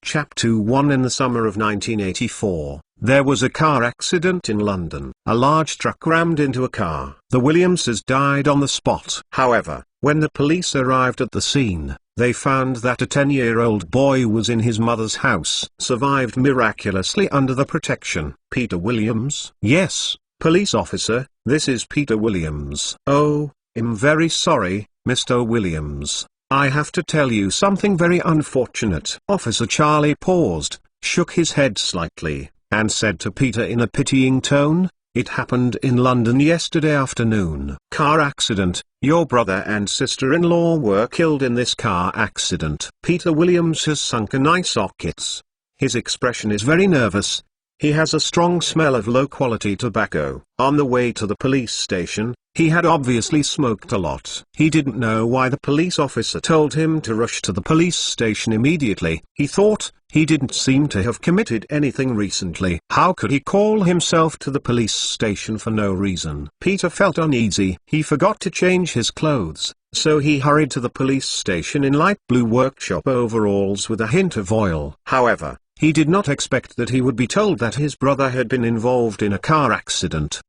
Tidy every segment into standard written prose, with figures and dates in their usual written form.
Chapter 1. In the summer of 1984, there was a car accident in London. A large truck rammed into a car. The Williamses died on the spot. However, when the police arrived at the scene, they found that a 10-year-old boy was in his mother's house. Survived miraculously under the protection. Peter Williams. Yes, police officer, this is Peter Williams. Oh, I'm very sorry, Mr. Williams. I have to tell you something very unfortunate. Officer Charlie paused, shook his head slightly, and said to Peter in a pitying tone, "It happened in London yesterday afternoon. Car accident. Your brother and sister-in-law were killed in this car accident." Peter Williams has sunken eye sockets. His expression is very nervous. He has a strong smell of low-quality tobacco. On the way to the police station, he had obviously smoked a lot. He didn't know why the police officer told him to rush to the police station immediately. He thought, he didn't seem to have committed anything recently. How could he call himself to the police station for no reason? Peter felt uneasy. He forgot to change his clothes, so he hurried to the police station in light blue workshop overalls with a hint of oil. However, he did not expect that he would be told that his brother had been involved in a car accident.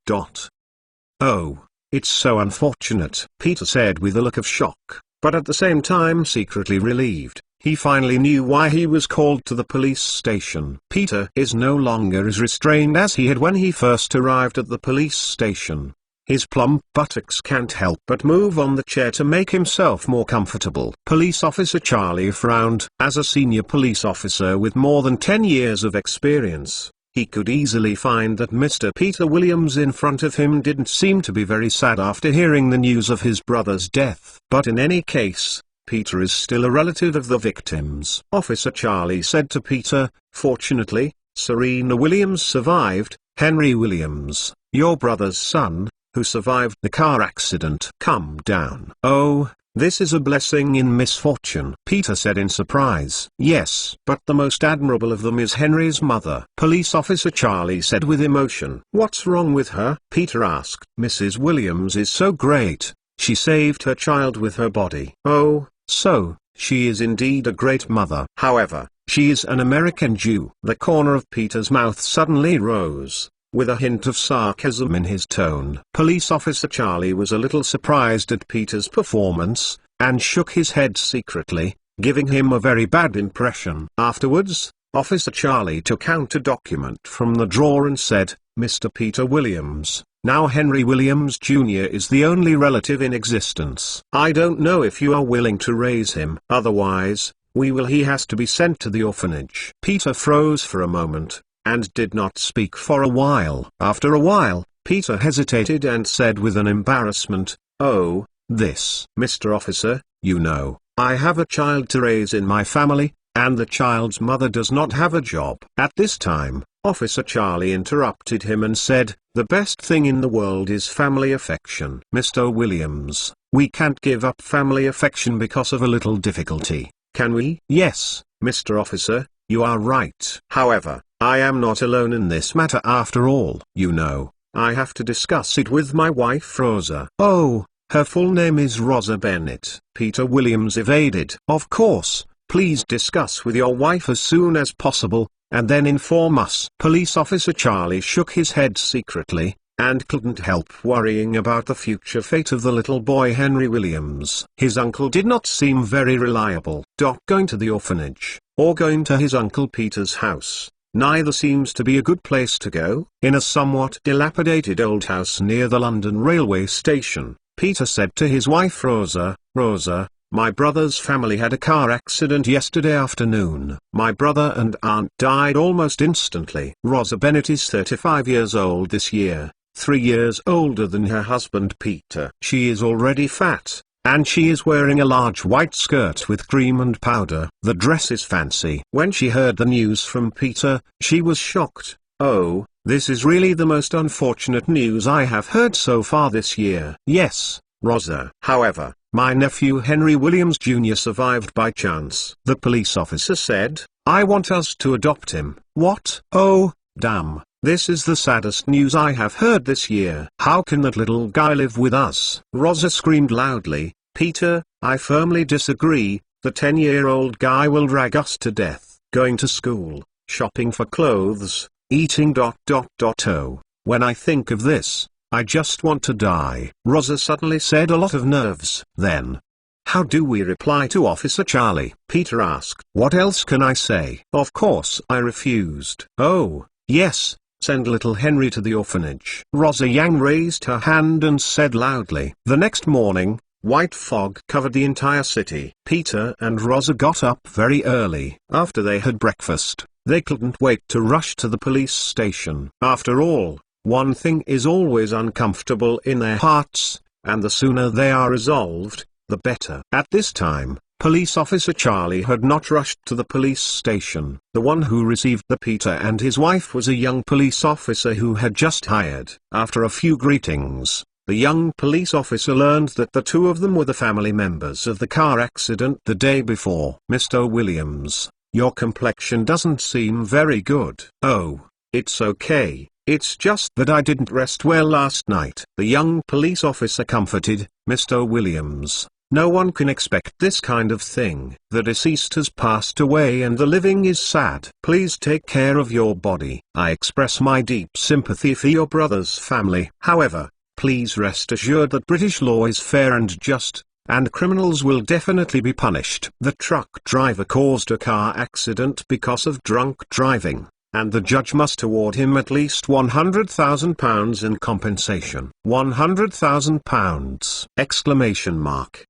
"Oh, it's so unfortunate," Peter said with a look of shock, but at the same time secretly relieved. He finally knew why he was called to the police station. Peter is no longer as restrained as he had when he first arrived at the police station. His plump buttocks can't help but move on the chair to make himself more comfortable. Police Officer Charlie frowned. As a senior police officer with more than 10 years of experience, he could easily find that Mr. Peter Williams in front of him didn't seem to be very sad after hearing the news of his brother's death. But in any case, Peter is still a relative of the victims. Officer Charlie said to Peter, "Fortunately, Serena Williams survived. Henry Williams, your brother's son, who survived the car accident." "Calm down." "Oh, this is a blessing in misfortune," Peter said in surprise. "Yes, but the most admirable of them is Henry's mother," Police Officer Charlie said with emotion. "What's wrong with her?" Peter asked. "Mrs. Williams is so great. She saved her child with her body." "Oh, so, she is indeed a great mother. However, she is an American Jew." The corner of Peter's mouth suddenly rose, with a hint of sarcasm in his tone. Police Officer Charlie was a little surprised at Peter's performance, and shook his head secretly, giving him a very bad impression. Afterwards, Officer Charlie took out a document from the drawer and said, "Mr. Peter Williams, now Henry Williams Jr. is the only relative in existence. I don't know if you are willing to raise him. Otherwise, he has to be sent to the orphanage." Peter froze for a moment, and did not speak for a while. After a while, Peter hesitated and said with an embarrassment, "Oh, this." "Mr. Officer, you know, I have a child to raise in my family, and the child's mother does not have a job." At this time, Officer Charlie interrupted him and said, "The best thing in the world is family affection. Mr. Williams, we can't give up family affection because of a little difficulty, can we?" "Yes, Mr. Officer, you are right. However, I am not alone in this matter after all. You know, I have to discuss it with my wife Rosa." "Oh, her full name is Rosa Bennett," Peter Williams evaded. "Of course, please discuss with your wife as soon as possible, and then inform us." Police Officer Charlie shook his head secretly, and couldn't help worrying about the future fate of the little boy Henry Williams. His uncle did not seem very reliable. Going to the orphanage, or going to his Uncle Peter's house, neither seems to be a good place to go. In a somewhat dilapidated old house near the London railway station, Peter said to his wife Rosa, "Rosa, my brother's family had a car accident yesterday afternoon. My brother and aunt died almost instantly." Rosa Bennett is 35 years old this year, 3 years older than her husband Peter. She is already fat, and she is wearing a large white skirt with cream and powder. The dress is fancy. When she heard the news from Peter, she was shocked. "Oh, this is really the most unfortunate news I have heard so far this year." "Yes, Rosa. However, my nephew Henry Williams Jr. survived by chance," the police officer said. "I want us to adopt him." "What? Oh, damn. This is the saddest news I have heard this year." "How can that little guy live with us?" Rosa screamed loudly. "Peter, I firmly disagree. The 10-year-old guy will drag us to death." going to school, shopping for clothes, eating ... Oh, when I think of this, I just want to die. Rosa suddenly said, a lot of nerves. Then, how do we reply to Officer Charlie? Peter asked. What else can I say? Of course I refused. Oh, yes, send little Henry to the orphanage. Rosa Yang raised her hand and said loudly. The next morning, white fog covered the entire city. Peter and Rosa got up very early. After they had breakfast, they couldn't wait to rush to the police station. After all, one thing is always uncomfortable in their hearts, and the sooner they are resolved, the better. At this time, Police Officer Charlie had not rushed to the police station. The one who received the Peter and his wife was a young police officer who had just hired. After a few greetings, the young police officer learned that the two of them were the family members of the car accident the day before. Mr. Williams, your complexion doesn't seem very good. Oh, it's okay. It's just that I didn't rest well last night. The young police officer comforted Mr. Williams. No one can expect this kind of thing. The deceased has passed away and the living is sad. Please take care of your body. I express my deep sympathy for your brother's family. However, please rest assured that British law is fair and just, and criminals will definitely be punished. The truck driver caused a car accident because of drunk driving, and the judge must award him at least £100,000 in compensation. £100,000! Exclamation mark.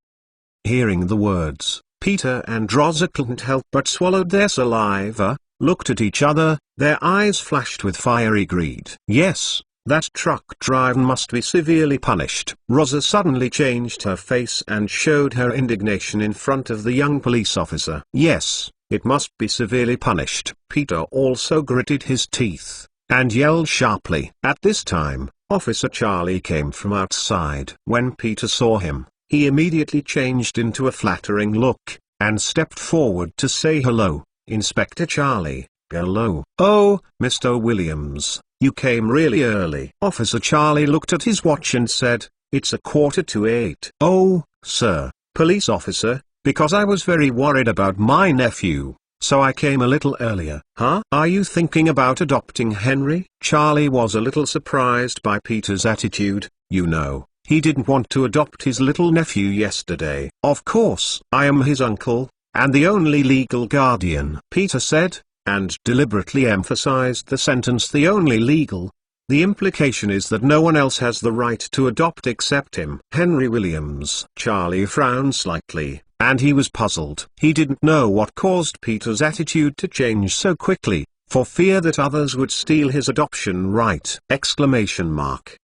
Hearing the words, Peter and Rosa couldn't help but swallowed their saliva, looked at each other, their eyes flashed with fiery greed. Yes, that truck driver must be severely punished. Rosa suddenly changed her face and showed her indignation in front of the young police officer. Yes, it must be severely punished. Peter also gritted his teeth, and yelled sharply. At this time, Officer Charlie came from outside. When Peter saw him, he immediately changed into a flattering look, and stepped forward to say hello, Inspector Charlie. Hello. Oh, Mr. Williams, you came really early. Officer Charlie looked at his watch and said, it's 7:45. Oh, sir, police officer, because I was very worried about my nephew, so I came a little earlier. Huh? Are you thinking about adopting Henry? Charlie was a little surprised by Peter's attitude. You know, he didn't want to adopt his little nephew yesterday. Of course, I am his uncle, and the only legal guardian, Peter said, and deliberately emphasized the sentence the only legal. The implication is that no one else has the right to adopt except him. Henry Williams. Charlie frowned slightly, and he was puzzled. He didn't know what caused Peter's attitude to change so quickly, for fear that others would steal his adoption right. Exclamation mark.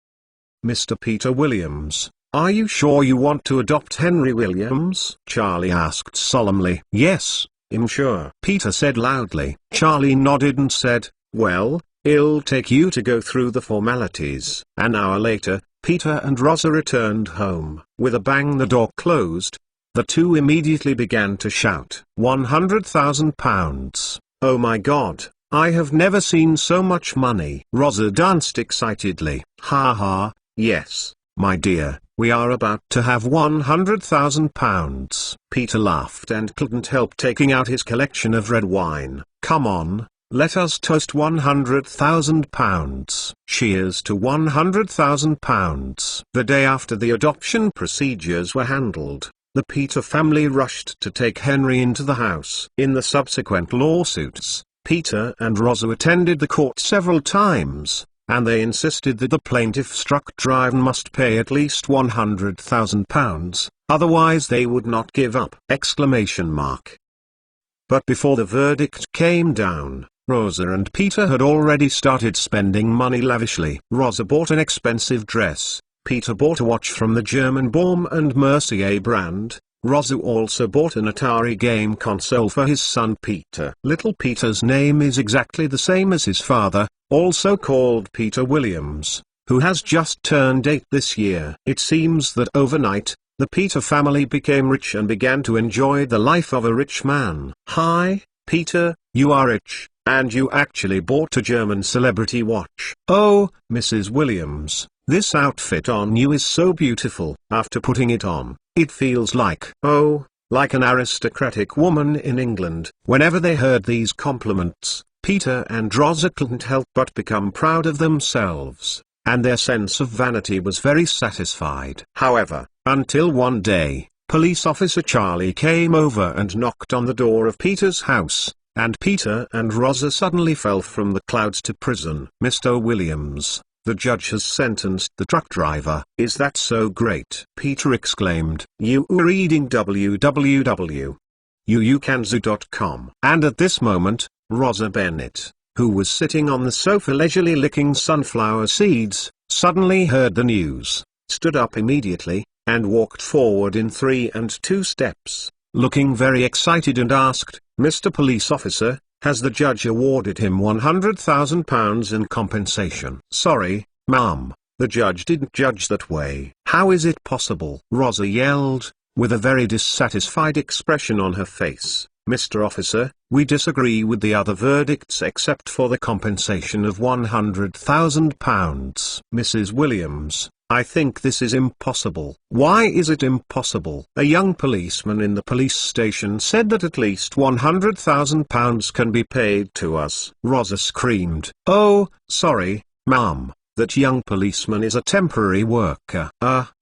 Mr. Peter Williams, are you sure you want to adopt Henry Williams? Charlie asked solemnly. Yes, I'm sure, Peter said loudly. Charlie nodded and said, well, it'll take you to go through the formalities. An hour later, Peter and Rosa returned home. With a bang the door closed. The two immediately began to shout. £100,000. Oh my God, I have never seen so much money. Rosa danced excitedly. Ha ha, yes, my dear, we are about to have £100,000. Peter laughed and couldn't help taking out his collection of red wine. Come on, let us toast £100,000. Cheers to £100,000. The day after the adoption procedures were handled, the Peter family rushed to take Henry into the house. In the subsequent lawsuits, Peter and Rosa attended the court several times, and they insisted that the plaintiff's truck driver must pay at least £100,000, otherwise they would not give up! Exclamation mark. But before the verdict came down, Rosa and Peter had already started spending money lavishly. Rosa bought an expensive dress, Peter bought a watch from the German Baum and Mercier brand. Rosa also bought an Atari game console for his son Peter. Little Peter's name is exactly the same as his father, also called Peter Williams, who has just turned 8 this year. It seems that overnight, the Peter family became rich and began to enjoy the life of a rich man. Hi, Peter, you are rich, and you actually bought a German celebrity watch. Oh, Mrs. Williams, this outfit on you is so beautiful. After putting it on, it feels like, oh, like an aristocratic woman in England. Whenever they heard these compliments, Peter and Rosa couldn't help but become proud of themselves, and their sense of vanity was very satisfied. However, until one day, police officer Charlie came over and knocked on the door of Peter's house, and Peter and Rosa suddenly fell from the clouds to prison. "Mr. Williams, the judge has sentenced the truck driver." "Is that so great?" Peter exclaimed. You were reading www.uukanzu.com. And at this moment, Rosa Bennett, who was sitting on the sofa leisurely licking sunflower seeds, suddenly heard the news, stood up immediately, and walked forward in 3 and 2 steps, looking very excited, and asked, "Mr. Police Officer, has the judge awarded him £100,000 in compensation?" "Sorry, ma'am, the judge didn't judge that way." "How is it possible?" Rosa yelled, with a very dissatisfied expression on her face. "Mr. Officer, we disagree with the other verdicts except for the compensation of £100,000. "Mrs. Williams, I think this is impossible." "Why is it impossible?" "A young policeman in the police station said that at least £100,000 can be paid to us." Rosa screamed. "Oh, sorry, ma'am, that young policeman is a temporary worker."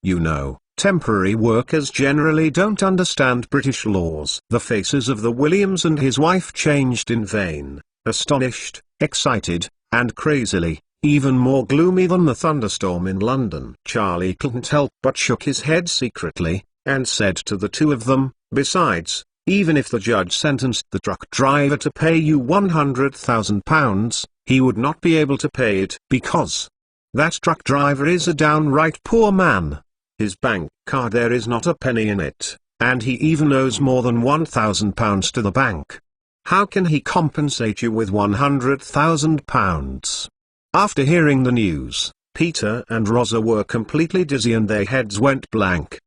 You know, temporary workers generally don't understand British laws." The faces of the Williams and his wife changed in vain, astonished, excited, and crazily, even more gloomy than the thunderstorm in London. Charlie couldn't help but shook his head secretly, and said to the two of them, "Besides, even if the judge sentenced the truck driver to pay you £100,000, he would not be able to pay it because that truck driver is a downright poor man. His bank card, there is not a penny in it, and he even owes more than £1,000 to the bank. How can he compensate you with £100,000? After hearing the news, Peter and Rosa were completely dizzy and their heads went blank.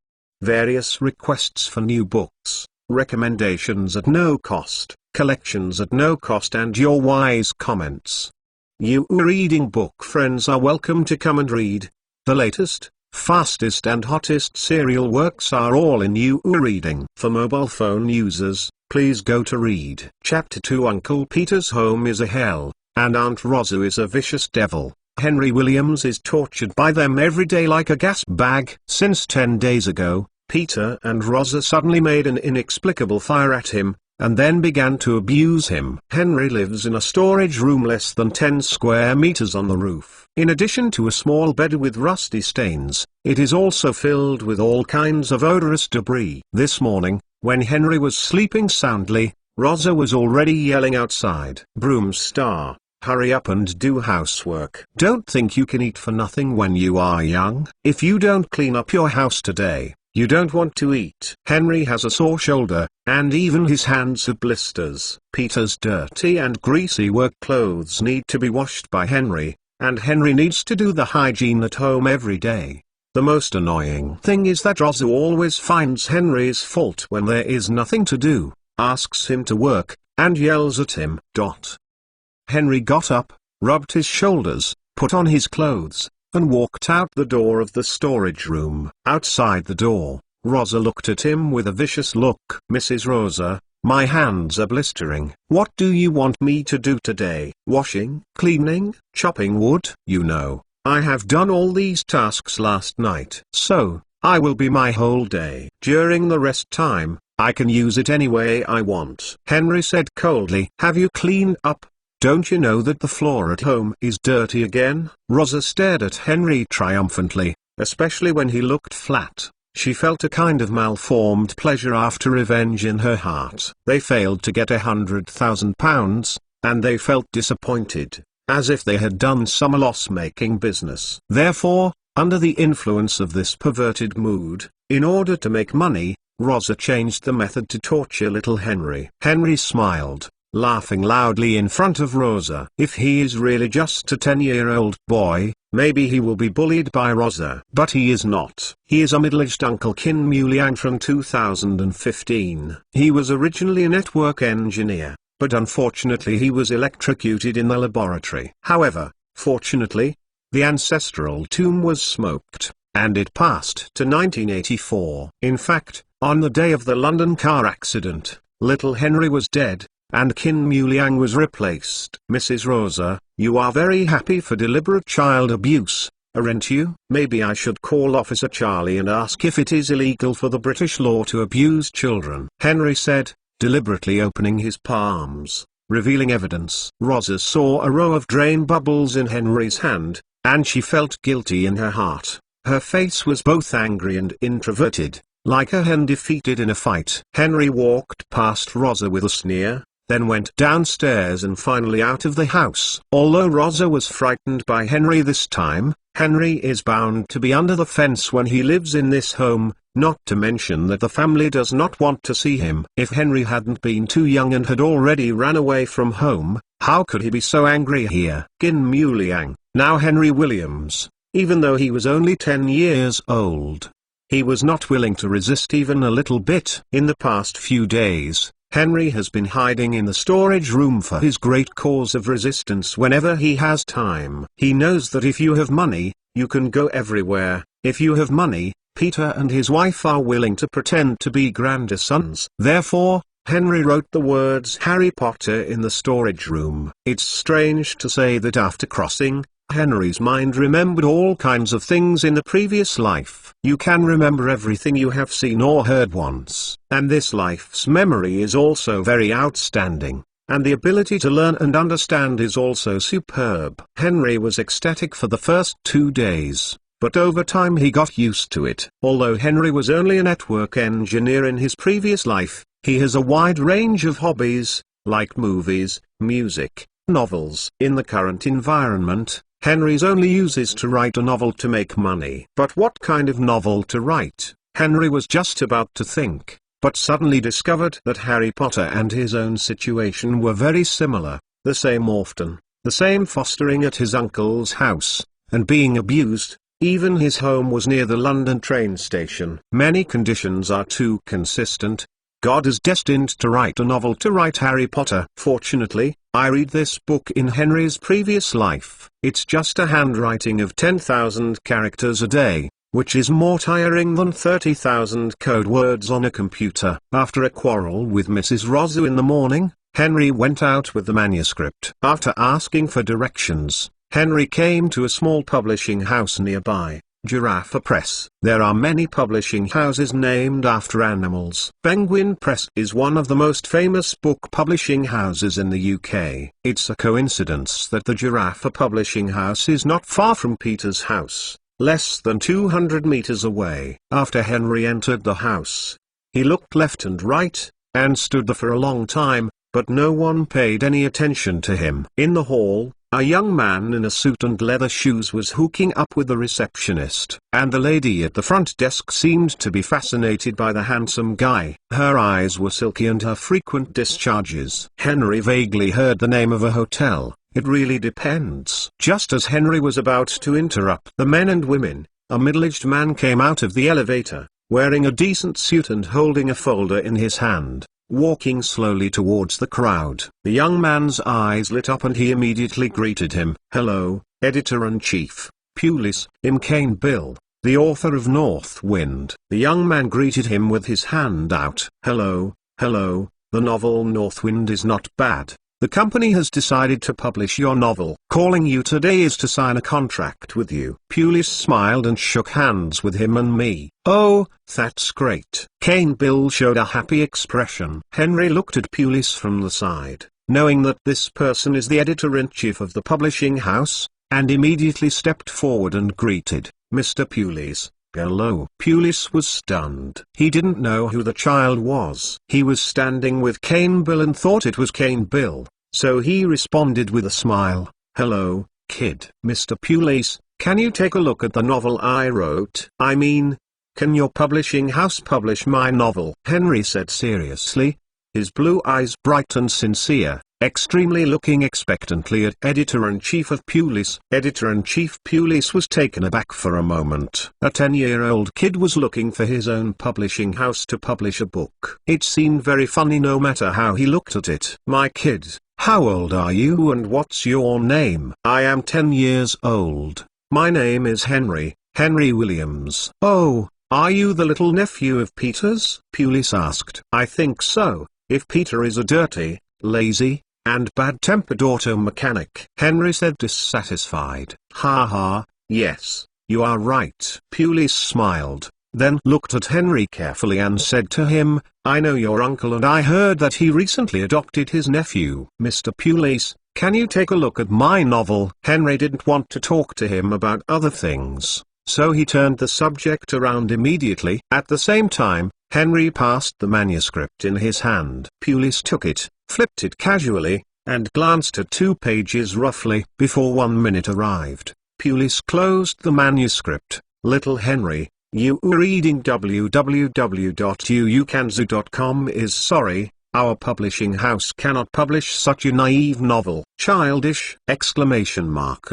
Various requests for new books, recommendations at no cost, collections at no cost, and your wise comments. You reading book friends are welcome to come and read. The latest, fastest and hottest serial works are all in You Reading. For mobile phone users, please go to read. Chapter 2. Uncle Peter's home is a hell, and Aunt Rosa is a vicious devil. Henry Williams is tortured by them every day like a gas bag. Since 10 days ago, Peter and Rosa suddenly made an inexplicable fire at him, and then began to abuse him. Henry lives in a storage room less than 10 square meters on the roof. In addition to a small bed with rusty stains, it is also filled with all kinds of odorous debris. This morning, when Henry was sleeping soundly, Rosa was already yelling outside. "Broom Star, hurry up and do housework. Don't think you can eat for nothing when you are young. If you don't clean up your house today, you don't want to eat." Henry has a sore shoulder, and even his hands have blisters. Peter's dirty and greasy work clothes need to be washed by Henry, and Henry needs to do the hygiene at home every day. The most annoying thing is that Rosa always finds Henry's fault when there is nothing to do, asks him to work, and yells at him. Henry got up, rubbed his shoulders, put on his clothes, and walked out the door of the storage room. Outside the door, Rosa looked at him with a vicious look. "Mrs. Rosa, my hands are blistering. What do you want me to do today? Washing, cleaning, chopping wood? You know, I have done all these tasks last night. So, I will be my whole day. During the rest time, I can use it any way I want." Henry said coldly. "Have you cleaned up? Don't you know that the floor at home is dirty again?" Rosa stared at Henry triumphantly, especially when he looked flat. She felt a kind of malformed pleasure after revenge in her heart. They failed to get £100,000, and they felt disappointed, as if they had done some loss-making business. Therefore, under the influence of this perverted mood, in order to make money, Rosa changed the method to torture little Henry. Henry smiled, laughing loudly in front of Rosa. If he is really just a 10-year-old boy, maybe he will be bullied by Rosa. But he is not. He is a middle-aged Uncle Kin Muliang from 2015. He was originally a network engineer, but unfortunately he was electrocuted in the laboratory. However, fortunately, the ancestral tomb was smoked, and it passed to 1984. In fact, On the day of the London car accident, little Henry was dead, and Qin Muliang was replaced. Mrs. Rosa, you are very happy for deliberate child abuse, aren't you? Maybe I should call Officer Charlie and ask if it is illegal for the British law to abuse children. Henry said, deliberately opening his palms, revealing evidence. Rosa saw a row of drain bubbles in Henry's hand, and she felt guilty in her heart. Her face was both angry and introverted, like a hen defeated in a fight. Henry walked past Rosa with a sneer, then went downstairs and finally out of the house. Although Rosa was frightened by Henry this time, Henry is bound to be under the fence when he lives in this home, not to mention that the family does not want to see him. If Henry hadn't been too young and had already ran away from home, how could he be so angry here? Qin Muliang, now Henry Williams, even though he was only 10 years old, he was not willing to resist even a little bit. In the past few days, Henry has been hiding in the storage room for his great cause of resistance whenever he has time. He knows that if you have money, you can go everywhere. If you have money, Peter and his wife are willing to pretend to be grandsons. Therefore, Henry wrote the words Harry Potter in the storage room. It's strange to say that after crossing, Henry's mind remembered all kinds of things in the previous life. You can remember everything you have seen or heard once, and this life's memory is also very outstanding, and the ability to learn and understand is also superb. Henry was ecstatic for the first 2 days, but over time he got used to it. Although Henry was only a network engineer in his previous life, he has a wide range of hobbies, like movies, music, novels. In the current environment, Henry's only use is to write a novel to make money. But what kind of novel to write? Henry was just about to think, but suddenly discovered that Harry Potter and his own situation were very similar, the same orphan, the same fostering at his uncle's house, and being abused. Even his home was near the London train station. Many conditions are too consistent. God is destined to write a novel to write Harry Potter. Fortunately, I read this book in Henry's previous life. It's just a handwriting of 10,000 characters a day, which is more tiring than 30,000 code words on a computer. After a quarrel with Mrs. Rosa in the morning, Henry went out with the manuscript. After asking for directions, Henry came to a small publishing house nearby, Giraffe Press. There are many publishing houses named after animals. Penguin Press is one of the most famous book publishing houses in the UK. It's a coincidence that the Giraffe publishing house is not far from Peter's house, less than 200 meters away. After Henry entered the house, he looked left and right, and stood there for a long time, but no one paid any attention to him. In the hall, a young man in a suit and leather shoes was hooking up with the receptionist, and the lady at the front desk seemed to be fascinated by the handsome guy. Her eyes were silky and her frequent discharges. Henry vaguely heard the name of a hotel. It really depends. Just as Henry was about to interrupt the men and women, a middle-aged man came out of the elevator, wearing a decent suit and holding a folder in his hand, walking slowly towards the crowd. The young man's eyes lit up and he immediately greeted him. Hello, Editor-in-Chief, Pulis. I'm Cane Bill, the author of North Wind. The young man greeted him with his hand out. Hello, the novel North Wind is not bad. The company has decided to publish your novel. Calling you today is to sign a contract with you. Pulis smiled and shook hands with him and me. Oh, that's great. Cane Bill showed a happy expression. Henry looked at Pulis from the side, knowing that this person is the editor-in-chief of the publishing house, and immediately stepped forward and greeted Mr. Pulis. Hello. Pulis was stunned. He didn't know who the child was. He was standing with Cane Bill and thought it was Cane Bill, so he responded with a smile. Hello, kid. Mr. Pulis, can you take a look at the novel I wrote? I mean, can your publishing house publish my novel? Henry said seriously, his blue eyes bright and sincere, extremely looking expectantly at Editor-in-Chief of Pulis. Editor-in-Chief Pulis was taken aback for a moment. A 10-year-old kid was looking for his own publishing house to publish a book. It seemed very funny no matter how he looked at it. My kid, how old are you and what's your name? I am 10 years old. My name is Henry Williams. Oh, "Are you the little nephew of Peter's?" Pulis asked. "I think so, if Peter is a dirty, lazy, and bad-tempered auto mechanic," Henry said, dissatisfied. "Ha ha, yes, you are right." Pulis smiled, then looked at Henry carefully and said to him, "I know your uncle and I heard that he recently adopted his nephew." "Mr. Pulis, can you take a look at my novel?" Henry didn't want to talk to him about other things, so he turned the subject around immediately. At the same time, Henry passed the manuscript in his hand. Pulis took it, flipped it casually, and glanced at 2 pages roughly. Before 1 minute arrived, Pulis closed the manuscript. "Little Henry, you reading www.uukanzu.com is sorry, our publishing house cannot publish such a naive novel." "Childish!" A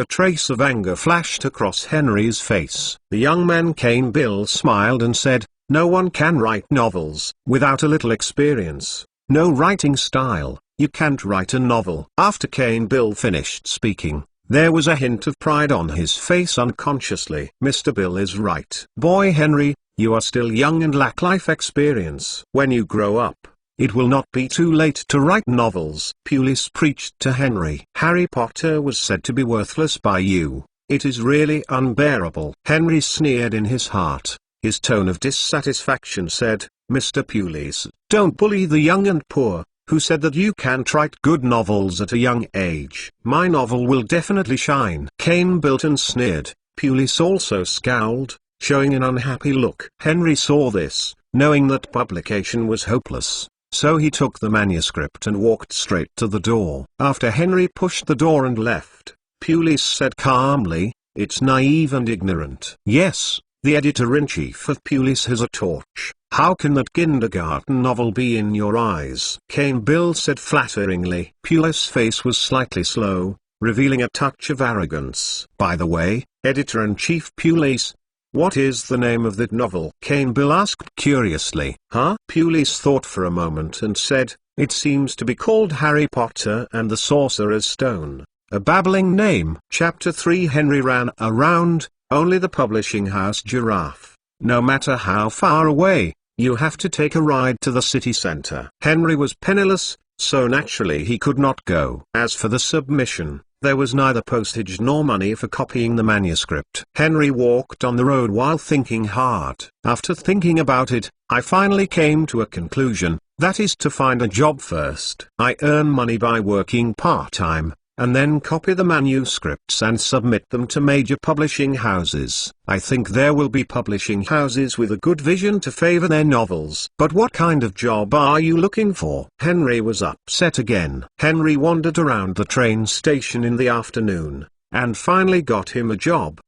trace of anger flashed across Henry's face. The young man Cane Bill smiled and said, "No one can write novels without a little experience. No writing style, you can't write a novel." After Cane Bill finished speaking, there was a hint of pride on his face unconsciously. "Mr. Bill is right. Boy Henry, you are still young and lack life experience. When you grow up, it will not be too late to write novels." Pulis preached to Henry. "Harry Potter was said to be worthless by you. It is really unbearable." Henry sneered in his heart. His tone of dissatisfaction said, "Mr. Pulis, don't bully the young and poor. Who said that you can't write good novels at a young age? My novel will definitely shine." Cane Bilton sneered. Pulis also scowled, showing an unhappy look. Henry saw this, knowing that publication was hopeless, so he took the manuscript and walked straight to the door. After Henry pushed the door and left, Pulis said calmly, "It's naive and ignorant." "Yes, the editor-in-chief of Pulis has a torch. How can that kindergarten novel be in your eyes?" Cane Bill said flatteringly. Pulis' face was slightly slow, revealing a touch of arrogance. "By the way, editor-in-chief Pulis, what is the name of that novel?" Cane Bill asked curiously. "Huh?" Pulis thought for a moment and said, "It seems to be called Harry Potter and the Sorcerer's Stone." A babbling name. Chapter 3. Henry ran around. Only the publishing house Giraffe. No matter how far away, you have to take a ride to the city center. Henry was penniless, so naturally he could not go. As for the submission, there was neither postage nor money for copying the manuscript. Henry walked on the road while thinking hard. "After thinking about it, I finally came to a conclusion, that is to find a job first. I earn money by working part-time, and then copy the manuscripts and submit them to major publishing houses. I think there will be publishing houses with a good vision to favor their novels. But what kind of job are you looking for?" Henry was upset again. Henry wandered around the train station in the afternoon, and finally got him a job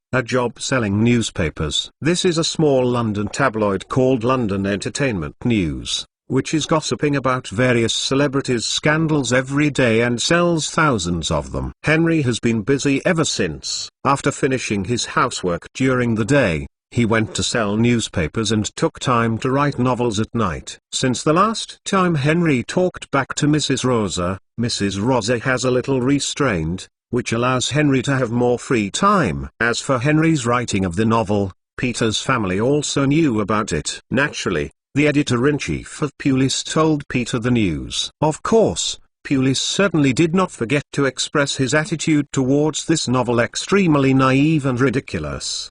selling newspapers. This is a small London tabloid called London Entertainment News, which is gossiping about various celebrities' scandals every day and sells thousands of them. Henry has been busy ever since. After finishing his housework during the day, he went to sell newspapers and took time to write novels at night. Since the last time Henry talked back to Mrs. Rosa has a little restrained, which allows Henry to have more free time. As for Henry's writing of the novel, Peter's family also knew about it. Naturally, the editor-in-chief of Pulis told Peter the news. Of course, Pulis certainly did not forget to express his attitude towards this novel extremely naive and ridiculous!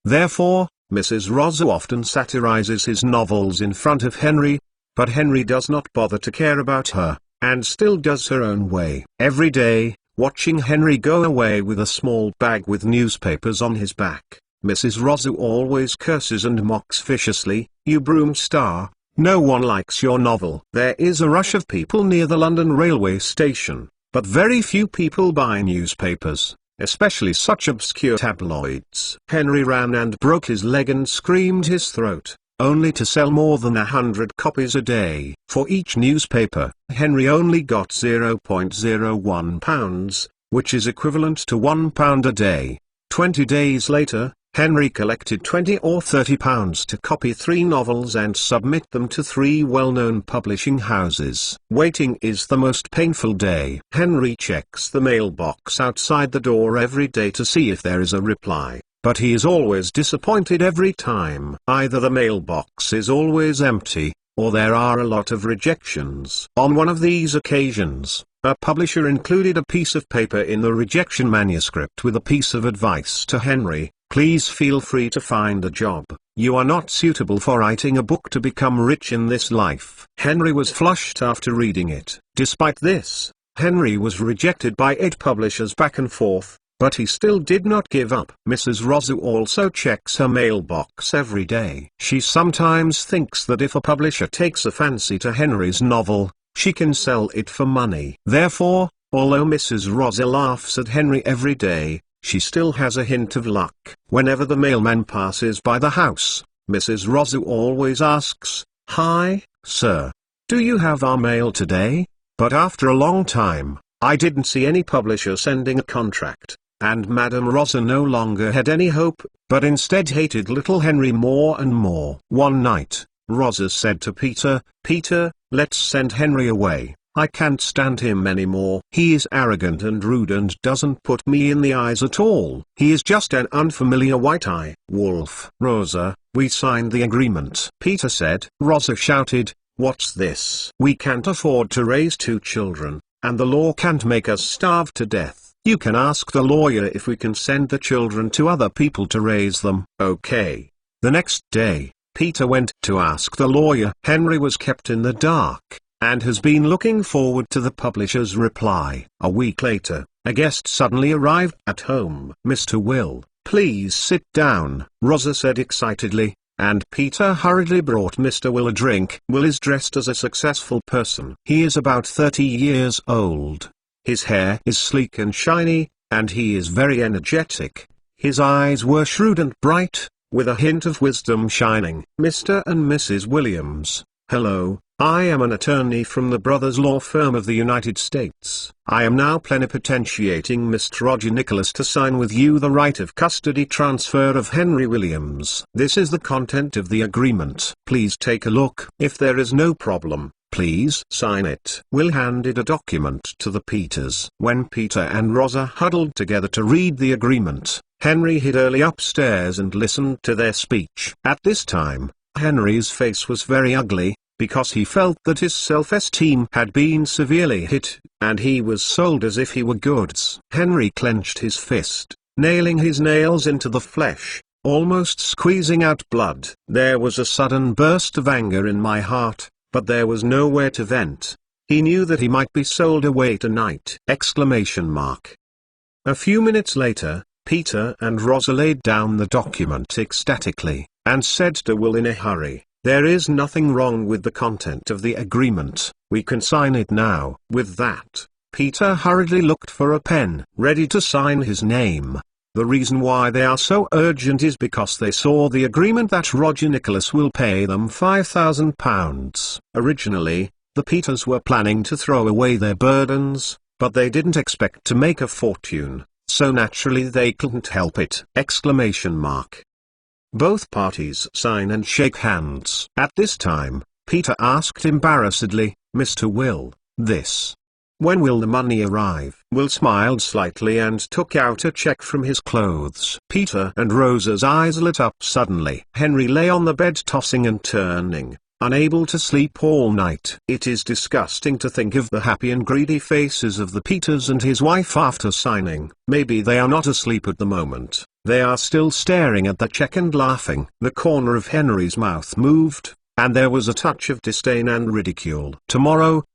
Therefore, Mrs. Rosa often satirizes his novels in front of Henry, but Henry does not bother to care about her, and still does her own way. Every day, watching Henry go away with a small bag with newspapers on his back, Mrs. Rosa always curses and mocks viciously, "You broom star, no one likes your novel." There is a rush of people near the London railway station, but very few people buy newspapers, especially such obscure tabloids. Henry ran and broke his leg and screamed his throat, only to sell more than 100 copies a day. For each newspaper, Henry only got £0.01, which is equivalent to £1 a day. 20 days later, Henry collected £20 or £30 to copy 3 novels and submit them to 3 well-known publishing houses. Waiting is the most painful day. Henry checks the mailbox outside the door every day to see if there is a reply, but he is always disappointed every time. Either the mailbox is always empty, or there are a lot of rejections. On one of these occasions, a publisher included a piece of paper in the rejection manuscript with a piece of advice to Henry: please feel free to find a job. You are not suitable for writing a book to become rich in this life. Henry was flushed after reading it. Despite this, Henry was rejected by 8 publishers back and forth, but he still did not give up. Mrs. Rozu also checks her mailbox every day. She sometimes thinks that if a publisher takes a fancy to Henry's novel, she can sell it for money. Therefore, although Mrs. Rozu laughs at Henry every day, she still has a hint of luck. Whenever the mailman passes by the house, Mrs. Rozu always asks, "Hi, sir. Do you have our mail today?" But after a long time, I didn't see any publisher sending a contract, and Madame Rozu no longer had any hope, but instead hated little Henry more and more. One night, Rozu said to Peter, "Peter, let's send Henry away. I can't stand him anymore. He is arrogant and rude and doesn't put me in the eyes at all. He is just an unfamiliar white-eye wolf." "Rosa, we signed the agreement," Peter said. Rosa shouted, "What's this? We can't afford to raise 2 children, and the law can't make us starve to death. You can ask the lawyer if we can send the children to other people to raise them." "Okay." The next day, Peter went to ask the lawyer. Henry was kept in the dark, and has been looking forward to the publisher's reply. A week later, a guest suddenly arrived at home. "Mr. Will, please sit down," Rosa said excitedly, and Peter hurriedly brought Mr. Will a drink. Will is dressed as a successful person. He is about 30 years old. His hair is sleek and shiny, and he is very energetic. His eyes were shrewd and bright, with a hint of wisdom shining. "Mr. and Mrs. Williams, hello. I am an attorney from the Brothers Law Firm of the United States. I am now plenipotentiating Mr. Roger Nicholas to sign with you the right of custody transfer of Henry Williams. This is the content of the agreement. Please take a look. If there is no problem, please sign it." Will handed a document to the Peters. When Peter and Rosa huddled together to read the agreement, Henry hid early upstairs and listened to their speech. At this time, Henry's face was very ugly, because he felt that his self-esteem had been severely hit, and he was sold as if he were goods. Henry clenched his fist, nailing his nails into the flesh, almost squeezing out blood. "There was a sudden burst of anger in my heart, but there was nowhere to vent. He knew that he might be sold away tonight!" A few minutes later, Peter and Rosa laid down the document ecstatically, and said to Will in a hurry, "There is nothing wrong with the content of the agreement. We can sign it now." With that, Peter hurriedly looked for a pen, ready to sign his name. The reason why they are so urgent is because they saw the agreement that Roger Nicholas will pay them £5,000. Originally, the Peters were planning to throw away their burdens, but they didn't expect to make a fortune, so naturally they couldn't help it! Both parties sign and shake hands. At this time, Peter asked embarrassedly, "Mr. Will, this. When will the money arrive?" Will smiled slightly and took out a check from his clothes. Peter and Rosa's eyes lit up suddenly. Henry lay on the bed tossing and turning, unable to sleep all night. It is disgusting to think of the happy and greedy faces of the Peters and his wife after signing. Maybe they are not asleep at the moment. They are still staring at the check and laughing. The corner of Henry's mouth moved, and there was a touch of disdain and ridicule. Tomorrow,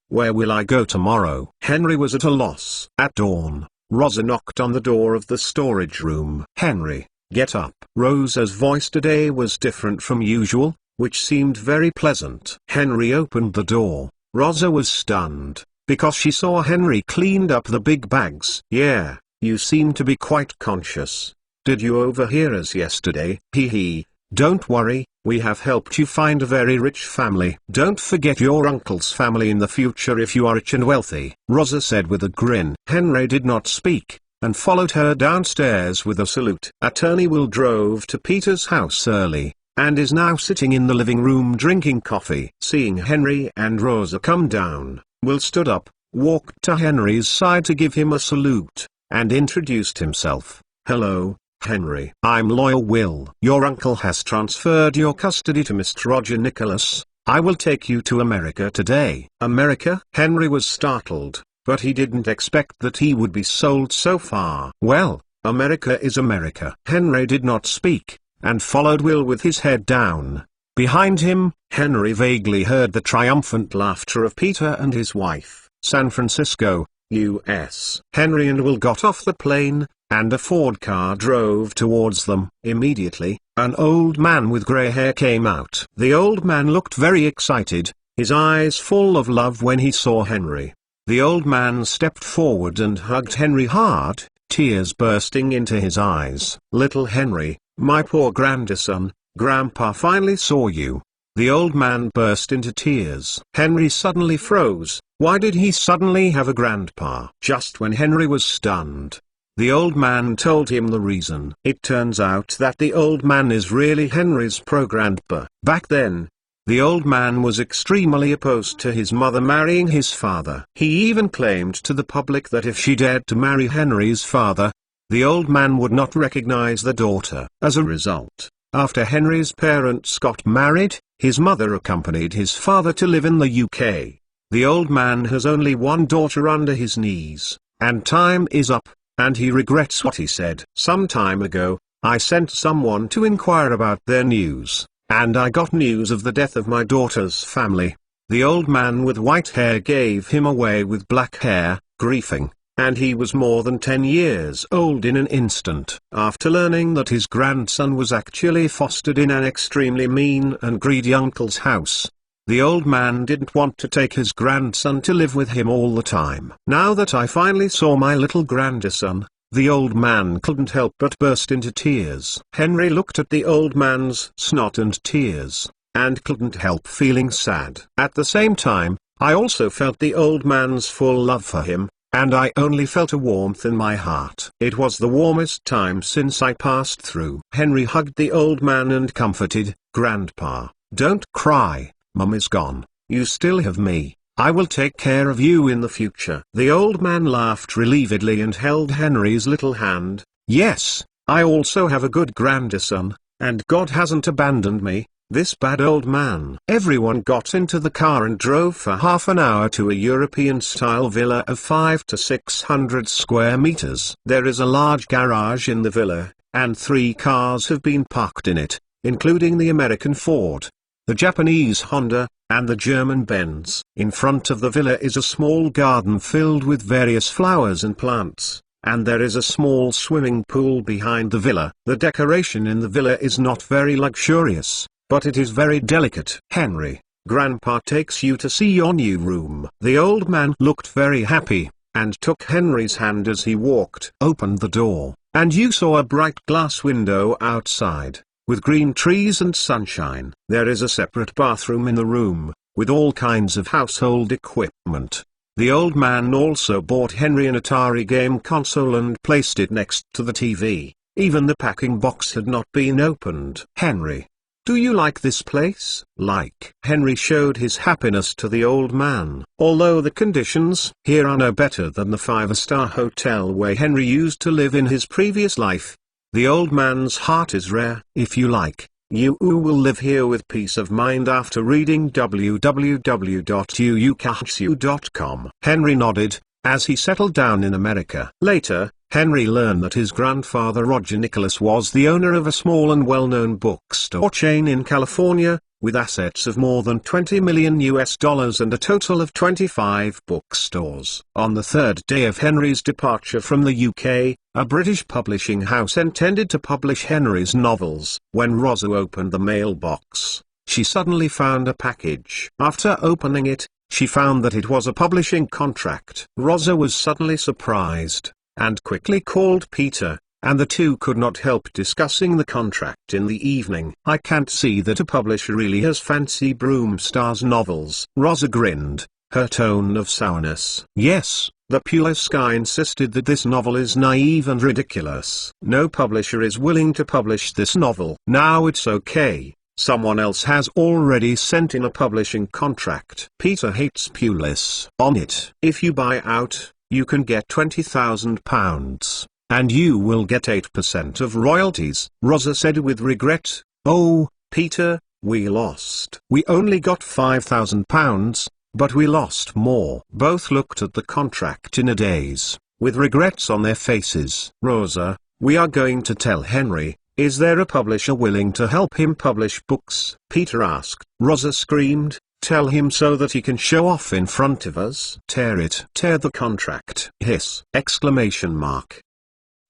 where will I go tomorrow? Henry was at a loss. At dawn, Rosa knocked on the door of the storage room. "Henry, get up." Rosa's voice today was different from usual, which seemed very pleasant. Henry opened the door. Rosa was stunned, because she saw Henry cleaned up the big bags. "Yeah, you seem to be quite conscious. Did you overhear us yesterday?" Hee. "Don't worry, we have helped you find a very rich family. Don't forget your uncle's family in the future if you are rich and wealthy," Rosa said with a grin. Henry did not speak, and followed her downstairs with a salute. Attorney Will drove to Peter's house early, and is now sitting in the living room drinking coffee. Seeing Henry and Rosa come down, Will stood up, walked to Henry's side to give him a salute, and introduced himself. "Hello, Henry. I'm lawyer Will. Your uncle has transferred your custody to Mr. Roger Nicholas. I will take you to America today. America? Henry was startled, but he didn't expect that he would be sold so far. Well, America is America. Henry did not speak, and followed Will with his head down. Behind him, Henry vaguely heard the triumphant laughter of Peter and his wife. San Francisco, U.S. Henry and Will got off the plane, and a Ford car drove towards them. Immediately, an old man with grey hair came out. The old man looked very excited, his eyes full of love when he saw Henry. The old man stepped forward and hugged Henry hard, tears bursting into his eyes. Little Henry, my poor grandson, Grandpa finally saw you. The old man burst into tears. Henry suddenly froze. Why did he suddenly have a grandpa? Just when Henry was stunned, the old man told him the reason. It turns out that the old man is really Henry's pro-grandpa. Back then, the old man was extremely opposed to his mother marrying his father. He even claimed to the public that if she dared to marry Henry's father, the old man would not recognize the daughter. As a result, after Henry's parents got married, his mother accompanied his father to live in the UK. The old man has only one daughter under his knees, and time is up, and he regrets what he said. Some time ago, I sent someone to inquire about their news, and I got news of the death of my daughter's family. The old man with white hair gave him away with black hair, grieving, and he was more than 10 years old in an instant. After learning that his grandson was actually fostered in an extremely mean and greedy uncle's house, the old man didn't want to take his grandson to live with him all the time. Now that I finally saw my little grandson, the old man couldn't help but burst into tears. Henry looked at the old man's snot and tears, and couldn't help feeling sad. At the same time, I also felt the old man's full love for him, and I only felt a warmth in my heart. It was the warmest time since I passed through. Henry hugged the old man and comforted, Grandpa, don't cry, Mum is gone, you still have me, I will take care of you in the future. The old man laughed relievedly and held Henry's little hand. Yes, I also have a good grandson, and God hasn't abandoned me, this bad old man. Everyone got into the car and drove for half an hour to a European-style villa of 500 to 600 square meters. There is a large garage in the villa, and 3 cars have been parked in it, including the American Ford, the Japanese Honda, and the German Benz. In front of the villa is a small garden filled with various flowers and plants, and there is a small swimming pool behind the villa. The decoration in the villa is not very luxurious, but it is very delicate. Henry, Grandpa takes you to see your new room. The old man looked very happy, and took Henry's hand as he opened the door, and you saw a bright glass window outside, with green trees and sunshine. There is a separate bathroom in the room, with all kinds of household equipment. The old man also bought Henry an Atari game console and placed it next to the TV. Even the packing box had not been opened. Henry, do you like this place? Like. Henry showed his happiness to the old man. Although the conditions here are no better than the 5-star hotel where Henry used to live in his previous life, the old man's heart is rare. If you like, you will live here with peace of mind after reading www.uukatsu.com. Henry nodded, as he settled down in America. Later, Henry learned that his grandfather Roger Nicholas was the owner of a small and well-known bookstore chain in California, with assets of more than $20 million and a total of 25 bookstores. On the 3rd day of Henry's departure from the UK, a British publishing house intended to publish Henry's novels. When Rosa opened the mailbox, she suddenly found a package. After opening it, she found that it was a publishing contract. Rosa was suddenly surprised, and quickly called Peter, and the two could not help discussing the contract in the evening. I can't see that a publisher really has fancy Broomstar's novels. Rosa grinned, her tone of sourness. Yes, the Pure Sky insisted that this novel is naive and ridiculous. No publisher is willing to publish this novel. Now it's okay. Someone else has already sent in a publishing contract. Peter hates Pulis. On it. If you buy out, you can get £20,000. and you will get 8% of royalties. Rosa said with regret, "Oh, Peter, we lost. We only got £5,000, but we lost more." Both looked at the contract in a daze, with regrets on their faces. "Rosa, we are going to tell Henry. Is there a publisher willing to help him publish books?" Peter asked. Rosa screamed, "Tell him so that he can show off in front of us." "Tear it. Tear the contract." Hiss! Exclamation mark.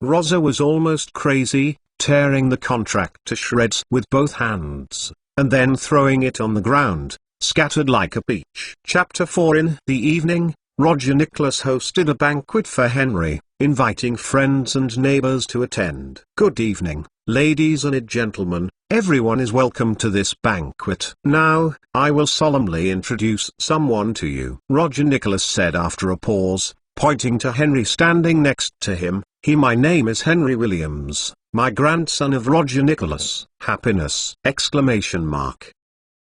Rosa was almost crazy, tearing the contract to shreds with both hands, and then throwing it on the ground, scattered like a peach. Chapter 4. In the evening, Roger Nicholas hosted a banquet for Henry, inviting friends and neighbors to attend. "Good evening, ladies and gentlemen, everyone is welcome to this banquet. Now, I will solemnly introduce someone to you," Roger Nicholas said after a pause, pointing to Henry standing next to him. My name is Henry Williams, my grandson of Roger Nicholas." Happiness! Exclamation mark.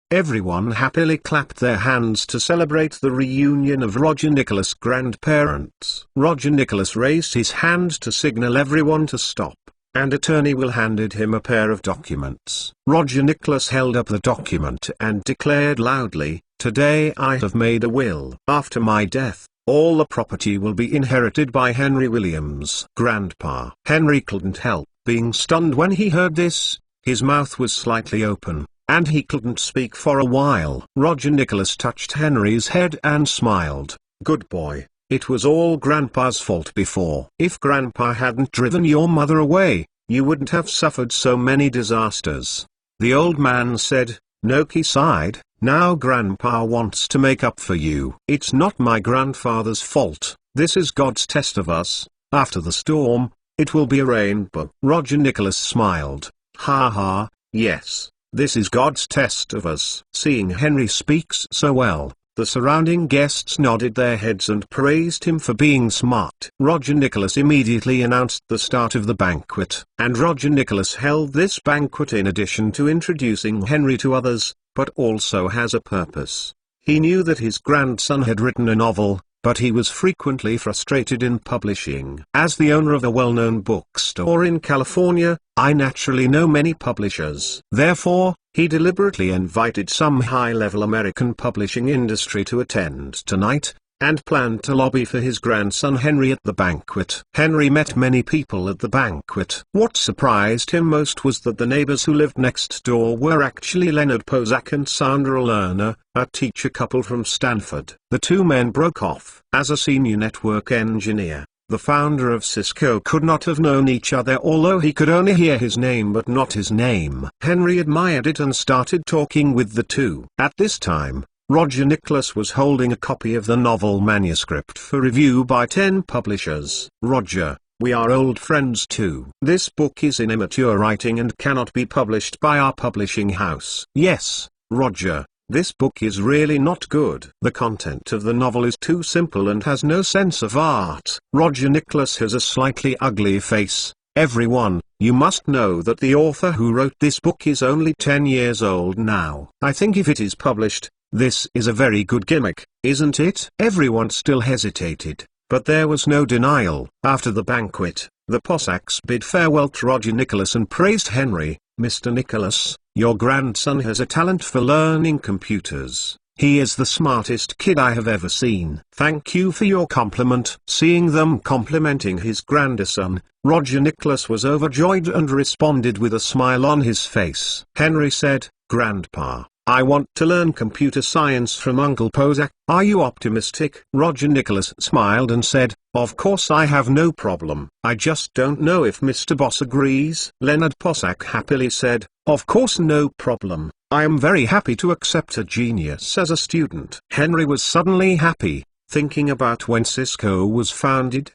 Everyone happily clapped their hands to celebrate the reunion of Roger Nicholas' grandparents. Roger Nicholas raised his hand to signal everyone to stop, and Attorney Will handed him a pair of documents. Roger Nicholas held up the document and declared loudly, "Today I have made a will. After my death, all the property will be inherited by Henry Williams." Grandpa Henry couldn't help being stunned when he heard this. His mouth was slightly open, and he couldn't speak for a while. Roger Nicholas touched Henry's head and smiled. "Good boy. It was all Grandpa's fault before. If Grandpa hadn't driven your mother away, you wouldn't have suffered so many disasters." The old man said. Noki sighed. "Now Grandpa wants to make up for you." "It's not my grandfather's fault. This is God's test of us. After the storm, it will be a rainbow." Roger Nicholas smiled. "Ha ha, yes. This is God's test of us." Seeing Henry speaks so well, the surrounding guests nodded their heads and praised him for being smart. Roger Nicholas immediately announced the start of the banquet, and Roger Nicholas held this banquet in addition to introducing Henry to others, but also has a purpose. He knew that his grandson had written a novel, but he was frequently frustrated in publishing. As the owner of a well-known bookstore in California, I naturally know many publishers. Therefore, he deliberately invited some high-level American publishing industry to attend tonight, and planned to lobby for his grandson Henry at the banquet. Henry met many people at the banquet. What surprised him most was that the neighbors who lived next door were actually Leonard Pozak and Sandra Lerner, a teacher couple from Stanford. The two men broke off. As a senior network engineer, the founder of Cisco could not have known each other, although he could only hear his name but not his name. Henry admired it and started talking with the two. At this time, Roger Nicholas was holding a copy of the novel manuscript for review by 10 publishers. "Roger, we are old friends too. This book is in immature writing and cannot be published by our publishing house." "Yes, Roger, this book is really not good. The content of the novel is too simple and has no sense of art." Roger Nicholas has a slightly ugly face. "Everyone, you must know that the author who wrote this book is only 10 years old now. I think if it is published, this is a very good gimmick, isn't it?" Everyone still hesitated, but there was no denial. After the banquet, the Posacks bid farewell to Roger Nicholas and praised Henry. "Mr. Nicholas, your grandson has a talent for learning computers. He is the smartest kid I have ever seen." "Thank you for your compliment." Seeing them complimenting his grandson, Roger Nicholas was overjoyed and responded with a smile on his face. Henry said, "Grandpa, I want to learn computer science from Uncle Pozak. Are you optimistic?" Roger Nicholas smiled and said, "Of course I have no problem. I just don't know if Mr. Boss agrees." Leonard Pozak happily said, "Of course no problem. I am very happy to accept a genius as a student." Henry was suddenly happy, thinking about when Cisco was founded.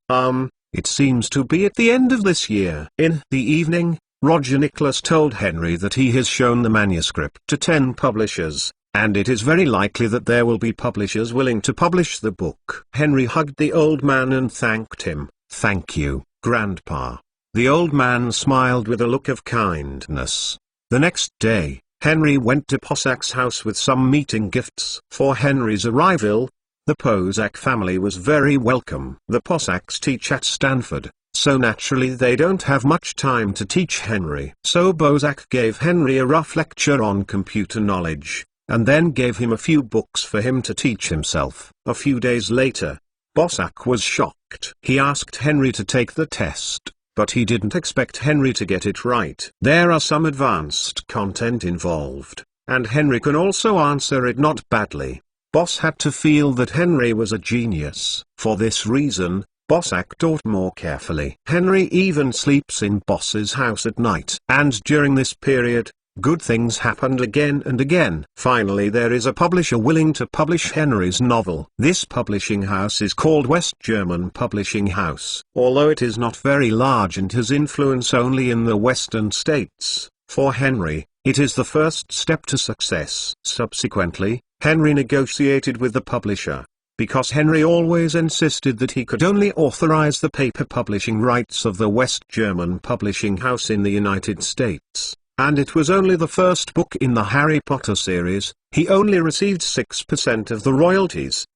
It seems to be at the end of this year. In the evening, Roger Nicholas told Henry that he has shown the manuscript to 10 publishers, and it is very likely that there will be publishers willing to publish the book. Henry hugged the old man and thanked him. "Thank you, Grandpa." The old man smiled with a look of kindness. The next day, Henry went to Posak's house with some meeting gifts. For Henry's arrival, the Pozak family was very welcome. The Posaks teach at Stanford, so naturally they don't have much time to teach Henry. So Bozak gave Henry a rough lecture on computer knowledge, and then gave him a few books for him to teach himself. A few days later, Bozak was shocked. He asked Henry to take the test, but he didn't expect Henry to get it right. There are some advanced content involved, and Henry can also answer it not badly. Boss had to feel that Henry was a genius. For this reason, Bozak taught more carefully. Henry even sleeps in Boss's house at night. And during this period, good things happened again and again. Finally, there is a publisher willing to publish Henry's novel. This publishing house is called West German Publishing House. Although it is not very large and has influence only in the western states, for Henry, it is the first step to success. Subsequently, Henry negotiated with the publisher, because Henry always insisted that he could only authorize the paper publishing rights of the West German Publishing House in the United States. And it was only the first book in the Harry Potter series. He only received 6% of the royalties.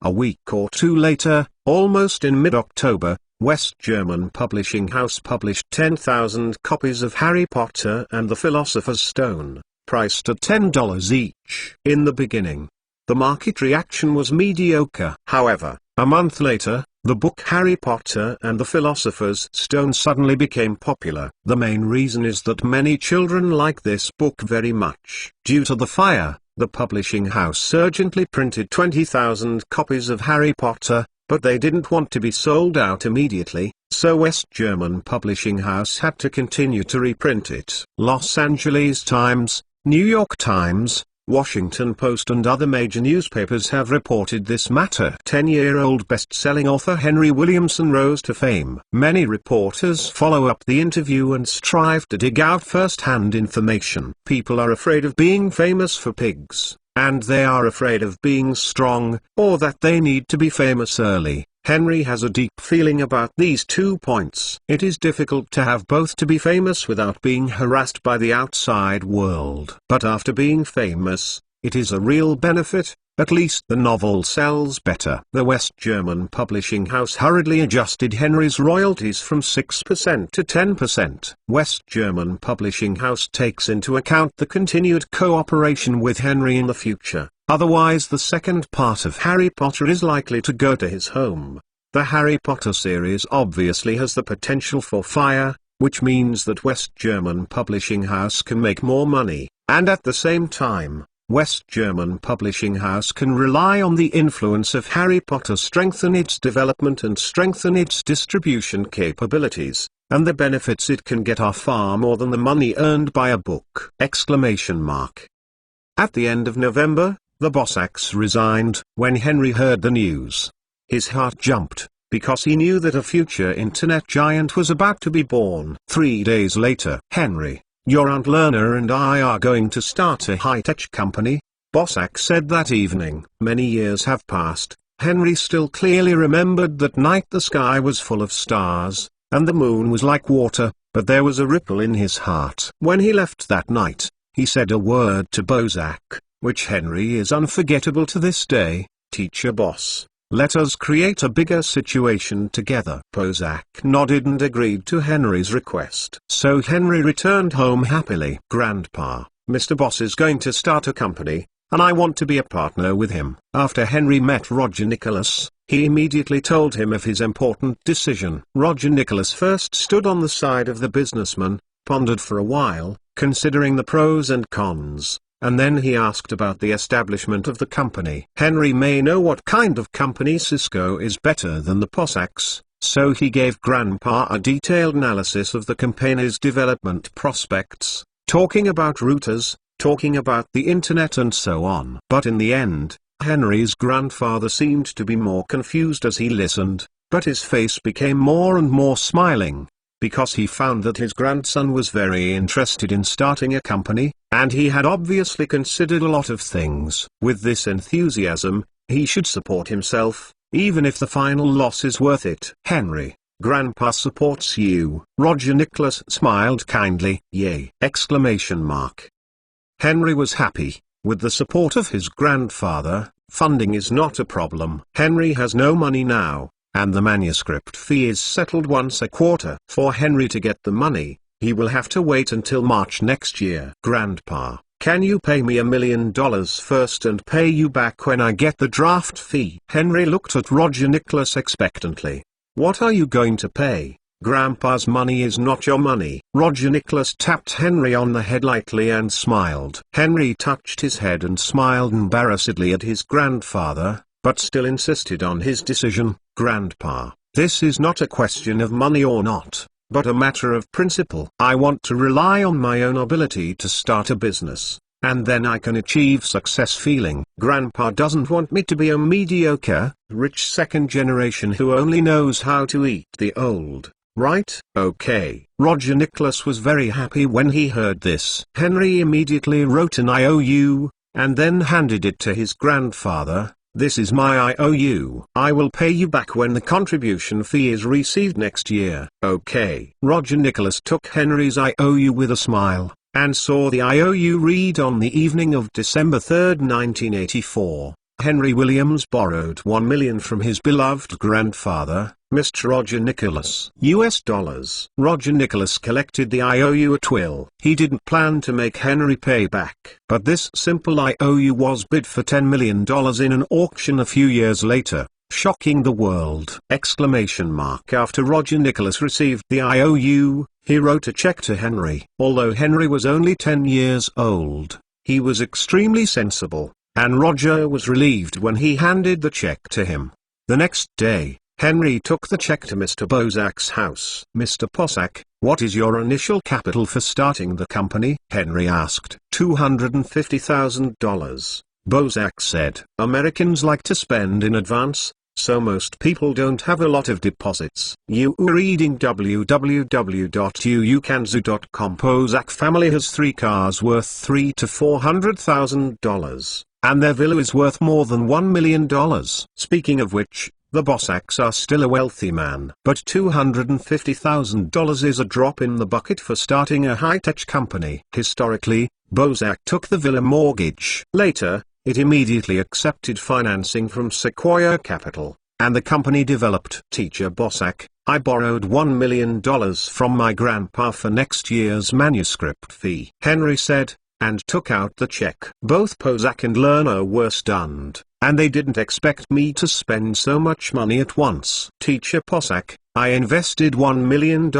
A week or two later, almost in mid-October, West German Publishing House published 10,000 copies of Harry Potter and the Philosopher's Stone, priced at $10 each. In the beginning, the market reaction was mediocre. However, a month later, the book Harry Potter and the Philosopher's Stone suddenly became popular. The main reason is that many children like this book very much. Due to the fire, the publishing house urgently printed 20,000 copies of Harry Potter, but they didn't want to be sold out immediately, so West German Publishing House had to continue to reprint it. Los Angeles Times, New York Times, Washington Post and other major newspapers have reported this matter. 10-year-old best-selling author Henry Williamson rose to fame. Many reporters follow up the interview and strive to dig out first-hand information. People are afraid of being famous for pigs, and they are afraid of being strong, or that they need to be famous early. Henry has a deep feeling about these 2 points. It is difficult to have both: to be famous without being harassed by the outside world. But after being famous, it is a real benefit. At least the novel sells better. The West German Publishing House hurriedly adjusted Henry's royalties from 6% to 10%. West German Publishing House takes into account the continued cooperation with Henry in the future. Otherwise, the second part of Harry Potter is likely to go to his home. The Harry Potter series obviously has the potential for fire, which means that West German Publishing House can make more money, and at the same time, West German Publishing House can rely on the influence of Harry Potter, strengthen its development and strengthen its distribution capabilities, and the benefits it can get are far more than the money earned by a book! At the end of November, the Bozaks resigned. When Henry heard the news, his heart jumped, because he knew that a future internet giant was about to be born. 3 days later, "Henry, your Aunt Lerner and I are going to start a high-tech company," Bozak said that evening. Many years have passed. Henry still clearly remembered that night. The sky was full of stars, and the moon was like water, but there was a ripple in his heart. When he left that night, he said a word to Bozak, which Henry is unforgettable to this day: "Teacher boss, let us create a bigger situation together." Bozak nodded and agreed to Henry's request. So Henry returned home happily. "Grandpa, Mr. Boss is going to start a company, and I want to be a partner with him." After Henry met Roger Nicholas, he immediately told him of his important decision. Roger Nicholas first stood on the side of the businessman, pondered for a while, considering the pros and cons, and then he asked about the establishment of the company. Henry may know what kind of company. Cisco is better than the Bozaks, so he gave Grandpa a detailed analysis of the company's development prospects, talking about routers, talking about the internet and so on. But in the end, Henry's grandfather seemed to be more confused as he listened, but his face became more and more smiling, because he found that his grandson was very interested in starting a company, and he had obviously considered a lot of things. With this enthusiasm, he should support himself, even if the final loss is worth it. "Henry, Grandpa supports you." Roger Nicholas smiled kindly. "Yay!" Henry was happy. With the support of his grandfather, funding is not a problem. Henry has no money now, and the manuscript fee is settled once a quarter. For Henry to get the money, he will have to wait until March next year. Grandpa, can you pay me $1 million first and pay you back when I get the draft fee? Henry looked at Roger Nicholas expectantly. What are you going to pay? Grandpa's money is not your money. Roger Nicholas tapped Henry on the head lightly and smiled. Henry touched his head and smiled embarrassedly at his grandfather, but still insisted on his decision. Grandpa, this is not a question of money or not, but a matter of principle. I want to rely on my own ability to start a business, and then I can achieve success. Feeling. Grandpa doesn't want me to be a mediocre, rich second generation who only knows how to eat the old. Right? Okay. Roger Nicholas was very happy when he heard this. Henry immediately wrote an IOU, and then handed it to his grandfather. This is my IOU. I will pay you back when the contribution fee is received next year. Okay. Roger Nicholas took Henry's IOU with a smile, and saw the IOU read on the evening of December 3, 1984. Henry Williams borrowed $1 million from his beloved grandfather, Mr. Roger Nicholas. US dollars. Roger Nicholas collected the IOU at will. He didn't plan to make Henry pay back. But this simple IOU was bid for $10 million in an auction a few years later, shocking the world! After Roger Nicholas received the IOU, he wrote a check to Henry. Although Henry was only 10 years old, he was extremely sensible, and Roger was relieved when he handed the check to him. The next day, Henry took the check to Mr. Bozak's house. Mr. Bozak, what is your initial capital for starting the company? Henry asked. $250,000. Bozak said. Americans like to spend in advance, so most people don't have a lot of deposits. You are reading www.uukanzu.com. Bozak family has 3 cars worth $300,000 to $400,000, and their villa is worth more than $1 million. Speaking of which, the Bozaks are still a wealthy man. But $250,000 is a drop in the bucket for starting a high-tech company. Historically, Bozak took the villa mortgage. Later, it immediately accepted financing from Sequoia Capital, and the company developed. Teacher Bozak, I borrowed $1 million from my grandpa for next year's manuscript fee. Henry said, and took out the check. Both Bozak and Lerner were stunned, and they didn't expect me to spend so much money at once. Teacher Bozak, I invested $1 million.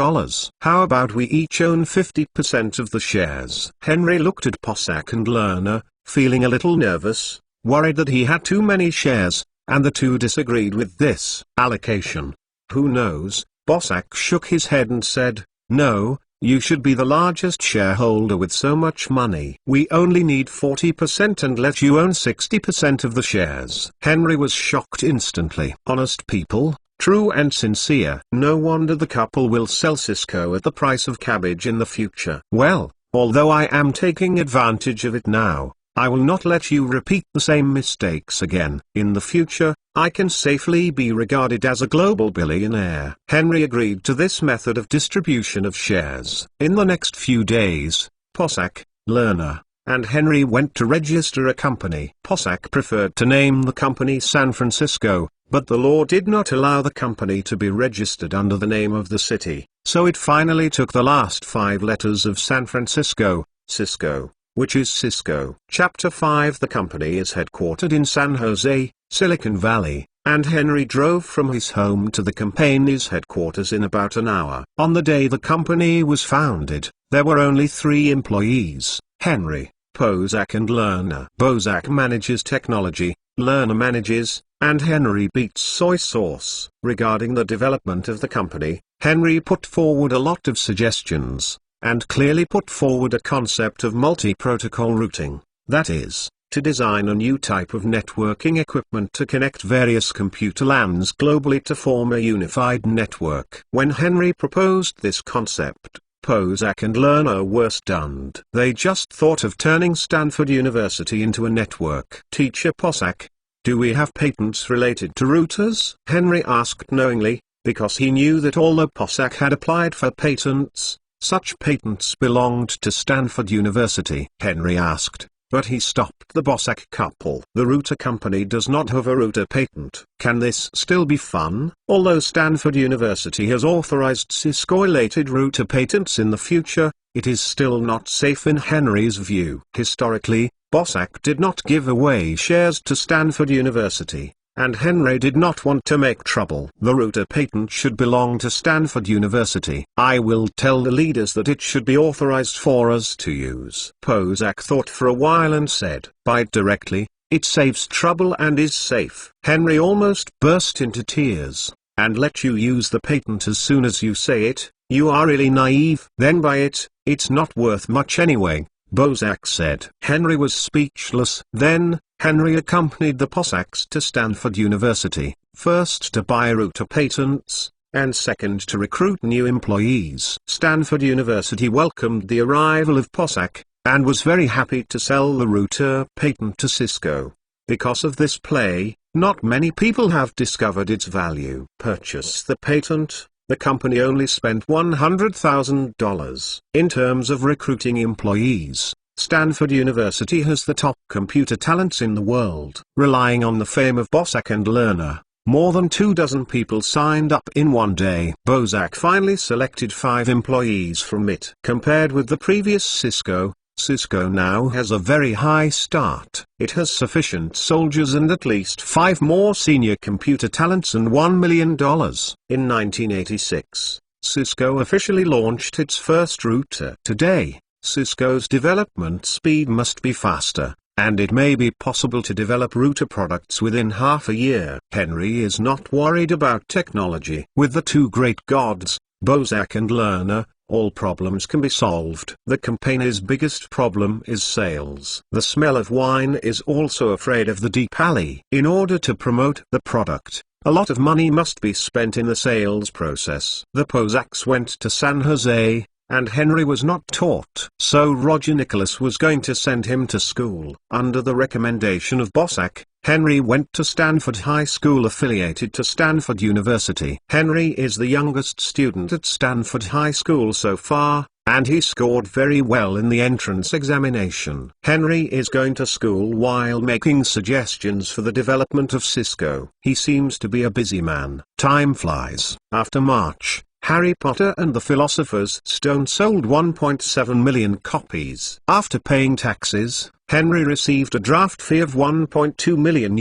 How about we each own 50% of the shares? Henry looked at Bozak and Lerner, feeling a little nervous, worried that he had too many shares, and the two disagreed with this allocation. Who knows? Bozak shook his head and said, no, you should be the largest shareholder with so much money. We only need 40% and let you own 60% of the shares. Henry was shocked instantly. Honest people, true and sincere. No wonder the couple will sell Cisco at the price of cabbage in the future. Well, although I am taking advantage of it now, I will not let you repeat the same mistakes again. In the future, I can safely be regarded as a global billionaire. Henry agreed to this method of distribution of shares. In the next few days, Bozak, Lerner, and Henry went to register a company. Bozak preferred to name the company San Francisco, but the law did not allow the company to be registered under the name of the city, so it finally took the last 5 letters of San Francisco, Cisco, which is Cisco. Chapter 5. The company is headquartered in San Jose, Silicon Valley, and Henry drove from his home to the company's headquarters in about an hour. On the day the company was founded, there were only 3 employees: Henry, Bozak and Lerner. Bozak manages technology, Lerner manages, and Henry beats soy sauce. Regarding the development of the company, Henry put forward a lot of suggestions, and clearly put forward a concept of multi-protocol routing, that is, to design a new type of networking equipment to connect various computer LANs globally to form a unified network. When Henry proposed this concept, Bozak and Lerner were stunned. They just thought of turning Stanford University into a network. Teacher Bozak, do we have patents related to routers? Henry asked knowingly, because he knew that although Bozak had applied for patents, such patents belonged to Stanford University. Henry asked, but he stopped the Bossack couple. The router company does not have a router patent. Can this still be fun? Although Stanford University has authorized Cisco-related router patents in the future, it is still not safe in Henry's view. Historically, Bossack did not give away shares to Stanford University, and Henry did not want to make trouble. The router patent should belong to Stanford University. I will tell the leaders that it should be authorized for us to use. Bossack thought for a while and said, "Buy it directly, it saves trouble and is safe." Henry almost burst into tears. "And let you use the patent as soon as you say it? You are really naive." "Then buy it, it's not worth much anyway," Bossack said. Henry was speechless. Then, Henry accompanied the Bossacks to Stanford University, first to buy router patents, and second to recruit new employees. Stanford University welcomed the arrival of Bossack, and was very happy to sell the router patent to Cisco. Because of this play, not many people have discovered its value. Purchase the patent. The company only spent $100,000. In terms of recruiting employees, Stanford University has the top computer talents in the world. Relying on the fame of Bossack and Lerner, more than 24 people signed up in one day. Bossack finally selected 5 employees from it. Compared with the previous Cisco, Cisco now has a very high start. It has sufficient soldiers and at least 5 more senior computer talents and $1 million. In 1986, Cisco officially launched its first router. Today, Cisco's development speed must be faster, and it may be possible to develop router products within half a year. Henry is not worried about technology. With the two great gods, Bossack and Lerner, all problems can be solved. The company's biggest problem is sales. The smell of wine is also afraid of the deep alley. In order to promote the product, a lot of money must be spent in the sales process. The Bossacks went to San Jose, and Henry was not taught. So Roger Nicholas was going to send him to school. Under the recommendation of Bossack, Henry went to Stanford High School affiliated to Stanford University. Henry is the youngest student at Stanford High School so far, and he scored very well in the entrance examination. Henry is going to school while making suggestions for the development of Cisco. He seems to be a busy man. Time flies. After March, Harry Potter and the Philosopher's Stone sold 1.7 million copies. After paying taxes, Henry received a draft fee of $1.2 million.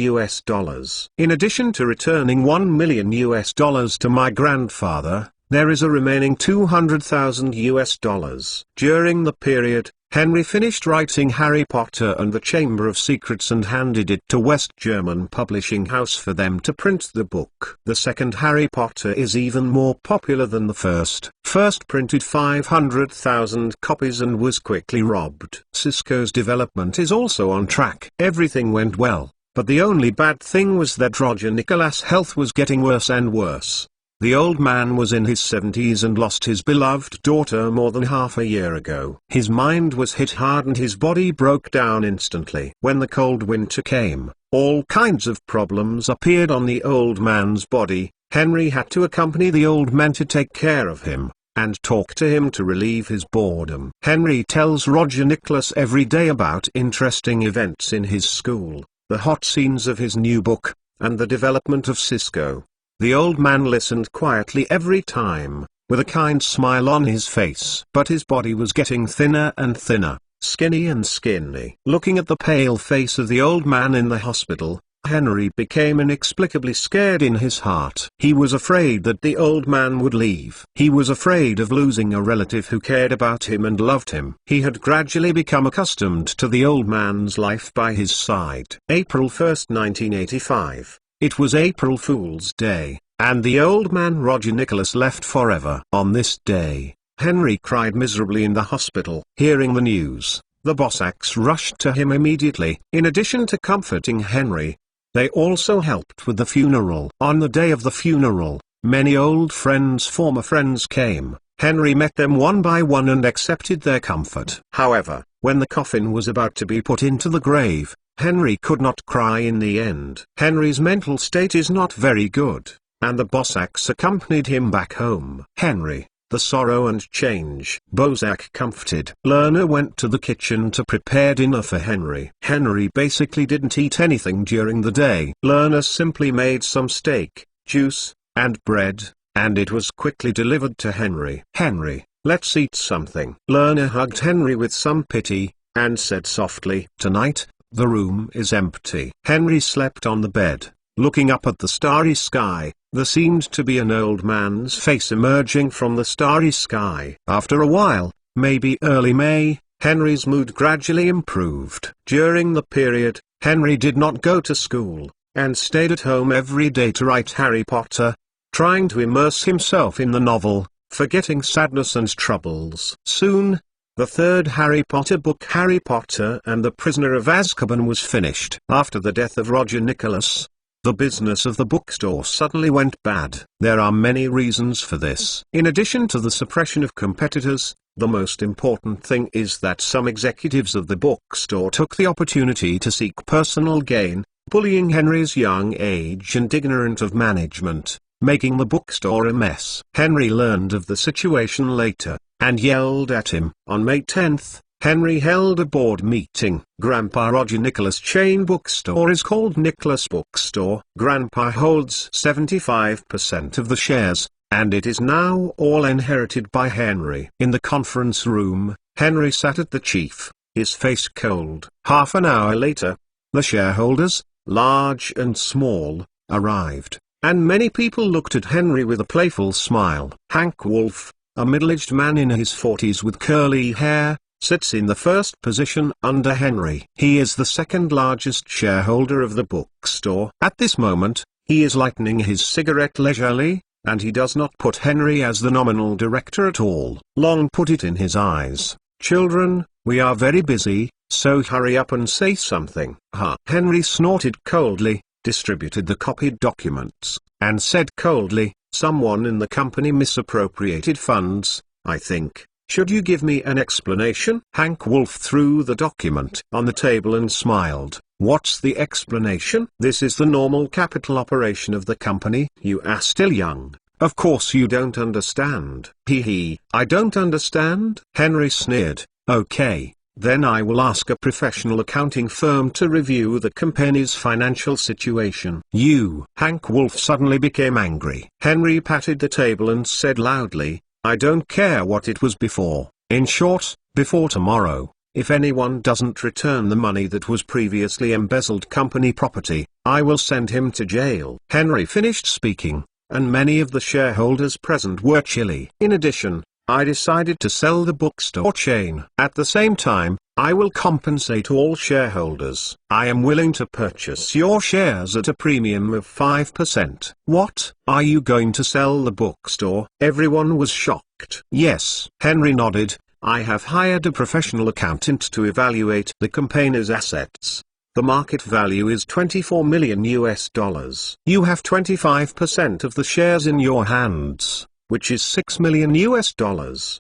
In addition to returning $1 million to my grandfather, there is a remaining $200,000. During the period, Henry finished writing Harry Potter and the Chamber of Secrets and handed it to West German Publishing House for them to print the book. The second Harry Potter is even more popular than the first. First printed 500,000 copies and was quickly robbed. Cisco's development is also on track. Everything went well, but the only bad thing was that Roger Nicholas' health was getting worse and worse. The old man was in his 70s and lost his beloved daughter more than half a year ago. His mind was hit hard and his body broke down instantly. When the cold winter came, all kinds of problems appeared on the old man's body. Henry had to accompany the old man to take care of him, and talk to him to relieve his boredom. Henry tells Roger Nicholas every day about interesting events in his school, the hot scenes of his new book, and the development of Cisco. The old man listened quietly every time, with a kind smile on his face. But his body was getting thinner and thinner, skinny and skinny. Looking at the pale face of the old man in the hospital, Henry became inexplicably scared in his heart. He was afraid that the old man would leave. He was afraid of losing a relative who cared about him and loved him. He had gradually become accustomed to the old man's life by his side. April 1, 1985. It was April Fool's Day, and the old man Roger Nicholas left forever. On this day, Henry cried miserably in the hospital. Hearing the news, the Bossacks rushed to him immediately. In addition to comforting Henry, they also helped with the funeral. On the day of the funeral, many old former friends came. Henry met them one by one and accepted their comfort. However, when the coffin was about to be put into the grave, Henry could not cry in the end. Henry's mental state is not very good, and the Bossacks accompanied him back home. Henry, the sorrow and change. Bozak comforted. Lerner went to the kitchen to prepare dinner for Henry. Henry basically didn't eat anything during the day. Lerner simply made some steak, juice, and bread, and it was quickly delivered to Henry. "Henry, let's eat something." Lerner hugged Henry with some pity, and said softly, "Tonight, the room is empty." Henry slept on the bed, looking up at the starry sky. There seemed to be an old man's face emerging from the starry sky. After a while, maybe early May, Henry's mood gradually improved. During the period, Henry did not go to school, and stayed at home every day to write Harry Potter, trying to immerse himself in the novel, forgetting sadness and troubles. Soon, the third Harry Potter book, Harry Potter and the Prisoner of Azkaban, was finished. After the death of Roger Nicholas, the business of the bookstore suddenly went bad. There are many reasons for this. In addition to the suppression of competitors, the most important thing is that some executives of the bookstore took the opportunity to seek personal gain, bullying Henry's young age and ignorant of management, making the bookstore a mess. Henry learned of the situation later, and yelled at him. On May 10th, Henry held a board meeting. Grandpa Roger Nicholas' chain bookstore is called Nicholas Bookstore. Grandpa holds 75% of the shares, and it is now all inherited by Henry. In the conference room, Henry sat at the chief, his face cold. Half an hour later, the shareholders, large and small, arrived, and many people looked at Henry with a playful smile. Hank Wolf, a middle-aged man in his 40s with curly hair, sits in the first position under Henry. He is the second largest shareholder of the bookstore. At this moment, he is lighting his cigarette leisurely, and he does not put Henry as the nominal director at all. Long put it in his eyes, "Children, we are very busy, so hurry up and say something." Henry snorted coldly, distributed the copied documents, and said coldly, "Someone in the company misappropriated funds, I think. Should you give me an explanation?" Hank Wolf threw the document on the table and smiled. "What's the explanation?" "This is the normal capital operation of the company. You are still young. Of course you don't understand." I don't understand?" Henry sneered. "Okay, then I will ask a professional accounting firm to review the company's financial situation." "You!" Hank Wolf suddenly became angry. Henry patted the table and said loudly, "I don't care what it was before. In short, before tomorrow, if anyone doesn't return the money that was previously embezzled company property, I will send him to jail." Henry finished speaking, and many of the shareholders present were chilly. "In addition, I decided to sell the bookstore chain. At the same time, I will compensate all shareholders. I am willing to purchase your shares at a premium of 5%. "What? Are you going to sell the bookstore?" Everyone was shocked. "Yes." Henry nodded. "I have hired a professional accountant to evaluate the company's assets. The market value is $24 million. You have 25% of the shares in your hands, which is $6 million.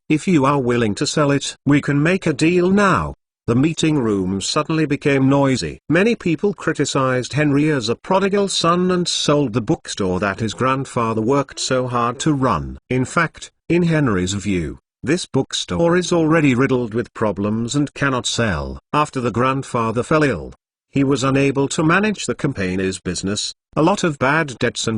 If you are willing to sell it, we can make a deal now." The meeting room suddenly became noisy. Many people criticized Henry as a prodigal son and sold the bookstore that his grandfather worked so hard to run. In fact, in Henry's view, this bookstore is already riddled with problems and cannot sell. After the grandfather fell ill, he was unable to manage the company's business, a lot of bad debts,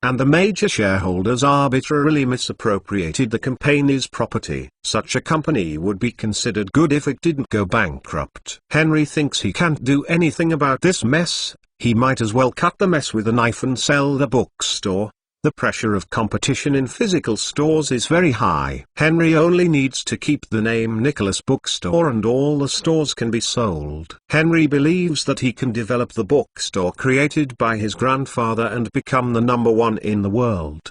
and the major shareholders arbitrarily misappropriated the company's property. Such a company would be considered good if it didn't go bankrupt. Henry thinks he can't do anything about this mess. He might as well cut the mess with a knife and sell the bookstore. The pressure of competition in physical stores is very high. Henry only needs to keep the name Nicholas Bookstore and all the stores can be sold. Henry believes that he can develop the bookstore created by his grandfather and become the #1 in the world!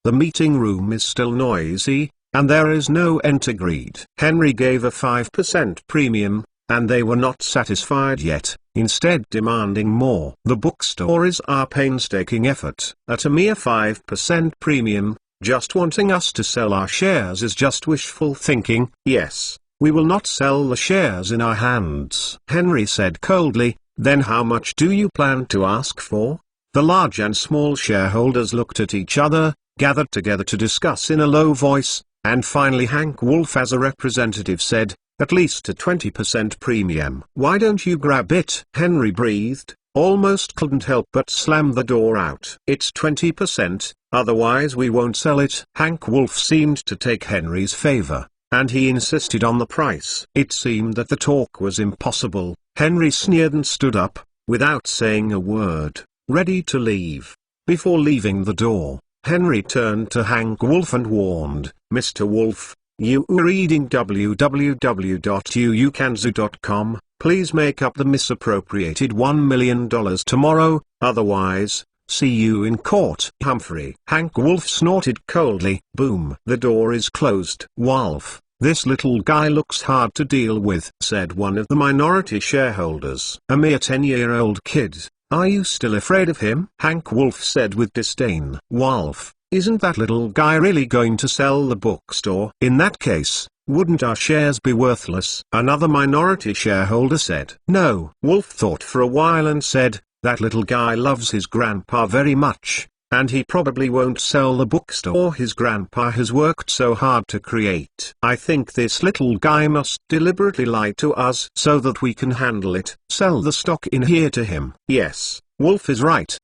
The meeting room is still noisy, and there is no end to greed. Henry gave a 5% premium, and they were not satisfied yet, instead demanding more. The bookstore is our painstaking effort. At a mere 5% premium, just wanting us to sell our shares is just wishful thinking. Yes, we will not sell the shares in our hands. Henry said coldly, "Then how much do you plan to ask for?" The large and small shareholders looked at each other, gathered together to discuss in a low voice, and finally Hank Wolf as a representative said, "At least a 20% premium." "Why don't you grab it?" Henry breathed, almost couldn't help but slam the door out. "It's 20%, otherwise we won't sell it." Hank Wolf seemed to take Henry's favor, and he insisted on the price. It seemed that the talk was impossible. Henry sneered and stood up, without saying a word, ready to leave. Before leaving the door, Henry turned to Hank Wolf and warned, "Mr. Wolf, you are reading www.uukanzu.com, please make up the misappropriated $1 million tomorrow, otherwise, see you in court." Humphrey. Hank Wolf snorted coldly. Boom. "The door is closed." "Wolf, this little guy looks hard to deal with," said one of the minority shareholders. "A mere 10-year-old kid. Are you still afraid of him?" Hank Wolf said with disdain. "Wolf, isn't that little guy really going to sell the bookstore?" "In that case, wouldn't our shares be worthless?" another minority shareholder said. "No." Wolf thought for a while and said, "That little guy loves his grandpa very much, and he probably won't sell the bookstore his grandpa has worked so hard to create. I think this little guy must deliberately lie to us so that we can handle it. Sell the stock in here to him." "Yes, Wolf is right.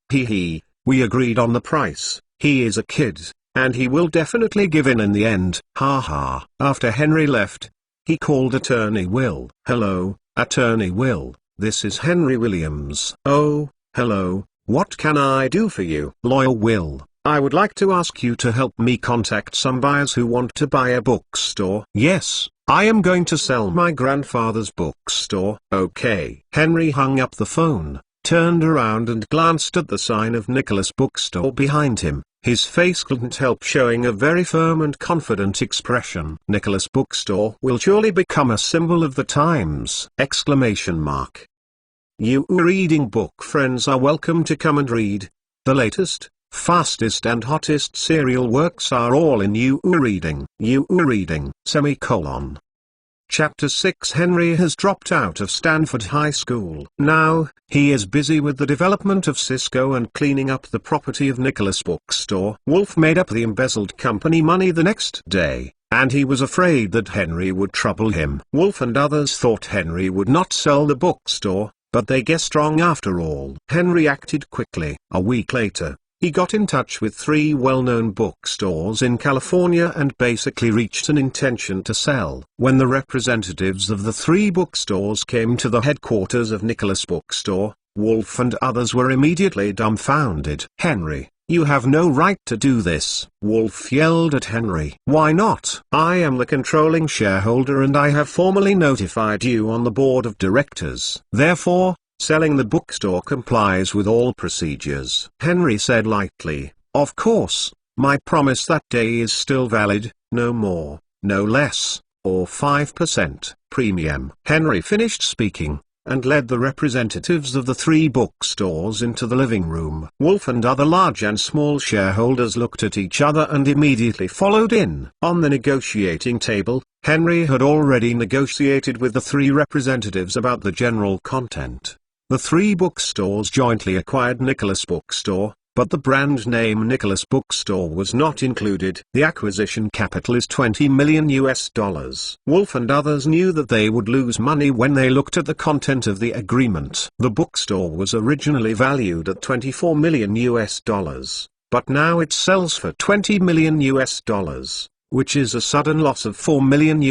We agreed on the price. He is a kid, and he will definitely give in the end. Ha ha." After Henry left, he called Attorney Will. "Hello, Attorney Will, this is Henry Williams." "Oh, hello, what can I do for you?" Lawyer Will, "I would like to ask you to help me contact some buyers who want to buy a bookstore." "Yes, I am going to sell my grandfather's bookstore." "Okay." Henry hung up the phone, turned around and glanced at the sign of Nicholas Bookstore behind him. His face couldn't help showing a very firm and confident expression. "Nicholas Bookstore will surely become a symbol of the times!" You reading book friends are welcome to come and read. The latest, fastest and hottest serial works are all in You Reading. You Reading, semicolon. Chapter 6. Henry has dropped out of Stanford High School. Now, he is busy with the development of Cisco and cleaning up the property of Nicholas Bookstore. Wolf made up the embezzled company money the next day, and he was afraid that Henry would trouble him. Wolf and others thought Henry would not sell the bookstore, but they guessed wrong after all. Henry acted quickly. A week later, he got in touch with 3 well-known bookstores in California and basically reached an intention to sell. When the representatives of the 3 bookstores came to the headquarters of Nicholas Bookstore, Wolf and others were immediately dumbfounded. "Henry, you have no right to do this," Wolf yelled at Henry. "Why not?" "I am the controlling shareholder and I have formally notified you on the board of directors. Therefore, selling the bookstore complies with all procedures." Henry said lightly, "Of course, my promise that day is still valid, no more, no less, or 5% premium." Henry finished speaking, and led the representatives of the 3 bookstores into the living room. Wolf and other large and small shareholders looked at each other and immediately followed in. On the negotiating table, Henry had already negotiated with the 3 representatives about the general content. The 3 bookstores jointly acquired Nicholas Bookstore, but the brand name Nicholas Bookstore was not included. The acquisition capital is $20 million. Wolf and others knew that they would lose money when they looked at the content of the agreement. The bookstore was originally valued at $24 million, but now it sells for $20 million, which is a sudden loss of $4 million.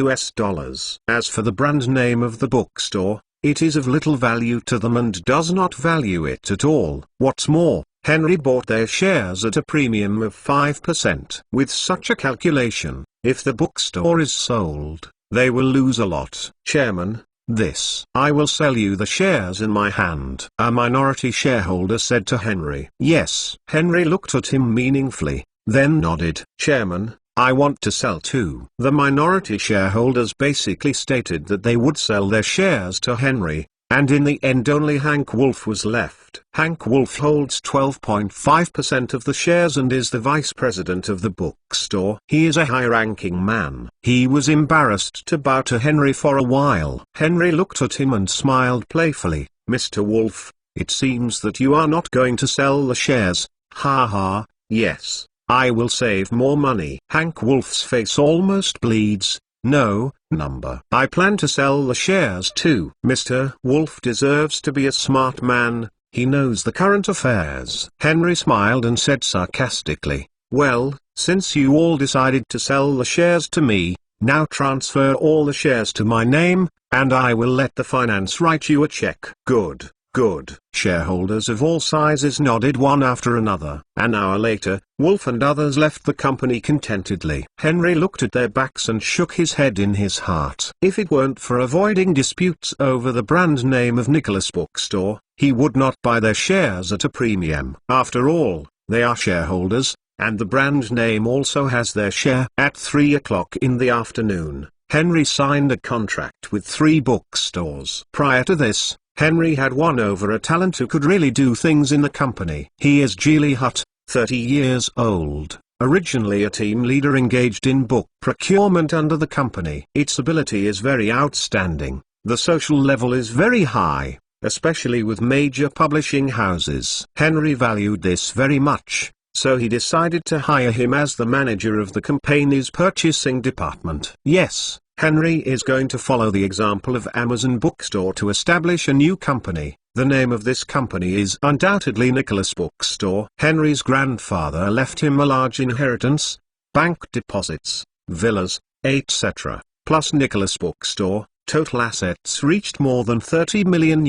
As for the brand name of the bookstore, it is of little value to them and does not value it at all. What's more, Henry bought their shares at a premium of 5%. With such a calculation, if the bookstore is sold, they will lose a lot. "Chairman, I will sell you the shares in my hand," a minority shareholder said to Henry. "Yes." Henry looked at him meaningfully, then nodded. "Chairman, I want to sell too." The minority shareholders basically stated that they would sell their shares to Henry, and in the end only Hank Wolf was left. Hank Wolf holds 12.5% of the shares and is the vice president of the bookstore. He is a high-ranking man. He was embarrassed to bow to Henry for a while. Henry looked at him and smiled playfully. "Mr. Wolf, it seems that you are not going to sell the shares." "Ha ha, yes, I will save more money. Hank Wolf's face almost bleeds. No, number. I plan to sell the shares too. Mr. Wolf deserves to be a smart man. He knows the current affairs. Henry smiled and said sarcastically, well, since you all decided to sell the shares to me, now transfer all the shares to my name, and I will let the finance write you a check. Good, good. Shareholders of all sizes nodded one after another. An hour later, Wolf and others left the company contentedly. Henry looked at their backs and shook his head in his heart. If it weren't for avoiding disputes over the brand name of Nicholas Bookstore, he would not buy their shares at a premium. After all, they are shareholders, and the brand name also has their share. At 3 o'clock in the afternoon, Henry signed a contract with 3 bookstores. Prior to this, Henry had won over a talent who could really do things in the company. He is Geely Hutt, 30 years old, originally a team leader engaged in book procurement under the company. Its ability is very outstanding. The social level is very high, especially with major publishing houses. Henry valued this very much, so he decided to hire him as the manager of the company's purchasing department. Yes, Henry is going to follow the example of Amazon Bookstore to establish a new company. The name of this company is undoubtedly Nicholas Bookstore. Henry's grandfather left him a large inheritance, bank deposits, villas, etc., plus Nicholas Bookstore. Total assets reached more than $30 million.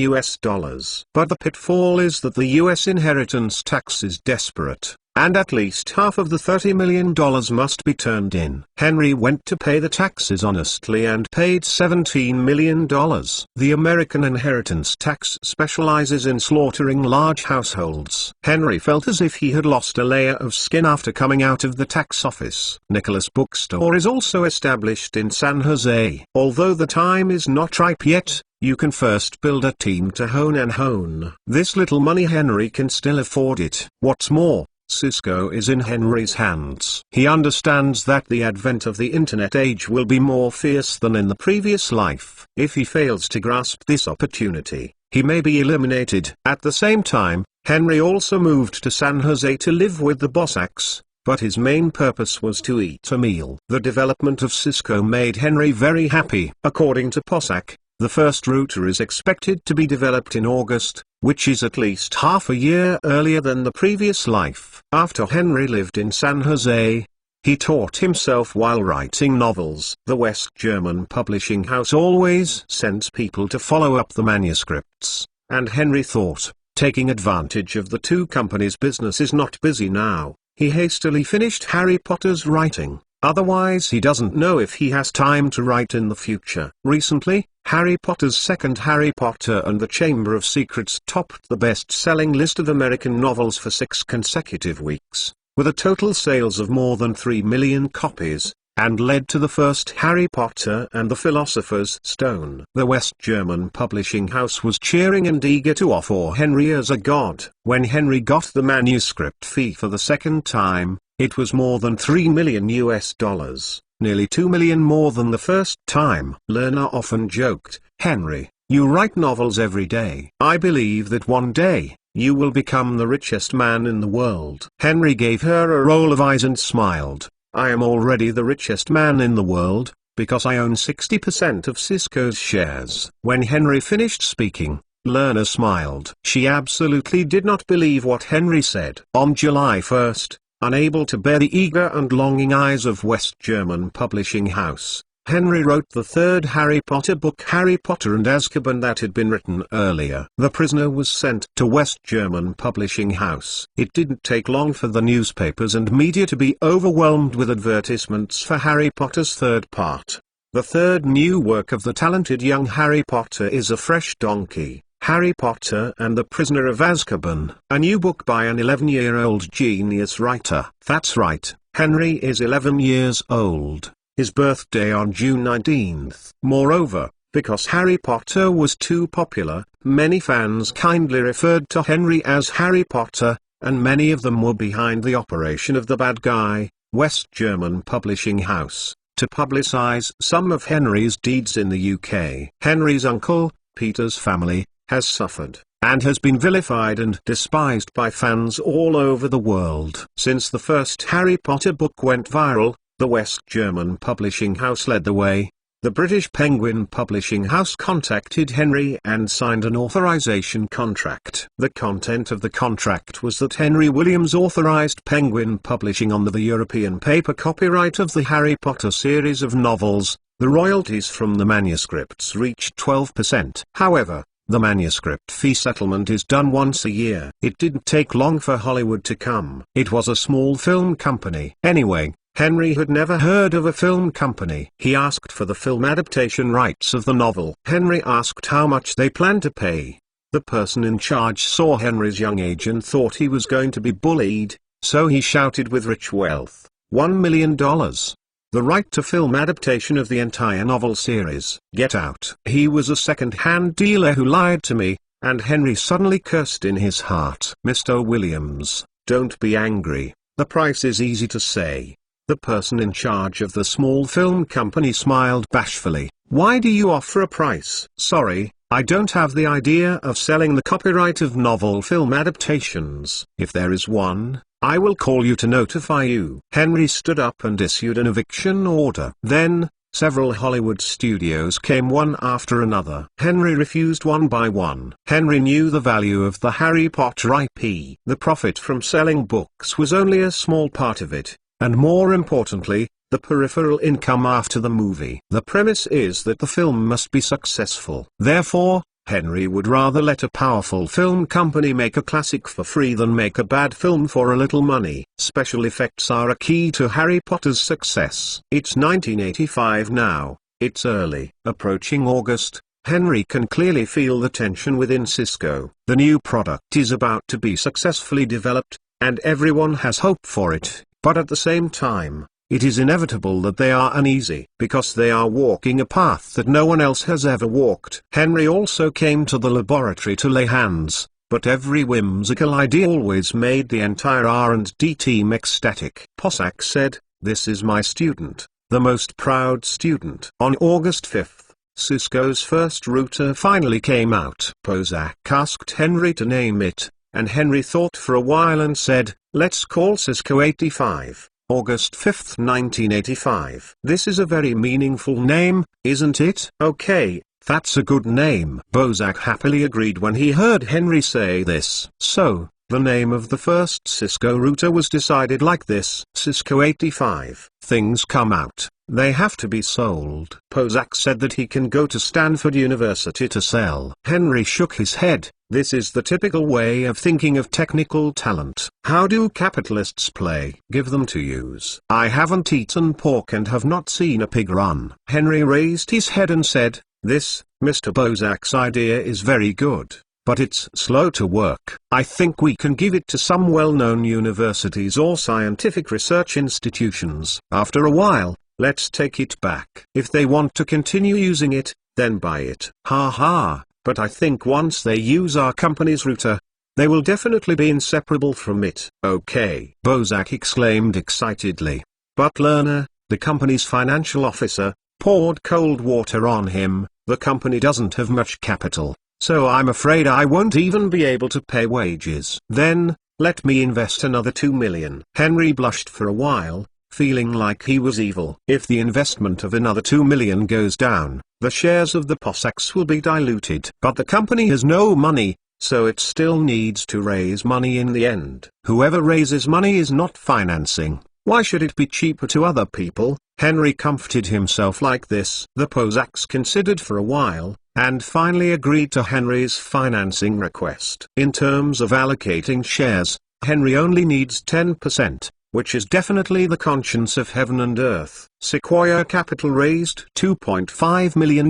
But the pitfall is that the US inheritance tax is desperate, and at least half of the $30 million must be turned in. Henry went to pay the taxes honestly and paid $17 million. The American inheritance tax specializes in slaughtering large households. Henry felt as if he had lost a layer of skin after coming out of the tax office. Nicholas Bookstore is also established in San Jose. Although the time is not ripe yet, you can first build a team to hone. This little money Henry can still afford it. What's more, Cisco is in Henry's hands. He understands that the advent of the internet age will be more fierce than in the previous life. If he fails to grasp this opportunity, he may be eliminated. At the same time, Henry also moved to San Jose to live with the Bossacks, but his main purpose was to eat a meal. The development of Cisco made Henry very happy. According to Possack, the first router is expected to be developed in August, which is at least half a year earlier than the previous life. After Henry lived in San Jose, he taught himself while writing novels. The West German publishing house always sends people to follow up the manuscripts, and Henry thought, taking advantage of the two companies' business is not busy now, he hastily finished Harry Potter's writing. Otherwise he doesn't know if he has time to write in the future. Recently, Harry Potter's second Harry Potter and the Chamber of Secrets topped the best-selling list of American novels for 6 consecutive weeks, with a total sales of more than 3 million copies, and led to the first Harry Potter and the Philosopher's Stone. The West German publishing house was cheering and eager to offer Henry as a god. When Henry got the manuscript fee for the second time, it was more than $3 million, nearly $2 million more than the first time. Lerner often joked, "Henry, you write novels every day. I believe that one day, you will become the richest man in the world." Henry gave her a roll of eyes and smiled. "I am already the richest man in the world, because I own 60% of Cisco's shares." When Henry finished speaking, Lerner smiled. She absolutely did not believe what Henry said. On July 1st, unable to bear the eager and longing eyes of West German publishing house, Henry wrote the third Harry Potter book, Harry Potter and Azkaban, that had been written earlier. The Prisoner was sent to West German publishing house. It didn't take long for the newspapers and media to be overwhelmed with advertisements for Harry Potter's third part. The third new work of the talented young Harry Potter is A Fresh Donkey, Harry Potter and the Prisoner of Azkaban, a new book by an 11-year-old genius writer. That's right, Henry is 11 years old, his birthday on June 19th. Moreover, because Harry Potter was too popular, many fans kindly referred to Henry as Harry Potter, and many of them were behind the operation of the bad guy, West German publishing house, to publicize some of Henry's deeds in the UK. Henry's uncle, Peter's family, has suffered, and has been vilified and despised by fans all over the world. Since the first Harry Potter book went viral, the West German publishing house led the way. The British Penguin Publishing House contacted Henry and signed an authorization contract. The content of the contract was that Henry Williams authorized Penguin Publishing on the European paper copyright of the Harry Potter series of novels. The royalties from the manuscripts reached 12%. However, the manuscript fee settlement is done once a year. It didn't take long for Hollywood to come. It was a small film company. Anyway, Henry had never heard of a film company. He asked for the film adaptation rights of the novel. Henry asked how much they planned to pay. The person in charge saw Henry's young age and thought he was going to be bullied, so he shouted with rich wealth, $1 million. The right to film adaptation of the entire novel series. Get out. He was a second-hand dealer who lied to me, and Henry suddenly cursed in his heart. Mr. Williams, don't be angry. The price is easy to say. The person in charge of the small film company smiled bashfully. Why do you offer a price? Sorry, I don't have the idea of selling the copyright of novel film adaptations. If there is one, I will call you to notify you. Henry stood up and issued an eviction order. Then, several Hollywood studios came one after another. Henry refused one by one. Henry knew the value of the Harry Potter IP. The profit from selling books was only a small part of it. And more importantly, the peripheral income after the movie. The premise is that the film must be successful. Therefore, Henry would rather let a powerful film company make a classic for free than make a bad film for a little money. Special effects are a key to Harry Potter's success. It's 1985 now. It's early. Approaching August, Henry can clearly feel the tension within Cisco. The new product is about to be successfully developed, and everyone has hope for it. But at the same time, it is inevitable that they are uneasy, because they are walking a path that no one else has ever walked. Henry also came to the laboratory to lay hands, but every whimsical idea always made the entire R&D team ecstatic. Possack said, "This is my student, the most proud student." On August 5th, Cisco's first router finally came out. Possack asked Henry to name it, and Henry thought for a while and said, "Let's call Cisco 85. August 5th, 1985. This is a very meaningful name, isn't it? Okay, that's a good name. Bozak happily agreed when he heard Henry say this. So, the name of the first Cisco router was decided like this. Cisco 85. Things come out. They have to be sold. Bozak said that he can go to Stanford University to sell. Henry shook his head. This is the typical way of thinking of technical talent. How do capitalists play? Give them to use. I haven't eaten pork and have not seen a pig run. Henry raised his head and said, "This, Mr. Bozak's idea is very good, but it's slow to work. I think we can give it to some well-known universities or scientific research institutions. After a while, let's take it back. If they want to continue using it, then buy it." Ha ha. But I think once they use our company's router, they will definitely be inseparable from it. Okay, Bozak exclaimed excitedly. But Lerner, the company's financial officer, poured cold water on him. The company doesn't have much capital, so I'm afraid I won't even be able to pay wages. Then, let me invest another $2 million. Henry blushed for a while, feeling like he was evil. If the investment of another $2 million goes down, the shares of the Possacks will be diluted. But the company has no money, so it still needs to raise money in the end. Whoever raises money is not financing. Why should it be cheaper to other people? Henry comforted himself like this. The Possacks considered for a while, and finally agreed to Henry's financing request. In terms of allocating shares, Henry only needs 10%. Which is definitely the conscience of heaven and earth. Sequoia Capital raised $2.5 million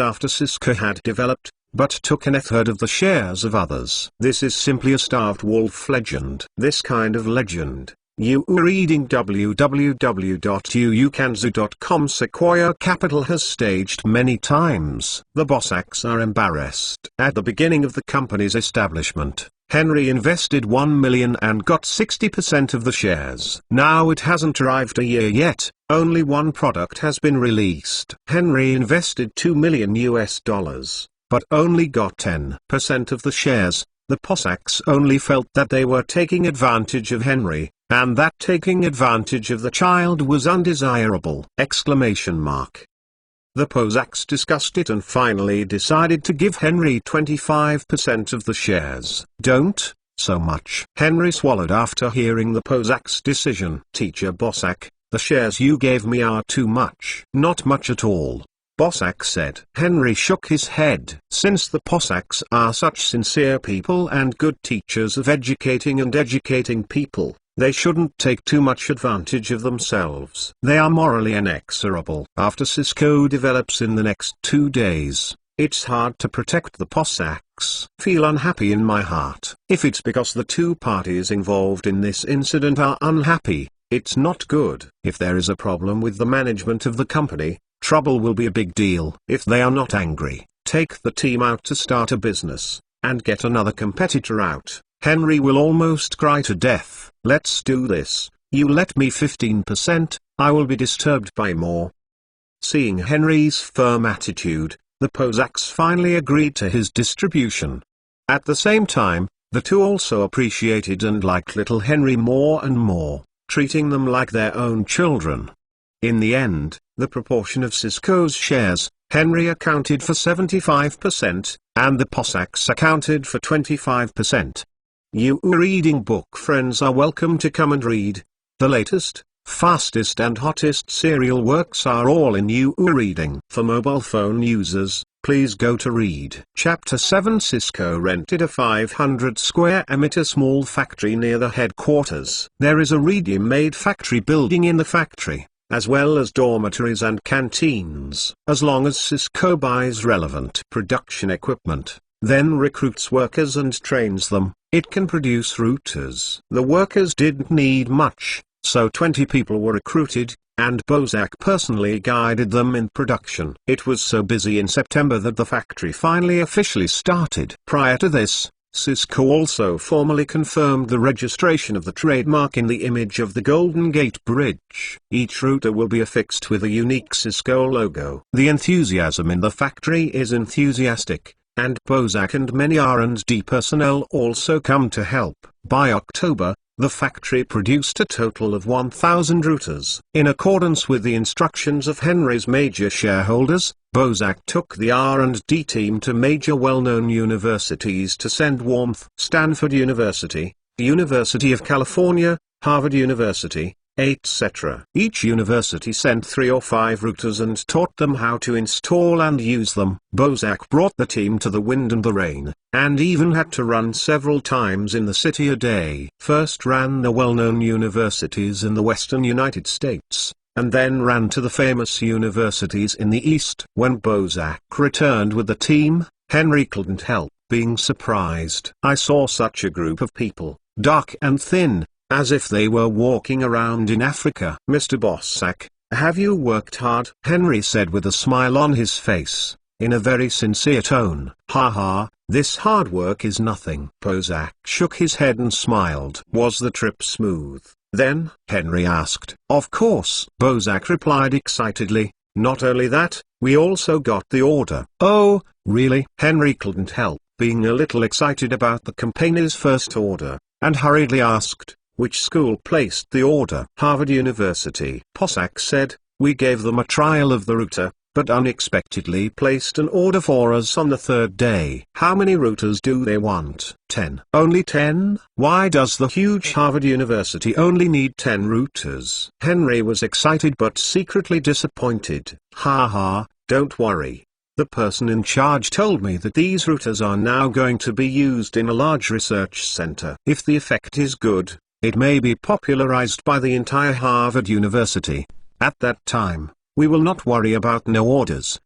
after Cisco had developed, but took a third of the shares of others. This is simply a starved wolf legend. This kind of legend, you are reading www.uukanzu.com. Sequoia Capital has staged many times. The Possacks are embarrassed. At the beginning of the company's establishment, Henry invested $1 million and got 60% of the shares. Now it hasn't arrived a year yet, only one product has been released. Henry invested $2 million, but only got 10% of the shares. The Cossacks only felt that they were taking advantage of Henry, and that taking advantage of the child was undesirable! The Cossacks discussed it and finally decided to give Henry 25% of the shares. Don't so much. Henry swallowed after hearing the Cossacks' decision. Teacher Bossack, the shares you gave me are too much. Not much at all, Bossack said. Henry shook his head. Since the Cossacks are such sincere people and good teachers of educating and educating people, they shouldn't take too much advantage of themselves. They are morally inexorable. After Cisco develops in the next 2 days, it's hard to protect the Cossacks. Feel unhappy in my heart. If it's because the two parties involved in this incident are unhappy, it's not good. If there is a problem with the management of the company, trouble will be a big deal. If they are not angry, take the team out to start a business, and get another competitor out. Henry will almost cry to death. Let's do this. You let me 15%, I will be disturbed by more. Seeing Henry's firm attitude, the Cossacks finally agreed to his distribution. At the same time, the two also appreciated and liked little Henry more and more, treating them like their own children. In the end, the proportion of Cisco's shares, Henry accounted for 75%, and the Cossacks accounted for 25%. You reading book friends are welcome to come and read. The latest, fastest and hottest serial works are all in You Reading. For mobile phone users, please go to read. Chapter 7. Cisco rented a 500 square meter small factory near the headquarters. There is a ready-made factory building in the factory, as well as dormitories and canteens. As long as Cisco buys relevant production equipment, then recruits workers and trains them, it can produce routers. The workers didn't need much, so 20 people were recruited, and Bossack personally guided them in production. It was so busy in September that the factory finally officially started. Prior to this, Cisco also formally confirmed the registration of the trademark in the image of the Golden Gate Bridge. Each router will be affixed with a unique Cisco logo. The enthusiasm in the factory is enthusiastic, and Bossack and many R&D personnel also come to help. By October, the factory produced a total of 1,000 routers. In accordance with the instructions of Henry's major shareholders, Bossack took the R&D team to major well-known universities to send warmth. Stanford University, University of California, Harvard University, etc. Each university sent 3 or 5 routers and taught them how to install and use them. Bossack brought the team to the wind and the rain, and even had to run several times in the city a day. First ran the well-known universities in the western United States, and then ran to the famous universities in the east. When Bossack returned with the team, Henry couldn't help being surprised. I saw such a group of people, dark and thin, as if they were walking around in Africa. Mr. Bossack, have you worked hard? Henry said with a smile on his face, in a very sincere tone. Ha ha, this hard work is nothing. Bossack shook his head and smiled. Was the trip smooth, then? Henry asked. Of course, Bossack replied excitedly. Not only that, we also got the order. Oh, really? Henry couldn't help being a little excited about the company's first order, and hurriedly asked, which school placed the order? Harvard University. Bossack said, we gave them a trial of the router, but unexpectedly placed an order for us on the 3rd day. How many routers do they want? 10. Only 10? Why does the huge Harvard University only need 10 routers? Henry was excited but secretly disappointed. Ha ha, don't worry. The person in charge told me that these routers are now going to be used in a large research center. If the effect is good, it may be popularized by the entire Harvard University. At that time, we will not worry about no orders!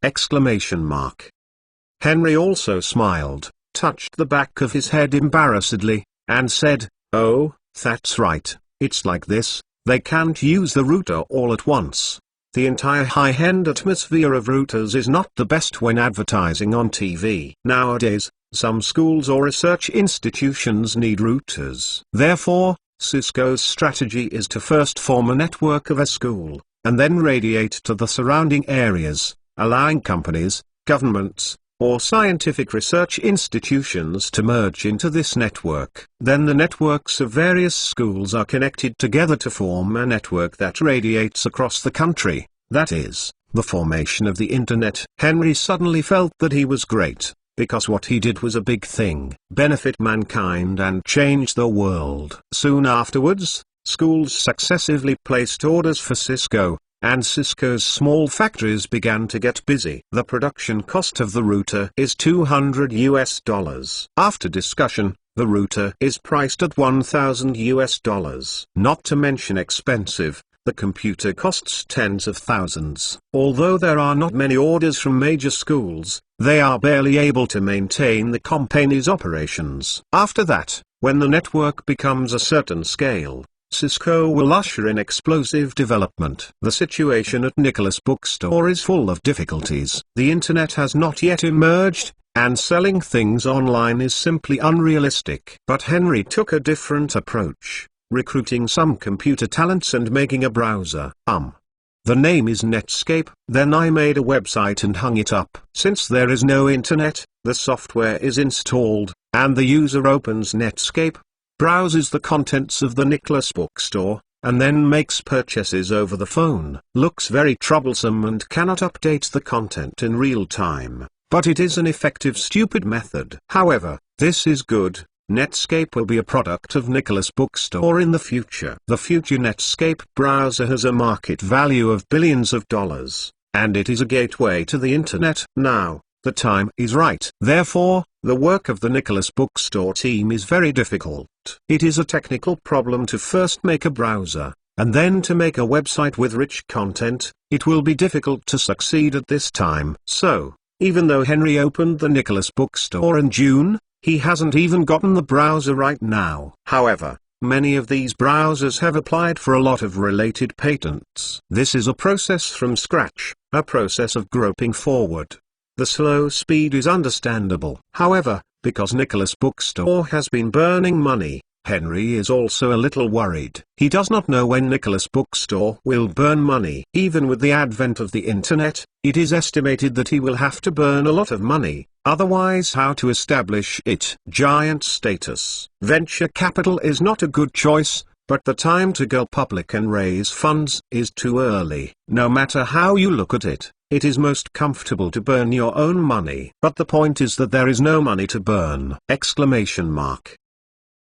Henry also smiled, touched the back of his head embarrassedly, and said, oh, that's right, it's like this, they can't use the router all at once. The entire high-end atmosphere of routers is not the best when advertising on TV. Nowadays, some schools or research institutions need routers. Therefore, Cisco's strategy is to first form a network of a school, and then radiate to the surrounding areas, allowing companies, governments, or scientific research institutions to merge into this network. Then the networks of various schools are connected together to form a network that radiates across the country. That is, the formation of the internet. Henry suddenly felt that he was great, because what he did was a big thing, benefit mankind and change the world. Soon afterwards, schools successively placed orders for Cisco, and Cisco's small factories began to get busy. The production cost of the router is $200. After discussion, the router is priced at $1,000. Not to mention expensive, the computer costs tens of thousands. Although there are not many orders from major schools, they are barely able to maintain the company's operations. After that, when the network becomes a certain scale, Cisco will usher in explosive development. The situation at Nicholas Bookstore is full of difficulties. The internet has not yet emerged, and selling things online is simply unrealistic. But Henry took a different approach, recruiting some computer talents and making a browser. The name is Netscape. Then I made a website and hung it up. Since there is no internet, the software is installed, and the user opens Netscape, browses the contents of the Nicholas Bookstore, and then makes purchases over the phone. Looks very troublesome and cannot update the content in real time, but it is an effective stupid method. However, this is good. Netscape will be a product of Nicholas Bookstore in the future. The future Netscape browser has a market value of billions of dollars, and it is a gateway to the internet. Now, the time is right. Therefore, the work of the Nicholas Bookstore team is very difficult. It is a technical problem to first make a browser, and then to make a website with rich content. It will be difficult to succeed at this time. So, even though Henry opened the Nicholas Bookstore in June, he hasn't even gotten the browser right now. However, many of these browsers have applied for a lot of related patents. This is a process from scratch, a process of groping forward. The slow speed is understandable. However, because Nicholas Bookstore has been burning money, Henry is also a little worried. He does not know when Nicholas Bookstore will burn money. Even with the advent of the internet, it is estimated that he will have to burn a lot of money. Otherwise, how to establish its giant status? Venture capital is not a good choice, but the time to go public and raise funds is too early. No matter how you look at it, it is most comfortable to burn your own money. But the point is that there is no money to burn!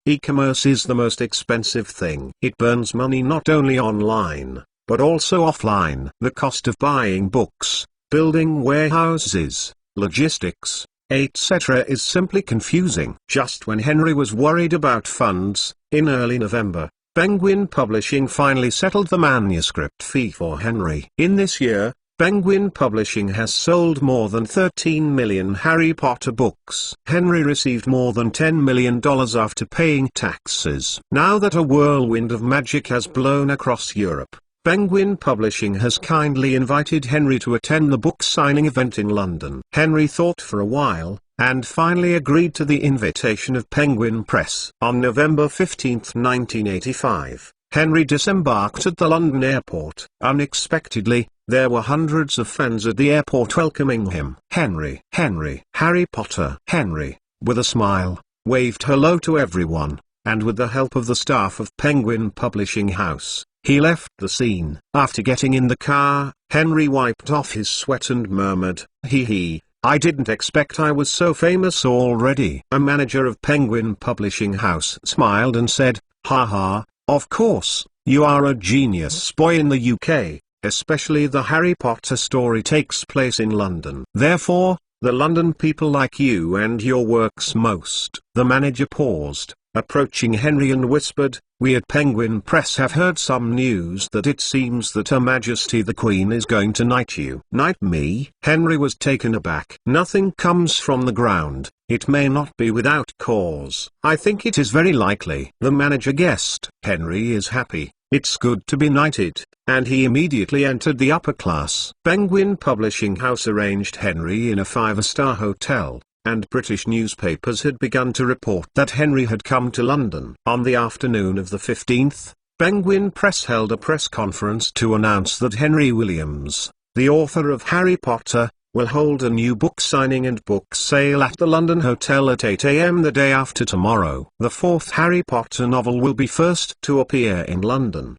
E-commerce is the most expensive thing. It burns money not only online, but also offline. The cost of buying books, building warehouses, logistics, etc. is simply confusing. Just when Henry was worried about funds, in early November, Penguin Publishing finally settled the manuscript fee for Henry. In this year, Penguin Publishing has sold more than 13 million Harry Potter books. Henry received more than $10 million after paying taxes. Now that a whirlwind of magic has blown across Europe, Penguin Publishing has kindly invited Henry to attend the book signing event in London. Henry thought for a while, and finally agreed to the invitation of Penguin Press. On November 15, 1985, Henry disembarked at the London airport. Unexpectedly, there were hundreds of fans at the airport welcoming him. Henry, Harry Potter. Henry, with a smile, waved hello to everyone, and with the help of the staff of Penguin Publishing House, he left the scene. After getting in the car, Henry wiped off his sweat and murmured, I didn't expect I was so famous already." A manager of Penguin Publishing House smiled and said, "Haha, of course, you are a genius boy. In the UK, especially the Harry Potter story takes place in London. Therefore, the London people like you and your works most." The manager paused, approaching Henry and whispered, "We at Penguin Press have heard some news that it seems that Her Majesty the Queen is going to knight you." "Knight me?" Henry was taken aback. "Nothing comes from the ground. It may not be without cause. I think it is very likely." The manager guessed. Henry is happy. It's good to be knighted, and he immediately entered the upper class. Penguin Publishing House arranged Henry in a 5-star hotel, and British newspapers had begun to report that Henry had come to London. On the afternoon of the 15th, Penguin Press held a press conference to announce that Henry Williams, the author of Harry Potter, will hold a new book signing and book sale at the London Hotel at 8 a.m. the day after tomorrow. The fourth Harry Potter novel will be first to appear in London!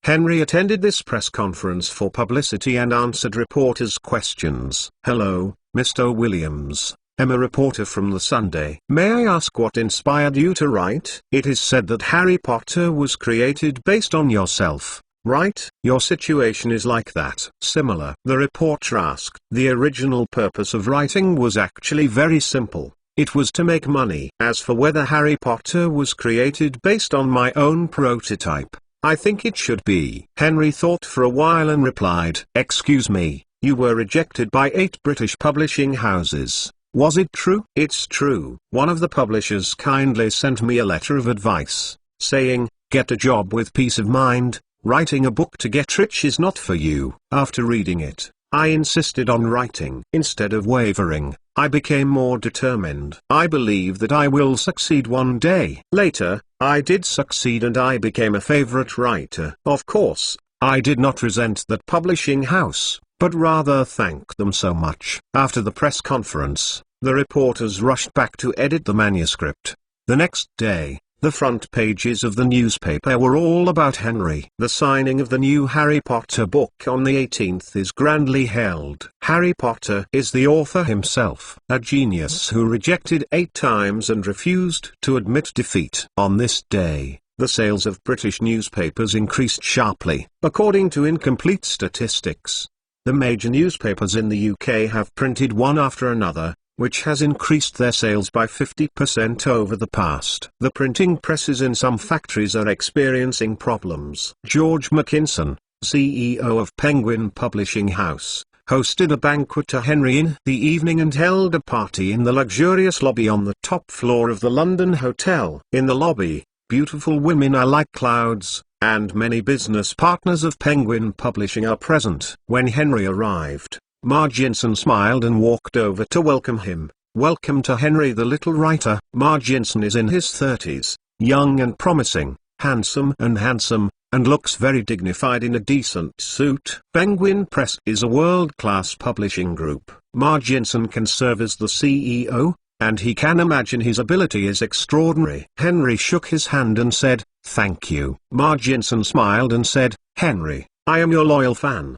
Henry attended this press conference for publicity and answered reporters' questions. "Hello, Mr. Williams. I'm a reporter from The Sunday. May I ask what inspired you to write? It is said that Harry Potter was created based on yourself, right? Your situation is like that." Similar. The reporter asked. "The original purpose of writing was actually very simple. It was to make money. As for whether Harry Potter was created based on my own prototype, I think it should be." Henry thought for a while and replied, "Excuse me, you were rejected by 8 British publishing houses. Was it true?" "It's true. One of the publishers kindly sent me a letter of advice, saying, 'Get a job with peace of mind. Writing a book to get rich is not for you.' After reading it, I insisted on writing. Instead of wavering, I became more determined. I believe that I will succeed one day." Later, I did succeed and I became a favorite writer. Of course, I did not resent that publishing house, but rather thank them so much. After the press conference, the reporters rushed back to edit the manuscript. The next day, the front pages of the newspaper were all about Henry. The signing of the new Harry Potter book on the 18th is grandly held. Harry Potter is the author himself, a genius who rejected 8 times and refused to admit defeat. On this day, the sales of British newspapers increased sharply. According to incomplete statistics, the major newspapers in the UK have printed one after another, which has increased their sales by 50% over the past. The printing presses in some factories are experiencing problems. George Mackinson, CEO of Penguin Publishing House, hosted a banquet to Henry in the evening and held a party in the luxurious lobby on the top floor of the London Hotel. In the lobby, beautiful women are like clouds, and many business partners of Penguin Publishing are present. When Henry arrived, Marge Inson smiled and walked over to welcome him. "Welcome to Henry the little writer." Marge Inson is in his 30s, young and promising, handsome, and looks very dignified in a decent suit. Penguin Press is a world-class publishing group. Marge Inson can serve as the CEO, and he can imagine his ability is extraordinary. Henry shook his hand and said, "Thank you." Marge Inson smiled and said, "Henry, I am your loyal fan."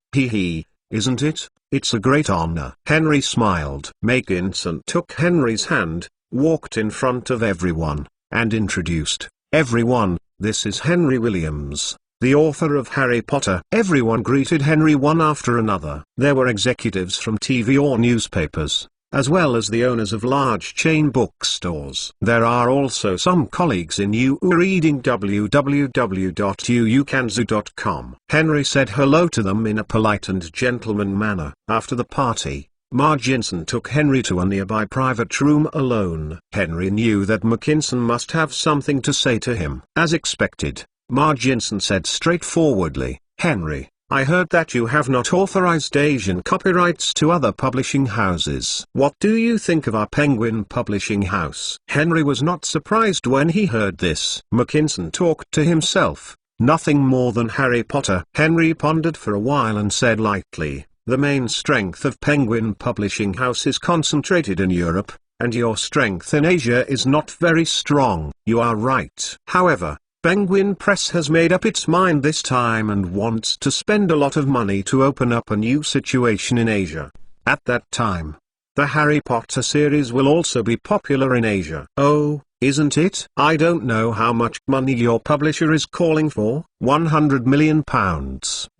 Isn't it? It's a great honor." Henry smiled. Mackinson took Henry's hand, walked in front of everyone, and introduced, "Everyone, this is Henry Williams, the author of Harry Potter." Everyone greeted Henry one after another. There were executives from TV or newspapers, as well as the owners of large chain bookstores. There are also some colleagues in UU reading www.uukanzu.com. Henry said hello to them in a polite and gentleman manner. After the party, Marge Inson took Henry to a nearby private room alone. Henry knew that Mackinson must have something to say to him. As expected, Marge Inson said straightforwardly, "Henry, I heard that you have not authorized Asian copyrights to other publishing houses. What do you think of our Penguin Publishing House?" Henry was not surprised when he heard this. Mackinson talked to himself, nothing more than Harry Potter. Henry pondered for a while and said lightly, "The main strength of Penguin Publishing House is concentrated in Europe, and your strength in Asia is not very strong." "You are right. However, Penguin Press has made up its mind this time and wants to spend a lot of money to open up a new situation in Asia. At that time, the Harry Potter series will also be popular in Asia." "Oh, isn't it? I don't know how much money your publisher is calling for." £100 million.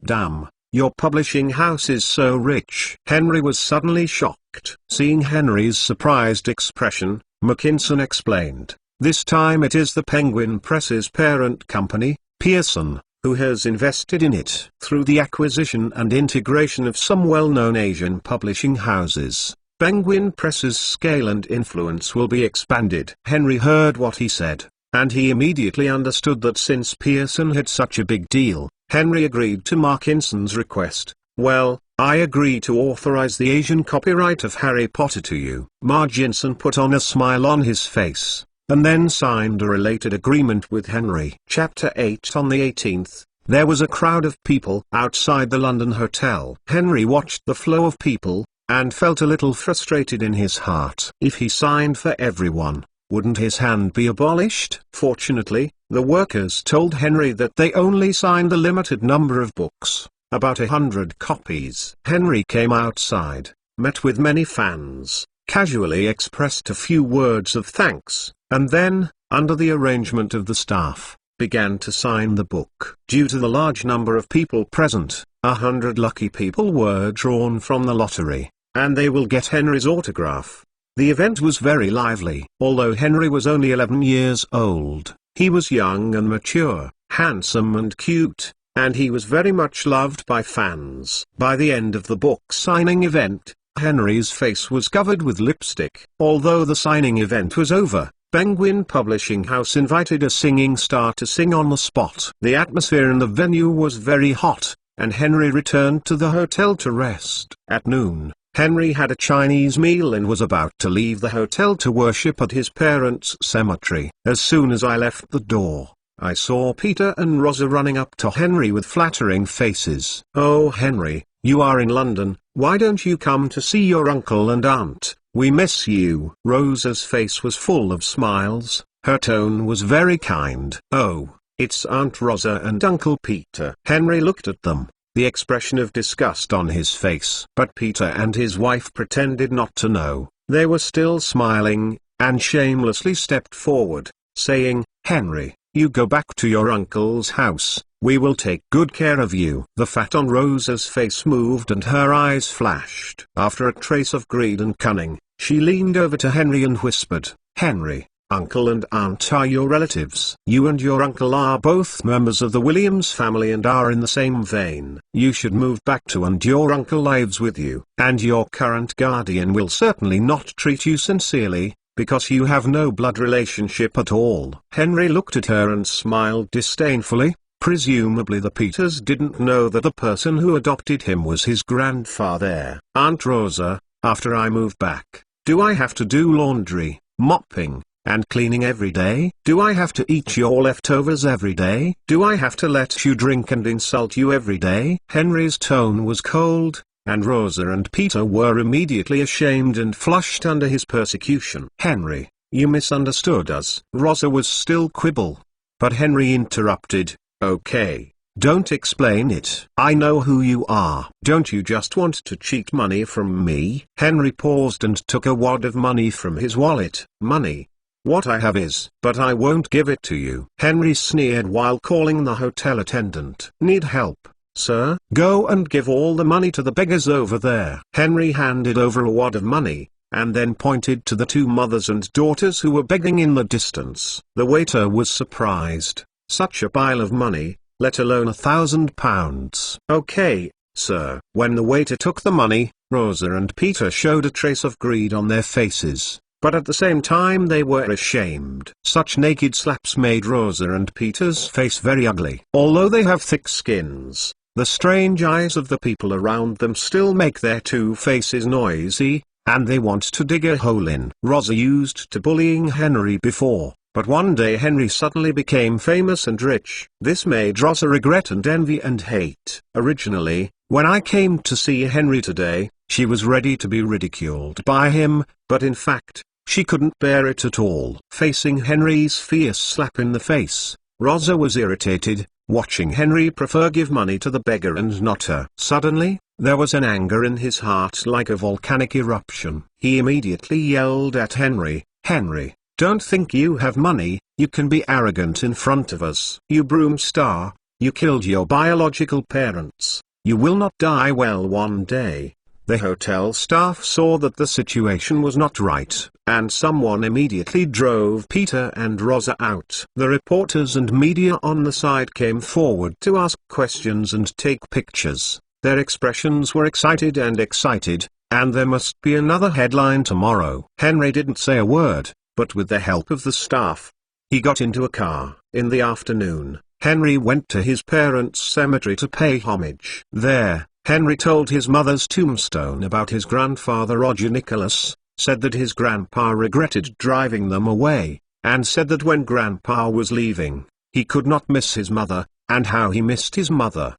"Damn, your publishing house is so rich." Henry was suddenly shocked. Seeing Henry's surprised expression, Mackinson explained, "This time it is the Penguin Press's parent company, Pearson, who has invested in it through the acquisition and integration of some well-known Asian publishing houses. Penguin Press's scale and influence will be expanded." Henry heard what he said, and he immediately understood that since Pearson had such a big deal, Henry agreed to Mackinson's request. "Well, I agree to authorize the Asian copyright of Harry Potter to you." Marge Inson put on a smile on his face, and then signed a related agreement with Henry. Chapter 8 On the 18th, There was a crowd of people outside the London hotel. Henry watched the flow of people, and felt a little frustrated in his heart. If he signed for everyone, wouldn't his hand be abolished? Fortunately, the workers told Henry that they only signed a limited number of books, about 100 copies. Henry came outside, met with many fans, casually expressed a few words of thanks, and then, under the arrangement of the staff, began to sign the book. Due to the large number of people present, 100 lucky people were drawn from the lottery, and they will get Henry's autograph. The event was very lively. Although Henry was only 11 years old, he was young and mature, handsome and cute, and he was very much loved by fans. By the end of the book signing event, Henry's face was covered with lipstick. Although the signing event was over, Penguin Publishing House invited a singing star to sing on the spot. The atmosphere in the venue was very hot, and Henry returned to the hotel to rest. At noon, Henry had a Chinese meal and was about to leave the hotel to worship at his parents' cemetery. As soon as I left the door, I saw Peter and Rosa running up to Henry with flattering faces. "Oh Henry, you are in London, why don't you come to see your uncle and aunt? We miss you." Rosa's face was full of smiles, her tone was very kind. "Oh, it's Aunt Rosa and Uncle Peter." Henry looked at them, the expression of disgust on his face. But Peter and his wife pretended not to know. They were still smiling, and shamelessly stepped forward, saying, "Henry, you go back to your uncle's house, we will take good care of you." The fat on Rosa's face moved and her eyes flashed. After a trace of greed and cunning, she leaned over to Henry and whispered, "Henry, uncle and aunt are your relatives. You and your uncle are both members of the Williams family and are in the same vein. You should move back to and your uncle lives with you, and your current guardian will certainly not treat you sincerely, because you have no blood relationship at all." Henry looked at her and smiled disdainfully. Presumably the Peters didn't know that the person who adopted him was his grandfather. "Aunt Rosa, after I move back, do I have to do laundry, mopping, and cleaning every day? Do I have to eat your leftovers every day? Do I have to let you drink and insult you every day?" Henry's tone was cold, and Rosa and Peter were immediately ashamed and flushed under his persecution. "Henry, you misunderstood us." Rosa was still quibble. But Henry interrupted, "Okay, don't explain it. I know who you are. Don't you just want to cheat money from me?" Henry paused and took a wad of money from his wallet. "Money? What I have is, but I won't give it to you." Henry sneered while calling the hotel attendant. "Need help, sir? Go and give all the money to the beggars over there." Henry handed over a wad of money, and then pointed to the two mothers and daughters who were begging in the distance. The waiter was surprised. Such a pile of money, let alone £1,000. "Okay, sir." When the waiter took the money, Rosa and Peter showed a trace of greed on their faces, but at the same time they were ashamed. Such naked slaps made Rosa and Peter's face very ugly. Although they have thick skins, the strange eyes of the people around them still make their two faces noisy, and they want to dig a hole in. Rosa used to bullying Henry before, but one day Henry suddenly became famous and rich. This made Rosa regret and envy and hate. Originally, when I came to see Henry today, she was ready to be ridiculed by him, but in fact, she couldn't bear it at all. Facing Henry's fierce slap in the face, Rosa was irritated, watching Henry prefer give money to the beggar and not her. Suddenly, there was an anger in his heart like a volcanic eruption. He immediately yelled at Henry, "Henry, don't think you have money, you can be arrogant in front of us. You broom star, you killed your biological parents, you will not die well one day." The hotel staff saw that the situation was not right, and someone immediately drove Peter and Rosa out. The reporters and media on the side came forward to ask questions and take pictures. Their expressions were excited, and there must be another headline tomorrow. Henry didn't say a word, but with the help of the staff, he got into a car. In the afternoon, Henry went to his parents' cemetery to pay homage. There, Henry told his mother's tombstone about his grandfather Roger Nicholas, said that his grandpa regretted driving them away, and said that when grandpa was leaving, he could not miss his mother, and how he missed his mother!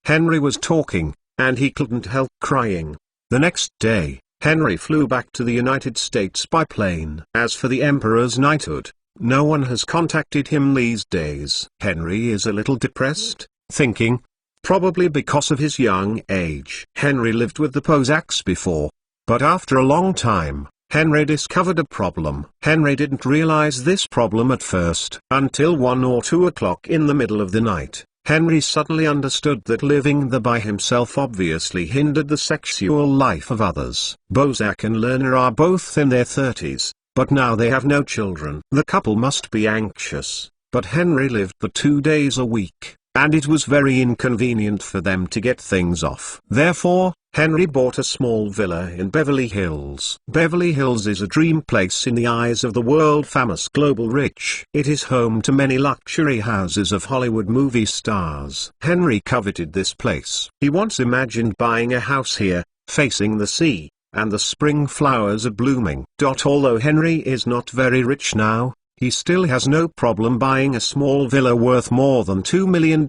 Henry was talking, and he couldn't help crying. The next day, Henry flew back to the United States by plane. As for the Emperor's knighthood, no one has contacted him these days. Henry is a little depressed, thinking, probably because of his young age. Henry lived with the Posacks before, but after a long time, Henry discovered a problem. Henry didn't realize this problem at first. Until 1 or 2 o'clock in the middle of the night, Henry suddenly understood that living there by himself obviously hindered the sexual life of others. Bozak and Lerner are both in their 30s, but now they have no children. The couple must be anxious, but Henry lived for 2 days a week, and it was very inconvenient for them to get things off. Therefore, Henry bought a small villa in Beverly Hills. Beverly Hills is a dream place in the eyes of the world-famous global rich. It is home to many luxury houses of Hollywood movie stars. Henry coveted this place. He once imagined buying a house here, facing the sea, and the spring flowers are blooming. Although Henry is not very rich now, he still has no problem buying a small villa worth more than $2 million.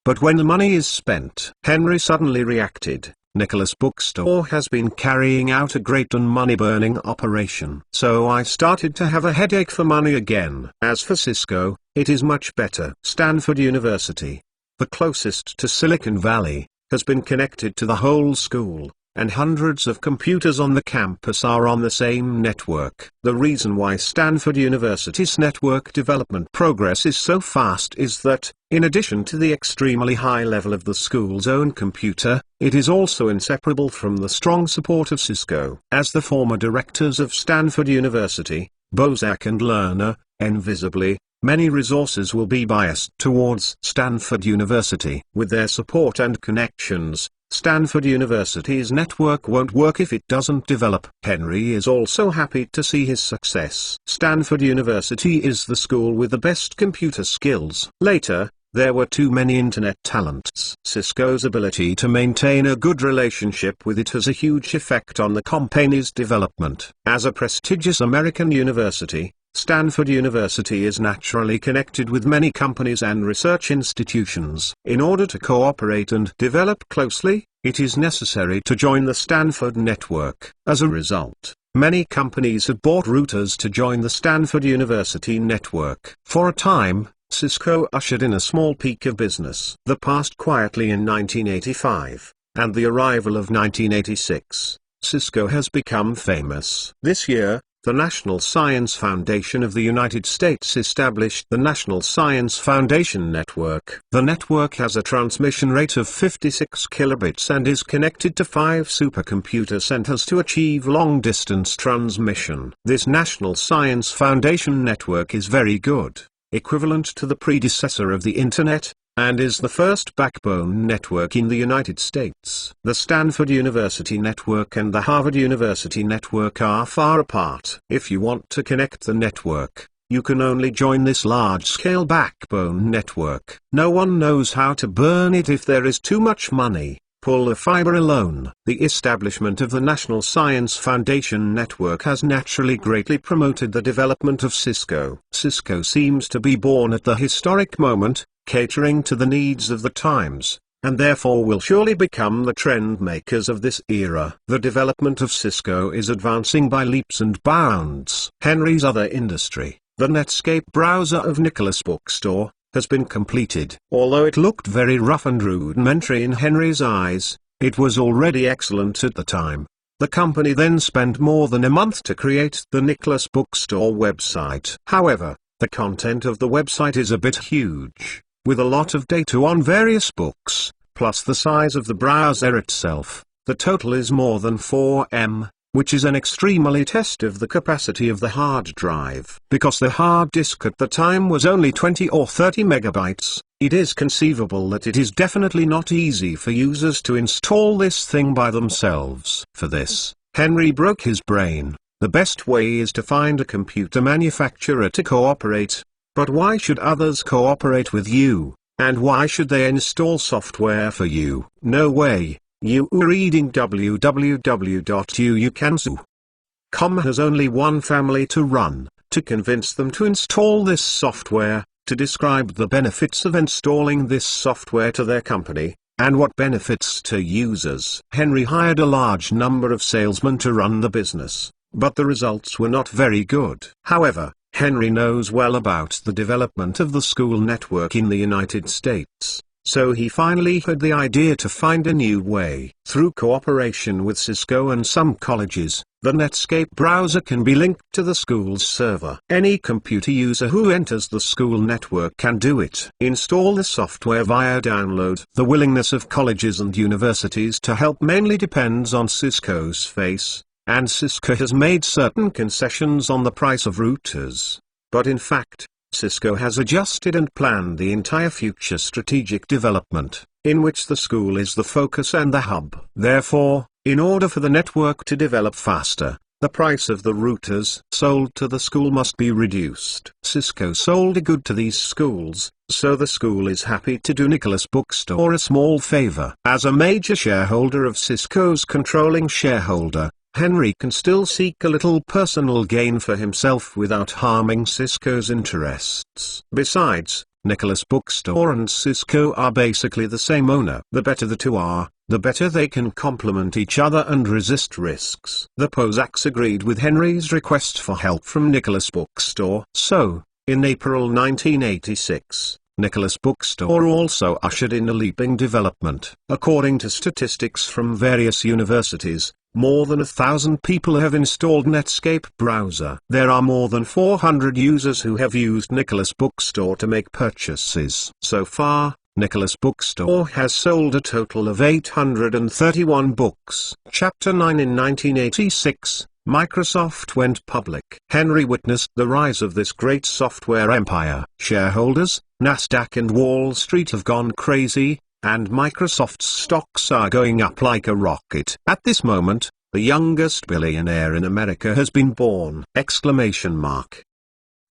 But when the money is spent, Henry suddenly reacted. Nicholas Bookstore has been carrying out a great and money-burning operation. So I started to have a headache for money again. As for Cisco, it is much better. Stanford University, the closest to Silicon Valley, has been connected to the whole school, and hundreds of computers on the campus are on the same network. The reason why Stanford University's network development progress is so fast is that, in addition to the extremely high level of the school's own computer, it is also inseparable from the strong support of Cisco. As the former directors of Stanford University, Bozak and Lerner, invisibly, many resources will be biased towards Stanford University. With their support and connections, Stanford University's network won't work if it doesn't develop. Henry is also happy to see his success. Stanford University is the school with the best computer skills. Later, there were too many internet talents. Cisco's ability to maintain a good relationship with it has a huge effect on the company's development. As a prestigious American university, Stanford University is naturally connected with many companies and research institutions. In order to cooperate and develop closely, it is necessary to join the Stanford network. As a result, many companies have bought routers to join the Stanford University network. For a time, Cisco ushered in a small peak of business. The passed quietly in 1985, and the arrival of 1986, Cisco has become famous. This year, the National Science Foundation of the United States established the National Science Foundation Network. The network has a transmission rate of 56 kilobits and is connected to 5 supercomputer centers to achieve long-distance transmission. This National Science Foundation Network is very good, equivalent to the predecessor of the Internet, and is the first backbone network in the United States. The Stanford University network and the Harvard University network are far apart. If you want to connect the network, you can only join this large-scale backbone network. No one knows how to burn it if there is too much money. Pull the fiber alone. The establishment of the National Science Foundation Network has naturally greatly promoted the development of Cisco. Cisco seems to be born at the historic moment, catering to the needs of the times, and therefore will surely become the trend makers of this era. The development of Cisco is advancing by leaps and bounds. Henry's other industry, the Netscape browser of Nicholas Bookstore, has been completed. Although it looked very rough and rudimentary in Henry's eyes, it was already excellent at the time. The company then spent more than a month to create the Nicholas Bookstore website. However, the content of the website is a bit huge, with a lot of data on various books, plus the size of the browser itself. The total is more than 4 MB, which is an extremely test of the capacity of the hard drive. Because the hard disk at the time was only 20 or 30 megabytes, it is conceivable that it is definitely not easy for users to install this thing by themselves. For this, Henry broke his brain. The best way is to find a computer manufacturer to cooperate. But why should others cooperate with you, and why should they install software for you? No way. You are reading www.uukansu.com has only one family to run. To convince them to install this software, to describe the benefits of installing this software to their company, and what benefits to users. Henry hired a large number of salesmen to run the business, but the results were not very good. However, Henry knows well about the development of the school network in the United States, so he finally had the idea to find a new way. Through cooperation with Cisco and some colleges, the Netscape browser can be linked to the school's server. Any computer user who enters the school network can do it. Install the software via download. The willingness of colleges and universities to help mainly depends on Cisco's face, and Cisco has made certain concessions on the price of routers. But in fact, Cisco has adjusted and planned the entire future strategic development, in which the school is the focus and the hub. Therefore, in order for the network to develop faster, the price of the routers sold to the school must be reduced. Cisco sold a good to these schools, so the school is happy to do Nicholas Bookstore a small favor. As a major shareholder of Cisco's controlling shareholder, Henry can still seek a little personal gain for himself without harming Cisco's interests. Besides, Nicholas Bookstore and Cisco are basically the same owner. The better the two are, the better they can complement each other and resist risks. The Posacks agreed with Henry's request for help from Nicholas Bookstore. So, in April 1986, Nicholas Bookstore also ushered in a leaping development. According to statistics from various universities, more than 1,000 people have installed Netscape browser. There are more than 400 users who have used Nicholas Bookstore to make purchases. So far, Nicholas Bookstore has sold a total of 831 books. Chapter 9. In 1986, Microsoft went public. Henry witnessed the rise of this great software empire. Shareholders, Nasdaq and Wall Street have gone crazy, and Microsoft's stocks are going up like a rocket. At this moment, the youngest billionaire in America has been born!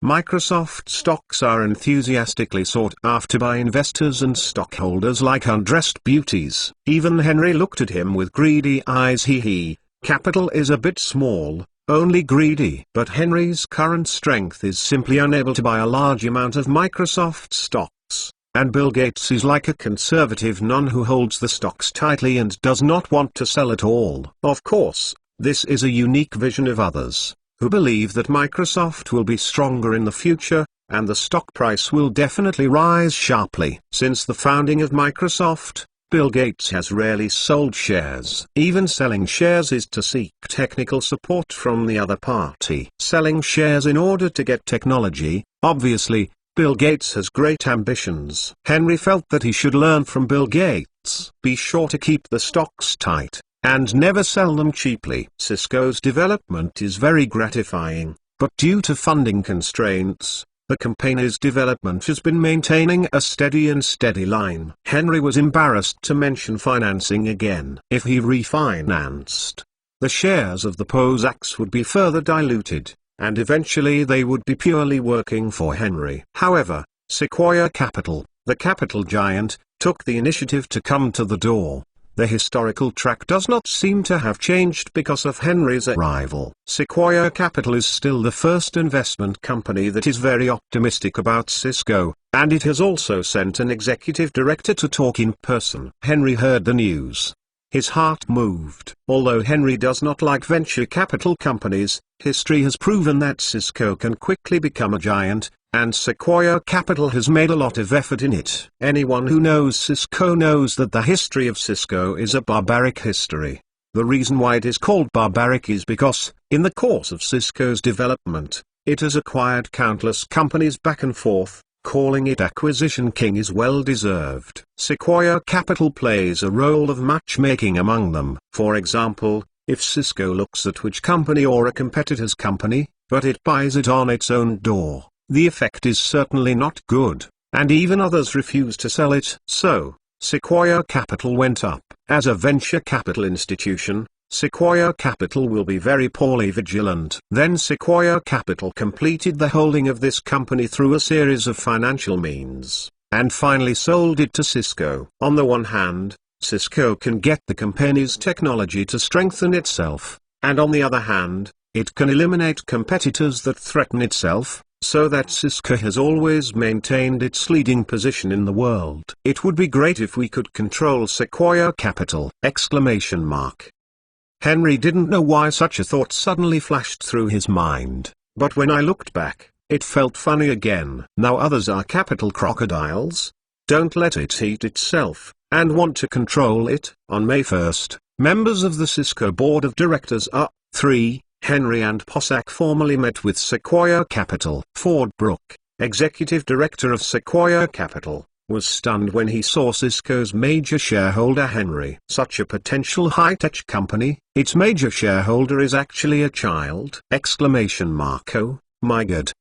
Microsoft stocks are enthusiastically sought after by investors and stockholders like undressed beauties. Even Henry looked at him with greedy eyes. Capital is a bit small, only greedy. But Henry's current strength is simply unable to buy a large amount of Microsoft stocks. And Bill Gates is like a conservative nun who holds the stocks tightly and does not want to sell at all. Of course, this is a unique vision of others, who believe that Microsoft will be stronger in the future, and the stock price will definitely rise sharply. Since the founding of Microsoft, Bill Gates has rarely sold shares. Even selling shares is to seek technical support from the other party. Selling shares in order to get technology. Obviously, Bill Gates has great ambitions. Henry felt that he should learn from Bill Gates. Be sure to keep the stocks tight, and never sell them cheaply. Cisco's development is very gratifying, but due to funding constraints, the company's development has been maintaining a steady line. Henry was embarrassed to mention financing again. If he refinanced, the shares of the Posacks would be further diluted, and eventually they would be purely working for Henry. However, Sequoia Capital, the capital giant, took the initiative to come to the door. The historical track does not seem to have changed because of Henry's arrival. Sequoia Capital is still the first investment company that is very optimistic about Cisco, and it has also sent an executive director to talk in person. Henry heard the news. His heart moved. Although Henry does not like venture capital companies, history has proven that Cisco can quickly become a giant, and Sequoia Capital has made a lot of effort in it. Anyone who knows Cisco knows that the history of Cisco is a barbaric history. The reason why it is called barbaric is because, in the course of Cisco's development, it has acquired countless companies back and forth. Calling it Acquisition King is well deserved. Sequoia Capital plays a role of matchmaking among them. For example, if Cisco looks at which company or a competitor's company, but it buys it on its own door, the effect is certainly not good, and even others refuse to sell it. So, Sequoia Capital went up. As a venture capital institution, Sequoia Capital will be very poorly vigilant. Then Sequoia Capital completed the holding of this company through a series of financial means, and finally sold it to Cisco. On the one hand, Cisco can get the company's technology to strengthen itself, and on the other hand, it can eliminate competitors that threaten itself. so that Cisco has always maintained its leading position in the world. It would be great if we could control Sequoia Capital! Henry didn't know why such a thought suddenly flashed through his mind, but when I looked back, it felt funny again. Now others are capital crocodiles. Don't let it eat itself, and want to control it. On May 1st, members of the Cisco board of directors Henry and Possack formally met with Sequoia Capital. Ford Brooke, executive director of Sequoia Capital, was stunned when he saw Cisco's major shareholder Henry. Such a potential high-tech company, its major shareholder is actually a child! Oh, my God!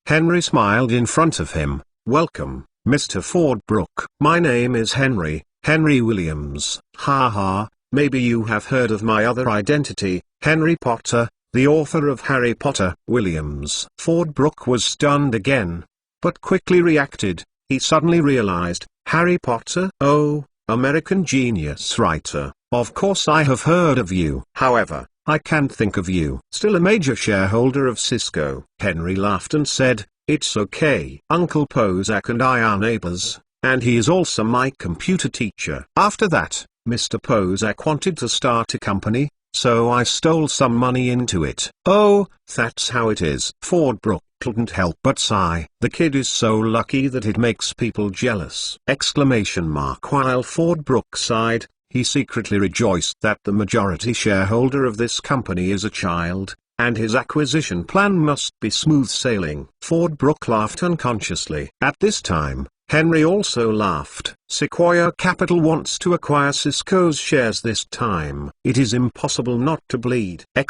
Henry smiled in front of him. Welcome, Mr. Ford Brooke. My name is Henry Williams. Ha, maybe you have heard of my other identity, Henry Potter, the author of Harry Potter. Williams. Ford Brooke was stunned again, but quickly reacted. He suddenly realized, Harry Potter? Oh, American genius writer. Of course I have heard of you. However, I can't think of you. Still a major shareholder of Cisco. Henry laughed and said, it's okay. Uncle Possack and I are neighbors, and he is also my computer teacher. After that, Mr. Possack wanted to start a company, so I stole some money into it. Oh, that's how it is. Ford Brooke couldn't help but sigh. The kid is so lucky that it makes people jealous! While Ford Brooke sighed, he secretly rejoiced that the majority shareholder of this company is a child, and his acquisition plan must be smooth sailing. Ford Brooke laughed unconsciously. At this time, Henry also laughed. Sequoia Capital wants to acquire Cisco's shares this time. It is impossible not to bleed! The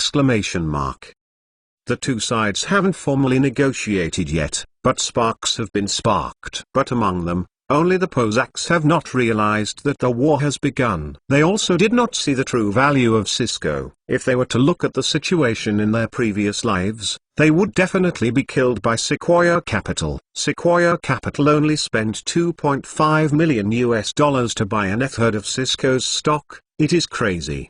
two sides haven't formally negotiated yet, but sparks have been sparked. But among them, only the Possacks have not realized that the war has begun. They also did not see the true value of Cisco. If they were to look at the situation in their previous lives, they would definitely be killed by Sequoia Capital. Sequoia Capital only spent $2.5 million to buy an third of Cisco's stock. It is crazy!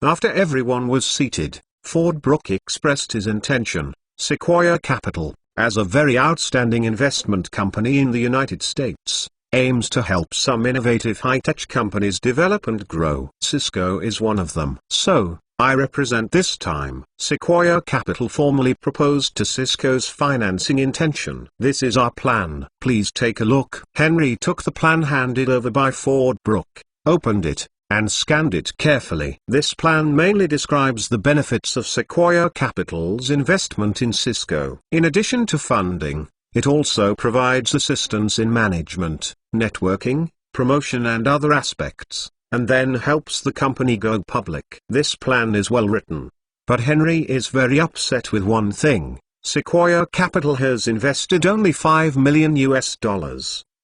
After everyone was seated, Ford Brooke expressed his intention. Sequoia Capital, as a very outstanding investment company in the United States, aims to help some innovative high-tech companies develop and grow. Cisco is one of them. So, I represent this time. Sequoia Capital formally proposed to Cisco's financing intention. This is our plan. Please take a look. Henry took the plan handed over by Ford Brooke, opened it, and scanned it carefully. This plan mainly describes the benefits of Sequoia Capital's investment in Cisco. In addition to funding, it also provides assistance in management, networking, promotion and other aspects, and then helps the company go public. This plan is well written. But Henry is very upset with one thing. Sequoia Capital has invested only $5 million,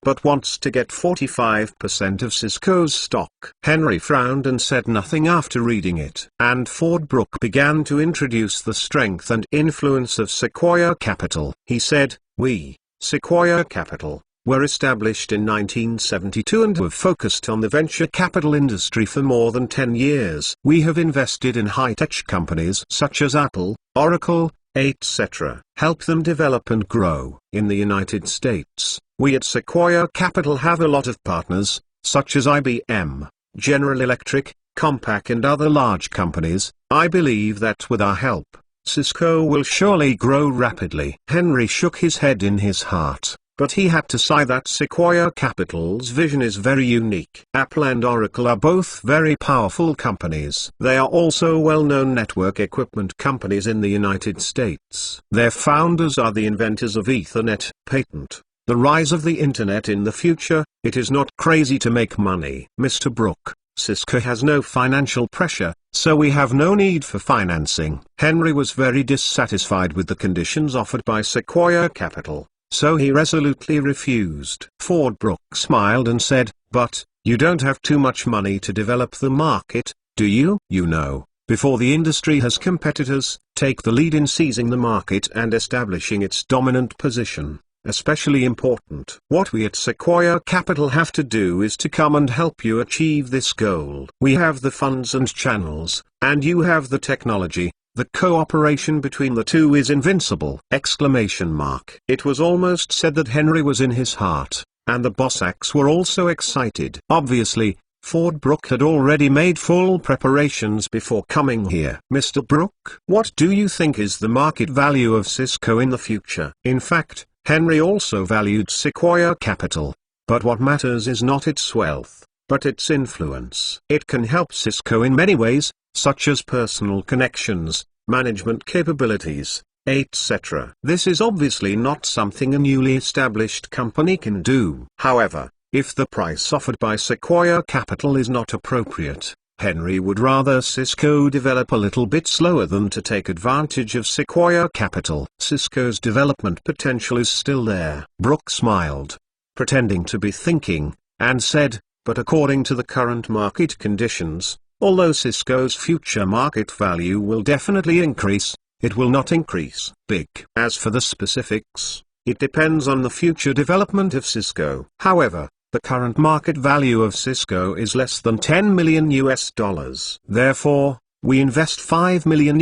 but wants to get 45% of Cisco's stock. Henry frowned and said nothing after reading it. And Ford Brooke began to introduce the strength and influence of Sequoia Capital. He said, we, Sequoia Capital, were established in 1972 and have focused on the venture capital industry for more than 10 years. We have invested in high-tech companies such as Apple, Oracle, etc. Help them develop and grow. In the United States, we at Sequoia Capital have a lot of partners, such as IBM, General Electric, Compaq and other large companies. I believe that with our help, Cisco will surely grow rapidly. Henry shook his head in his heart, but he had to sigh that Sequoia Capital's vision is very unique. Apple and Oracle are both very powerful companies. They are also well-known network equipment companies in the United States. Their founders are the inventors of Ethernet, patent, the rise of the Internet in the future. It is not crazy to make money. Mr. Brooke, Cisco has no financial pressure, so we have no need for financing. Henry was very dissatisfied with the conditions offered by Sequoia Capital, so he resolutely refused. Ford Brooke smiled and said, but, you don't have too much money to develop the market, do you? You know, before the industry has competitors, take the lead in seizing the market and establishing its dominant position. Especially important. What we at Sequoia Capital have to do is to come and help you achieve this goal. We have the funds and channels, and you have the technology, The cooperation between the two is invincible! It was almost said that Henry was in his heart, and the Bossacs were also excited. Obviously, Ford Brooke had already made full preparations before coming here. Mr. Brooke, what do you think is the market value of Cisco in the future? In fact, Henry also valued Sequoia Capital. But what matters is not its wealth, but its influence. It can help Cisco in many ways, such as personal connections, management capabilities, etc. This is obviously not something a newly established company can do. However, if the price offered by Sequoia Capital is not appropriate, Henry would rather Cisco develop a little bit slower than to take advantage of Sequoia Capital. Cisco's development potential is still there. Brooke smiled, pretending to be thinking, and said, but according to the current market conditions, although Cisco's future market value will definitely increase, it will not increase big. As for the specifics, it depends on the future development of Cisco. However, the current market value of Cisco is less than $10 million. Therefore, we invest $5 million,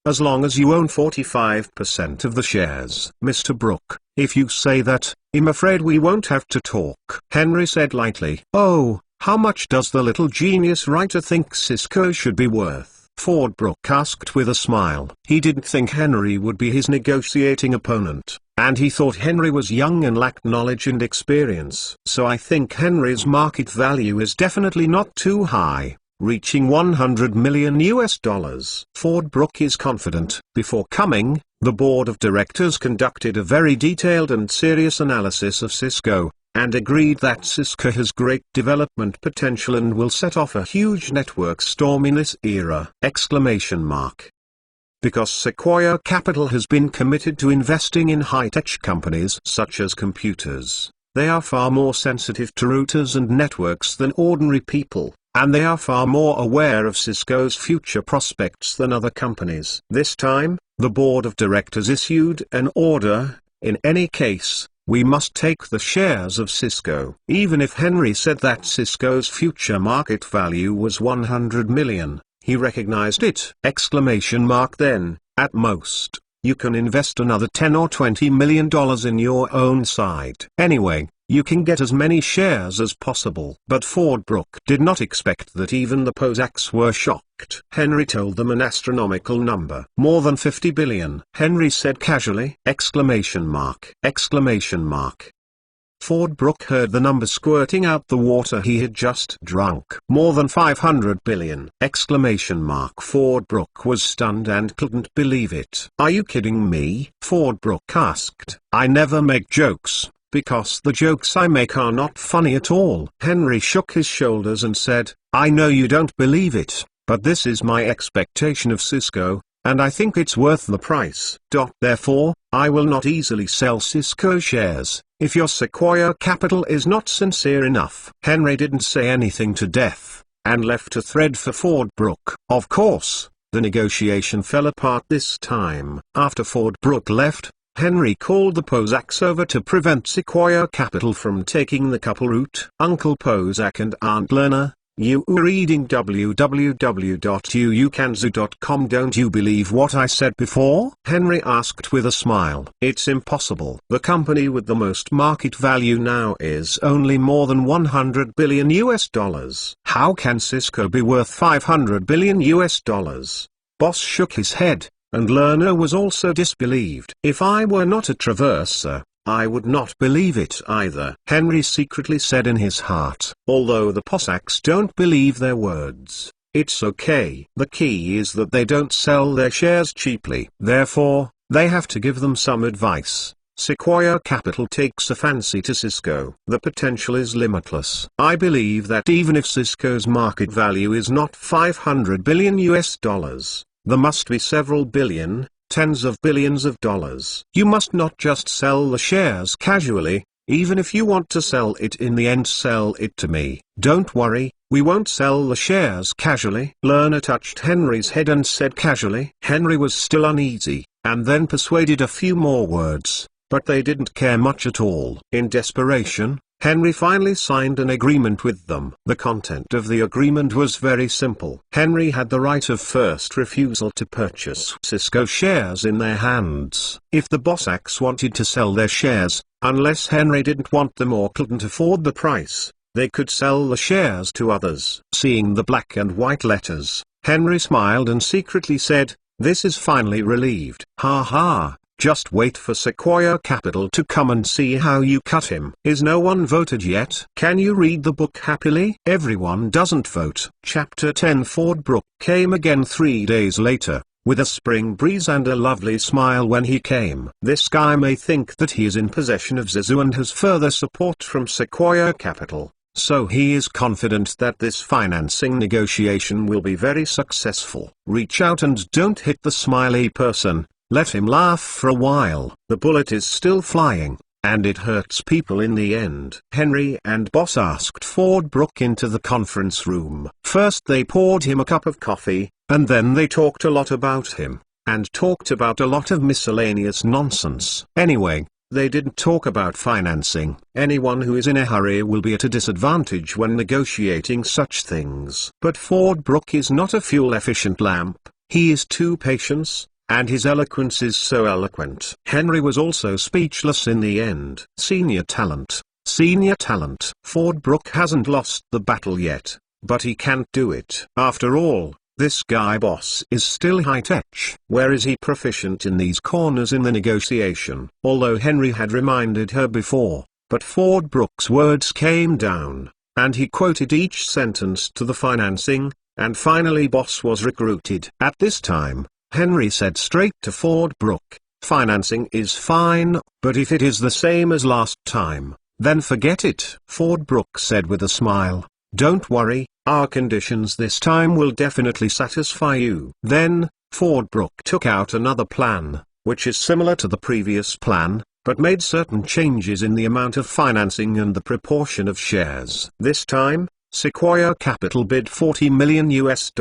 as long as you own 45% of the shares. Mr. Brooke, if you say that, I'm afraid we won't have to talk. Henry said lightly. Oh, how much does the little genius writer think Cisco should be worth? Ford Brooke asked with a smile. He didn't think Henry would be his negotiating opponent, and he thought Henry was young and lacked knowledge and experience. So I think Henry's market value is definitely not too high, reaching $100 million. Ford Brooke is confident. Before coming, the board of directors conducted a very detailed and serious analysis of Cisco, and agreed that Cisco has great development potential and will set off a huge network storm in this era! Because Sequoia Capital has been committed to investing in high-tech companies such as computers, they are far more sensitive to routers and networks than ordinary people, and they are far more aware of Cisco's future prospects than other companies. This time, the board of directors issued an order: in any case, we must take the shares of Cisco. Even if Henry said that Cisco's future market value was $100 million, he recognized it! Then, at most, you can invest another $10 or $20 million in your own side. Anyway, you can get as many shares as possible. But Ford Brooke did not expect that even the Bossacs were shocked. Henry told them an astronomical number. More than $50 billion, Henry said casually! Ford Brooke heard the number squirting out the water he had just drunk. More than $500 billion! Ford Brooke was stunned and couldn't believe it. Are you kidding me? Ford Brooke asked. I never make jokes, because the jokes I make are not funny at all. Henry shook his shoulders and said, I know you don't believe it, but this is my expectation of Cisco, and I think it's worth the price. Therefore, I will not easily sell Cisco shares, if your Sequoia Capital is not sincere enough. Henry didn't say anything to death, and left a thread for Ford Brooke. Of course, the negotiation fell apart this time. After Ford Brooke left, Henry called the Bossacs over to prevent Sequoia Capital from taking the couple route. Uncle Bossac and Aunt Lerner, you were reading www.uukanzu.com. Don't you believe what I said before? Henry asked with a smile. It's impossible. The company with the most market value now is only more than $100 billion. How can Cisco be worth $500 billion? Boss shook his head, and Lerner was also disbelieved. If I were not a traverser, I would not believe it either, Henry secretly said in his heart. Although the Bossacs don't believe their words, it's okay. The key is that they don't sell their shares cheaply. Therefore, they have to give them some advice. Sequoia Capital takes a fancy to Cisco. The potential is limitless. I believe that even if Cisco's market value is not $500 billion, there must be several billion, tens of billions of dollars. You must not just sell the shares casually. Even if you want to sell it in the end, sell it to me. Don't worry, we won't sell the shares casually. Lerner touched Henry's head and said casually. Henry was still uneasy, and then persuaded a few more words, but they didn't care much at all. In desperation, Henry finally signed an agreement with them. The content of the agreement was very simple. Henry had the right of first refusal to purchase Cisco shares in their hands. If the Bossacs wanted to sell their shares, unless Henry didn't want them or couldn't afford the price, they could sell the shares to others. Seeing the black and white letters, Henry smiled and secretly said, "This is finally relieved. Ha ha. Just wait for Sequoia Capital to come and see how you cut him." Is no one voted yet? Can you read the book happily? Everyone doesn't vote. Chapter 10. Ford Brook came again 3 days later, with a spring breeze and a lovely smile when he came. This guy may think that he is in possession of Zazu and has further support from Sequoia Capital, so he is confident that this financing negotiation will be very successful. Reach out and don't hit the smiley person. Let him laugh for a while. The bullet is still flying, and it hurts people in the end. Henry and Boss asked Ford Brook into the conference room. First they poured him a cup of coffee, and then they talked a lot about him, and talked about a lot of miscellaneous nonsense. Anyway, they didn't talk about financing. Anyone who is in a hurry will be at a disadvantage when negotiating such things. But Ford Brook is not a fuel-efficient lamp. He is too patient, and his eloquence is so eloquent. Henry was also speechless in the end. Senior talent. Senior talent. Ford Brook hasn't lost the battle yet, but he can't do it. After all, this guy Boss is still high-tech. Where is he proficient in these corners in the negotiation? Although Henry had reminded her before, but Ford Brook's words came down, and he quoted each sentence to the financing, and finally Boss was recruited. At this time, Henry said straight to Ford Brook, "Financing is fine, but if it is the same as last time, then forget it." Ford Brook said with a smile, "Don't worry, our conditions this time will definitely satisfy you." Then, Ford Brook took out another plan, which is similar to the previous plan, but made certain changes in the amount of financing and the proportion of shares. This time, Sequoia Capital bid $40 million US.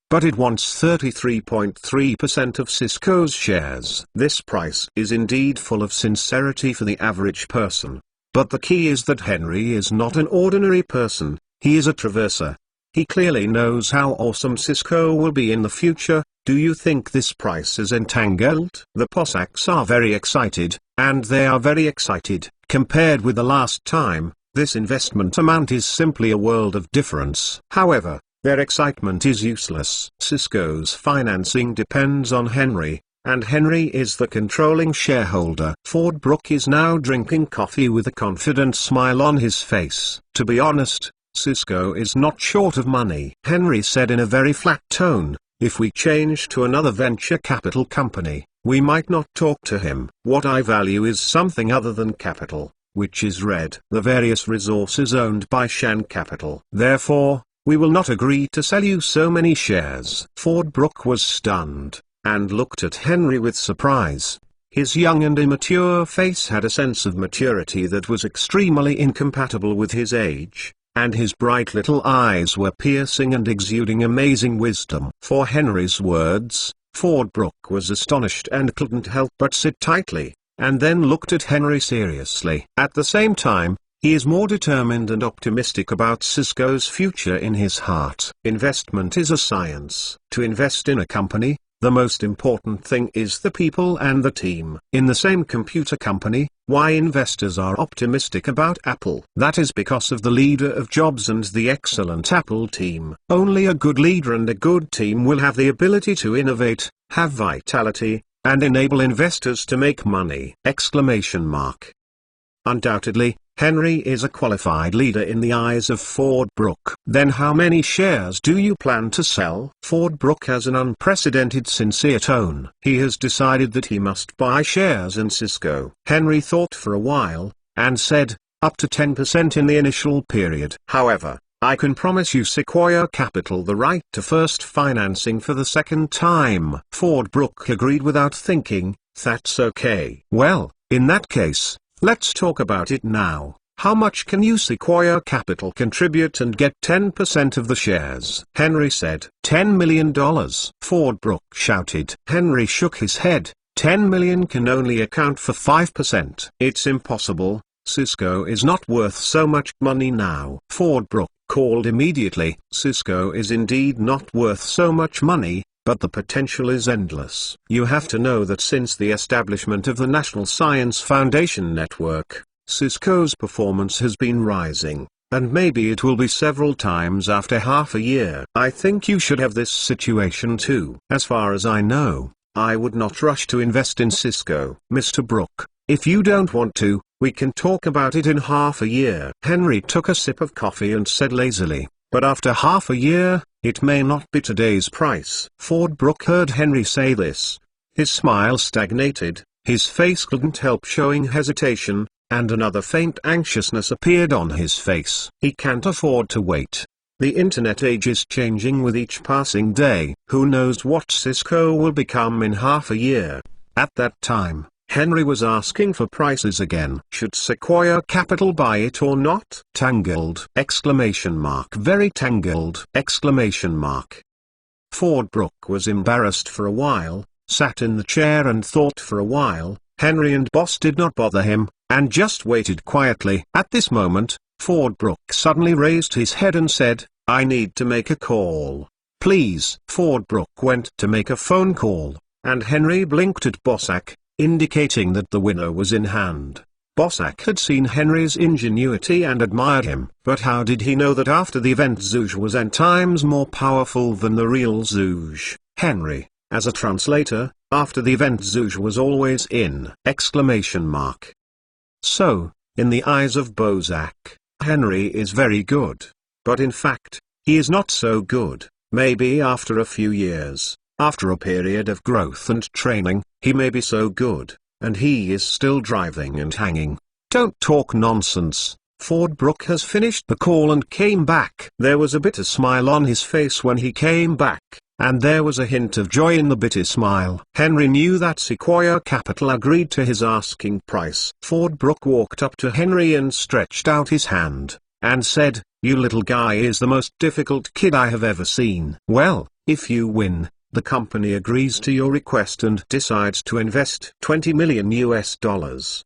But it wants 33.3% of Cisco's shares. This price is indeed full of sincerity for the average person. But the key is that Henry is not an ordinary person, he is a traverser. He clearly knows how awesome Cisco will be in the future. Do you think this price is entangled? The Bossacs are very excited, and they are very excited. Compared with the last time, this investment amount is simply a world of difference. However, their excitement is useless. Cisco's financing depends on Henry, and Henry is the controlling shareholder. Ford Brook is now drinking coffee with a confident smile on his face. To be honest, Cisco is not short of money. Henry said in a very flat tone, "If we change to another venture capital company, we might not talk to him. What I value is something other than capital, which is red. The various resources owned by Shan Capital. Therefore, we will not agree to sell you so many shares." Ford Brook was stunned, and looked at Henry with surprise. His young and immature face had a sense of maturity that was extremely incompatible with his age, and his bright little eyes were piercing and exuding amazing wisdom. For Henry's words, Ford Brook was astonished and couldn't help but sit tightly, and then looked at Henry seriously. At the same time, he is more determined and optimistic about Cisco's future in his heart. Investment is a science. To invest in a company, the most important thing is the people and the team. In the same computer company, why investors are optimistic about Apple? That is because of the leader of Jobs and the excellent Apple team. Only a good leader and a good team will have the ability to innovate, have vitality, and enable investors to make money! Undoubtedly, Henry is a qualified leader in the eyes of Ford Brook. Then how many shares do you plan to sell? Ford Brook has an unprecedented sincere tone. He has decided that he must buy shares in Cisco. Henry thought for a while, and said, up to 10% in the initial period. However, I can promise you Sequoia Capital the right to first financing for the second time. Ford Brook agreed without thinking. That's okay. Well, in that case, let's talk about it now. How much can you Sequoia Capital contribute and get 10% of the shares? Henry said, $10 million. Ford Brook shouted. Henry shook his head. 10 million can only account for 5%. It's impossible. Cisco is not worth so much money now. Fordbrook called immediately. Cisco is indeed not worth so much money, but the potential is endless. You have to know that since the establishment of the National Science Foundation Network, Cisco's performance has been rising, and maybe it will be several times after half a year. I think you should have this situation too. As far as I know, I would not rush to invest in Cisco. Mr. Brook, if you don't want to, we can talk about it in half a year. Henry took a sip of coffee and said lazily, but after half a year, it may not be today's price. Fordbrook heard Henry say this. His smile stagnated, his face couldn't help showing hesitation, and another faint anxiousness appeared on his face. He can't afford to wait. The internet age is changing with each passing day. Who knows what Cisco will become in half a year? At that time, Henry was asking for prices again. Should Sequoia Capital buy it or not? Tangled! Exclamation mark. Very tangled! Exclamation mark. Fordbrook was embarrassed for a while, sat in the chair and thought for a while. Henry and Boss did not bother him, and just waited quietly. At this moment, Fordbrook suddenly raised his head and said, I need to make a call. Please. Fordbrook went to make a phone call, and Henry blinked at Bossack, indicating that the winner was in hand. Bossack had seen Henry's ingenuity and admired him. But how did he know that after the event Zooj was 10 times more powerful than the real Zooj? Henry, as a translator, after the event Zooj was always in! Exclamation mark. So, in the eyes of Bossack, Henry is very good. But in fact, he is not so good. Maybe after a few years, after a period of growth and training, he may be so good, and he is still driving and hanging. Don't talk nonsense. Fordbrook has finished the call and came back. There was a bitter smile on his face when he came back, and there was a hint of joy in the bitter smile. Henry knew that Sequoia Capital agreed to his asking price. Fordbrook walked up to Henry and stretched out his hand, and said, You little guy is the most difficult kid I have ever seen. Well, if you win, the company agrees to your request and decides to invest $20 million.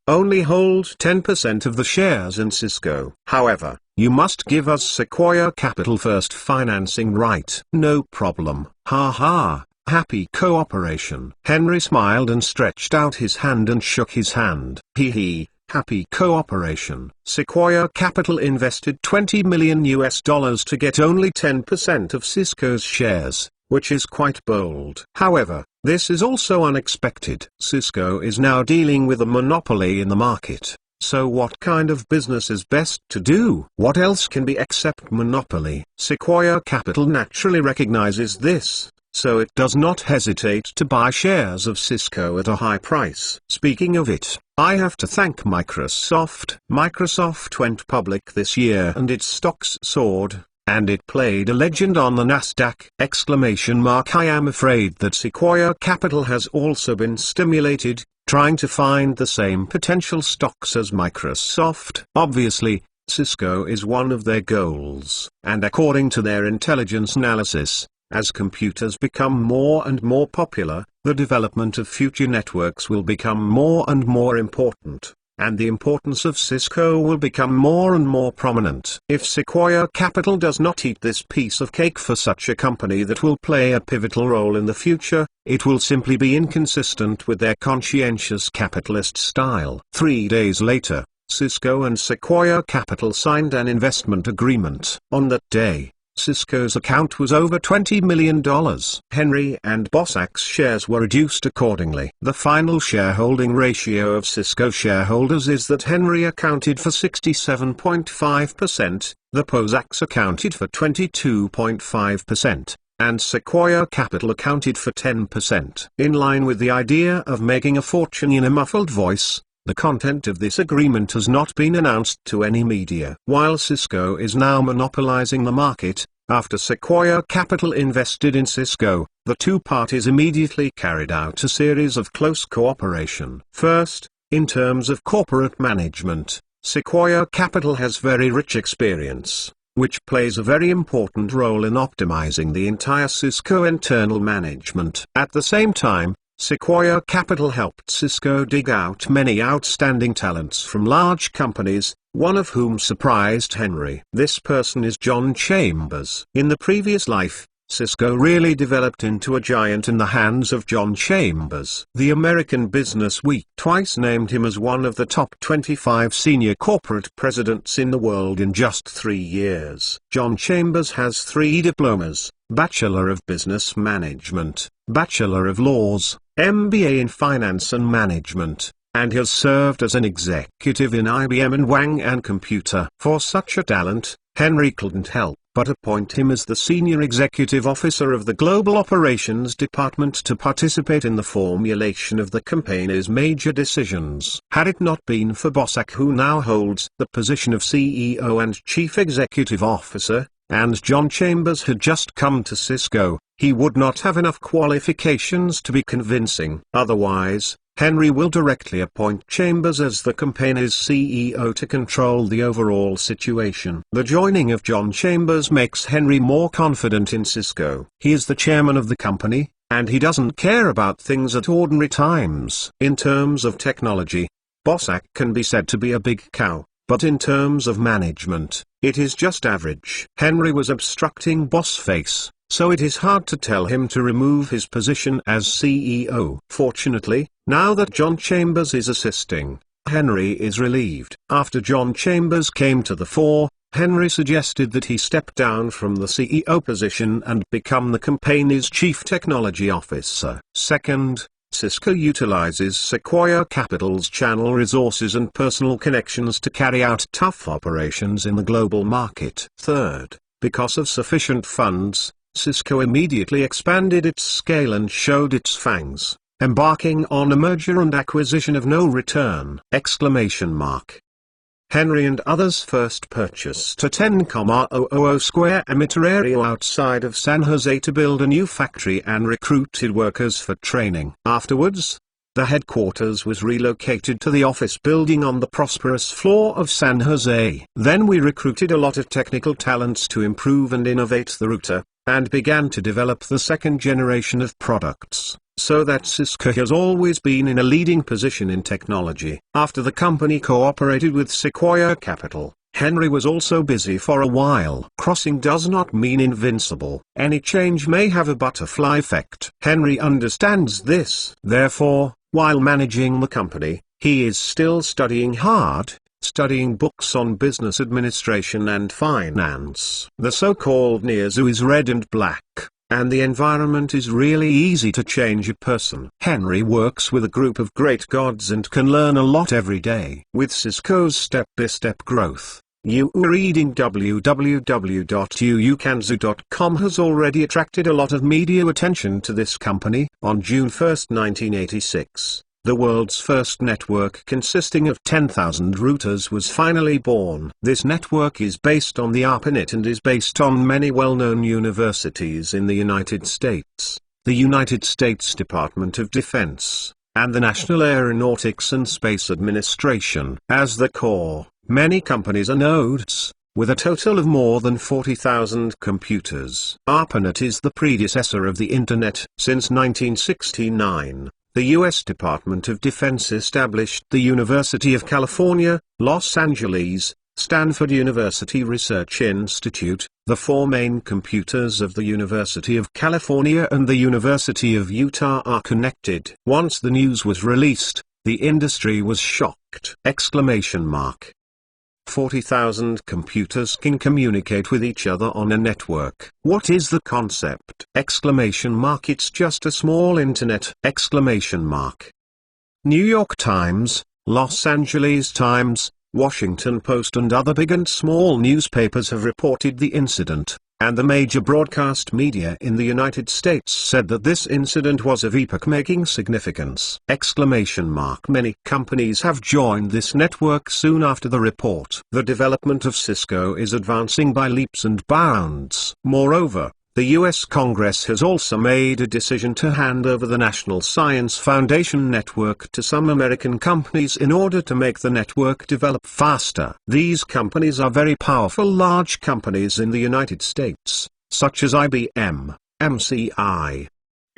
Only hold 10% of the shares in Cisco. However, you must give us Sequoia Capital first financing right. No problem. Ha ha. Happy cooperation. Henry smiled and stretched out his hand and shook his hand. Hee hee. Happy cooperation. Sequoia Capital invested $20 million to get only 10% of Cisco's shares, which is quite bold. However, this is also unexpected. Cisco is now dealing with a monopoly in the market. So what kind of business is best to do? What else can be except monopoly? Sequoia Capital naturally recognizes this, so it does not hesitate to buy shares of Cisco at a high price. Speaking of it, I have to thank Microsoft. Microsoft went public this year and its stocks soared, and it played a legend on the Nasdaq! Exclamation mark. I am afraid that Sequoia Capital has also been stimulated, trying to find the same potential stocks as Microsoft. Obviously, Cisco is one of their goals, and according to their intelligence analysis, as computers become more and more popular, the development of future networks will become more and more important, and the importance of Cisco will become more and more prominent. If Sequoia Capital does not eat this piece of cake for such a company that will play a pivotal role in the future, it will simply be inconsistent with their conscientious capitalist style. 3 days later, Cisco and Sequoia Capital signed an investment agreement. On that day, Cisco's account was over $20 million. Henry and Bossack's shares were reduced accordingly. The final shareholding ratio of Cisco shareholders is that Henry accounted for 67.5%, the Bossacks accounted for 22.5%, and Sequoia Capital accounted for 10%. In line with the idea of making a fortune in a muffled voice, the content of this agreement has not been announced to any media. While Cisco is now monopolizing the market, after Sequoia Capital invested in Cisco, the two parties immediately carried out a series of close cooperation. First, in terms of corporate management, Sequoia Capital has very rich experience, which plays a very important role in optimizing the entire Cisco internal management. At the same time, Sequoia Capital helped Cisco dig out many outstanding talents from large companies, one of whom surprised Henry. This person is John Chambers. In the previous life, Cisco really developed into a giant in the hands of John Chambers. The American Business Week twice named him as one of the top 25 senior corporate presidents in the world in just 3 years. John Chambers has 3 diplomas: Bachelor of Business Management, Bachelor of Laws, MBA in Finance and Management, and has served as an executive in IBM and Wang and Computer. For such a talent, Henry couldn't help but appoint him as the Senior Executive Officer of the Global Operations Department to participate in the formulation of the company's major decisions. Had it not been for Bossack, who now holds the position of CEO and Chief Executive Officer, and John Chambers had just come to Cisco, he would not have enough qualifications to be convincing. Otherwise, Henry will directly appoint Chambers as the company's CEO to control the overall situation. The joining of John Chambers makes Henry more confident in Cisco. He is the chairman of the company, and he doesn't care about things at ordinary times. In terms of technology, Bossack can be said to be a big cow, but in terms of management, it is just average. Henry was obstructing Bossface, so it is hard to tell him to remove his position as CEO. Fortunately, now that John Chambers is assisting, Henry is relieved. After John Chambers came to the fore, Henry suggested that he step down from the CEO position and become the company's Chief Technology Officer. Second, Cisco utilizes Sequoia Capital's channel resources and personal connections to carry out tough operations in the global market. Third, because of sufficient funds, Cisco immediately expanded its scale and showed its fangs, embarking on a merger and acquisition of no return! Henry and others first purchased a 10,000 square meter area outside of San Jose to build a new factory and recruited workers for training. Afterwards, the headquarters was relocated to the office building on the prosperous floor of San Jose. Then we recruited a lot of technical talents to improve and innovate the router, and began to develop the second generation of products, so that Cisco has always been in a leading position in technology. After the company cooperated with Sequoia Capital, Henry was also busy for a while. Crossing does not mean invincible. Any change may have a butterfly effect. Henry understands this. Therefore, while managing the company, he is still studying hard, studying books on business administration and finance. The so-called Nearzo is red and black, and the environment is really easy to change a person. Henry works with a group of great gods and can learn a lot every day. With Cisco's step-by-step growth, reading www.uukanzu.com has already attracted a lot of media attention to this company. On June 1, 1986, the world's first network consisting of 10,000 routers was finally born. This network is based on the ARPANET and is based on many well-known universities in the United States, the United States Department of Defense, and the National Aeronautics and Space Administration. As the core, many companies are nodes, with a total of more than 40,000 computers. ARPANET is the predecessor of the Internet. Since 1969, the U.S. Department of Defense established the University of California, Los Angeles, Stanford University Research Institute, the 4 main computers of the University of California and the University of Utah are connected. Once the news was released, the industry was shocked! 40,000 computers can communicate with each other on a network. What is the concept? It's just a small internet! New York Times, Los Angeles Times, Washington Post and other big and small newspapers have reported the incident, and the major broadcast media in the United States said that this incident was of epoch-making significance! Many companies have joined this network soon after the report. The development of Cisco is advancing by leaps and bounds. Moreover, the U.S. Congress has also made a decision to hand over the National Science Foundation network to some American companies in order to make the network develop faster. These companies are very powerful large companies in the United States, such as IBM, MCI,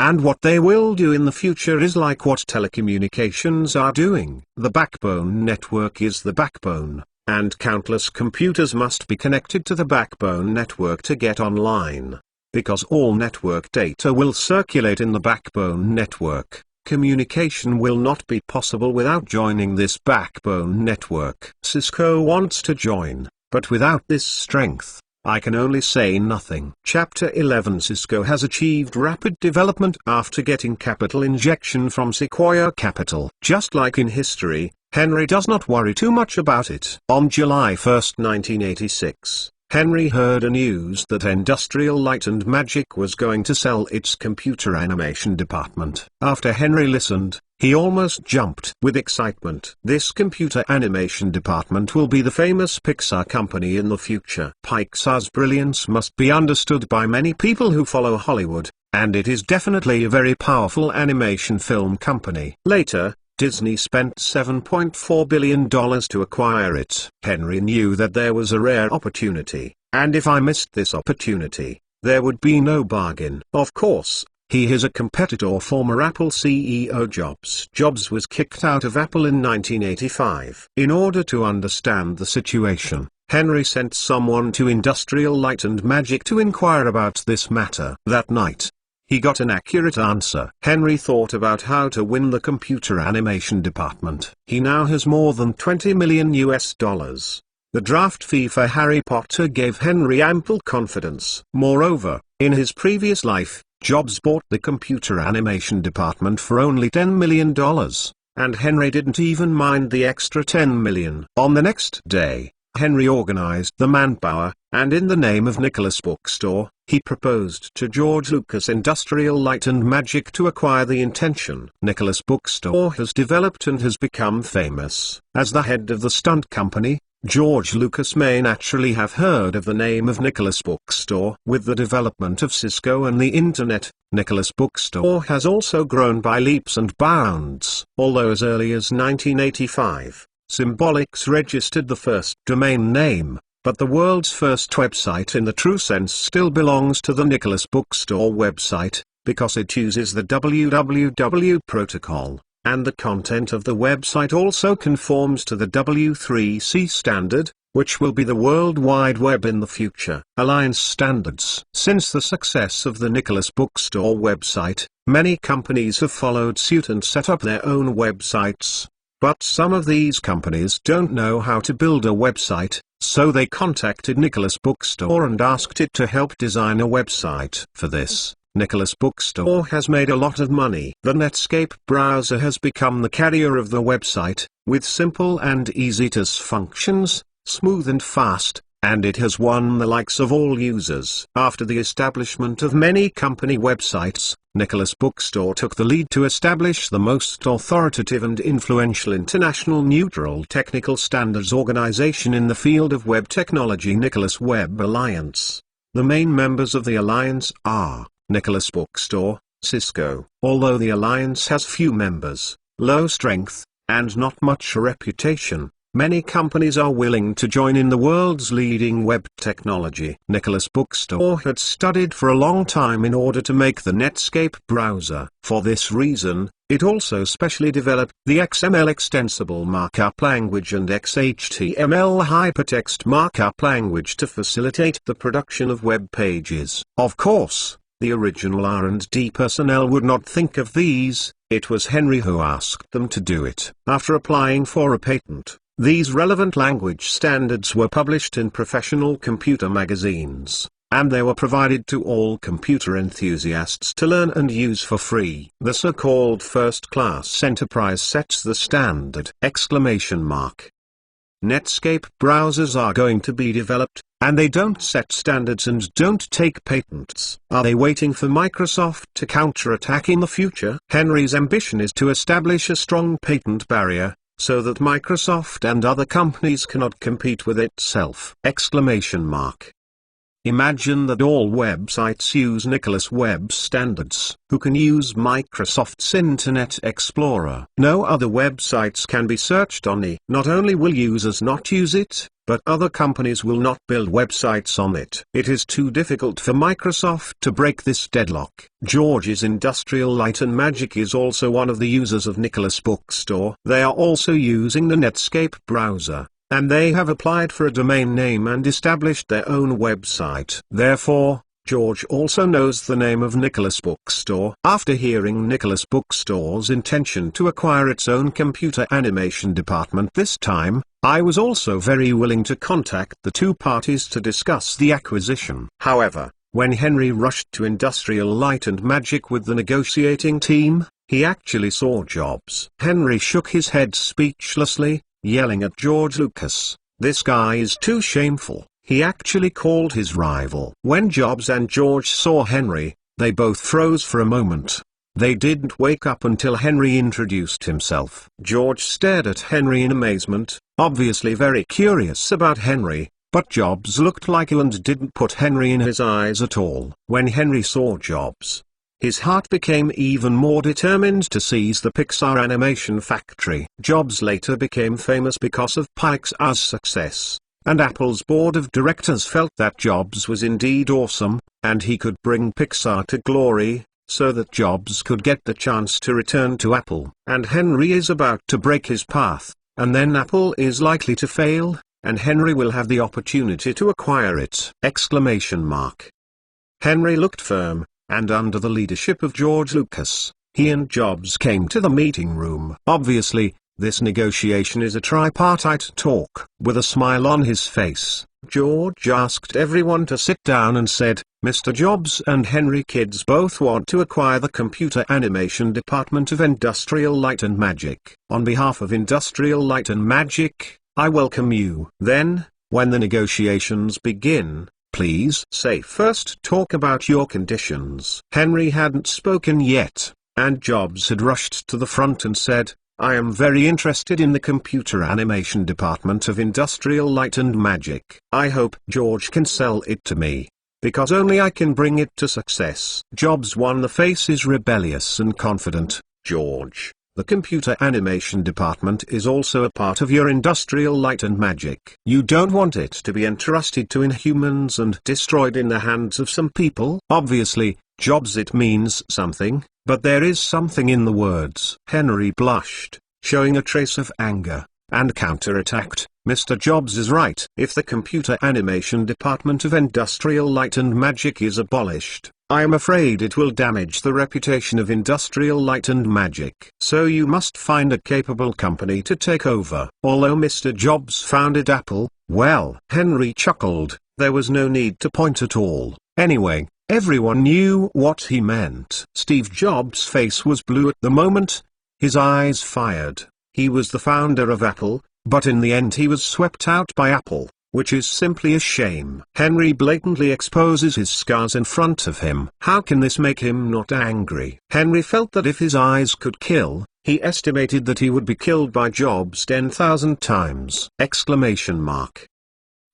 And what they will do in the future is like what telecommunications are doing. The backbone network is the backbone, and countless computers must be connected to the backbone network to get online. Because all network data will circulate in the backbone network, communication will not be possible without joining this backbone network. Cisco wants to join, but without this strength, I can only say nothing. Chapter 11. Cisco has achieved rapid development after getting capital injection from Sequoia Capital. Just like in history, Henry does not worry too much about it. On July 1, 1986, Henry heard a news that Industrial Light and Magic was going to sell its computer animation department. After Henry listened, he almost jumped with excitement. This computer animation department will be the famous Pixar company in the future. Pixar's brilliance must be understood by many people who follow Hollywood, and it is definitely a very powerful animation film company. Later, Disney spent $7.4 billion to acquire it. Henry knew that there was a rare opportunity, and if I missed this opportunity, there would be no bargain. Of course, he is a competitor. Former Apple CEO Jobs. Jobs was kicked out of Apple in 1985. In order to understand the situation, Henry sent someone to Industrial Light and Magic to inquire about this matter. That night, he got an accurate answer. Henry thought about how to win the computer animation department. He now has more than $20 million. The draft fee for Harry Potter gave Henry ample confidence. Moreover, in his previous life, Jobs bought the computer animation department for only $10 million, and Henry didn't even mind the extra $10 million. On the next day, Henry organized the manpower, and in the name of Nicholas Bookstore, he proposed to George Lucas Industrial Light and Magic to acquire the intention. Nicholas Bookstore has developed and has become famous. As the head of the stunt company, George Lucas may naturally have heard of the name of Nicholas Bookstore. With the development of Cisco and the Internet, Nicholas Bookstore has also grown by leaps and bounds. Although as early as 1985, Symbolics registered the first domain name, but the world's first website in the true sense still belongs to the Nicholas Bookstore website, because it uses the www protocol, and the content of the website also conforms to the W3C standard, which will be the World Wide Web in the future. Alliance standards. Since the success of the Nicholas Bookstore website, many companies have followed suit and set up their own websites. But some of these companies don't know how to build a website, so they contacted Nicholas Bookstore and asked it to help design a website. For this, Nicholas Bookstore has made a lot of money. The Netscape browser has become the carrier of the website, with simple and easy-to-use functions, smooth and fast, and it has won the likes of all users. After the establishment of many company websites, Nicholas Bookstore took the lead to establish the most authoritative and influential international neutral technical standards organization in the field of web technology, Nicholas Web Alliance. The main members of the alliance are Nicholas Bookstore, Cisco. Although the alliance has few members, low strength, and not much reputation, many companies are willing to join in the world's leading web technology. Nicholas Bookstore had studied for a long time in order to make the Netscape browser. For this reason, it also specially developed the XML extensible markup language and XHTML hypertext markup language to facilitate the production of web pages. Of course, the original R&D personnel would not think of these. It was Henry who asked them to do it. After applying for a patent, these relevant language standards were published in professional computer magazines, and they were provided to all computer enthusiasts to learn and use for free. The so-called first-class enterprise sets the standard! Netscape browsers are going to be developed, and they don't set standards and don't take patents. Are they waiting for Microsoft to counterattack in the future? Henry's ambition is to establish a strong patent barrier, so that Microsoft and other companies cannot compete with itself! Imagine that all websites use Nicholas Web standards. Who can use Microsoft's Internet Explorer? No other websites can be searched on it. Not only will users not use it, but other companies will not build websites on it. It is too difficult for Microsoft to break this deadlock. George's Industrial Light and Magic is also one of the users of Nicholas Bookstore. They are also using the Netscape browser, and they have applied for a domain name and established their own website. Therefore, George also knows the name of Nicholas Bookstore. After hearing Nicholas Bookstore's intention to acquire its own computer animation department this time, I was also very willing to contact the two parties to discuss the acquisition. However, when Henry rushed to Industrial Light and Magic with the negotiating team, he actually saw Jobs. Henry shook his head speechlessly, yelling at George Lucas, "This guy is too shameful." He actually called his rival. When Jobs and George saw Henry, they both froze for a moment. They didn't wake up until Henry introduced himself. George stared at Henry in amazement, obviously very curious about Henry, but Jobs looked like he and didn't put Henry in his eyes at all. When Henry saw Jobs, his heart became even more determined to seize the Pixar animation factory. Jobs later became famous because of Pixar's success, and Apple's board of directors felt that Jobs was indeed awesome, and he could bring Pixar to glory, so that Jobs could get the chance to return to Apple. And Henry is about to break his path, and then Apple is likely to fail, and Henry will have the opportunity to acquire it! Henry looked firm, and under the leadership of George Lucas, he and Jobs came to the meeting room. Obviously, this negotiation is a tripartite talk. With a smile on his face, George asked everyone to sit down and said, "Mr. Jobs and Henry Kids both want to acquire the computer animation department of Industrial Light and Magic. On behalf of Industrial Light and Magic, I welcome you." Then, when the negotiations begin, please say first talk about your conditions. Henry hadn't spoken yet, and Jobs had rushed to the front and said, "I am very interested in the computer animation department of Industrial Light and Magic. I hope George can sell it to me, because only I can bring it to success." Jobs won. The face is rebellious and confident. "George, the computer animation department is also a part of your Industrial Light and Magic. You don't want it to be entrusted to Inhumans and destroyed in the hands of some people?" Obviously, Jobs, it means something, but there is something in the words. Henry blushed, showing a trace of anger, and counterattacked, "Mr. Jobs is right. If the computer animation department of Industrial Light and Magic is abolished, I am afraid it will damage the reputation of Industrial Light and Magic. So you must find a capable company to take over." Although Mr. Jobs founded Apple, well, Henry chuckled, there was no need to point at all. Anyway, everyone knew what he meant. Steve Jobs' face was blue at the moment. His eyes fired. He was the founder of Apple, but in the end he was swept out by Apple, which is simply a shame. Henry blatantly exposes his scars in front of him. How can this make him not angry? Henry felt that if his eyes could kill, he estimated that he would be killed by Jobs 10,000 times!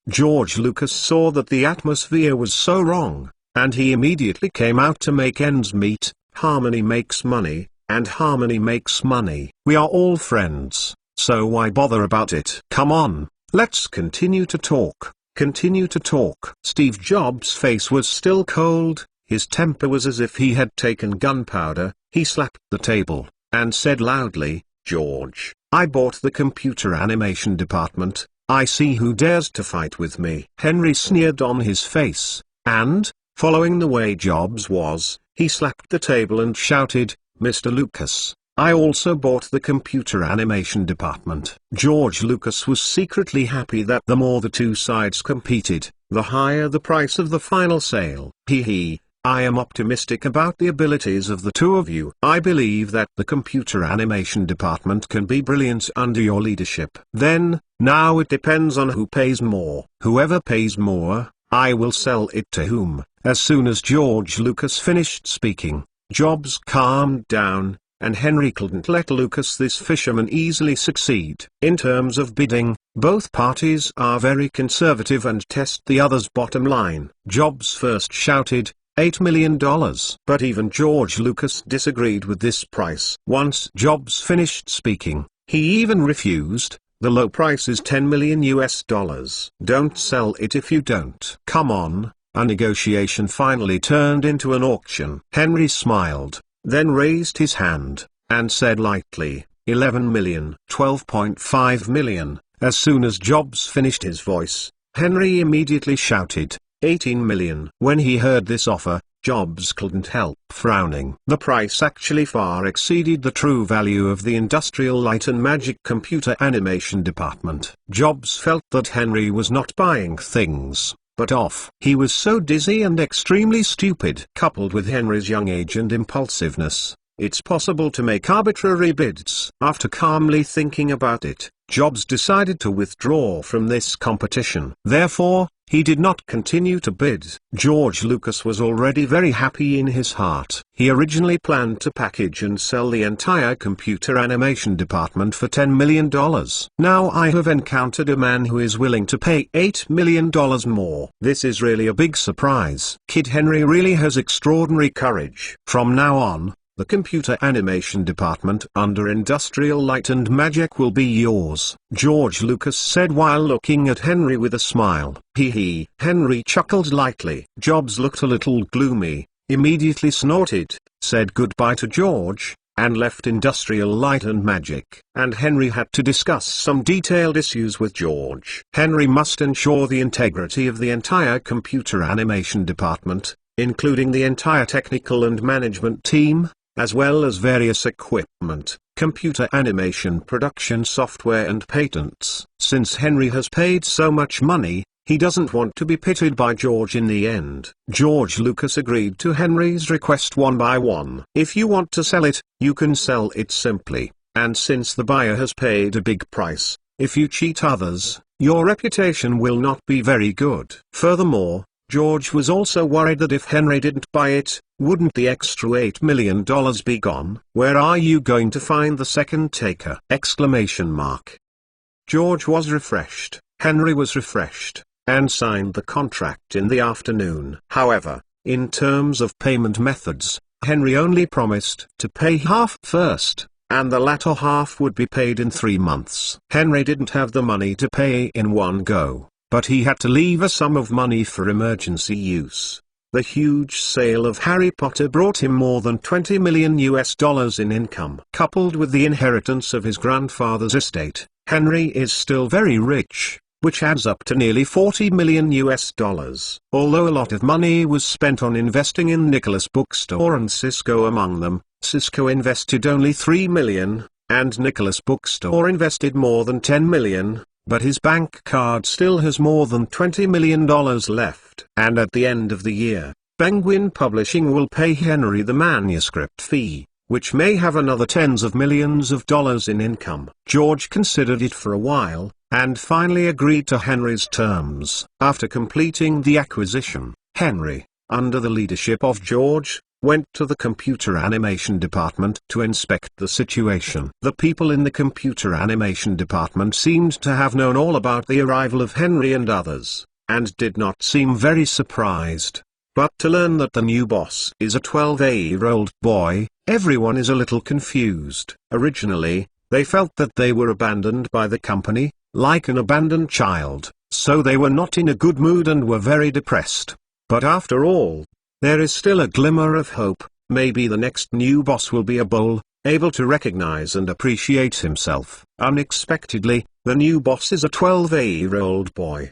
George Lucas saw that the atmosphere was so wrong, and he immediately came out to make ends meet. Harmony makes money, and harmony makes money. We are all friends, so why bother about it? Come on, let's continue to talk. Continue to talk. Steve Jobs' face was still cold, his temper was as if he had taken gunpowder. He slapped the table, and said loudly, "George, I bought the computer animation department. I see who dares to fight with me." Henry sneered on his face, and, following the way Jobs was, he slapped the table and shouted, "Mr. Lucas, I also bought the computer animation department." George Lucas was secretly happy that the more the two sides competed, the higher the price of the final sale. I am optimistic about the abilities of the two of you. I believe that the computer animation department can be brilliant under your leadership. Now it depends on who pays more. Whoever pays more, I will sell it to whom. As soon as George Lucas finished speaking, Jobs calmed down, and Henry couldn't let Lucas this fisherman easily succeed. In terms of bidding, Both parties are very conservative and test the other's bottom line. Jobs first shouted, $8 million. But even George Lucas disagreed with this price. Once Jobs finished speaking, he even refused. The low price is $10 million US. Don't sell it if you don't. Come on. A negotiation finally turned into an auction. Henry smiled, then raised his hand, and said lightly, 11 million. 12.5 million. As soon as Jobs finished his voice, Henry immediately shouted, 18 million. When he heard this offer, Jobs couldn't help frowning. The price actually far exceeded the true value of the Industrial Light and Magic computer animation department. Jobs felt that Henry was not buying things, but off. He was so dizzy and extremely stupid. Coupled with Henry's young age and impulsiveness, it's possible to make arbitrary bids. After calmly thinking about it, Jobs decided to withdraw from this competition. Therefore, he did not continue to bid. George Lucas was already very happy in his heart. He originally planned to package and sell the entire computer animation department for $10 million. Now I have encountered a man who is willing to pay $8 million more. This is really a big surprise. Kid Henry really has extraordinary courage. From now on, the computer animation department under Industrial Light and Magic will be yours, George Lucas said while looking at Henry with a smile. Hee. Henry chuckled lightly. Jobs looked a little gloomy, immediately snorted, said goodbye to George, and left Industrial Light and Magic. And Henry had to discuss some detailed issues with George. Henry must ensure the integrity of the entire computer animation department, including the entire technical and management team, as well as various equipment, computer animation production software and patents. Since Henry has paid so much money, he doesn't want to be pitted by George in the end. George Lucas agreed to Henry's request one by one. If you want to sell it, you can sell it simply, and since the buyer has paid a big price, if you cheat others, your reputation will not be very good. Furthermore, George was also worried that if Henry didn't buy it, wouldn't the extra $8 million be gone? Where are you going to find the second taker? George was refreshed, Henry was refreshed, and signed the contract in the afternoon. However, in terms of payment methods, Henry only promised to pay half first, and the latter half would be paid in 3 months. Henry didn't have the money to pay in one go, but he had to leave a sum of money for emergency use. The huge sale of Harry Potter brought him more than $20 million in income. Coupled with the inheritance of his grandfather's estate, Henry is still very rich, which adds up to nearly $40 million. Although a lot of money was spent on investing in Nicholas Bookstore and Cisco among them, Cisco invested only $3 million, and Nicholas Bookstore invested more than $10 million. But his bank card still has more than $20 million left. And at the end of the year, Penguin Publishing will pay Henry the manuscript fee, which may have another tens of millions of dollars in income. George considered it for a while, and finally agreed to Henry's terms. After completing the acquisition, Henry, under the leadership of George, went to the computer animation department to inspect the situation. The people in the computer animation department seemed to have known all about the arrival of Henry and others, and did not seem very surprised. But to learn that the new boss is a 12-year-old boy, everyone is a little confused. Originally, they felt that they were abandoned by the company, like an abandoned child, so they were not in a good mood and were very depressed. But after all, there is still a glimmer of hope. Maybe the next new boss will be a bull, able to recognize and appreciate himself. Unexpectedly, the new boss is a 12-year-old boy!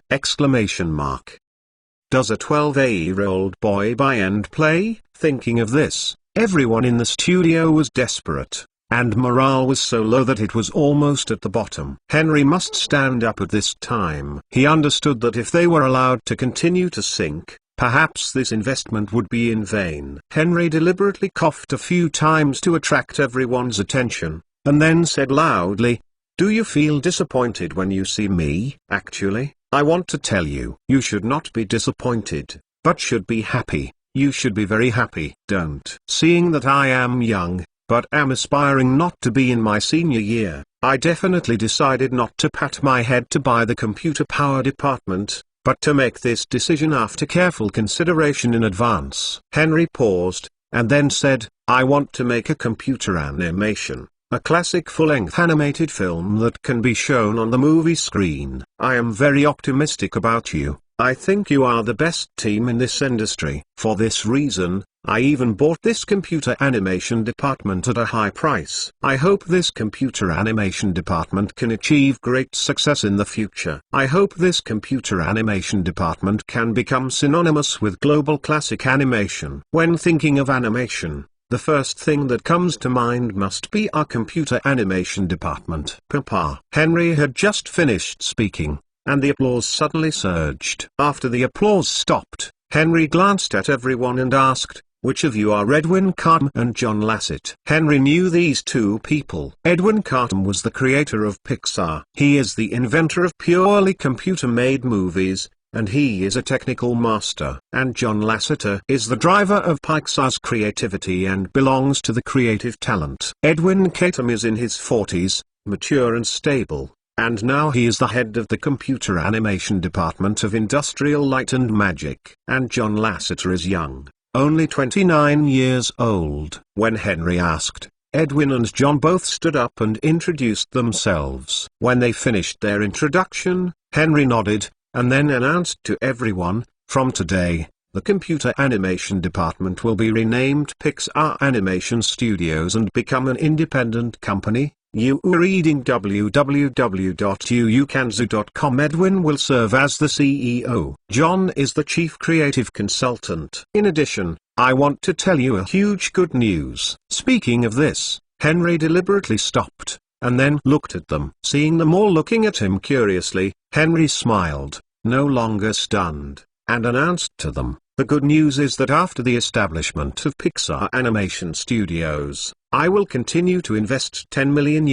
Does a 12-year-old boy buy and play? Thinking of this, everyone in the studio was desperate, and morale was so low that it was almost at the bottom. Henry must stand up at this time. He understood that if they were allowed to continue to sink, perhaps this investment would be in vain. Henry deliberately coughed a few times to attract everyone's attention, and then said loudly, "Do you feel disappointed when you see me? Actually, I want to tell you, you should not be disappointed, but should be happy. You should be very happy. Don't. Seeing that I am young, but am aspiring not to be in my senior year, I definitely decided not to pat my head to buy the computer power department, but to make this decision after careful consideration in advance. Henry paused, and then said, I want to make a computer animation, a classic full-length animated film that can be shown on the movie screen. I am very optimistic about you. I think you are the best team in this industry. For this reason, I even bought this computer animation department at a high price. I hope this computer animation department can achieve great success in the future. I hope this computer animation department can become synonymous with global classic animation. When thinking of animation, the first thing that comes to mind must be our computer animation department. Papa. Henry had just finished speaking, and the applause suddenly surged. After the applause stopped, Henry glanced at everyone and asked, which of you are Edwin Cartham and John Lasseter? Henry knew these two people. Edwin Cartham was the creator of Pixar. He is the inventor of purely computer-made movies, and he is a technical master. And John Lasseter is the driver of Pixar's creativity and belongs to the creative talent. Edwin Cartham is in his 40s, mature and stable, and now he is the head of the computer animation department of Industrial Light and Magic. And John Lasseter is young, only 29 years old. When Henry asked, Edwin and John both stood up and introduced themselves. When they finished their introduction, Henry nodded, and then announced to everyone, from today, the computer animation department will be renamed Pixar Animation Studios and become an independent company. You are reading www.uukanzu.com. Edwin will serve as the CEO. John is the chief creative consultant. In addition, I want to tell you a huge good news. Speaking of this, Henry deliberately stopped, and then looked at them. Seeing them all looking at him curiously, Henry smiled, no longer stunned, and announced to them, the good news is that after the establishment of Pixar Animation Studios, I will continue to invest $10 million.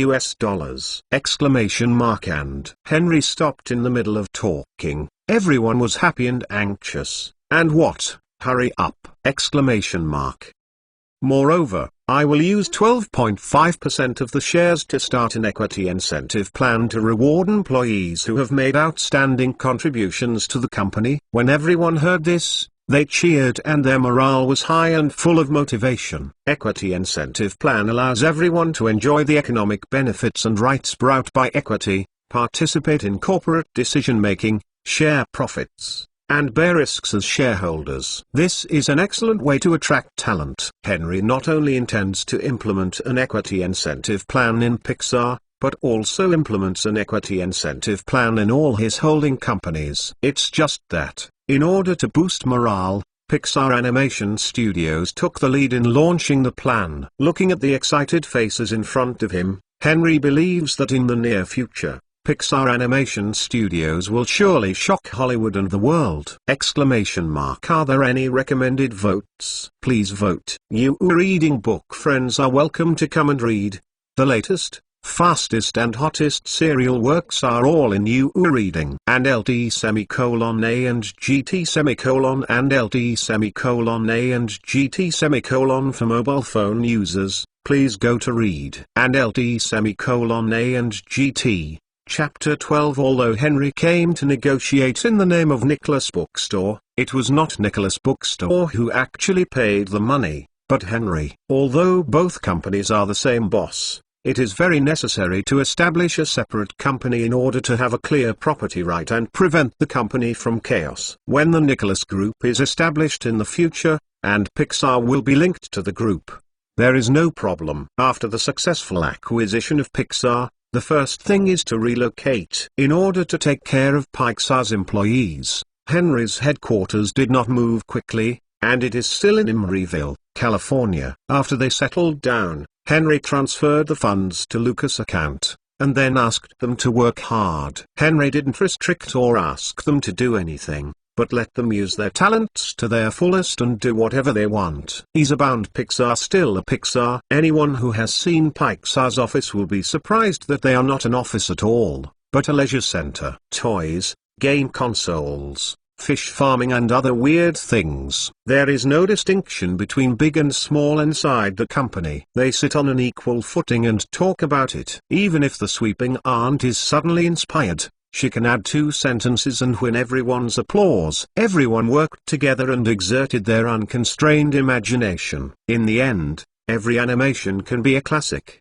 And Henry stopped in the middle of talking. Everyone was happy and anxious. And what? Hurry up! Moreover, I will use 12.5% of the shares to start an equity incentive plan to reward employees who have made outstanding contributions to the company. When everyone heard this, they cheered and their morale was high and full of motivation. Equity incentive plan allows everyone to enjoy the economic benefits and rights brought by equity, participate in corporate decision-making, share profits, and bear risks as shareholders. This is an excellent way to attract talent. Henry not only intends to implement an equity incentive plan in Pixar, but also implements an equity incentive plan in all his holding companies. It's just that, in order to boost morale, Pixar Animation Studios took the lead in launching the plan. Looking at the excited faces in front of him, Henry believes that in the near future, Pixar Animation Studios will surely shock Hollywood and the world! Are there any recommended votes? Please vote. You reading book friends are welcome to come and read. The latest, fastest and hottest serial works are all in You Reading. And LT semicolon A and GT semicolon and LT semicolon A and GT semicolon for mobile phone users, please go to read. And LT semicolon A and GT. Chapter 12. Although Henry came to negotiate in the name of Nicholas Bookstore, it was not Nicholas Bookstore who actually paid the money, but Henry. Although both companies are the same boss, it is very necessary to establish a separate company in order to have a clear property right and prevent the company from chaos. When the Nicholas Group is established in the future, and Pixar will be linked to the group, there is no problem. After the successful acquisition of Pixar, the first thing is to relocate. In order to take care of Pixar's employees, Henry's headquarters did not move quickly, and it is still in Emeryville, California. After they settled down, Henry transferred the funds to Lucas' account, and then asked them to work hard. Henry didn't restrict or ask them to do anything, but let them use their talents to their fullest and do whatever they want. Is Abound Pixar still a Pixar? Anyone who has seen Pixar's office will be surprised that they are not an office at all, but a leisure center. Toys, game consoles, fish farming and other weird things. There is no distinction between big and small inside the company. They sit on an equal footing and talk about it. Even if the sweeping aunt is suddenly inspired, she can add 2 sentences and win everyone's applause. Everyone worked together and exerted their unconstrained imagination. In the end, every animation can be a classic!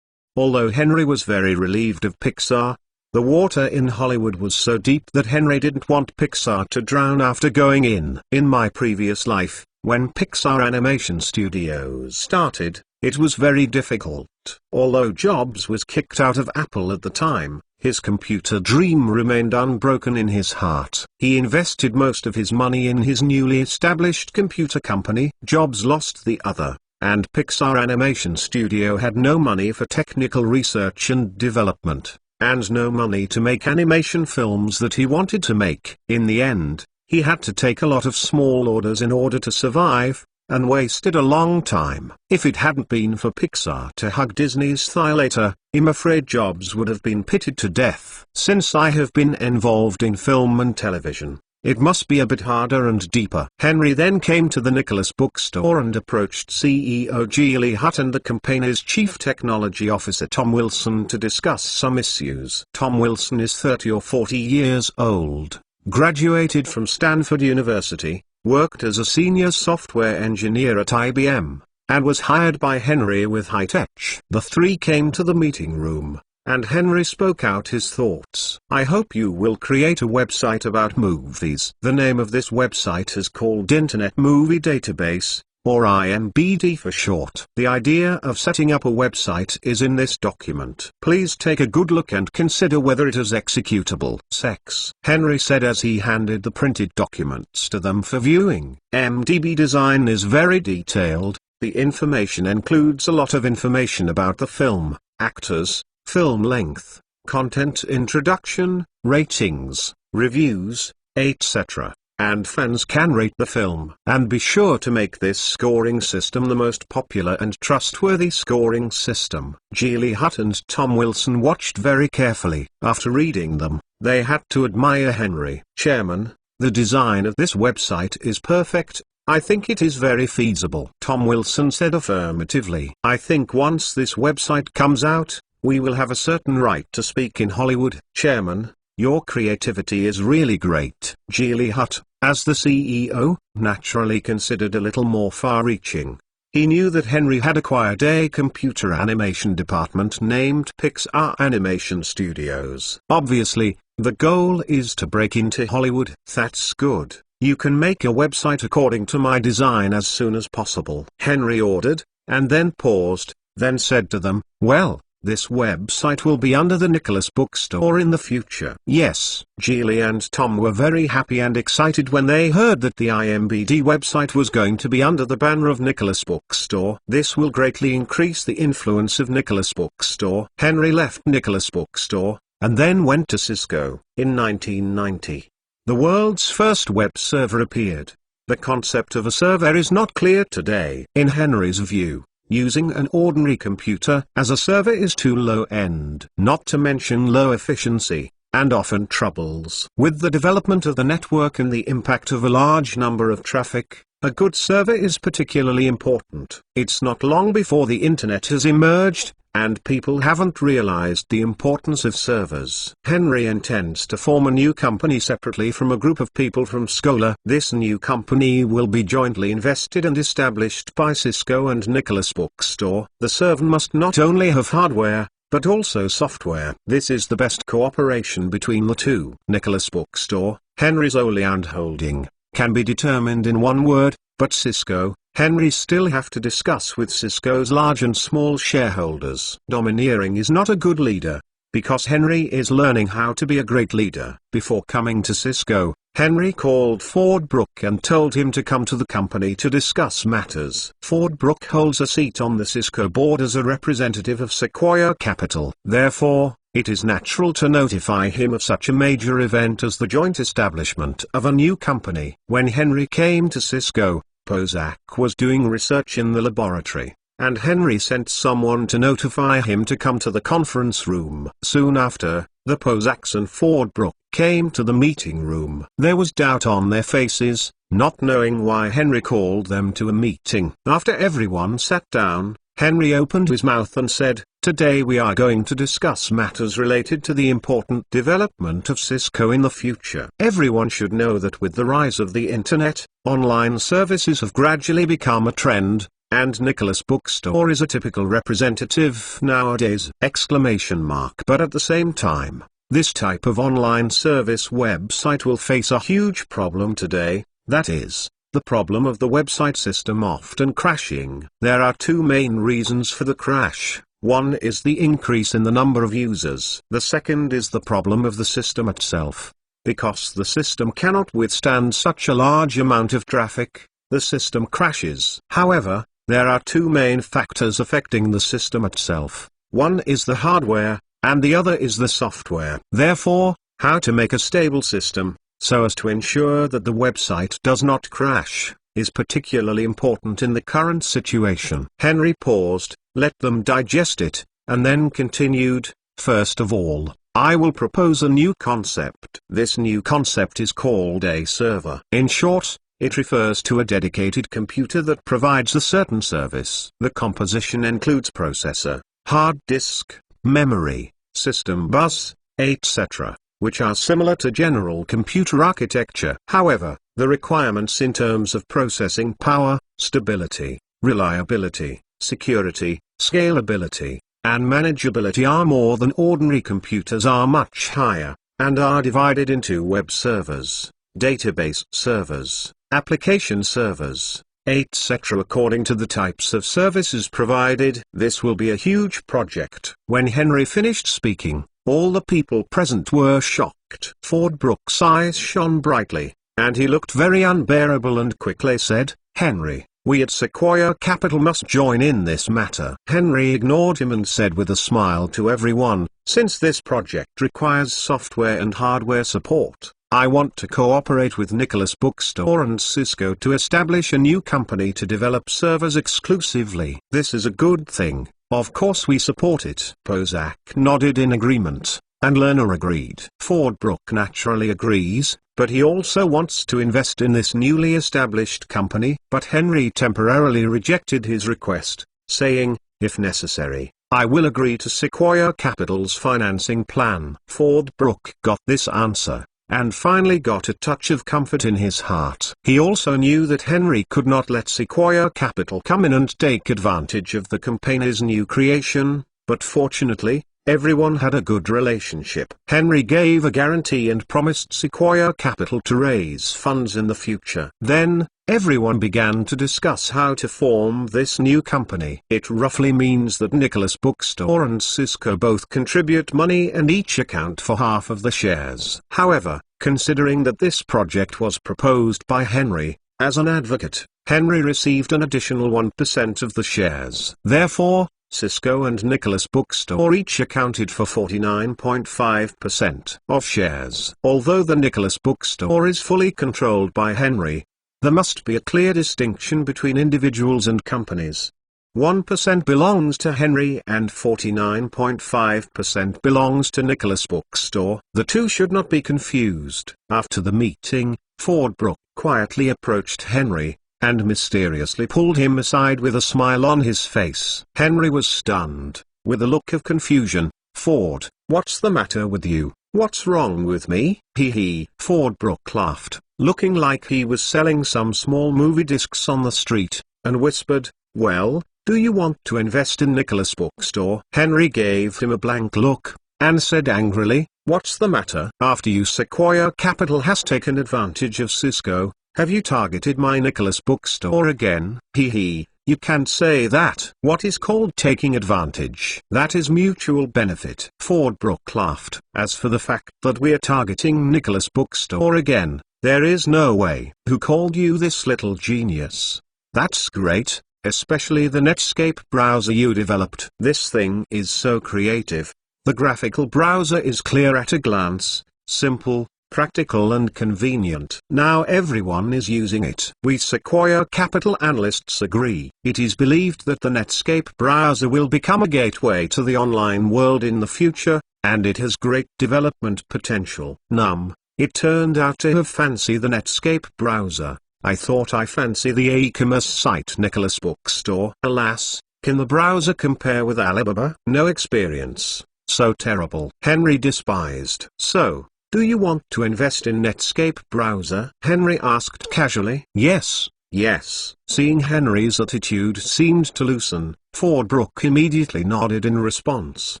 Although Henry was very relieved of Pixar, the water in Hollywood was so deep that Henry didn't want Pixar to drown after going in. In my previous life, when Pixar Animation Studios started, it was very difficult. Although Jobs was kicked out of Apple at the time, his computer dream remained unbroken in his heart. He invested most of his money in his newly established computer company. Jobs lost the other, and Pixar Animation Studio had no money for technical research and development, and no money to make animation films that he wanted to make. In the end, he had to take a lot of small orders in order to survive, and wasted a long time. If it hadn't been for Pixar to hug Disney's thigh later, I'm afraid Jobs would have been pitted to death. Since I have been involved in film and television, it must be a bit harder and deeper. Henry then came to the Nicholas Bookstore and approached CEO Geely Hutt and the company's chief technology officer Tom Wilson to discuss some issues. Tom Wilson is 30 or 40 years old, graduated from Stanford University, worked as a senior software engineer at IBM, and was hired by Henry with High-Tech. The 3 came to the meeting room, and Henry spoke out his thoughts. I hope you will create a website about movies. The name of this website is called Internet Movie Database, or IMBD for short. The idea of setting up a website is in this document. Please take a good look and consider whether it is executable. Sex, Henry said as he handed the printed documents to them for viewing. MDB design is very detailed. The information includes a lot of information about the film, actors, film length, content introduction, ratings, reviews, etc. And fans can rate the film. And be sure to make this scoring system the most popular and trustworthy scoring system. Geely Hutt and Tom Wilson watched very carefully. After reading them, they had to admire Henry. Chairman, the design of this website is perfect. I think it is very feasible. Tom Wilson said affirmatively. I think once this website comes out, we will have a certain right to speak in Hollywood. Chairman, your creativity is really great. Geely Hutt, as the CEO, naturally considered a little more far-reaching. He knew that Henry had acquired a computer animation department named Pixar Animation Studios. Obviously, the goal is to break into Hollywood. That's good. You can make a website according to my design as soon as possible. Henry ordered, and then paused, then said to them, well, this website will be under the Nicholas Bookstore in the future. Yes. Geely and Tom were very happy and excited when they heard that the IMBD website was going to be under the banner of Nicholas Bookstore. This will greatly increase the influence of Nicholas Bookstore. Henry left Nicholas Bookstore, and then went to Cisco. In 1990, the world's first web server appeared. The concept of a server is not clear today. In Henry's view, using an ordinary computer as a server is too low-end, not to mention low efficiency, and often troubles. With the development of the network and the impact of a large number of traffic, a good server is particularly important. It's not long before the internet has emerged, and people haven't realized the importance of servers. Henry intends to form a new company separately from a group of people from Scholar. This new company will be jointly invested and established by Cisco and Nicholas Bookstore. The server must not only have hardware, but also software. This is the best cooperation between the two. Nicholas Bookstore, Henry's wholly owned holding, can be determined in one word, but Cisco, Henry still have to discuss with Cisco's large and small shareholders. Domineering is not a good leader, because Henry is learning how to be a great leader. Before coming to Cisco, Henry called Ford Brook and told him to come to the company to discuss matters. Ford Brook holds a seat on the Cisco board as a representative of Sequoia Capital. Therefore, it is natural to notify him of such a major event as the joint establishment of a new company. When Henry came to Cisco, Pozak was doing research in the laboratory, and Henry sent someone to notify him to come to the conference room. Soon after, the Pozaks and Ford Brook came to the meeting room. There was doubt on their faces, not knowing why Henry called them to a meeting. After everyone sat down, Henry opened his mouth and said, "Today we are going to discuss matters related to the important development of Cisco in the future. Everyone should know that with the rise of the internet, online services have gradually become a trend, and Nicholas Bookstore is a typical representative nowadays!" But at the same time, this type of online service website will face a huge problem today, that is, the problem of the website system often crashing. There are two main reasons for the crash. One is the increase in the number of users. The second is the problem of the system itself. Because the system cannot withstand such a large amount of traffic, the system crashes. However, there are two main factors affecting the system itself. One is the hardware, and the other is the software. Therefore, how to make a stable system, so as to ensure that the website does not crash, is particularly important in the current situation. Henry paused, let them digest it, and then continued, "First of all, I will propose a new concept. This new concept is called a server. In short, it refers to a dedicated computer that provides a certain service. The composition includes processor, hard disk, memory, system bus, etc., which are similar to general computer architecture. However, the requirements in terms of processing power, stability, reliability, security, scalability, and manageability are more than ordinary computers are much higher, and are divided into web servers, database servers, application servers, etc. according to the types of services provided. This will be a huge project. When Henry finished speaking, all the people present were shocked. Ford Brooks' eyes shone brightly, and he looked very unbearable and quickly said, "Henry, we at Sequoia Capital must join in this matter." Henry ignored him and said with a smile to everyone, "Since this project requires software and hardware support, I want to cooperate with Nicholas Bookstore and Cisco to establish a new company to develop servers exclusively. This is a good thing. Of course we support it." Pozak nodded in agreement, and Lerner agreed. Ford Brook naturally agrees, but he also wants to invest in this newly established company. But Henry temporarily rejected his request, saying, "If necessary, I will agree to Sequoia Capital's financing plan." Ford Brook got this answer, and finally got a touch of comfort in his heart. He also knew that Henry could not let Sequoia Capital come in and take advantage of the company's new creation, but fortunately, everyone had a good relationship. Henry gave a guarantee and promised Sequoia Capital to raise funds in the future. Then, everyone began to discuss how to form this new company. It roughly means that Nicholas Bookstore and Cisco both contribute money and each account for half of the shares. However, considering that this project was proposed by Henry, as an advocate, Henry received an additional 1% of the shares. Therefore, Cisco and Nicholas Bookstore each accounted for 49.5% of shares. Although the Nicholas Bookstore is fully controlled by Henry, there must be a clear distinction between individuals and companies. 1% belongs to Henry and 49.5% belongs to Nicholas Bookstore. The two should not be confused. After the meeting, Ford Brook quietly approached Henry, and mysteriously pulled him aside with a smile on his face. Henry was stunned, with a look of confusion. "Ford, what's the matter with you? What's wrong with me?" He. Ford Brook laughed, looking like he was selling some small movie discs on the street, and whispered, "Well, do you want to invest in Nicholas Bookstore?" Henry gave him a blank look, and said angrily, "What's the matter? After you Sequoia Capital has taken advantage of Cisco, have you targeted my Nicholas Bookstore again?" You can't say that. What is called taking advantage? That is mutual benefit. Ford Brook laughed. "As for the fact that we are targeting Nicholas Bookstore again, there is no way." "Who called you this little genius?" "That's great, especially the Netscape browser you developed." "This thing is so creative. The graphical browser is clear at a glance, simple, practical and convenient. Now everyone is using it. We Sequoia Capital analysts agree. It is believed that the Netscape browser will become a gateway to the online world in the future, and it has great development potential. It turned out to have fancy the Netscape browser. I thought I fancy the e-commerce site Nicholas Bookstore. Alas, can the browser compare with Alibaba? No experience. So terrible. Henry despised. So, do you want to invest in Netscape browser? Henry asked casually. Yes. Seeing Henry's attitude seemed to loosen, Fordbrook immediately nodded in response.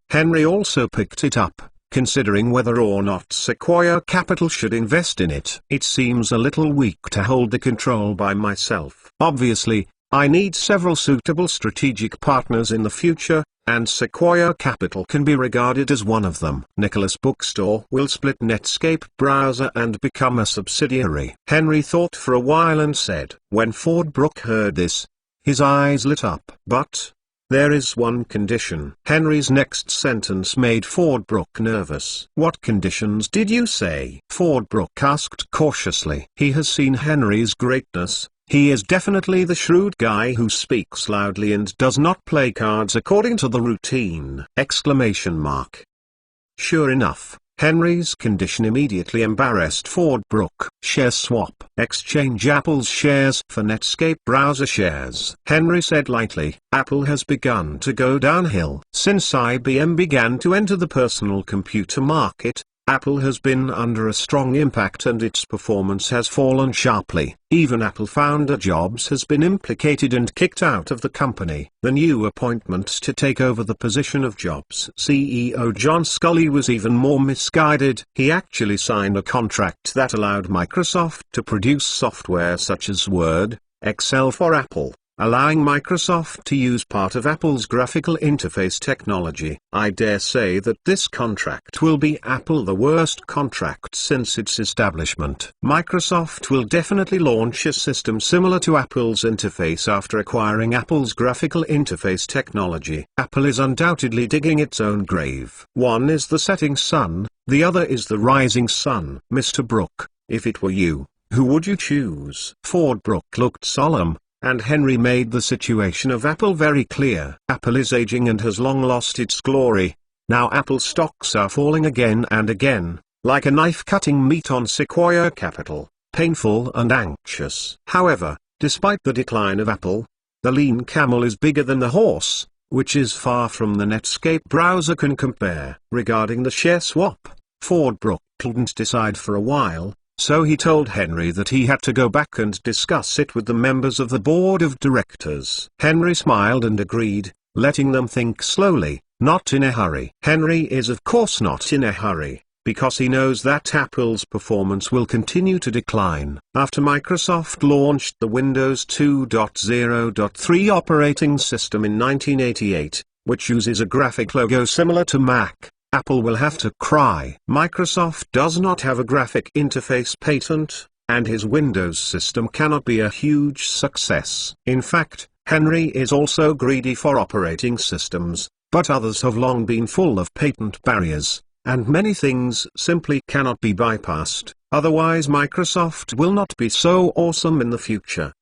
Henry also picked it up, considering whether or not Sequoia Capital should invest in it. It seems a little weak to hold the control by myself. Obviously, I need several suitable strategic partners in the future, and Sequoia Capital can be regarded as one of them. Nicholas Bookstore will split Netscape browser and become a subsidiary. Henry thought for a while and said. When Fordbrook heard this, his eyes lit up. But there is one condition. Henry's next sentence made Fordbrook nervous. What conditions did you say? Fordbrook asked cautiously. He has seen Henry's greatness. He is definitely the shrewd guy who speaks loudly and does not play cards according to the routine! Sure enough, Henry's condition immediately embarrassed Fordbrook. Share swap. Exchange Apple's shares for Netscape browser shares. Henry said lightly. Apple has begun to go downhill. Since IBM began to enter the personal computer market, Apple has been under a strong impact and its performance has fallen sharply. Even Apple founder Jobs has been implicated and kicked out of the company. The new appointment to take over the position of Jobs' CEO John Sculley was even more misguided. He actually signed a contract that allowed Microsoft to produce software such as Word, Excel for Apple, allowing Microsoft to use part of Apple's graphical interface technology. I dare say that this contract will be Apple the worst contract since its establishment. Microsoft will definitely launch a system similar to Apple's interface after acquiring Apple's graphical interface technology. Apple is undoubtedly digging its own grave. One is the setting sun, the other is the rising sun. Mr. Brook, if it were you, who would you choose? Fordbrook looked solemn, and Henry made the situation of Apple very clear. Apple is aging and has long lost its glory. Now Apple stocks are falling again and again, like a knife cutting meat on Sequoia Capital, painful and anxious. However, despite the decline of Apple, the lean camel is bigger than the horse, which is far from the Netscape browser can compare. Regarding the share swap, Fordbrook couldn't decide for a while, so he told Henry that he had to go back and discuss it with the members of the board of directors. Henry smiled and agreed, letting them think slowly, not in a hurry. Henry is of course not in a hurry, because he knows that Apple's performance will continue to decline. After Microsoft launched the Windows 2.0.3 operating system in 1988, which uses a graphic logo similar to Mac, Apple will have to cry. Microsoft does not have a graphic interface patent, and his Windows system cannot be a huge success. In fact, Henry is also greedy for operating systems, but others have long been full of patent barriers, and many things simply cannot be bypassed, otherwise Microsoft will not be so awesome in the future!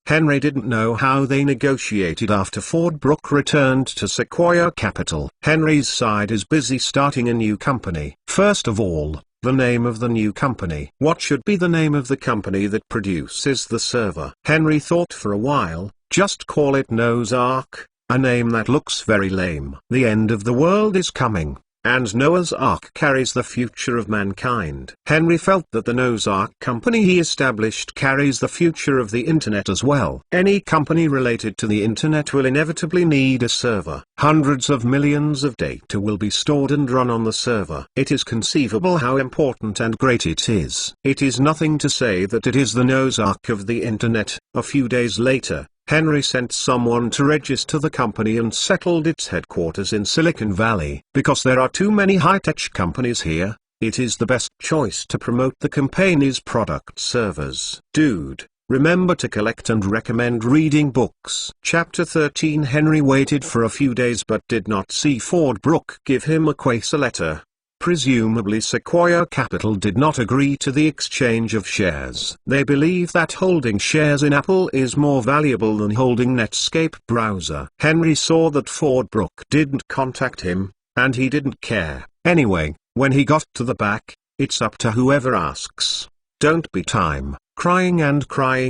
Henry didn't know how they negotiated after Fordbrook returned to Sequoia Capital. Henry's side is busy starting a new company. First of all, the name of the new company. What should be the name of the company that produces the server? Henry thought for a while. Just call it Noah's Ark, a name that looks very lame. The end of the world is coming, and Noah's Ark carries the future of mankind. Henry felt that the Noah's Ark company he established carries the future of the internet as well. Any company related to the internet will inevitably need a server. Hundreds of millions of data will be stored and run on the server. It is conceivable how important and great it is. It is nothing to say that it is the Noah's Ark of the internet. A few days later, Henry sent someone to register the company and settled its headquarters in Silicon Valley. Because there are too many high-tech companies here, it is the best choice to promote the company's product servers. Dude, remember to collect and recommend reading books. Chapter 13. Henry waited for a few days but did not see Fordbrook give him a Quasar letter. Presumably Sequoia Capital did not agree to the exchange of shares. They believe that holding shares in Apple is more valuable than holding Netscape browser. Henry saw that Ford Brook didn't contact him, and he didn't care. Anyway, when he got to the back, it's up to whoever asks. Don't be time, crying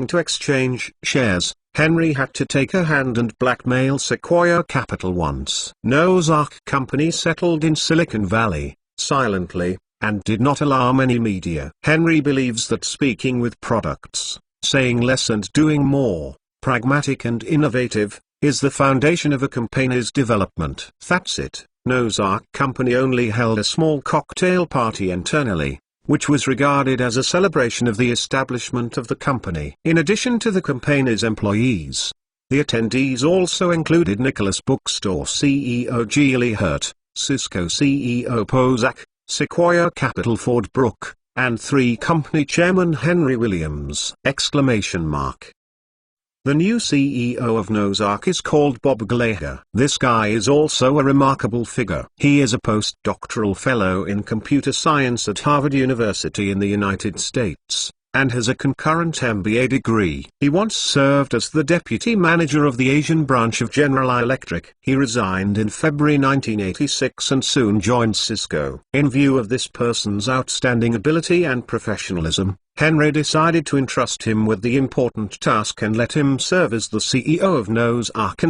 to exchange shares. Henry had to take a hand and blackmail Sequoia Capital once. Noah's Ark Company settled in Silicon Valley, silently, and did not alarm any media. Henry believes that speaking with products, saying less and doing more, pragmatic and innovative, is the foundation of a company's development. That's it. Noah's Ark Company only held a small cocktail party internally, which was regarded as a celebration of the establishment of the company. In addition to the company's employees, the attendees also included Nicholas Bookstore CEO Geely Hurt, Cisco CEO Pozak, Sequoia Capital Ford Brook, and 3 company chairman Henry Williams! The new CEO of Noah's Ark is called Bob Gallagher. This guy is also a remarkable figure. He is a postdoctoral fellow in computer science at Harvard University in the United States, and has a concurrent MBA degree. He once served as the deputy manager of the Asian branch of General Electric. He resigned in February 1986 and soon joined Cisco. In view of this person's outstanding ability and professionalism, Henry decided to entrust him with the important task and let him serve as the CEO of Noah's Ark.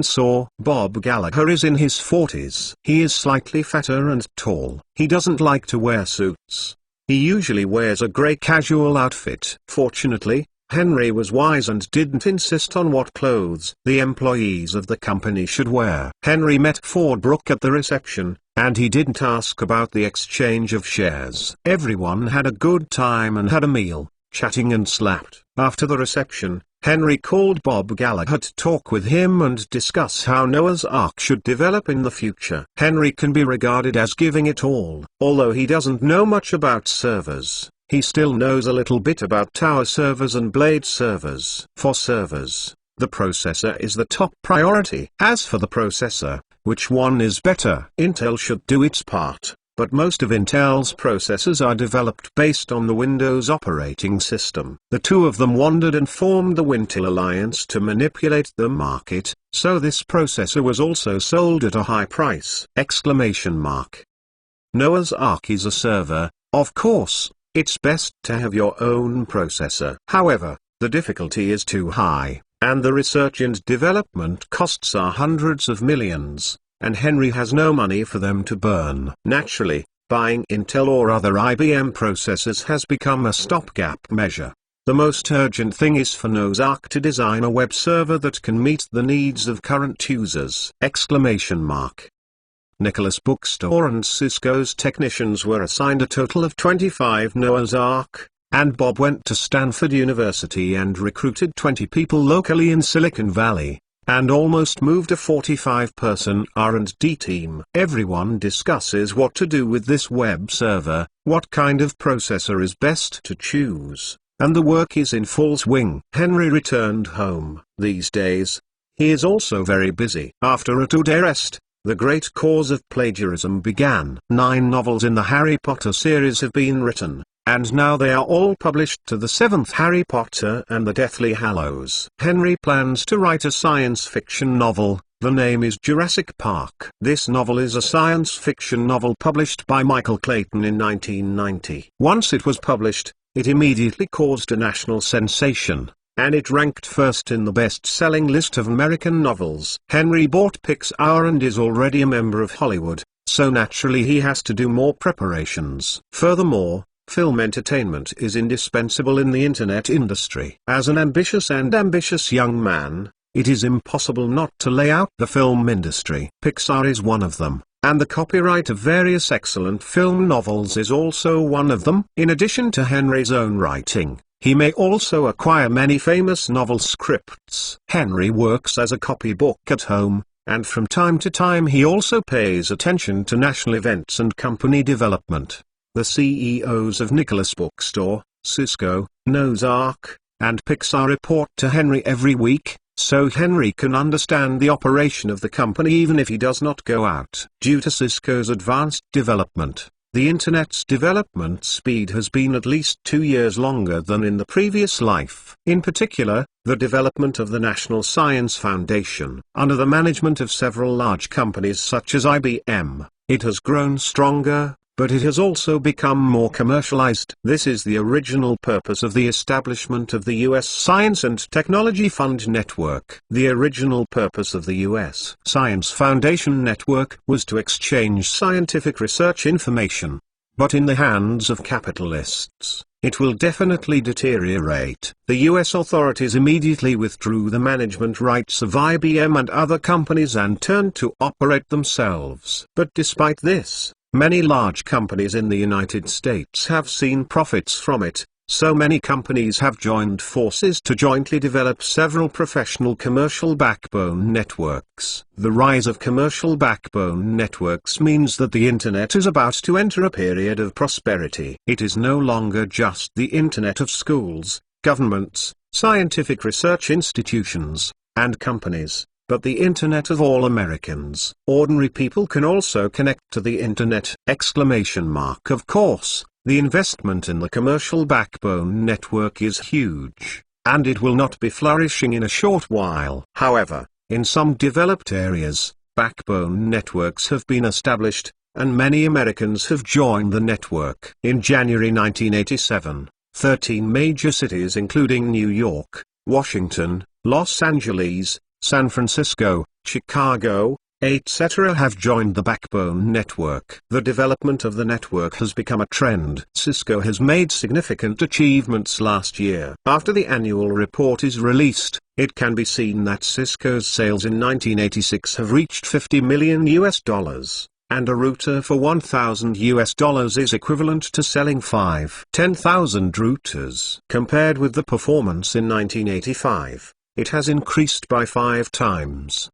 Bob Gallagher is in his 40s. He is slightly fatter and tall. He doesn't like to wear suits. He usually wears a grey casual outfit. Fortunately, Henry was wise and didn't insist on what clothes the employees of the company should wear. Henry met Ford Brook at the reception, and he didn't ask about the exchange of shares. Everyone had a good time and had a meal, chatting and slapped. After the reception, Henry called Bob Gallagher to talk with him and discuss how Noah's Ark should develop in the future. Henry can be regarded as giving it all. Although he doesn't know much about servers, he still knows a little bit about tower servers and blade servers. For servers, the processor is the top priority. As for the processor, which one is better? Intel should do its part. But most of Intel's processors are developed based on the Windows operating system. The two of them wandered and formed the Wintel Alliance to manipulate the market, so this processor was also sold at a high price! Noah's Ark is a server. Of course, it's best to have your own processor. However, the difficulty is too high, and the research and development costs are hundreds of millions. And Henry has no money for them to burn. Naturally, buying Intel or other IBM processors has become a stopgap measure. The most urgent thing is for Noah's Ark to design a web server that can meet the needs of current users! Nicholas Bookstore and Cisco's technicians were assigned a total of 25 Noah's Ark, and Bob went to Stanford University and recruited 20 people locally in Silicon Valley, and almost moved a 45-person R&D team. Everyone discusses what to do with this web server, what kind of processor is best to choose, and the work is in full swing. Henry returned home. These days, he is also very busy. After a 2-day rest, the great cause of plagiarism began. 9 novels in the Harry Potter series have been written, and now they are all published to the 7th Harry Potter and the Deathly Hallows. Henry plans to write a science fiction novel. The name is Jurassic Park. This novel is a science fiction novel published by Michael Clayton in 1990. Once it was published, it immediately caused a national sensation, and it ranked first in the best-selling list of American novels. Henry bought Pixar and is already a member of Hollywood, so naturally he has to do more preparations. Furthermore, film entertainment is indispensable in the internet industry. As an ambitious young man, it is impossible not to lay out the film industry. Pixar is one of them, and the copyright of various excellent film novels is also one of them. In addition to Henry's own writing, he may also acquire many famous novel scripts. Henry works as a copybook at home, and from time to time he also pays attention to national events and company development. The CEOs of Nicholas Bookstore, Cisco, Noah's Ark, and Pixar report to Henry every week, so Henry can understand the operation of the company even if he does not go out. Due to Cisco's advanced development, The Internet's development speed has been at least 2 years longer than in the previous life. In particular, the development of the National Science Foundation, under the management of several large companies such as IBM, it has grown stronger, but it has also become more commercialized. This is the original purpose of the establishment of the U.S. Science and Technology Fund Network. The original purpose of the U.S. Science Foundation Network was to exchange scientific research information. But in the hands of capitalists, it will definitely deteriorate. The U.S. authorities immediately withdrew the management rights of IBM and other companies and turned to operate themselves. But despite this, many large companies in the United States have seen profits from it. So many companies have joined forces to jointly develop several professional commercial backbone networks. The rise of commercial backbone networks means that the Internet is about to enter a period of prosperity. It is no longer just the Internet of schools, governments, scientific research institutions, and companies, but the Internet of all Americans. Ordinary people can also connect to the Internet! Of course, the investment in the commercial backbone network is huge, and it will not be flourishing in a short while. However, in some developed areas, backbone networks have been established, and many Americans have joined the network. In January 1987, 13 major cities including New York, Washington, Los Angeles, San Francisco, Chicago, etc. have joined the backbone network. The development of the network has become a trend. Cisco has made significant achievements last year. After the annual report is released, it can be seen that Cisco's sales in 1986 have reached $50 million, and a router for $1,000 is equivalent to selling 10,000 routers. Compared with the performance in 1985, it has increased by 5 times!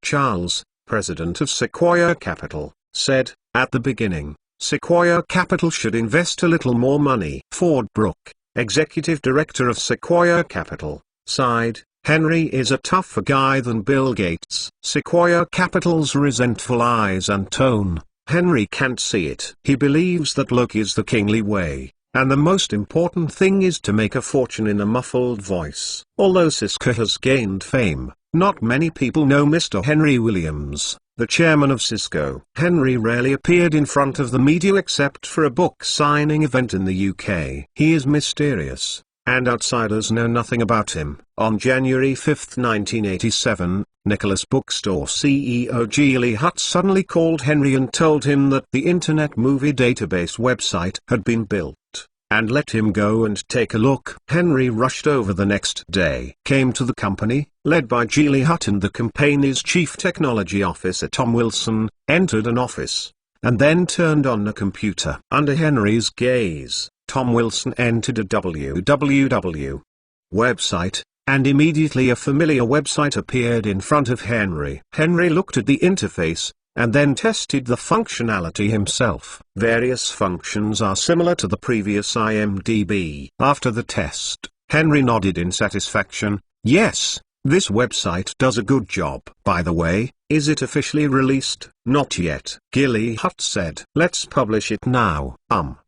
Charles, president of Sequoia Capital, said, "At the beginning, Sequoia Capital should invest a little more money." Ford Brooke, executive director of Sequoia Capital, sighed, "Henry is a tougher guy than Bill Gates." Sequoia Capital's resentful eyes and tone. Henry can't see it. He believes that luck is the kingly way, and the most important thing is to make a fortune in a muffled voice. Although Cisco has gained fame, not many people know Mr. Henry Williams, the chairman of Cisco. Henry rarely appeared in front of the media except for a book signing event in the UK. He is mysterious, and outsiders know nothing about him. On January 5, 1987, Nicholas Bookstore CEO Geely Hutt suddenly called Henry and told him that the Internet Movie Database website had been built, and let him go and take a look. Henry rushed over the next day, came to the company, led by Geely Hutt and the company's chief technology officer Tom Wilson, entered an office, and then turned on a computer. Under Henry's gaze, Tom Wilson entered a www website, and immediately a familiar website appeared in front of Henry. Henry looked at the interface, and then tested the functionality himself. Various functions are similar to the previous IMDb. After the test, Henry nodded in satisfaction. "Yes, this website does a good job." "By the way, is it officially released?" "Not yet," Geely Hutt said. "Let's publish it now."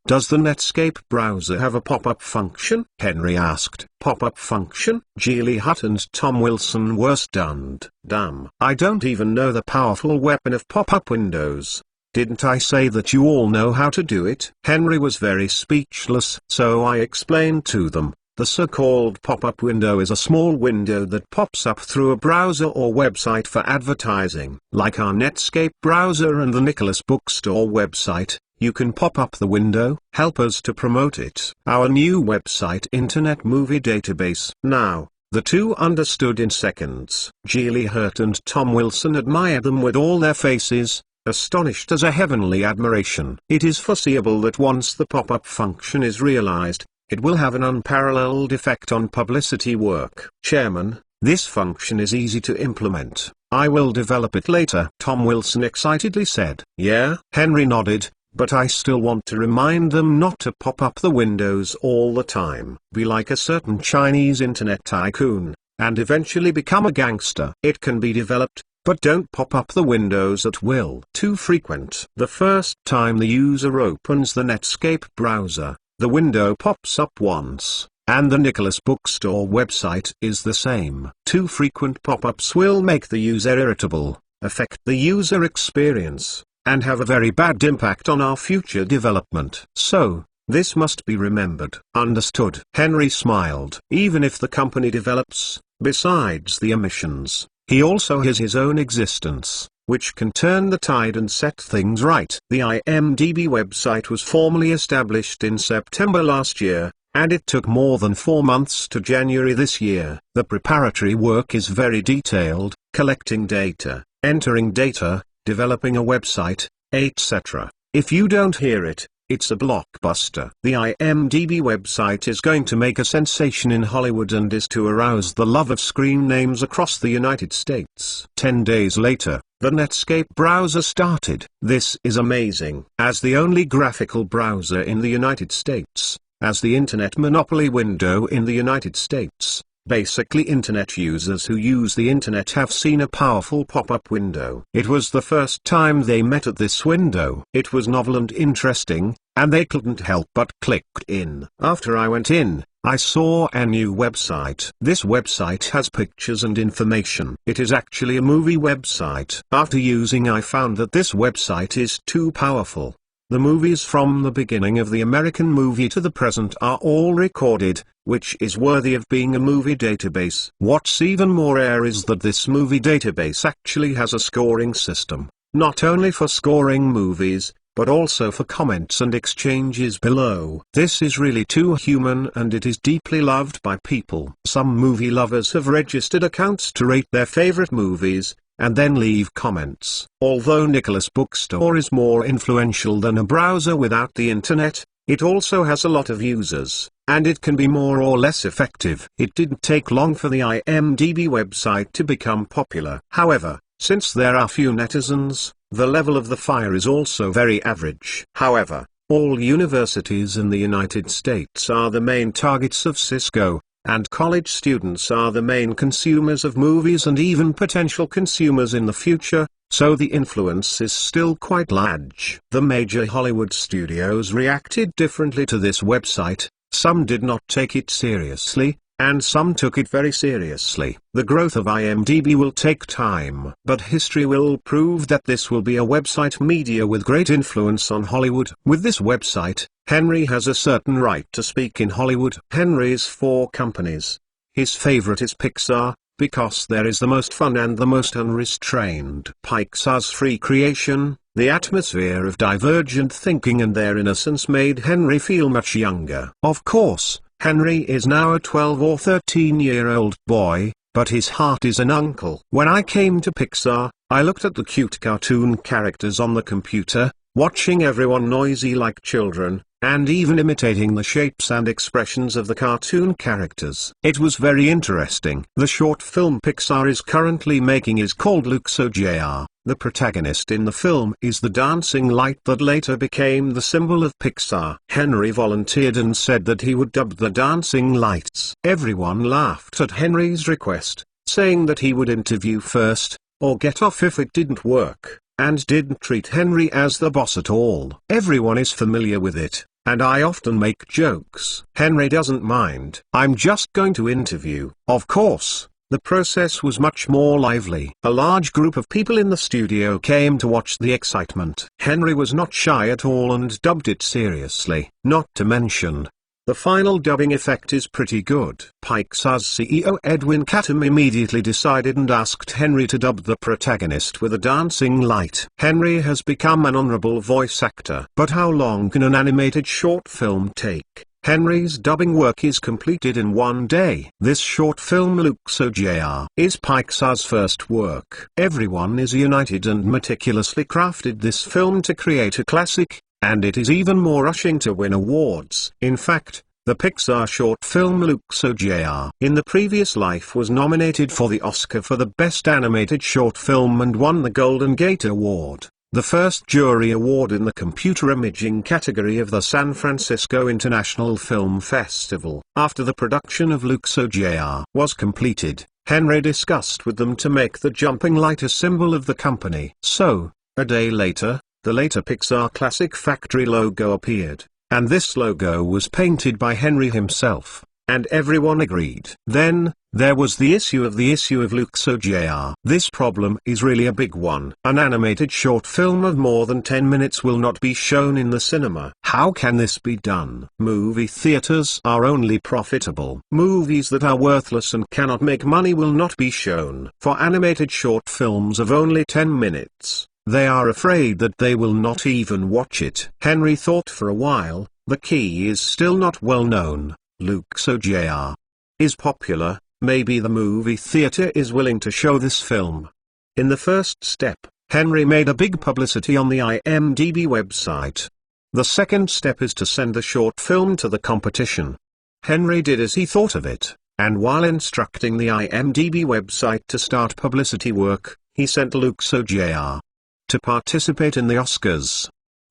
Does the Netscape browser have a pop-up function?" Henry asked. "Pop-up function?" Geely Hutt and Tom Wilson were stunned. "Damn. I don't even know the powerful weapon of pop-up windows. Didn't I say that you all know how to do it?" Henry was very speechless. So I explained to them. The so-called pop-up window is a small window that pops up through a browser or website for advertising. Like our Netscape browser and the Nicholas Bookstore website, you can pop up the window. Help us to promote it. Our new website, Internet Movie Database. Now, the two understood in seconds. Geely Hutt and Tom Wilson admired them with all their faces, astonished as a heavenly admiration. It is foreseeable that once the pop-up function is realized, it will have an unparalleled effect on publicity work. "Chairman, this function is easy to implement. I will develop it later," Tom Wilson excitedly said. "Yeah?" Henry nodded. "But I still want to remind them not to pop up the windows all the time. Be like a certain Chinese internet tycoon, and eventually become a gangster." It can be developed, but don't pop up the windows at will. Too frequent. The first time the user opens the Netscape browser, the window pops up once, and the Nicholas Bookstore website is the same. Too frequent pop-ups will make the user irritable, affect the user experience, and have a very bad impact on our future development. So, this must be remembered. Understood. Henry smiled. Even if the company develops, besides the emissions, he also has his own existence, which can turn the tide and set things right. The IMDb website was formally established in September last year, and it took more than 4 months to January this year. The preparatory work is very detailed, collecting data, entering data, developing a website, etc. If you don't hear it, it's a blockbuster. The IMDb website is going to make a sensation in Hollywood and is to arouse the love of screen names across the United States. 10 days later, the Netscape browser started. This is amazing. As the only graphical browser in the United States, as the Internet monopoly window in the United States, basically Internet users who use the Internet have seen a powerful pop-up window. It was the first time they met at this window. It was novel and interesting, and they couldn't help but clicked in. After I went in, I saw a new website. This website has pictures and information. It is actually a movie website. After using, I found that this website is too powerful. The movies from the beginning of the American movie to the present are all recorded, which is worthy of being a movie database. What's even more rare is that this movie database actually has a scoring system, not only for scoring movies, but also for comments and exchanges below. This is really too human, and it is deeply loved by people. Some movie lovers have registered accounts to rate their favorite movies, and then leave comments. Although Nicholas Bookstore is more influential than a browser without the internet, it also has a lot of users, and it can be more or less effective. It didn't take long for the IMDb website to become popular. However, since there are few netizens, the level of the fire is also very average. However, all universities in the United States are the main targets of Cisco, and college students are the main consumers of movies and even potential consumers in the future, so the influence is still quite large. The major Hollywood studios reacted differently to this website. Some did not take it seriously, and some took it very seriously. The growth of IMDb will take time, but history will prove that this will be a website media with great influence on Hollywood. With this website, Henry has a certain right to speak in Hollywood. Henry's 4 companies. His favorite is Pixar, because there is the most fun and the most unrestrained. Pixar's free creation, the atmosphere of divergent thinking and their innocence made Henry feel much younger. Of course, Henry is now a 12 or 13-year-old boy, but his heart is an uncle. When I came to Pixar, I looked at the cute cartoon characters on the computer, watching everyone noisy like children, and even imitating the shapes and expressions of the cartoon characters. It was very interesting. The short film Pixar is currently making is called Luxo Jr. The protagonist in the film is the dancing light that later became the symbol of Pixar. Henry volunteered and said that he would dub the dancing lights. Everyone laughed at Henry's request, saying that he would interview first, or get off if it didn't work, and didn't treat Henry as the boss at all. Everyone is familiar with it, and I often make jokes. Henry doesn't mind. I'm just going to interview. Of course, the process was much more lively. A large group of people in the studio came to watch the excitement. Henry was not shy at all and dubbed it seriously. Not to mention, the final dubbing effect is pretty good. Pixar's CEO Edwin Catmull immediately decided and asked Henry to dub the protagonist with a dancing light. Henry has become an honorable voice actor. But how long can an animated short film take? Henry's dubbing work is completed in 1 day. This short film Luxo Jr. is Pixar's first work. Everyone is united and meticulously crafted this film to create a classic, and it is even more rushing to win awards. In fact, the Pixar short film Luxo Jr. in the previous life was nominated for the Oscar for the Best Animated Short Film and won the Golden Gate Award, the first jury award in the computer imaging category of the San Francisco International Film Festival. After the production of Luxo Jr. was completed, Henry discussed with them to make the jumping light a symbol of the company. So, a day later, the later Pixar Classic Factory logo appeared, and this logo was painted by Henry himself, and everyone agreed. Then, there was the issue of Luxo Jr. This problem is really a big one. An animated short film of more than 10 minutes will not be shown in the cinema. How can this be done? Movie theaters are only profitable. Movies that are worthless and cannot make money will not be shown. For animated short films of only 10 minutes, they are afraid that they will not even watch it. Henry thought for a while. The key is still not well known. Luxo Jr. is popular. Maybe the movie theater is willing to show this film. In the first step, Henry made a big publicity on the IMDb website. The second step is to send the short film to the competition. Henry did as he thought of it, and while instructing the IMDb website to start publicity work, he sent Luxo Jr. to participate in the Oscars.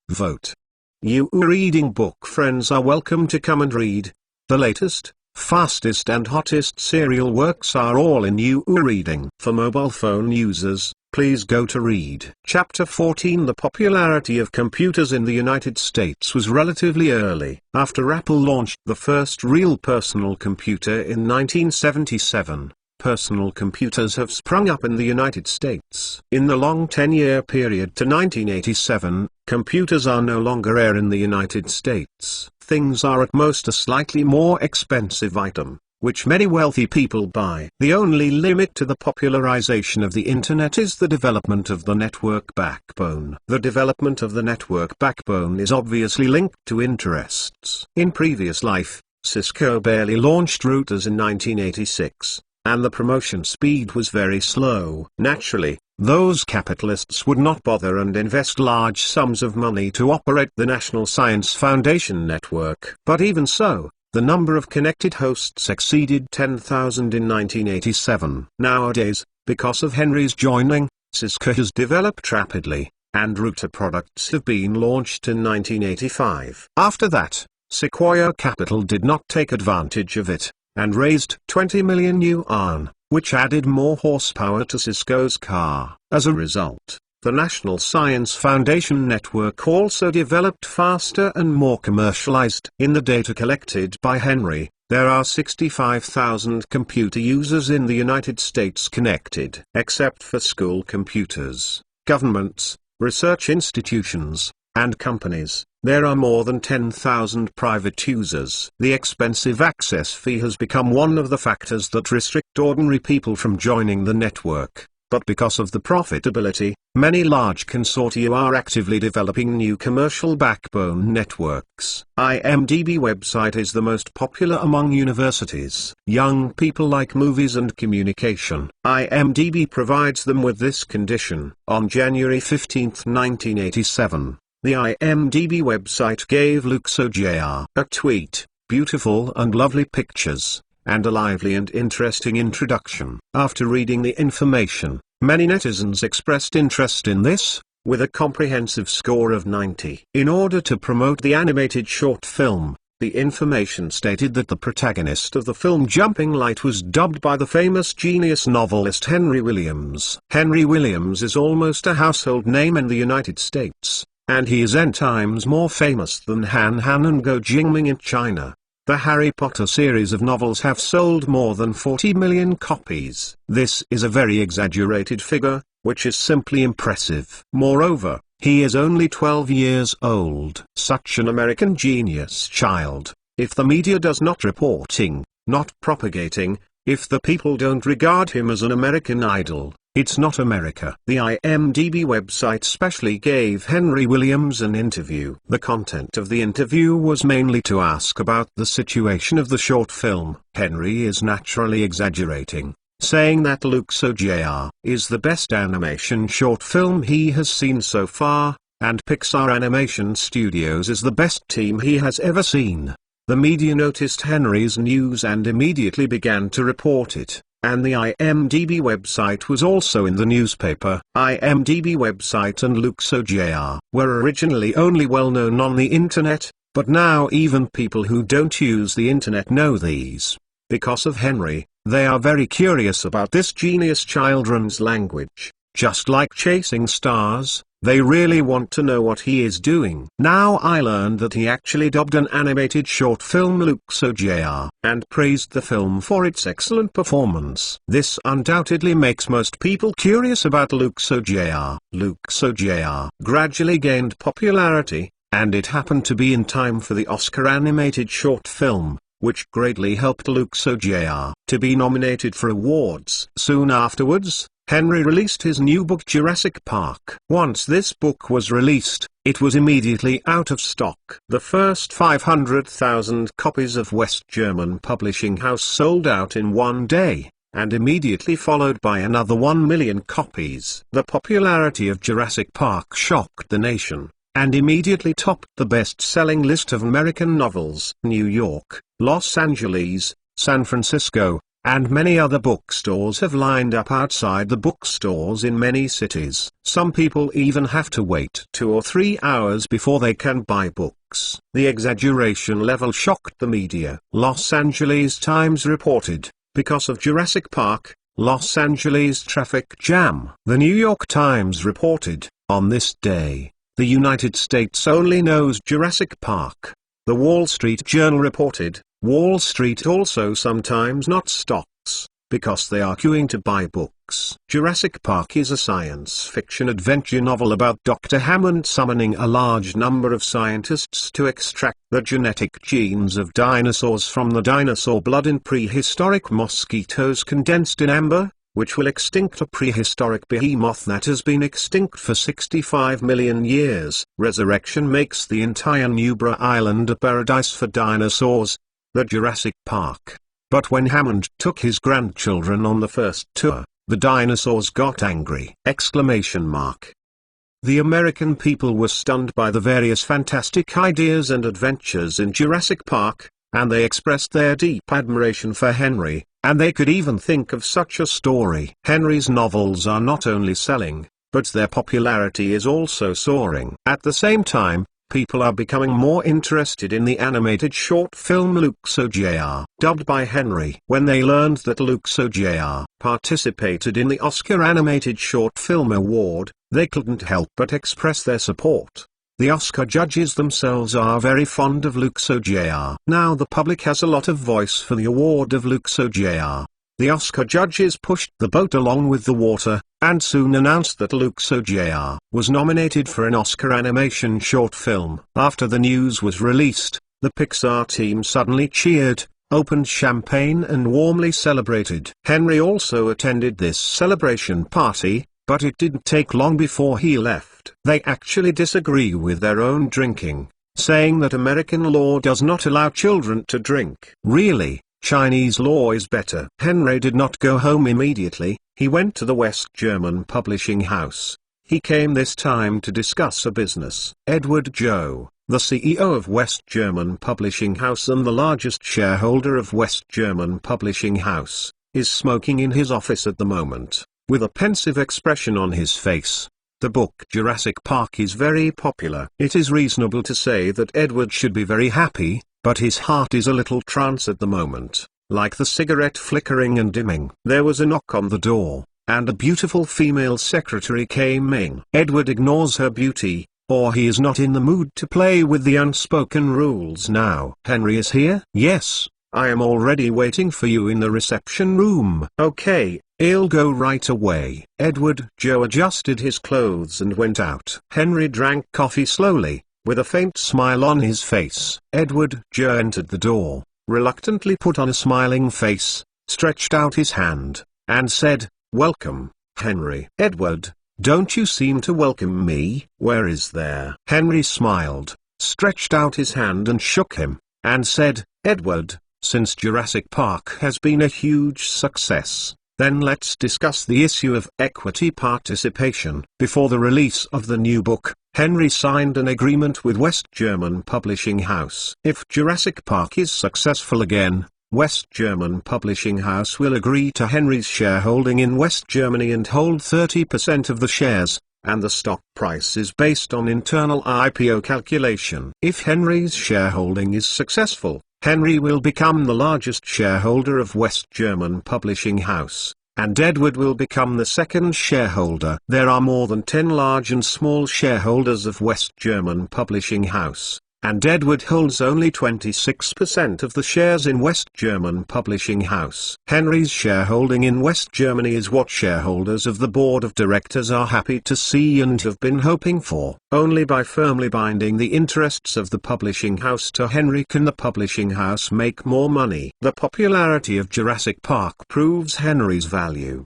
Vote. You reading book friends are welcome to come and read. The latest, fastest and hottest serial works are all in You Reading. For mobile phone users, please go to Read. Chapter 14. The popularity of computers in the United States was relatively early. After Apple launched the first real personal computer in 1977, personal computers have sprung up in the United States. In the long 10-year period to 1987, computers are no longer rare in the United States. Things are at most a slightly more expensive item, which many wealthy people buy. The only limit to the popularization of the Internet is the development of the network backbone. The development of the network backbone is obviously linked to interests. In previous life, Cisco barely launched routers in 1986. And the promotion speed was very slow. Naturally, those capitalists would not bother and invest large sums of money to operate the National Science Foundation network. But even so, the number of connected hosts exceeded 10,000 in 1987. Nowadays, because of Henry's joining, Cisco has developed rapidly, and router products have been launched in 1985. After that, Sequoia Capital did not take advantage of it, and raised 20 million yuan, which added more horsepower to Cisco's car. As a result, the National Science Foundation network also developed faster and more commercialized. In the data collected by Henry, there are 65,000 computer users in the United States connected. Except for school computers, governments, research institutions, and companies, there are more than 10,000 private users. The expensive access fee has become one of the factors that restrict ordinary people from joining the network. But because of the profitability, many large consortia are actively developing new commercial backbone networks. IMDb website is the most popular among universities. Young people like movies and communication. IMDb provides them with this condition. On January 15, 1987, the IMDb website gave Luxo Jr. a tweet, "Beautiful and lovely pictures, and a lively and interesting introduction." After reading the information, many netizens expressed interest in this, with a comprehensive score of 90. In order to promote the animated short film, the information stated that the protagonist of the film Jumping Light was dubbed by the famous genius novelist Henry Williams. Henry Williams is almost a household name in the United States, and he is 10 times more famous than Han Han and Go Jingming in China. The Harry Potter series of novels have sold more than 40 million copies. This is a very exaggerated figure, which is simply impressive. Moreover, he is only 12 years old. Such an American genius child. If the media does not reporting, not propagating, if the people don't regard him as an American idol, it's not America. The IMDb website specially gave Henry Williams an interview. The content of the interview was mainly to ask about the situation of the short film. Henry is naturally exaggerating, saying that Luxo Jr. is the best animation short film he has seen so far, and Pixar Animation Studios is the best team he has ever seen. The media noticed Henry's news and immediately began to report it. And the IMDb website was also in the newspaper. IMDb website and Luxo Jr. were originally only well known on the internet, but now even people who don't use the internet know these. Because of Henry, They are very curious about this genius children's language. Just like chasing stars, they really want to know what he is doing. Now I learned that he actually dubbed an animated short film Luxo Jr. and praised the film for its excellent performance. This undoubtedly makes most people curious about Luxo Jr. Luxo Jr. gradually gained popularity, and it happened to be in time for the Oscar animated short film, which greatly helped Luxo Jr. to be nominated for awards. Soon afterwards, Henry released his new book Jurassic Park. Once this book was released, it was immediately out of stock. The first 500,000 copies of West German Publishing House sold out in one day, and immediately followed by another 1 million copies. The popularity of Jurassic Park shocked the nation, and immediately topped the best-selling list of American novels. New York, Los Angeles, San Francisco, and many other bookstores have lined up outside the bookstores in many cities. Some people even have to wait 2 or 3 hours before they can buy books. The exaggeration level shocked the media. Los Angeles Times reported, because of Jurassic Park, Los Angeles traffic jam. The New York Times reported, on this day, the United States only knows Jurassic Park. The Wall Street Journal reported, Wall Street also sometimes not stocks, because they are queuing to buy books. Jurassic Park is a science fiction adventure novel about Dr. Hammond summoning a large number of scientists to extract the genetic genes of dinosaurs from the dinosaur blood in prehistoric mosquitoes condensed in amber, which will extinct a prehistoric behemoth that has been extinct for 65 million years. Resurrection makes the entire Nubra Island a paradise for dinosaurs, the Jurassic Park. But when Hammond took his grandchildren on the first tour, the dinosaurs got angry! The American people were stunned by the various fantastic ideas and adventures in Jurassic Park, and they expressed their deep admiration for Henry, and they could even think of such a story. Henry's novels are not only selling, but their popularity is also soaring. At the same time, people are becoming more interested in the animated short film Luxo Jr. dubbed by Henry. When they learned that Luxo Jr. participated in the Oscar Animated Short Film Award, they couldn't help but express their support. The Oscar judges themselves are very fond of Luxo Jr. Now the public has a lot of voice for the award of Luxo Jr. The Oscar judges pushed the boat along with the water, and soon announced that Luxo Jr. was nominated for an Oscar animation short film. After the news was released, the Pixar team suddenly cheered, opened champagne and warmly celebrated. Henry also attended this celebration party, but it didn't take long before he left. They actually disagree with their own drinking, saying that American law does not allow children to drink. Really, Chinese law is better. Henry did not go home immediately, he went to the West German Publishing House. He came this time to discuss a business. Edward Joe, the CEO of West German Publishing House and the largest shareholder of West German Publishing House, is smoking in his office at the moment, with a pensive expression on his face. The book Jurassic Park is very popular. It is reasonable to say that Edward should be very happy, but his heart is a little trance at the moment, like the cigarette flickering and dimming. There was a knock on the door, and a beautiful female secretary came in. Edward ignores her beauty, or he is not in the mood to play with the unspoken rules now. Henry is here? Yes, I am already waiting for you in the reception room. Okay, I'll go right away. Edward Joe adjusted his clothes and went out. Henry drank coffee slowly, with a faint smile on his face. Edward Joe entered the door, reluctantly put on a smiling face, stretched out his hand, and said, "Welcome, Henry." "Edward, don't you seem to welcome me?" "Where is there?" Henry smiled, stretched out his hand and shook him, and said, "Edward, since Jurassic Park has been a huge success, then let's discuss the issue of equity participation." Before the release of the new book, Henry signed an agreement with West German Publishing House. If Jurassic Park is successful again, West German Publishing House will agree to Henry's shareholding in West Germany and hold 30% of the shares, and the stock price is based on internal IPO calculation. If Henry's shareholding is successful, Henry will become the largest shareholder of West German Publishing House, and Edward will become the second shareholder. There are more than 10 large and small shareholders of West German Publishing House, and Edward holds only 26% of the shares in West German Publishing House. Henry's shareholding in West Germany is what shareholders of the board of directors are happy to see and have been hoping for. Only by firmly binding the interests of the publishing house to Henry can the publishing house make more money. The popularity of Jurassic Park proves Henry's value!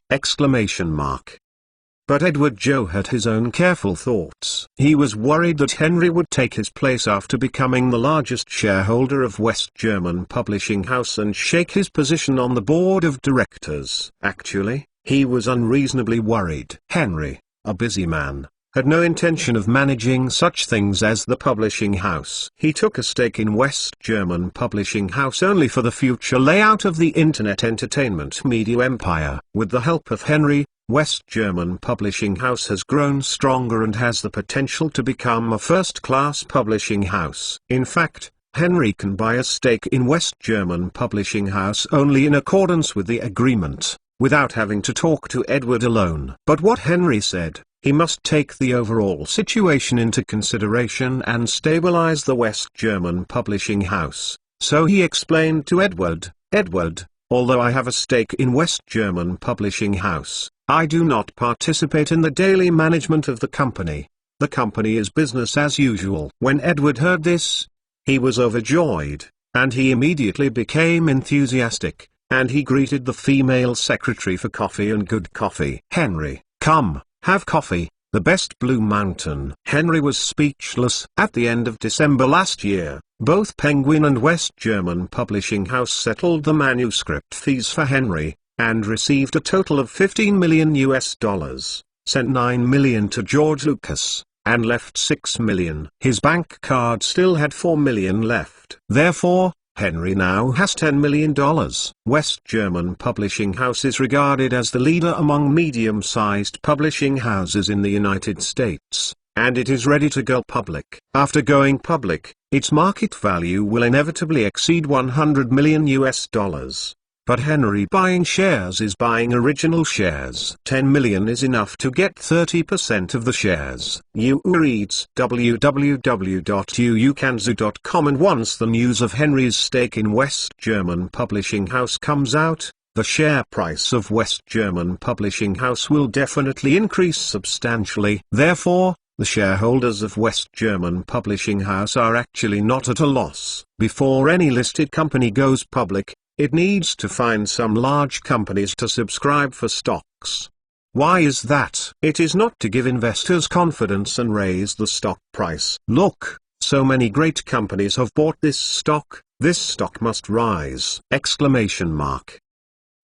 But Edward Joe had his own careful thoughts. He was worried that Henry would take his place after becoming the largest shareholder of West German Publishing House and shake his position on the board of directors. Actually, he was unreasonably worried. Henry, a busy man, had no intention of managing such things as the publishing house. He took a stake in West German Publishing House only for the future layout of the Internet entertainment media empire. With the help of Henry, West German Publishing House has grown stronger and has the potential to become a first-class publishing house. In fact, Henry can buy a stake in West German Publishing House only in accordance with the agreement, without having to talk to Edward alone. But what Henry said, he must take the overall situation into consideration and stabilize the West German Publishing House. So he explained to Edward, "Edward, although I have a stake in West German Publishing House, I do not participate in the daily management of the company. The company is business as usual." When Edward heard this, he was overjoyed, and he immediately became enthusiastic, and he greeted the female secretary for coffee and good coffee. "Henry, come, have coffee, the best Blue Mountain." Henry was speechless. At the end of December last year, both Penguin and West German Publishing House settled the manuscript fees for Henry, and received a total of $15 million, sent $9 million to George Lucas, and left $6 million. His bank card still had $4 million left. Therefore, Henry now has $10 million. West German Publishing House is regarded as the leader among medium-sized publishing houses in the United States, and it is ready to go public. After going public, its market value will inevitably exceed $100 million. But Henry buying shares is buying original shares. 10 million is enough to get 30% of the shares. You reads www.uukanzu.com, and once the news of Henry's stake in West German Publishing House comes out, the share price of West German Publishing House will definitely increase substantially. Therefore, the shareholders of West German Publishing House are actually not at a loss. Before any listed company goes public, it needs to find some large companies to subscribe for stocks. Why is that? It is not to give investors confidence and raise the stock price. Look, so many great companies have bought this stock must rise!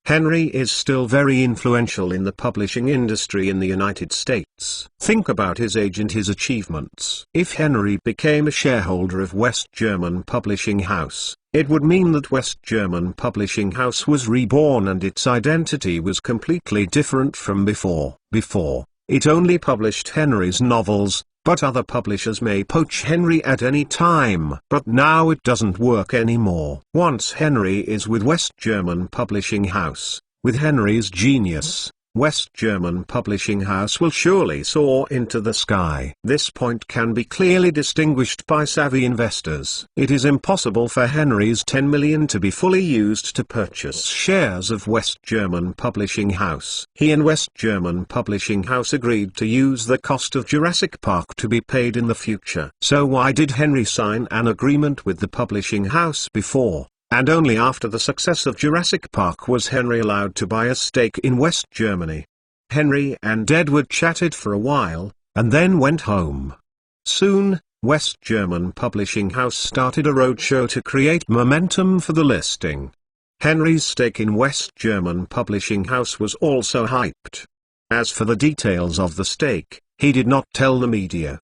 Henry is still very influential in the publishing industry in the United States. Think about his age and his achievements. If Henry became a shareholder of West German Publishing House, it would mean that West German Publishing House was reborn and its identity was completely different from before. Before, it only published Henry's novels, but other publishers may poach Henry at any time. But now it doesn't work anymore. Once Henry is with West German Publishing House, with Henry's genius, West German Publishing House will surely soar into the sky. This point can be clearly distinguished by savvy investors. It is impossible for Henry's 10 million to be fully used to purchase shares of West German Publishing House. He and West German Publishing House agreed to use the cost of Jurassic Park to be paid in the future. So why did Henry sign an agreement with the publishing house before? And only after the success of Jurassic Park was Henry allowed to buy a stake in West Germany. Henry and Edward chatted for a while, and then went home. Soon, West German Publishing House started a roadshow to create momentum for the listing. Henry's stake in West German Publishing House was also hyped. As for the details of the stake, he did not tell the media.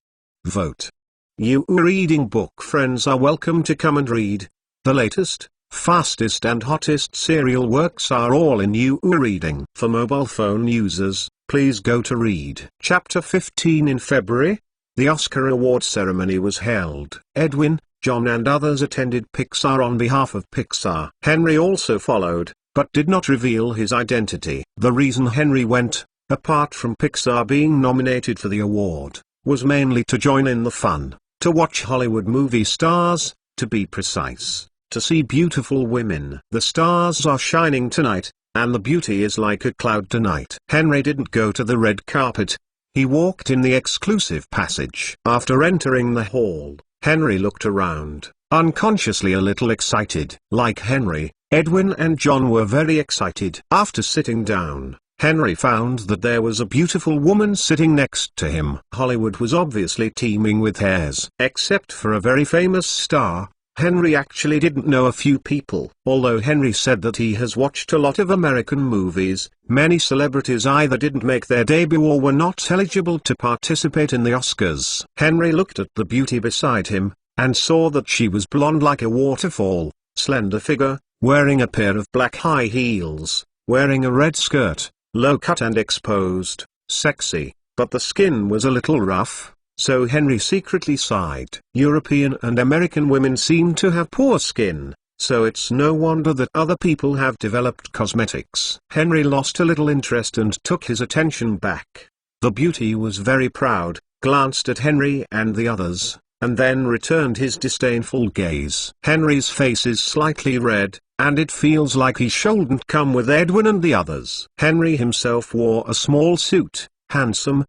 Vote. You reading book friends are welcome to come and read. The latest, fastest and hottest serial works are all in You Reading. For mobile phone users, please go to Read. Chapter 15. In February, the Oscar Award ceremony was held. Edwin, John and others attended Pixar on behalf of Pixar. Henry also followed, but did not reveal his identity. The reason Henry went, apart from Pixar being nominated for the award, was mainly to join in the fun, to watch Hollywood movie stars, to be precise, to see beautiful women. The stars are shining tonight, and the beauty is like a cloud tonight. Henry didn't go to the red carpet. He walked in the exclusive passage. After entering the hall, Henry looked around, unconsciously a little excited. Like Henry, Edwin and John were very excited. After sitting down, Henry found that there was a beautiful woman sitting next to him. Hollywood was obviously teeming with heirs. Except for a very famous star, Henry actually didn't know a few people. Although Henry said that he has watched a lot of American movies, many celebrities either didn't make their debut or were not eligible to participate in the Oscars. Henry looked at the beauty beside him, and saw that she was blonde like a waterfall, slender figure, wearing a pair of black high heels, wearing a red skirt, low cut and exposed, sexy, but the skin was a little rough. So Henry secretly sighed. European and American women seem to have poor skin, so it's no wonder that other people have developed cosmetics. Henry lost a little interest and took his attention back. The beauty was very proud, glanced at Henry and the others, and then returned his disdainful gaze. Henry's face is slightly red, and it feels like he shouldn't come with Edwin and the others. Henry himself wore a small suit. Handsome,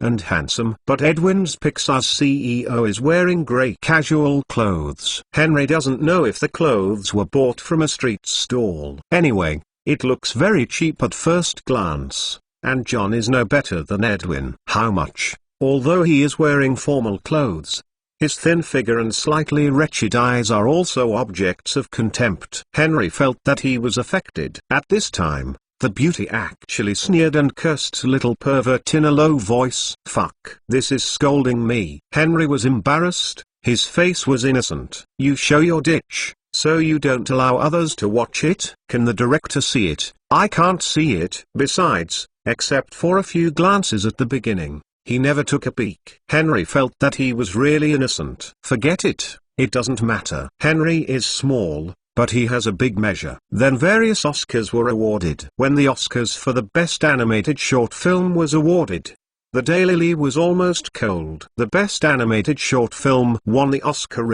but Edwin's Pixar's CEO is wearing grey casual clothes. Henry doesn't know if the clothes were bought from a street stall. Anyway, it looks very cheap at first glance, and John is no better than Edwin. How much? Although he is wearing formal clothes, his thin figure and slightly wretched eyes are also objects of contempt. Henry felt that he was affected. At this time, the beauty actually sneered and cursed little pervert in a low voice. Fuck. This is scolding me. Henry was embarrassed, his face was innocent. You show your ditch, so you don't allow others to watch it? Can the director see it? I can't see it. Besides, except for a few glances at the beginning, he never took a peek. Henry felt that he was really innocent. Forget it, it doesn't matter. Henry is small, but he has a big measure. Then various Oscars were awarded. When the Oscars for the Best Animated Short Film was awarded, the daily was almost cold. The Best Animated Short Film won the Oscar.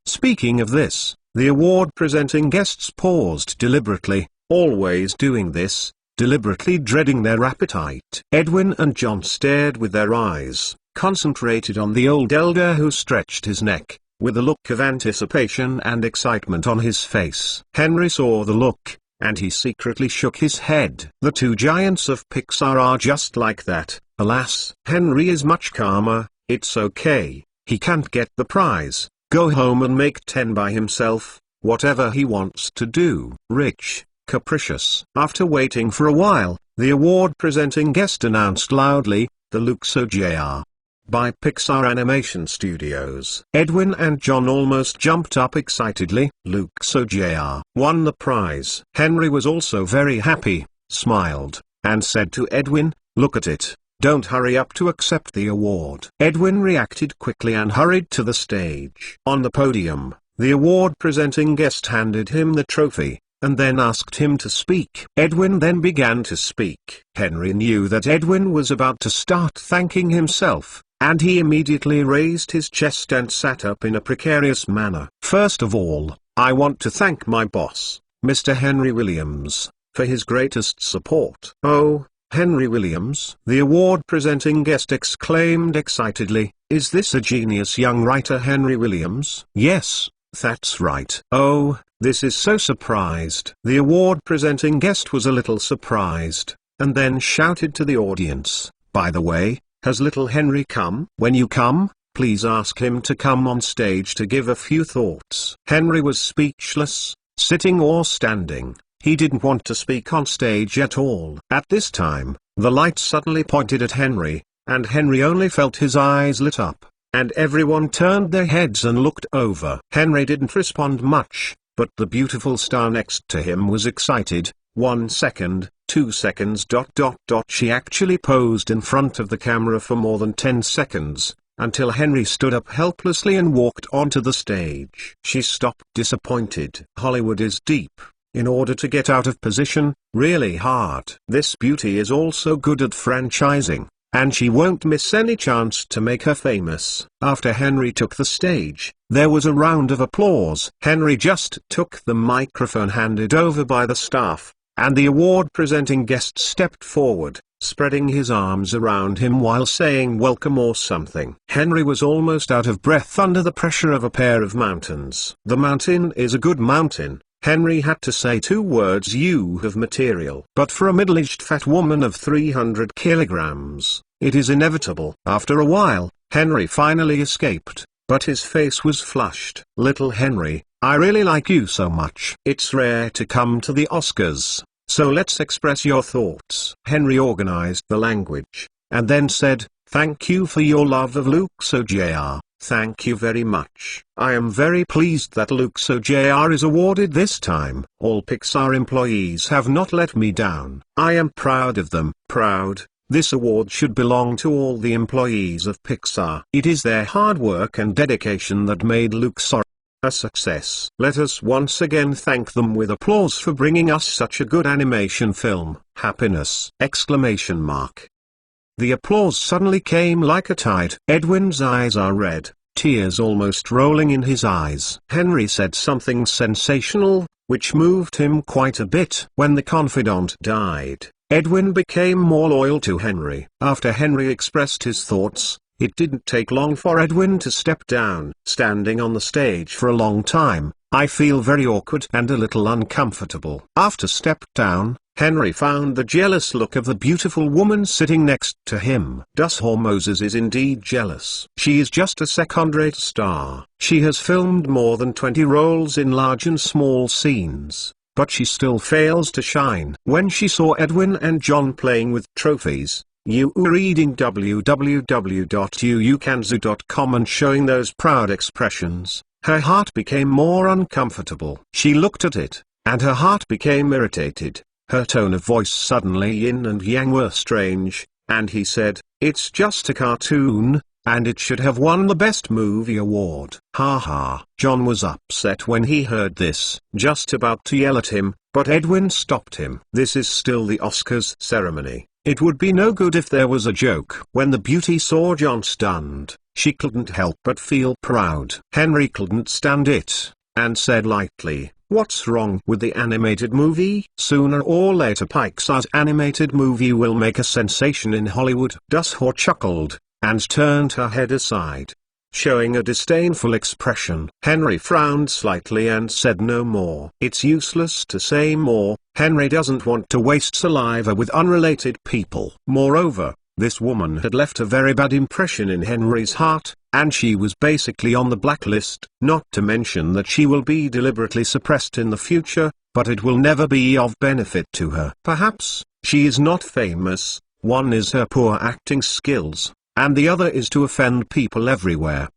Speaking of this, the award presenting guests paused deliberately, always doing this, deliberately dreading their appetite. Edwin and John stared with their eyes, concentrated on the old elder who stretched his neck, with a look of anticipation and excitement on his face. Henry saw the look, and he secretly shook his head. The two giants of Pixar are just like that. Alas, Henry is much calmer. It's okay, he can't get the prize, go home and make 10 by himself, whatever he wants to do. Rich, capricious. After waiting for a while, the award presenting guest announced loudly, the Luxo Jr. by Pixar Animation Studios. Edwin and John almost jumped up excitedly. Luxo Jr. won the prize. Henry was also very happy, smiled, and said to Edwin, look at it, don't hurry up to accept the award. Edwin reacted quickly and hurried to the stage. On the podium, the award presenting guest handed him the trophy, and then asked him to speak. Edwin then began to speak. Henry knew that Edwin was about to start thanking himself, and he immediately raised his chest and sat up in a precarious manner. First of all, I want to thank my boss, Mr. Henry Williams, for his greatest support. Oh, Henry Williams? The award-presenting guest exclaimed excitedly, is this a genius young writer Henry Williams? Yes, that's right. Oh, this is so surprised. The award-presenting guest was a little surprised, and then shouted to the audience, by the way, has little Henry come? When you come, please ask him to come on stage to give a few thoughts. Henry was speechless, sitting or standing. He didn't want to speak on stage at all. At this time, the light suddenly pointed at Henry, and Henry only felt his eyes lit up, and everyone turned their heads and looked over. Henry didn't respond much, but the beautiful star next to him was excited. 1 second, 2 seconds ... She actually posed in front of the camera for more than 10 seconds, until Henry stood up helplessly and walked onto the stage. She stopped disappointed. Hollywood is deep. In order to get out of position, really hard. This beauty is also good at franchising, and she won't miss any chance to make her famous. After Henry took the stage, there was a round of applause. Henry just took the microphone handed over by the staff, and the award-presenting guest stepped forward, spreading his arms around him while saying welcome or something. Henry was almost out of breath under the pressure of a pair of mountains. The mountain is a good mountain. Henry had to say 2 words: you have material. But for a middle-aged fat woman of 300 kilograms, it is inevitable. After a while, Henry finally escaped, but his face was flushed. Little Henry, I really like you so much. It's rare to come to the Oscars, so let's express your thoughts. Henry organized the language, and then said, thank you for your love of Luxo Jr. Thank you very much. I am very pleased that Luxo Jr. is awarded this time. All Pixar employees have not let me down. I am proud of them. Proud. This award should belong to all the employees of Pixar. It is their hard work and dedication that made Luxo a success. Let us once again thank them with applause for bringing us such a good animation film. Happiness! Exclamation mark. The applause suddenly came like a tide. Edwin's eyes are red, tears almost rolling in his eyes. Henry said something sensational, which moved him quite a bit. When the confidant died, Edwin became more loyal to Henry. After Henry expressed his thoughts, it didn't take long for Edwin to step down. Standing on the stage for a long time, I feel very awkward and a little uncomfortable. After step down, Henry found the jealous look of the beautiful woman sitting next to him. Dushaw Moses is indeed jealous. She is just a second-rate star. She has filmed more than 20 roles in large and small scenes, but she still fails to shine. When she saw Edwin and John playing with trophies, you were reading www.uukanzu.com and showing those proud expressions, her heart became more uncomfortable. She looked at it, and her heart became irritated. Her tone of voice suddenly yin and yang were strange, and he said, it's just a cartoon, and it should have won the Best Movie award. Ha ha. John was upset when he heard this, just about to yell at him, but Edwin stopped him. This is still the Oscars ceremony. It would be no good if there was a joke. When the beauty saw John stunned, she couldn't help but feel proud. Henry couldn't stand it, and said lightly, what's wrong with the animated movie? Sooner or later Pixar's animated movie will make a sensation in Hollywood. Dushaw chuckled, and turned her head aside, showing a disdainful expression. Henry frowned slightly and said no more. It's useless to say more. Henry doesn't want to waste saliva with unrelated people. Moreover, this woman had left a very bad impression in Henry's heart, and she was basically on the blacklist. Not to mention that she will be deliberately suppressed in the future, but it will never be of benefit to her. Perhaps she is not famous. One is her poor acting skills, and the other is to offend people everywhere.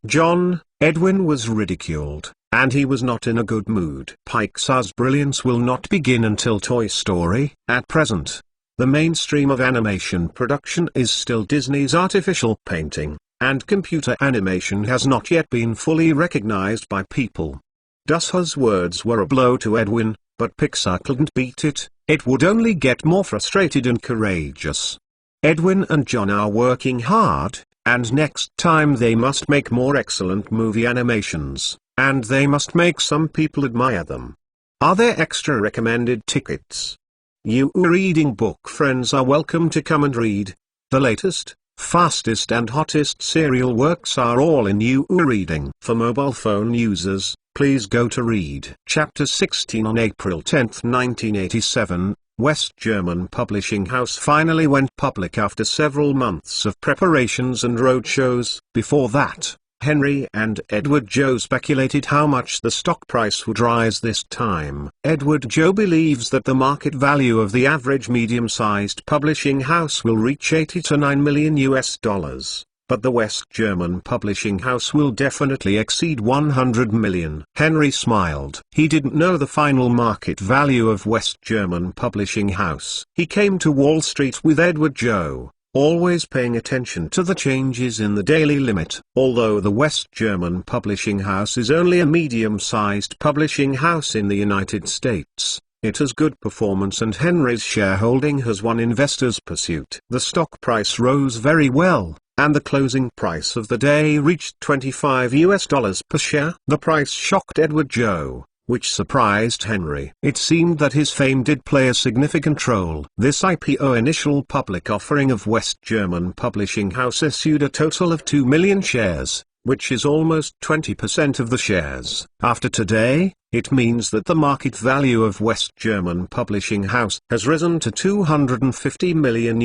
Edwin was ridiculed, and he was not in a good mood. Pixar's brilliance will not begin until Toy Story. At present, the mainstream of animation production is still Disney's artificial painting, and computer animation has not yet been fully recognized by people. Dushaw's words were a blow to Edwin, but Pixar couldn't beat it. It would only get more frustrated and courageous. Edwin and John are working hard, and next time they must make more excellent movie animations, and they must make some people admire them. Are there extra recommended tickets? You reading book friends are welcome to come and read. The latest, fastest and hottest serial works are all in You Reading. For mobile phone users, please go to read Chapter 16 on April 10, 1987. West German publishing house finally went public after several months of preparations and roadshows. Before that, Henry and Edward Joe speculated how much the stock price would rise this time. Edward Joe believes that the market value of the average medium-sized publishing house will reach $80 to $9 million, but the West German publishing house will definitely exceed $100 million. Henry smiled. He didn't know the final market value of West German publishing house. He came to Wall Street with Edward Joe, always paying attention to the changes in the daily limit. Although the West German publishing house is only a medium-sized publishing house in the United States, it has good performance and Henry's shareholding has won investors' pursuit. The stock price rose very well, and the closing price of the day reached $25 per share. The price shocked Edward Joe, which surprised Henry. It seemed that his fame did play a significant role. This IPO initial public offering of West German publishing house issued a total of 2 million shares, which is almost 20% of the shares. After today, it means that the market value of West German publishing house has risen to $250 million,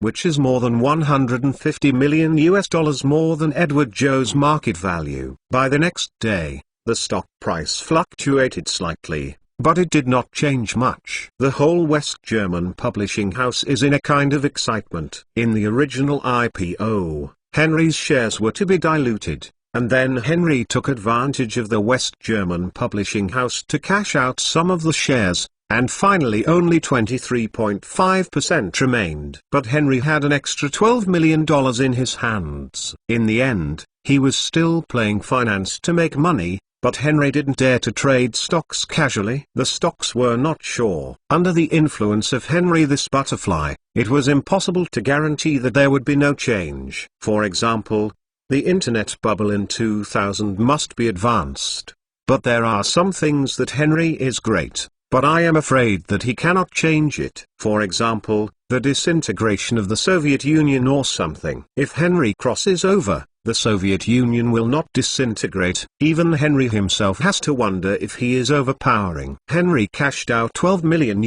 which is more than $150 million more than Edward Joe's market value. By the next day, the stock price fluctuated slightly, but it did not change much. The whole West German publishing house is in a kind of excitement. In the original IPO, Henry's shares were to be diluted, and then Henry took advantage of the West German publishing house to cash out some of the shares, and finally only 23.5% remained. But Henry had an extra $12 million in his hands. In the end, he was still playing finance to make money, but Henry didn't dare to trade stocks casually. The stocks were not sure. Under the influence of Henry this butterfly, it was impossible to guarantee that there would be no change. For example, the internet bubble in 2000 must be advanced. But there are some things that Henry is great, but I am afraid that he cannot change it. For example, the disintegration of the Soviet Union or something. If Henry crosses over, the Soviet Union will not disintegrate. Even Henry himself has to wonder if he is overpowering. Henry cashed out $12 million,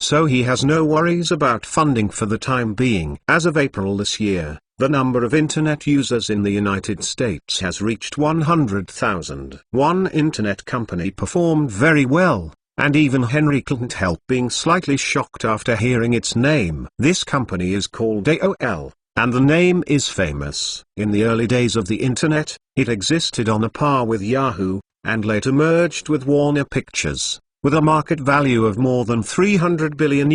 so he has no worries about funding for the time being. As of April this year, the number of internet users in the United States has reached 100,000. One internet company performed very well, and even Henry couldn't help being slightly shocked after hearing its name. This company is called AOL. And the name is famous. In the early days of the internet, it existed on a par with Yahoo, and later merged with Warner Pictures, with a market value of more than $300 billion.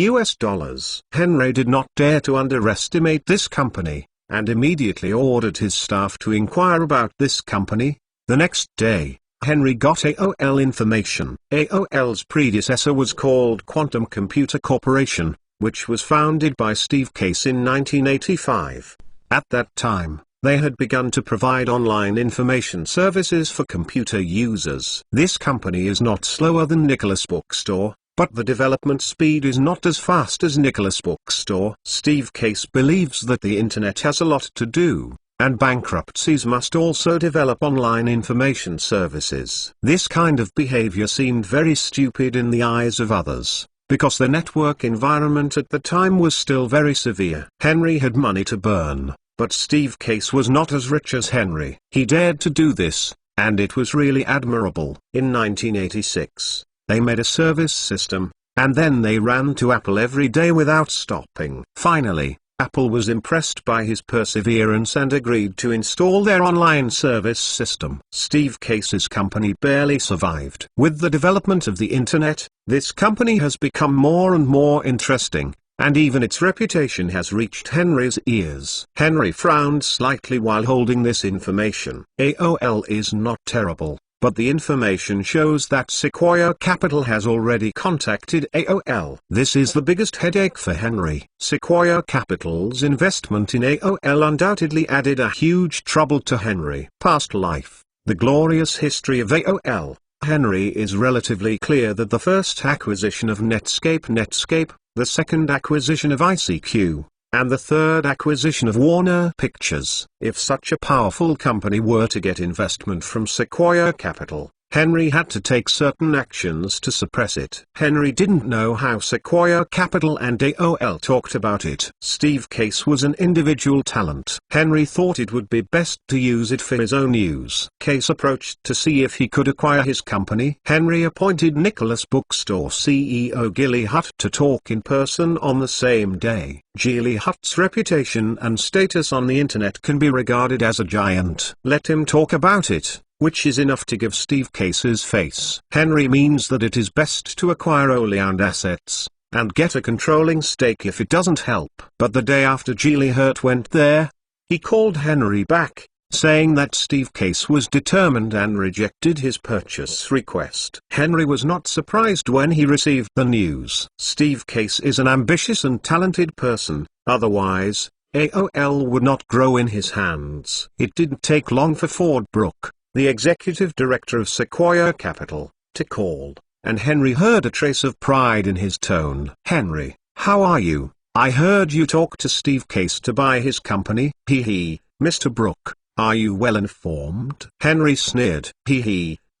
Henry did not dare to underestimate this company, and immediately ordered his staff to inquire about this company. The next day, Henry got AOL information. AOL's predecessor was called Quantum Computer Corporation, which was founded by Steve Case in 1985. At that time, they had begun to provide online information services for computer users. This company is not slower than Nicholas Bookstore, but the development speed is not as fast as Nicholas Bookstore. Steve Case believes that the internet has a lot to do, and bankruptcies must also develop online information services. This kind of behavior seemed very stupid in the eyes of others, because the network environment at the time was still very severe. Henry had money to burn, but Steve Case was not as rich as Henry. He dared to do this, and it was really admirable. In 1986, they made a service system, and then they ran to Apple every day without stopping. Finally, Apple was impressed by his perseverance and agreed to install their online service system. Steve Case's company barely survived. With the development of the internet, this company has become more and more interesting, and even its reputation has reached Henry's ears. Henry frowned slightly while holding this information. AOL is not terrible, but the information shows that Sequoia Capital has already contacted AOL. This is the biggest headache for Henry. Sequoia Capital's investment in AOL undoubtedly added a huge trouble to Henry. Past life, the glorious history of AOL. Henry is relatively clear that the first acquisition of Netscape, the second acquisition of ICQ, and the third acquisition of Warner Pictures. If such a powerful company were to get investment from Sequoia Capital, Henry had to take certain actions to suppress it. Henry didn't know how Sequoia Capital and AOL talked about it. Steve Case was an individual talent. Henry thought it would be best to use it for his own use. Case approached to see if he could acquire his company. Henry appointed Nicholas Bookstore CEO Gilly Hutt to talk in person on the same day. Gilly Hutt's reputation and status on the internet can be regarded as a giant. Let him talk about it, which is enough to give Steve Case's face. Henry means that it is best to acquire only owned assets, and get a controlling stake if it doesn't help. But the day after Geely Hurt went there, he called Henry back, saying that Steve Case was determined and rejected his purchase request. Henry was not surprised when he received the news. Steve Case is an ambitious and talented person, otherwise, AOL would not grow in his hands. It didn't take long for Ford Brooke, the executive director of Sequoia Capital, to call, and Henry heard a trace of pride in his tone. "Henry, how are you? I heard you talked to Steve Case to buy his company." "Mr. Brooke, are you well informed?" Henry sneered.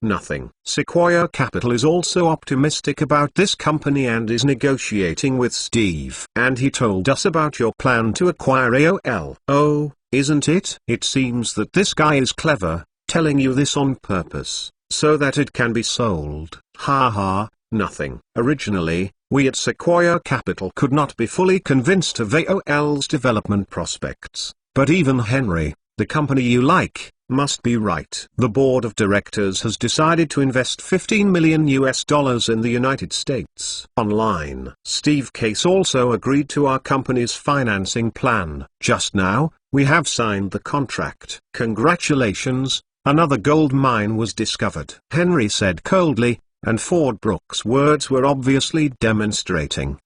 Nothing. Sequoia Capital is also optimistic about this company and is negotiating with Steve. And he told us about your plan to acquire AOL. Oh, isn't it? It seems that this guy is clever, telling you this on purpose, so that it can be sold. Nothing. Originally, we at Sequoia Capital could not be fully convinced of AOL's development prospects, but even Henry, the company you like, must be right. The board of directors has decided to invest $15 million in the United States. Online. Steve Case also agreed to our company's financing plan. Just now, we have signed the contract. Congratulations, another gold mine was discovered. Henry said coldly, and Ford Brooke's words were obviously demonstrating.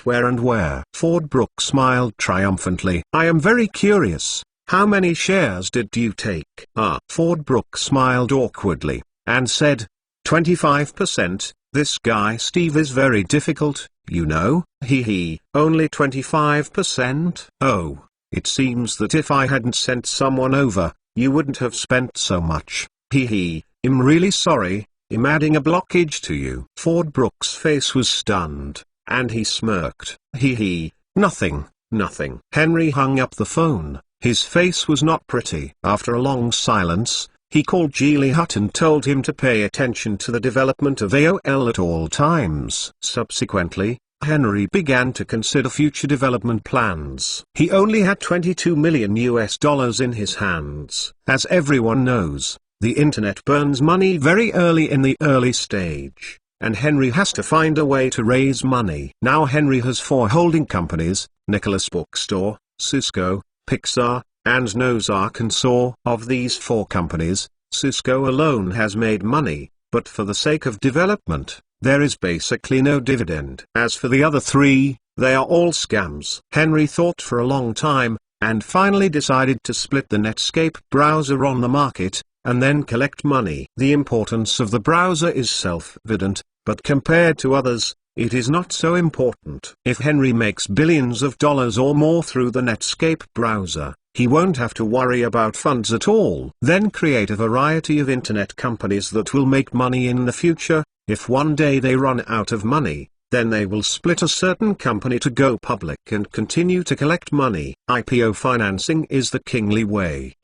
Where and where? Ford Brooke smiled triumphantly. I am very curious. How many shares did you take? Ford Brooke smiled awkwardly, and said, 25%, this guy Steve is very difficult, you know. Only 25%? Oh, it seems that if I hadn't sent someone over, you wouldn't have spent so much. I'm really sorry, I'm adding a blockage to you. Ford Brooke's face was stunned, and he smirked. Nothing. Henry hung up the phone. His face was not pretty. After a long silence, he called Geely Hutt and told him to pay attention to the development of AOL at all times. Subsequently, Henry began to consider future development plans. He only had $22 million in his hands. As everyone knows, the internet burns money very early in the early stage, and Henry has to find a way to raise money. Now Henry has 4 holding companies, Nicholas Bookstore, Cisco, Pixar, and Knows Arkansas. Of these 4 companies, Cisco alone has made money, but for the sake of development, there is basically no dividend. As for the other 3, they are all scams. Henry thought for a long time, and finally decided to split the Netscape browser on the market, and then collect money. The importance of the browser is self-evident, but compared to others, it is not so important. If Henry makes billions of dollars or more through the Netscape browser, he won't have to worry about funds at all. Then create a variety of internet companies that will make money in the future. If one day they run out of money, then they will split a certain company to go public and continue to collect money. IPO financing is the kingly way!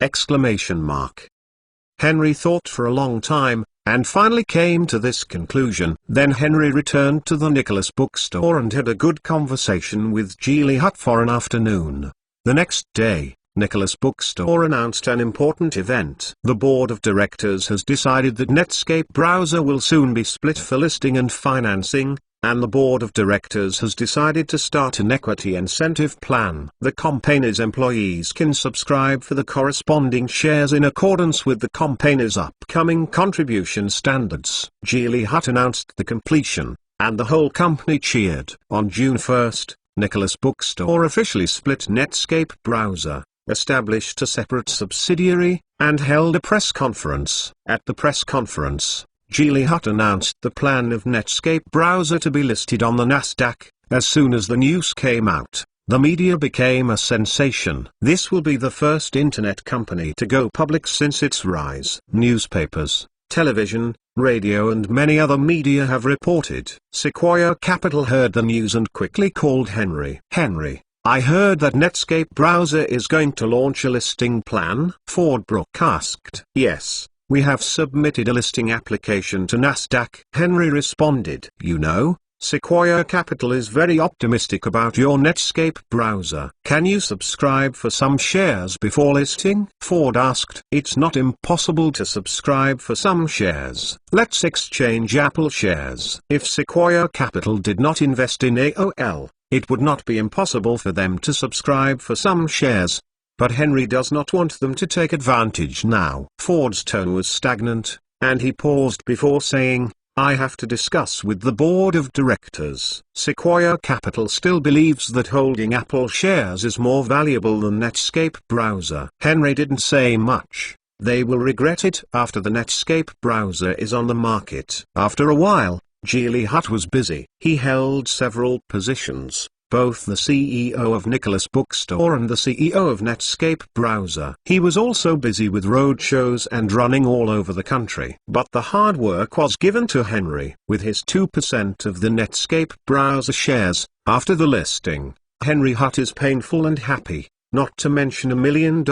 Henry thought for a long time, and finally came to this conclusion. Then Henry returned to the Nicholas Bookstore and had a good conversation with Geely Hutt for an afternoon. The next day, Nicholas Bookstore announced an important event. The board of directors has decided that Netscape browser will soon be split for listing and financing, and the board of directors has decided to start an equity incentive plan. The company's employees can subscribe for the corresponding shares in accordance with the company's upcoming contribution standards. Geely Hutt announced the completion, and the whole company cheered. On June 1st, Nicholas Bookstore officially split Netscape browser, established a separate subsidiary, and held a press conference. At the press conference, Geely Hutt announced the plan of Netscape browser to be listed on the Nasdaq. As soon as the news came out, the media became a sensation. This will be the first internet company to go public since its rise. Newspapers, television, radio and many other media have reported. Sequoia Capital heard the news and quickly called Henry. Henry, I heard that Netscape browser is going to launch a listing plan? Ford Brooke asked. Yes. We have submitted a listing application to Nasdaq. Henry responded. You know, Sequoia Capital is very optimistic about your Netscape browser. Can you subscribe for some shares before listing? Ford asked. It's not impossible to subscribe for some shares. Let's exchange Apple shares. If Sequoia Capital did not invest in AOL, it would not be impossible for them to subscribe for some shares. But Henry does not want them to take advantage now. Ford's tone was stagnant, and he paused before saying, I have to discuss with the board of directors. Sequoia Capital still believes that holding Apple shares is more valuable than Netscape browser. Henry didn't say much. They will regret it after the Netscape browser is on the market. After a while, Geely Hutt was busy. He held several positions, both the CEO of Nicholas Bookstore and the CEO of Netscape browser. He was also busy with road shows and running all over the country. But the hard work was given to Henry. With his 2% of the Netscape browser shares, after the listing, Henry Hutt is painful and happy, not to mention $1 million.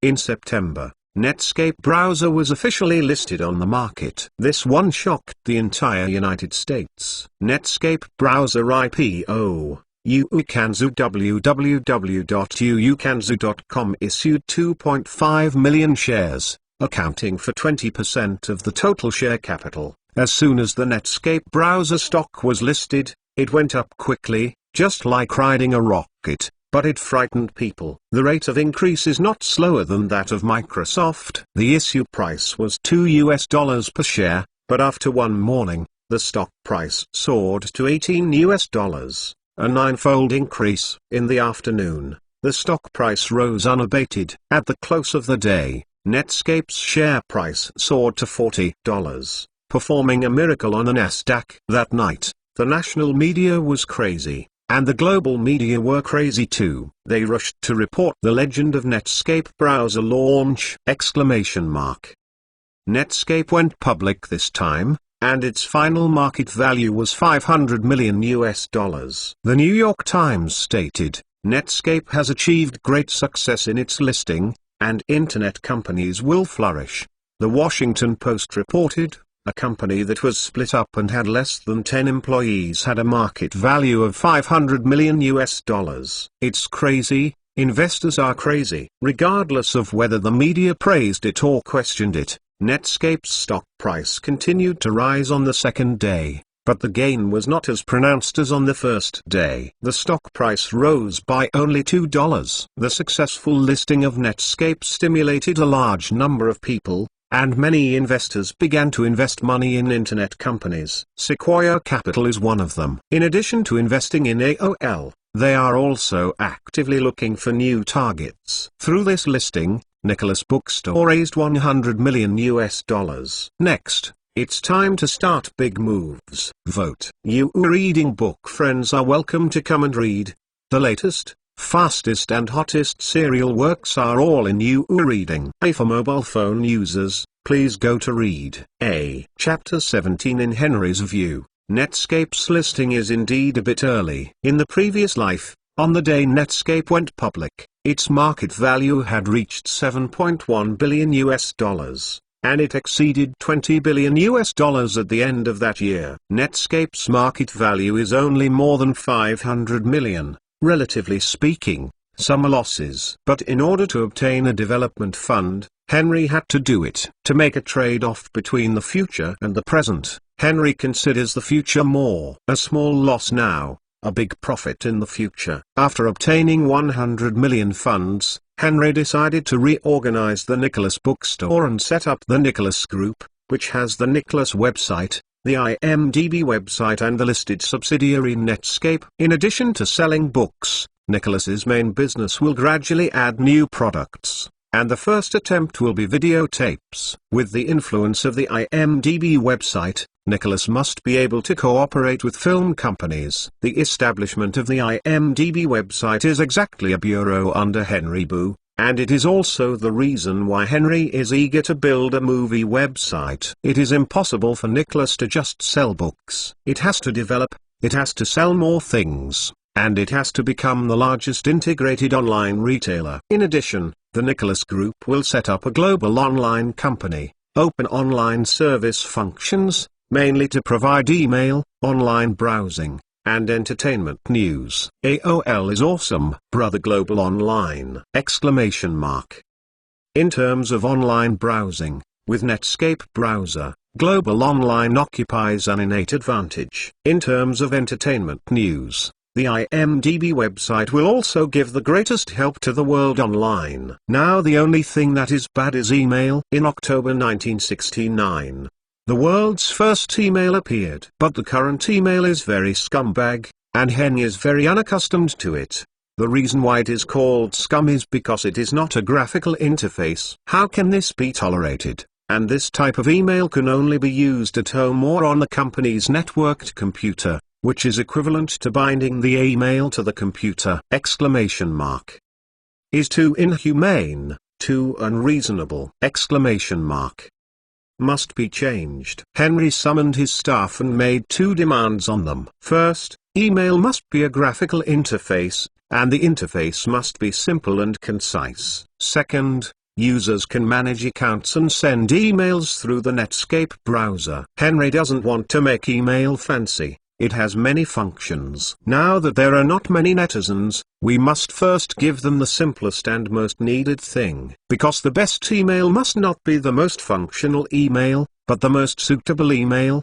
In September, Netscape browser was officially listed on the market. This one shocked the entire United States. Netscape browser IPO. Ukanzu www.ukanzu.com issued 2.5 million shares, accounting for 20% of the total share capital. As soon as the Netscape browser stock was listed, it went up quickly, just like riding a rocket, but it frightened people. The rate of increase is not slower than that of Microsoft. The issue price was $2 per share, but after one morning, the stock price soared to $18. A ninefold increase. In the afternoon, the stock price rose unabated. At the close of the day, Netscape's share price soared to $40, performing a miracle on the Nasdaq. That night, the national media was crazy, and the global media were crazy too. They rushed to report the legend of Netscape browser launch! Netscape went public this time, and its final market value was $500 million. The New York Times stated, Netscape has achieved great success in its listing, and internet companies will flourish. The Washington Post reported, a company that was split up and had less than 10 employees had a market value of $500 million. It's crazy, investors are crazy. Regardless of whether the media praised it or questioned it, Netscape's stock price continued to rise on the second day, but the gain was not as pronounced as on the first day. The stock price rose by only $2. The successful listing of Netscape stimulated a large number of people, and many investors began to invest money in internet companies. Sequoia Capital is one of them. In addition to investing in AOL, they are also actively looking for new targets. Through this listing, Nicholas Bookstore raised $100 million. Next, it's time to start big moves. Vote. You reading book friends are welcome to come and read. The latest, fastest and hottest serial works are all in You Reading. For mobile phone users, please go to Read A. Chapter 17 in Henry's view, Netscape's listing is indeed a bit early. In the previous life, on the day Netscape went public, its market value had reached $7.1 billion, and it exceeded $20 billion at the end of that year. Netscape's market value is only more than $500 million, relatively speaking, some losses. But in order to obtain a development fund, Henry had to do it. To make a trade-off between the future and the present, Henry considers the future more. A small loss now, a big profit in the future. After obtaining 100 million funds, Henry decided to reorganize the Nicholas Bookstore and set up the Nicholas Group, which has the Nicholas website, the IMDb website and the listed subsidiary Netscape. In addition to selling books, Nicholas's main business will gradually add new products, and the first attempt will be videotapes. With the influence of the IMDb website, Nicholas must be able to cooperate with film companies. The establishment of the IMDb website is exactly a bureau under Henry Boo, and it is also the reason why Henry is eager to build a movie website. It is impossible for Nicholas to just sell books. It has to develop, it has to sell more things, and it has to become the largest integrated online retailer. In addition, the Nicholas Group will set up a global online company, open online service functions, mainly to provide email, online browsing, and entertainment news. AOL is awesome, brother. Global Online! In terms of online browsing, with Netscape browser, Global Online occupies an innate advantage. In terms of entertainment news, the IMDb website will also give the greatest help to the world online. Now the only thing that is bad is email. In October 1969, the world's first email appeared. But the current email is very scumbag, and Henry is very unaccustomed to it. The reason why it is called scum is because it is not a graphical interface. How can this be tolerated? And this type of email can only be used at home or on the company's networked computer, which is equivalent to binding the email to the computer! Is too inhumane, too unreasonable! Must be changed. Henry summoned his staff and made two demands on them. First, email must be a graphical interface, and the interface must be simple and concise. Second, users can manage accounts and send emails through the Netscape browser. Henry doesn't want to make email fancy. It has many functions. Now that there are not many netizens, we must first give them the simplest and most needed thing. Because the best email must not be the most functional email, but the most suitable email!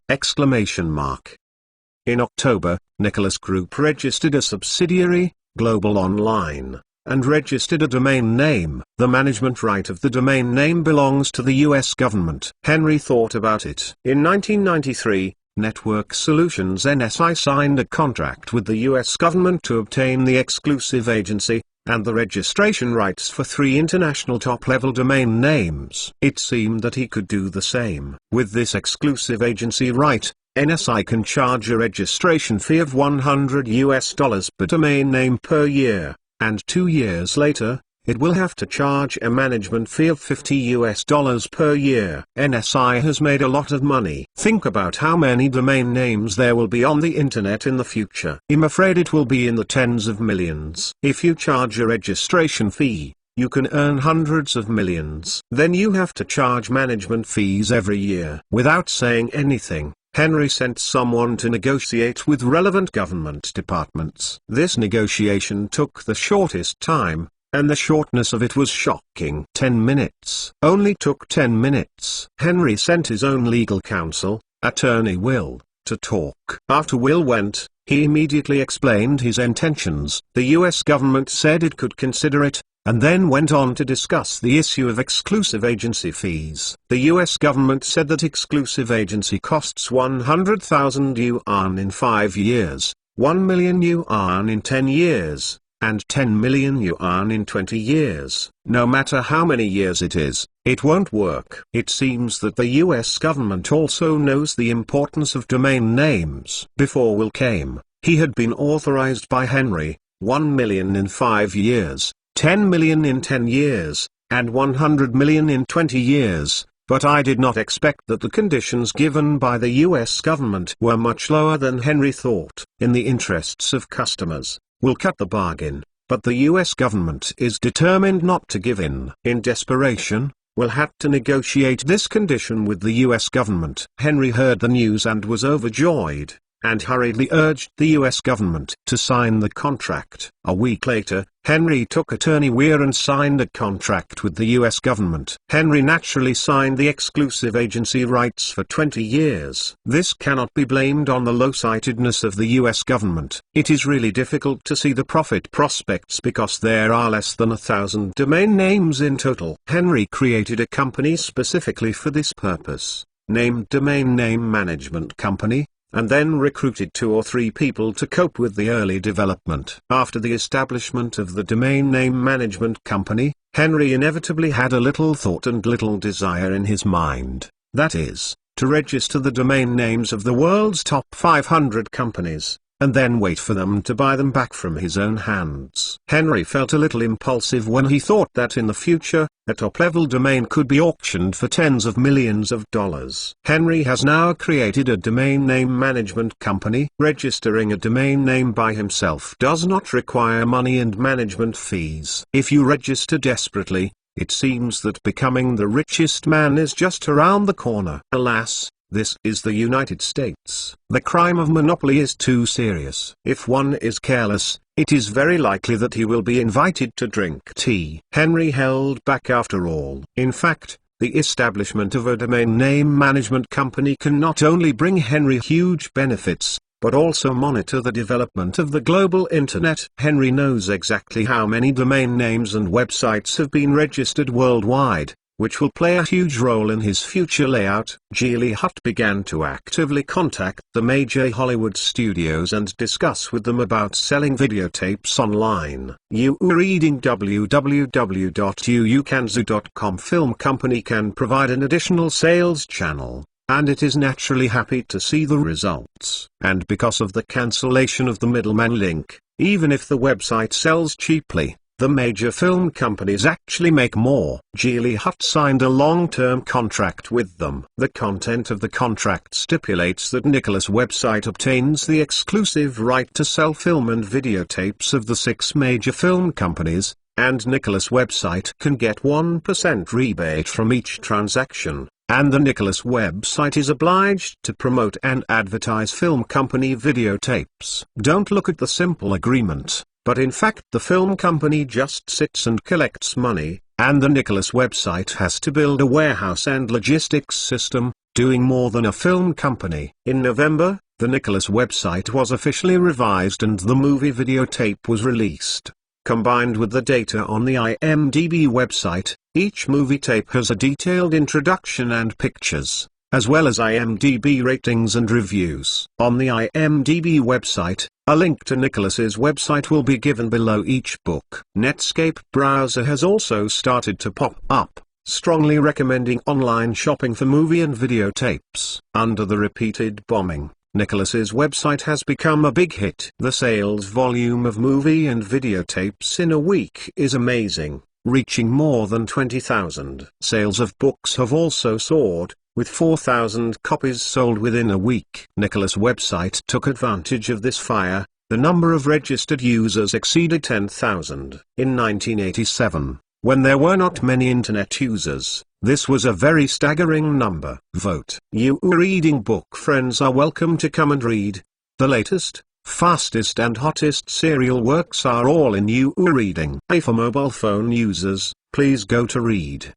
In October, Nicholas Group registered a subsidiary, Global Online, and registered a domain name. The management right of the domain name belongs to the US government. Henry thought about it. In 1993, Network Solutions NSI signed a contract with the US government to obtain the exclusive agency and the registration rights for 3 international top-level domain names. It seemed that he could do the same. With this exclusive agency right, NSI can charge a registration fee of $100 per domain name per year, and 2 years later, it will have to charge a management fee of $50 per year. NSI has made a lot of money. Think about how many domain names there will be on the internet in the future. I'm afraid it will be in the tens of millions. If you charge a registration fee, you can earn hundreds of millions. Then you have to charge management fees every year. Without saying anything, Henry sent someone to negotiate with relevant government departments. This negotiation took the shortest time, and the shortness of it was shocking. 10 minutes. Only took 10 minutes. Henry sent his own legal counsel, attorney Will, to talk. After Will went, he immediately explained his intentions. The US government said it could consider it, and then went on to discuss the issue of exclusive agency fees. The US government said that exclusive agency costs 100,000 yuan in 5 years, 1 million yuan in 10 years, and 10 million yuan in 20 years. No matter how many years it is, it won't work. It seems that the US government also knows the importance of domain names. Before Will came, he had been authorized by Henry, 1 million in 5 years, 10 million in 10 years, and 100 million in 20 years, but I did not expect that the conditions given by the US government were much lower than Henry thought. In the interests of customers, Will cut the bargain, but the US government is determined not to give in. In desperation, Will had to negotiate this condition with the US government. Henry heard the news and was overjoyed, and hurriedly urged the US government to sign the contract. A week later, Henry took attorney Weir and signed a contract with the US government. Henry naturally signed the exclusive agency rights for 20 years. This cannot be blamed on the low-sightedness of the US government. It is really difficult to see the profit prospects because there are less than 1,000 domain names in total. Henry created a company specifically for this purpose, named Domain Name Management Company, and then recruited 2 or 3 people to cope with the early development. After the establishment of the Domain Name Management Company, Henry inevitably had a little thought and little desire in his mind, that is, to register the domain names of the world's top 500 companies, and then wait for them to buy them back from his own hands. Henry felt a little impulsive when he thought that in the future, a top-level domain could be auctioned for tens of millions of dollars. Henry has now created a domain name management company. Registering a domain name by himself does not require money and management fees. If you register desperately, it seems that becoming the richest man is just around the corner. Alas, This is the United States. The crime of monopoly is too serious. If one is careless, it is very likely that he will be invited to drink tea. Henry held back after all. In fact, the establishment of a domain name management company can not only bring Henry huge benefits, but also monitor the development of the global internet. Henry knows exactly how many domain names and websites have been registered worldwide, which will play a huge role in his future layout. Geely Hutt began to actively contact the major Hollywood studios and discuss with them about selling videotapes online. You are reading www.uukanzu.com. Film company can provide an additional sales channel, and it is naturally happy to see the results. And because of the cancellation of the middleman link, even if the website sells cheaply, the major film companies actually make more. Geely Hutt signed a long-term contract with them. The content of the contract stipulates that Nicholas' website obtains the exclusive right to sell film and videotapes of the 6 major film companies, and Nicholas' website can get 1% rebate from each transaction, and the Nicholas website is obliged to promote and advertise film company videotapes. Don't look at the simple agreement. But in fact the film company just sits and collects money, and the Nicholas website has to build a warehouse and logistics system, doing more than a film company. In November, the Nicholas website was officially revised and the movie videotape was released. Combined with the data on the IMDb website, each movie tape has a detailed introduction and pictures, as well as IMDb ratings and reviews. On the IMDb website, a link to Nicholas's website will be given below each book. Netscape browser has also started to pop up, strongly recommending online shopping for movie and videotapes. Under the repeated bombing, Nicholas's website has become a big hit. The sales volume of movie and videotapes in a week is amazing, reaching more than 20,000. Sales of books have also soared, with 4,000 copies sold within a week. Nicholas' website took advantage of this fire. The number of registered users exceeded 10,000. In 1987, when there were not many internet users, this was a very staggering number. Vote. You reading book friends are welcome to come and read. The latest, fastest and hottest serial works are all in You Reading. For mobile phone users, please go to Read.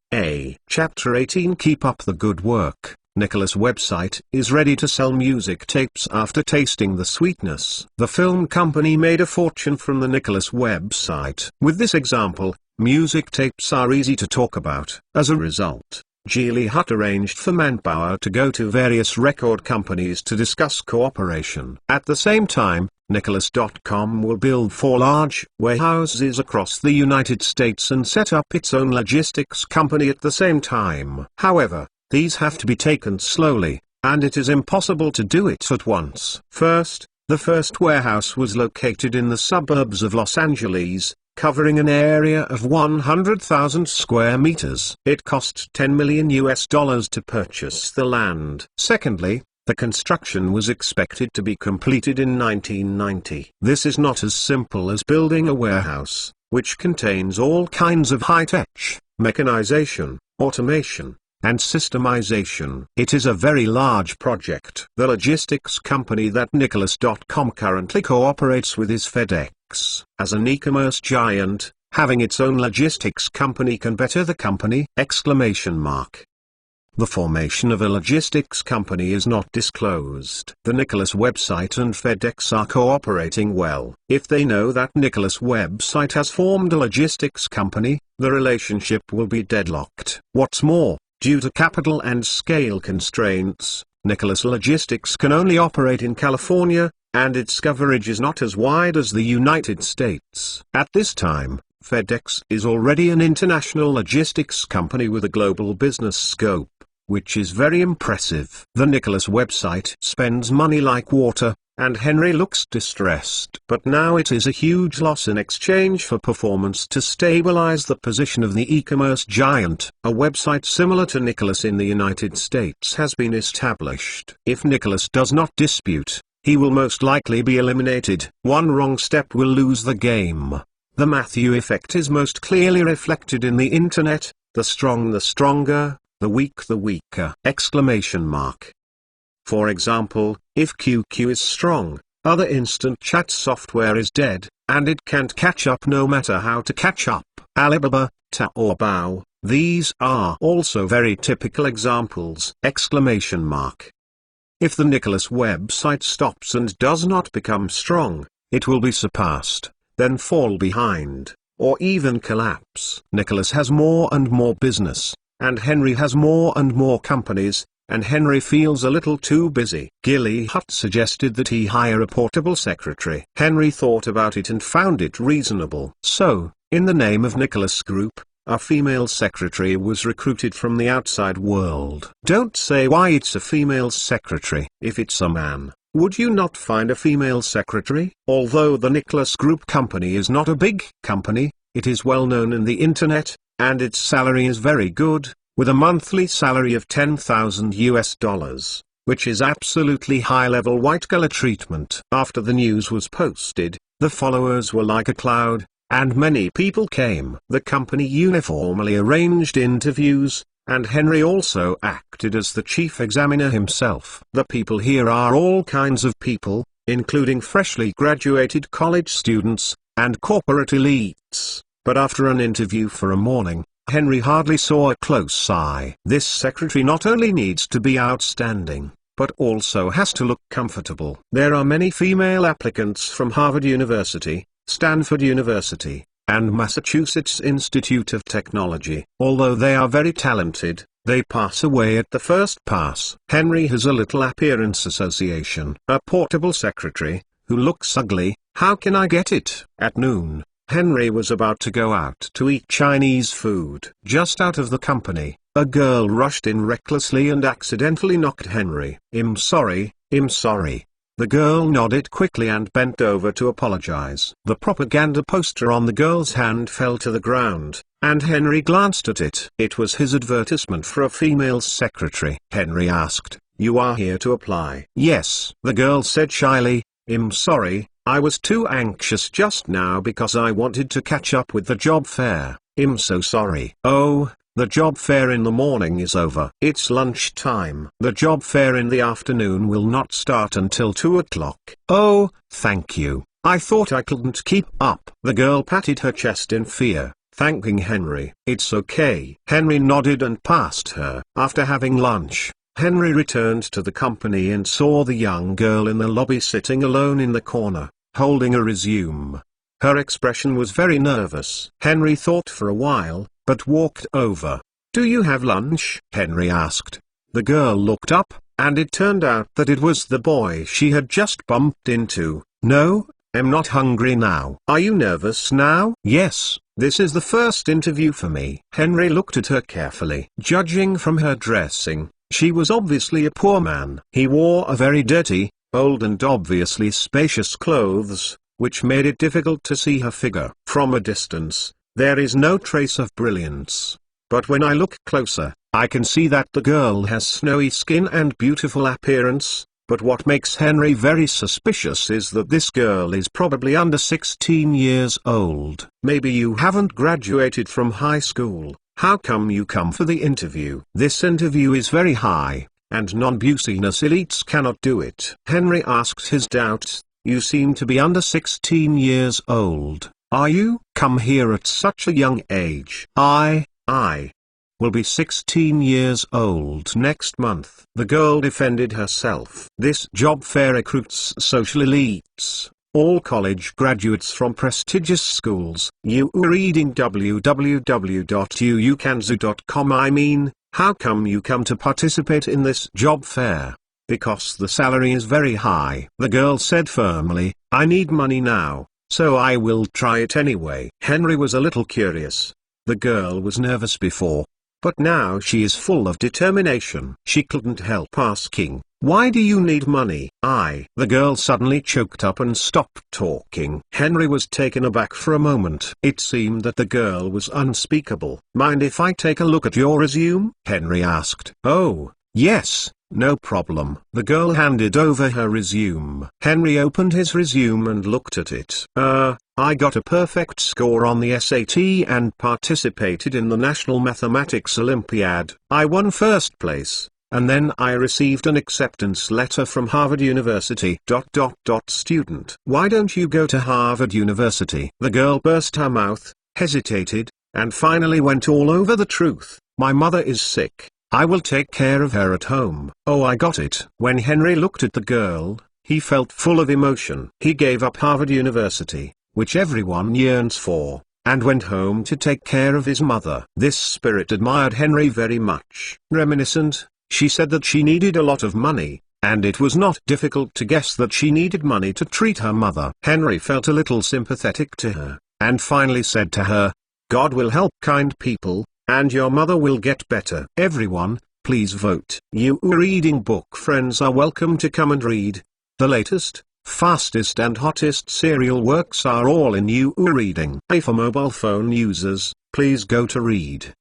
Chapter 18. Keep up the good work. Nicholas' website is ready to sell music tapes after tasting the sweetness. The film company made a fortune from the Nicholas website. With this example, music tapes are easy to talk about. As a result, Geely Hutt arranged for manpower to go to various record companies to discuss cooperation. At the same time, Nicholas.com will build 4 large warehouses across the United States and set up its own logistics company at the same time. However, these have to be taken slowly, and it is impossible to do it at once. First, the first warehouse was located in the suburbs of Los Angeles, covering an area of 100,000 square meters. It cost $10 million to purchase the land. Secondly, the construction was expected to be completed in 1990. This is not as simple as building a warehouse, which contains all kinds of high-tech mechanization, automation, and systemization. It is a very large project. The logistics company that Nicholas.com currently cooperates with is FedEx. As an e-commerce giant, having its own logistics company can better the company! The formation of a logistics company is not disclosed. The Nicholas website and FedEx are cooperating well. If they know that Nicholas website has formed a logistics company, the relationship will be deadlocked. What's more, due to capital and scale constraints, Nicholas Logistics can only operate in California, and its coverage is not as wide as the United States. At this time, FedEx is already an international logistics company with a global business scope, which is very impressive. The Nicholas website spends money like water, and Henry looks distressed. But now it is a huge loss in exchange for performance to stabilize the position of the e-commerce giant. A website similar to Nicholas in the United States has been established. If Nicholas does not dispute, he will most likely be eliminated. One wrong step will lose the game. The Matthew effect is most clearly reflected in the internet: the strong the stronger, the weak the weaker! For example, if QQ is strong, other instant chat software is dead, and it can't catch up no matter how to catch up. Alibaba, Taobao, these are also very typical examples! If the Nicholas website stops and does not become strong, it will be surpassed, then fall behind, or even collapse. Nicholas has more and more business, and Henry has more and more companies, and Henry feels a little too busy. Gilly Hutt suggested that he hire a portable secretary. Henry thought about it and found it reasonable. So, in the name of Nicholas Group, a female secretary was recruited from the outside world. Don't say why it's a female secretary. If it's a man, would you not find a female secretary? Although the Nicholas Group company is not a big company, it is well known in the internet, and its salary is very good, with a monthly salary of $10,000, which is absolutely high-level white-collar treatment. After the news was posted, the followers were like a cloud, and many people came. The company uniformly arranged interviews, and Henry also acted as the chief examiner himself. The people here are all kinds of people, including freshly graduated college students, and corporate elites, but after an interview for a morning, Henry hardly saw a close eye. This secretary not only needs to be outstanding, but also has to look comfortable. There are many female applicants from Harvard University, Stanford University, and Massachusetts Institute of Technology. Although they are very talented, they pass away at the first pass. Henry has a little appearance association. A portable secretary, who looks ugly, how can I get it? At noon, Henry was about to go out to eat Chinese food. Just out of the company, a girl rushed in recklessly and accidentally knocked Henry. I'm sorry, I'm sorry. The girl nodded quickly and bent over to apologize. The propaganda poster on the girl's hand fell to the ground, and Henry glanced at it. It was his advertisement for a female secretary. Henry asked, "You are here to apply?" "Yes," the girl said shyly. "I'm sorry, I was too anxious just now because I wanted to catch up with the job fair. I'm so sorry." "Oh, the job fair in the morning is over. It's lunchtime. The job fair in the afternoon will not start until 2 o'clock." "Oh, thank you. I thought I couldn't keep up." The girl patted her chest in fear, thanking Henry. "It's okay." Henry nodded and passed her. After having lunch, Henry returned to the company and saw the young girl in the lobby sitting alone in the corner, holding a resume. Her expression was very nervous. Henry thought for a while, but walked over. "Do you have lunch?" Henry asked. The girl looked up, and it turned out that it was the boy she had just bumped into. "No, I'm not hungry now." "Are you nervous now?" "Yes, this is the first interview for me." Henry looked at her carefully. Judging from her dressing, she was obviously a poor man. He wore a very dirty, old and obviously spacious clothes, which made it difficult to see her figure. From a distance, there is no trace of brilliance. But when I look closer, I can see that the girl has snowy skin and beautiful appearance. But what makes Henry very suspicious is that this girl is probably under 16 years old. "Maybe you haven't graduated from high school. How come you come for the interview?" "This interview is very high, and non-business elites cannot do it." Henry asked his doubts. "You seem to be under 16 years old. Are you come here at such a young age?" I will be 16 years old next month." The girl defended herself. "This job fair recruits social elites, all college graduates from prestigious schools." "You are reading www.uukanzu.com. I mean, how come you come to participate in this job fair?" "Because the salary is very high." The girl said firmly, "I need money now, so I will try it anyway." Henry was a little curious. The girl was nervous before, but now she is full of determination. She couldn't help asking, "Why do you need money?" The girl suddenly choked up and stopped talking. Henry was taken aback for a moment. It seemed that the girl was unspeakable. "Mind if I take a look at your resume?" Henry asked. "Oh, yes, no problem." The girl handed over her resume. Henry opened his resume and looked at it. I got a perfect score on the SAT and participated in the National Mathematics Olympiad. I won first place, and then I received an acceptance letter from Harvard University. Student. Why don't you go to Harvard University? The girl burst her mouth, hesitated, and finally went all over the truth. My mother is sick. I will take care of her at home. Oh, I got it. When Henry looked at the girl, he felt full of emotion. He gave up Harvard University, which everyone yearns for, and went home to take care of his mother. This spirit admired Henry very much. Reminiscent, she said that she needed a lot of money, and it was not difficult to guess that she needed money to treat her mother. Henry felt a little sympathetic to her, and finally said to her, God will help kind people, and your mother will get better. Everyone, please vote. You reading book friends are welcome to come and read. The latest, fastest and hottest serial works are all in You Reading. For mobile phone users, please go to read.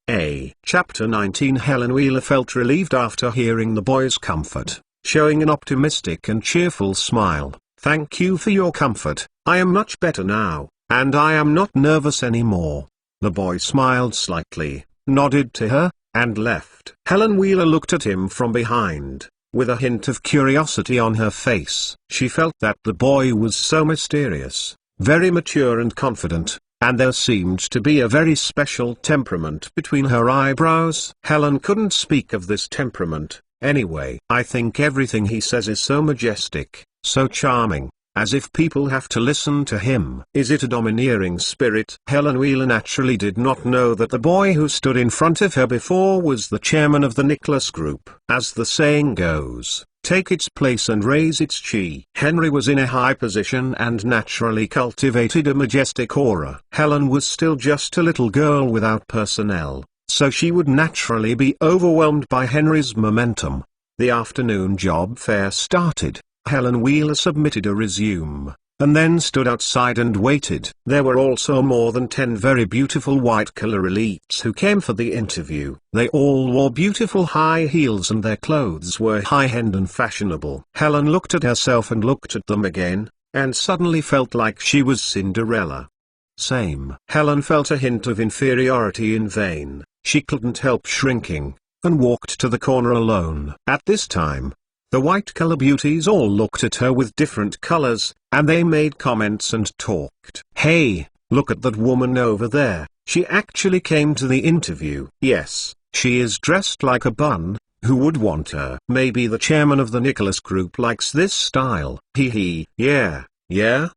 Chapter 19. Helen Wheeler felt relieved after hearing the boy's comfort, showing an optimistic and cheerful smile. Thank you for your comfort. I am much better now, and I am not nervous anymore. The boy smiled slightly, nodded to her, and left. Helen Wheeler looked at him from behind, with a hint of curiosity on her face. She felt that the boy was so mysterious, very mature and confident, and there seemed to be a very special temperament between her eyebrows. Helen couldn't speak of this temperament, anyway. I think everything he says is so majestic, so charming, as if people have to listen to him. Is it a domineering spirit? Helen Wheeler naturally did not know that the boy who stood in front of her before was the chairman of the Nicholas Group. As the saying goes, take its place and raise its chi. Henry was in a high position and naturally cultivated a majestic aura. Helen was still just a little girl without personnel, so she would naturally be overwhelmed by Henry's momentum. The afternoon job fair started. Helen Wheeler submitted a resume, and then stood outside and waited. There were also more than 10 very beautiful white-collar elites who came for the interview. They all wore beautiful high heels and their clothes were high-end and fashionable. Helen looked at herself and looked at them again, and suddenly felt like she was Cinderella. Same. Helen felt a hint of inferiority in vain. She couldn't help shrinking, and walked to the corner alone. At this time, the white-collar beauties all looked at her with different colors, and they made comments and talked. Hey, look at that woman over there. She actually came to the interview. Yes, she is dressed like a bun. Who would want her? Maybe the chairman of the Nicholas Group likes this style. Yeah.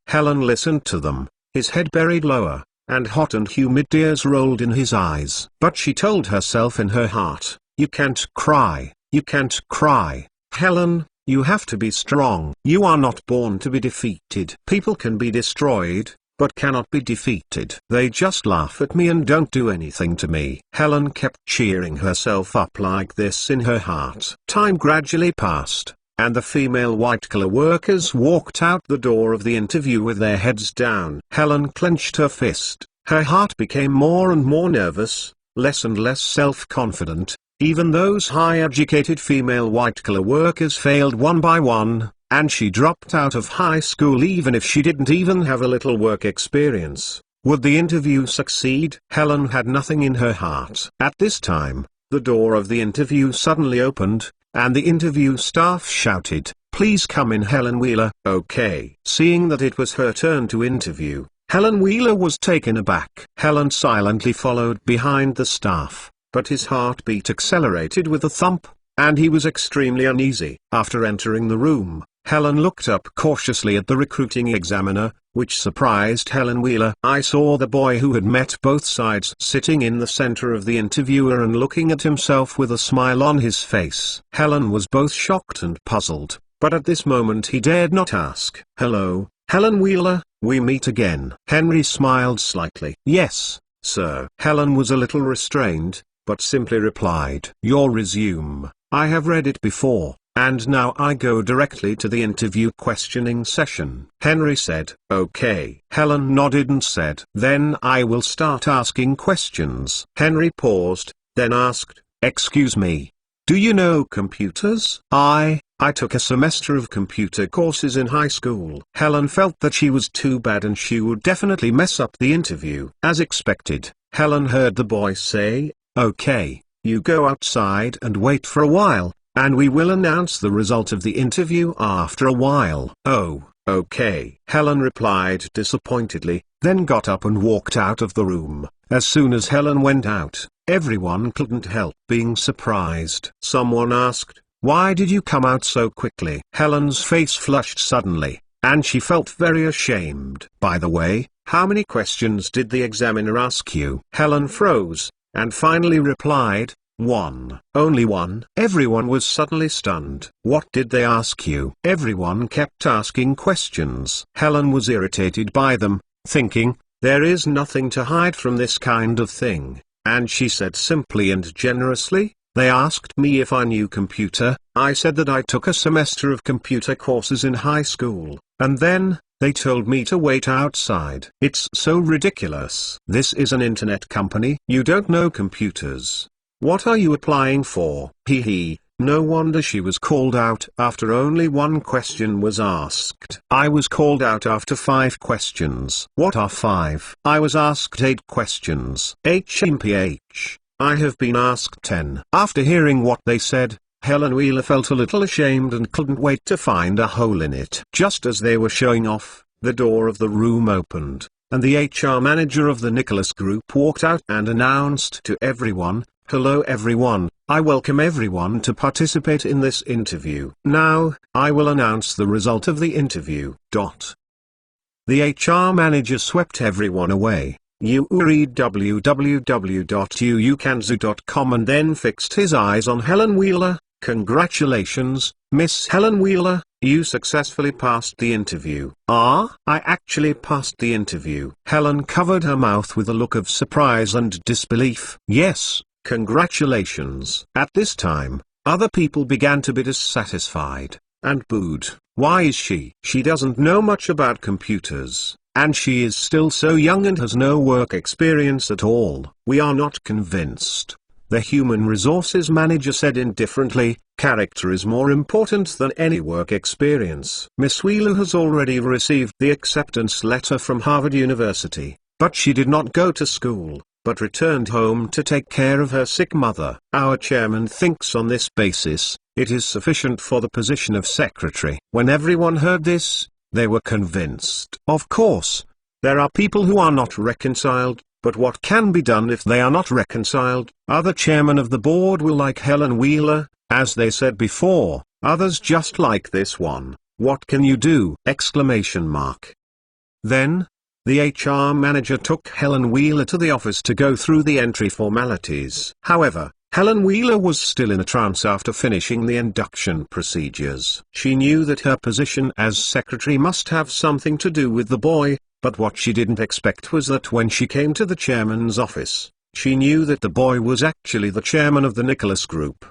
Helen listened to them, his head buried lower, and hot and humid tears rolled in his eyes. But she told herself in her heart, you can't cry, you can't cry. Helen, you have to be strong. You are not born to be defeated. People can be destroyed, but cannot be defeated. They just laugh at me and don't do anything to me. Helen kept cheering herself up like this in her heart. Time gradually passed, and the female white-collar workers walked out the door of the interview with their heads down. Helen clenched her fist. Her heart became more and more nervous, less and less self-confident. Even those high-educated female white-collar workers failed one by one, and she dropped out of high school even if she didn't even have a little work experience. Would the interview succeed? Helen had nothing in her heart. At this time, the door of the interview suddenly opened, and the interview staff shouted, "Please come in, Helen Wheeler." Okay. Seeing that it was her turn to interview, Helen Wheeler was taken aback. Helen silently followed behind the staff. But his heartbeat accelerated with a thump, and he was extremely uneasy. After entering the room, Helen looked up cautiously at the recruiting examiner, which surprised Helen Wheeler. I saw the boy who had met both sides sitting in the center of the interviewer and looking at himself with a smile on his face. Helen was both shocked and puzzled, but at this moment he dared not ask. Hello, Helen Wheeler, we meet again. Henry smiled slightly. Yes, sir. Helen was a little restrained, but simply replied, your resume, I have read it before, and now I go directly to the interview questioning session. Henry said, okay. Helen nodded and said, then I will start asking questions. Henry paused, then asked, excuse me, do you know computers? I took a semester of computer courses in high school. Helen felt that she was too bad and she would definitely mess up the interview. As expected, Helen heard the boy say, okay, you go outside and wait for a while, and we will announce the result of the interview after a while." "Oh, okay," Helen replied disappointedly, then got up and walked out of the room. As soon as Helen went out, everyone couldn't help being surprised. Someone asked, "Why did you come out so quickly?" Helen's face flushed suddenly, and she felt very ashamed. "By the way, how many questions did the examiner ask you?" Helen froze, and finally replied, "One." "Only one?" Everyone was suddenly stunned. "What did they ask you?" Everyone kept asking questions. Helen was irritated by them, thinking, there is nothing to hide from this kind of thing, and she said simply and generously, "They asked me if I knew computer. I said that I took a semester of computer courses in high school, and then, they told me to wait outside." It's so ridiculous. This is an internet company. You don't know computers. What are you applying for? Hee hee. No wonder she was called out after only one question was asked. I was called out after 5 questions. What are 5? I was asked 8 questions. HMPH. I have been asked 10. After hearing what they said, Helen Wheeler felt a little ashamed and couldn't wait to find a hole in it. Just as they were showing off, the door of the room opened, and the HR manager of the Nicholas Group walked out and announced to everyone, "Hello everyone, I welcome everyone to participate in this interview. Now, I will announce the result of the interview." The HR manager swept everyone away. You read www.uukanzu.com and then fixed his eyes on Helen Wheeler. "Congratulations, Miss Helen Wheeler, you successfully passed the interview." "Ah, I actually passed the interview." Helen covered her mouth with a look of surprise and disbelief. "Yes. Congratulations." At this time, other people began to be dissatisfied, and booed. "Why is she? She doesn't know much about computers, and she is still so young and has no work experience at all." "We are not convinced," the human resources manager said indifferently. "Character is more important than any work experience." Miss Wheeler has already received the acceptance letter from Harvard University, but she did not go to school, but returned home to take care of her sick mother. Our chairman thinks on this basis, it is sufficient for the position of secretary. When everyone heard this, they were convinced. Of course, there are people who are not reconciled, but what can be done if they are not reconciled? Other chairmen of the board will like Helen Wheeler, as they said before, others just like this one. What can you do? Then, the HR manager took Helen Wheeler to the office to go through the entry formalities. However, Helen Wheeler was still in a trance after finishing the induction procedures. She knew that her position as secretary must have something to do with the boy, but what she didn't expect was that when she came to the chairman's office, she knew that the boy was actually the chairman of the Nicholas Group.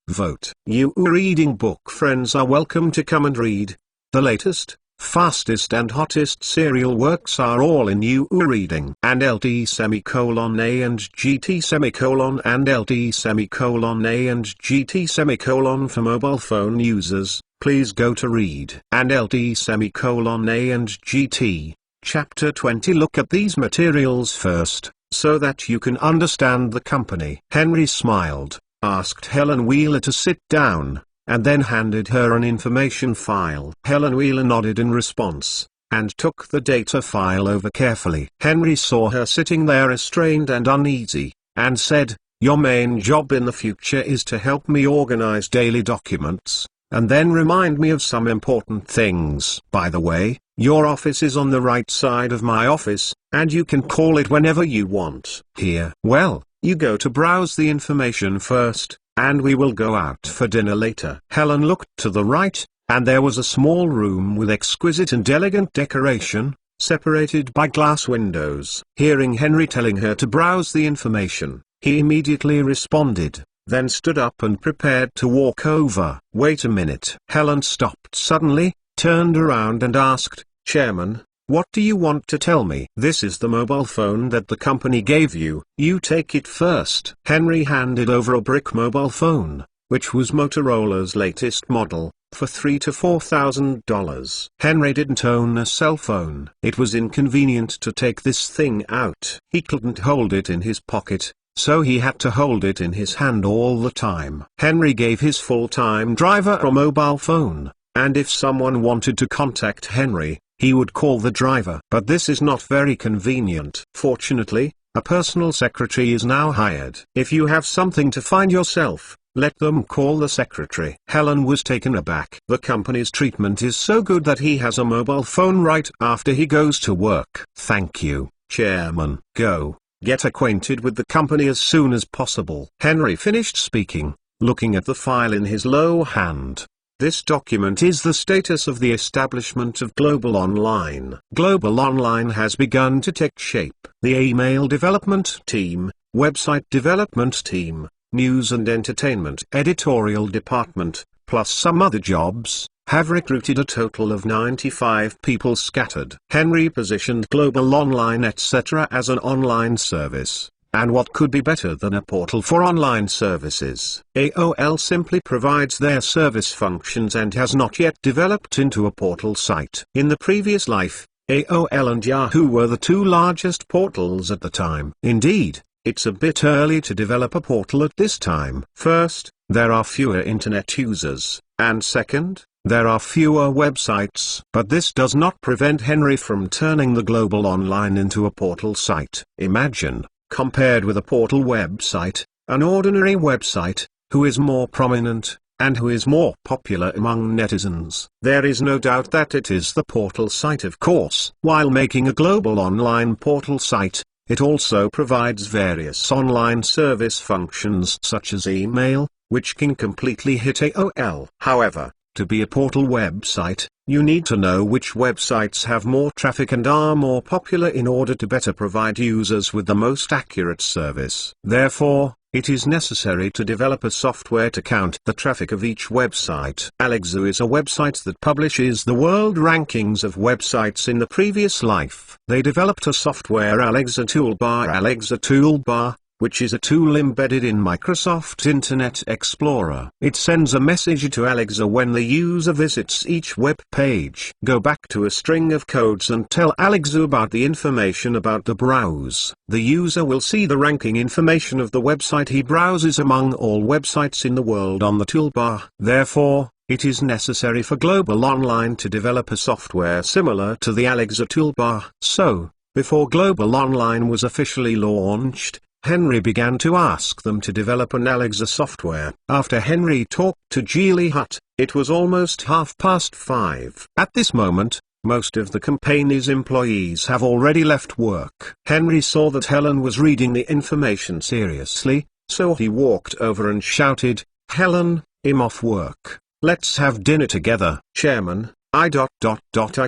Vote. You reading book friends are welcome to come and read. The latest, fastest and hottest serial works are all in You Reading. And LT semicolon A and GT semicolon and LT semicolon A and GT semicolon for mobile phone users, please go to Read. And LT semicolon A and GT. Chapter 20. Look at these materials first, so that you can understand the company. Henry smiled, asked Helen Wheeler to sit down, and then handed her an information file. Helen Wheeler nodded in response, and took the data file over carefully. Henry saw her sitting there restrained and uneasy, and said, "Your main job in the future is to help me organize daily documents, and then remind me of some important things. By the way, your office is on the right side of my office, and you can call it whenever you want. Here. Well, you go to browse the information first, and we will go out for dinner later." Helen looked to the right, and there was a small room with exquisite and elegant decoration, separated by glass windows. Hearing Henry telling her to browse the information, he immediately responded, then stood up and prepared to walk over. "Wait a minute." Helen stopped suddenly, turned around and asked, "Chairman, what do you want to tell me?" "This is the mobile phone that the company gave you. You take it first." Henry handed over a brick mobile phone, which was Motorola's latest model, for $3,000 to $4,000. Henry didn't own a cell phone. It was inconvenient to take this thing out. He couldn't hold it in his pocket, so he had to hold it in his hand all the time. Henry gave his full-time driver a mobile phone, and if someone wanted to contact Henry, he would call the driver. But this is not very convenient. Fortunately, a personal secretary is now hired. If you have something to find yourself, let them call the secretary. Helen was taken aback. The company's treatment is so good that he has a mobile phone right after he goes to work. Thank you, Chairman. Go, get acquainted with the company as soon as possible. Henry finished speaking, looking at the file in his low hand. This document is the status of the establishment of Global Online. Global Online has begun to take shape. The email development team, website development team, news and entertainment editorial department, plus some other jobs, have recruited a total of 95 people scattered. Henry positioned Global Online etc. as an online service. And what could be better than a portal for online services? AOL simply provides their service functions and has not yet developed into a portal site. In the previous life, AOL and Yahoo were the two largest portals at the time. Indeed, it's a bit early to develop a portal at this time. First, there are fewer internet users, and second, there are fewer websites. But this does not prevent Henry from turning the Global Online into a portal site. Imagine, compared with a portal website, an ordinary website, who is more prominent, and who is more popular among netizens. There is no doubt that it is the portal site, of course. While making a Global Online portal site, it also provides various online service functions such as email, which can completely hit AOL. However, to be a portal website, you need to know which websites have more traffic and are more popular in order to better provide users with the most accurate service. Therefore, it is necessary to develop a software to count the traffic of each website. Alexa is a website that publishes the world rankings of websites in the previous life. They developed a software Alexa Toolbar, which is a tool embedded in Microsoft Internet Explorer. It sends a message to Alexa when the user visits each web page. Go back to a string of codes and tell Alexa about the information about the browse. The user will see the ranking information of the website he browses among all websites in the world on the toolbar. Therefore, it is necessary for Global Online to develop a software similar to the Alexa toolbar. So, before Global Online was officially launched, Henry began to ask them to develop an Alexa software. After Henry talked to Geely Hutt, it was almost 5:30. At this moment, most of the company's employees have already left work. Henry saw that Helen was reading the information seriously, so he walked over and shouted, "Helen, I'm off work. Let's have dinner together." "Chairman, I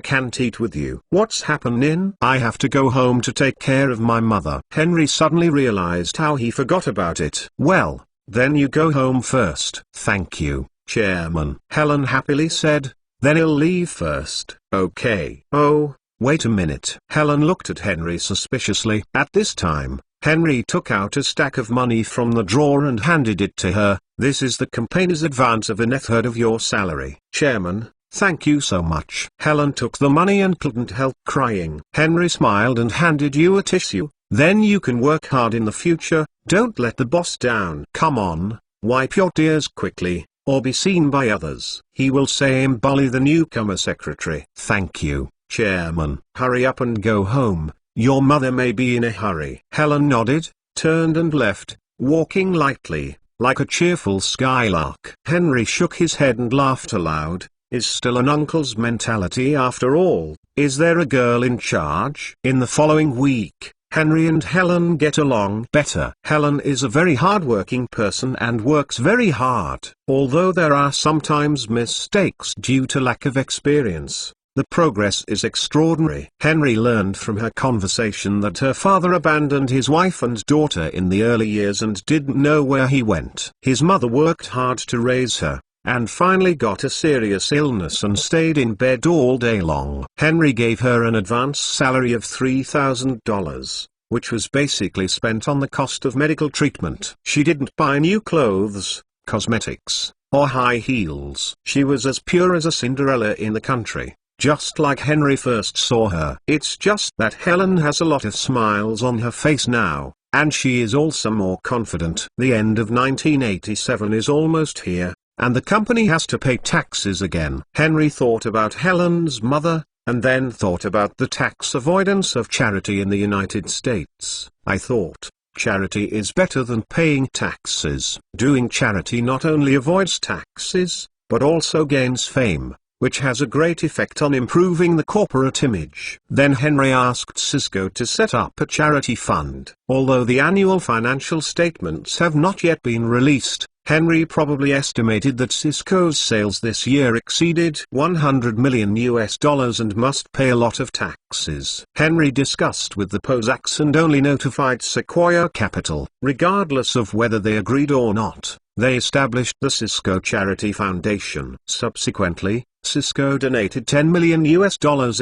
can't eat with you." "What's happening?" "I have to go home to take care of my mother." Henry suddenly realized how he forgot about it. "Well, then you go home first." "Thank you, Chairman," Helen happily said. "Then I'll leave first." "Okay." "Oh, wait a minute." Helen looked at Henry suspiciously. At this time, Henry took out a stack of money from the drawer and handed it to her. "This is the company's advance of a third of your salary." "Chairman, thank you so much." Helen took the money and couldn't help crying. Henry smiled and handed you a tissue. "Then you can work hard in the future, don't let the boss down. Come on, wipe your tears quickly, or be seen by others." He will say bully the newcomer secretary. "Thank you, Chairman." "Hurry up and go home, your mother may be in a hurry." Helen nodded, turned and left, walking lightly, like a cheerful skylark. Henry shook his head and laughed aloud. Is still an uncle's mentality after all. Is there a girl in charge? In the following week, Henry and Helen get along better. Helen is a very hard-working person and works very hard. Although there are sometimes mistakes due to lack of experience, the progress is extraordinary. Henry learned from her conversation that her father abandoned his wife and daughter in the early years and didn't know where he went. His mother worked hard to raise her, and finally got a serious illness and stayed in bed all day long. Henry gave her an advance salary of $3,000, which was basically spent on the cost of medical treatment. She didn't buy new clothes, cosmetics, or high heels. She was as pure as a Cinderella in the country, just like Henry first saw her. It's just that Helen has a lot of smiles on her face now, and she is also more confident. The end of 1987 is almost here, and the company has to pay taxes again. Henry thought about Helen's mother, and then thought about the tax avoidance of charity in the United States. I thought, charity is better than paying taxes. Doing charity not only avoids taxes, but also gains fame, which has a great effect on improving the corporate image. Then Henry asked Cisco to set up a charity fund. Although the annual financial statements have not yet been released, Henry probably estimated that Cisco's sales this year exceeded $100 million and must pay a lot of taxes. Henry discussed with the Posacks and only notified Sequoia Capital. Regardless of whether they agreed or not, they established the Cisco Charity Foundation. Subsequently, Cisco donated $10 million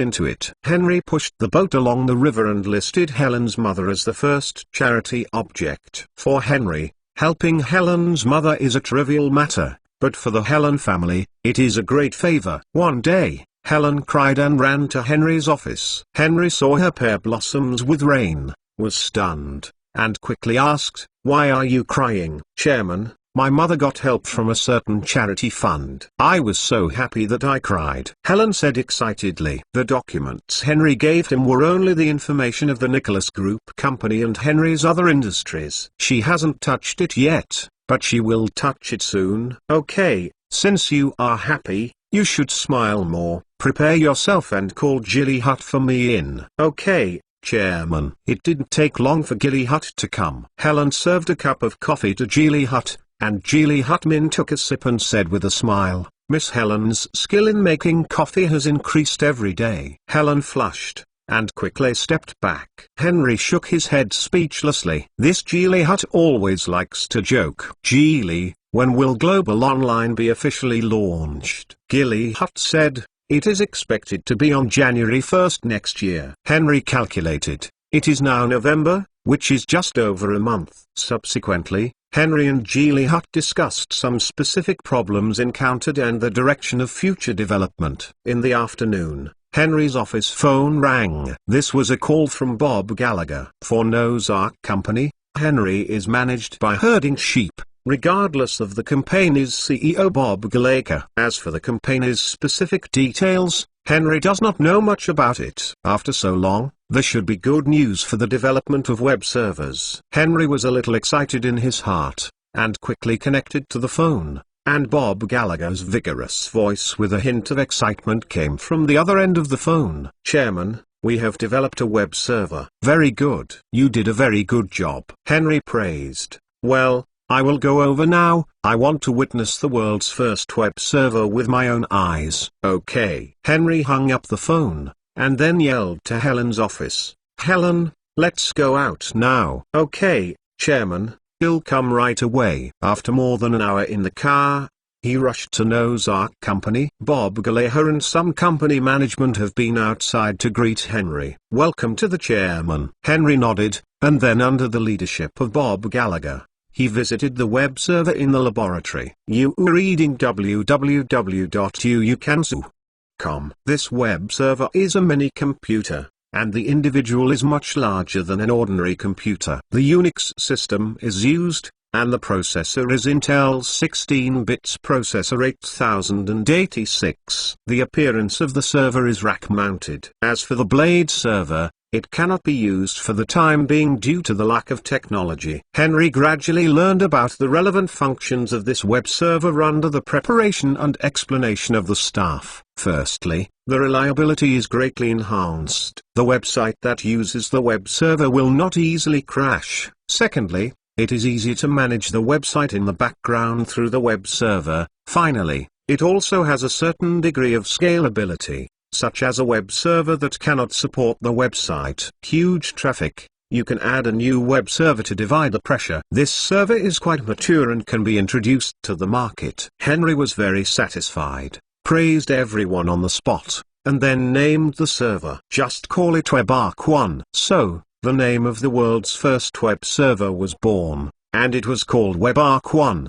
into it. Henry pushed the boat along the river and listed Helen's mother as the first charity object. For Henry, helping Helen's mother is a trivial matter, but for the Helen family, it is a great favor. One day, Helen cried and ran to Henry's office. Henry saw her pear blossoms with rain, was stunned, and quickly asked, "Why are you crying?" "Chairman, my mother got help from a certain charity fund. I was so happy that I cried," Helen said excitedly. The documents Henry gave him were only the information of the Nicholas Group company and Henry's other industries. "She hasn't touched it yet, but she will touch it soon." "Okay, since you are happy, you should smile more. Prepare yourself and call Gilly Hutt for me in." "Okay, Chairman." It didn't take long for Gilly Hutt to come. Helen served a cup of coffee to Gilly Hutt, and Gilly Huttman took a sip and said with a smile, "Miss Helen's skill in making coffee has increased every day." Helen flushed, and quickly stepped back. Henry shook his head speechlessly. This Gilly Hutt always likes to joke. "Gilly, when will Global Online be officially launched?" Gilly Hutt said, "It is expected to be on January 1st next year." Henry calculated, it is now November, which is just over a month. Subsequently, Henry and Gilly Hutt discussed some specific problems encountered and the direction of future development. In the afternoon, Henry's office phone rang. This was a call from Bob Gallagher. For Noah's Ark Company, Henry is managed by herding sheep, regardless of the company's CEO Bob Gallagher. As for the company's specific details, Henry does not know much about it. After so long, there should be good news for the development of web servers. Henry was a little excited in his heart, and quickly connected to the phone, and Bob Gallagher's vigorous voice with a hint of excitement came from the other end of the phone. "Chairman, we have developed a web server." "Very good. You did a very good job," Henry praised. "Well, I will go over now. I want to witness the world's first web server with my own eyes." "Okay." Henry hung up the phone, and then yelled to Helen's office, "Helen, let's go out now." "Okay, Chairman, he'll come right away." After more than an hour in the car, he rushed to Noah's Ark Company. Bob Gallagher and some company management have been outside to greet Henry. "Welcome to the chairman." Henry nodded, and then under the leadership of Bob Gallagher, he visited the web server in the laboratory. You are reading www.uukansu.com. This web server is a mini computer, and the individual is much larger than an ordinary computer. The Unix system is used, and the processor is Intel's 16-bit processor 8086. The appearance of the server is rack-mounted. As for the Blade server, it cannot be used for the time being due to the lack of technology. Henry gradually learned about the relevant functions of this web server under the preparation and explanation of the staff. Firstly, the reliability is greatly enhanced. The website that uses the web server will not easily crash. Secondly, it is easy to manage the website in the background through the web server. Finally, it also has a certain degree of scalability, such as a web server that cannot support the website. Huge traffic. You can add a new web server to divide the pressure. This server is quite mature and can be introduced to the market. Henry was very satisfied, praised everyone on the spot, and then named the server. Just call it WebArk1. So, the name of the world's first web server was born, and it was called WebArk1!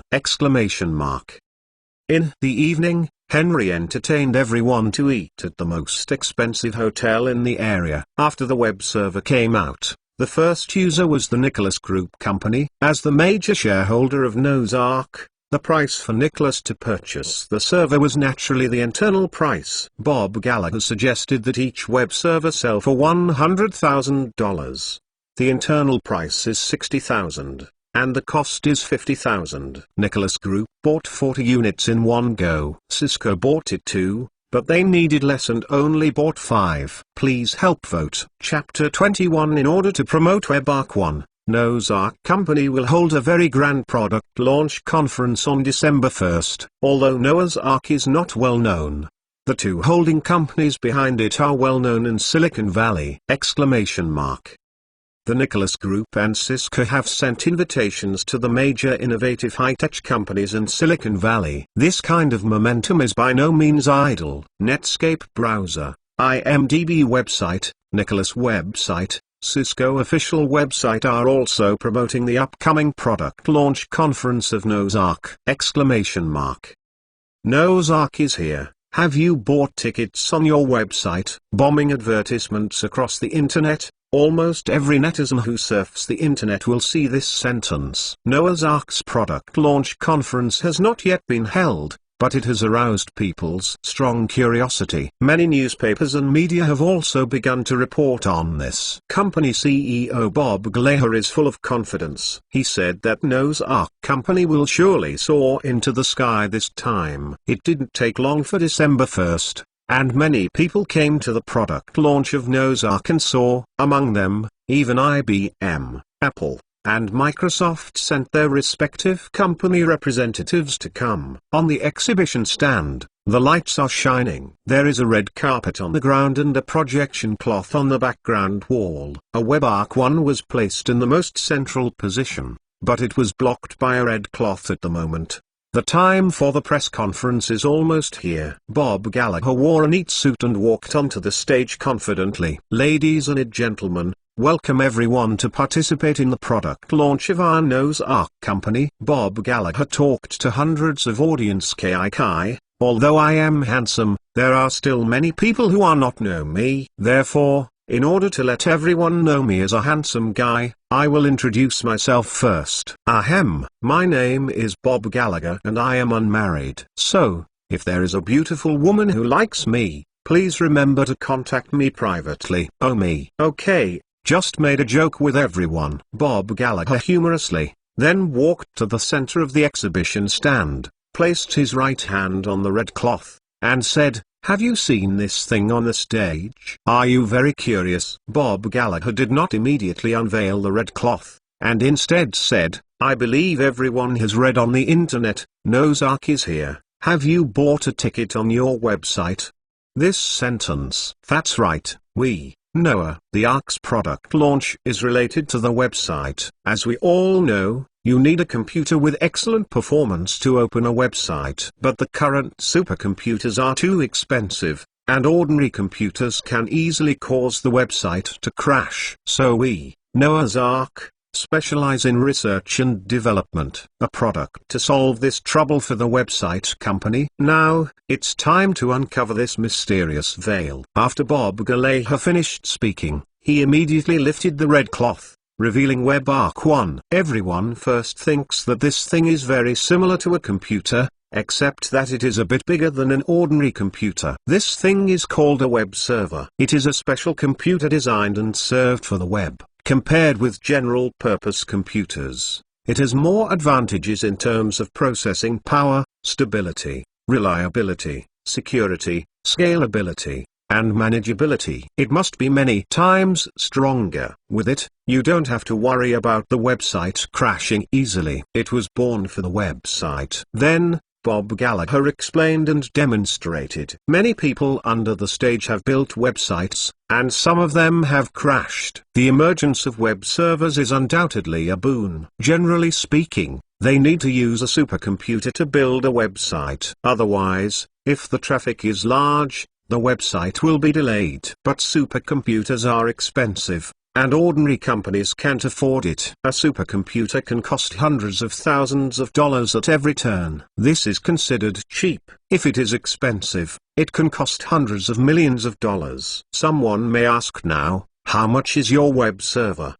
In the evening, Henry entertained everyone to eat at the most expensive hotel in the area. After the web server came out, The first user was the Nicholas Group Company. As the major shareholder of Noah's Ark, the price for Nicholas to purchase the server was naturally the internal price. Bob Gallagher suggested that each web server sell for $100,000. The internal price is $60,000, and the cost is $50,000. Nicholas Group bought 40 units in one go. Cisco bought it too, but they needed less and only bought 5. Please help vote. Chapter 21. In order to promote WebARK 1, Noah's Ark Company will hold a very grand product launch conference on December 1st. Although Noah's Ark is not well known, the two holding companies behind it are well known in Silicon Valley! The Nicholas Group and Cisco have sent invitations to the major innovative high-tech companies in Silicon Valley. This kind of momentum is by no means idle. Netscape browser, IMDb website, Nicholas website, Cisco official website are also promoting the upcoming product launch conference of Noah's Ark! Noah's Ark is here. Have you bought tickets on your website? Bombing advertisements across the internet. Almost every netizen who surfs the internet will see this sentence. Noah's Ark's product launch conference has not yet been held, but it has aroused people's strong curiosity. Many newspapers and media have also begun to report on this. Company CEO Bob Gallagher is full of confidence. He said that Noah's Ark Company will surely soar into the sky this time. It didn't take long for December 1st. And many people came to the product launch of Noah's Ark and saw, among them, even IBM, Apple, and Microsoft sent their respective company representatives to come. On the exhibition stand, the lights are shining. There is a red carpet on the ground and a projection cloth on the background wall. A WebARK 1 was placed in the most central position, but it was blocked by a red cloth at the moment. The time for the press conference is almost here. Bob Gallagher wore a neat suit and walked onto the stage confidently. Ladies and gentlemen, welcome everyone to participate in the product launch of our Noah's Ark Company. Bob Gallagher talked to hundreds of audience. Although I am handsome, there are still many people who are not know me. Therefore, in order to let everyone know me as a handsome guy, I will introduce myself first. Ahem. My name is Bob Gallagher and I am unmarried. So, if there is a beautiful woman who likes me, please remember to contact me privately. Oh me. Okay, just made a joke with everyone. Bob Gallagher humorously, then walked to the center of the exhibition stand, placed his right hand on the red cloth, and said, "Have you seen this thing on the stage? Are you very curious?" Bob Gallagher did not immediately unveil the red cloth, and instead said, "I believe everyone has read on the internet, Noah's Ark is here. Have you bought a ticket on your website?" This sentence. That's right, Noah. The Ark's product launch is related to the website. As we all know, you need a computer with excellent performance to open a website. But the current supercomputers are too expensive, and ordinary computers can easily cause the website to crash. So we, Noah's Ark, specialize in research and development, a product to solve this trouble for the website company. Now, it's time to uncover this mysterious veil. After Bob Gallagher finished speaking, he immediately lifted the red cloth, revealing WebARK 1. Everyone first thinks that this thing is very similar to a computer, except that it is a bit bigger than an ordinary computer. This thing is called a web server. It is a special computer designed and served for the web. Compared with general-purpose computers, it has more advantages in terms of processing power, stability, reliability, security, scalability, and manageability. It must be many times stronger. With it, you don't have to worry about the website crashing easily. It was born for the website. Then, Bob Gallagher explained and demonstrated. Many people under the stage have built websites, and some of them have crashed. The emergence of web servers is undoubtedly a boon. Generally speaking, they need to use a supercomputer to build a website. Otherwise, if the traffic is large, the website will be delayed. But supercomputers are expensive, and ordinary companies can't afford it. A supercomputer can cost hundreds of thousands of dollars at every turn. This is considered cheap. If it is expensive, it can cost hundreds of millions of dollars. Someone may ask now, How much is your web server?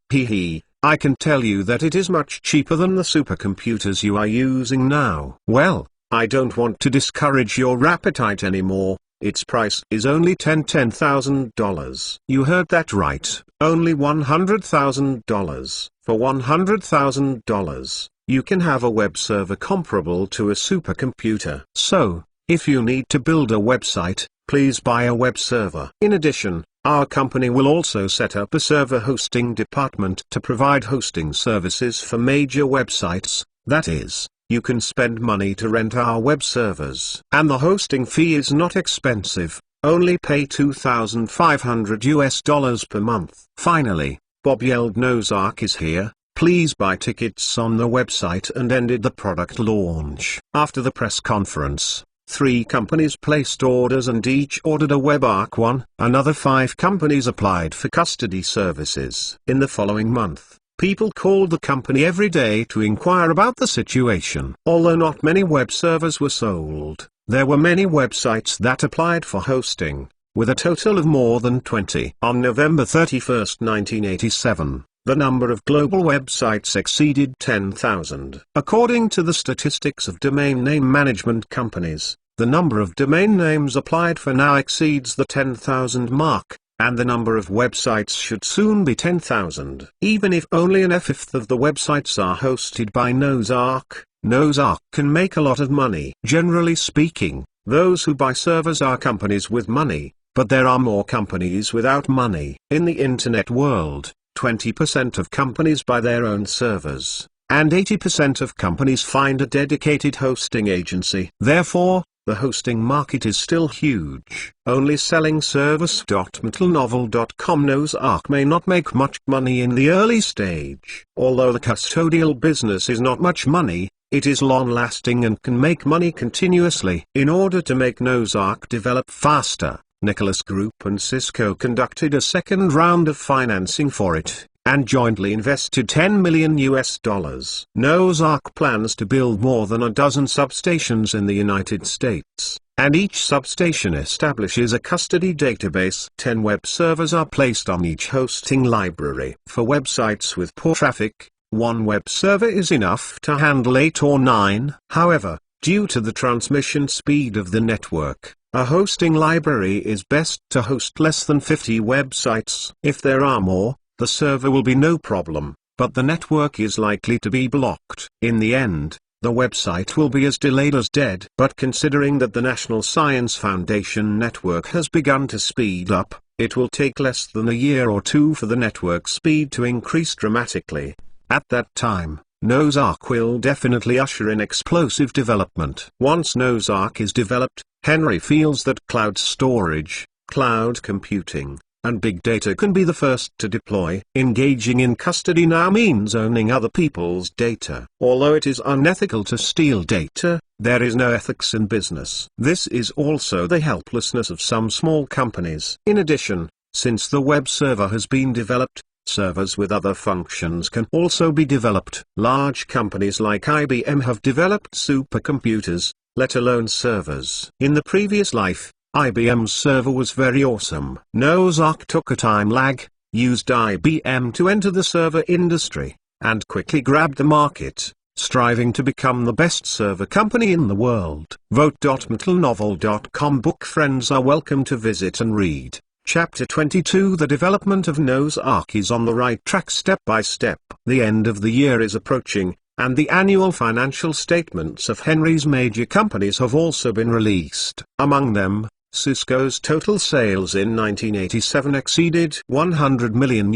I can tell you that it is much cheaper than the supercomputers you are using now. Well, I don't want to discourage your appetite anymore. Its price is only $10,000. You heard that right, only $100,000. For $100,000, you can have a web server comparable to a supercomputer. So, if you need to build a website, please buy a web server. In addition, our company will also set up a server hosting department to provide hosting services for major websites. That is, you can spend money to rent our web servers. And the hosting fee is not expensive, only pay $2,500 per month. Finally, Bob yelled Nozark is here, please buy tickets on the website, and ended the product launch. After the press conference, 3 companies placed orders and each ordered a WebARC 1. Another 5 companies applied for custody services. In the following month, people called the company every day to inquire about the situation. Although not many web servers were sold, there were many websites that applied for hosting, with a total of more than 20. On November 31, 1987, the number of global websites exceeded 10,000. According to the statistics of domain name management companies, the number of domain names applied for now exceeds the 10,000 mark, and the number of websites should soon be 10,000. Even if only a fifth of the websites are hosted by Nozark, Nozark can make a lot of money. Generally speaking, those who buy servers are companies with money, but there are more companies without money. In the internet world, 20% of companies buy their own servers, and 80% of companies find a dedicated hosting agency. Therefore, the hosting market is still huge. Only selling service.metalnovel.com Nozark may not make much money in the early stage. Although the custodial business is not much money, it is long-lasting and can make money continuously. In order to make Nozark develop faster, Nicholas Group and Cisco conducted a second round of financing for it, and jointly invested $10 million. Nozark plans to build more than a dozen substations in the United States, and each substation establishes a custody database. 10 web servers are placed on each hosting library. For websites with poor traffic, 1 web server is enough to handle 8 or 9. However, due to the transmission speed of the network, a hosting library is best to host less than 50 websites. If there are more, the server will be no problem, but the network is likely to be blocked. In the end, the website will be as delayed as dead. But considering that the National Science Foundation network has begun to speed up, it will take less than a year or 2 for the network speed to increase dramatically. At that time, Nozark will definitely usher in explosive development. Once Nozark is developed, Henry feels that cloud storage, cloud computing, and big data can be the first to deploy. Engaging in custody now means owning other people's data. Although it is unethical to steal data, there is no ethics in business. This is also the helplessness of some small companies. In addition, since the web server has been developed, servers with other functions can also be developed. Large companies like IBM have developed supercomputers, let alone servers. In the previous life, IBM's server was very awesome. Nozark took a time lag, used IBM to enter the server industry, and quickly grabbed the market, striving to become the best server company in the world. Vote.metalnovel.com book friends are welcome to visit and read. Chapter 22 The development of Nozark is on the right track step by step. The end of the year is approaching, and the annual financial statements of Henry's major companies have also been released. Among them, Cisco's total sales in 1987 exceeded $100 million.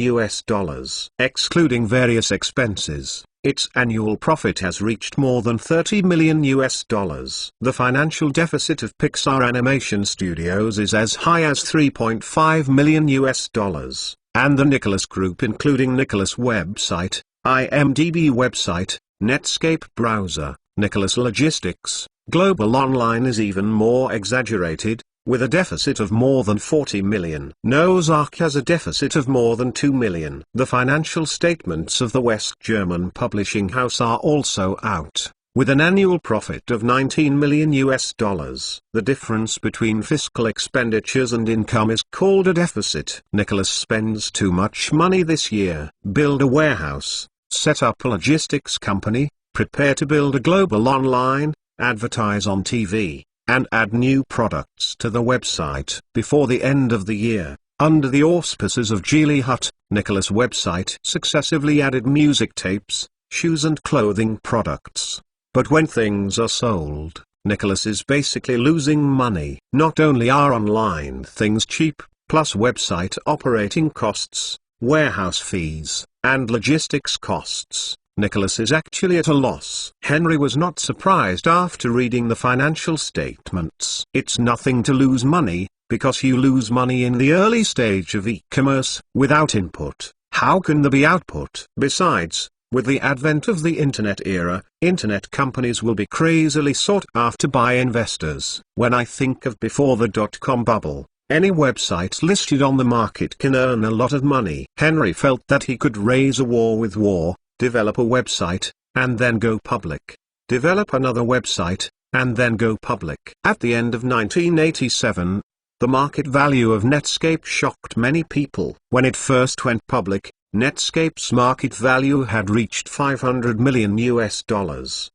Excluding various expenses, its annual profit has reached more than $30 million. The financial deficit of Pixar Animation Studios is as high as $3.5 million. And the Nicholas Group, including Nicholas website, IMDb website, Netscape browser, Nicholas Logistics, Global Online is even more exaggerated, with a deficit of more than $40 million. Nozark has a deficit of more than $2 million. The financial statements of the West German publishing house are also out. With an annual profit of $19 million US, the difference between fiscal expenditures and income is called a deficit. Nicholas spends too much money this year. Build a warehouse, set up a logistics company, prepare to build a global online, advertise on TV, and add new products to the website. Before the end of the year, under the auspices of Geely Hut, Nicholas' website successively added music tapes, shoes and clothing products. But when things are sold, Nicholas is basically losing money. Not only are online things cheap, plus website operating costs, warehouse fees, and logistics costs, Nicholas is actually at a loss. Henry was not surprised after reading the financial statements. It's nothing to lose money, because you lose money in the early stage of e-commerce. Without input, how can there be output? Besides, with the advent of the internet era, internet companies will be crazily sought after by investors. When I think of before the dot-com bubble, any website listed on the market can earn a lot of money. Henry felt that he could raise a war with war, develop a website, and then go public. Develop another website, and then go public. At the end of 1987, the market value of Netscape shocked many people. When it first went public, Netscape's market value had reached $500 million US.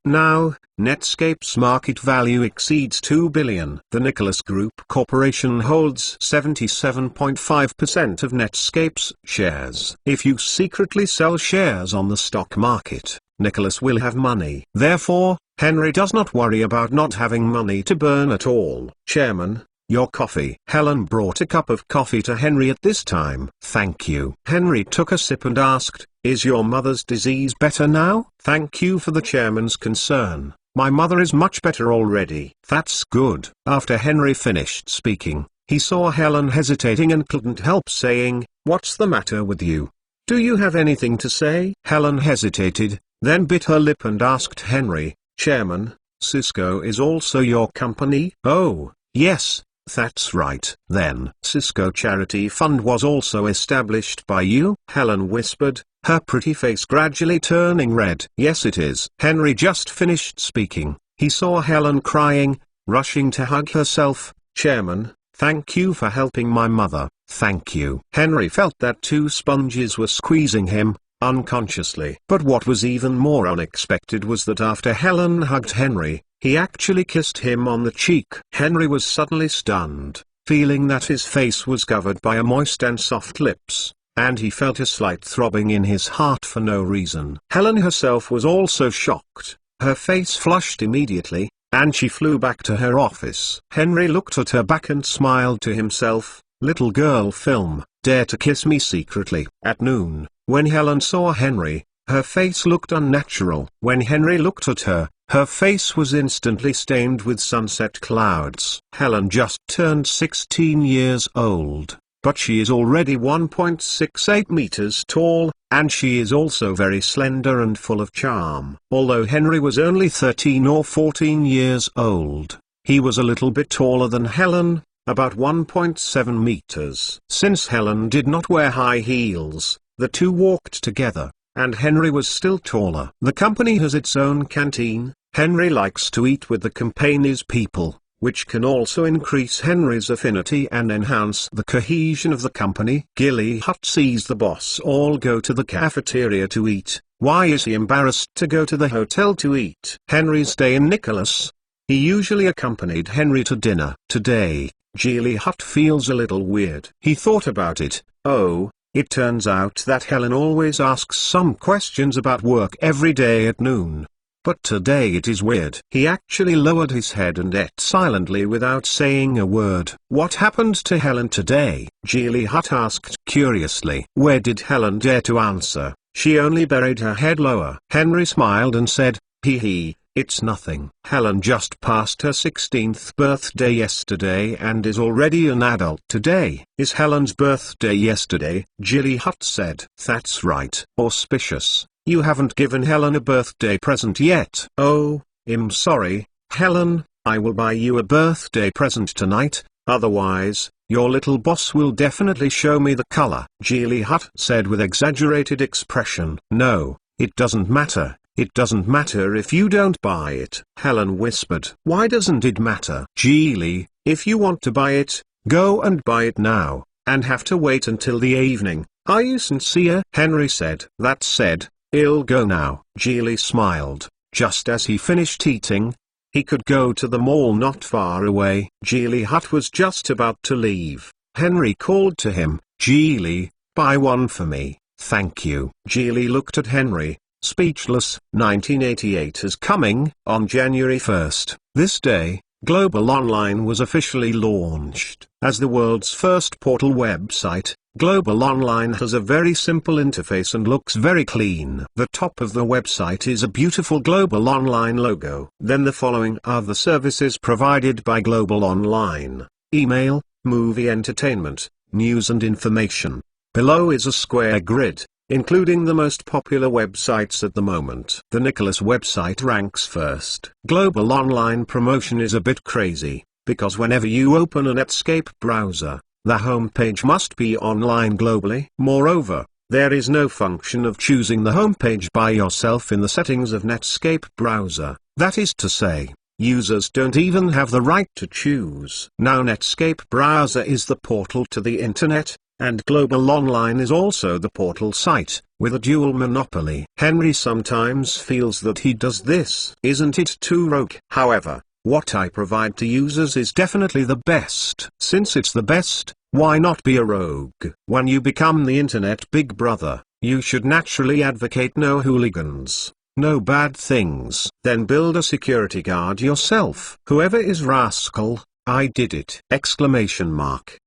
Now, Netscape's market value exceeds $2 billion. The Nicholas Group Corporation holds 77.5% of Netscape's shares. If you secretly sell shares on the stock market, Nicholas will have money. Therefore, Henry does not worry about not having money to burn at all. Chairman, your coffee. Helen brought a cup of coffee to Henry at this time. Thank you. Henry took a sip and asked, "Is your mother's disease better now?" "Thank you for the chairman's concern. My mother is much better already." "That's good." After Henry finished speaking, he saw Helen hesitating and couldn't help saying, "What's the matter with you? Do you have anything to say?" Helen hesitated, then bit her lip and asked Henry, "Chairman, Cisco is also your company?" "Oh, yes. That's right." "Then, Cisco Charity Fund was also established by you?" Helen whispered, her pretty face gradually turning red. "Yes, it is." Henry just finished speaking. He saw Helen crying, rushing to hug herself. "Chairman, thank you for helping my mother." "Thank you." Henry felt that two sponges were squeezing him, unconsciously. But what was even more unexpected was that after Helen hugged Henry, he actually kissed him on the cheek. Henry was suddenly stunned, feeling that his face was covered by a moist and soft lips, and he felt a slight throbbing in his heart for no reason. Helen herself was also shocked. Her face flushed immediately, and she flew back to her office. Henry looked at her back and smiled to himself. Little girl film, dare to kiss me secretly. At noon, when Helen saw Henry, her face looked unnatural. When Henry looked at her, her face was instantly stained with sunset clouds. Helen just turned 16 years old, but she is already 1.68 meters tall, and she is also very slender and full of charm. Although Henry was only 13 or 14 years old, he was a little bit taller than Helen, about 1.7 meters. Since Helen did not wear high heels, the two walked together, and Henry was still taller. The company has its own canteen. Henry likes to eat with the company's people, which can also increase Henry's affinity and enhance the cohesion of the company. Geely Hut sees the boss all go to the cafeteria to eat. Why is he embarrassed to go to the hotel to eat? Henry's day in Nicholas. He usually accompanied Henry to dinner. Today, Geely Hut feels a little weird. He thought about it. Oh, it turns out that Helen always asks some questions about work every day at noon. But today it is weird. He actually lowered his head and ate silently without saying a word. What happened to Helen today? Geely Hut asked curiously. Where did Helen dare to answer? She only buried her head lower. Henry smiled and said, "Hee hee. It's nothing." Helen just passed her 16th birthday yesterday and is already an adult today. Is Helen's birthday yesterday? Geely Hut said. That's right. Auspicious. You haven't given Helen a birthday present yet. Oh, I'm sorry, Helen, I will buy you a birthday present tonight, otherwise, your little boss will definitely show me the color. Geely Hut said with exaggerated expression. No, it doesn't matter. It doesn't matter if you don't buy it, Helen whispered. Why doesn't it matter? Geely, if you want to buy it, go and buy it now, and have to wait until the evening. Are you sincere? Henry said. That said, I'll go now. Geely smiled, just as he finished eating. He could go to the mall not far away. Geely Hut was just about to leave. Henry called to him, Geely, buy one for me, thank you. Geely looked at Henry, speechless. 1988 is coming. On January 1st, this day, Global Online was officially launched. As the world's first portal website, Global Online has a very simple interface and looks very clean. The top of the website is a beautiful Global Online logo. Then the following are the services provided by Global Online: email, movie entertainment, news and information. Below is a square grid, including the most popular websites at the moment. The Nicholas website ranks first. Global Online promotion is a bit crazy, because whenever you open a Netscape browser, the homepage must be online globally. Moreover, there is no function of choosing the homepage by yourself in the settings of Netscape browser. That is to say, users don't even have the right to choose. Now Netscape browser is the portal to the internet, and Global Online is also the portal site, with a dual monopoly. Henry sometimes feels that he does this. Isn't it too rogue? However, what I provide to users is definitely the best. Since it's the best, why not be a rogue? When you become the internet big brother, you should naturally advocate no hooligans, no bad things. Then build a security guard yourself. Whoever is rascal, I did it! Exclamation mark.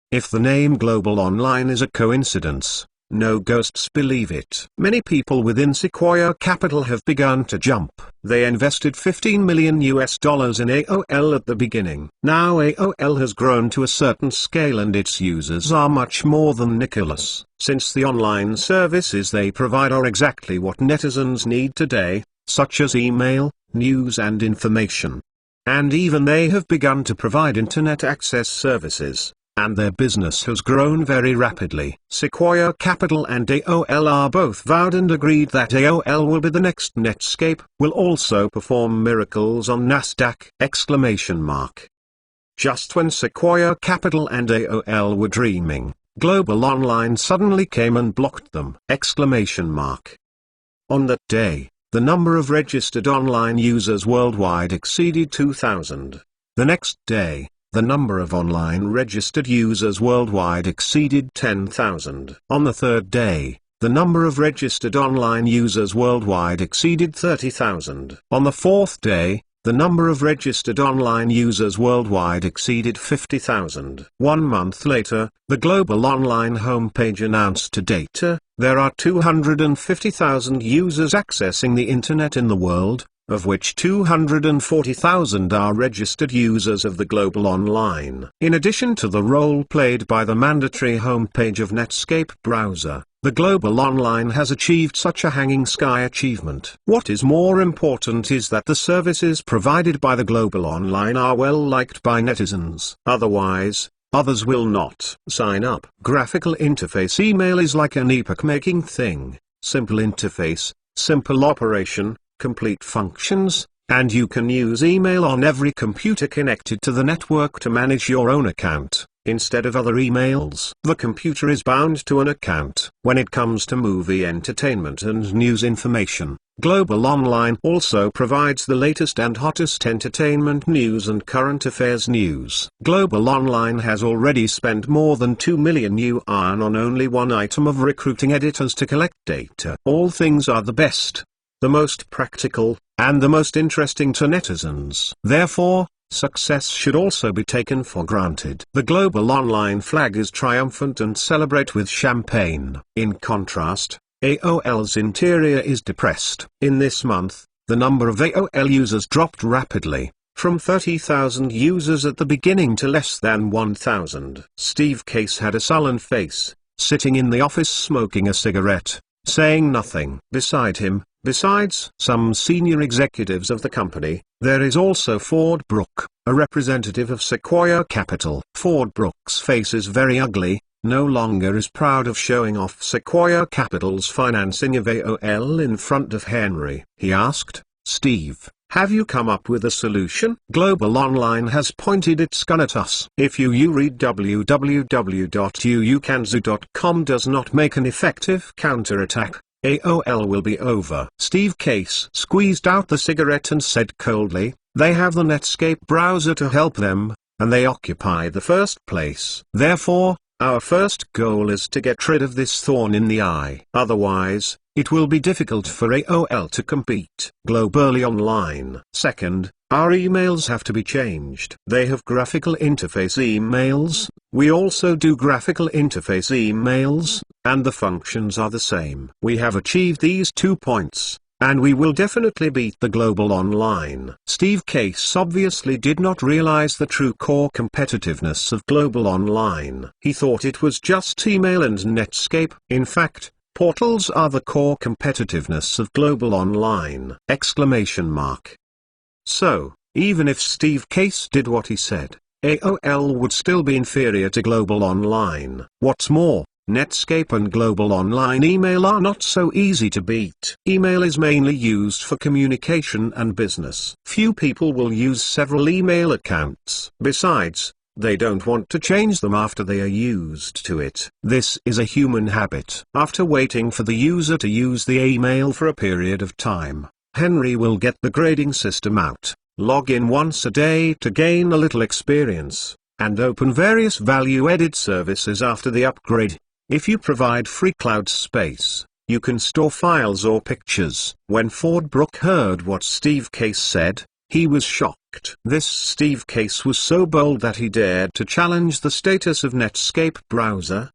If the name Global Online is a coincidence, no ghosts believe it. Many people within Sequoia Capital have begun to jump. They invested $15 million in AOL at the beginning. Now AOL has grown to a certain scale and its users are much more than Nicholas. Since the online services they provide are exactly what netizens need today, such as email, news and information. And even they have begun to provide internet access services, and their business has grown very rapidly. Sequoia Capital and AOL are both vowed and agreed that AOL will be the next Netscape, will also perform miracles on Nasdaq! Exclamation mark. Just when Sequoia Capital and AOL were dreaming, Global Online suddenly came and blocked them! Exclamation mark. On that day, the number of registered online users worldwide exceeded 2,000. The next day, the number of online registered users worldwide exceeded 10,000. On the third day, the number of registered online users worldwide exceeded 30,000. On the fourth day, the number of registered online users worldwide exceeded 50,000. 1 month later, the Global Online homepage announced to data, there are 250,000 users accessing the internet in the world, of which 240,000 are registered users of the Global Online. In addition to the role played by the mandatory homepage of Netscape browser, the Global Online has achieved such a hanging sky achievement. What is more important is that the services provided by the Global Online are well liked by netizens. Otherwise, others will not sign up. Graphical interface email is like an epoch-making thing. Simple interface, simple operation, complete functions, and you can use email on every computer connected to the network to manage your own account, instead of other emails. The computer is bound to an account. When it comes to movie entertainment and news information, Global Online also provides the latest and hottest entertainment news and current affairs news. Global Online has already spent more than $2 million on only one item of recruiting editors to collect data. All things are the best, the most practical, and the most interesting to netizens. Therefore, success should also be taken for granted. The Global Online flag is triumphant and celebrate with champagne. In contrast, AOL's interior is depressed. In this month, the number of AOL users dropped rapidly, from 30,000 users at the beginning to less than 1,000. Steve Case had a sullen face, sitting in the office smoking a cigarette, saying nothing. Beside him, besides some senior executives of the company, there is also Ford Brook, a representative of Sequoia Capital. Ford Brook's face is very ugly, no longer is proud of showing off Sequoia Capital's financing of AOL in front of Henry. He asked, "Steve, have you come up with a solution?" Global Online has pointed its gun at us. If you read www.uukanzu.com does not make an effective counterattack, AOL will be over. Steve Case squeezed out the cigarette and said coldly, "They have the Netscape browser to help them, and they occupy the first place. Therefore, our first goal is to get rid of this thorn in the eye. Otherwise, it will be difficult for AOL to compete." Globally Online. Second, our emails have to be changed. They have graphical interface emails, we also do graphical interface emails, and the functions are the same. We have achieved these 2 points, and we will definitely beat the Global Online. Steve Case obviously did not realize the true core competitiveness of Global Online. He thought it was just email and Netscape. In fact, portals are the core competitiveness of Global Online! So, even if Steve Case did what he said, AOL would still be inferior to Global Online. What's more, Netscape and Global Online email are not so easy to beat. Email is mainly used for communication and business. Few people will use several email accounts. Besides, they don't want to change them after they are used to it. This is a human habit. After waiting for the user to use the email for a period of time, Henry will get the grading system out, log in once a day to gain a little experience, and open various value-added services after the upgrade. If you provide free cloud space, you can store files or pictures. When Ford Brook heard what Steve Case said, he was shocked. This Steve Case was so bold that he dared to challenge the status of Netscape browser!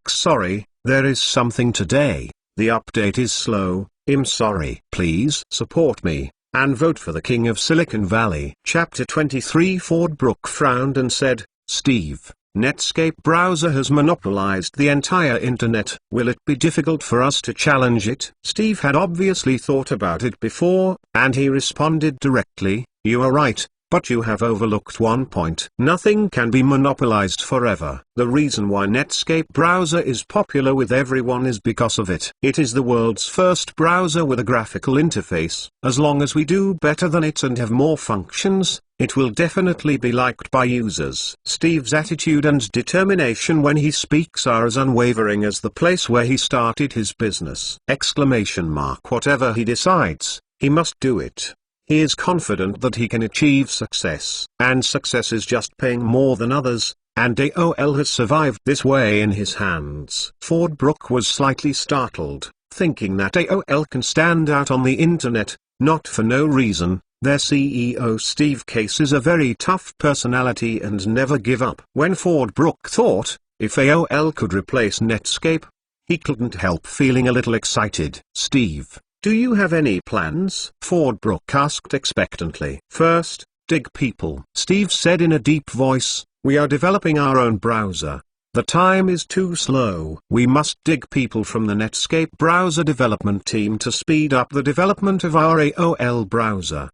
Sorry, there is something today. The update is slow. I'm sorry. Please support me, and vote for the King of Silicon Valley. Chapter 23. Ford Brook frowned and said, "Steve, Netscape browser has monopolized the entire internet. Will it be difficult for us to challenge it?" Steve had obviously thought about it before, and he responded directly, "You are right, but you have overlooked one point. Nothing can be monopolized forever. The reason why Netscape browser is popular with everyone is because of it. It is the world's first browser with a graphical interface. As long as we do better than it and have more functions, it will definitely be liked by users." Steve's attitude and determination when he speaks are as unwavering as the place where he started his business! Whatever he decides, he must do it. He is confident that he can achieve success. And success is just paying more than others, and AOL has survived this way in his hands. Ford Brook was slightly startled, thinking that AOL can stand out on the internet, not for no reason. Their CEO Steve Case is a very tough personality and never give up. When Ford Brook thought, if AOL could replace Netscape, he couldn't help feeling a little excited. "Steve, do you have any plans?" Ford Brook asked expectantly. "First, dig people," Steve said in a deep voice. "We are developing our own browser. The time is too slow. We must dig people from the Netscape browser development team to speed up the development of our AOL browser.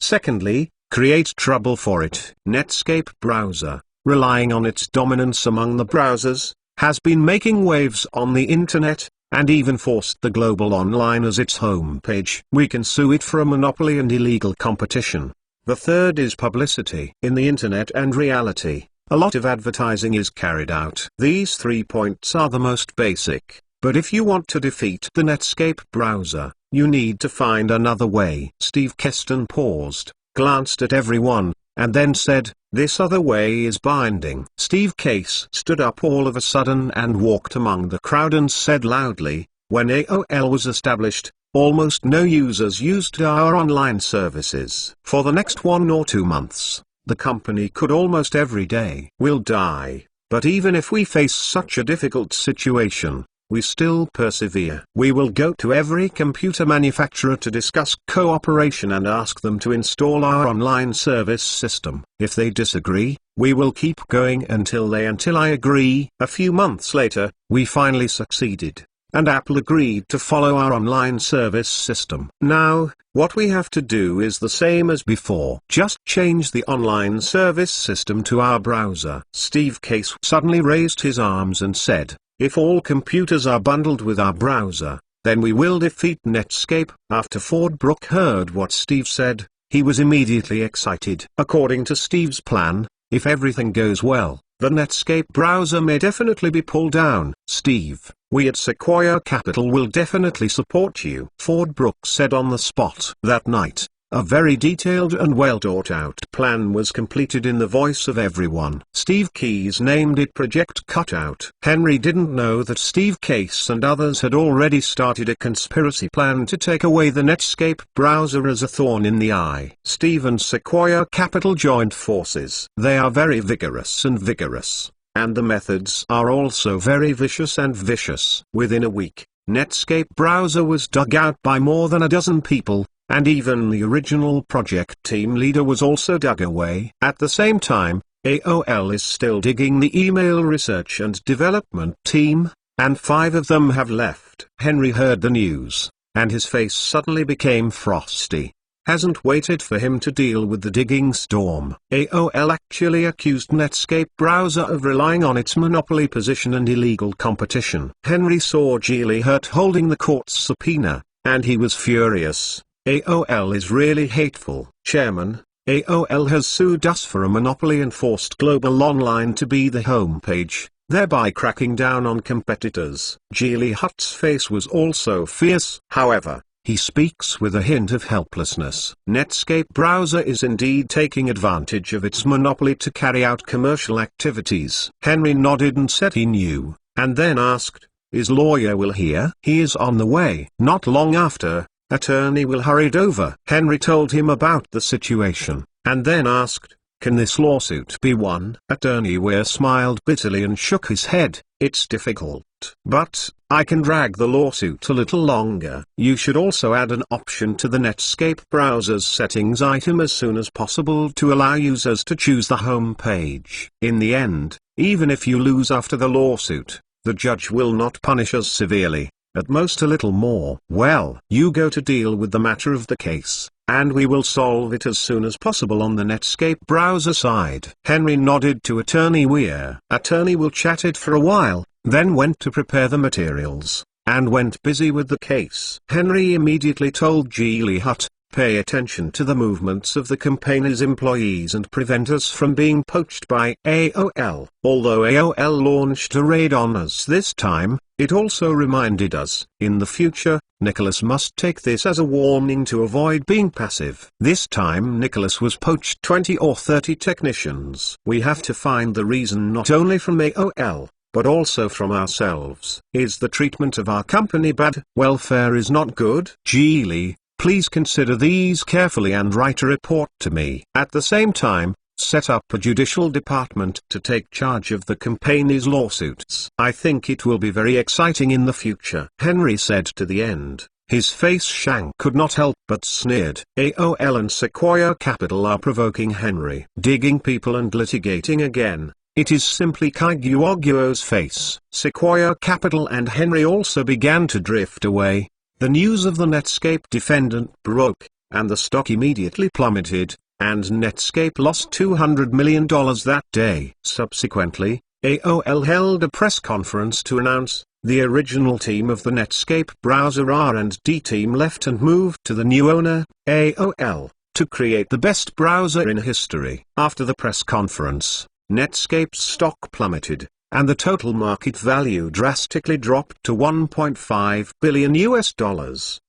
Secondly, create trouble for it. Netscape browser, relying on its dominance among the browsers, has been making waves on the internet, and even forced the Global Online as its homepage. We can sue it for a monopoly and illegal competition. The third is publicity. In the internet and reality, a lot of advertising is carried out. These 3 points are the most basic, but if you want to defeat the Netscape browser, you need to find another way." Steve Keston paused, glanced at everyone, and then said, "This other way is binding." Steve Case stood up all of a sudden and walked among the crowd and said loudly, "When AOL was established, almost no users used our online services. For the next 1 or 2 months, the company could almost every day. We'll die, but even if we face such a difficult situation, we still persevere. We will go to every computer manufacturer to discuss cooperation and ask them to install our online service system. If they disagree, we will keep going until I agree." A few months later, we finally succeeded. and Apple agreed to follow our online service system. Now, what we have to do is the same as before. Just change the online service system to our browser. Steve Case suddenly raised his arms and said, "If all computers are bundled with our browser, then we will defeat Netscape." After Fordbrook heard what Steve said, he was immediately excited. According to Steve's plan, if everything goes well, the Netscape browser may definitely be pulled down. "Steve, we at Sequoia Capital will definitely support you," Fordbrook said on the spot. That night, a very detailed and well-thought-out plan was completed in the voice of everyone. Steve Case named it Project Cutout. Henry didn't know that Steve Case and others had already started a conspiracy plan to take away the Netscape browser as a thorn in the eye. Steve and Sequoia Capital joined forces. They are very vigorous, and the methods are also very vicious and vicious. Within a week, Netscape browser was dug out by more than a dozen people, and even the original project team leader was also dug away. At the same time, AOL is still digging the email research and development team, and 5 of them have left. Henry heard the news, and his face suddenly became frosty. Hasn't waited for him to deal with the digging storm. AOL actually accused Netscape browser of relying on its monopoly position and illegal competition. Henry saw Geely Hurt holding the court's subpoena, and he was furious. AOL is really hateful. Chairman, AOL has sued us for a monopoly and forced Global Online to be the homepage, thereby cracking down on competitors. Geely Hurt's face was also fierce. However, he speaks with a hint of helplessness. Netscape browser is indeed taking advantage of its monopoly to carry out commercial activities. Henry nodded and said he knew, and then asked, "Is lawyer Will here?" "He is on the way." Not long after, Attorney Will hurried over. Henry told him about the situation, and then asked, "Can this lawsuit be won?" Attorney Weir smiled bitterly and shook his head. "It's difficult, but I can drag the lawsuit a little longer." You should also add an option to the Netscape browser's settings item as soon as possible to allow users to choose the home page. In the end, even if you lose after the lawsuit, the judge will not punish us severely. At most a little more. Well, you go to deal with the matter of the case, and we will solve it as soon as possible on the Netscape browser side. Henry nodded to Attorney Weir. Attorney Will chatted for a while, then went to prepare the materials, and went busy with the case. Henry immediately told Geely Hurt, "Pay attention to the movements of the company's employees and prevent us from being poached by AOL." Although AOL launched a raid on us this time, it also reminded us, in the future, Nicholas must take this as a warning to avoid being passive. This time Nicholas was poached 20 or 30 technicians. We have to find the reason not only from AOL, but also from ourselves. Is the treatment of our company bad? Welfare is not good? Geely, please consider these carefully and write a report to me. At the same time, set up a judicial department to take charge of the company's lawsuits. I think it will be very exciting in the future. Henry said to the end. His face Shank could not help but sneered. AOL and Sequoia Capital are provoking Henry. Digging people and litigating again. It is simply Kaiguoguo's face. Sequoia Capital and Henry also began to drift away. The news of the Netscape defendant broke, and the stock immediately plummeted, and Netscape lost $200 million that day. Subsequently, AOL held a press conference to announce, the original team of the Netscape browser R&D team left and moved to the new owner, AOL, to create the best browser in history. After the press conference, Netscape's stock plummeted, and the total market value drastically dropped to $1.5 billion.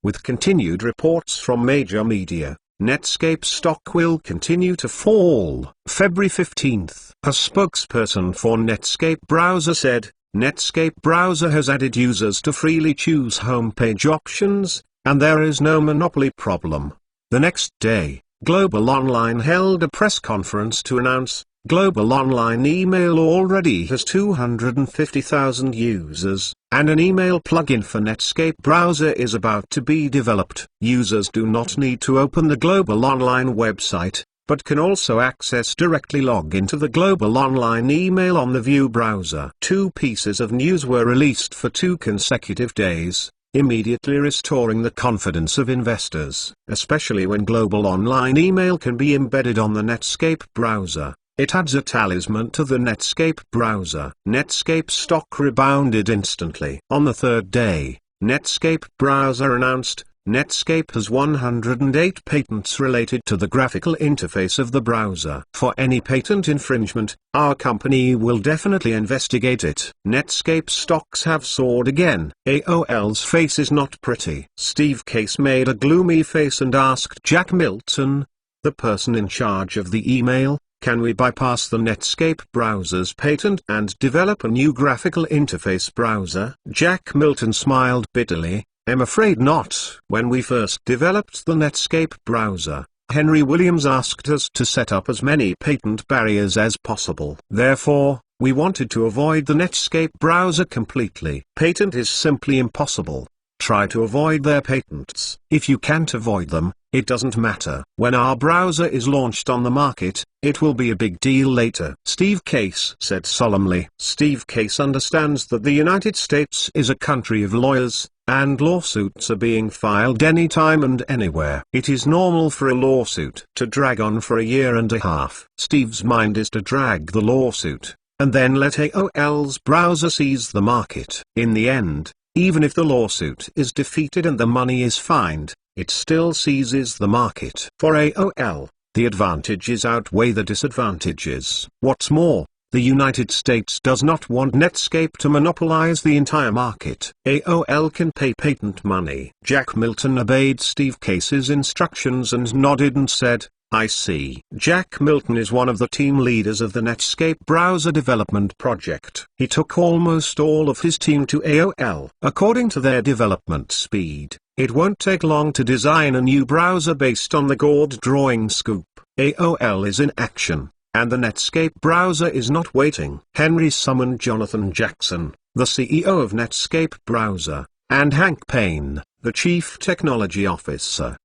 With continued reports from major media, Netscape stock will continue to fall. February 15, a spokesperson for Netscape browser said, Netscape browser has added users to freely choose homepage options, and there is no monopoly problem. The next day, Global Online held a press conference to announce, Global Online Email already has 250,000 users, and an email plugin for Netscape browser is about to be developed. Users do not need to open the Global Online website, but can also access directly log into the global online email on the View browser. Two pieces of news were released for 2 consecutive days, immediately restoring the confidence of investors, especially when global online email can be embedded on the Netscape browser. It adds a talisman to the Netscape browser. Netscape stock rebounded instantly. On the third day, Netscape browser announced, Netscape has 108 patents related to the graphical interface of the browser. For any patent infringement, our company will definitely investigate it. Netscape stocks have soared again. AOL's face is not pretty. Steve Case made a gloomy face and asked Jack Milton, the person in charge of the email, can we bypass the Netscape browser's patent and develop a new graphical interface browser? Jack Milton smiled bitterly. I'm afraid not. When we first developed the Netscape browser, Henry Williams asked us to set up as many patent barriers as possible. Therefore, we wanted to avoid the Netscape browser completely. Patent is simply impossible. Try to avoid their patents. If you can't avoid them, it doesn't matter. When our browser is launched on the market, it will be a big deal later. Steve Case said solemnly. Steve Case understands that the United States is a country of lawyers, and lawsuits are being filed anytime and anywhere. It is normal for a lawsuit to drag on for a year and a half. Steve's mind is to drag the lawsuit, and then let AOL's browser seize the market. In the end, even if the lawsuit is defeated and the money is fined, it still seizes the market. For AOL, the advantages outweigh the disadvantages. What's more, the United States does not want Netscape to monopolize the entire market. AOL can pay patent money. Jack Milton obeyed Steve Case's instructions and nodded and said, I see. Jack Milton is one of the team leaders of the Netscape browser development project. He took almost all of his team to AOL. According to their development speed, it won't take long to design a new browser based on the Gourd drawing scoop. AOL is in action, and the Netscape browser is not waiting. Henry summoned Jonathan Jackson, the CEO of Netscape browser, and Hank Payne, the Chief Technology Officer.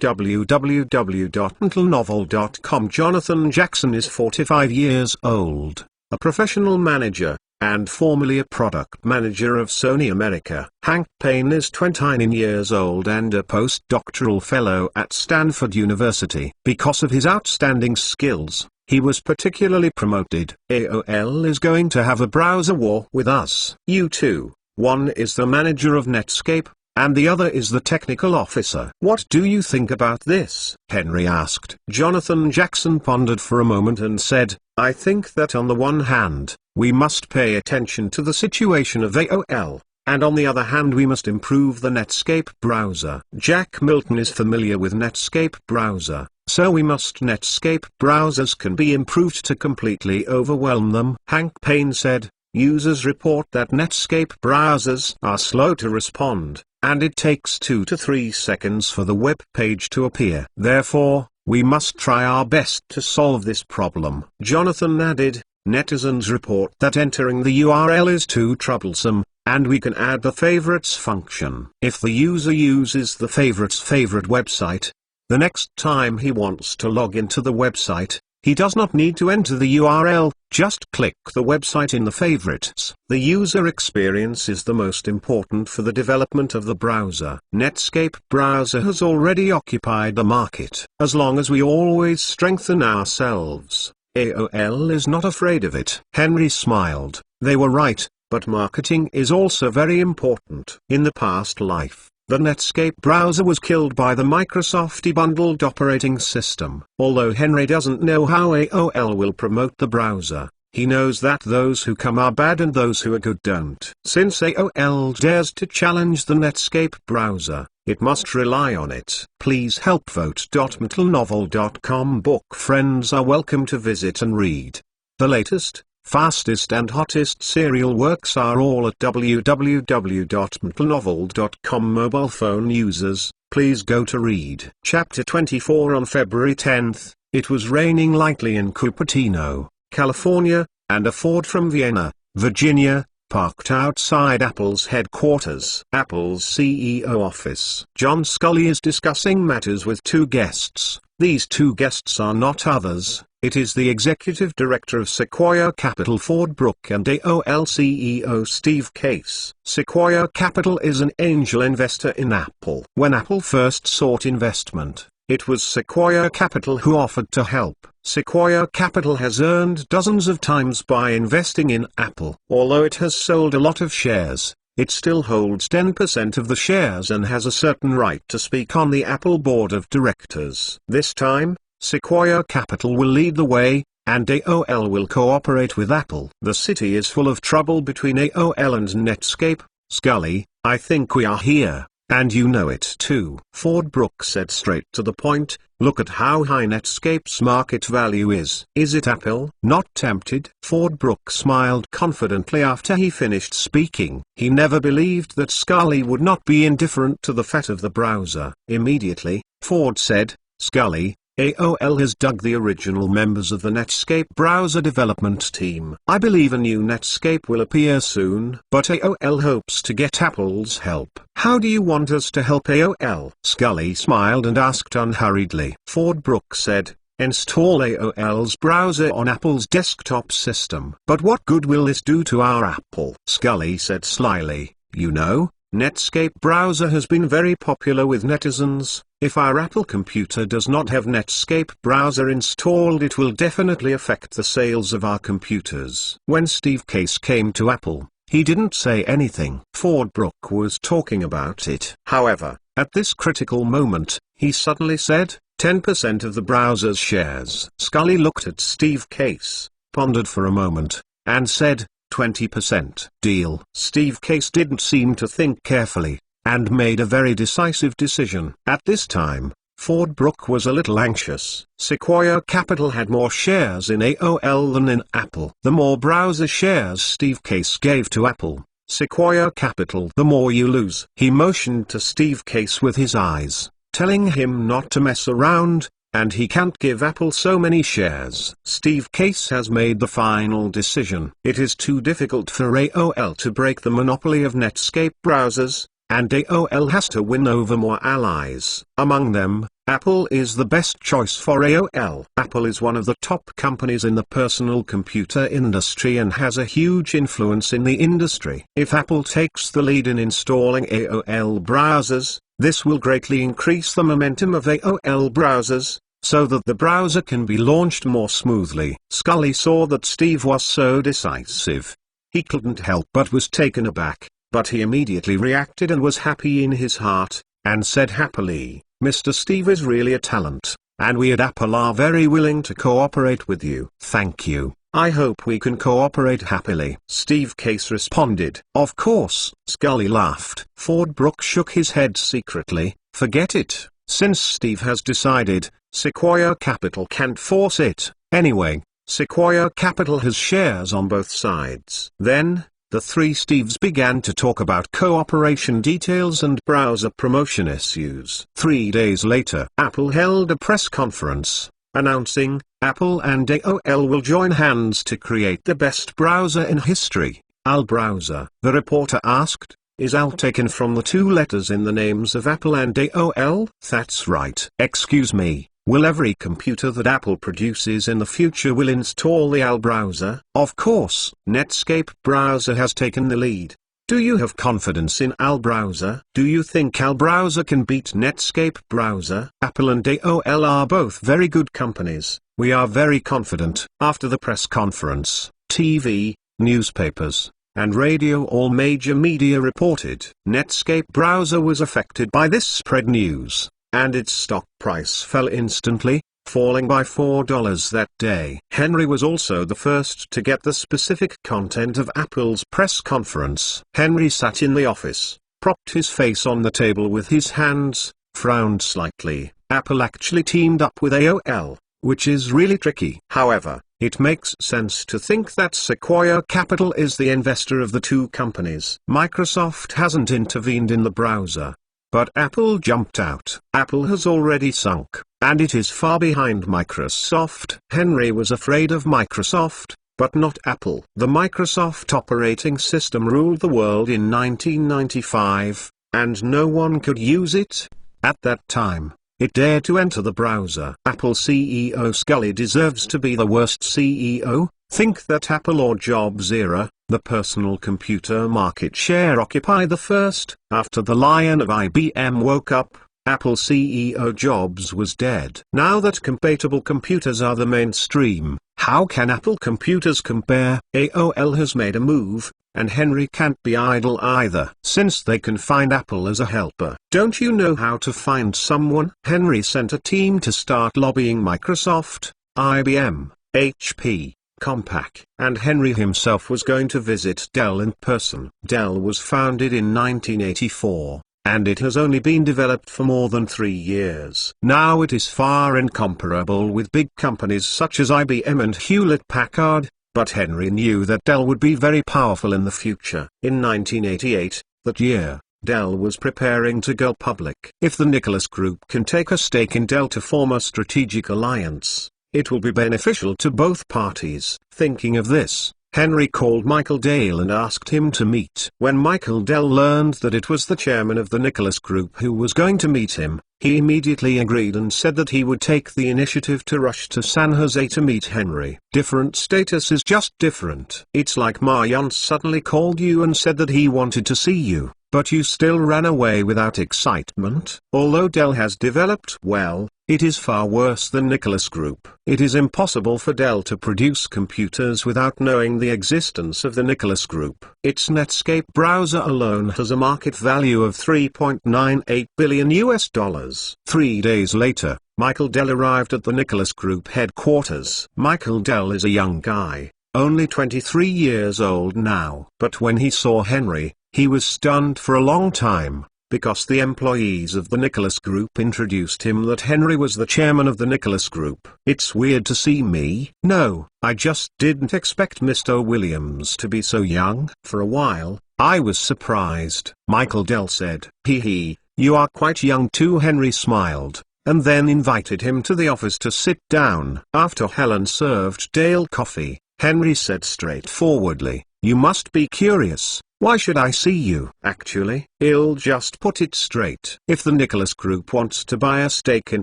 www.mentalnovel.com. Jonathan Jackson is 45 years old, a professional manager, and formerly a product manager of Sony America. Hank Payne is 29 years old and a postdoctoral fellow at Stanford University. Because of his outstanding skills, he was particularly promoted. AOL is going to have a browser war with us. You two. One is the manager of Netscape, and the other is the technical officer. What do you think about this? Henry asked. Jonathan Jackson pondered for a moment and said, I think that on the one hand, we must pay attention to the situation of AOL, and on the other hand we must improve the Netscape browser. Jack Milton is familiar with Netscape browser, so we must. Netscape browsers can be improved to completely overwhelm them. Hank Payne said, users report that Netscape browsers are slow to respond, and it takes 2 to 3 seconds for the web page to appear. Therefore, we must try our best to solve this problem. Jonathan added, netizens report that entering the URL is too troublesome, and we can add the favorites function. If the user uses the favorites favorite website, the next time he wants to log into the website, he does not need to enter the URL, just click the website in the favorites. The user experience is the most important for the development of the browser. Netscape browser has already occupied the market. As long as we always strengthen ourselves, AOL is not afraid of it. Henry smiled. They were right, but marketing is also very important. In the past life, the Netscape browser was killed by the Microsoft bundled operating system. Although Henry doesn't know how AOL will promote the browser, he knows that those who come are bad and those who are good don't. Since AOL dares to challenge the Netscape browser, it must rely on it. Please help vote.mentalnovel.com. Book friends are welcome to visit and read. The latest, fastest and hottest serial works are all at www.mentalnovel.com. Mobile phone users, please go to read. Chapter 24. On February 10th, it was raining lightly in Cupertino, California, and a Ford from Vienna, Virginia, parked outside Apple's headquarters. Apple's CEO office. John Sculley is discussing matters with two guests, These two guests are not others, it is the executive director of Sequoia Capital Ford Brooke and AOL CEO Steve Case. Sequoia Capital is an angel investor in Apple. When Apple first sought investment, it was Sequoia Capital who offered to help. Sequoia Capital has earned dozens of times by investing in Apple. Although it has sold a lot of shares, it still holds 10% of the shares and has a certain right to speak on the Apple board of directors. This time, Sequoia Capital will lead the way, and AOL will cooperate with Apple. The city is full of trouble between AOL and Netscape. Scully, I think we are here, and you know it too. Ford Brooke said straight to the point, look at how high Netscape's market value is. Is it Apple? Not tempted? Ford Brooke smiled confidently after he finished speaking. He never believed that Scully would not be indifferent to the fate of the browser. Immediately, Ford said, Scully, AOL has dug the original members of the Netscape browser development team. I believe a new Netscape will appear soon, but AOL hopes to get Apple's help. How do you want us to help AOL? Scully smiled and asked unhurriedly. Ford Brooke said, install AOL's browser on Apple's desktop system. But what good will this do to our Apple? Scully said slyly, you know, Netscape browser has been very popular with netizens. If our Apple computer does not have Netscape browser installed, it will definitely affect the sales of our computers. When Steve Case came to Apple, he didn't say anything. Ford Brooke was talking about it. However, at this critical moment, he suddenly said, 10% of the browser's shares. Scully looked at Steve Case, pondered for a moment, and said, 20%. Deal. Steve Case didn't seem to think carefully, and made a very decisive decision. At this time, Ford Brooke was a little anxious. Sequoia Capital had more shares in AOL than in Apple. The more browser shares Steve Case gave to Apple, Sequoia Capital, the more you lose. He motioned to Steve Case with his eyes, telling him not to mess around, and he can't give Apple so many shares. Steve Case has made the final decision. It is too difficult for AOL to break the monopoly of Netscape browsers, and AOL has to win over more allies. Among them, Apple is the best choice for AOL. Apple is one of the top companies in the personal computer industry and has a huge influence in the industry. If Apple takes the lead in installing AOL browsers, this will greatly increase the momentum of AOL browsers, so that the browser can be launched more smoothly. Scully saw that Steve was so decisive. He couldn't help but was taken aback, but he immediately reacted and was happy in his heart, and said happily, Mr. Steve is really a talent, and we at Apple are very willing to cooperate with you. Thank you. I hope we can cooperate happily. Steve Case responded. Of course. Scully laughed. Ford Brooke shook his head secretly. Forget it. Since Steve has decided, Sequoia Capital can't force it. Anyway, Sequoia Capital has shares on both sides. Then, the three Steves began to talk about cooperation details and browser promotion issues. 3 days later, Apple held a press conference, announcing, Apple and AOL will join hands to create the best browser in history, AL browser. The reporter asked, is AL taken from the two letters in the names of Apple and AOL? That's right. Excuse me, will every computer that Apple produces in the future will install the AL browser? Of course. Netscape browser has taken the lead. Do you have confidence in AL browser? Do you think AL browser can beat Netscape browser? Apple and AOL are both very good companies. We are very confident. After the press conference, TV, newspapers, and radio, all major media reported. Netscape browser was affected by this spread news, and its stock price fell instantly, falling by $4 that day. Henry was also the first to get the specific content of Apple's press conference. Henry sat in the office, propped his face on the table with his hands, frowned slightly. Apple actually teamed up with AOL, which is really tricky. However, it makes sense to think that Sequoia Capital is the investor of the two companies. Microsoft hasn't intervened in the browser, but Apple jumped out. Apple has already sunk, and it is far behind Microsoft. Henry was afraid of Microsoft, but not Apple. The Microsoft operating system ruled the world in 1995, and no one could use it. At that time, it dared to enter the browser. Apple CEO Scully deserves to be the worst CEO. Think that Apple or Jobs era, the personal computer market share occupy the first. After the lion of IBM woke up, Apple CEO Jobs was dead. Now that compatible computers are the mainstream, how can Apple computers compare? AOL has made a move, and Henry can't be idle either. Since they can find Apple as a helper. Don't you know how to find someone? Henry sent a team to start lobbying Microsoft, IBM, HP, Compaq. And Henry himself was going to visit Dell in person. Dell was founded in 1984. And it has only been developed for more than 3 years. Now it is far incomparable with big companies such as IBM and Hewlett-Packard, but Henry knew that Dell would be very powerful in the future. In 1988, that year, Dell was preparing to go public. If the Nicholas Group can take a stake in Dell to form a strategic alliance, it will be beneficial to both parties. Thinking of this, Henry called Michael Dell and asked him to meet. When Michael Dell learned that it was the chairman of the Nicholas Group who was going to meet him, he immediately agreed and said that he would take the initiative to rush to San Jose to meet Henry. Different status is just different. It's like Marjan suddenly called you and said that he wanted to see you, but you still ran away without excitement. Although Dell has developed well, it is far worse than Nicholas Group. It is impossible for Dell to produce computers without knowing the existence of the Nicholas Group. Its Netscape browser alone has a market value of $3.98 billion. 3 days later, Michael Dell arrived at the Nicholas Group headquarters. Michael Dell is a young guy, only 23 years old now. But when he saw Henry, he was stunned for a long time, because the employees of the Nicholas Group introduced him that Henry was the chairman of the Nicholas Group. It's weird to see me. No, I just didn't expect Mr. Williams to be so young. For a while, I was surprised. Michael Dell said, "Hee, you are quite young too." Henry smiled, and then invited him to the office to sit down. After Helen served Dale coffee, Henry said straightforwardly, "You must be curious. Why should I see you?" Actually, I'll just put it straight. If the Nicholas Group wants to buy a stake in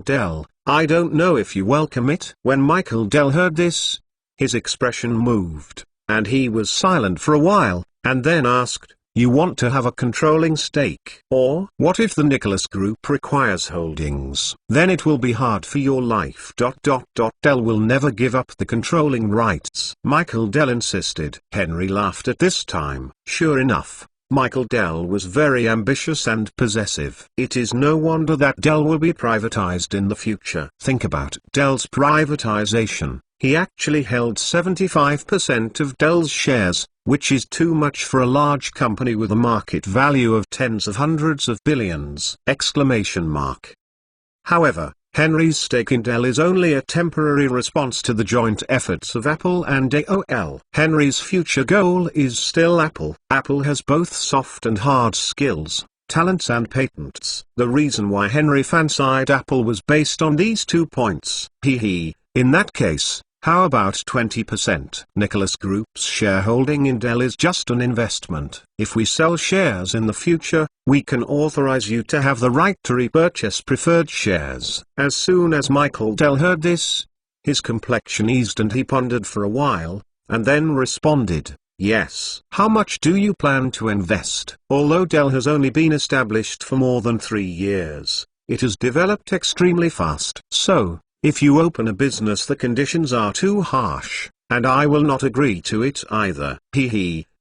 Dell, I don't know if you welcome it. When Michael Dell heard this, his expression moved, and he was silent for a while, and then asked, "You want to have a controlling stake? Or what if the Nicholas Group requires holdings? Then it will be hard for your life. Dell will never give up the controlling rights." Michael Dell insisted. Henry laughed at this time. Sure enough, Michael Dell was very ambitious and possessive. It is no wonder that Dell will be privatized in the future. Think about Dell's privatization. He actually held 75% of Dell's shares, which is too much for a large company with a market value of tens of hundreds of billions! However, Henry's stake in Dell is only a temporary response to the joint efforts of Apple and AOL. Henry's future goal is still Apple. Apple has both soft and hard skills, talents and patents. The reason why Henry fancied Apple was based on these 2 points. In that case, how about 20%? Nicholas Group's shareholding in Dell is just an investment. If we sell shares in the future, we can authorize you to have the right to repurchase preferred shares. As soon as Michael Dell heard this, his complexion eased and he pondered for a while, and then responded, "Yes." "How much do you plan to invest?" Although Dell has only been established for more than 3 years, it has developed extremely fast. So, if you open a business, the conditions are too harsh, and I will not agree to it either.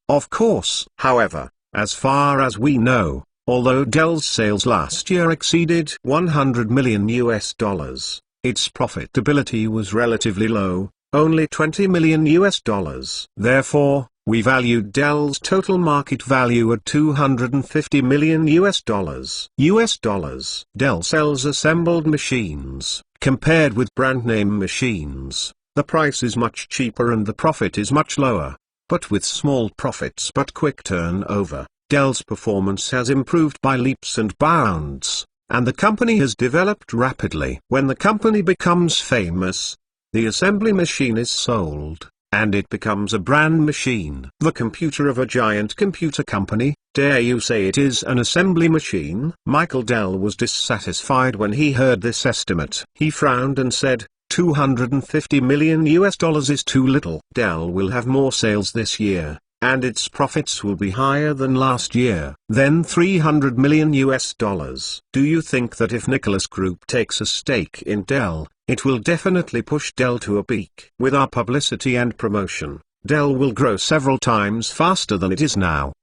Of course. However, as far as we know, although Dell's sales last year exceeded $100 million, its profitability was relatively low, only $20 million. Therefore, we valued Dell's total market value at $250 million. Dell sells assembled machines. Compared with brand-name machines, the price is much cheaper and the profit is much lower. But with small profits but quick turnover, Dell's performance has improved by leaps and bounds, and the company has developed rapidly. When the company becomes famous, the assembly machine is sold, and it becomes a brand machine. The computer of a giant computer company, dare you say it is an assembly machine? Michael Dell was dissatisfied when he heard this estimate. He frowned and said, $250 million is too little. Dell will have more sales this year, and its profits will be higher than last year. Then $300 million. Do you think that if Nicholas Group takes a stake in Dell, it will definitely push Dell to a peak? With our publicity and promotion, Dell will grow several times faster than it is now!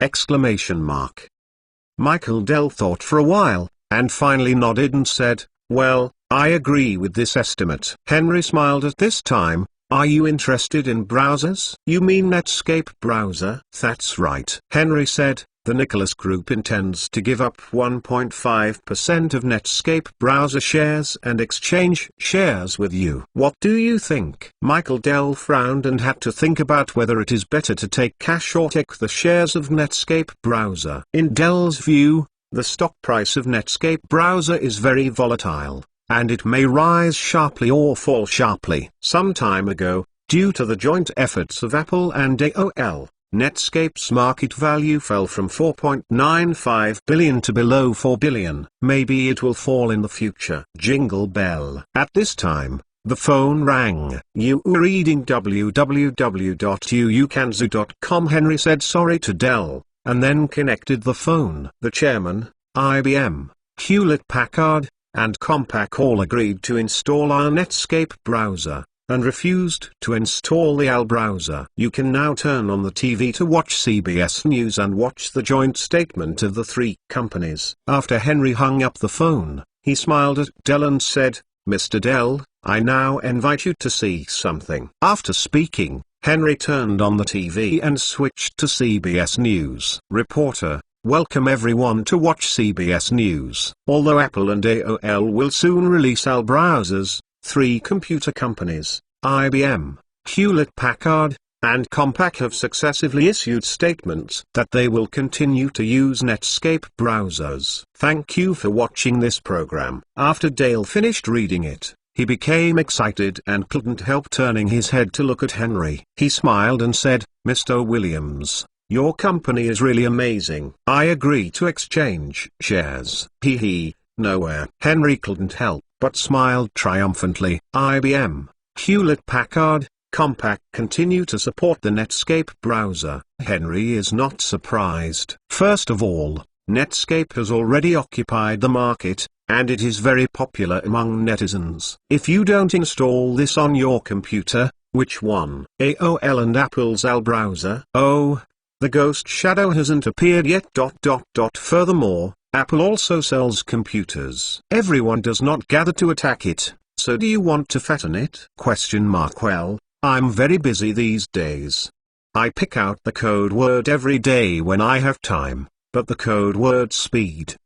Michael Dell thought for a while, and finally nodded and said, well, I agree with this estimate. Henry smiled at this time. Are you interested in browsers? You mean Netscape browser? That's right. Henry said, the Nicholas Group intends to give up 1.5% of Netscape browser shares and exchange shares with you. What do you think? Michael Dell frowned and had to think about whether it is better to take cash or take the shares of Netscape browser. In Dell's view, the stock price of Netscape browser is very volatile, and it may rise sharply or fall sharply. Some time ago, due to the joint efforts of Apple and AOL, Netscape's market value fell from $4.95 billion to below $4 billion. Maybe it will fall in the future. Jingle bell. At this time, the phone rang. You were reading www.uukanzu.com. Henry said sorry to Dell, and then connected the phone. The chairman, IBM, Hewlett-Packard, and Compaq all agreed to install our Netscape browser, and refused to install the AL browser. You can now turn on the TV to watch CBS News and watch the joint statement of the three companies. After Henry hung up the phone, he smiled at Dell and said, Mr. Dell, I now invite you to see something. After speaking, Henry turned on the TV and switched to CBS News. Reporter, welcome everyone to watch CBS News. Although Apple and AOL will soon release AL browsers, three computer companies, IBM, Hewlett-Packard, and Compaq have successively issued statements that they will continue to use Netscape browsers. Thank you for watching this program. After Dale finished reading it, he became excited and couldn't help turning his head to look at Henry. He smiled and said, Mr. Williams, your company is really amazing. I agree to exchange shares. Nowhere. Henry couldn't help but smiled triumphantly. IBM, Hewlett-Packard, Compaq continue to support the Netscape browser. Henry is not surprised. First of all, Netscape has already occupied the market, and it is very popular among netizens. If you don't install this on your computer, which one? AOL and Apple's AL browser? Oh, the ghost shadow hasn't appeared yet. Furthermore, Apple also sells computers. Everyone does not gather to attack it, so do you want to fatten it? Well, I'm very busy these days. I pick out the code word every day when I have time, but the code word speed,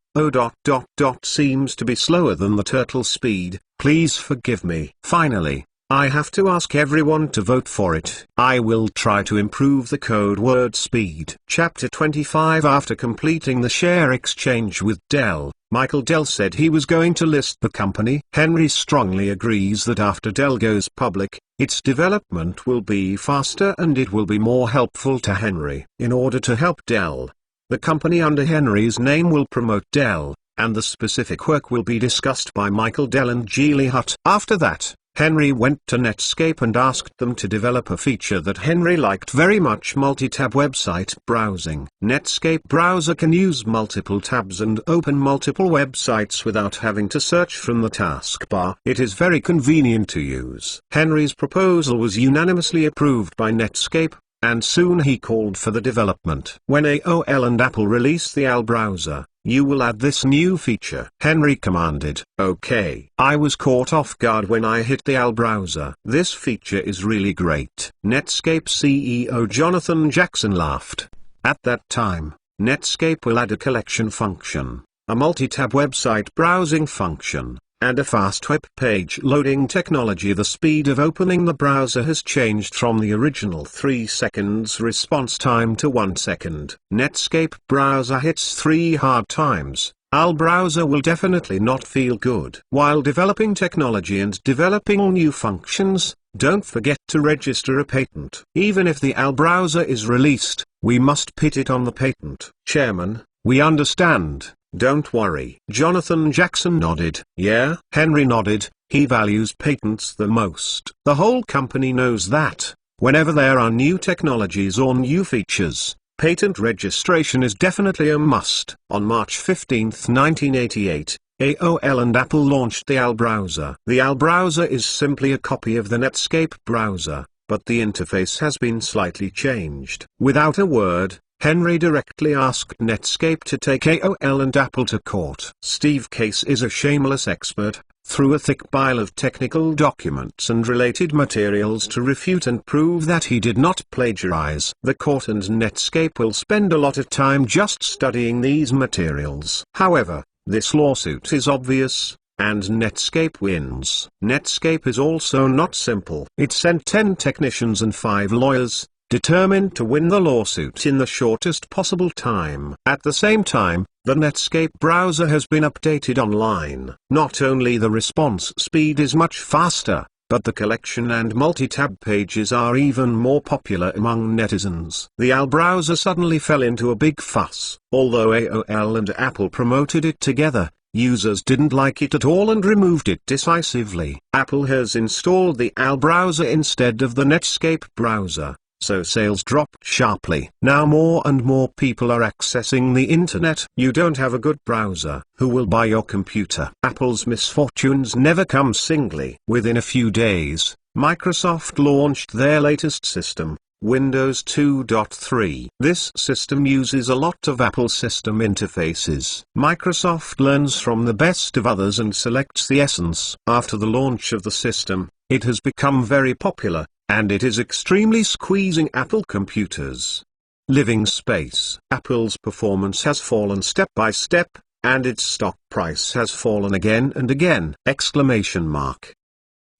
seems to be slower than the turtle speed. Please forgive me. Finally, I have to ask everyone to vote for it. I will try to improve the code word speed. Chapter 25. After completing the share exchange with Dell, Michael Dell said he was going to list the company. Henry strongly agrees that after Dell goes public, its development will be faster and it will be more helpful to Henry. In order to help Dell, the company under Henry's name will promote Dell, and the specific work will be discussed by Michael Dell and Geely Hutt. After that, Henry went to Netscape and asked them to develop a feature that Henry liked very much: multi-tab website browsing. Netscape browser can use multiple tabs and open multiple websites without having to search from the taskbar. It is very convenient to use. Henry's proposal was unanimously approved by Netscape, and soon he called for the development. When AOL and Apple release the AL browser, you will add this new feature, Henry commanded. Okay. I was caught off guard when I hit the AL browser. This feature is really great. Netscape CEO Jonathan Jackson laughed. At that time, Netscape will add a collection function, a multi-tab website browsing function, and a fast web page loading technology. The speed of opening the browser has changed from the original 3 seconds response time to 1 second. Netscape browser hits 3 hard times. AL browser will definitely not feel good. While developing technology and developing new functions, don't forget to register a patent. Even if the AL browser is released, we must put it on the patent. Chairman, we understand, don't worry. Jonathan Jackson nodded. Yeah? Henry nodded. He values patents the most. The whole company knows that. Whenever there are new technologies or new features, patent registration is definitely a must. On March 15, 1988, AOL and Apple launched the AL browser. The AL browser is simply a copy of the Netscape browser, but the interface has been slightly changed. Without a word, Henry directly asked Netscape to take AOL and Apple to court. Steve Case is a shameless expert, through a thick pile of technical documents and related materials to refute and prove that he did not plagiarize. The court and Netscape will spend a lot of time just studying these materials. However, this lawsuit is obvious, and Netscape wins. Netscape is also not simple. It sent 10 technicians and 5 lawyers, determined to win the lawsuit in the shortest possible time. At the same time, the Netscape browser has been updated online. Not only the response speed is much faster, but the collection and multi-tab pages are even more popular among netizens. The AL browser suddenly fell into a big fuss. Although AOL and Apple promoted it together, users didn't like it at all and removed it decisively. Apple has installed the AL browser instead of the Netscape browser, so sales dropped sharply. Now more and more people are accessing the internet. You don't have a good browser, who will buy your computer? Apple's misfortunes never come singly. Within a few days, Microsoft launched their latest system, Windows 2.3. This system uses a lot of Apple system interfaces. Microsoft learns from the best of others and selects the essence. After the launch of the system, it has become very popular, and it is extremely squeezing Apple computers' living space. Apple's performance has fallen step by step, and its stock price has fallen again and again!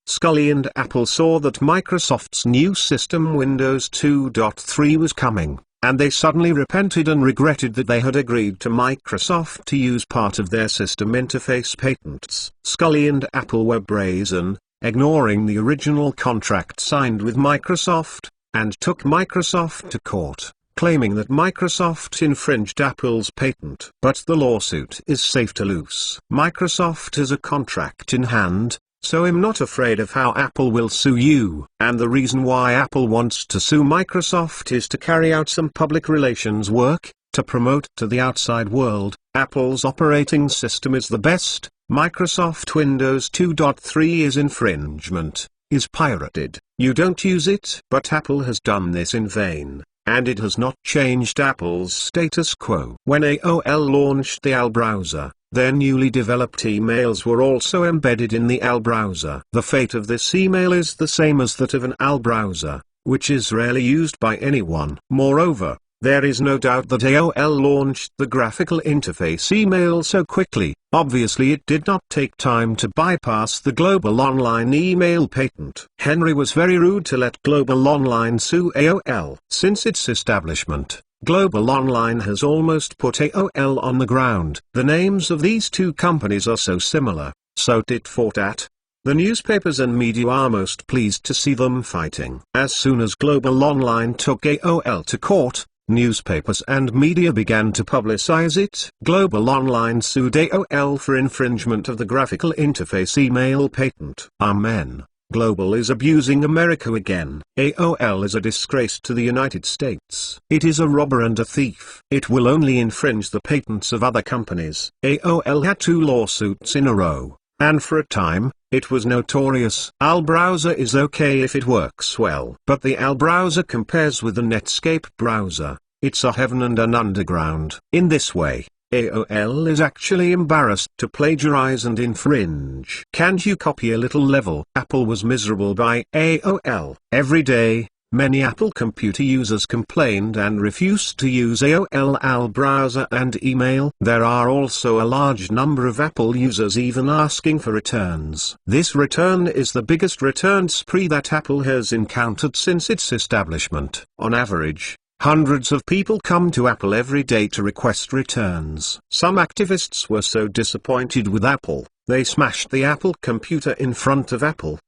Scully and Apple saw that Microsoft's new system Windows 2.3 was coming, and they suddenly repented and regretted that they had agreed to Microsoft to use part of their system interface patents. Scully and Apple were brazen, ignoring the original contract signed with Microsoft, and took Microsoft to court, claiming that Microsoft infringed Apple's patent. But the lawsuit is safe to lose. Microsoft has a contract in hand, so I'm not afraid of how Apple will sue you. And the reason why Apple wants to sue Microsoft is to carry out some public relations work, to promote to the outside world, Apple's operating system is the best. Microsoft Windows 2.3 is infringement, is pirated. You don't use it. But Apple has done this in vain, and it has not changed Apple's status quo. When AOL launched the AL browser, their newly developed emails were also embedded in the AL browser. The fate of this email is the same as that of an AL browser, which is rarely used by anyone. Moreover, there is no doubt that AOL launched the graphical interface email so quickly. Obviously it did not take time to bypass the Global Online email patent. Henry was very rude to let Global Online sue AOL. Since its establishment, Global Online has almost put AOL on the ground. The names of these two companies are so similar, so tit for tat. The newspapers and media are most pleased to see them fighting. As soon as Global Online took AOL to court, newspapers and media began to publicize it. Global Online sued AOL for infringement of the graphical interface email patent. Amen. Global is abusing America again. AOL is a disgrace to the United States. It is a robber and a thief. It will only infringe the patents of other companies. AOL had 2 lawsuits in a row, and for a time, it was notorious. AL browser is okay if it works well. But the AL browser compares with the Netscape browser. It's a heaven and an underground. In this way, AOL is actually embarrassed to plagiarize and infringe. Can't you copy a little level? Apple was miserable by AOL. Every day, many Apple computer users complained and refused to use AOL AL browser and email. There are also a large number of Apple users even asking for returns. This return is the biggest return spree that Apple has encountered since its establishment. On average, hundreds of people come to Apple every day to request returns. Some activists were so disappointed with Apple, they smashed the Apple computer in front of Apple!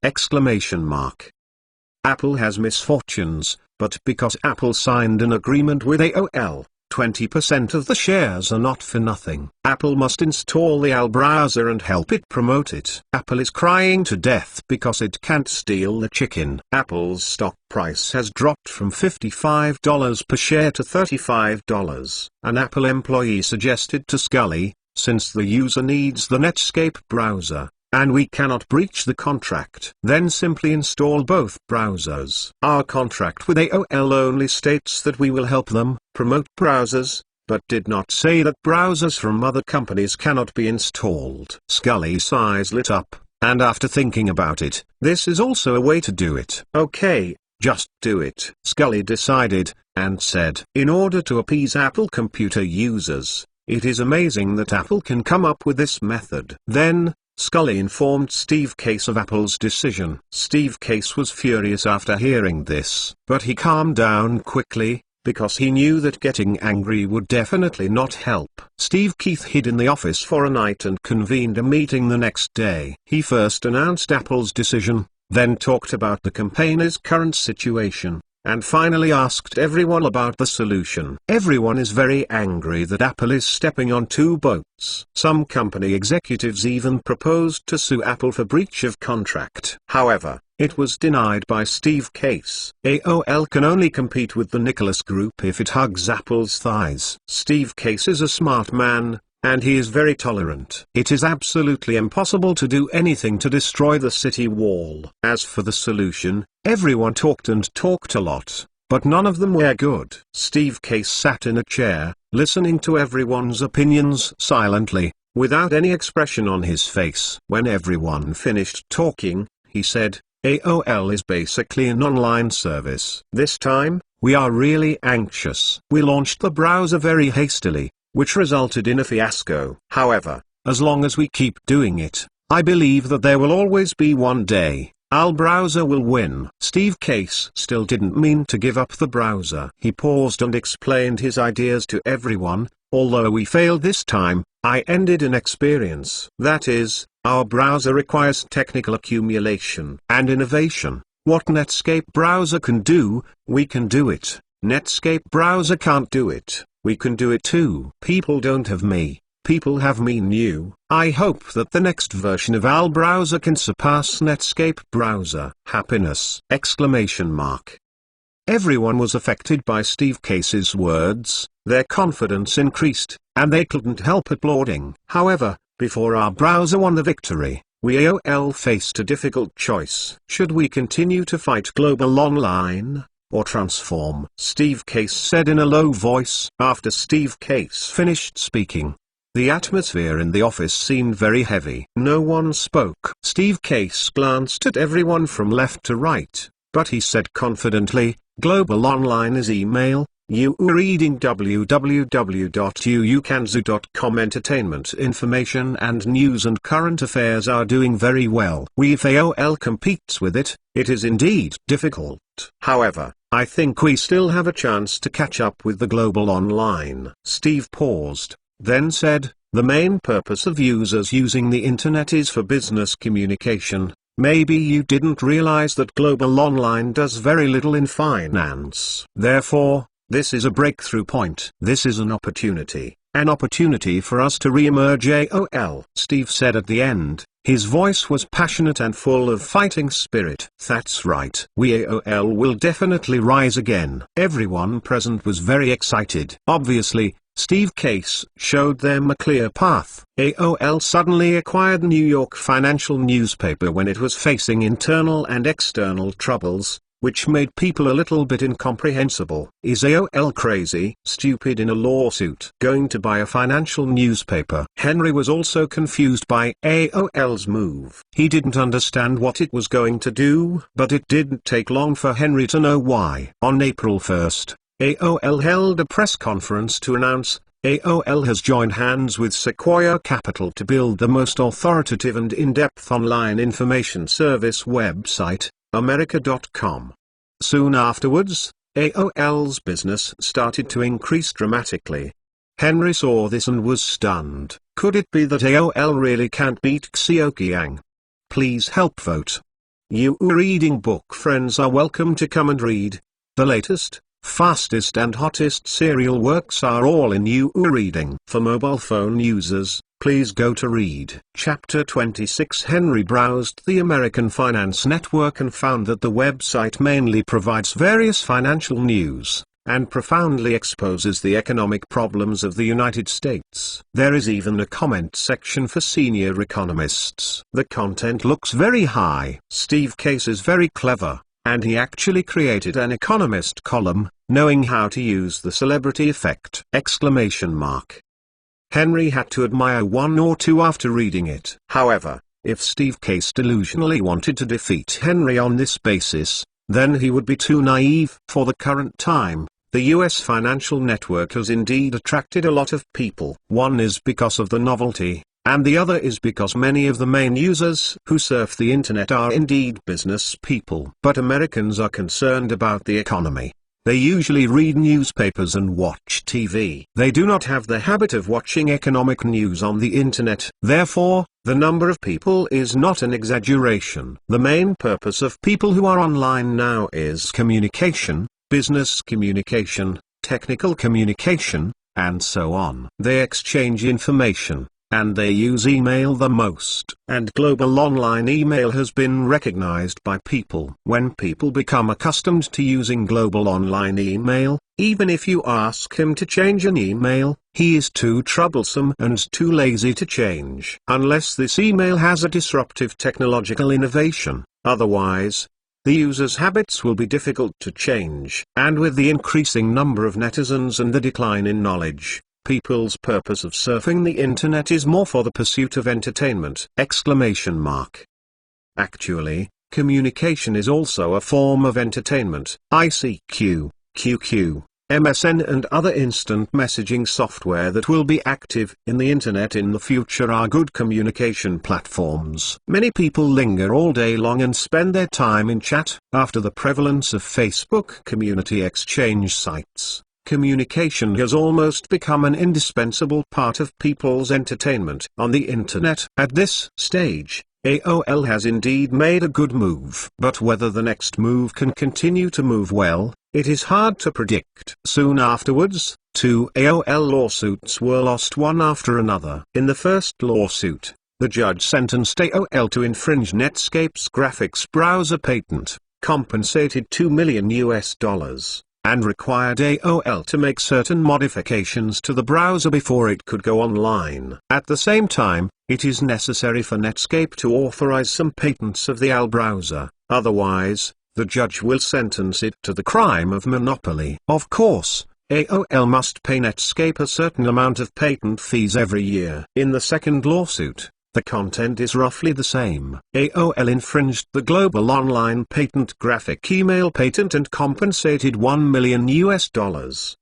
Apple has misfortunes, but because Apple signed an agreement with AOL, 20% of the shares are not for nothing. Apple must install the AL browser and help it promote it. Apple is crying to death because it can't steal the chicken. Apple's stock price has dropped from $55 per share to $35. An Apple employee suggested to Scully, since the user needs the Netscape browser, and we cannot breach the contract, then simply install both browsers. Our contract with AOL only states that we will help them promote browsers, but did not say that browsers from other companies cannot be installed. Scully's eyes lit up, and after thinking about it, this is also a way to do it. Okay, just do it, Scully decided, and said, in order to appease Apple computer users, it is amazing that Apple can come up with this method. Then, Scully informed Steve Case of Apple's decision. Steve Case was furious after hearing this, but he calmed down quickly, because he knew that getting angry would definitely not help. Steve Keith hid in the office for a night and convened a meeting the next day. He first announced Apple's decision, then talked about the company's current situation, and finally asked everyone about the solution. Everyone is very angry that Apple is stepping on two boats. Some company executives even proposed to sue Apple for breach of contract. However, it was denied by Steve Case. AOL can only compete with the Nicholas Group if it hugs Apple's thighs. Steve Case is a smart man, and he is very tolerant. It is absolutely impossible to do anything to destroy the city wall. As for the solution, everyone talked and talked a lot, but none of them were good. Steve Case sat in a chair, listening to everyone's opinions silently, without any expression on his face. When everyone finished talking, he said, AOL is basically an online service. This time, we are really anxious. We launched the browser very hastily, which resulted in a fiasco. However, as long as we keep doing it, I believe that there will always be one day, our browser will win. Steve Case still didn't mean to give up the browser. He paused and explained his ideas to everyone. Although we failed this time, I ended an experience. That is, our browser requires technical accumulation and innovation. What Netscape browser can do, we can do it. Netscape browser can't do it. We can do it too. People don't have me, people have me new. I hope that the next version of AL browser can surpass Netscape browser. Happiness! Exclamation mark. Everyone was affected by Steve Case's words, their confidence increased, and they couldn't help applauding. However, before our browser won the victory, we AOL faced a difficult choice. Should we continue to fight global online, or transform? Steve Case said in a low voice. After Steve Case finished speaking, the atmosphere in the office seemed very heavy. No one spoke. Steve Case glanced at everyone from left to right, but he said confidently, global online is email. You are reading www.uukanzu.com. Entertainment, information and news and current affairs are doing very well. If AOL competes with it, it is indeed difficult. However, I think we still have a chance to catch up with the global online. Steve paused, then said, the main purpose of users using the internet is for business communication. Maybe you didn't realize that global online does very little in finance. Therefore, this is a breakthrough point. This is an opportunity for us to re-emerge AOL. Steve said at the end, his voice was passionate and full of fighting spirit. That's right. We AOL will definitely rise again. Everyone present was very excited. Obviously, Steve Case showed them a clear path. AOL suddenly acquired New York Financial newspaper when it was facing internal and external troubles, which made people a little bit incomprehensible. Is AOL crazy, stupid in a lawsuit, going to buy a financial newspaper? Henry was also confused by AOL's move. He didn't understand what it was going to do, but it didn't take long for Henry to know why. On April 1st, AOL held a press conference to announce, AOL has joined hands with Sequoia Capital to build the most authoritative and in-depth online information service website, America.com. Soon afterwards, AOL's business started to increase dramatically. Henry saw this and was stunned. Could it be that AOL really can't beat Xiaoqiang? Please help vote. You reading book friends are welcome to come and read. The latest, fastest and hottest serial works are all in You Reading. For mobile phone users, please go to Read. Chapter 26. Henry browsed the American Finance Network and found that the website mainly provides various financial news, and profoundly exposes the economic problems of the United States. There is even a comment section for senior economists. The content looks very high. Steve Case is very clever, and he actually created an economist column, knowing how to use the celebrity effect! Henry had to admire one or two after reading it. However, if Steve Case delusionally wanted to defeat Henry on this basis, then he would be too naive. For the current time, the US financial network has indeed attracted a lot of people. One is because of the novelty, and the other is because many of the main users who surf the internet are indeed business people. But Americans are concerned about the economy. They usually read newspapers and watch TV. They do not have the habit of watching economic news on the internet. Therefore, the number of people is not an exaggeration. The main purpose of people who are online now is communication, business communication, technical communication, and so on. They exchange information, and they use email the most. And global online email has been recognized by people. When people become accustomed to using global online email, even if you ask him to change an email, he is too troublesome and too lazy to change. Unless this email has a disruptive technological innovation, otherwise, the user's habits will be difficult to change. And with the increasing number of netizens and the decline in knowledge, people's purpose of surfing the internet is more for the pursuit of entertainment! Actually, communication is also a form of entertainment. ICQ, QQ, MSN and other instant messaging software that will be active in the internet in the future are good communication platforms. Many people linger all day long and spend their time in chat. After the prevalence of Facebook community exchange sites, communication has almost become an indispensable part of people's entertainment on the internet. At this stage, AOL has indeed made a good move. But whether the next move can continue to move well, it is hard to predict. Soon afterwards, 2 AOL lawsuits were lost one after another. In the first lawsuit, the judge sentenced AOL to infringe Netscape's graphics browser patent, compensated $2 million, and required AOL to make certain modifications to the browser before it could go online. At the same time, it is necessary for Netscape to authorize some patents of the AOL browser, otherwise, the judge will sentence it to the crime of monopoly. Of course, AOL must pay Netscape a certain amount of patent fees every year. In the second lawsuit, the content is roughly the same. AOL infringed the global online patent graphic email patent and compensated $1 million.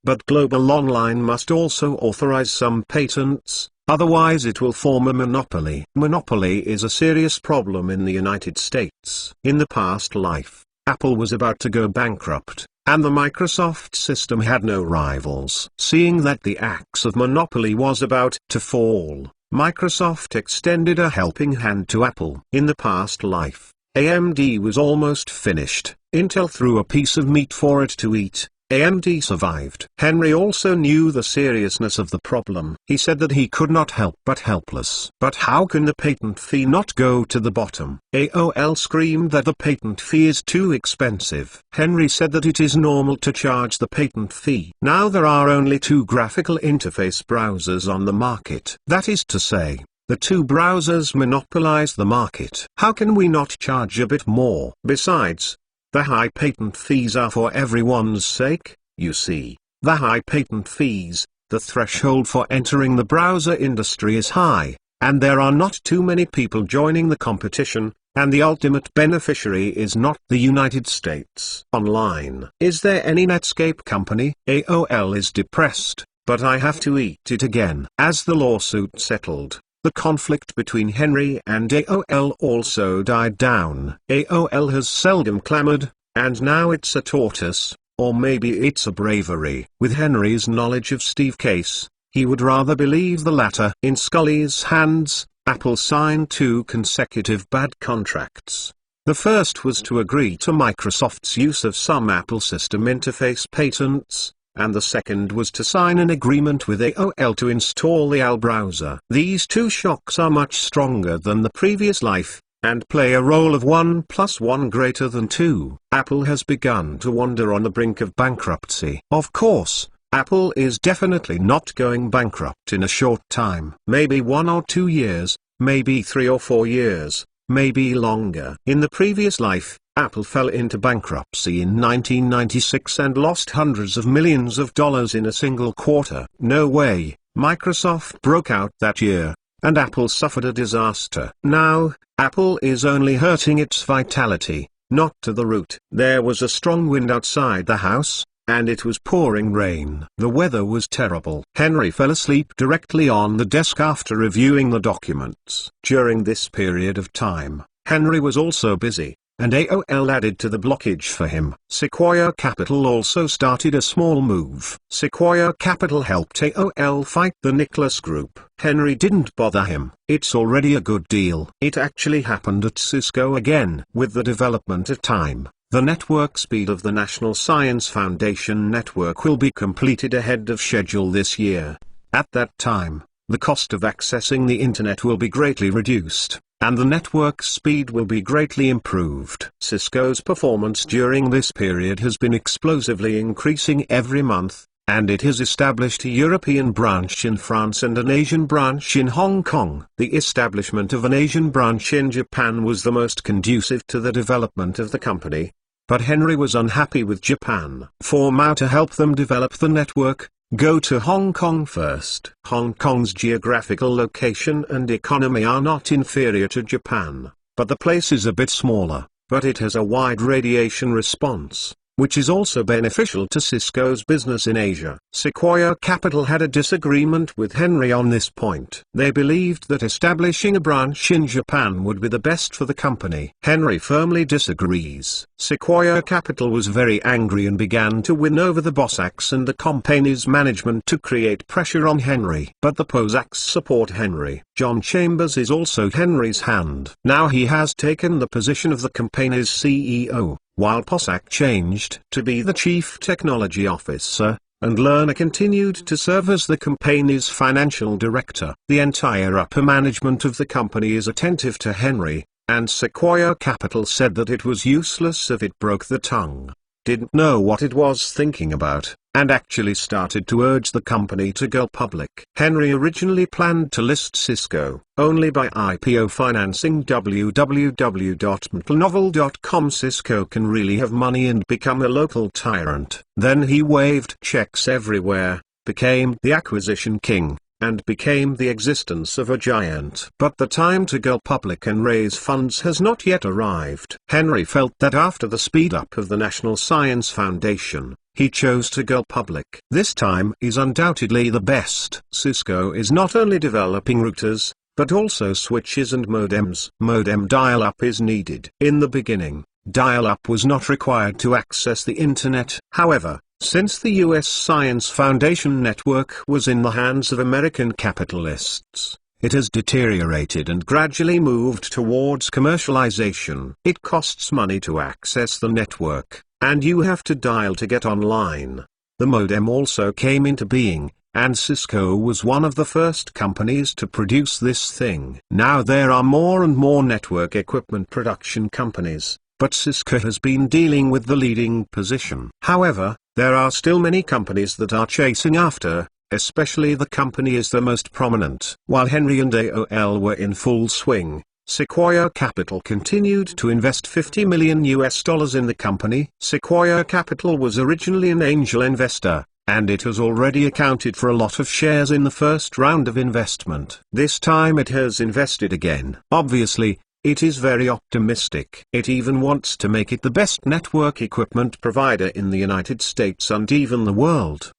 But global online must also authorize some patents, otherwise it will form a monopoly. Monopoly is a serious problem in the United States. In the past life, Apple was about to go bankrupt, and the Microsoft system had no rivals. Seeing that the axe of monopoly was about to fall, Microsoft extended a helping hand to Apple. In the past life, AMD was almost finished. Intel threw a piece of meat for it to eat. AMD survived. Henry also knew the seriousness of the problem. He said that he could not help but helpless. But how can the patent fee not go to the bottom? AOL screamed that the patent fee is too expensive. Henry said that it is normal to charge the patent fee. Now there are only 2 graphical interface browsers on the market. That is to say, the 2 browsers monopolize the market. How can we not charge a bit more? Besides, the high patent fees are for everyone's sake. You see, the high patent fees, the threshold for entering the browser industry is high, and there are not too many people joining the competition, and the ultimate beneficiary is not the United States. Online. Is there any Netscape company? AOL is depressed, but I have to eat it again. As the lawsuit settled, the conflict between Henry and AOL also died down. AOL has seldom clamored, and now it's a tortoise, or maybe it's a bravery. With Henry's knowledge of Steve Case, he would rather believe the latter. In Scully's hands, Apple signed 2 consecutive bad contracts. The first was to agree to Microsoft's use of some Apple system interface patents, and the second was to sign an agreement with AOL to install the AL browser. These two shocks are much stronger than the previous life, and play a role of 1 + 1 greater than 2. Apple has begun to wander on the brink of bankruptcy. Of course, Apple is definitely not going bankrupt in a short time. Maybe 1 or 2 years, maybe 3 or 4 years, maybe longer. In the previous life, Apple fell into bankruptcy in 1996 and lost hundreds of millions of dollars in a single quarter. No way, Microsoft broke out that year, and Apple suffered a disaster. Now, Apple is only hurting its vitality, not to the root. There was a strong wind outside the house, and it was pouring rain. The weather was terrible. Henry fell asleep directly on the desk after reviewing the documents. During this period of time, Henry was also busy, and AOL added to the blockage for him. Sequoia Capital also started a small move. Sequoia Capital helped AOL fight the Nicholas Group. Henry didn't bother him. It's already a good deal. It actually happened at Cisco again. With the development of time, the network speed of the National Science Foundation network will be completed ahead of schedule this year. At that time, the cost of accessing the Internet will be greatly reduced, and the network speed will be greatly improved. Cisco's performance during this period has been explosively increasing every month, and it has established a European branch in France and an Asian branch in Hong Kong. The establishment of an Asian branch in Japan was the most conducive to the development of the company, but Henry was unhappy with Japan. For Mao to help them develop the network, go to Hong Kong first. Hong Kong's geographical location and economy are not inferior to Japan, but the place is a bit smaller, but it has a wide radiation response, which is also beneficial to Cisco's business in Asia. Sequoia Capital had a disagreement with Henry on this point. They believed that establishing a branch in Japan would be the best for the company. Henry firmly disagrees. Sequoia Capital was very angry and began to win over the Bossacs and the company's management to create pressure on Henry. But the Bossacs support Henry. John Chambers is also Henry's hand. Now he has taken the position of the company's CEO. While Bossack changed to be the Chief Technology Officer, and Lerner continued to serve as the company's financial director. The entire upper management of the company is attentive to Henry, and Sequoia Capital said that it was useless if it broke the tongue, didn't know what it was thinking about, and actually started to urge the company to go public. Henry originally planned to list Cisco only by IPO financing. www.mtlnovel.com. Cisco can really have money and become a local tyrant. Then he waved checks everywhere, became the acquisition king, and became the existence of a giant. But the time to go public and raise funds has not yet arrived. Henry felt that after the speed up of the National Science Foundation, he chose to go public. This time is undoubtedly the best. Cisco is not only developing routers, but also switches and modems. Modem dial-up is needed. In the beginning, dial-up was not required to access the Internet. However, since the U.S. Science Foundation network was in the hands of American capitalists, it has deteriorated and gradually moved towards commercialization. It costs money to access the network, and you have to dial to get online. The modem also came into being, and Cisco was one of the first companies to produce this thing. Now there are more and more network equipment production companies, but Cisco has been dealing with the leading position. However, there are still many companies that are chasing after, especially the company is the most prominent. While Henry and AOL were in full swing, Sequoia Capital continued to invest $50 million in the company. Sequoia Capital was originally an angel investor, and it has already accounted for a lot of shares in the first round of investment. This time it has invested again. Obviously, it is very optimistic. It even wants to make it the best network equipment provider in the United States and even the world!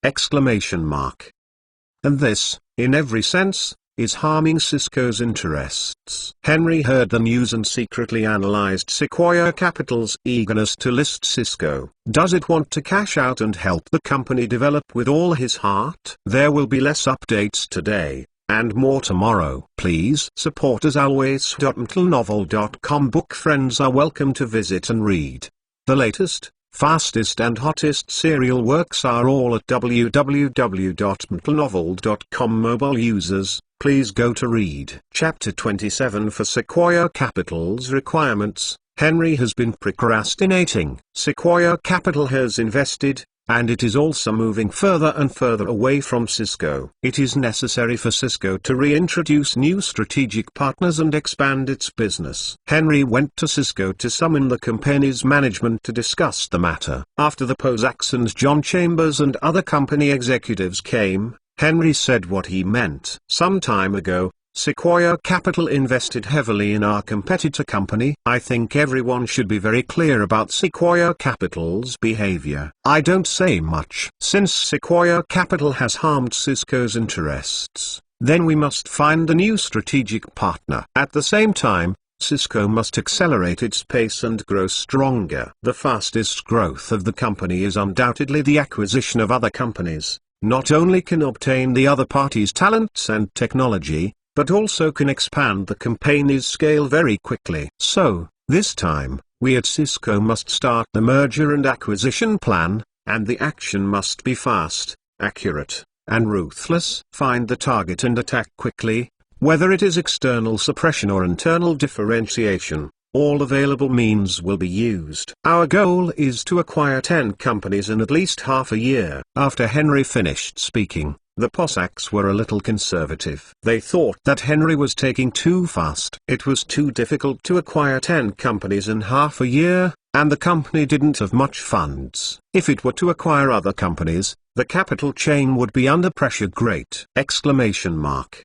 And this, in every sense, is harming Cisco's interests. Henry heard the news and secretly analyzed Sequoia Capital's eagerness to list Cisco. Does it want to cash out and help the company develop with all his heart? There will be less updates today, and more tomorrow. Please support as always. MTLNovel.com. Book friends are welcome to visit and read. The latest, fastest and hottest serial works are all at www.mtlnovel.com. Mobile users, please go to read. Chapter 27. For Sequoia Capital's requirements, Henry has been procrastinating. Sequoia Capital has invested, and it is also moving further and further away from Cisco. It is necessary for Cisco to reintroduce new strategic partners and expand its business. Henry went to Cisco to summon the company's management to discuss the matter. After the Posacks and John Chambers and other company executives came, Henry said what he meant. Some time ago, Sequoia Capital invested heavily in our competitor company. I think everyone should be very clear about Sequoia Capital's behavior. I don't say much. Since Sequoia Capital has harmed Cisco's interests, then we must find a new strategic partner. At the same time, Cisco must accelerate its pace and grow stronger. The fastest growth of the company is undoubtedly the acquisition of other companies. Not only can obtain the other party's talents and technology, but also can expand the company's scale very quickly. So, this time, we at Cisco must start the merger and acquisition plan, and the action must be fast, accurate, and ruthless. Find the target and attack quickly, whether it is external suppression or internal differentiation. All available means will be used. Our goal is to acquire 10 companies in at least half a year. After Henry finished speaking, the Posacks were a little conservative. They thought that Henry was taking too fast. It was too difficult to acquire 10 companies in half a year, and the company didn't have much funds. If it were to acquire other companies, the capital chain would be under pressure. Great! Exclamation mark.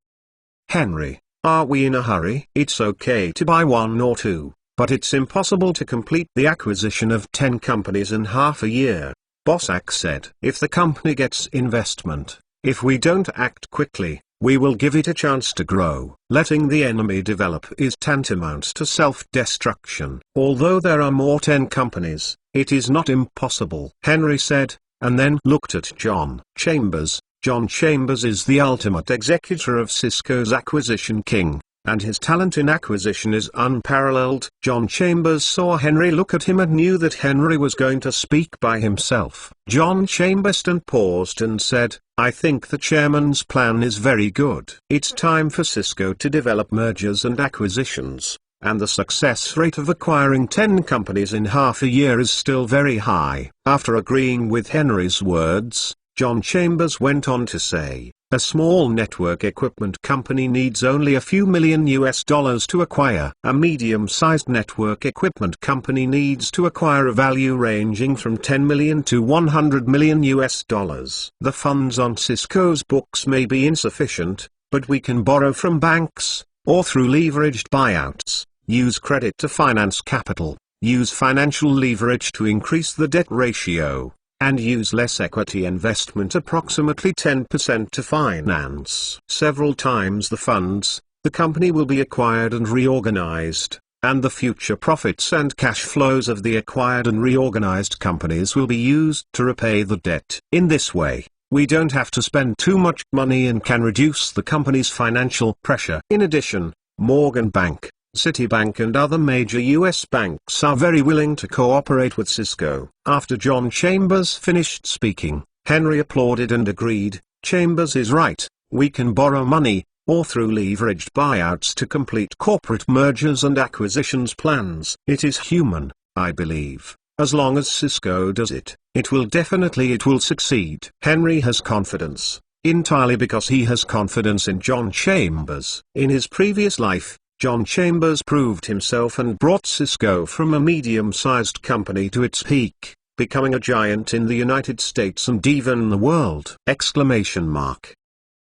Henry, are we in a hurry? It's okay to buy 1 or 2, but it's impossible to complete the acquisition of 10 companies in half a year, Possack said. If the company gets investment, if we don't act quickly, we will give it a chance to grow. Letting the enemy develop is tantamount to self-destruction. Although there are more 10 companies, it is not impossible, Henry said, and then looked at John Chambers. John Chambers is the ultimate executor of Cisco's acquisition king, and his talent in acquisition is unparalleled. John Chambers saw Henry look at him and knew that Henry was going to speak by himself. John Chambers paused and said, I think the chairman's plan is very good. It's time for Cisco to develop mergers and acquisitions, and the success rate of acquiring 10 companies in half a year is still very high. After agreeing with Henry's words, John Chambers went on to say, a small network equipment company needs only a few million US to acquire. A medium-sized network equipment company needs to acquire a value ranging from 10 million to 100 million US. The funds on Cisco's books may be insufficient, but we can borrow from banks, or through leveraged buyouts, use credit to finance capital, use financial leverage to increase the debt ratio, and use less equity investment, approximately 10%, to finance several times the funds. The company will be acquired and reorganized, and the future profits and cash flows of the acquired and reorganized companies will be used to repay the debt. In this way, we don't have to spend too much money and can reduce the company's financial pressure. In addition, Morgan Bank, Citibank and other major U.S. banks are very willing to cooperate with Cisco. After John Chambers finished speaking, Henry applauded and agreed, Chambers is right, we can borrow money, or through leveraged buyouts to complete corporate mergers and acquisitions plans. It is human, I believe. As long as Cisco does it, it will succeed. Henry has confidence, entirely because he has confidence in John Chambers. In his previous life, John Chambers proved himself and brought Cisco from a medium-sized company to its peak, becoming a giant in the United States and even the world! Exclamation mark.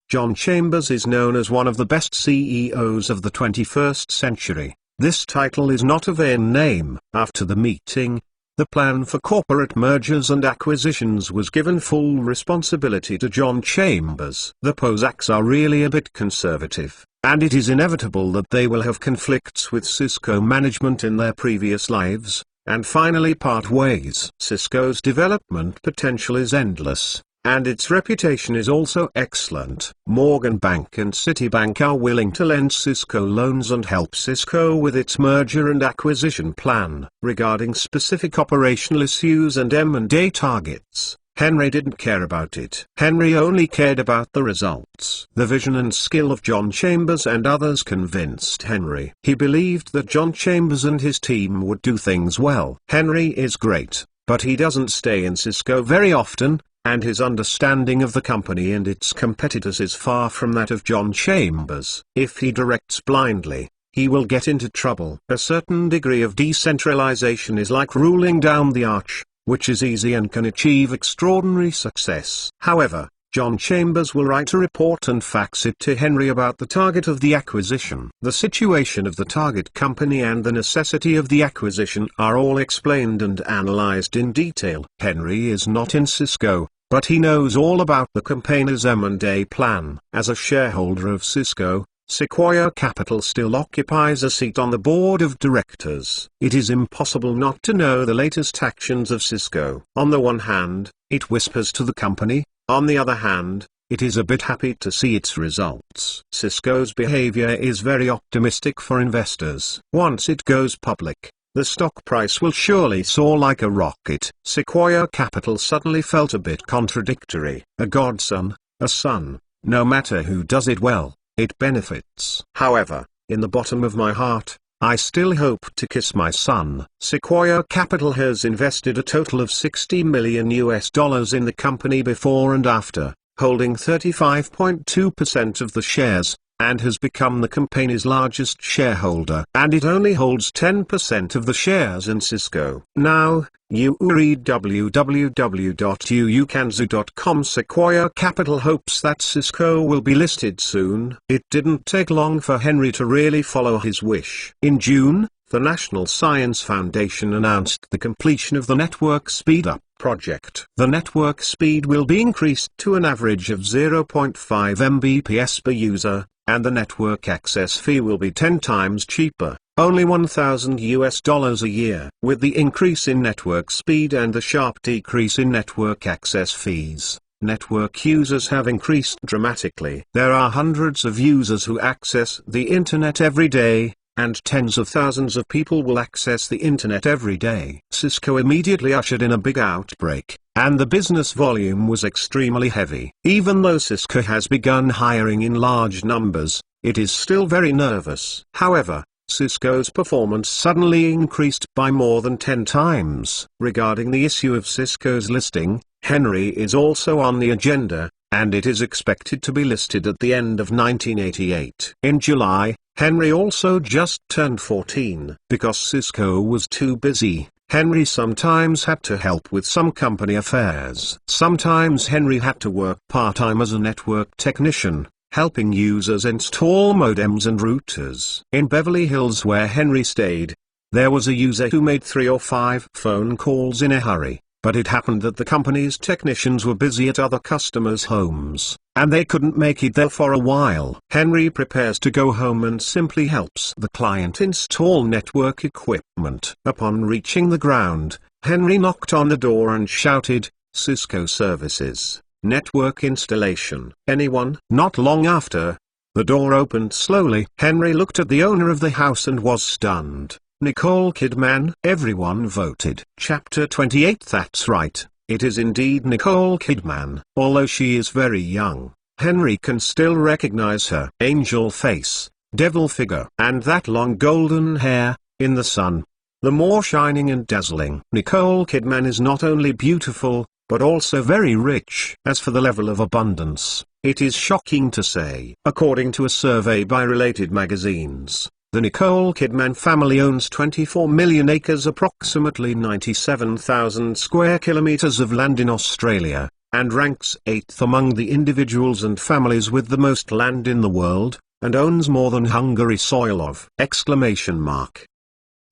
John Chambers is known as one of the best CEOs of the 21st century. This title is not a vain name. After the meeting, the plan for corporate mergers and acquisitions was given full responsibility to John Chambers. The Posacks are really a bit conservative, and it is inevitable that they will have conflicts with Cisco management in their previous lives, and finally part ways. Cisco's development potential is endless, and its reputation is also excellent. Morgan Bank and Citibank are willing to lend Cisco loans and help Cisco with its merger and acquisition plan. Regarding specific operational issues and M&A targets, Henry didn't care about it. Henry only cared about the results. The vision and skill of John Chambers and others convinced Henry. He believed that John Chambers and his team would do things well. Henry is great, but he doesn't stay in Cisco very often, and his understanding of the company and its competitors is far from that of John Chambers. If he directs blindly, he will get into trouble. A certain degree of decentralization is like ruling down the arch, which is easy and can achieve extraordinary success. However, John Chambers will write a report and fax it to Henry about the target of the acquisition. The situation of the target company and the necessity of the acquisition are all explained and analyzed in detail. Henry is not in Cisco, but he knows all about the company's M&A plan. As a shareholder of Cisco, Sequoia Capital still occupies a seat on the board of directors. It is impossible not to know the latest actions of Cisco. On the one hand, it whispers to the company; on the other hand, it is a bit happy to see its results. Cisco's behavior is very optimistic for investors. Once it goes public, the stock price will surely soar like a rocket. Sequoia Capital suddenly felt a bit contradictory. A godson, a son, no matter who does it well, it benefits. However, in the bottom of my heart, I still hope to kiss my son. Sequoia Capital has invested a total of $60 million in the company before and after, holding 35.2% of the shares, and has become the company's largest shareholder. And it only holds 10% of the shares in Cisco. Now, you read www.uukanzu.com. Sequoia Capital hopes that Cisco will be listed soon. It didn't take long for Henry to really follow his wish. In June, the National Science Foundation announced the completion of the Network Speed Up project. The network speed will be increased to an average of 0.5 Mbps per user, and the network access fee will be 10 times cheaper, only $1,000 a year. With the increase in network speed and the sharp decrease in network access fees, network users have increased dramatically. There are hundreds of users who access the internet every day, and tens of thousands of people will access the internet every day. Cisco immediately ushered in a big outbreak, and the business volume was extremely heavy. Even though Cisco has begun hiring in large numbers, it is still very nervous. However, Cisco's performance suddenly increased by more than 10 times. Regarding the issue of Cisco's listing, Henry is also on the agenda, and it is expected to be listed at the end of 1988. In July, Henry also just turned 14. Because Cisco was too busy, Henry sometimes had to help with some company affairs. Sometimes Henry had to work part-time as a network technician, helping users install modems and routers. In Beverly Hills, where Henry stayed, there was a user who made 3 or 5 phone calls in a hurry, but it happened that the company's technicians were busy at other customers' homes, and they couldn't make it there for a while. Henry prepares to go home and simply helps the client install network equipment. Upon reaching the ground, Henry knocked on the door and shouted, "Cisco services. Network installation. Anyone?" Not long after, the door opened slowly. Henry looked at the owner of the house and was stunned. Nicole Kidman. Everyone voted. Chapter 28. That's right, it is indeed Nicole Kidman. Although she is very young, Henry can still recognize her angel face, devil figure, and that long golden hair, in the sun, the more shining and dazzling. Nicole Kidman is not only beautiful, but also very rich. As for the level of abundance, it is shocking to say. According to a survey by related magazines, the Nicole Kidman family owns 24 million acres, approximately 97,000 square kilometers of land in Australia, and ranks 8th among the individuals and families with the most land in the world, and owns more than Hungary soil of!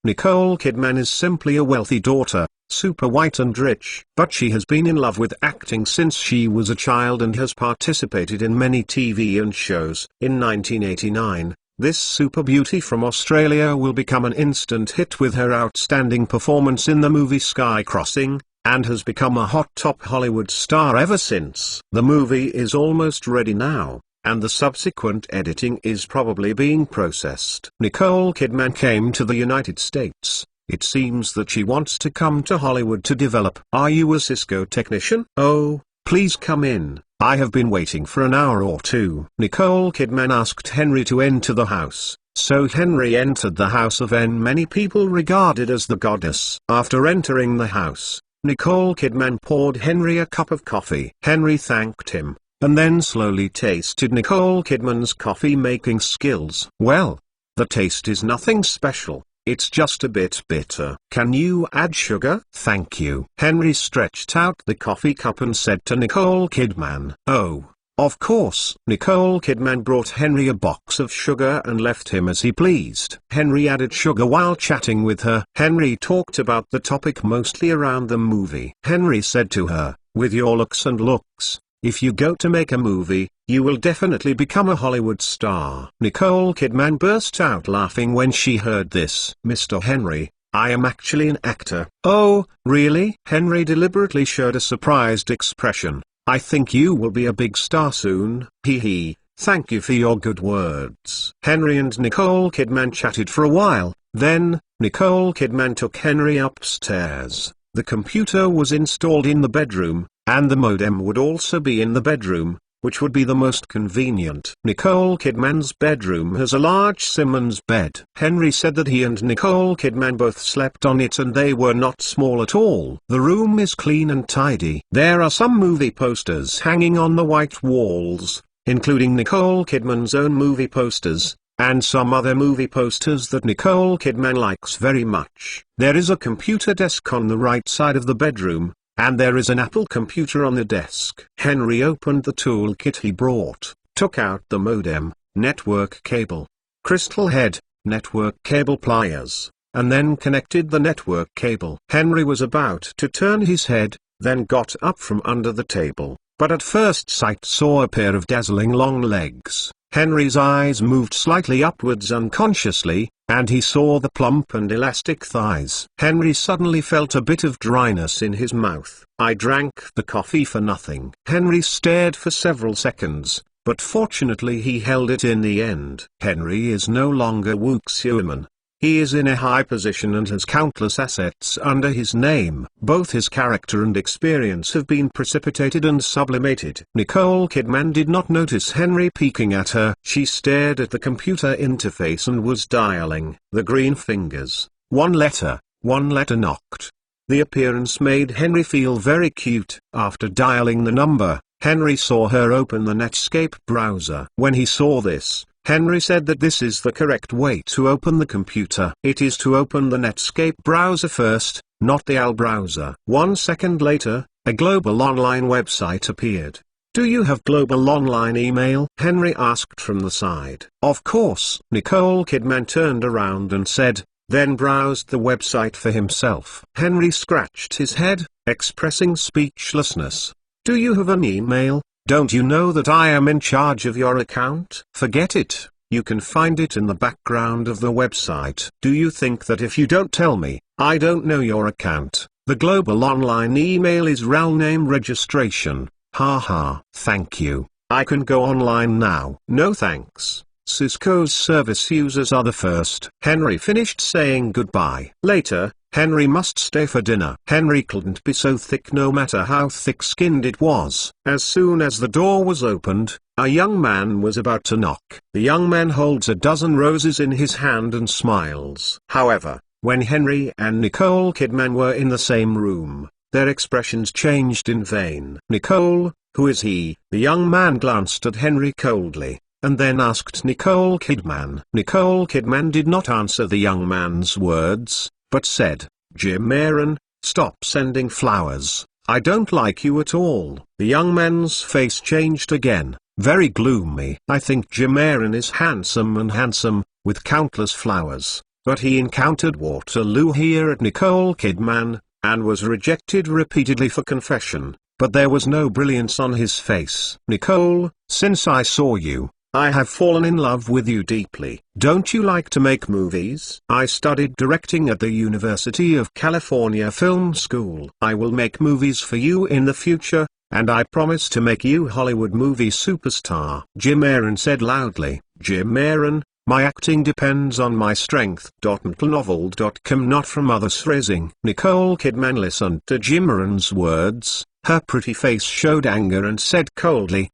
Nicole Kidman is simply a wealthy daughter, super white and rich. But she has been in love with acting since she was a child and has participated in many TV and shows. In 1989, this super beauty from Australia will become an instant hit with her outstanding performance in the movie Sky Crossing, and has become a hot top Hollywood star ever since. The movie is almost ready now, and the subsequent editing is probably being processed. Nicole Kidman came to the United States. It seems that she wants to come to Hollywood to develop. Are you a Cisco technician? Oh, please come in. I have been waiting for an hour or two. Nicole Kidman asked Henry to enter the house, so Henry entered the house of N many people regarded as the goddess. After entering the house, Nicole Kidman poured Henry a cup of coffee. Henry thanked him, and then slowly tasted Nicole Kidman's coffee-making skills. Well, the taste is nothing special. It's just a bit bitter. Can you add sugar? Thank you. Henry stretched out the coffee cup and said to Nicole Kidman, "Oh, of course." Nicole Kidman brought Henry a box of sugar and left him as he pleased. Henry added sugar while chatting with her. Henry talked about the topic mostly around the movie. Henry said to her, "With your looks and looks, if you go to make a movie, you will definitely become a Hollywood star." Nicole Kidman burst out laughing when she heard this. "Mr. Henry, I am actually an actor." "Oh, really?" Henry deliberately showed a surprised expression. "I think you will be a big star soon." Hee hee, thank you for your good words. Henry and Nicole Kidman chatted for a while, then, Nicole Kidman took Henry upstairs. The computer was installed in the bedroom, and the modem would also be in the bedroom, which would be the most convenient. Nicole Kidman's bedroom has a large Simmons bed. Henry said that he and Nicole Kidman both slept on it and they were not small at all. The room is clean and tidy. There are some movie posters hanging on the white walls, including Nicole Kidman's own movie posters, and some other movie posters that Nicole Kidman likes very much. There is a computer desk on the right side of the bedroom, and there is an Apple computer on the desk. Henry opened the toolkit he brought, took out the modem, network cable, crystal head, network cable pliers, and then connected the network cable. Henry was about to turn his head, then got up from under the table, but at first sight saw a pair of dazzling long legs. Henry's eyes moved slightly upwards unconsciously, and he saw the plump and elastic thighs. Henry suddenly felt a bit of dryness in his mouth. "I drank the coffee for nothing." Henry stared for several seconds, but fortunately he held it in the end. Henry is no longer Woo Xiuman. He is in a high position and has countless assets under his name. Both his character and experience have been precipitated and sublimated. Nicole Kidman did not notice Henry peeking at her. She stared at the computer interface and was dialing. The green fingers, one letter knocked. The appearance made Henry feel very cute. After dialing the number, Henry saw her open the Netscape browser. When he saw this, Henry said that this is the correct way to open the computer. It is to open the Netscape browser first, not the AL browser. 1 second later, a global online website appeared. "Do you have global online email?" Henry asked from the side. "Of course." Nicole Kidman turned around and said, then browsed the website for himself. Henry scratched his head, expressing speechlessness. "Do you have an email? Don't you know that I am in charge of your account?" "Forget it. You can find it in the background of the website." "Do you think that if you don't tell me, I don't know your account?" "The global online email is RAL name registration. Haha. Thank you. I can go online now." "No thanks. Cisco's service users are the first." Henry finished saying goodbye. Later, Henry must stay for dinner. Henry couldn't be so thick no matter how thick-skinned it was. As soon as the door was opened, a young man was about to knock. The young man holds a dozen roses in his hand and smiles. However, when Henry and Nicole Kidman were in the same room, their expressions changed in vain. "Nicole, who is he?" The young man glanced at Henry coldly, and then asked Nicole Kidman. Nicole Kidman did not answer the young man's words, but said, "Jim Aaron, stop sending flowers. I don't like you at all." The young man's face changed again, very gloomy. "I think Jim Aaron is handsome, with countless flowers, but he encountered Waterloo here at Nicole Kidman, and was rejected repeatedly for confession, but there was no brilliance on his face." "Nicole, since I saw you, I have fallen in love with you deeply. Don't you like to make movies? I studied directing at the University of California Film School. I will make movies for you in the future, and I promise to make you Hollywood movie superstar. Jim Aaron said loudly. Jim Aaron, my acting depends on my strength. McLenovel.com. Not from others. Phrasing. Nicole Kidman listened to Jim Aaron's words. Her pretty face showed anger and said coldly!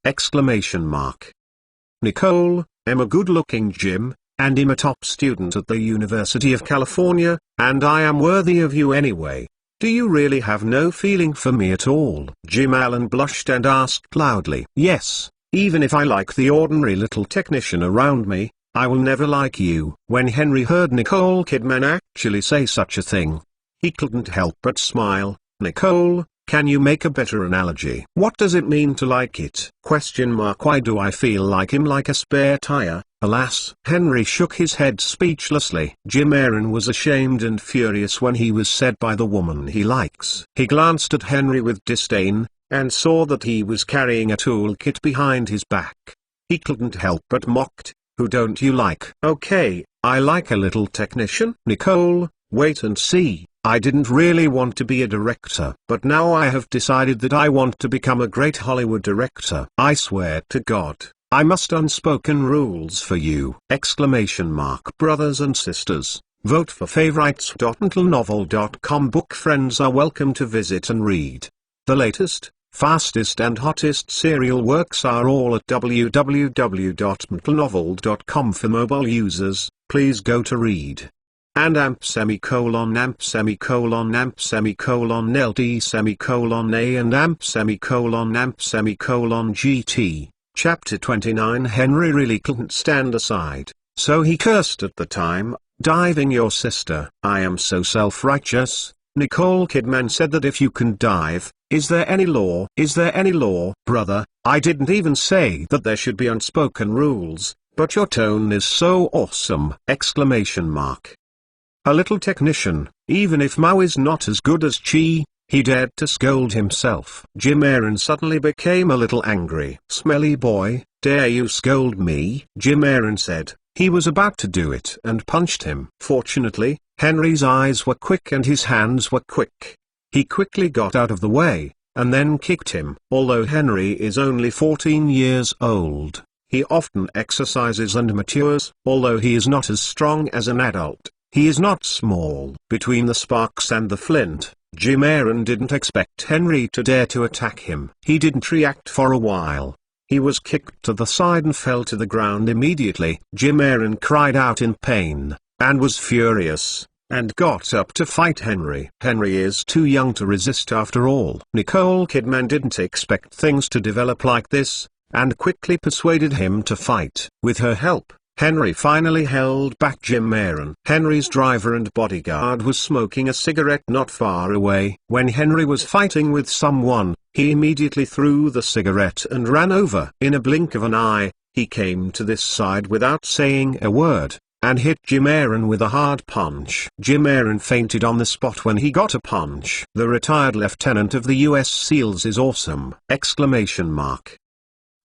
Nicole, I'm a good-looking Jim, and I'm a top student at the University of California, and I am worthy of you anyway. Do you really have no feeling for me at all? Jim Allen blushed and asked loudly. Yes, even if I like the ordinary little technician around me, I will never like you. When Henry heard Nicole Kidman actually say such a thing, he couldn't help but smile. Nicole, can you make a better analogy? What does it mean to like it? Why do I feel like him, like a spare tire? Alas. Henry shook his head speechlessly. Jim Aaron was ashamed and furious when he was said by the woman he likes. He glanced at Henry with disdain, and saw that he was carrying a toolkit behind his back. He couldn't help but mocked. Who don't you like? Okay, I like a little technician. Nicole, wait and see. I didn't really want to be a director, but now I have decided that I want to become a great Hollywood director. I swear to God, I must unspoken rules for you! Brothers and sisters, vote for favorites. McLenovel.com. Book friends are welcome to visit and read. The latest, fastest and hottest serial works are all at www.mclenovel.com. For mobile users, please go to read. And amp semicolon amp semicolon amp semicolon ld semicolon a and amp semicolon gt. Chapter 29. Henry really couldn't stand aside, so he cursed at the time. Diving your sister. I am so self-righteous. Nicole Kidman said that if you can dive, is there any law? Is there any law? Brother, I didn't even say that there should be unspoken rules, but your tone is so awesome! A little technician, even if Mao is not as good as Chi, he dared to scold himself. Jim Aaron suddenly became a little angry. Smelly boy, dare you scold me? Jim Aaron said. He was about to do it and punched him. Fortunately, Henry's eyes were quick and his hands were quick. He quickly got out of the way, and then kicked him. Although Henry is only 14 years old, he often exercises and matures. Although he is not as strong as an adult, he is not small. Between the sparks and the flint, Jim Aaron didn't expect Henry to dare to attack him. He didn't react for a while. He was kicked to the side and fell to the ground immediately. Jim Aaron cried out in pain, and was furious, and got up to fight Henry. Henry is too young to resist after all. Nicole Kidman didn't expect things to develop like this, and quickly persuaded him to fight. With her help, Henry finally held back Jim Aaron. Henry's driver and bodyguard was smoking a cigarette not far away. When Henry was fighting with someone, he immediately threw the cigarette and ran over. In a blink of an eye, he came to this side without saying a word, and hit Jim Aaron with a hard punch. Jim Aaron fainted on the spot when he got a punch. The retired lieutenant of the U.S. SEALs is awesome!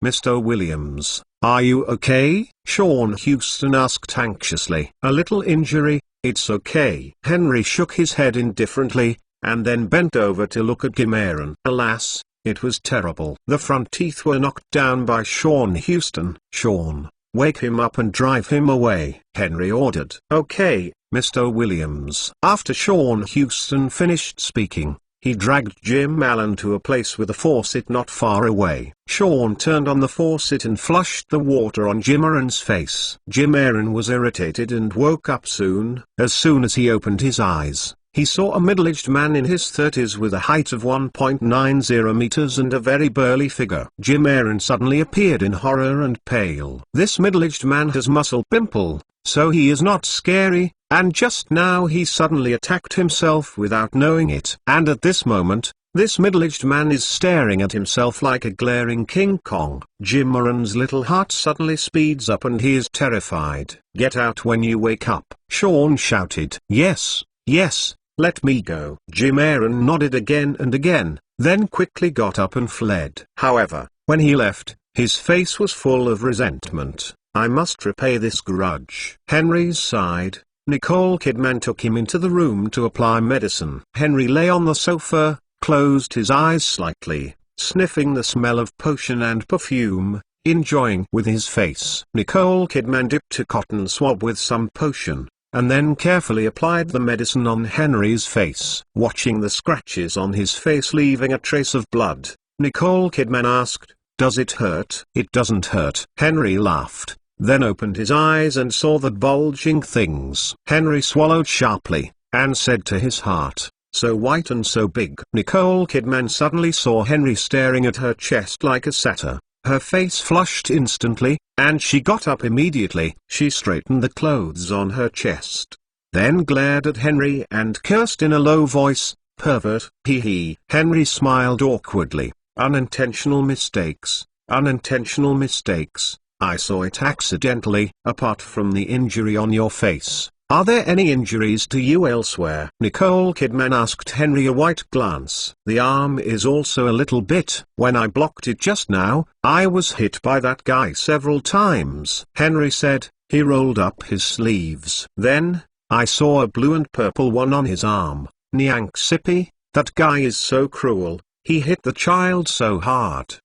Mr. Williams, are you okay? Sean Houston asked anxiously. A little injury, it's okay. Henry shook his head indifferently, and then bent over to look at Jim Aaron. Alas, it was terrible. The front teeth were knocked down by Sean Houston. Sean, wake him up and drive him away, Henry ordered. Okay, Mr. Williams. After Sean Houston finished speaking, he dragged Jim Allen to a place with a faucet not far away. Sean turned on the faucet and flushed the water on Jim Aaron's face. Jim Aaron was irritated and woke up soon. As soon as he opened his eyes, he saw a middle-aged man in his 30s with a height of 1.90 meters and a very burly figure. Jim Aaron suddenly appeared in horror and pale. This middle-aged man has muscle pimple, so he is not scary, and just now he suddenly attacked himself without knowing it. And at this moment, this middle-aged man is staring at himself like a glaring King Kong. Jim Aaron's little heart suddenly speeds up and he is terrified. Get out when you wake up, Sean shouted. Yes, yes, let me go. Jim Aaron nodded again and again, then quickly got up and fled. However, when he left, His face was full of resentment. "I must repay this grudge." Henry sighed. Nicole Kidman took him into the room to apply medicine. Henry lay on the sofa, closed his eyes slightly, sniffing the smell of potion and perfume, enjoying with his face. Nicole Kidman dipped a cotton swab with some potion, and then carefully applied the medicine on Henry's face. Watching the scratches on his face leaving a trace of blood, Nicole Kidman asked, "Does it hurt?" "It doesn't hurt." Henry laughed, then opened his eyes and saw the bulging things. Henry swallowed sharply, and said to his heart, "So white and so big." Nicole Kidman suddenly saw Henry staring at her chest like a satyr. Her face flushed instantly, and she got up immediately. She straightened the clothes on her chest, then glared at Henry and cursed in a low voice, "Pervert." He. Henry smiled awkwardly. "Unintentional mistakes, unintentional mistakes. I saw it accidentally." "Apart from the injury on your face, are there any injuries to you elsewhere?" Nicole Kidman asked Henry, a white glance. "The arm is also a little bit. When I blocked it just now, I was hit by that guy several times," Henry said. He rolled up his sleeves. "Then, I saw a blue and purple one on his arm. Nyank Sippy, that guy is so cruel. He hit the child so hard!"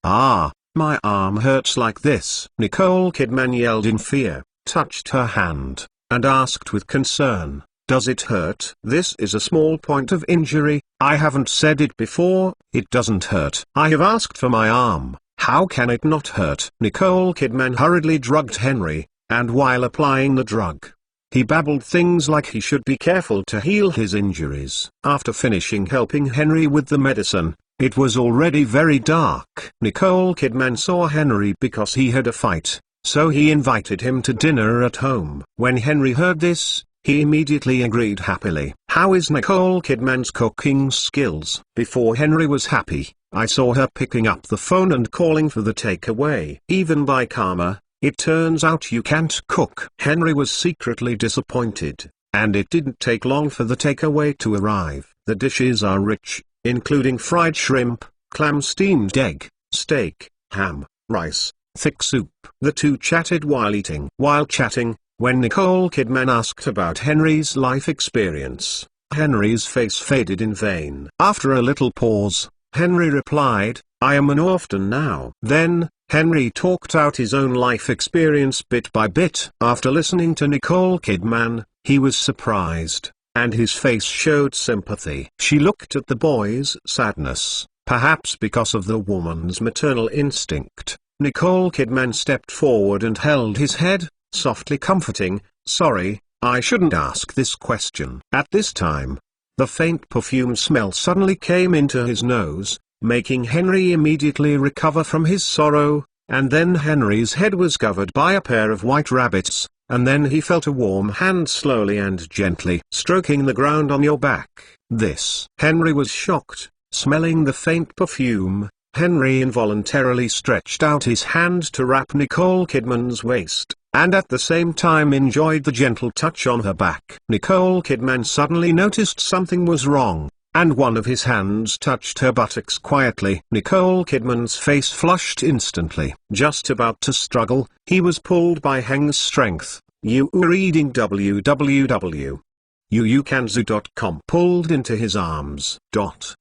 "Ah, my arm hurts like this." Nicole Kidman yelled in fear, touched her hand, and asked with concern, "Does it hurt?" "This is a small point of injury. I haven't said it before, it doesn't hurt. I have asked for my arm. How can it not hurt?" Nicole Kidman hurriedly drugged Henry, and while applying the drug, he babbled things like he should be careful to heal his injuries. After finishing helping Henry with the medicine, it was already very dark. Nicole Kidman saw Henry because he had a fight, so he invited him to dinner at home. When Henry heard this, he immediately agreed happily. "How is Nicole Kidman's cooking skills?" Before Henry was happy, I saw her picking up the phone and calling for the takeaway. Even by karma, it turns out you can't cook. Henry was secretly disappointed, and it didn't take long for the takeaway to arrive. The dishes are rich, including fried shrimp, clam, steamed egg, steak, ham, rice, thick soup. The two chatted while eating. While chatting, when Nicole Kidman asked about Henry's life experience, Henry's face faded in vain. After a little pause, Henry replied, "I am an orphan now." Then, Henry talked out his own life experience bit by bit. After listening to Nicole Kidman, he was surprised, and his face showed sympathy. She looked at the boy's sadness, perhaps because of the woman's maternal instinct. Nicole Kidman stepped forward and held his head, softly comforting. "Sorry, I shouldn't ask this question." At this time, the faint perfume smell suddenly came into his nose, making Henry immediately recover from his sorrow, and then Henry's head was covered by a pair of white rabbits, and then he felt a warm hand slowly and gently stroking the ground on your back. Henry was shocked. Smelling the faint perfume, Henry involuntarily stretched out his hand to wrap Nicole Kidman's waist, and at the same time enjoyed the gentle touch on her back. Nicole Kidman suddenly noticed something was wrong, and one of his hands touched her buttocks quietly. Nicole Kidman's face flushed instantly. Just about to struggle, he was pulled by Heng's strength. You were reading www.yuukanzu.com. Pulled into his arms.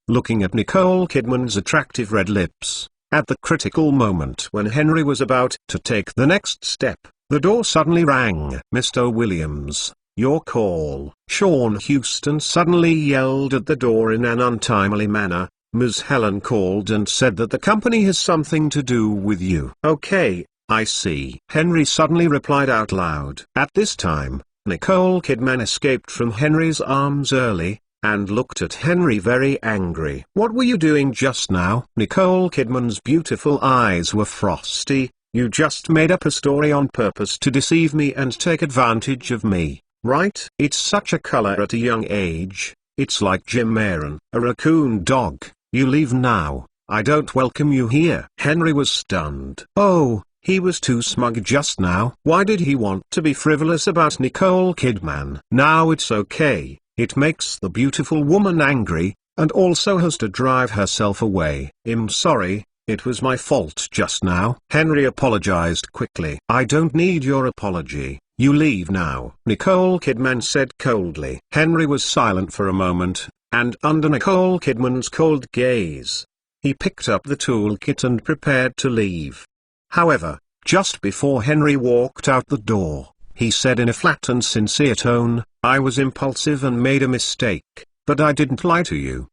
Looking at Nicole Kidman's attractive red lips, at the critical moment when Henry was about to take the next step, the door suddenly rang. "Mr. Williams, your call." Sean Houston suddenly yelled at the door in an untimely manner. "Ms. Helen called and said that the company has something to do with you." "Okay, I see," Henry suddenly replied out loud. At this time, Nicole Kidman escaped from Henry's arms early, and looked at Henry very angry. "What were you doing just now?" Nicole Kidman's beautiful eyes were frosty. "You just made up a story on purpose to deceive me and take advantage of me, right?" "It's such a color at a young age. It's like Jim Aaron, a raccoon dog. You leave now. I don't welcome you here." Henry was stunned. Oh, he was too smug just now. Why did he want to be frivolous about Nicole Kidman? Now it's okay. It makes the beautiful woman angry, and also has to drive herself away. "I'm sorry, it was my fault just now. Henry apologized quickly. I don't need your apology, you leave now, Nicole Kidman said coldly. Henry was silent for a moment, and under Nicole Kidman's cold gaze, he picked up the toolkit and prepared to leave. However, just before Henry walked out the door, he said in a flat and sincere tone, I was impulsive and made a mistake, but I didn't lie to you.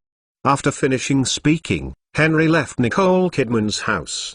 After finishing speaking, Henry left Nicole Kidman's house.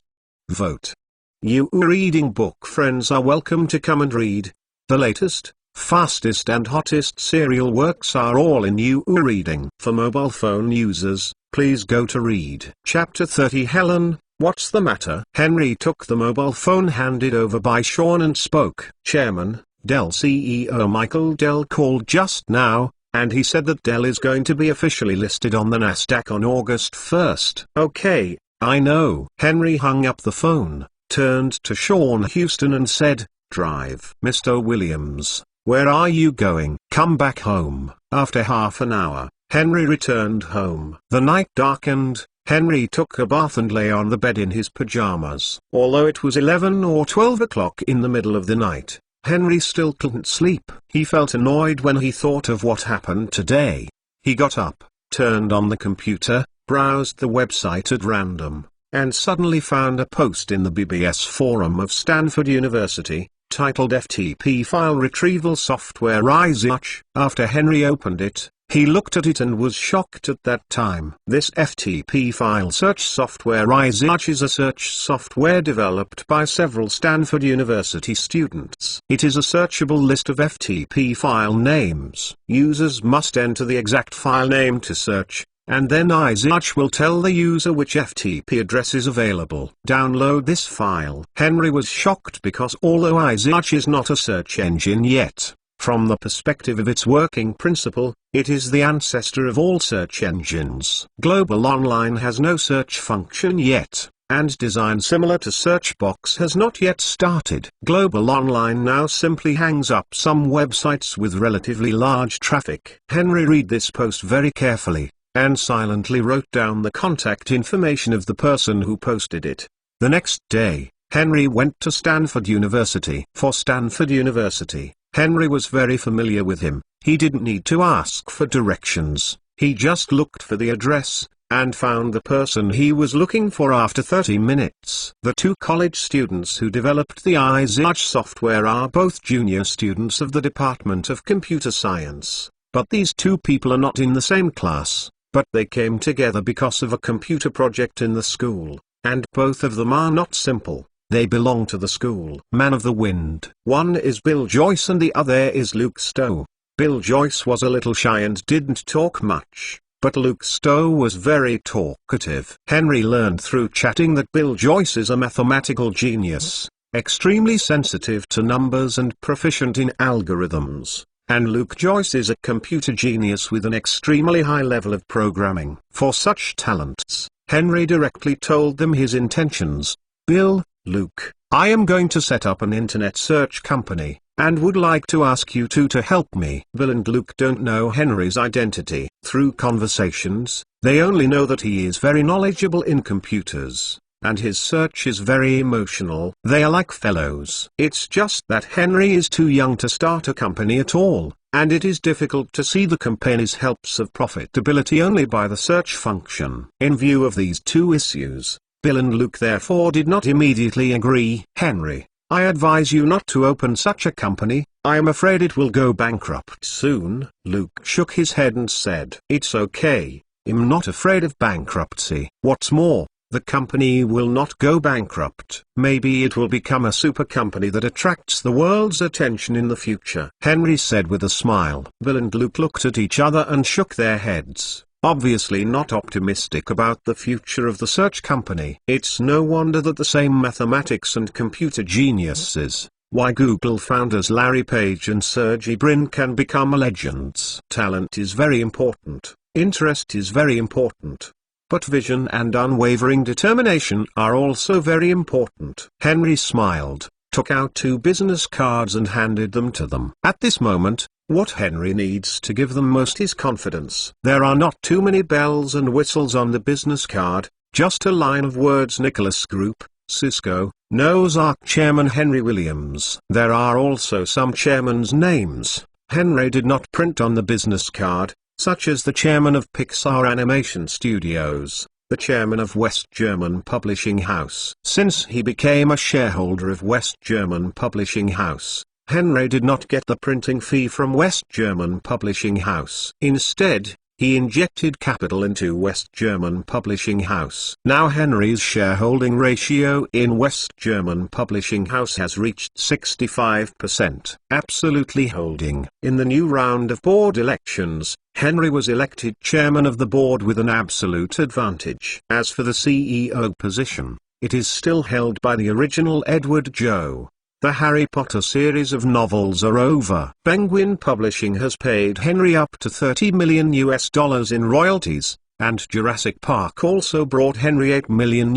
Vote. You reading book friends are welcome to come and read. The latest, fastest and hottest serial works are all in You Reading. For mobile phone users, please go to read. Chapter 30. Helen, what's the matter? Henry took the mobile phone handed over by Sean and spoke. Chairman, Dell CEO Michael Dell called just now, and he said that Dell is going to be officially listed on the Nasdaq on August 1st. Okay, I know. Henry hung up the phone, turned to Sean Houston and said, Drive. Mr. Williams, where are you going? Come back home. After half an hour, Henry returned home. The night darkened. Henry took a bath and lay on the bed in his pajamas. Although it was 11 or 12 o'clock in the middle of the night, Henry still couldn't sleep. He felt annoyed when he thought of what happened today. He got up, turned on the computer, browsed the website at random, and suddenly found a post in the BBS forum of Stanford University, titled FTP File Retrieval Software Research. After Henry opened it, he looked at it and was shocked at that time. This FTP file search software research is a search software developed by several Stanford University students. It is a searchable list of FTP file names. Users must enter the exact file name to search, and then iSearch will tell the user which FTP address is available. Download this file. Henry was shocked because although iSearch is not a search engine yet, from the perspective of its working principle, it is the ancestor of all search engines. Global Online has no search function yet, and design similar to Searchbox has not yet started. Global Online now simply hangs up some websites with relatively large traffic. Henry read this post very carefully, and silently wrote down the contact information of the person who posted it. The next day, Henry went to Stanford University. For Stanford University, Henry was very familiar with him. He didn't need to ask for directions. He just looked for the address, and found the person he was looking for after 30 minutes. The two college students who developed the iSearch software are both junior students of the Department of Computer Science. But these two people are not in the same class, but they came together because of a computer project in the school, and both of them are not simple. They belong to the school. Man of the Wind. One is Bill Joyce and the other is Luke Stowe. Bill Joyce was a little shy and didn't talk much, but Luke Stowe was very talkative. Henry learned through chatting that Bill Joyce is a mathematical genius, extremely sensitive to numbers and proficient in algorithms, and Luke Joyce is a computer genius with an extremely high level of programming. For such talents, Henry directly told them his intentions. Bill, Luke, I am going to set up an internet search company, and would like to ask you two to help me. Bill and Luke don't know Henry's identity. Through conversations, they only know that he is very knowledgeable in computers, and his search is very emotional. They are like fellows. It's just that Henry is too young to start a company at all, and it is difficult to see the company's helps of profitability only by the search function. In view of these two issues, Bill and Luke therefore did not immediately agree. Henry, I advise you not to open such a company. I am afraid it will go bankrupt soon. Luke shook his head and said, It's okay, I'm not afraid of bankruptcy. What's more, the company will not go bankrupt. Maybe it will become a super company that attracts the world's attention in the future. Henry said with a smile. Bill and Luke looked at each other and shook their heads, obviously not optimistic about the future of the search company. It's no wonder that the same mathematics and computer geniuses, why Google founders Larry Page and Sergey Brin can become legends. Talent is very important, interest is very important, but vision and unwavering determination are also very important. Henry smiled, took out 2 business cards and handed them to them. At this moment, what Henry needs to give them most is confidence. There are not too many bells and whistles on the business card, Just a line of words. Nicholas Group, Cisco, knows ARC chairman Henry Williams. There are also some chairman's names Henry did not print on the business card, such as the chairman of Pixar Animation Studios, the chairman of West German Publishing House. Since he became a shareholder of West German Publishing House, Henry did not get the printing fee from West German Publishing House. Instead, he injected capital into West German Publishing House. Now Henry's shareholding ratio in West German Publishing House has reached 65%. Absolutely holding. In the new round of board elections, Henry was elected chairman of the board with an absolute advantage. As for the CEO position, it is still held by the original Edward Joe. The Harry Potter series of novels are over. Penguin Publishing has paid Henry up to $30 million in royalties, and Jurassic Park also brought Henry $8 million.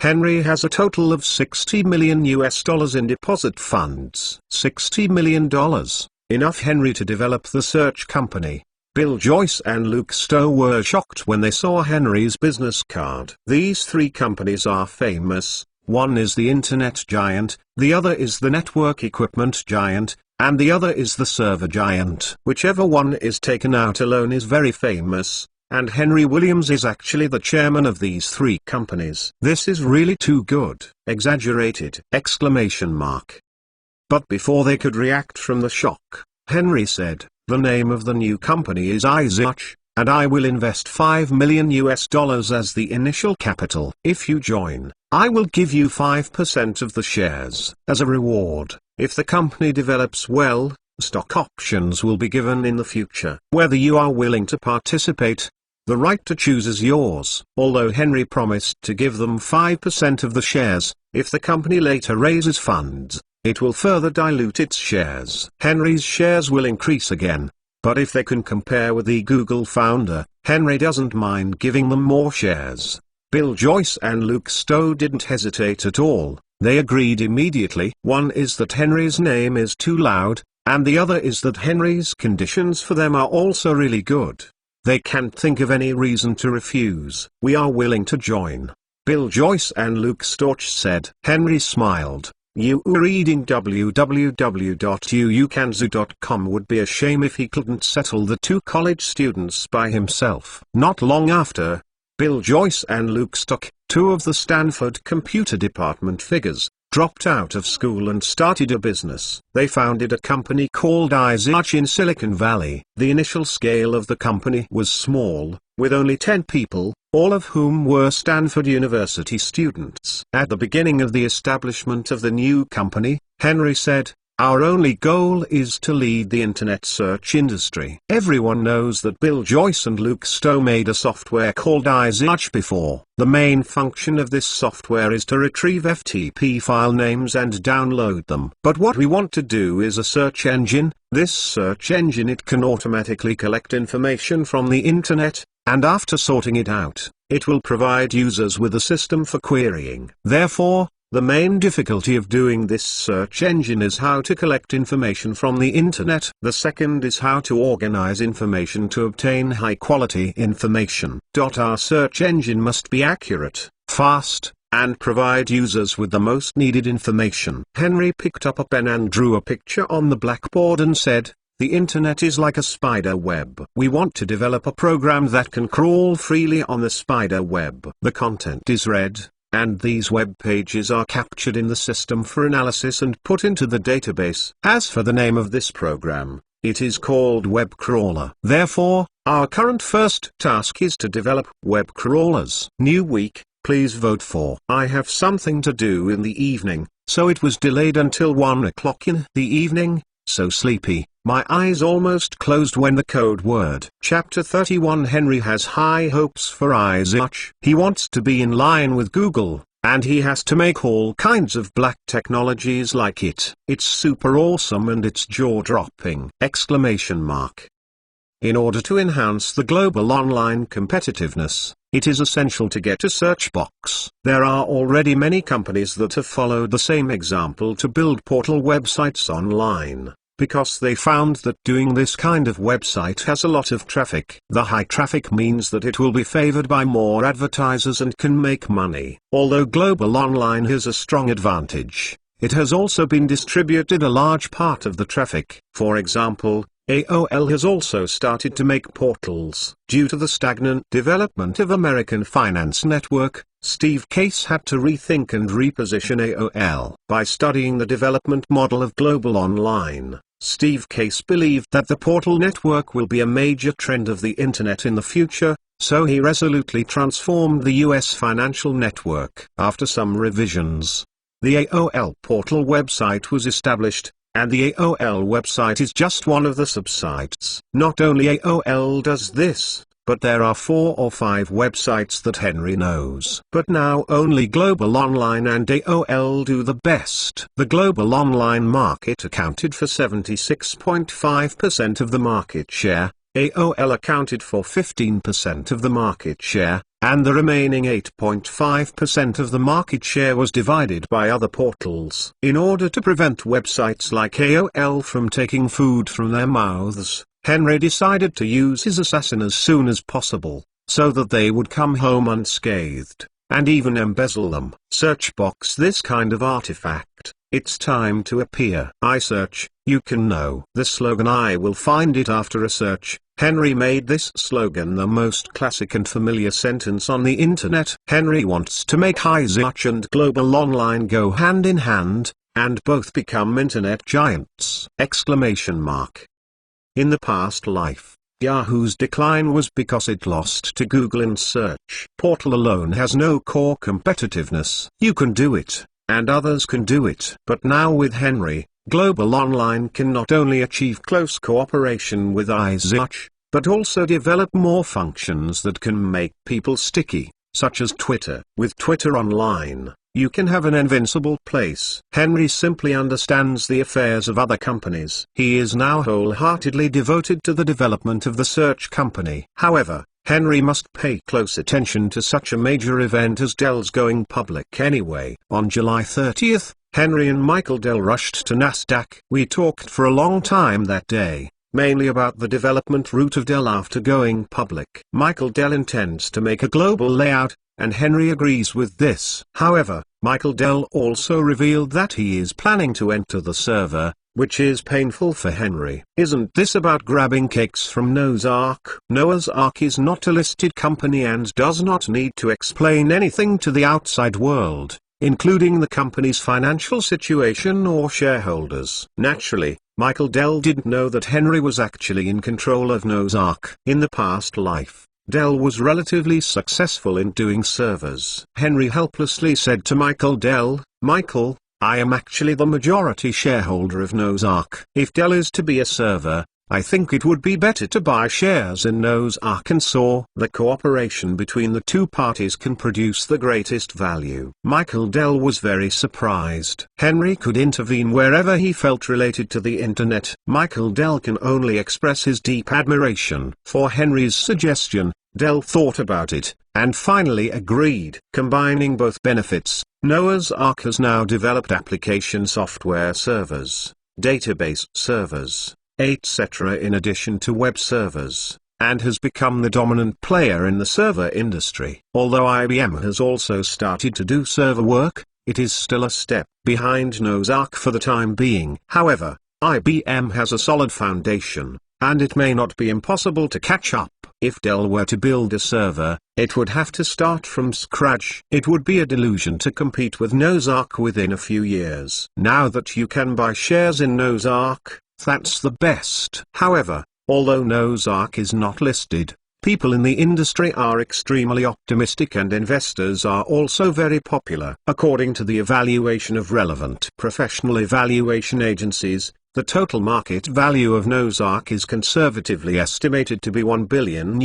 Henry has a total of $60 million in deposit funds. $60 million. Enough Henry to develop the search company. Bill Joyce and Luke Stowe were shocked when they saw Henry's business card. These three companies are famous. One is the internet giant, the other is the network equipment giant, and the other is the server giant. Whichever one is taken out alone is very famous, and Henry Williams is actually the chairman of these three companies. This is really too good. Exaggerated! Exclamation mark. But before they could react from the shock, Henry said, "The name of the new company is iZearch, and I will invest $5 million as the initial capital. If you join, I will give you 5% of the shares. As a reward, if the company develops well, stock options will be given in the future. Whether you are willing to participate, the right to choose is yours." Although Henry promised to give them 5% of the shares, if the company later raises funds, it will further dilute its shares. Henry's shares will increase again. But if they can compare with the Google founder, Henry doesn't mind giving them more shares. Bill Joyce and Luke Stowe didn't hesitate at all. They agreed immediately. One is that Henry's name is too loud, and the other is that Henry's conditions for them are also really good. They can't think of any reason to refuse. "We are willing to join," Bill Joyce and Luke Stowe said. Henry smiled. "You reading www.uukanzu.com would be a shame if he couldn't settle the two college students by himself." Not long after, Bill Joyce and Luke Stowe, two of the Stanford computer department figures, dropped out of school and started a business. They founded a company called iZearch in Silicon Valley. The initial scale of the company was small, with only 10 people, all of whom were Stanford University students. At the beginning of the establishment of the new company, Henry said, "Our only goal is to lead the internet search industry." Everyone knows that Bill Joyce and Luke Stowe made a software called iZearch before. The main function of this software is to retrieve FTP file names and download them. But what we want to do is a search engine. This search engine, it can automatically collect information from the internet, and after sorting it out, it will provide users with a system for querying. Therefore, the main difficulty of doing this search engine is how to collect information from the internet. The second is how to organize information to obtain high-quality information. Our search engine must be accurate, fast, and provide users with the most needed information. Henry picked up a pen and drew a picture on the blackboard and said, "The internet is like a spider web. We want to develop a program that can crawl freely on the spider web. The content is read, and these web pages are captured in the system for analysis and put into the database. As for the name of this program, it is called Web Crawler. Therefore, our current first task is to develop web crawlers. New week, please vote for." I have something to do in the evening, so it was delayed until 1 o'clock in the evening, so sleepy. My eyes almost closed when the code word. Chapter 31. Henry has high hopes for iZearch. He wants to be in line with Google, and he has to make all kinds of black technologies like it. It's super awesome and it's jaw-dropping! Exclamation mark. In order to enhance the global online competitiveness, it is essential to get a search box. There are already many companies that have followed the same example to build portal websites online. because they found that doing this kind of website has a lot of traffic. The high traffic means that it will be favored by more advertisers and can make money. Although Global Online has a strong advantage, it has also been distributed a large part of the traffic. For example, AOL has also started to make portals. Due to the stagnant development of American Finance Network, Steve Case had to rethink and reposition AOL. By studying the development model of Global Online, Steve Case believed that the portal network will be a major trend of the Internet in the future, so he resolutely transformed the US financial network. After some revisions, the AOL portal website was established, and the AOL website is just one of the subsites. Not only AOL does this, but there are 4 or 5 websites that Henry knows. But now only Global Online and AOL do the best. The Global Online market accounted for 76.5% of the market share, AOL accounted for 15% of the market share, and the remaining 8.5% of the market share was divided by other portals. In order to prevent websites like AOL from taking food from their mouths, Henry decided to use his assassin as soon as possible, so that they would come home unscathed, and even embezzle them. Search box this kind of artifact. It's time to appear. I search, you can know. The slogan I will find it after a search. Henry made this slogan the most classic and familiar sentence on the internet. Henry wants to make iSearch and Global Online go hand in hand, and both become internet giants! In the past life, Yahoo's decline was because it lost to Google in search. Portal alone has no core competitiveness. You can do it, and others can do it. But now with Henry, Global Online can not only achieve close cooperation with iSearch, but also develop more functions that can make people sticky, such as Twitter. With Twitter Online, you can have an invincible place. Henry simply understands the affairs of other companies. He is now wholeheartedly devoted to the development of the search company. However, Henry must pay close attention to such a major event as Dell's going public anyway. On July 30th, Henry and Michael Dell rushed to Nasdaq. We talked for a long time that day, mainly about the development route of Dell after going public. Michael Dell intends to make a global layout, and Henry agrees with this. However, Michael Dell also revealed that he is planning to enter the server, which is painful for Henry. Isn't this about grabbing cakes from Noah's Ark? Noah's Ark is not a listed company and does not need to explain anything to the outside world, including the company's financial situation or shareholders. Naturally, Michael Dell didn't know that Henry was actually in control of Noah's Ark. In the past life, Dell was relatively successful in doing servers. Henry helplessly said to Michael Dell, "Michael, I am actually the majority shareholder of Noah's Ark. If Dell is to be a server, I think it would be better to buy shares in Noah's Ark and so the cooperation between the two parties can produce the greatest value." Michael Dell was very surprised. Henry could intervene wherever he felt related to the internet. Michael Dell can only express his deep admiration for Henry's suggestion. Dell thought about it, and finally agreed. Combining both benefits, Noah's Ark has now developed application software servers, database servers, etc. in addition to web servers, and has become the dominant player in the server industry. Although IBM has also started to do server work, it is still a step behind Noah's Ark for the time being. However, IBM has a solid foundation, and it may not be impossible to catch up. If Dell were to build a server, it would have to start from scratch. It would be a delusion to compete with Noah's Ark within a few years. Now that you can buy shares in Noah's Ark, that's the best. However, although Noah's Ark is not listed, people in the industry are extremely optimistic and investors are also very popular. According to the evaluation of relevant professional evaluation agencies, the total market value of Noah's Ark is conservatively estimated to be $1 billion.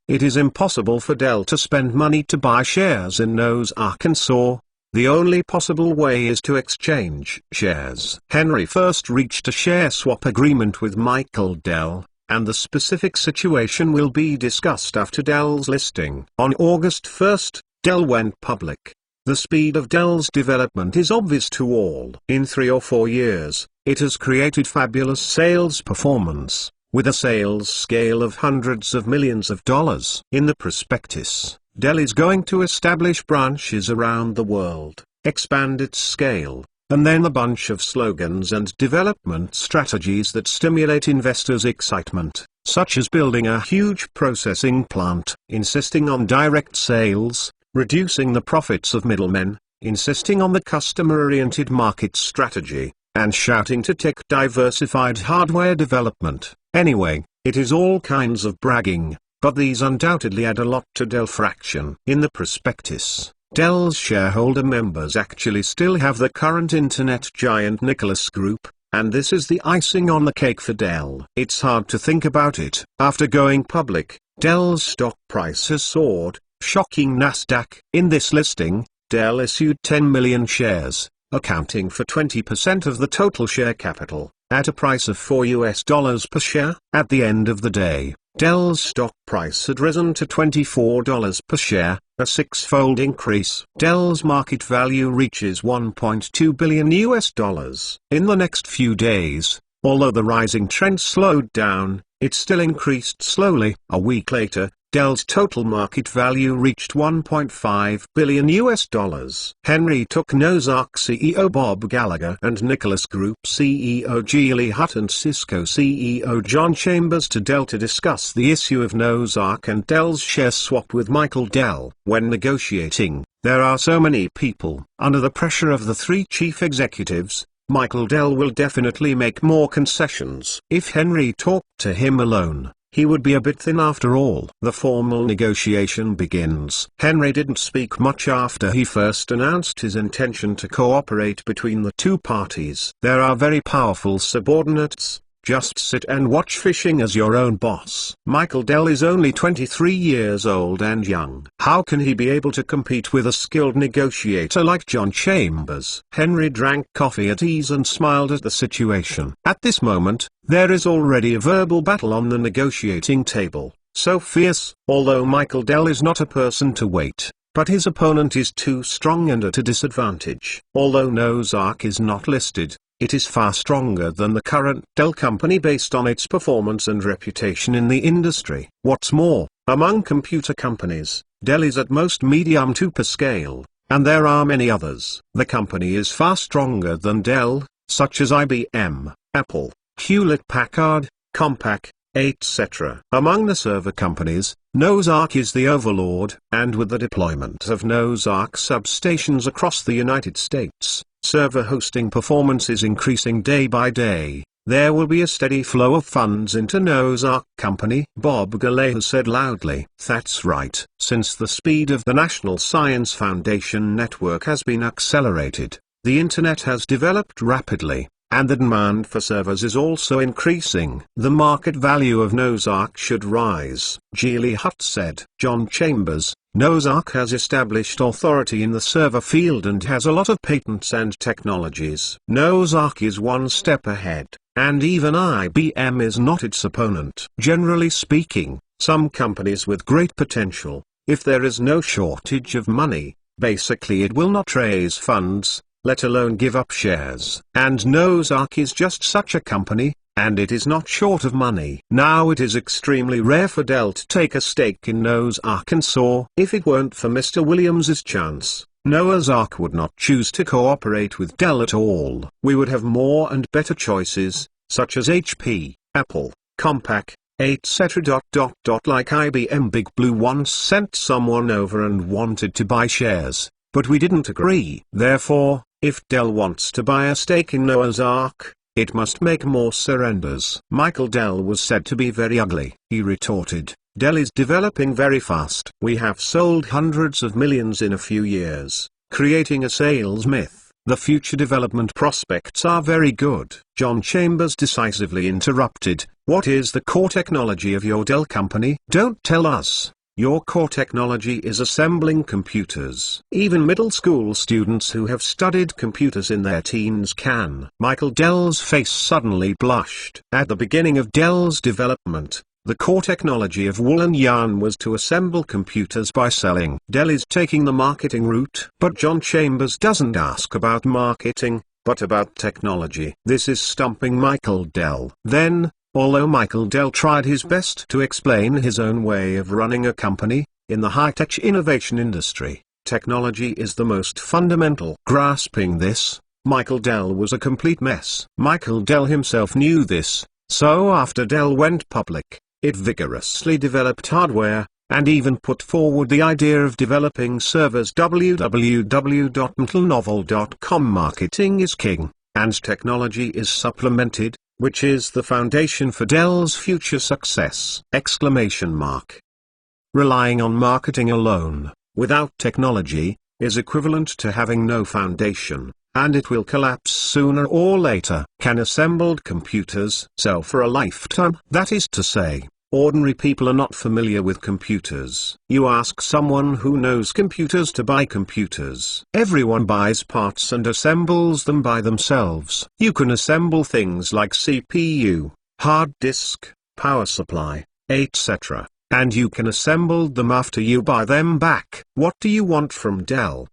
It is impossible for Dell to spend money to buy shares in Noah's Ark, and so the only possible way is to exchange shares. Henry first reached a share swap agreement with Michael Dell, and the specific situation will be discussed after Dell's listing. On August 1st, Dell went public. The speed of Dell's development is obvious to all. In 3 or 4 years, It has created fabulous sales performance, with a sales scale of hundreds of millions of dollars. In the prospectus, Dell is going to establish branches around the world, expand its scale, and then a bunch of slogans and development strategies that stimulate investors' excitement, such as building a huge processing plant, insisting on direct sales, reducing the profits of middlemen, insisting on the customer-oriented market strategy, and shouting to tech diversified hardware development. Anyway, it is all kinds of bragging, but these undoubtedly add a lot to Dell Fraction. In the prospectus, Dell's shareholder members actually still have the current internet giant Nicholas Group, and this is the icing on the cake for Dell. It's hard to think about it. After going public, Dell's stock price has soared, shocking Nasdaq. In this listing, Dell issued 10 million shares, accounting for 20% of the total share capital, at a price of $4 per share. At the end of the day, Dell's stock price had risen to $24 per share, a six-fold increase. Dell's market value reaches $1.2 billion. In the next few days, although the rising trend slowed down, it still increased slowly. A week later, Dell's total market value reached $1.5 billion. Henry took Nosark CEO Bob Gallagher and Nicholas Group CEO Geely Hutt and Cisco CEO John Chambers to Dell to discuss the issue of Nosark and Dell's share swap with Michael Dell. When negotiating, there are so many people. Under the pressure of the three chief executives, Michael Dell will definitely make more concessions. If Henry talked to him alone, he would be a bit thin after all. The formal negotiation begins. Henry didn't speak much after he first announced his intention to cooperate between the two parties. There are very powerful subordinates. Just sit and watch fishing as your own boss. Michael Dell is only 23 years old and young. How can he be able to compete with a skilled negotiator like John Chambers? Henry drank coffee at ease and smiled at the situation. At this moment, there is already a verbal battle on the negotiating table, so fierce. Although Michael Dell is not a person to wait, but his opponent is too strong and at a disadvantage. Although Nosark is not listed, it is far stronger than the current Dell company based on its performance and reputation in the industry. What's more, among computer companies, Dell is at most medium to upper scale, and there are many others. The company is far stronger than Dell, such as IBM, Apple, Hewlett-Packard, Compaq, etc. Among the server companies, Nosark is the overlord, and with the deployment of Nosark substations across the United States, server hosting performance is increasing day by day. There will be a steady flow of funds into Nosark company, Bob Gallagher said loudly. That's right. Since the speed of the National Science Foundation network has been accelerated, the internet has developed rapidly, and the demand for servers is also increasing. The market value of Nosark should rise, Geely Hutt said. John Chambers, Nosark has established authority in the server field and has a lot of patents and technologies. Nosark is one step ahead, and even IBM is not its opponent. Generally speaking, some companies with great potential, if there is no shortage of money, basically it will not raise funds, let alone give up shares. And Nosark is just such a company, and it is not short of money. Now it is extremely rare for Dell to take a stake in Nosark, and so, if it weren't for Mr. Williams' chance, Nosark would not choose to cooperate with Dell at all. We would have more and better choices, such as HP, Apple, Compaq, etc. Like IBM. Big Blue once sent someone over and wanted to buy shares, but we didn't agree. Therefore, if Dell wants to buy a stake in Nosark, it must make more surrenders. Michael Dell was said to be very ugly. He retorted, Dell is developing very fast. We have sold hundreds of millions in a few years, creating a sales myth. The future development prospects are very good. John Chambers decisively interrupted, what is the core technology of your Dell company? Don't tell us. Your core technology is assembling computers. Even middle school students who have studied computers in their teens can. Michael Dell's face suddenly blushed. At the beginning of Dell's development, the core technology of woolen yarn was to assemble computers by selling. Dell is taking the marketing route. But John Chambers doesn't ask about marketing, but about technology. This is stumping Michael Dell. Then, although Michael Dell tried his best to explain his own way of running a company, in the high-tech innovation industry, technology is the most fundamental. Grasping this, Michael Dell was a complete mess. Michael Dell himself knew this, so after Dell went public, it vigorously developed hardware, and even put forward the idea of developing servers. www.mtlnovel.com. Marketing is king, and technology is supplemented, which is the foundation for Dell's future success! Relying on marketing alone, without technology, is equivalent to having no foundation, and it will collapse sooner or later. Can assembled computers sell for a lifetime? That is to say, ordinary people are not familiar with computers. You ask someone who knows computers to buy computers. Everyone buys parts and assembles them by themselves. You can assemble things like CPU, hard disk, power supply, etc. And you can assemble them after you buy them back. What do you want from Dell?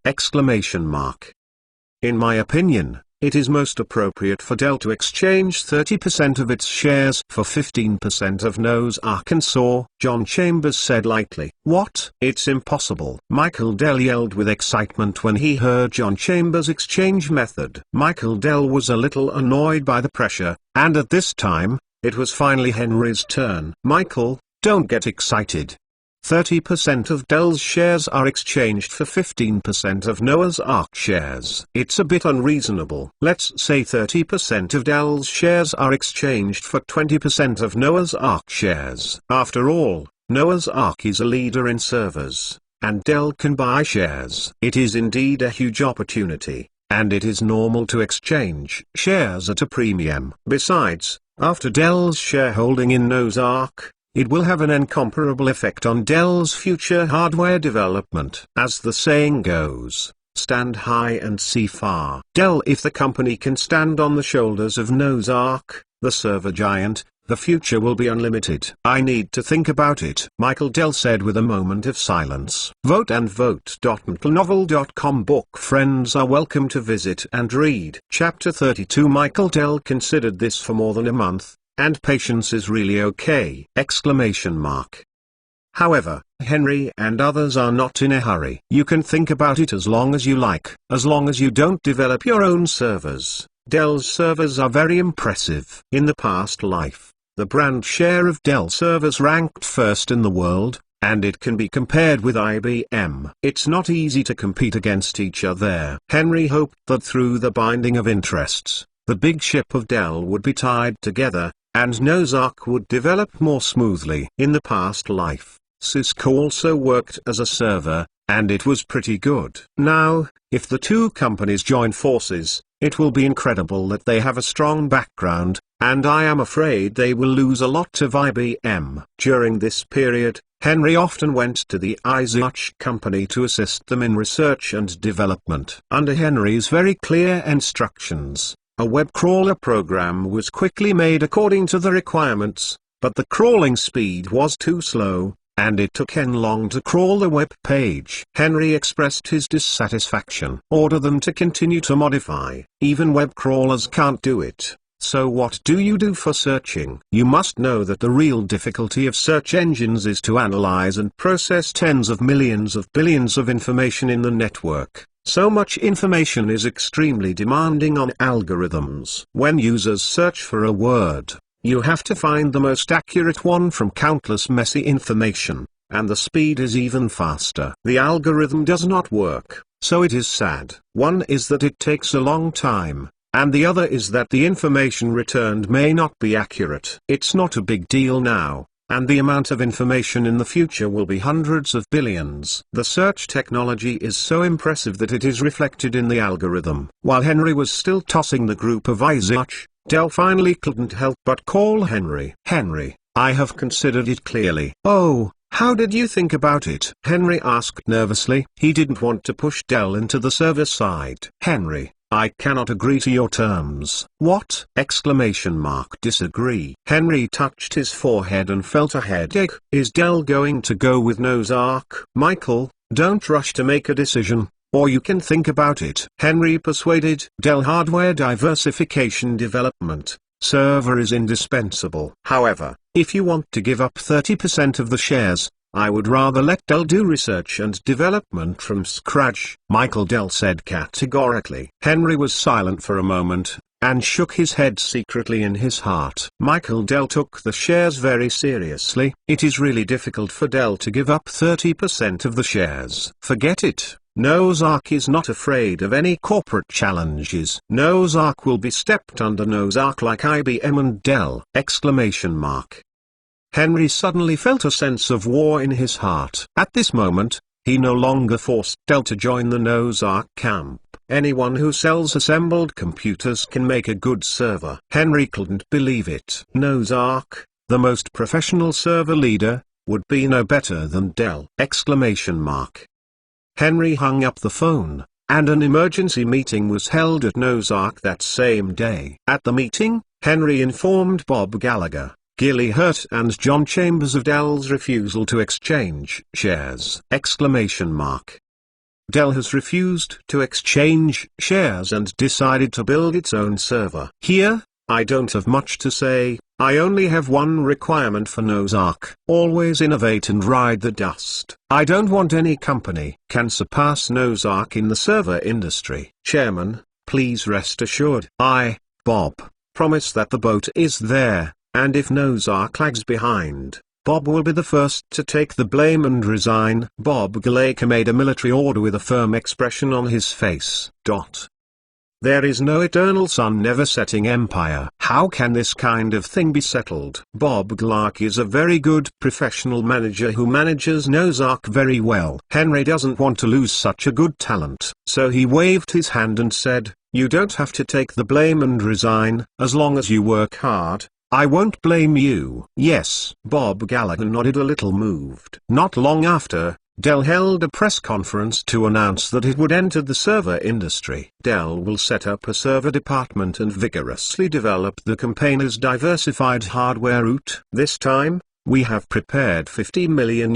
In my opinion, it is most appropriate for Dell to exchange 30% of its shares for 15% of Noah's Arkansas, John Chambers said lightly. What? It's impossible. Michael Dell yelled with excitement when he heard John Chambers' exchange method. Michael Dell was a little annoyed by the pressure, and at this time, it was finally Henry's turn. Michael, don't get excited. 30% of Dell's shares are exchanged for 15% of Noah's Ark shares. It's a bit unreasonable. Let's say 30% of Dell's shares are exchanged for 20% of Noah's Ark shares. After all, Noah's Ark is a leader in servers, and Dell can buy shares. It is indeed a huge opportunity, and it is normal to exchange shares at a premium. Besides, after Dell's shareholding in Noah's Ark, it will have an incomparable effect on Dell's future hardware development. As the saying goes, stand high and see far. Dell, if the company can stand on the shoulders of Noah's Ark, the server giant, the future will be unlimited. I need to think about it, Michael Dell said with a moment of silence. Vote and vote.mtlnovel.com. Book friends are welcome to visit and read. Chapter 32. Michael Dell considered this for more than a month, and patience is really okay! However, Henry and others are not in a hurry. You can think about it as long as you like, as long as you don't develop your own servers. Dell's servers are very impressive. In the past life, the brand share of Dell servers ranked first in the world, and it can be compared with IBM. It's not easy to compete against each other. Henry hoped that through the binding of interests, the big ship of Dell would be tied together, and Noah's Ark would develop more smoothly. In the past life, Cisco also worked as a server, and it was pretty good. Now, if the two companies join forces, it will be incredible that they have a strong background, and I am afraid they will lose a lot of IBM. During this period, Henry often went to the Isaac company to assist them in research and development. Under Henry's very clear instructions, a web crawler program was quickly made according to the requirements, but the crawling speed was too slow, and it took Hen long to crawl the web page. Henry expressed his dissatisfaction. Order them to continue to modify. Even web crawlers can't do it. So what do you do for searching? You must know that the real difficulty of search engines is to analyze and process tens of millions of billions of information in the network. So much information is extremely demanding on algorithms. When users search for a word, you have to find the most accurate one from countless messy information, and the speed is even faster. The algorithm does not work, so it is sad. One is that it takes a long time, and the other is that the information returned may not be accurate. It's not a big deal now, and the amount of information in the future will be hundreds of billions. The search technology is so impressive that it is reflected in the algorithm. While Henry was still tossing the group of Isaac, Dell finally couldn't help but call Henry. Henry, I have considered it clearly. Oh, how did you think about it? Henry asked nervously. He didn't want to push Dell into the server side. Henry, I cannot agree to your terms. What? Disagree. Henry touched his forehead and felt a headache. Is Dell going to go with Noah's Ark? Michael, don't rush to make a decision. or you can think about it. Henry persuaded Dell hardware diversification development. Server is indispensable. However, if you want to give up 30% of the shares, I would rather let Dell do research and development from scratch, Michael Dell said categorically. Henry was silent for a moment, and shook his head secretly in his heart. Michael Dell took the shares very seriously. It is really difficult for Dell to give up 30% of the shares. Forget it. Noah's Ark is not afraid of any corporate challenges. Noah's Ark will be stepped under Noah's Ark like IBM and Dell! Henry suddenly felt a sense of war in his heart. At this moment, he no longer forced Dell to join the Noah's Ark camp. Anyone who sells assembled computers can make a good server. Henry couldn't believe it. Noah's Ark, the most professional server leader, would be no better than Dell! Henry hung up the phone, and an emergency meeting was held at Noah's Ark that same day. At the meeting, Henry informed Bob Gallagher, Gilly Hurt and John Chambers of Dell's refusal to exchange shares! Dell has refused to exchange shares and decided to build its own server. Here, I don't have much to say. I only have one requirement for Noah's Ark: always innovate and ride the dust. I don't want any company can surpass Noah's Ark in the server industry. Chairman, please rest assured. I, Bob, promise that the boat is there, and if Noah's Ark lags behind, Bob will be the first to take the blame and resign. Bob Gallagher made a military order with a firm expression on his face. There is no eternal sun never setting empire. How can this kind of thing be settled? Bob Gallagher is a very good professional manager who manages Noah's Ark very well. Henry doesn't want to lose such a good talent. So he waved his hand and said, "You don't have to take the blame and resign. As long as you work hard, I won't blame you." Yes. Bob Gallagher nodded, a little moved. Not long after, Dell held a press conference to announce that it would enter the server industry. Dell will set up a server department and vigorously develop the company's diversified hardware route. This time, we have prepared $50 million,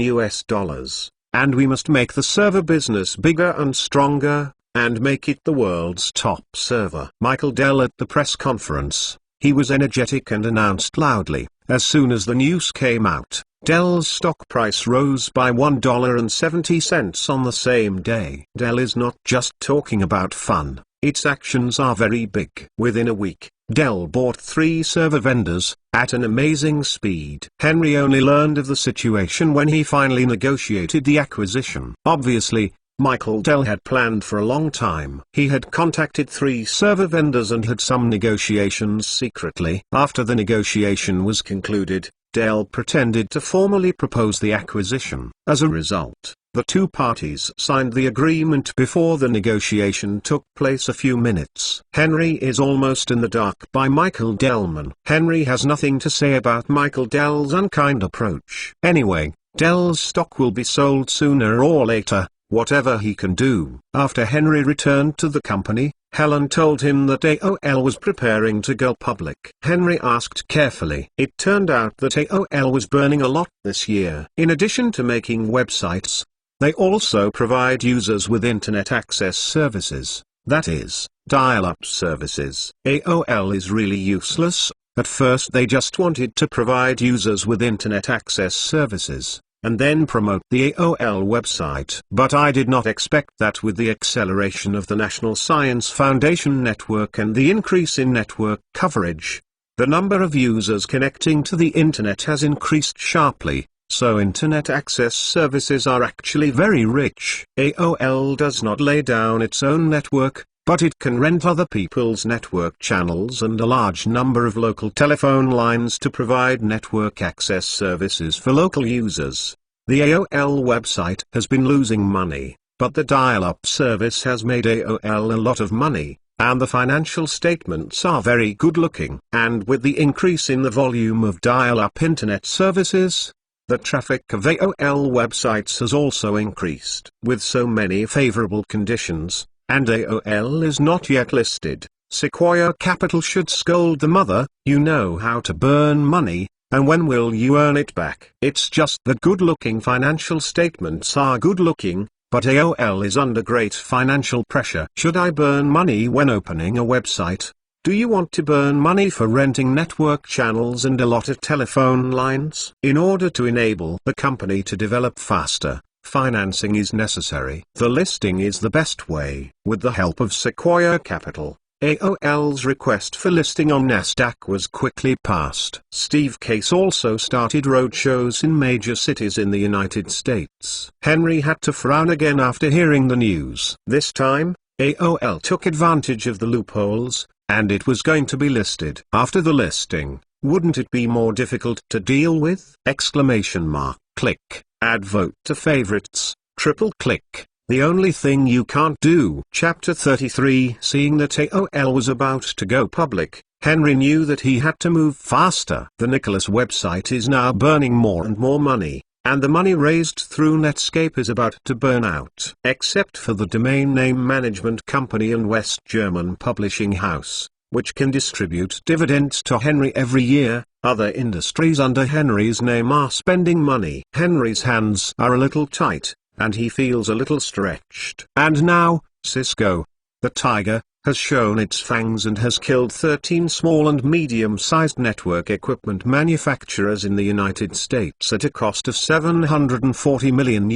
and we must make the server business bigger and stronger, and make it the world's top server. Michael Dell at the press conference. He was energetic and announced loudly. As soon as the news came out, Dell's stock price rose by $1.70 on the same day. Dell is not just talking about fun, its actions are very big. Within a week, Dell bought 3 server vendors, at an amazing speed. Henry only learned of the situation when he finally negotiated the acquisition. Obviously, Michael Dell had planned for a long time. He had contacted 3 server vendors and had some negotiations secretly. After the negotiation was concluded, Dell pretended to formally propose the acquisition. As a result, the 2 parties signed the agreement before the negotiation took place a few minutes. Henry is Almost in the Dark by Michael Dellman. Henry has nothing to say about Michael Dell's unkind approach. Anyway, Dell's stock will be sold sooner or later, whatever he can do. After Henry returned to the company, Helen told him that AOL was preparing to go public. Henry asked carefully. It turned out that AOL was burning a lot this year. In addition to making websites, they also provide users with internet access services, that is, dial-up services. AOL is really useless. At first they just wanted to provide users with internet access services, and then promote the AOL website. But I did not expect that with the acceleration of the National Science Foundation network and the increase in network coverage, the number of users connecting to the internet has increased sharply, so internet access services are actually very rich. AOL does not lay down its own network, but it can rent other people's network channels and a large number of local telephone lines to provide network access services for local users. The AOL website has been losing money, but the dial-up service has made AOL a lot of money, and the financial statements are very good looking. And with the increase in the volume of dial-up internet services, the traffic of AOL websites has also increased. With so many favorable conditions, and AOL is not yet listed, Sequoia Capital should scold the mother. You know how to burn money, and when will you earn it back? It's just that good-looking financial statements are good-looking, but AOL is under great financial pressure. Should I burn money when opening a website? Do you want to burn money for renting network channels and a lot of telephone lines? In order to enable the company to develop faster, financing is necessary. The listing is the best way. With the help of Sequoia Capital, AOL's request for listing on Nasdaq was quickly passed. Steve Case also started roadshows in major cities in the United States. Henry had to frown again after hearing the news. This time, AOL took advantage of the loopholes, and it was going to be listed. After the listing, wouldn't it be more difficult to deal with? Click, add vote to favorites, triple click. The only thing you can't do. Chapter 33. Seeing that AOL was about to go public, Henry knew that he had to move faster. The Nicholas website is now burning more and more money, and the money raised through Netscape is about to burn out. Except for the domain name management company and West German publishing house, which can distribute dividends to Henry every year, other industries under Henry's name are spending money. Henry's hands are a little tight, and he feels a little stretched. And now, Cisco, the tiger, has shown its fangs and has killed 13 small and medium-sized network equipment manufacturers in the United States at a cost of $740 million.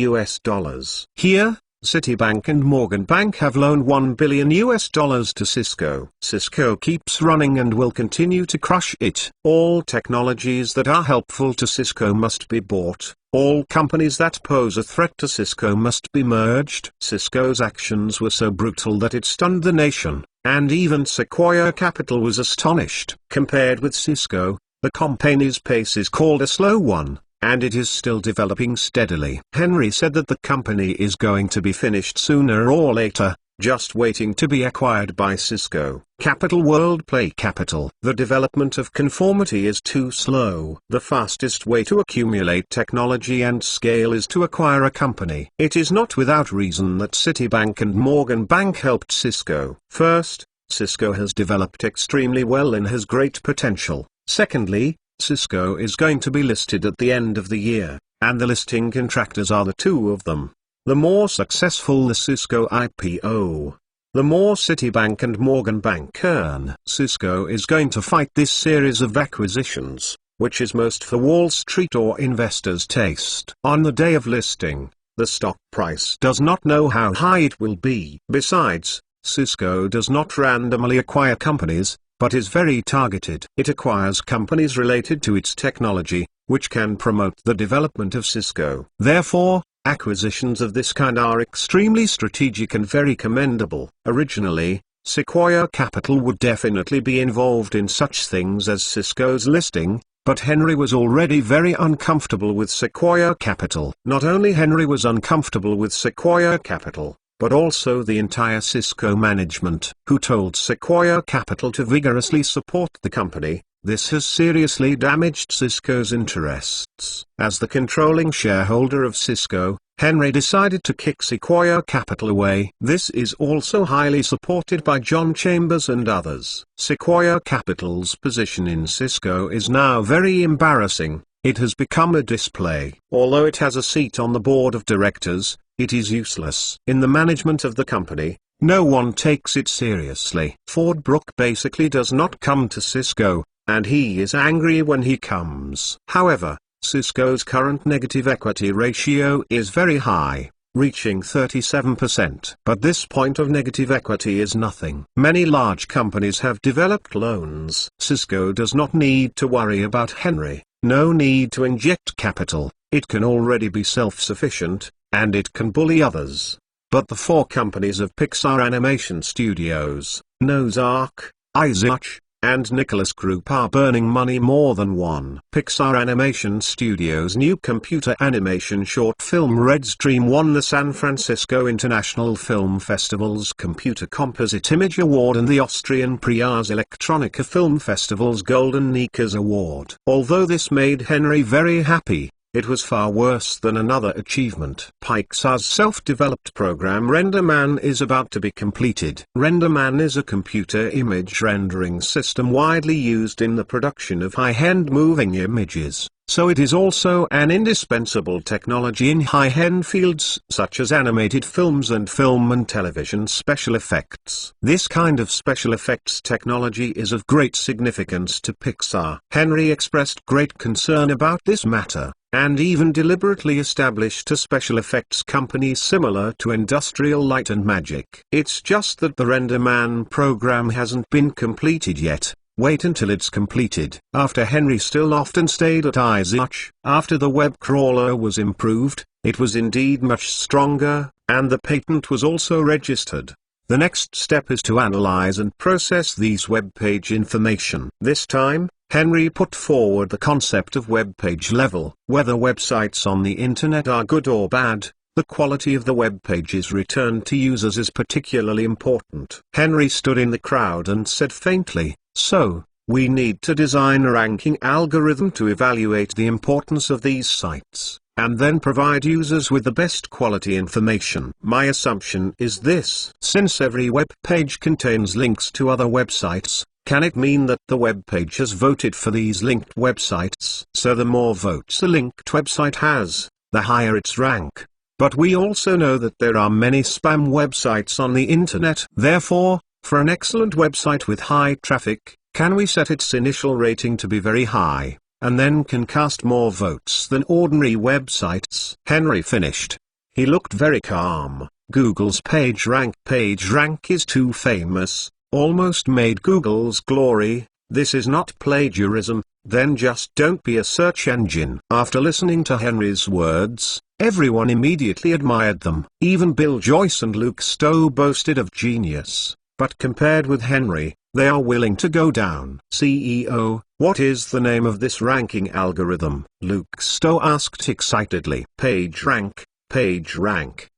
Here, Citibank and Morgan Bank have loaned $1 billion to Cisco. Cisco keeps running and will continue to crush it. All technologies that are helpful to Cisco must be bought. All companies that pose a threat to Cisco must be merged. Cisco's actions were so brutal that it stunned the nation, and even Sequoia Capital was astonished. Compared with Cisco, the company's pace is called a slow one, and it is still developing steadily. Henry said that the company is going to be finished sooner or later, just waiting to be acquired by Cisco. Capital World Play Capital. The development of conformity is too slow. The fastest way to accumulate technology and scale is to acquire a company. It is not without reason that Citibank and Morgan Bank helped Cisco. First, Cisco has developed extremely well and has great potential. Secondly, Cisco is going to be listed at the end of the year, and the listing contractors are the two of them. The more successful the Cisco IPO, the more Citibank and Morgan Bank earn. Cisco is going to fight this series of acquisitions, which is most for Wall Street or investors' taste. On the day of listing, the stock price does not know how high it will be. Besides, Cisco does not randomly acquire companies, but is very targeted. It acquires companies related to its technology, which can promote the development of Cisco. Therefore, acquisitions of this kind are extremely strategic and very commendable. Originally, Sequoia Capital would definitely be involved in such things as Cisco's listing, but Henry was already very uncomfortable with Sequoia Capital. Not only Henry was uncomfortable with Sequoia Capital, but also the entire Cisco management, who told Sequoia Capital to vigorously support the company. This has seriously damaged Cisco's interests. As the controlling shareholder of Cisco, Henry decided to kick Sequoia Capital away. This is also highly supported by John Chambers and others. Sequoia Capital's position in Cisco is now very embarrassing. It has become a display. Although it has a seat on the board of directors, it is useless. In the management of the company, no one takes it seriously. Ford Brook basically does not come to Cisco, and he is angry when he comes. However, Cisco's current negative equity ratio is very high, reaching 37%. But this point of negative equity is nothing. Many large companies have developed loans. Cisco does not need to worry about Henry. No need to inject capital. It can already be self-sufficient, and it can bully others. But the four companies of Pixar Animation Studios, Noah's Ark, Isaac, and Nicholas Group are burning money more than one. Pixar Animation Studios' new computer animation short film Red Stream won the San Francisco International Film Festival's Computer Composite Image Award and the Austrian Prias Electronica Film Festival's Golden Neckars Award. Although this made Henry very happy, it was far worse than another achievement. Pixar's self-developed program RenderMan is about to be completed. RenderMan is a computer image rendering system widely used in the production of high-end moving images. so it is also an indispensable technology in high-end fields such as animated films and film and television special effects. This kind of special effects technology is of great significance to Pixar. Henry expressed great concern about this matter, and even deliberately established a special effects company similar to Industrial Light and Magic. It's just that the RenderMan program hasn't been completed yet. Wait until it's completed. After Henry still often stayed at iZotoch. After the web crawler was improved, it was indeed much stronger, and the patent was also registered. The next step is to analyze and process these web page information. This time, Henry put forward the concept of web page level. Whether websites on the internet are good or bad, the quality of the web pages returned to users is particularly important. Henry stood in the crowd and said faintly, "So, we need to design a ranking algorithm to evaluate the importance of these sites, and then provide users with the best quality information. My assumption is this: since every web page contains links to other websites, can it mean that the web page has voted for these linked websites? So the more votes a linked website has, the higher its rank. But we also know that there are many spam websites on the internet. Therefore, for an excellent website with high traffic, can we set its initial rating to be very high, and then can cast more votes than ordinary websites?" Henry finished. He looked very calm. Google's PageRank is too famous, almost made Google's glory. This is not plagiarism, then just don't be a search engine. After listening to Henry's words, everyone immediately admired them. Even Bill Joyce and Luke Stowe boasted of genius. But compared with Henry, they are willing to go down. "CEO, what is the name of this ranking algorithm?" Luke Stowe asked excitedly. PageRank.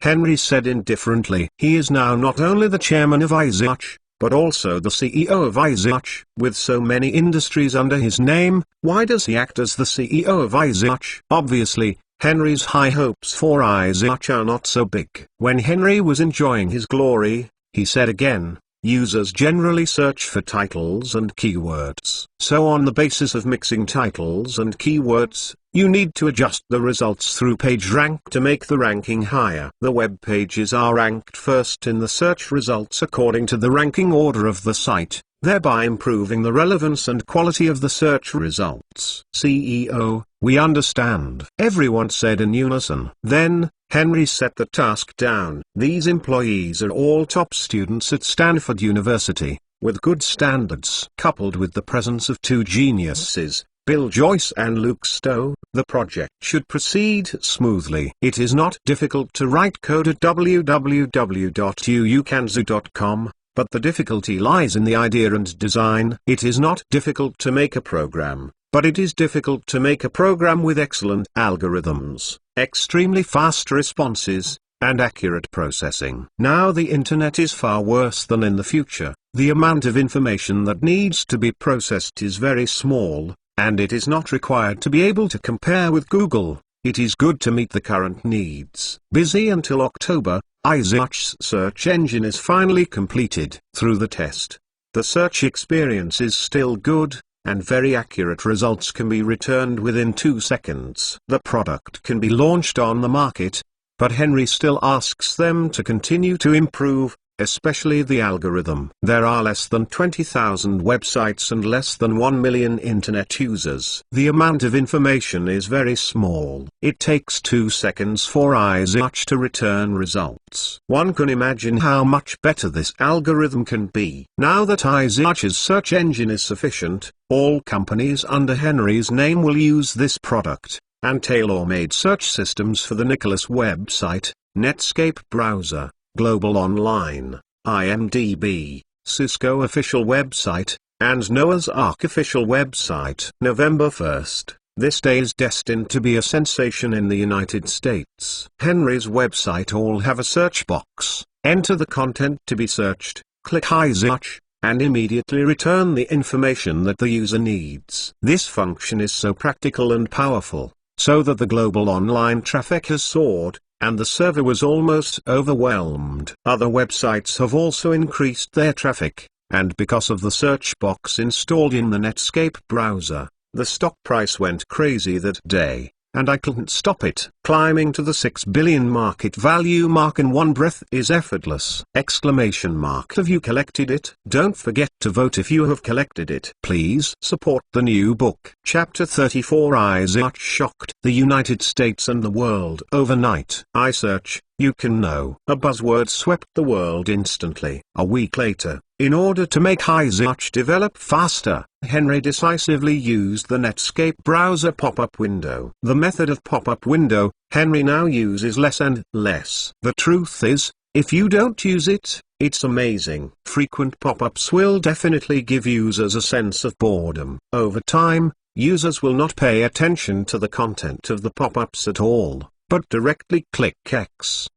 Henry said indifferently. He is now not only the chairman of iZotoch, but also the CEO of iZotoch. With so many industries under his name, why does he act as the CEO of iZotoch? Obviously, Henry's high hopes for iZotoch are not so big. When Henry was enjoying his glory, he said again, "Users generally search for titles and keywords. So on the basis of mixing titles and keywords, you need to adjust the results through PageRank to make the ranking higher. The web pages are ranked first in the search results according to the ranking order of the site, thereby improving the relevance and quality of the search results." "CEO, we understand," everyone said in unison. Then, Henry set the task down. "These employees are all top students at Stanford University, with good standards. Coupled with the presence of two geniuses, Bill Joyce and Luke Stowe, the project should proceed smoothly. It is not difficult to write code at www.uukanzu.com, but the difficulty lies in the idea and design. It is not difficult to make a program, but it is difficult to make a program with excellent algorithms, extremely fast responses, and accurate processing. Now the internet is far worse than in the future. The amount of information that needs to be processed is very small, and it is not required to be able to compare with Google. It is good to meet the current needs. Busy until October, iZotoch's search engine is finally completed. Through the test, the search experience is still good, and very accurate results can be returned within 2 seconds. The product can be launched on the market, but Henry still asks them to continue to improve, especially the algorithm. There are less than 20,000 websites and less than 1 million internet users. The amount of information is very small. It takes 2 seconds for iZotoch to return results. One can imagine how much better this algorithm can be. Now that iZotoch's search engine is sufficient, all companies under Henry's name will use this product, and tailor-made search systems for the Nicholas website, Netscape browser, Global Online, IMDb, Cisco official website, and Noah's Ark official website. November 1st. This day is destined to be a sensation in the United States. Henry's website all have a search box. Enter the content to be searched, click iZotoch, and immediately return the information that the user needs. This function is so practical and powerful, so that the global online traffic has soared, and the server was almost overwhelmed. Other websites have also increased their traffic, and because of the search box installed in the Netscape browser, The stock price went crazy that day, and I couldn't stop it. Climbing to the 6 billion market value mark in one breath is effortless! Exclamation mark. Have you collected it? Don't forget to vote if you have collected it. Please support the new book. Chapter 34 iSearch shocked the United States and the world overnight. iSearch, you can know. A buzzword swept the world instantly. A week later, in order to make iSearch develop faster, Henry decisively used the Netscape browser pop-up window. The method of pop-up window, Henry now uses less and less. The truth is, if you don't use it, it's amazing. Frequent pop-ups will definitely give users a sense of boredom. Over time, users will not pay attention to the content of the pop-ups at all, but directly click X.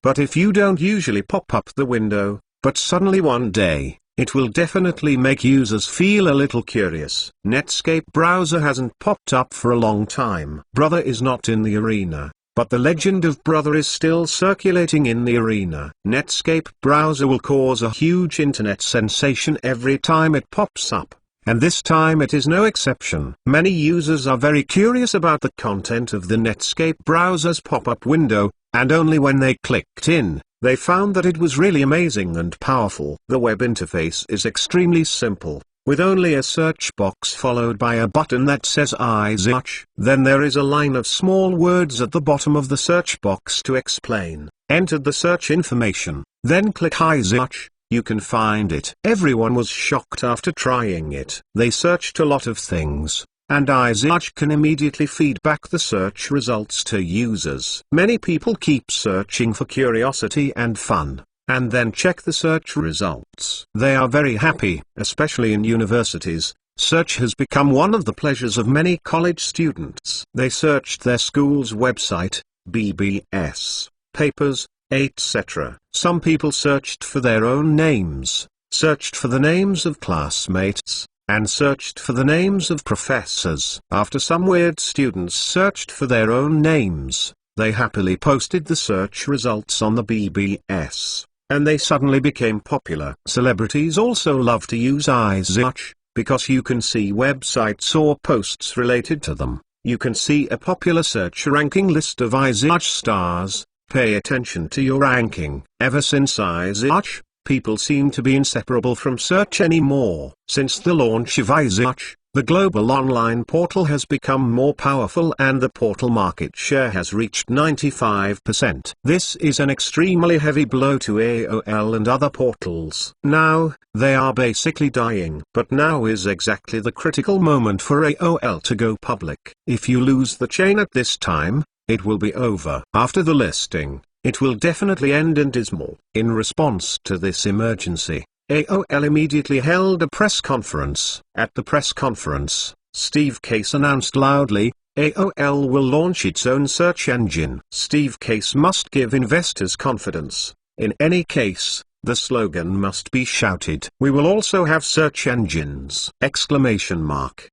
But if you don't usually pop up the window, but suddenly one day, it will definitely make users feel a little curious. Netscape browser hasn't popped up for a long time. Brother is not in the arena, but the legend of Brother is still circulating in the arena. Netscape browser will cause a huge internet sensation every time it pops up, and this time it is no exception. Many users are very curious about the content of the Netscape browser's pop-up window, and only when they clicked in, they found that it was really amazing and powerful. The web interface is extremely simple, with only a search box followed by a button that says iSearch. Then there is a line of small words at the bottom of the search box to explain. Enter the search information, then click iSearch. You can find it. Everyone was shocked after trying it. They searched a lot of things, and iSearch can immediately feed back the search results to users. Many people keep searching for curiosity and fun, and then check the search results. They are very happy. Especially in universities, search has become one of the pleasures of many college students. They searched their school's website, BBS, papers, etc. Some people searched for their own names, searched for the names of classmates, and searched for the names of professors. After some weird students searched for their own names, they happily posted the search results on the BBS, and they suddenly became popular. Celebrities also love to use iSearch, because you can see websites or posts related to them. You can see a popular search ranking list of iSearch stars. Pay attention to your ranking. Ever since iSearch, people seem to be inseparable from search anymore. Since the launch of iSearch, the global online portal has become more powerful and the portal market share has reached 95%. This is an extremely heavy blow to AOL and other portals. Now, they are basically dying. But now is exactly the critical moment for AOL to go public. If you lose the chain at this time, it will be over. After the listing, it will definitely end in dismal. In response to this emergency, AOL immediately held a press conference. At the press conference, Steve Case announced loudly, AOL will launch its own search engine. Steve Case must give investors confidence. In any case, the slogan must be shouted. We will also have search engines! Exclamation mark.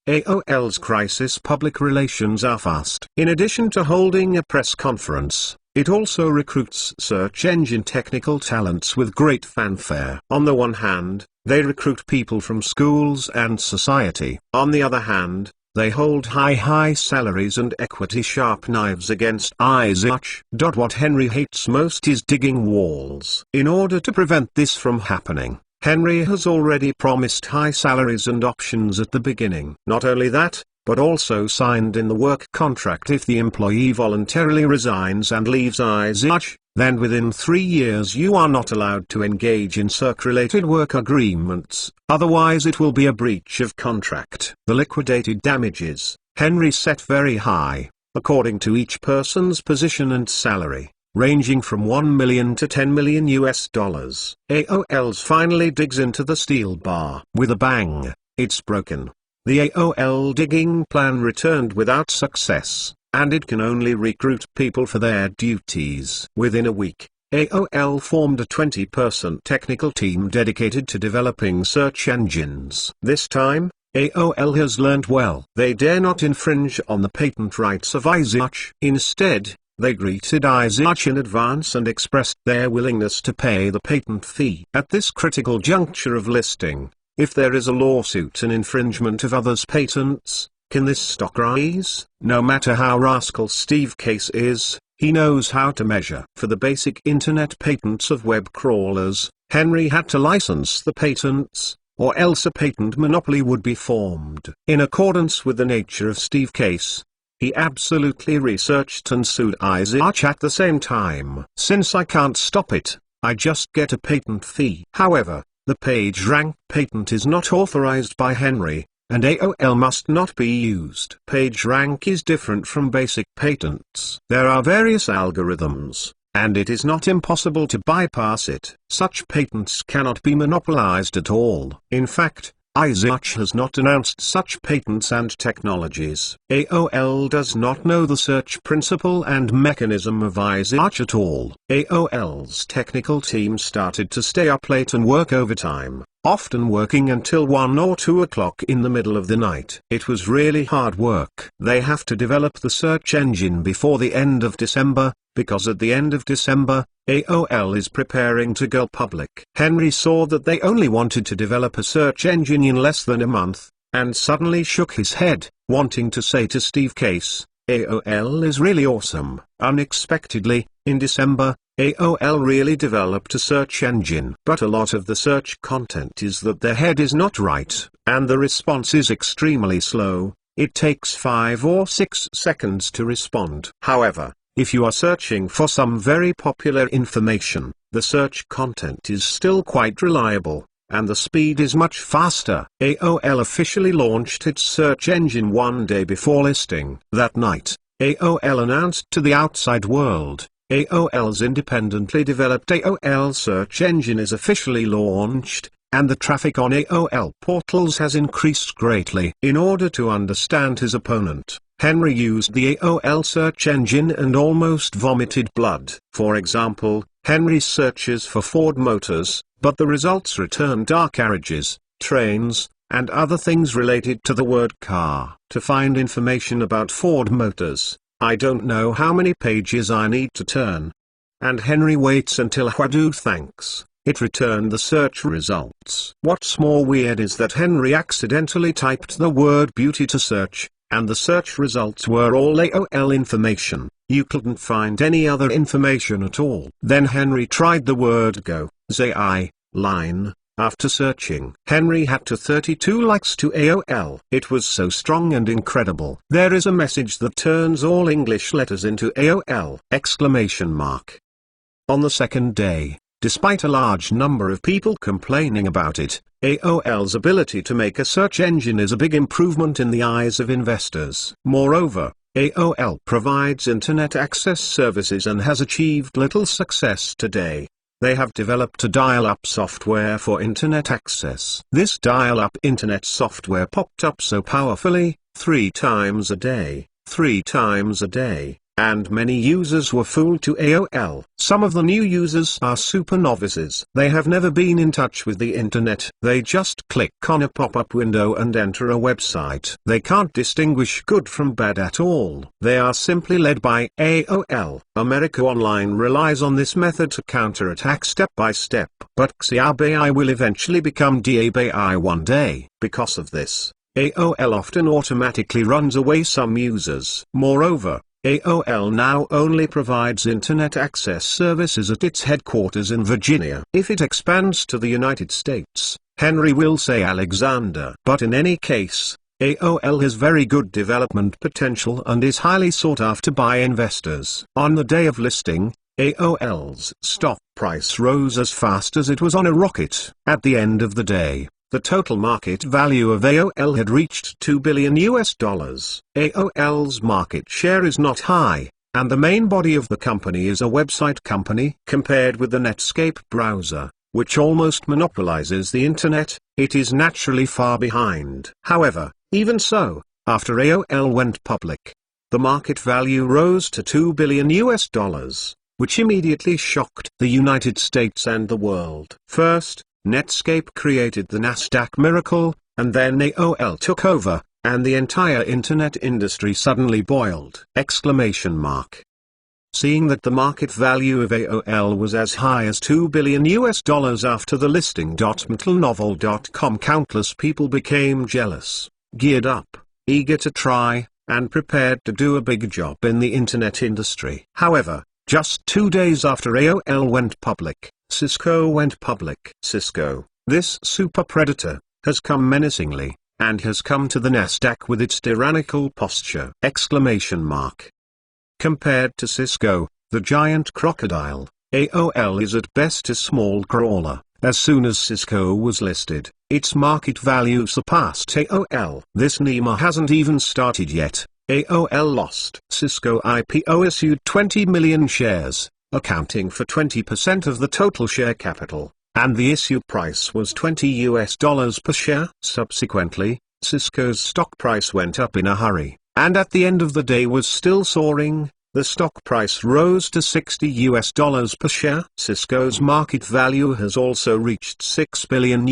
AOL's crisis public relations are fast. In addition to holding a press conference, it also recruits search engine technical talents with great fanfare. On the one hand, they recruit people from schools and society. On the other hand, they hold high salaries and equity sharp knives against iSearch. What Henry hates most is digging walls. In order to prevent this from happening, Henry has already promised high salaries and options at the beginning. Not only that, but also signed in the work contract if the employee voluntarily resigns and leaves iSearch, then within 3 years you are not allowed to engage in search-related work agreements, otherwise it will be a breach of contract. The liquidated damages, Henry set very high, according to each person's position and salary, ranging from $1 million to $10 million US. AOL's finally digs into the steel bar. With a bang, it's broken. The AOL digging plan returned without success, and it can only recruit people for their duties. Within a week, AOL formed a 20-person technical team dedicated to developing search engines. This time, AOL has learned well. They dare not infringe on the patent rights of iSearch. Instead, they greeted iSearch in advance and expressed their willingness to pay the patent fee. At this critical juncture of listing, If there is a lawsuit and infringement of others' patents, can this stock rise? No matter how rascal Steve Case is, he knows how to measure. For the basic internet patents of web crawlers, Henry had to license the patents, or else a patent monopoly would be formed. In accordance with the nature of Steve Case, he absolutely researched and sued Isaac at the same time. Since I can't stop it, I just get a patent fee. However, the PageRank patent is not authorized by Henry, and AOL must not be used. PageRank is different from basic patents. There are various algorithms, and it is not impossible to bypass it. Such patents cannot be monopolized at all. In fact, Isaac has not announced such patents and technologies. AOL does not know the search principle and mechanism of Isaac at all. AOL's technical team started to stay up late and work overtime, often working until 1 or 2 o'clock in the middle of the night. It was really hard work. They have to develop the search engine before the end of December, because at the end of December, AOL is preparing to go public. Henry saw that they only wanted to develop a search engine in less than a month, and suddenly shook his head, wanting to say to Steve Case, AOL is really awesome. Unexpectedly, in December, AOL really developed a search engine. But a lot of the search content is that their head is not right, and the response is extremely slow. It takes 5 or 6 seconds to respond. However, if you are searching for some very popular information, the search content is still quite reliable, and the speed is much faster. AOL officially launched its search engine 1 day before listing. That night, AOL announced to the outside world, AOL's independently developed AOL search engine is officially launched, and the traffic on AOL portals has increased greatly. In order to understand his opponent, Henry used the AOL search engine and almost vomited blood. For example, Henry searches for Ford Motors, but the results return dark carriages, trains, and other things related to the word car. To find information about Ford Motors, I don't know how many pages I need to turn. And Henry waits until Hadoop thanks it returned the search results. What's more weird is that Henry accidentally typed the word beauty to search, and the search results were all AOL information. You couldn't find any other information at all. Then Henry tried the word go, ZI, line. After searching, Henry had to 32 likes to AOL. It was so strong and incredible. There is a message that turns all English letters into AOL! Exclamation mark. On the second day, despite a large number of people complaining about it, AOL's ability to make a search engine is a big improvement in the eyes of investors. Moreover, AOL provides internet access services and has achieved little success today. They have developed a dial-up software for internet access. This dial-up internet software popped up so powerfully, 3 times a day, and many users were fooled to AOL. Some of the new users are super novices. They have never been in touch with the internet. They just click on a pop-up window and enter a website. They can't distinguish good from bad at all. They are simply led by AOL. America Online relies on this method to counterattack step by step. But XABI will eventually become DABI one day. Because of this, AOL often automatically runs away some users. Moreover, AOL now only provides internet access services at its headquarters in Virginia. If it expands to the United States, Henry will say Alexander. But in any case, AOL has very good development potential and is highly sought after by investors. On the day of listing, AOL's stock price rose as fast as it was on a rocket. At the end of the day, the total market value of AOL had reached $2 billion. AOL's market share is not high, and the main body of the company is a website company. Compared with the Netscape browser, which almost monopolizes the internet, it is naturally far behind. However, even so, after AOL went public, the market value rose to $2 billion, which immediately shocked the United States and the world. First, Netscape created the Nasdaq miracle, and then AOL took over, and the entire internet industry suddenly boiled! Exclamation mark. Seeing that the market value of AOL was as high as $2 billion after the listing. MntleNovel.com. Countless people became jealous, geared up, eager to try, and prepared to do a big job in the internet industry. However, just 2 days after AOL went public, Cisco went public. Cisco, this super predator, has come menacingly, and has come to the Nasdaq with its tyrannical posture! Compared to Cisco, the giant crocodile, AOL is at best a small crawler. As soon as Cisco was listed, its market value surpassed AOL. This NEMA hasn't even started yet. AOL lost. Cisco IPO issued 20 million shares, accounting for 20% of the total share capital, and the issue price was $20 per share. Subsequently, Cisco's stock price went up in a hurry, and at the end of the day was still soaring. The stock price rose to $60 per share. Cisco's market value has also reached $6 billion,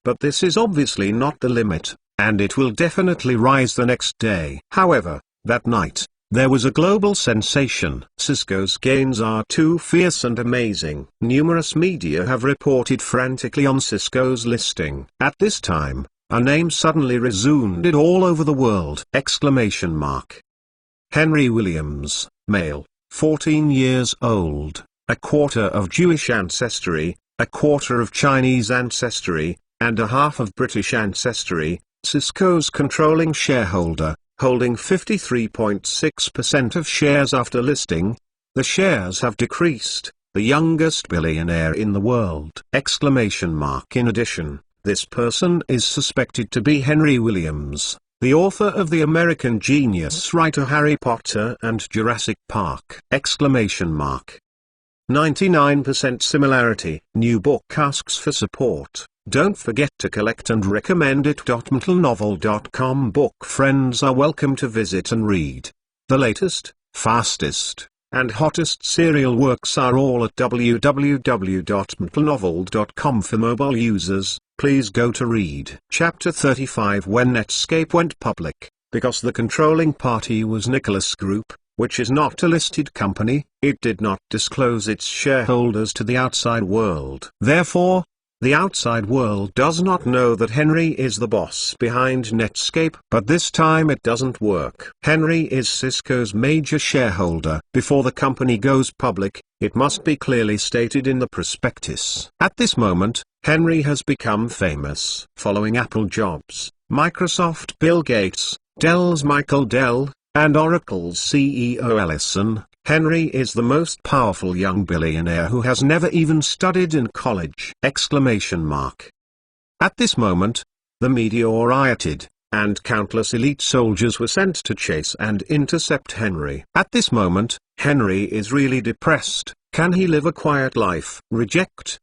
but this is obviously not the limit, and it will definitely rise the next day. However, that night, there was a global sensation. Cisco's gains are too fierce and amazing. Numerous media have reported frantically on Cisco's listing. At this time, a name suddenly resounded all over the world! Henry Williams, male, 14 years old, a quarter of Jewish ancestry, a quarter of Chinese ancestry, and a half of British ancestry, Cisco's controlling shareholder, holding 53.6% of shares after listing. The shares have decreased, the youngest billionaire in the world! In addition, this person is suspected to be Henry Williams, the author of the American genius writer Harry Potter and Jurassic Park! 99% similarity. New book asks for support. Don't forget to collect and recommend it. MntleNovel.com. Book friends are welcome to visit and read. The latest, fastest, and hottest serial works are all at www.mntlenovel.com. For mobile users, please go to read. Chapter 35. When Netscape went public, because the controlling party was Nicholas Group, which is not a listed company, it did not disclose its shareholders to the outside world. Therefore, the outside world does not know that Henry is the boss behind Netscape. But this time it doesn't work. Henry is Cisco's major shareholder. Before the company goes public, it must be clearly stated in the prospectus. At this moment, Henry has become famous. Following Apple Jobs, Microsoft Bill Gates, Dell's Michael Dell, and Oracle's CEO Ellison, Henry is the most powerful young billionaire who has never even studied in college! At this moment, the media rioted, and countless elite soldiers were sent to chase and intercept Henry. At this moment, Henry is really depressed. Can he live a quiet life? Reject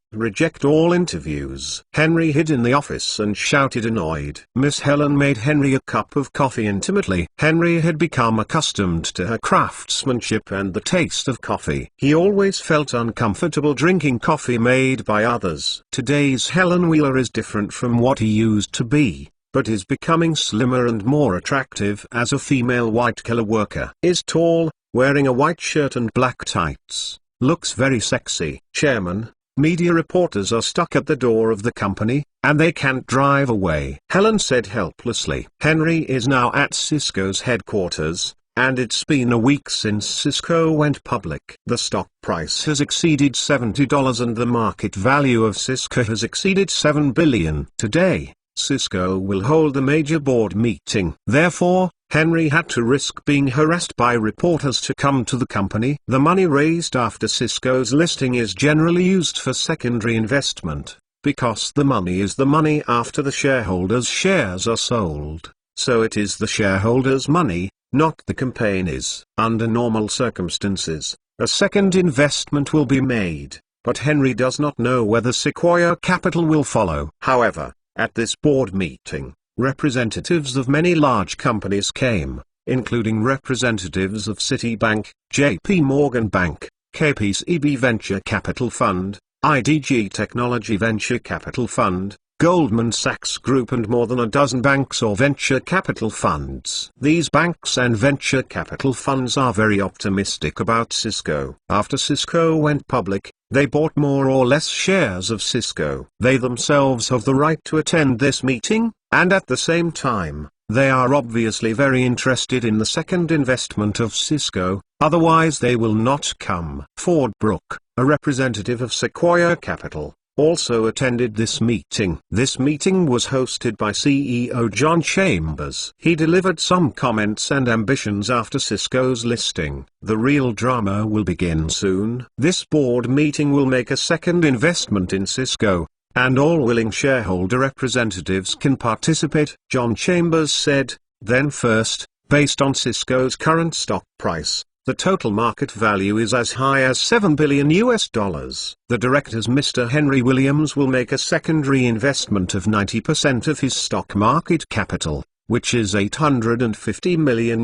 all interviews. Henry hid in the office and shouted annoyed. Miss Helen made Henry a cup of coffee intimately. Henry had become accustomed to her craftsmanship and the taste of coffee. He always felt uncomfortable drinking coffee made by others. Today's Helen Wheeler is different from what he used to be, but is becoming slimmer and more attractive as a female white-collar worker. Is tall, wearing a white shirt and black tights. Looks very sexy. Chairman, media reporters are stuck at the door of the company, and they can't drive away. Helen said helplessly. Henry is now at Cisco's headquarters, and it's been a week since Cisco went public. The stock price has exceeded $70 and the market value of Cisco has exceeded $7 billion. Today, Cisco will hold a major board meeting. Therefore, Henry had to risk being harassed by reporters to come to the company. The money raised after Cisco's listing is generally used for secondary investment, because the money is the money after the shareholders' shares are sold. So it is the shareholders' money, not the company's. Under normal circumstances, a second investment will be made, but Henry does not know whether Sequoia Capital will follow. However, at this board meeting, representatives of many large companies came, including representatives of Citibank, JP Morgan Bank, KPCB Venture Capital Fund, IDG Technology Venture Capital Fund, Goldman Sachs Group and more than a dozen banks or venture capital funds. These banks and venture capital funds are very optimistic about Cisco. After Cisco went public, they bought more or less shares of Cisco. They themselves have the right to attend this meeting, and at the same time, they are obviously very interested in the second investment of Cisco, otherwise they will not come. Ford Brook, a representative of Sequoia Capital, also attended this meeting. This meeting was hosted by CEO John Chambers. He delivered some comments and ambitions after Cisco's listing. The real drama will begin soon. This board meeting will make a second investment in Cisco, and all willing shareholder representatives can participate. John Chambers said, then first, based on Cisco's current stock price, the total market value is as high as $7 billion. The directors Mr. Henry Williams will make a secondary investment of 90% of his stock market capital, which is $850 million.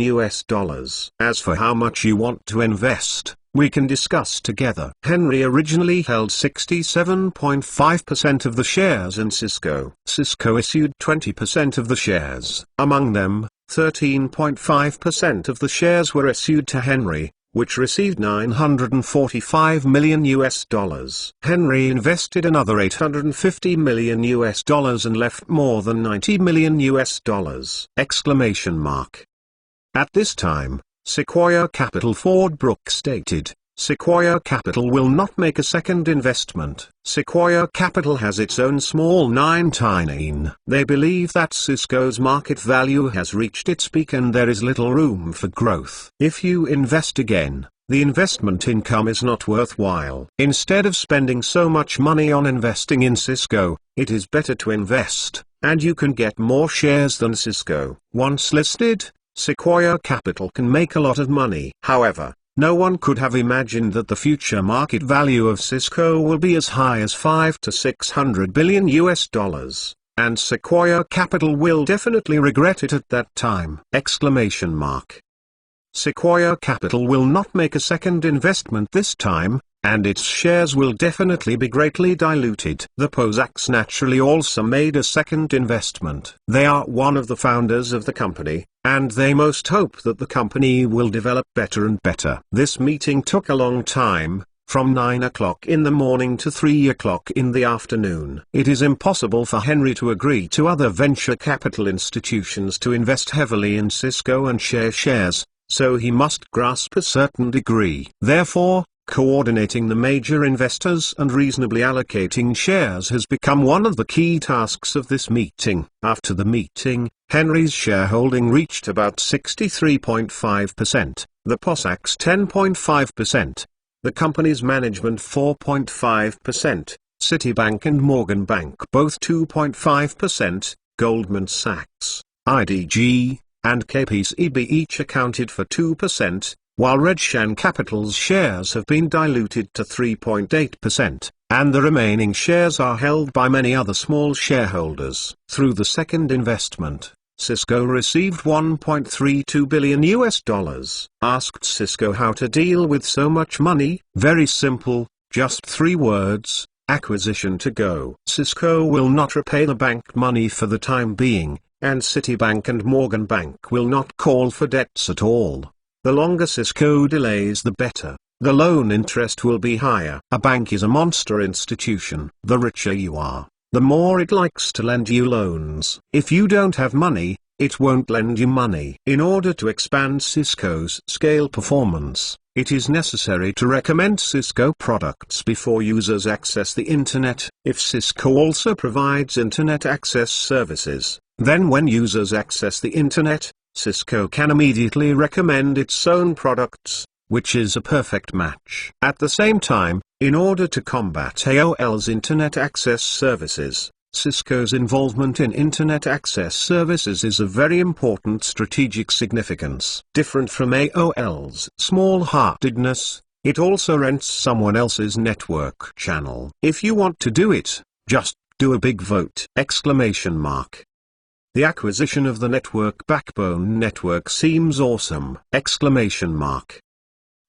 As for how much you want to invest, we can discuss together. Henry originally held 67.5% of the shares in Cisco. Cisco issued 20% of the shares. Among them, 13.5% of the shares were issued to Henry, which received $945 million. Henry invested another $850 million and left more than $90 million. Exclamation mark. At this time, Sequoia Capital Ford Brook stated, Sequoia Capital will not make a second investment. Sequoia Capital has its own small 19. They believe that Cisco's market value has reached its peak and there is little room for growth. If you invest again, the investment income is not worthwhile. Instead of spending so much money on investing in Cisco, it is better to invest, and you can get more shares than Cisco. Once listed, Sequoia Capital can make a lot of money. However, no one could have imagined that the future market value of Cisco will be as high as $500 to $600 billion, and Sequoia Capital will definitely regret it at that time. Exclamation mark. Sequoia Capital will not make a second investment this time, and its shares will definitely be greatly diluted. The Posacks naturally also made a second investment. They are one of the founders of the company, and they most hope that the company will develop better and better. This meeting took a long time, from 9 o'clock in the morning to 3 o'clock in the afternoon. It is impossible for Henry to agree to other venture capital institutions to invest heavily in Cisco and share shares, so he must grasp a certain degree. Therefore, coordinating the major investors and reasonably allocating shares has become one of the key tasks of this meeting. After the meeting, Henry's shareholding reached about 63.5%, the Posacks 10.5%, the company's management 4.5%, Citibank and Morgan Bank both 2.5%, Goldman Sachs, IDG, and KPCB each accounted for 2%, while Redshan Capital's shares have been diluted to 3.8%, and the remaining shares are held by many other small shareholders. Through the second investment, Cisco received $1.32 billion. Asked Cisco how to deal with so much money? Very simple, just 3 words, acquisition to go. Cisco will not repay the bank money for the time being, and Citibank and Morgan Bank will not call for debts at all. The longer Cisco delays the better. The loan interest will be higher. A bank is a monster institution. The richer you are, the more it likes to lend you loans. If you don't have money, it won't lend you money. In order to expand Cisco's scale performance, it is necessary to recommend Cisco products before users access the internet. If Cisco also provides internet access services, then when users access the internet, Cisco can immediately recommend its own products, which is a perfect match. At the same time, in order to combat AOL's internet access services, Cisco's involvement in internet access services is of very important strategic significance. Different from AOL's small-heartedness, it also rents someone else's network channel. If you want to do it, just do a big vote! Exclamation mark. The acquisition of the network backbone network seems awesome! Exclamation mark.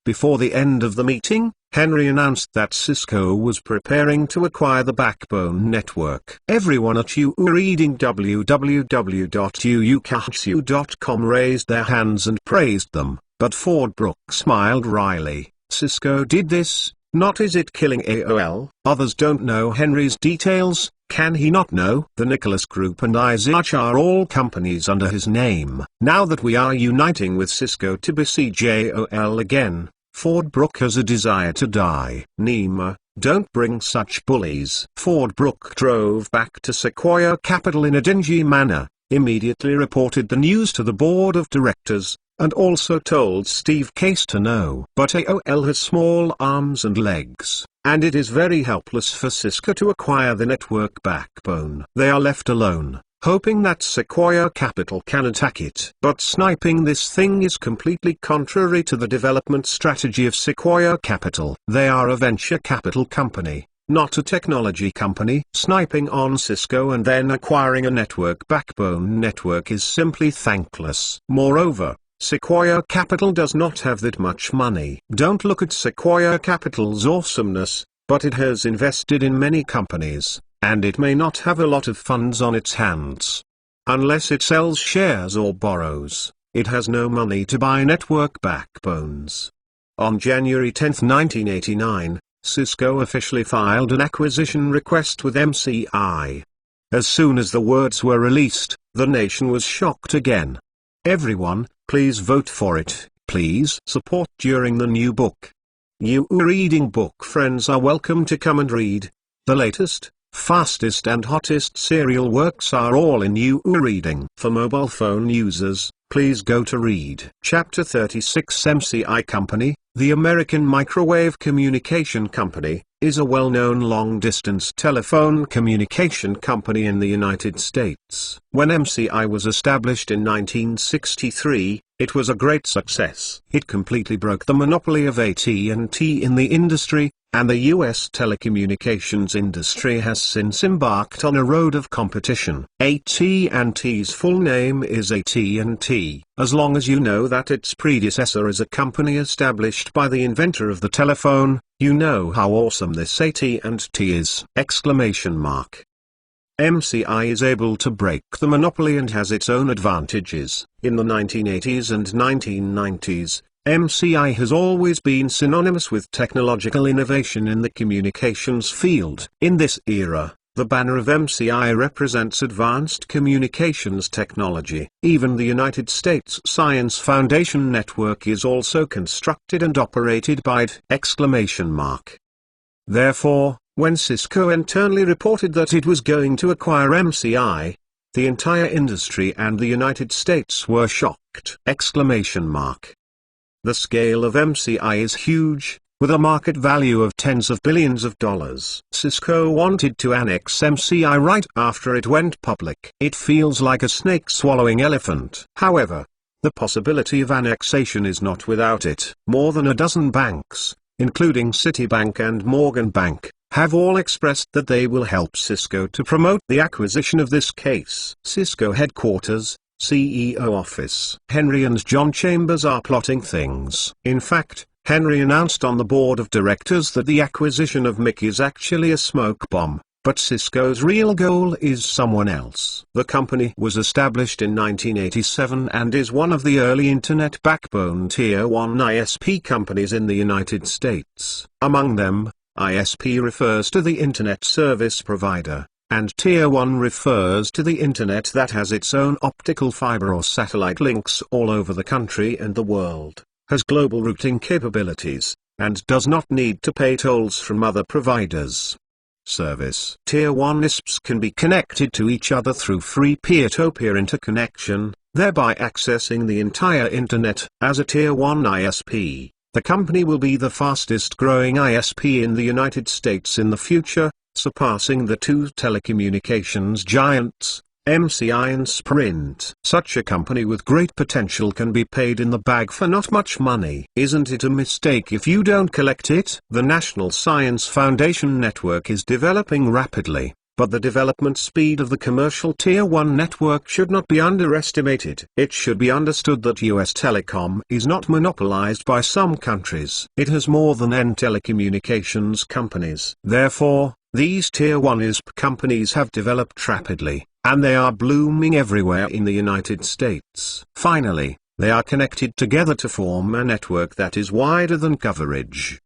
Before the end of the meeting, Henry announced that Cisco was preparing to acquire the Backbone network. Everyone at UU reading www.uukatsu.com raised their hands and praised them, but Fordbrook smiled wryly. Cisco did this, not is it killing AOL? Others don't know Henry's details. Can he not know? The Nicholas Group and iZetch are all companies under his name. Now that we are uniting with Cisco to besiege AOL again, Fordbrook has a desire to die. Nima, don't bring such bullies. Fordbrook drove back to Sequoia Capital in a dingy manner, immediately reported the news to the board of directors, and also told Steve Case to know. But AOL has small arms and legs, and it is very helpless for Cisco to acquire the network backbone. They are left alone, hoping that Sequoia Capital can attack it. But sniping this thing is completely contrary to the development strategy of Sequoia Capital. They are a venture capital company, not a technology company. Sniping on Cisco and then acquiring a network backbone network is simply thankless. Moreover, Sequoia Capital does not have that much money. Don't look at Sequoia Capital's awesomeness, but it has invested in many companies, and it may not have a lot of funds on its hands. Unless it sells shares or borrows, it has no money to buy network backbones. On January 10, 1989, Cisco officially filed an acquisition request with MCI. As soon as the words were released, the nation was shocked again. Everyone, please vote for it, please support during the new book. You reading book friends are welcome to come and read. The latest, fastest and hottest serial works are all in UU Reading. For mobile phone users, please go to read. Chapter 36. MCI Company, the American Microwave Communication Company, is a well-known long-distance telephone communication company in the United States. When MCI was established in 1963, it was a great success. It completely broke the monopoly of AT&T in the industry, and the U.S. telecommunications industry has since embarked on a road of competition. AT&T's full name is AT&T. As long as you know that its predecessor is a company established by the inventor of the telephone, you know how awesome this AT&T is! MCI is able to break the monopoly and has its own advantages. In the 1980s and 1990s, MCI has always been synonymous with technological innovation in the communications field. In this era, the banner of MCI represents advanced communications technology. Even the United States Science Foundation Network is also constructed and operated by it! Therefore, when Cisco internally reported that it was going to acquire MCI, the entire industry and the United States were shocked! The scale of MCI is huge, with a market value of tens of billions of dollars. Cisco wanted to annex MCI right after it went public. It feels like a snake swallowing elephant. However, the possibility of annexation is not without it. More than a dozen banks, including Citibank and Morgan Bank, have all expressed that they will help Cisco to promote the acquisition of this case. Cisco headquarters, CEO office. Henry and John Chambers are plotting things. In fact, Henry announced on the board of directors that the acquisition of MIC is actually a smoke bomb, but Cisco's real goal is someone else. The company was established in 1987 and is one of the early Internet backbone Tier 1 ISP companies in the United States. Among them, ISP refers to the Internet Service Provider, and Tier 1 refers to the Internet that has its own optical fiber or satellite links all over the country and the world, has global routing capabilities, and does not need to pay tolls from other providers. Service. Tier 1 ISPs can be connected to each other through free peer-to-peer interconnection, thereby accessing the entire Internet. As a Tier 1 ISP, the company will be the fastest growing ISP in the United States in the future, surpassing the two telecommunications giants, MCI and Sprint. Such a company with great potential can be paid in the bag for not much money. Isn't it a mistake if you don't collect it? The National Science Foundation Network is developing rapidly. but the development speed of the commercial Tier 1 network should not be underestimated. It should be understood that US telecom is not monopolized by some countries. It has more than N telecommunications companies. Therefore, these Tier 1 ISP companies have developed rapidly, and they are blooming everywhere in the United States. Finally, they are connected together to form a network that is wider than coverage.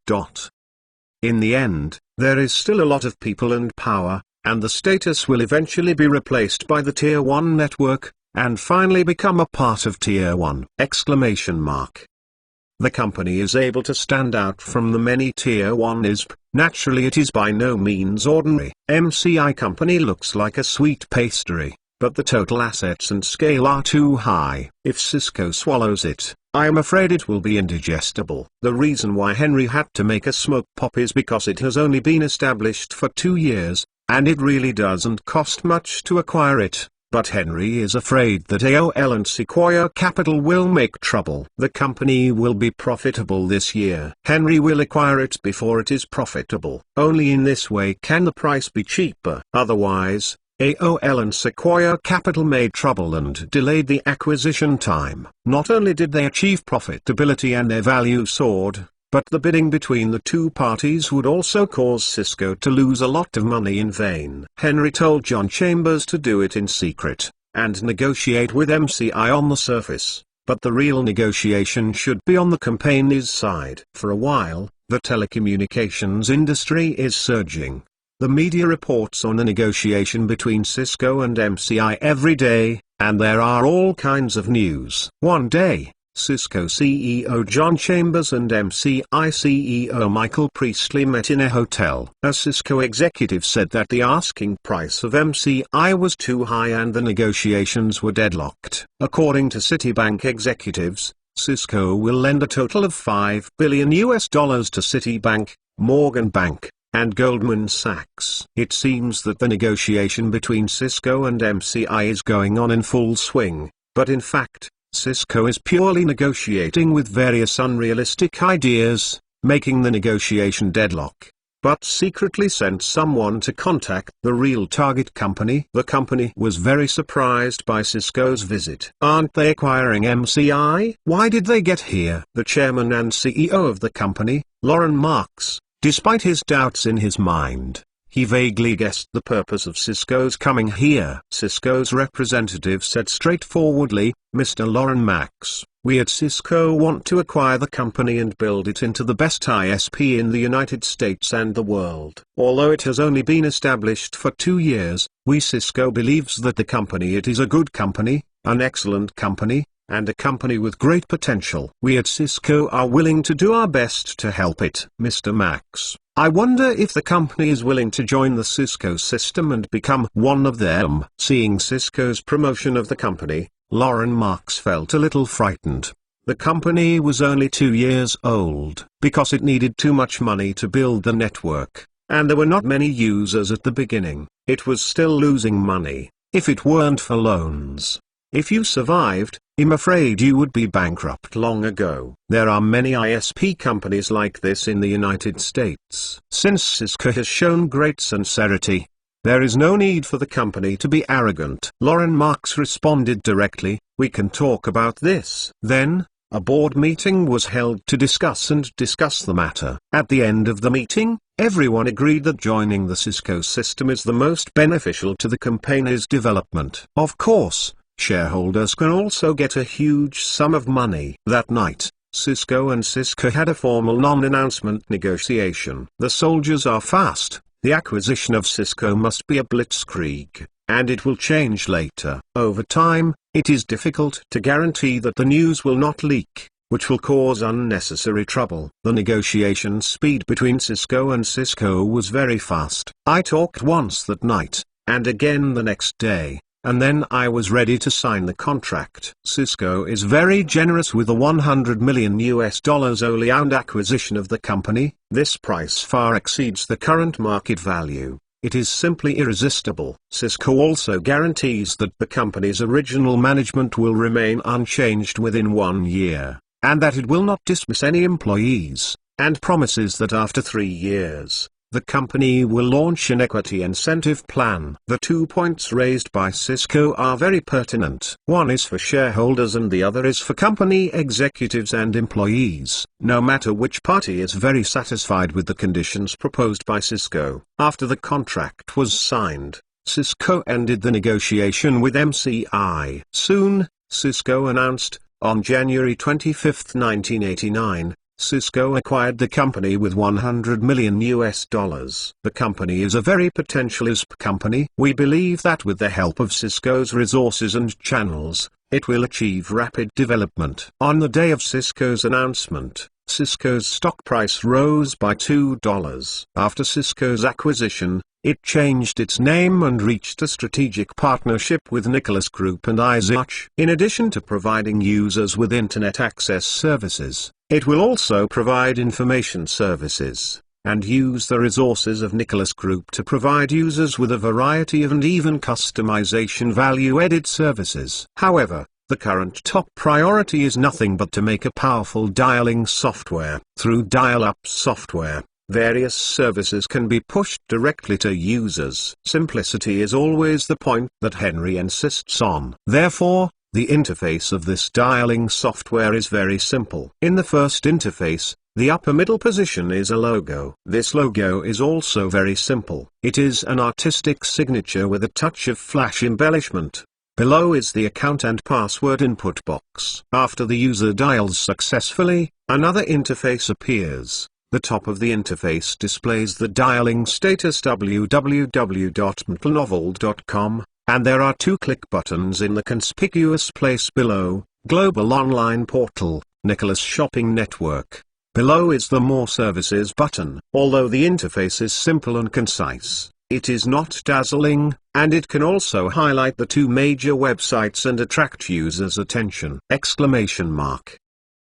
In the end, there is still a lot of people and power, and the status will eventually be replaced by the Tier 1 network, and finally become a part of Tier 1! The company is able to stand out from the many Tier 1 ISP. Naturally, it is by no means ordinary. MCI company looks like a sweet pastry, but the total assets and scale are too high. If Cisco swallows it, I am afraid it will be indigestible. The reason why Henry had to make a smoke pop is because it has only been established for 2 years, and it really doesn't cost much to acquire it. But Henry is afraid that AOL and Sequoia Capital will make trouble. The company will be profitable this year. Henry will acquire it before it is profitable. Only in this way can the price be cheaper. Otherwise, AOL and Sequoia Capital made trouble and delayed the acquisition time. Not only did they achieve profitability and their value soared, but the bidding between the two parties would also cause Cisco to lose a lot of money in vain. Henry told John Chambers to do it in secret, and negotiate with MCI on the surface, but the real negotiation should be on the company's side. For a while, the telecommunications industry is surging. The media reports on a negotiation between Cisco and MCI every day, and there are all kinds of news. One day, Cisco CEO John Chambers and MCI CEO Michael Priestley met in a hotel. A Cisco executive said that the asking price of MCI was too high and the negotiations were deadlocked. According to Citibank executives, Cisco will lend a total of $5 billion to Citibank, Morgan Bank, and Goldman Sachs. It seems that the negotiation between Cisco and MCI is going on in full swing, but in fact, Cisco is purely negotiating with various unrealistic ideas, making the negotiation deadlock, but secretly sent someone to contact the real target company. The company was very surprised by Cisco's visit. Aren't they acquiring MCI? Why did they get here? The chairman and CEO of the company, Loren Marks, despite his doubts in his mind, he vaguely guessed the purpose of Cisco's coming here. Cisco's representative said straightforwardly, "Mr. Loren Marks, we at Cisco want to acquire the company and build it into the best ISP in the United States and the world. Although it has only been established for 2 years, Cisco believes that the company it is a good company, an excellent company, and a company with great potential. We at Cisco are willing to do our best to help it." Mr. Marks, I wonder if the company is willing to join the Cisco system and become one of them. Seeing Cisco's promotion of the company, Loren Marks felt a little frightened. The company was only 2 years old. Because it needed too much money to build the network, and there were not many users at the beginning, it was still losing money, if it weren't for loans. If you survived, I'm afraid you would be bankrupt long ago. There are many ISP companies like this in the United States. Since Cisco has shown great sincerity, there is no need for the company to be arrogant. Loren Marks responded directly, "We can talk about this." Then, a board meeting was held to discuss the matter. At the end of the meeting, everyone agreed that joining the Cisco system is the most beneficial to the company's development. Of course, shareholders can also get a huge sum of money. That night, Cisco and Cisco had a formal non-announcement negotiation. The soldiers are fast. The acquisition of Cisco must be a blitzkrieg, and it will change later. Over time, it is difficult to guarantee that the news will not leak, which will cause unnecessary trouble. The negotiation speed between Cisco and Cisco was very fast. I talked once that night, and again the next day, and then I was ready to sign the contract. Cisco is very generous with a $100 million only owned acquisition of the company. This price far exceeds the current market value. It is simply irresistible. Cisco also guarantees that the company's original management will remain unchanged within 1 year, and that it will not dismiss any employees, and promises that after 3 years, the company will launch an equity incentive plan. The 2 points raised by Cisco are very pertinent. One is for shareholders and the other is for company executives and employees. No matter which party is very satisfied with the conditions proposed by Cisco. After the contract was signed, Cisco ended the negotiation with MCI. Soon, Cisco announced, on January 25, 1989, Cisco acquired the company with $100 million. The company is a very potential ISP company. We believe that with the help of Cisco's resources and channels, it will achieve rapid development. On the day of Cisco's announcement, Cisco's stock price rose by $2. After Cisco's acquisition, it changed its name and reached a strategic partnership with Nicholas Group and iZetch. In addition to providing users with internet access services, it will also provide information services, and use the resources of Nicholas Group to provide users with a variety of and even customization value-added services. However, the current top priority is nothing but to make a powerful dialing software. Through dial-up software, various services can be pushed directly to users. Simplicity is always the point that Henry insists on. Therefore, the interface of this dialing software is very simple. In the first interface, the upper middle position is a logo. This logo is also very simple. It is an artistic signature with a touch of flash embellishment. Below is the account and password input box. After the user dials successfully, another interface appears. The top of the interface displays the dialing status www.mtlnovel.com, and there are 2 click buttons in the conspicuous place below: Global Online Portal, Nicholas Shopping Network. Below is the More Services button. Although the interface is simple and concise, it is not dazzling, and it can also highlight the 2 major websites and attract users' attention!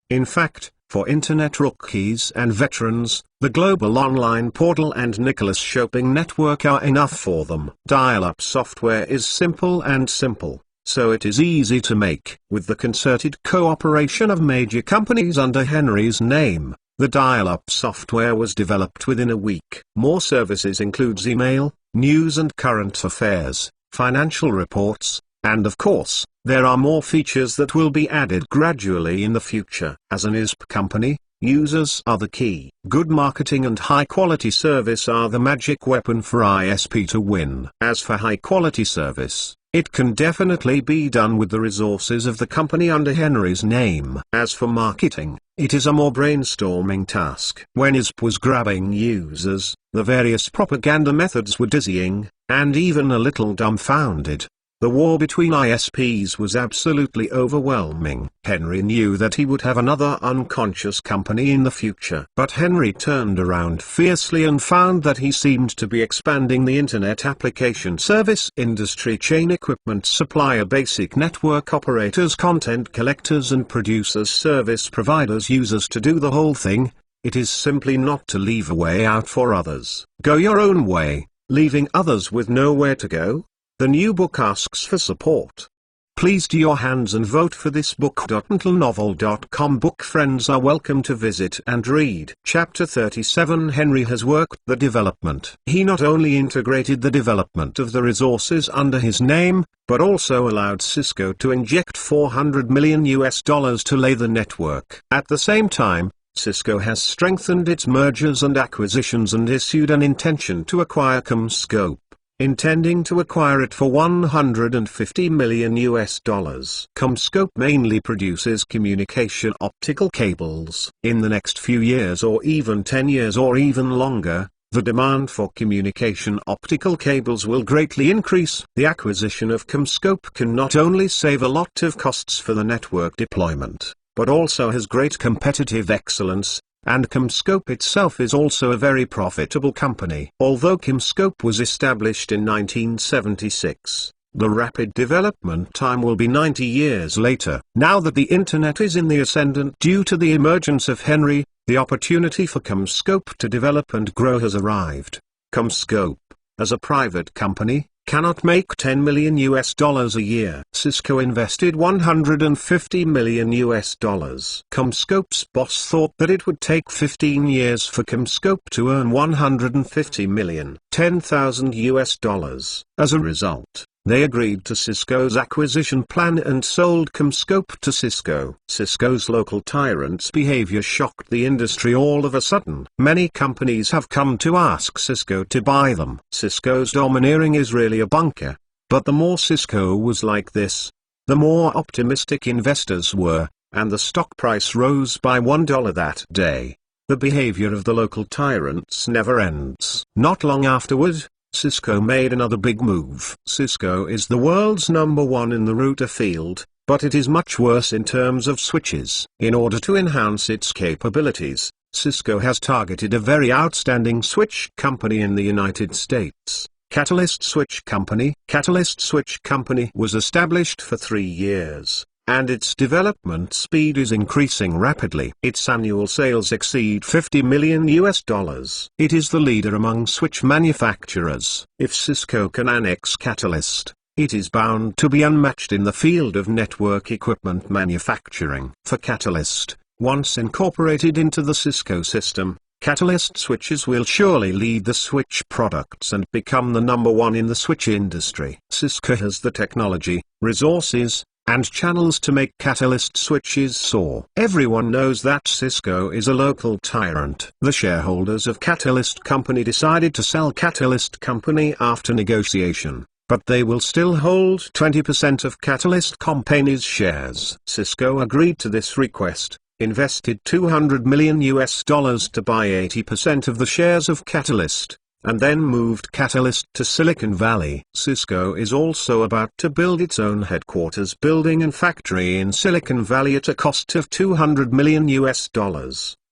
In fact, for internet rookies and veterans, the Global Online Portal and Nicholas Shopping Network are enough for them. Dial-up software is simple, so it is easy to make. With the concerted cooperation of major companies under Henry's name, the dial-up software was developed within a week. More services includes email, news and current affairs, financial reports, and of course, there are more features that will be added gradually in the future. As an ISP company, users are the key. Good marketing and high-quality service are the magic weapon for ISP to win. As for high-quality service, it can definitely be done with the resources of the company under Henry's name. As for marketing, it is a more brainstorming task. When ISP was grabbing users, the various propaganda methods were dizzying, and even a little dumbfounded. The war between ISPs was absolutely overwhelming. Henry knew that he would have another unconscious company in the future. But Henry turned around fiercely and found that he seemed to be expanding the Internet application service industry chain: equipment supplier, basic network operators, content collectors and producers, service providers, users to do the whole thing. It is simply not to leave a way out for others. Go your own way, leaving others with nowhere to go. The new book asks for support. Please do your hands and vote for this book. mtlnovel.com book friends are welcome to visit and read. Chapter 37. Henry has worked the development. He not only integrated the development of the resources under his name, but also allowed Cisco to inject $400 million to lay the network. At the same time, Cisco has strengthened its mergers and acquisitions and issued an intention to acquire CommScope, intending to acquire it for $150 million. CommScope mainly produces communication optical cables. In the next few years, or even 10 years or even longer, the demand for communication optical cables will greatly increase. The acquisition of CommScope can not only save a lot of costs for the network deployment, but also has great competitive excellence, and CommScope itself is also a very profitable company. Although CommScope was established in 1976, the rapid development time will be 90 years later. Now that the Internet is in the ascendant due to the emergence of Henry, the opportunity for CommScope to develop and grow has arrived. CommScope, as a private company, cannot make $10 million a year. Cisco invested $150 million. CommScope's boss thought that it would take 15 years for CommScope to earn $150 million, $10,000. As a result, they agreed to Cisco's acquisition plan and sold CommScope to Cisco. Cisco's local tyrants' behavior shocked the industry all of a sudden. Many companies have come to ask Cisco to buy them. Cisco's domineering is really a bunker. But the more Cisco was like this, the more optimistic investors were, and the stock price rose by $1 that day. The behavior of the local tyrants never ends. Not long afterward, Cisco made another big move. Cisco is the world's #1 in the router field, but it is much worse in terms of switches. In order to enhance its capabilities, Cisco has targeted a very outstanding switch company in the United States, Catalyst Switch Company. Catalyst Switch Company was established for 3 years, and its development speed is increasing rapidly. Its annual sales exceed $50 million. It is the leader among switch manufacturers. If Cisco can annex Catalyst, it is bound to be unmatched in the field of network equipment manufacturing. For Catalyst, once incorporated into the Cisco system, Catalyst switches will surely lead the switch products and become the #1 in the switch industry. Cisco has the technology, resources, and channels to make Catalyst switches soar. Everyone knows that Cisco is a local tyrant. The shareholders of Catalyst Company decided to sell Catalyst Company after negotiation, but they will still hold 20% of Catalyst Company's shares. Cisco agreed to this request, invested $200 million to buy 80% of the shares of Catalyst, and then moved Catalyst to Silicon Valley. Cisco is also about to build its own headquarters building and factory in Silicon Valley at a cost of $200 million,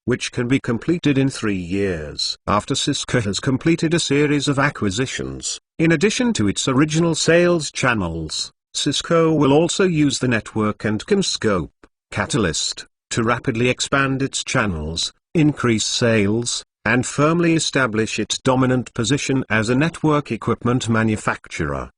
which can be completed in 3 years. After Cisco has completed a series of acquisitions, in addition to its original sales channels, Cisco will also use the network and CommScope, Catalyst, to rapidly expand its channels, increase sales, and firmly establish its dominant position as a network equipment manufacturer!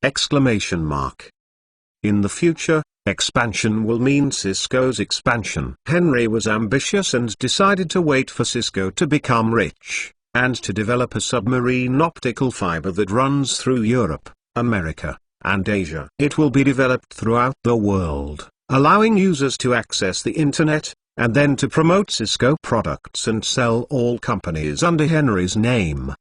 In the future, expansion will mean Cisco's expansion. Henry was ambitious and decided to wait for Cisco to become rich, and to develop a submarine optical fiber that runs through Europe, America, and Asia. It will be developed throughout the world, allowing users to access the internet, and then to promote Cisco products and sell all companies under Henry's name.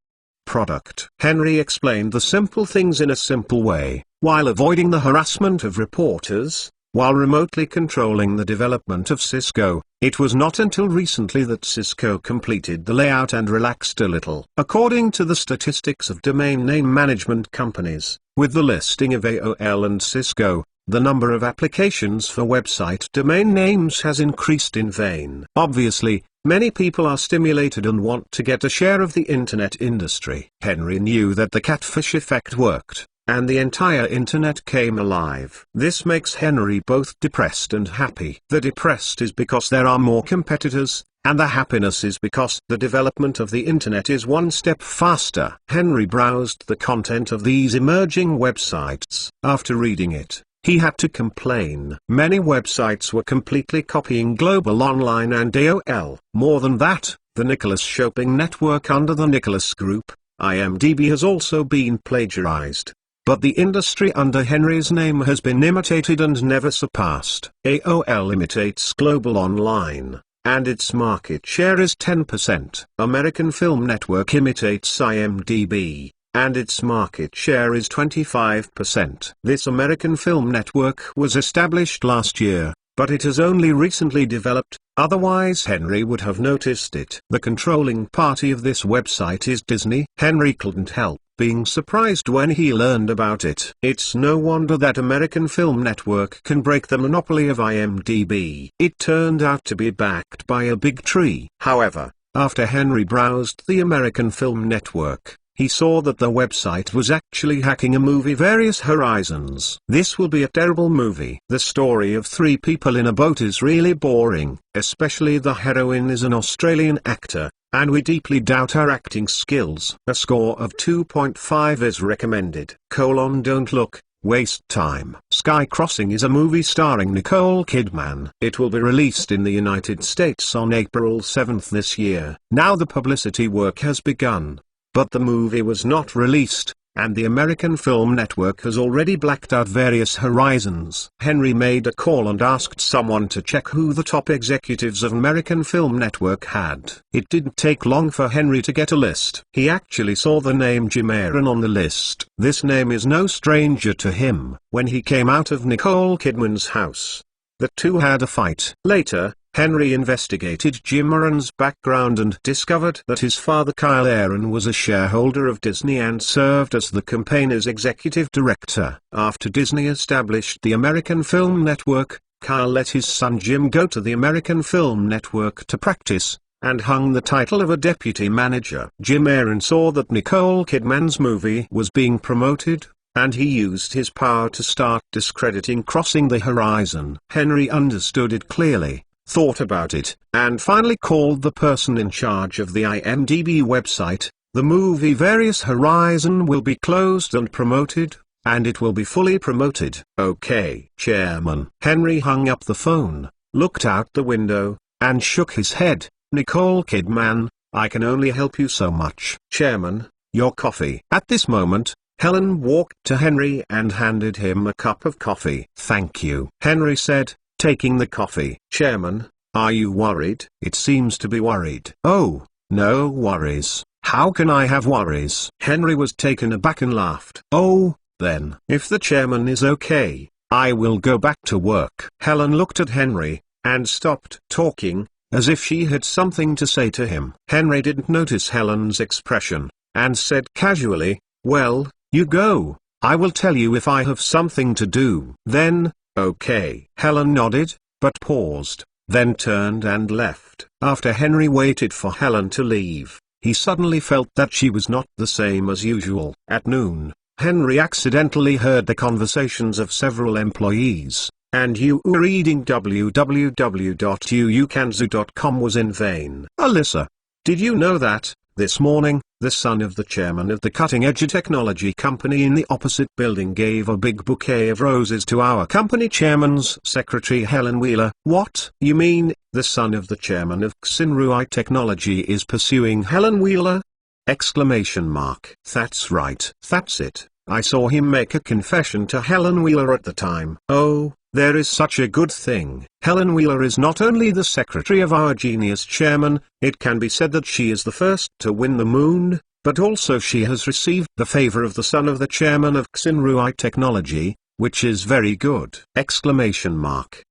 Henry explained the simple things in a simple way, while avoiding the harassment of reporters, while remotely controlling the development of Cisco. It was not until recently that Cisco completed the layout and relaxed a little. According to the statistics of domain name management companies, with the listing of AOL and Cisco, the number of applications for website domain names has increased in vain. Obviously, many people are stimulated and want to get a share of the internet industry. Henry knew that the catfish effect worked, and the entire internet came alive. This makes Henry both depressed and happy. The depressed is because there are more competitors, and the happiness is because the development of the internet is one step faster. Henry browsed the content of these emerging websites. After reading it, he had to complain. Many websites were completely copying Global Online and AOL. More than that, the Nicholas Shopping Network under the Nicholas Group, IMDb, has also been plagiarized. But the industry under Henry's name has been imitated and never surpassed. AOL imitates Global Online, and its market share is 10%. American Film Network imitates IMDb, and its market share is 25%. This American Film Network was established last year, but it has only recently developed, otherwise Henry would have noticed it. The controlling party of this website is Disney. Henry couldn't help being surprised when he learned about it. It's no wonder that American Film Network can break the monopoly of IMDb. It turned out to be backed by a big tree. However, after Henry browsed the American Film Network, he saw that the website was actually hacking a movie Various Horizons. This will be a terrible movie. The story of 3 people in a boat is really boring, especially the heroine is an Australian actor, and we deeply doubt her acting skills. A score of 2.5 is recommended. Don't look, waste time. Sky Crossing is a movie starring Nicole Kidman. It will be released in the United States on April 7 this year. Now the publicity work has begun, but the movie was not released, and the American Film Network has already blacked out various horizons. Henry made a call and asked someone to check who the top executives of American Film Network had. It didn't take long for Henry to get a list. He actually saw the name Jim Aaron on the list. This name is no stranger to him. When he came out of Nicole Kidman's house, the two had a fight. Later, Henry investigated Jim Aaron's background and discovered that his father Kyle Aaron was a shareholder of Disney and served as the company's executive director. After Disney established the American Film Network, Kyle let his son Jim go to the American Film Network to practice, and hung the title of a deputy manager. Jim Aaron saw that Nicole Kidman's movie was being promoted, and he used his power to start discrediting Crossing the Horizon. Henry understood it clearly, thought about it, and finally called the person in charge of the IMDb website. The movie Various Horizon will be closed and promoted, and it will be fully promoted. Okay, Chairman. Henry hung up the phone, looked out the window, and shook his head. Nicole Kidman, I can only help you so much. Chairman, your coffee. At this moment, Helen walked to Henry and handed him a cup of coffee. Thank you, Henry said, taking the coffee. Chairman, are you worried? It seems to be worried. Oh, no worries. How can I have worries? Henry was taken aback and laughed. Oh, then, if the chairman is okay, I will go back to work. Helen looked at Henry, and stopped talking, as if she had something to say to him. Henry didn't notice Helen's expression, and said casually, well, you go. I will tell you if I have something to do. Then, okay. Helen nodded, but paused, then turned and left. After Henry waited for Helen to leave, he suddenly felt that she was not the same as usual. At noon, Henry accidentally heard the conversations of several employees, and reading www.uukanzu.com was in vain. Alyssa, did you know that, this morning, the son of the chairman of the cutting-edge technology company in the opposite building gave a big bouquet of roses to our company chairman's secretary Helen Wheeler? What? You mean, the son of the chairman of Xinrui Technology is pursuing Helen Wheeler? Exclamation mark. That's right. That's it. I saw him make a confession to Helen Wheeler at the time. Oh, there is such a good thing. Helen Wheeler is not only the secretary of our genius chairman, it can be said that she is the first to win the moon, but also she has received the favor of the son of the chairman of Xinrui Technology, which is very good. Exclamation mark.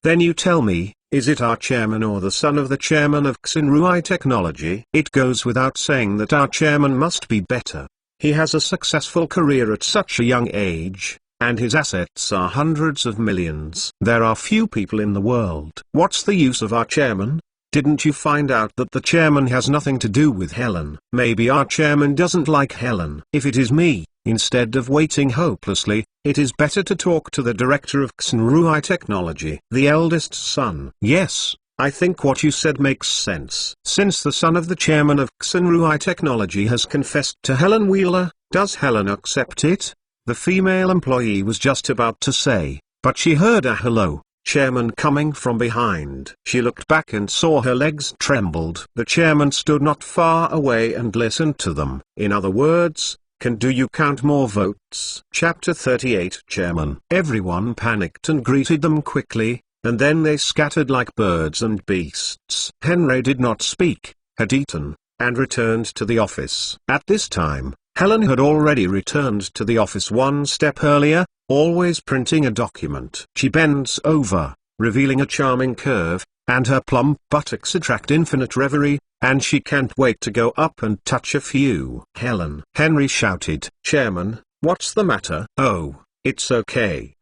Then you tell me, is it our chairman or the son of the chairman of Xinrui Technology? It goes without saying that our chairman must be better. He has a successful career at such a young age, and his assets are hundreds of millions. There are few people in the world. What's the use of our chairman? Didn't you find out that the chairman has nothing to do with Helen? Maybe our chairman doesn't like Helen. If it is me, instead of waiting hopelessly, it is better to talk to the director of Xinrui Technology, the eldest son. Yes, I think what you said makes sense. Since the son of the chairman of Xinrui Technology has confessed to Helen Wheeler, does Helen accept it? The female employee was just about to say, but she heard a hello, chairman coming from behind. She looked back and saw her legs trembled. The chairman stood not far away and listened to them. In other words, do you count more votes? Chapter 38. Chairman. Everyone panicked and greeted them quickly, and then they scattered like birds and beasts. Henry did not speak, had eaten, and returned to the office. At this time, Helen had already returned to the office one step earlier, always printing a document. She bends over, revealing a charming curve, and her plump buttocks attract infinite reverie, and she can't wait to go up and touch a few. Helen. Henry shouted. Chairman, what's the matter? Oh, it's okay.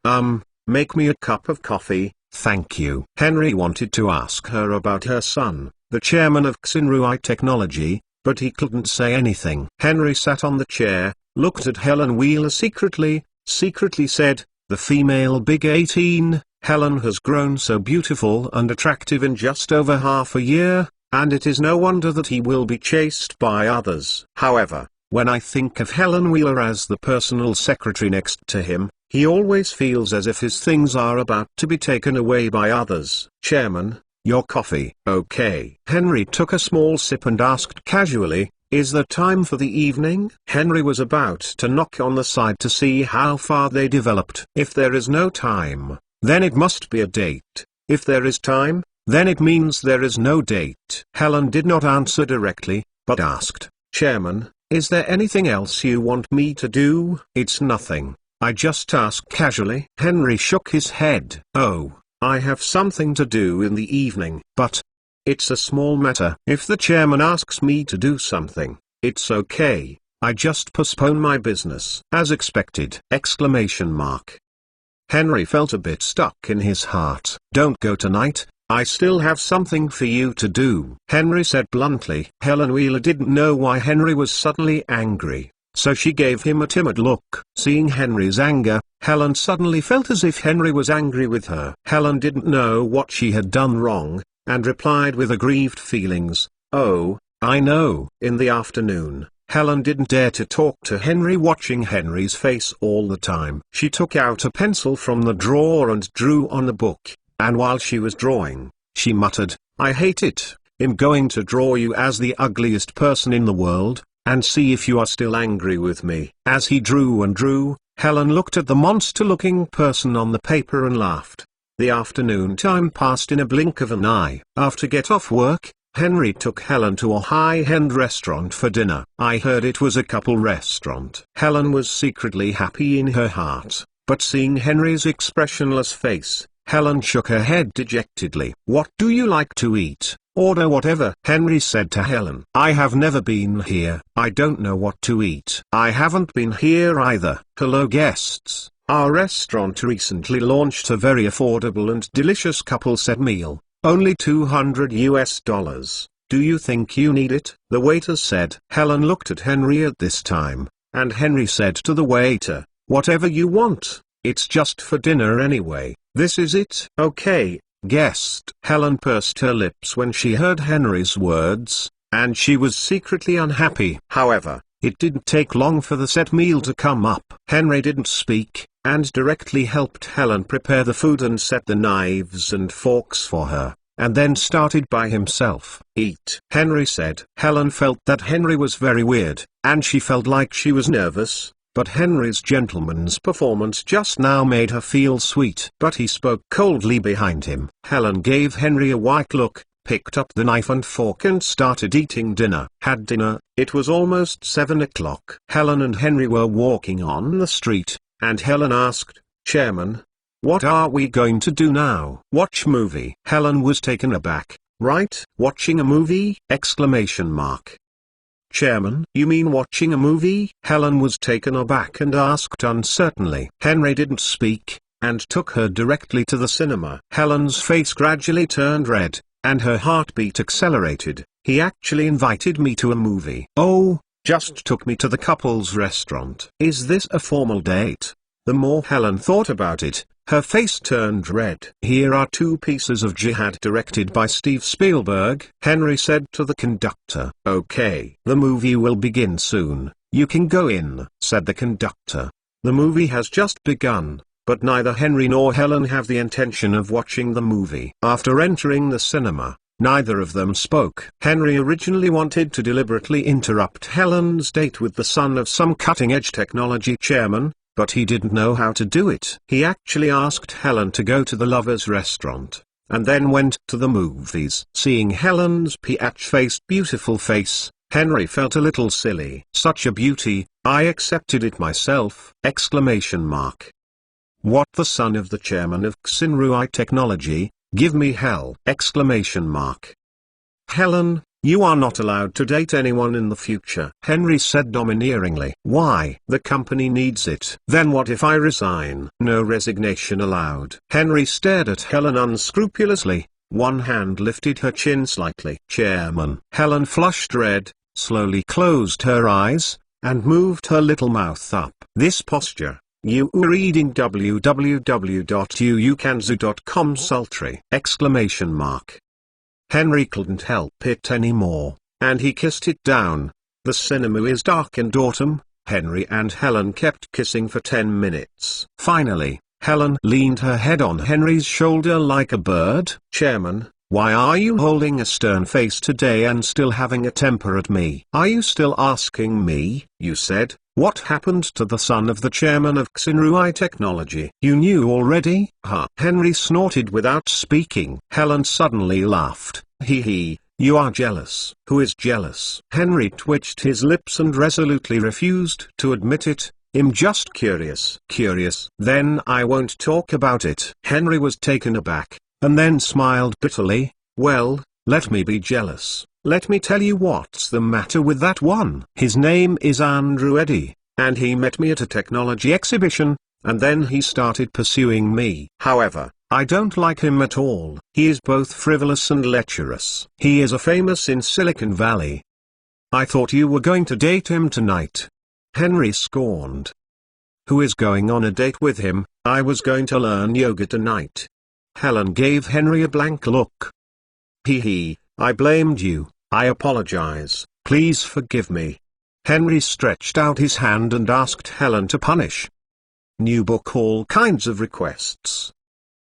Make me a cup of coffee, thank you. Henry wanted to ask her about her son, the chairman of Xinrui Technology, but he couldn't say anything. Henry sat on the chair, looked at Helen Wheeler secretly said, the female big 18, Helen has grown so beautiful and attractive in just over half a year, and it is no wonder that he will be chased by others. However, when I think of Helen Wheeler as the personal secretary next to him, he always feels as if his things are about to be taken away by others. Chairman, your coffee. Okay. Henry took a small sip and asked casually, is there time for the evening? Henry was about to knock on the side to see how far they developed. If there is no time, then it must be a date. If there is time, then it means there is no date. Helen did not answer directly, but asked, Chairman, is there anything else you want me to do? It's nothing. I just asked casually. Henry shook his head. Oh, I have something to do in the evening. But it's a small matter. If the chairman asks me to do something, it's okay. I just postpone my business. As expected! Exclamation mark. Henry felt a bit stuck in his heart. Don't go tonight. I still have something for you to do, Henry said bluntly. Helen Wheeler didn't know why Henry was suddenly angry, so she gave him a timid look. Seeing Henry's anger, Helen suddenly felt as if Henry was angry with her. Helen didn't know what she had done wrong, and replied with aggrieved feelings, oh, I know. In the afternoon, Helen didn't dare to talk to Henry, watching Henry's face all the time. She took out a pencil from the drawer and drew on the book. And while she was drawing, she muttered, I hate it. I'm going to draw you as the ugliest person in the world, and see if you are still angry with me. As he drew and drew, Helen looked at the monster-looking person on the paper and laughed. The afternoon time passed in a blink of an eye. After get off work, Henry took Helen to a high-end restaurant for dinner. I heard it was a couple restaurant. Helen was secretly happy in her heart, but seeing Henry's expressionless face, Helen shook her head dejectedly. What do you like to eat? Order whatever, Henry said to Helen. I have never been here. I don't know what to eat. I haven't been here either. Hello guests. Our restaurant recently launched a very affordable and delicious couple set meal. Only $200. Do you think you need it? The waiter said. Helen looked at Henry at this time, and Henry said to the waiter, whatever you want. It's just for dinner anyway. This is it. Okay, guest. Helen pursed her lips when she heard Henry's words, and she was secretly unhappy. However, it didn't take long for the set meal to come up. Henry didn't speak, and directly helped Helen prepare the food and set the knives and forks for her, and then started by himself. Eat, Henry said. Helen felt that Henry was very weird, and she felt like she was nervous. But Henry's gentleman's performance just now made her feel sweet. But he spoke coldly behind him. Helen gave Henry a white look, picked up the knife and fork and started eating dinner. Had dinner. It was almost 7 o'clock. Helen and Henry were walking on the street, and Helen asked, Chairman, what are we going to do now? Watch movie. Helen was taken aback. Right? Watching a movie? Exclamation mark. Chairman, you mean watching a movie? Helen was taken aback and asked uncertainly. Henry didn't speak, and took her directly to the cinema. Helen's face gradually turned red, and her heartbeat accelerated. He actually invited me to a movie. Oh, just took me to the couple's restaurant. Is this a formal date? The more Helen thought about it, her face turned red. Here are 2 pieces of Jihad directed by Steve Spielberg, Henry said to the conductor. Okay. The movie will begin soon. You can go in, said the conductor. The movie has just begun, but neither Henry nor Helen have the intention of watching the movie. After entering the cinema, neither of them spoke. Henry originally wanted to deliberately interrupt Helen's date with the son of some cutting-edge technology chairman, but he didn't know how to do it. He actually asked Helen to go to the lovers' restaurant, and then went to the movies. Seeing Helen's peach-faced beautiful face, Henry felt a little silly. Such a beauty, I accepted it myself! Exclamation mark. What, the son of the chairman of Xinruai Technology? Give me hell! Exclamation mark. Helen, you are not allowed to date anyone in the future, Henry said domineeringly. Why? The company needs it. Then what if I resign? No resignation allowed. Henry stared at Helen unscrupulously. One hand lifted her chin slightly. Chairman. Helen flushed red, slowly closed her eyes, and moved her little mouth up. This posture. You are reading www.uukanzu.com sultry! Exclamation mark. Henry couldn't help it anymore, and he kissed it down. The cinema is dark in autumn. Henry and Helen kept kissing for 10 minutes. Finally, Helen leaned her head on Henry's shoulder like a bird. "Chairman, why are you holding a stern face today and still having a temper at me? Are you still asking me?" "You said, what happened to the son of the chairman of Xinrui Technology? You knew already?" "Huh." Henry snorted without speaking. Helen suddenly laughed. "Hee. You are jealous." "Who is jealous?" Henry twitched his lips and resolutely refused to admit it. "I'm just curious." "Curious? Then I won't talk about it." Henry was taken aback, and then smiled bitterly. "Well, let me be jealous. Let me tell you what's the matter with that one. His name is Andrew Eddy, and he met me at a technology exhibition, and then he started pursuing me. However, I don't like him at all. He is both frivolous and lecherous. He is famous in Silicon Valley." "I thought you were going to date him tonight." Henry scorned. "Who is going on a date with him? I was going to learn yoga tonight." Helen gave Henry a blank look. "Hee. I blamed you. I apologize. Please forgive me." Henry stretched out his hand and asked Helen to punish. New book, all kinds of requests.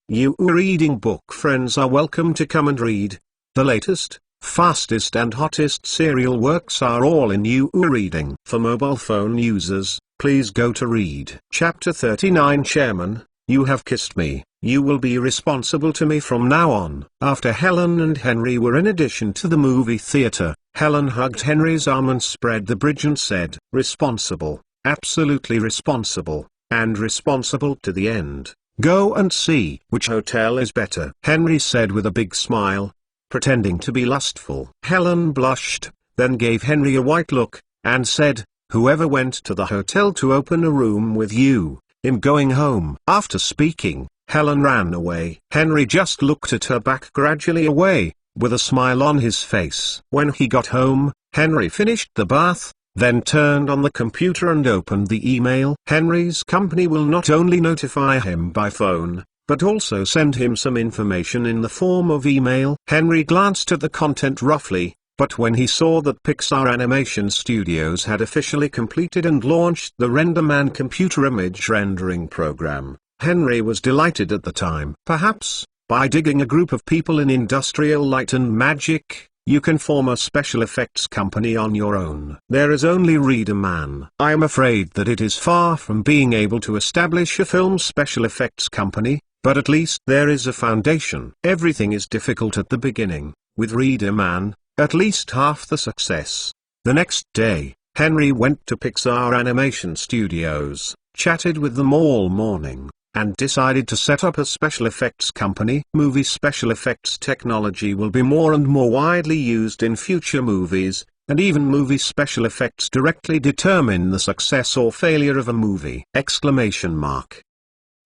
You reading book friends are welcome to come and read. The latest, fastest and hottest serial works are all in You Reading. For mobile phone users, please go to read. Chapter 39. Chairman, you have kissed me. You will be responsible to me from now on. After Helen and Henry were in addition to the movie theater, Helen hugged Henry's arm and spread the bridge and said, "Responsible, absolutely responsible, and responsible to the end. Go and see which hotel is better," Henry said with a big smile, pretending to be lustful. Helen blushed, then gave Henry a white look, and said, "Whoever went to the hotel to open a room with you, I'm going home." After speaking, Helen ran away. Henry just looked at her back gradually away, with a smile on his face. When he got home, Henry finished the bath, then turned on the computer and opened the email. Henry's company will not only notify him by phone, but also send him some information in the form of email. Henry glanced at the content roughly, but when he saw that Pixar Animation Studios had officially completed and launched the RenderMan computer image rendering program, Henry was delighted at the time. Perhaps, by digging a group of people in Industrial Light and Magic, you can form a special effects company on your own. There is only RenderMan. I am afraid that it is far from being able to establish a film special effects company, but at least there is a foundation. Everything is difficult at the beginning. With RenderMan, at least half the success. The next day, Henry went to Pixar Animation Studios, chatted with them all morning, and decided to set up a special effects company. Movie special effects technology will be more and more widely used in future movies, and even movie special effects directly determine the success or failure of a movie!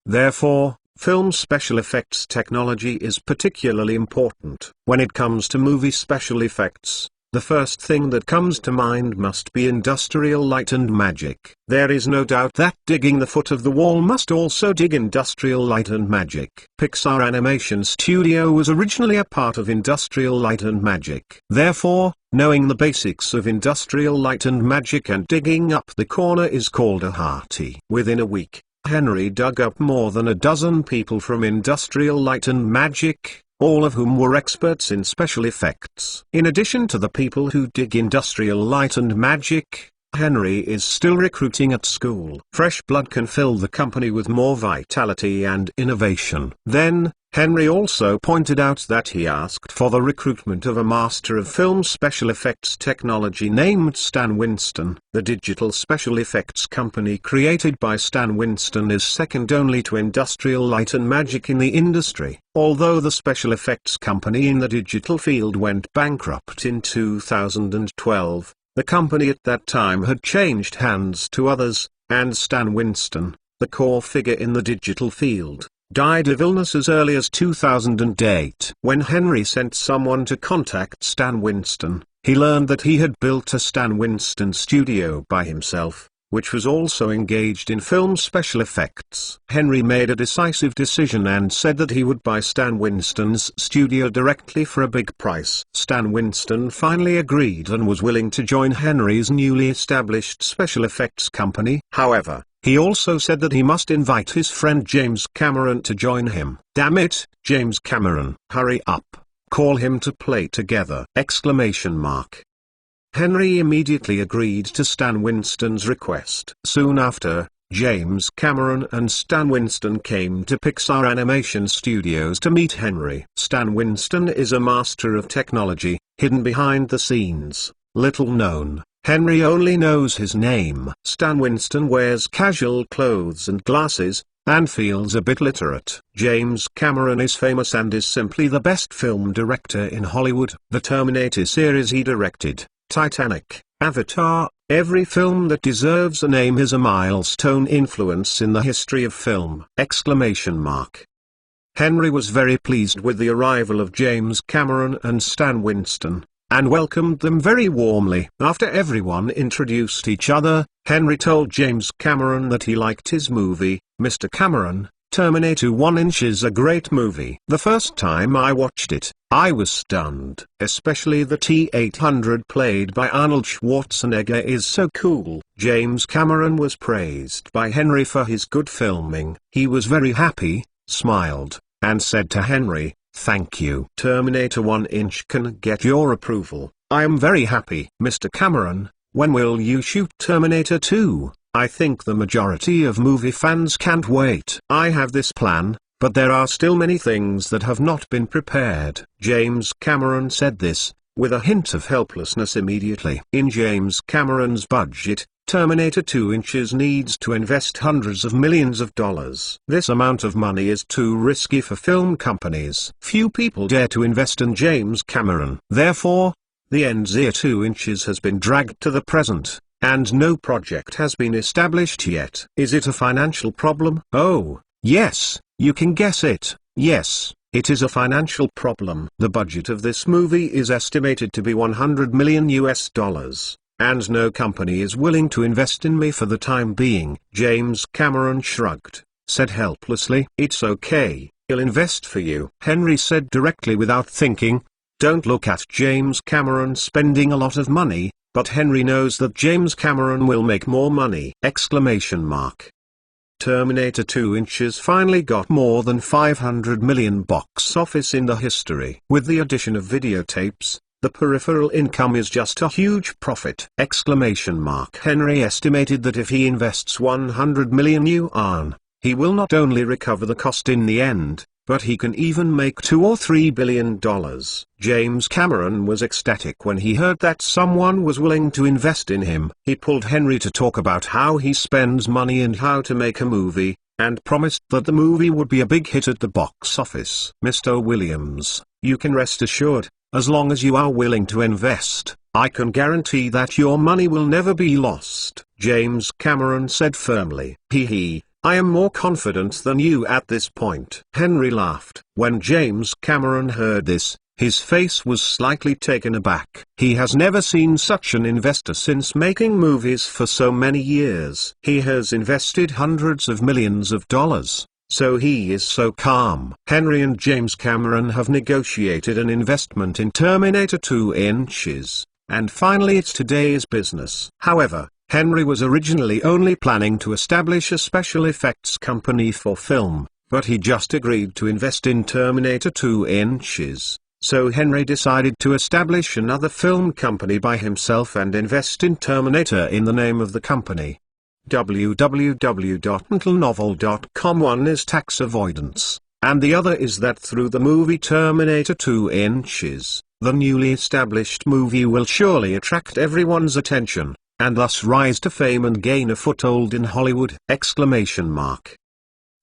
Therefore, film special effects technology is particularly important. When it comes to movie special effects, the first thing that comes to mind must be Industrial Light and Magic. There is no doubt that digging the foot of the wall must also dig Industrial Light and Magic. Pixar Animation Studio was originally a part of Industrial Light and Magic. Therefore, knowing the basics of Industrial Light and Magic and digging up the corner is called a hearty. Within a week, Henry dug up more than a dozen people from Industrial Light and Magic, all of whom were experts in special effects. In addition to the people who dig Industrial Light and Magic, Henry is still recruiting at school. Fresh blood can fill the company with more vitality and innovation. Then, Henry also pointed out that he asked for the recruitment of a master of film special effects technology named Stan Winston. The digital special effects company created by Stan Winston is second only to Industrial Light and Magic in the industry. Although the special effects company in the digital field went bankrupt in 2012, the company at that time had changed hands to others, and Stan Winston, the core figure in the digital field, died of illness as early as 2008. When Henry sent someone to contact Stan Winston, he learned that he had built a Stan Winston studio by himself, which was also engaged in film special effects. Henry made a decisive decision and said that he would buy Stan Winston's studio directly for a big price. Stan Winston finally agreed and was willing to join Henry's newly established special effects company. However, he also said that he must invite his friend James Cameron to join him. "Damn it, James Cameron, hurry up. Call him to play together!" Henry immediately agreed to Stan Winston's request. Soon after, James Cameron and Stan Winston came to Pixar Animation Studios to meet Henry. Stan Winston is a master of technology, hidden behind the scenes, little known. Henry only knows his name. Stan Winston wears casual clothes and glasses, and feels a bit literate. James Cameron is famous and is simply the best film director in Hollywood. The Terminator series he directed, Titanic, Avatar, every film that deserves a name is a milestone influence in the history of film! Henry was very pleased with the arrival of James Cameron and Stan Winston, and welcomed them very warmly. After everyone introduced each other, Henry told James Cameron that he liked his movie. "Mr. Cameron, Terminator 1 is a great movie. The first time I watched it, I was stunned. Especially the T-800 played by Arnold Schwarzenegger is so cool." James Cameron was praised by Henry for his good filming. He was very happy, smiled, and said to Henry, "Thank you. Terminator 1 can get your approval. I am very happy." "Mr. Cameron, when will you shoot Terminator 2? I think the majority of movie fans can't wait." "I have this plan, but there are still many things that have not been prepared." James Cameron said this, with a hint of helplessness immediately. In James Cameron's budget, Terminator 2 needs to invest hundreds of millions of dollars. This amount of money is too risky for film companies. Few people dare to invest in James Cameron. Therefore, the NZER 2 has been dragged to the present, and no project has been established yet. Is it a financial problem? Oh, yes, you can guess it. Yes, it is a financial problem. The budget of this movie is estimated to be $100 million, and no company is willing to invest in me for the time being. James Cameron shrugged, said helplessly, "It's okay, he'll invest for you." Henry said directly without thinking. Don't look at James Cameron spending a lot of money, but Henry knows that James Cameron will make more money! Terminator 2 finally got more than $500 million box office in the history. With the addition of videotapes, the peripheral income is just a huge profit! Henry estimated that if he invests 100 million yuan, he will not only recover the cost in the end, but he can even make $2 or $3 billion. James Cameron was ecstatic when he heard that someone was willing to invest in him. He pulled Henry to talk about how he spends money and how to make a movie, and promised that the movie would be a big hit at the box office. "Mr. Williams, you can rest assured, as long as you are willing to invest, I can guarantee that your money will never be lost," James Cameron said firmly. "I am more confident than you at this point." Henry laughed. When James Cameron heard this, his face was slightly taken aback. He has never seen such an investor since making movies for so many years. He has invested hundreds of millions of dollars, so he is so calm. Henry and James Cameron have negotiated an investment in Terminator 2 and finally it's today's business. However, Henry was originally only planning to establish a special effects company for film, but he just agreed to invest in Terminator 2 So Henry decided to establish another film company by himself and invest in Terminator in the name of the company. www.mentalnovel.com. One is tax avoidance, and the other is that through the movie Terminator 2 the newly established movie will surely attract everyone's attention, and thus rise to fame and gain a foothold in Hollywood!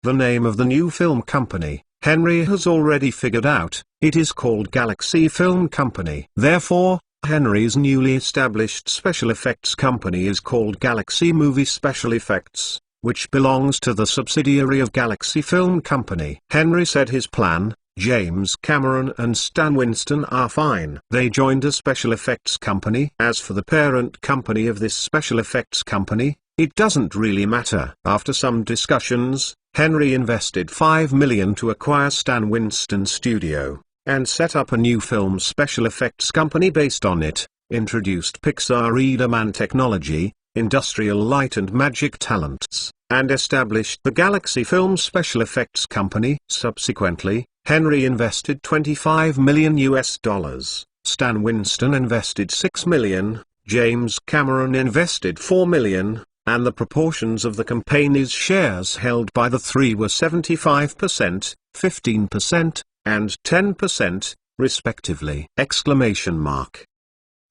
The name of the new film company, Henry has already figured out. It is called Galaxy Film Company. Therefore, Henry's newly established special effects company is called Galaxy Movie Special Effects, which belongs to the subsidiary of Galaxy Film Company. Henry said his plan, James Cameron and Stan Winston are fine. They joined a special effects company. As for the parent company of this special effects company, it doesn't really matter. After some discussions, Henry invested $5 million to acquire Stan Winston Studio, and set up a new film special effects company based on it, introduced Pixar Edelman technology, industrial light and magic talents, and established the Galaxy Film Special Effects Company. Subsequently, Henry invested $25 million. Stan Winston invested $6 million, James Cameron invested $4 million, and the proportions of the company's shares held by the three were 75%, 15%, and 10%, respectively!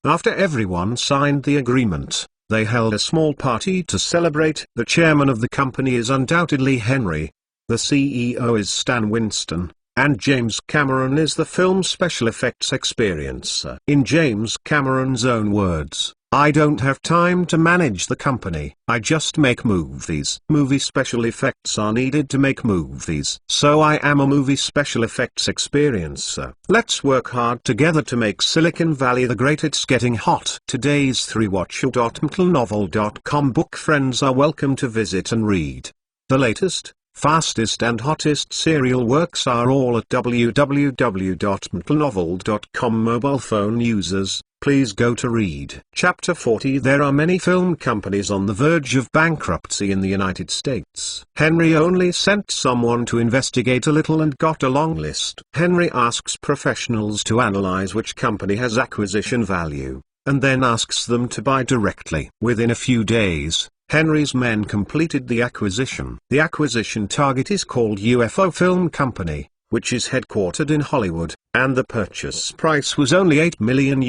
After everyone signed the agreement, they held a small party to celebrate. The chairman of the company is undoubtedly Henry. The CEO is Stan Winston, and James Cameron is the film special effects experiencer. In James Cameron's own words, "I don't have time to manage the company, I just make movies. Movie special effects are needed to make movies. So I am a movie special effects experiencer. Let's work hard together to make Silicon Valley the great. It's getting hot." Today's 3watcher.mtlnovel.com book friends are welcome to visit and read. The latest, fastest and hottest serial works are all at www.mtlnovel.com. Mobile phone users, please go to read. Chapter 40. There are many film companies on the verge of bankruptcy in the United States. Henry only sent someone to investigate a little and got a long list. Henry asks professionals to analyze which company has acquisition value, and then asks them to buy directly. Within a few days, Henry's men completed the acquisition. The acquisition target is called UFO Film Company, which is headquartered in Hollywood, and the purchase price was only $8 million.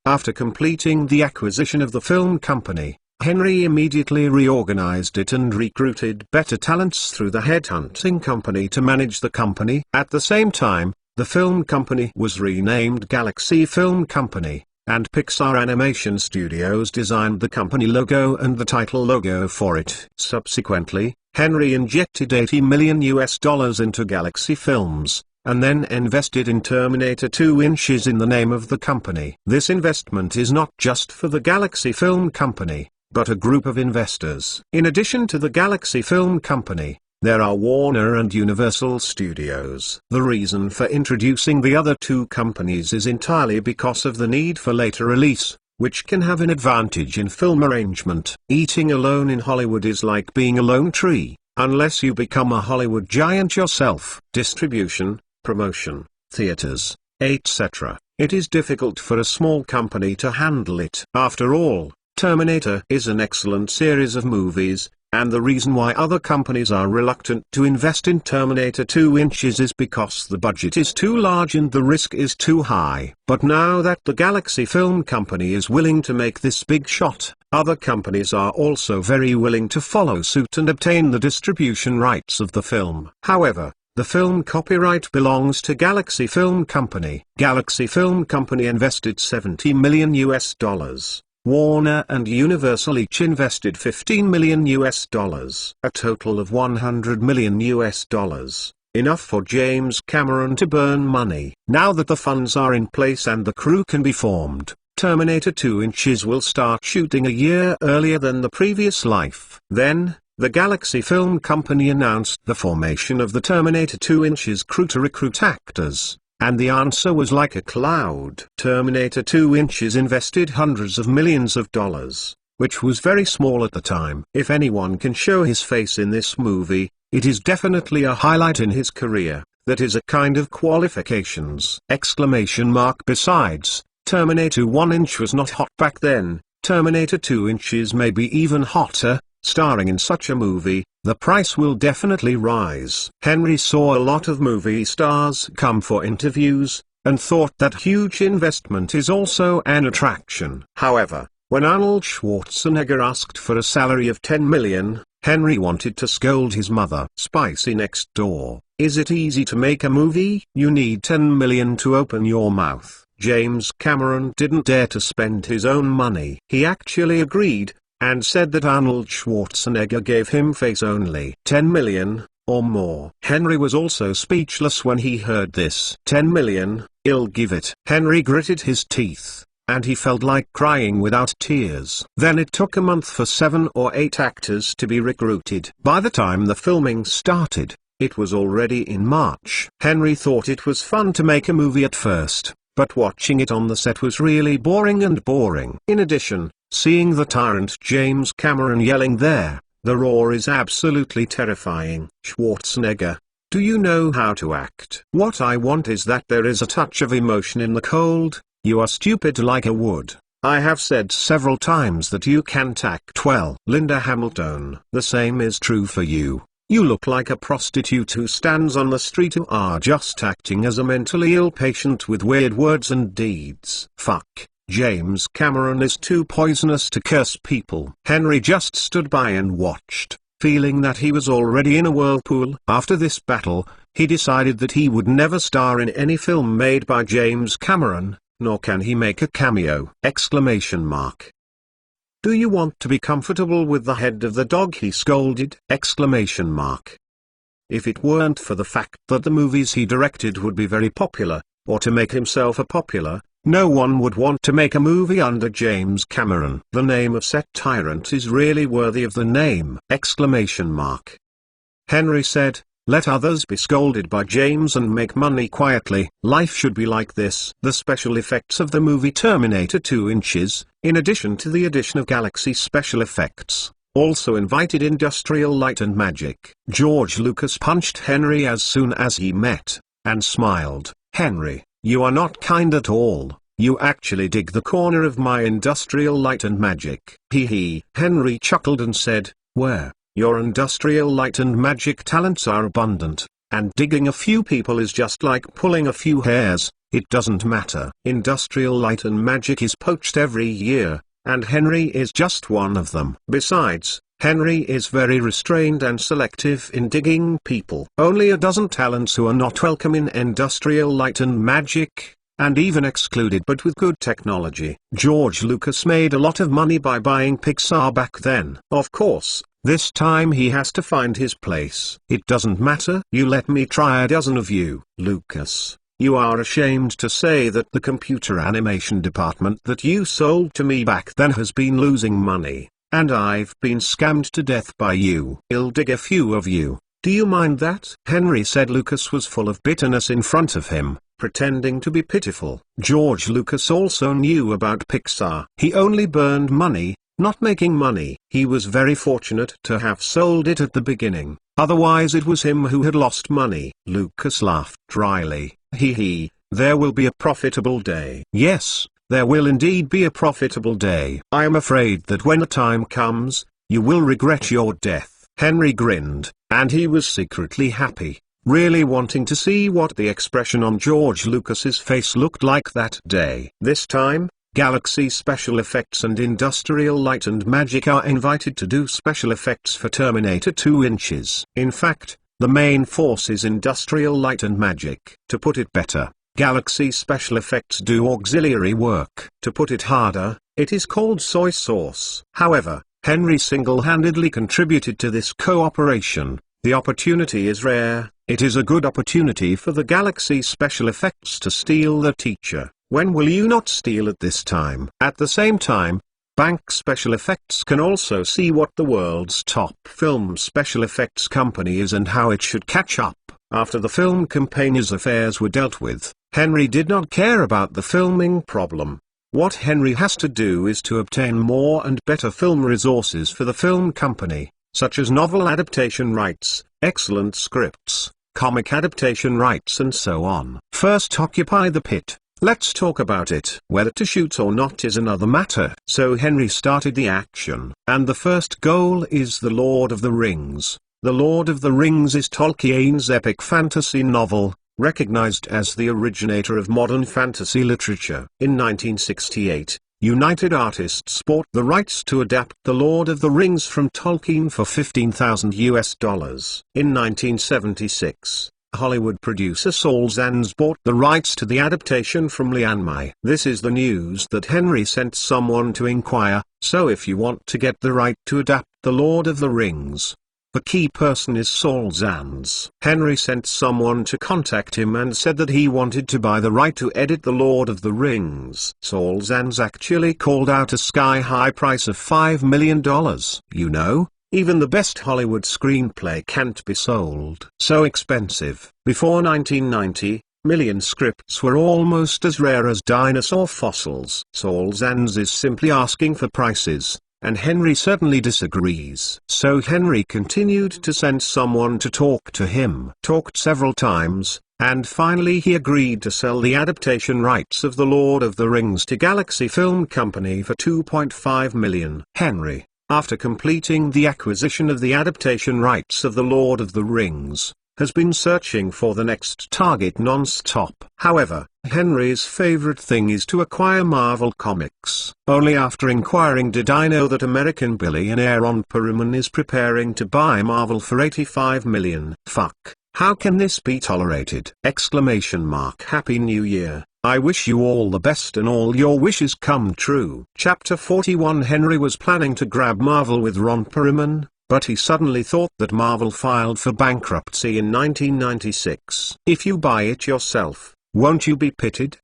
After completing the acquisition of the film company, Henry immediately reorganized it and recruited better talents through the headhunting company to manage the company. At the same time, the film company was renamed Galaxy Film Company, and Pixar Animation Studios designed the company logo and the title logo for it. Subsequently, Henry injected $80 million into Galaxy Films, and then invested in Terminator 2 Inches in the name of the company. This investment is not just for the Galaxy Film Company, but a group of investors. In addition to the Galaxy Film Company, there are Warner and Universal Studios. The reason for introducing the other two companies is entirely because of the need for later release, which can have an advantage in film arrangement. Eating alone in Hollywood is like being a lone tree, unless you become a Hollywood giant yourself. Distribution, promotion, theaters, etc. It is difficult for a small company to handle it. After all, Terminator is an excellent series of movies, and the reason why other companies are reluctant to invest in Terminator 2 Inches is because the budget is too large and the risk is too high. But now that the Galaxy Film Company is willing to make this big shot, other companies are also very willing to follow suit and obtain the distribution rights of the film. However, the film copyright belongs to Galaxy Film Company. Galaxy Film Company invested $70 million. Warner and Universal each invested $15 million, a total of $100 million, enough for James Cameron to burn money. Now that the funds are in place and the crew can be formed, Terminator 2 Inches will start shooting a year earlier than the previous life. Then, the Galaxy Film Company announced the formation of the Terminator 2 Inches crew to recruit actors. And the answer was like a cloud. Terminator 2 Inches invested hundreds of millions of dollars, which was very small at the time. If anyone can show his face in this movie, it is definitely a highlight in his career. That is a kind of qualifications! Besides, Terminator 1 Inch was not hot back then. Terminator 2 Inches may be even hotter. Starring in such a movie, the price will definitely rise. Henry saw a lot of movie stars come for interviews, and thought that huge investment is also an attraction. However, when Arnold Schwarzenegger asked for a salary of $10 million, Henry wanted to scold his mother. Spicy next door. Is it easy to make a movie? You need $10 million to open your mouth. James Cameron didn't dare to spend his own money. He actually agreed, and said that Arnold Schwarzenegger gave him face only $10 million, or more. Henry was also speechless when he heard this. $10 million, I'll give it. Henry gritted his teeth, and he felt like crying without tears. Then it took a month for 7 or 8 actors to be recruited. By the time the filming started, it was already in March. Henry thought it was fun to make a movie at first, but watching it on the set was really boring. In addition, seeing the tyrant James Cameron yelling there, "The roar is absolutely terrifying." Schwarzenegger: "Do you know how to act? What I want is that there is a touch of emotion in the cold. You are stupid like a wood. I have said several times that you can't act well." Linda Hamilton: "The same is true for you. You look like a prostitute who stands on the street who are just acting as a mentally ill patient with weird words and deeds." Fuck, James Cameron is too poisonous to curse people. Henry just stood by and watched, feeling that he was already in a whirlpool. After this battle, he decided that he would never star in any film made by James Cameron, nor can he make a cameo! "Do you want to be comfortable with the head of the dog?" he scolded! If it weren't for the fact that the movies he directed would be very popular, or to make himself a popular, no one would want to make a movie under James Cameron. The name of said tyrant is really worthy of the name! Henry said, "Let others be scolded by James and make money quietly. Life should be like this." The special effects of the movie Terminator 2 Inches, in addition to the addition of Galaxy special effects, also invited Industrial Light and Magic. George Lucas punched Henry as soon as he met, and smiled. "Henry, you are not kind at all. You actually dig the corner of my Industrial Light and Magic." Henry chuckled and said, "Where? Your Industrial Light and Magic talents are abundant, and digging a few people is just like pulling a few hairs. It doesn't matter. Industrial Light and Magic is poached every year, and Henry is just one of them. Besides, Henry is very restrained and selective in digging people. Only a dozen talents who are not welcome in Industrial Light and Magic, and even excluded. But with good technology, George Lucas made a lot of money by buying Pixar back then. Of course, this time he has to find his place. "It doesn't matter. You let me try a dozen of you." Lucas: "You are ashamed to say that the computer animation department that you sold to me back then has been losing money, and I've been scammed to death by you. I'll dig a few of you. Do you mind that?" Henry said Lucas was full of bitterness in front of him, pretending to be pitiful. George Lucas also knew about Pixar. He only burned money, not making money. He was very fortunate to have sold it at the beginning, otherwise it was him who had lost money. Lucas laughed dryly. There will be a profitable day." "Yes, there will indeed be a profitable day. I am afraid that when the time comes, you will regret your death." Henry grinned, and he was secretly happy, really wanting to see what the expression on George Lucas's face looked like that day. This time, Galaxy Special Effects and Industrial Light and Magic are invited to do special effects for Terminator 2 Inches. In fact, the main force is Industrial Light and Magic. To put it better, Galaxy Special Effects do auxiliary work. To put it harder, it is called soy sauce. However, Henry single-handedly contributed to this cooperation. The opportunity is rare. It is a good opportunity for the Galaxy Special Effects to steal the teacher. When will you not steal at this time? At the same time, Bank Special Effects can also see what the world's top film special effects company is and how it should catch up. After the film company's affairs were dealt with, Henry did not care about the filming problem. What Henry has to do is to obtain more and better film resources for the film company, such as novel adaptation rights, excellent scripts, comic adaptation rights and so on. First occupy the pit. Let's talk about it. Whether to shoot or not is another matter. So Henry started the action, and the first goal is The Lord of the Rings. The Lord of the Rings is Tolkien's epic fantasy novel, recognized as the originator of modern fantasy literature. In 1968, United Artists bought the rights to adapt The Lord of the Rings from Tolkien for $15,000. In 1976, Hollywood producer Saul Zaentz bought the rights to the adaptation from Lian Mai. This is the news that Henry sent someone to inquire. So if you want to get the right to adapt The Lord of the Rings, The key person is Saul Zaentz. Henry sent someone to contact him and said that he wanted to buy the right to edit The Lord of the Rings. Saul Zaentz actually called out a sky-high price of $5 million. You know, even the best Hollywood screenplay can't be sold so expensive. Before 1990, million scripts were almost as rare as dinosaur fossils. Saul Zaentz is simply asking for prices, and Henry certainly disagrees. So Henry continued to send someone to talk to him. Talked several times, and finally he agreed to sell the adaptation rights of The Lord of the Rings to Galaxy Film Company for $2.5 million. Henry, after completing the acquisition of the adaptation rights of The Lord of the Rings, has been searching for the next target non-stop. However, Henry's favorite thing is to acquire Marvel Comics. Only after inquiring did I know that American billionaire Ron Perlman is preparing to buy Marvel for $85 million. Fuck. How can this be tolerated? Happy New Year. I wish you all the best and all your wishes come true. Chapter 41. Henry was planning to grab Marvel with Ron Perlman, but he suddenly thought that Marvel filed for bankruptcy in 1996. If you buy it yourself, won't you be pitied?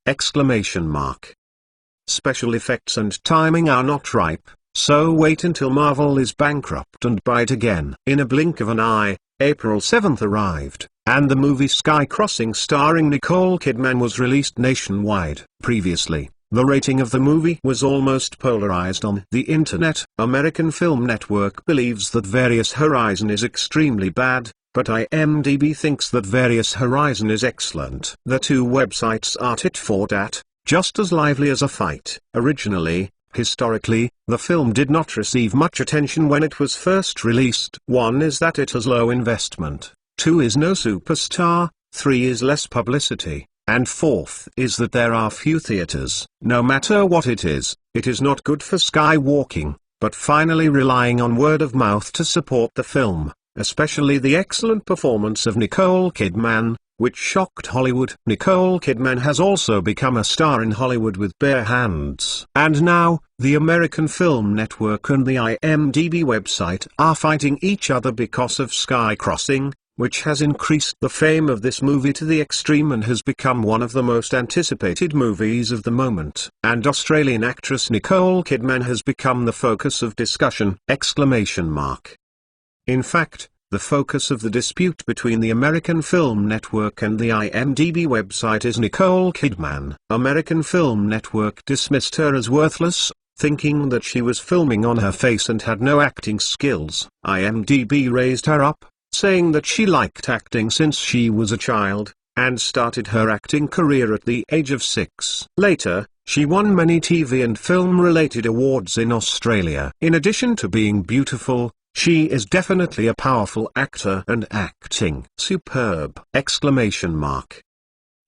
Special effects and timing are not ripe, so wait until Marvel is bankrupt and buy it again. In a blink of an eye, April 7th arrived, and the movie Sky Crossing starring Nicole Kidman was released nationwide. Previously, the rating of the movie was almost polarized on the internet. American Film Network believes that Various Horizon is extremely bad, but IMDb thinks that Various Horizon is excellent. The two websites are tit for tat, just as lively as a fight. Originally, historically, the film did not receive much attention when it was first released. One is that it has low investment, two is no superstar, three is less publicity, and fourth is that there are few theaters. No matter what it is not good for skywalking, but finally relying on word of mouth to support the film, especially the excellent performance of Nicole Kidman, which shocked Hollywood. Nicole Kidman has also become a star in Hollywood with bare hands. And now, the American Film Network and the IMDb website are fighting each other because of Sky Crossing, which has increased the fame of this movie to the extreme and has become one of the most anticipated movies of the moment. And Australian actress Nicole Kidman has become the focus of discussion! In fact, the focus of the dispute between the American Film Network and the IMDb website is Nicole Kidman. American Film Network dismissed her as worthless, thinking that she was filming on her face and had no acting skills. IMDb raised her up, saying that she liked acting since she was a child, and started her acting career at the age of 6. Later, she won many TV and film-related awards in Australia. In addition to being beautiful, she is definitely a powerful actor and acting superb!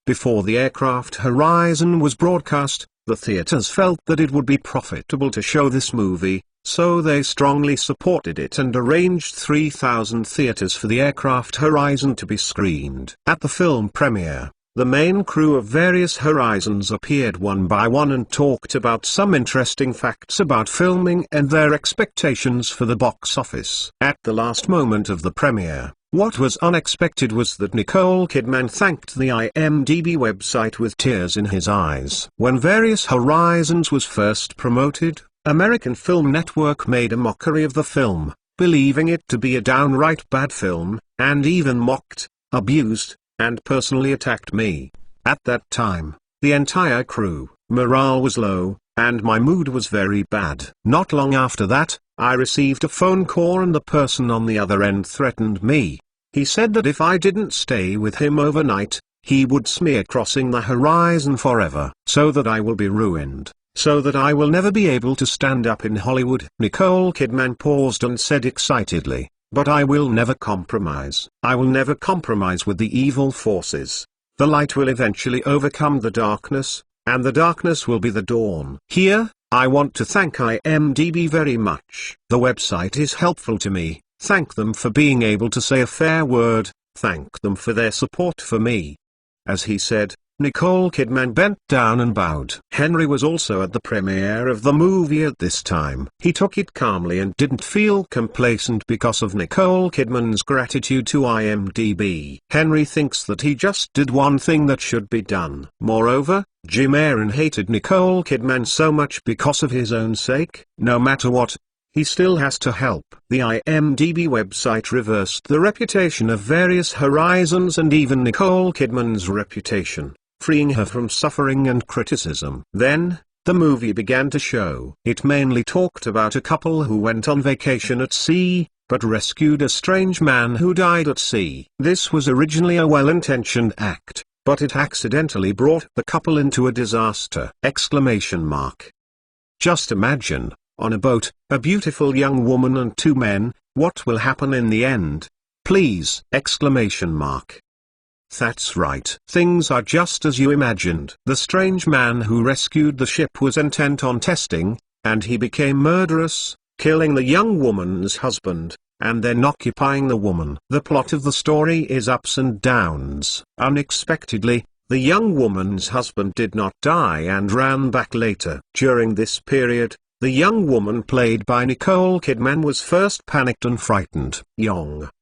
Before the Aircraft Horizon was broadcast, the theaters felt that it would be profitable to show this movie, so they strongly supported it and arranged 3,000 theaters for the Aircraft Horizon to be screened. At the film premiere, the main crew of Various Horizons appeared one by one and talked about some interesting facts about filming and their expectations for the box office. At the last moment of the premiere, what was unexpected was that Nicole Kidman thanked the IMDb website with tears in his eyes. When Various Horizons was first promoted, American Film Network made a mockery of the film, believing it to be a downright bad film, and even mocked, abused, and personally attacked me. At that time, the entire crew, morale was low, and my mood was very bad. Not long after that, I received a phone call and the person on the other end threatened me. He said that if I didn't stay with him overnight, he would smear Crossing the Horizon forever, so that I will be ruined, so that I will never be able to stand up in Hollywood. Nicole Kidman paused and said excitedly, "But I will never compromise. I will never compromise with the evil forces. The light will eventually overcome the darkness, and the darkness will be the dawn." Here, I want to thank IMDb very much. The website is helpful to me. Thank them for being able to say a fair word, thank them for their support for me. As he said, Nicole Kidman bent down and bowed. Henry was also at the premiere of the movie at this time. He took it calmly and didn't feel complacent because of Nicole Kidman's gratitude to IMDb. Henry thinks that he just did one thing that should be done. Moreover, Jim Aaron hated Nicole Kidman so much because of his own sake. No matter what, he still has to help. The IMDb website reversed the reputation of various Horizons and even Nicole Kidman's reputation, freeing her from suffering and criticism. Then, the movie began to show. It mainly talked about a couple who went on vacation at sea, but rescued a strange man who died at sea. This was originally a well-intentioned act, but it accidentally brought the couple into a disaster! Just imagine, on a boat, a beautiful young woman and two men. What will happen in the end? Please! That's right. Things are just as you imagined. The strange man who rescued the ship was intent on testing, and he became murderous, killing the young woman's husband, and then occupying the woman. The plot of the story is ups and downs. Unexpectedly, the young woman's husband did not die and ran back later. During this period, the young woman played by Nicole Kidman was first panicked and frightened.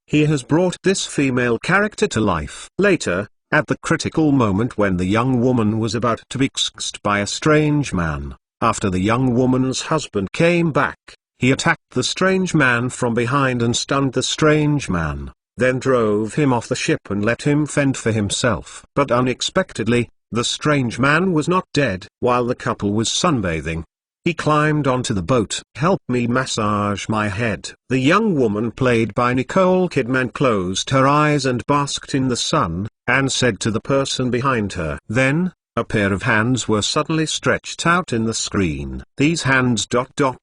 He has brought this female character to life. Later, at the critical moment when the young woman was about to be kissed by a strange man, after the young woman's husband came back, he attacked the strange man from behind and stunned the strange man, then drove him off the ship and let him fend for himself. But unexpectedly, the strange man was not dead. While the couple was sunbathing, he climbed onto the boat. Help me massage my head. The young woman played by Nicole Kidman closed her eyes and basked in the sun, and said to the person behind her. Then, a pair of hands were suddenly stretched out in the screen. These hands ... Well,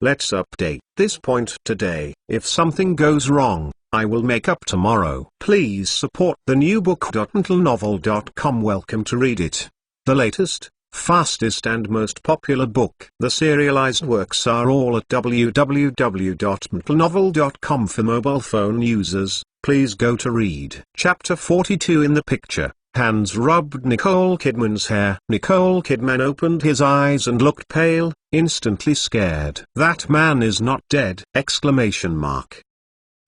let's update this point today. If something goes wrong, I will make up tomorrow. Please support the new book. mentalnovel.com. Welcome to read it. The latest, fastest and most popular book. The serialized works are all at www.mentalnovel.com. For mobile phone users, please go to read. Chapter 42. In the picture, hands rubbed Nicole Kidman's hair. Nicole Kidman opened his eyes and looked pale, instantly scared. That man is not dead!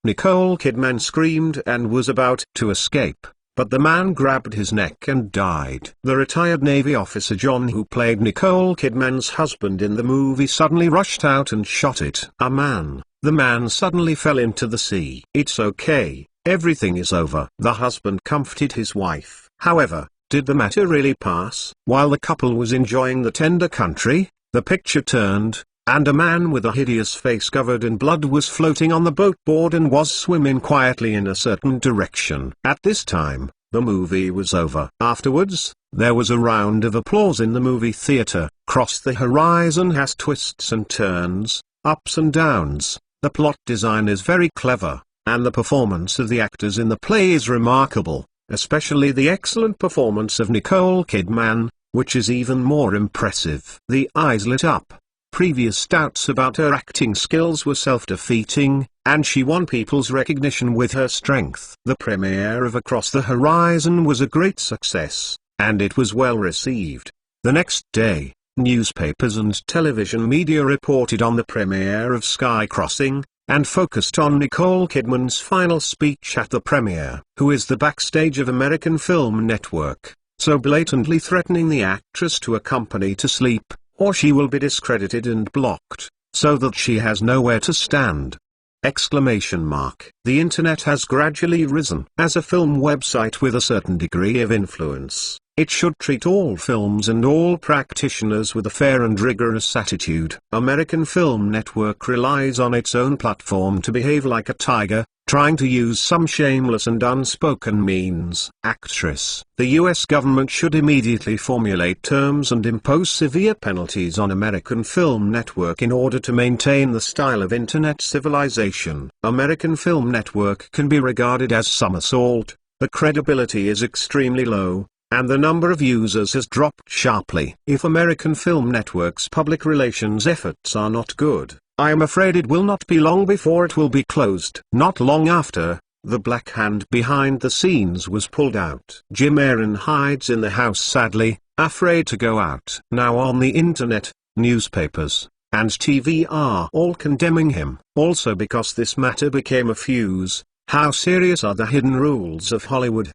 Nicole Kidman screamed and was about to escape, but the man grabbed his neck and died. The retired Navy officer John, who played Nicole Kidman's husband in the movie, suddenly rushed out and shot it. The man suddenly fell into the sea. It's okay, everything is over. The husband comforted his wife. However, did the matter really pass? While the couple was enjoying the tender country, the picture turned, and a man with a hideous face covered in blood was floating on the boat board and was swimming quietly in a certain direction. At this time, the movie was over. Afterwards, there was a round of applause in the movie theater. Cross the Horizon has twists and turns, ups and downs. The plot design is very clever, and the performance of the actors in the play is remarkable, especially the excellent performance of Nicole Kidman, which is even more impressive. The eyes lit up. Previous doubts about her acting skills were self-defeating, and she won people's recognition with her strength. The premiere of Across the Horizon was a great success, and it was well received. The next day, newspapers and television media reported on the premiere of Sky Crossing, and focused on Nicole Kidman's final speech at the premiere. Who is the backstage of American Film Network, so blatantly threatening the actress to accompany to sleep, or she will be discredited and blocked, so that she has nowhere to stand! The internet has gradually risen. As a film website with a certain degree of influence, it should treat all films and all practitioners with a fair and rigorous attitude. American Film Network relies on its own platform to behave like a tiger, trying to use some shameless and unspoken means. Actress. The US government should immediately formulate terms and impose severe penalties on American Film Network in order to maintain the style of internet civilization. American Film Network can be regarded as some assault. The credibility is extremely low, and the number of users has dropped sharply. If American Film Network's public relations efforts are not good, I am afraid it will not be long before it will be closed. Not long after, The black hand behind the scenes was pulled out. Jim Aaron hides in the house sadly, afraid to go out. Now on the internet, newspapers, and TV are all condemning him. Also because this matter became a fuse, how serious are the hidden rules of Hollywood?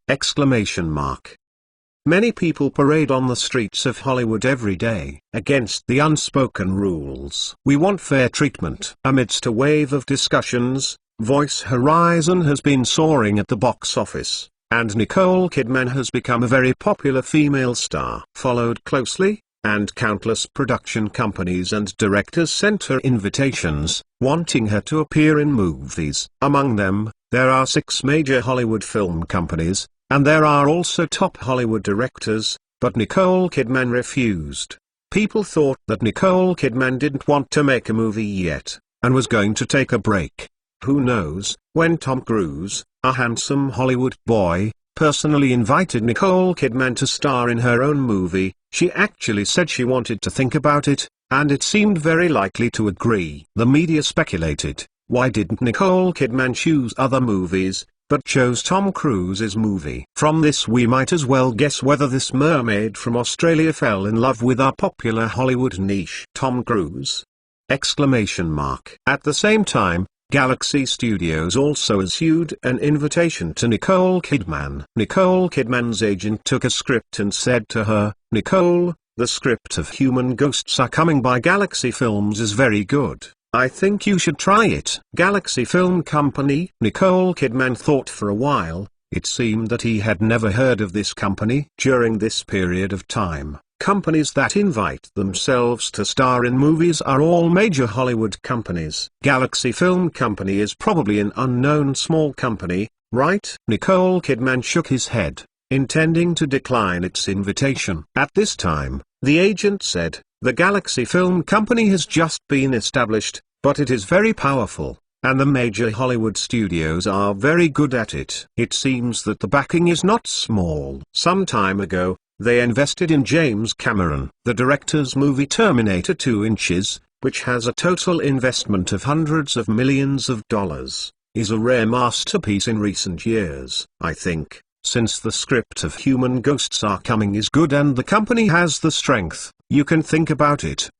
Many people parade on the streets of Hollywood every day, against the unspoken rules. We want fair treatment. Amidst a wave of discussions, Voice Horizon has been soaring at the box office, and Nicole Kidman has become a very popular female star. Followed closely, and countless production companies and directors sent her invitations, wanting her to appear in movies. Among them, there are 6 major Hollywood film companies, and there are also top Hollywood directors, but Nicole Kidman refused. People thought that Nicole Kidman didn't want to make a movie yet, and was going to take a break. Who knows, when Tom Cruise, a handsome Hollywood boy, personally invited Nicole Kidman to star in her own movie, she actually said she wanted to think about it, and it seemed very likely to agree. The media speculated, why didn't Nicole Kidman choose other movies, but chose Tom Cruise's movie? From this we might as well guess whether this mermaid from Australia fell in love with our popular Hollywood niche Tom Cruise? At the same time, Galaxy Studios also issued an invitation to Nicole Kidman. Nicole Kidman's agent took a script and said to her, "Nicole, the script of Human Ghosts Are Coming by Galaxy Films is very good. I think you should try it." Galaxy Film Company. Nicole Kidman thought for a while. It seemed that he had never heard of this company. During this period of time, companies that invite themselves to star in movies are all major Hollywood companies. Galaxy Film Company is probably an unknown small company, right? Nicole Kidman shook his head, intending to decline its invitation. At this time, the agent said, "The Galaxy Film Company has just been established, but it is very powerful, and the major Hollywood studios are very good at it." It seems that the backing is not small. Some time ago, they invested in James Cameron. The director's movie Terminator 2 Inches, which has a total investment of hundreds of millions of dollars, is a rare masterpiece in recent years. I think, since the script of Human Ghosts Are Coming is good and the company has the strength, you can think about it.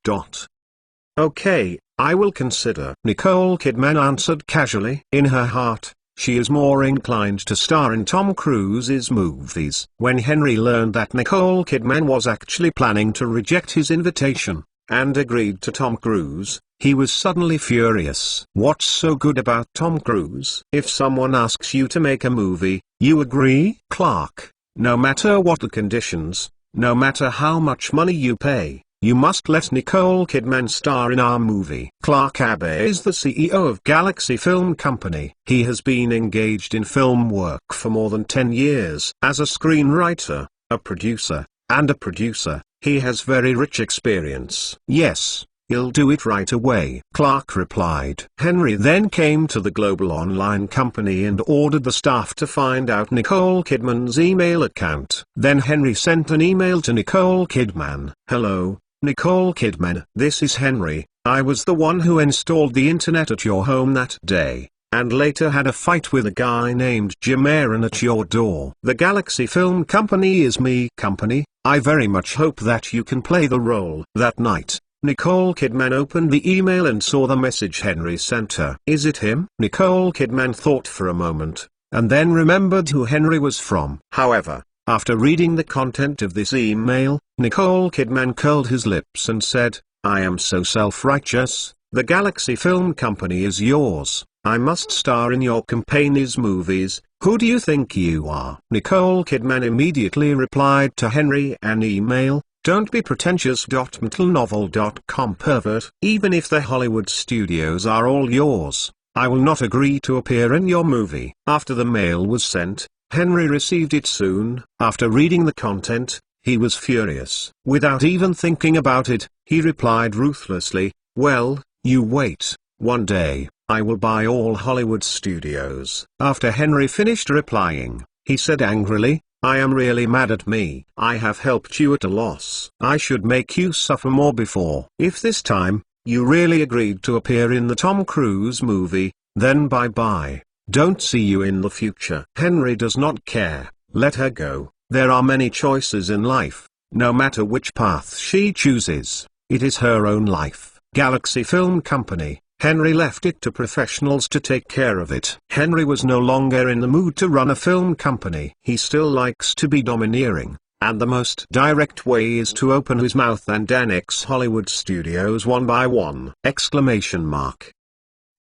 Okay, I will consider. Nicole Kidman answered casually. In her heart, she is more inclined to star in Tom Cruise's movies. When Henry learned that Nicole Kidman was actually planning to reject his invitation, and agreed to Tom Cruise, he was suddenly furious. What's so good about Tom Cruise? If someone asks you to make a movie, you agree? Clark, no matter what the conditions, no matter how much money you pay, you must let Nicole Kidman star in our movie. Clark Abbey is the CEO of Galaxy Film Company. He has been engaged in film work for more than 10 years. As a screenwriter, a producer, and a producer, he has very rich experience. Yes, he'll do it right away, Clark replied. Henry then came to the global online company and ordered the staff to find out Nicole Kidman's email account. Then Henry sent an email to Nicole Kidman. "Hello, Nicole Kidman. This is Henry. I was the one who installed the internet at your home that day, and later had a fight with a guy named Jim Aaron at your door. The Galaxy Film Company is me company. I very much hope that you can play the role." That night, Nicole Kidman opened the email and saw the message Henry sent her. Is it him? Nicole Kidman thought for a moment, and then remembered who Henry was from. However, after reading the content of this email, Nicole Kidman curled his lips and said, "I am so self-righteous. The Galaxy Film Company is yours. I must star in your company's movies. Who do you think you are?" Nicole Kidman immediately replied to Henry an email, "Don't be pretentious. Mentalnovel.com pervert. Even if the Hollywood studios are all yours, I will not agree to appear in your movie." After the mail was sent, Henry received it soon. After reading the content, he was furious. Without even thinking about it, he replied ruthlessly, "Well, you wait. One day, I will buy all Hollywood studios." After Henry finished replying, he said angrily, "I am really mad at me. I have helped you at a loss. I should make you suffer more before. If this time, you really agreed to appear in the Tom Cruise movie, then bye-bye. don't see you in the future. Henry does not care, let her go. There are many choices in life. No matter which path she chooses, it is her own life. Galaxy Film Company. Henry left it to professionals to take care of it. Henry was no longer in the mood to run a film company. He still likes to be domineering, and the most direct way is to open his mouth and annex Hollywood studios one by one!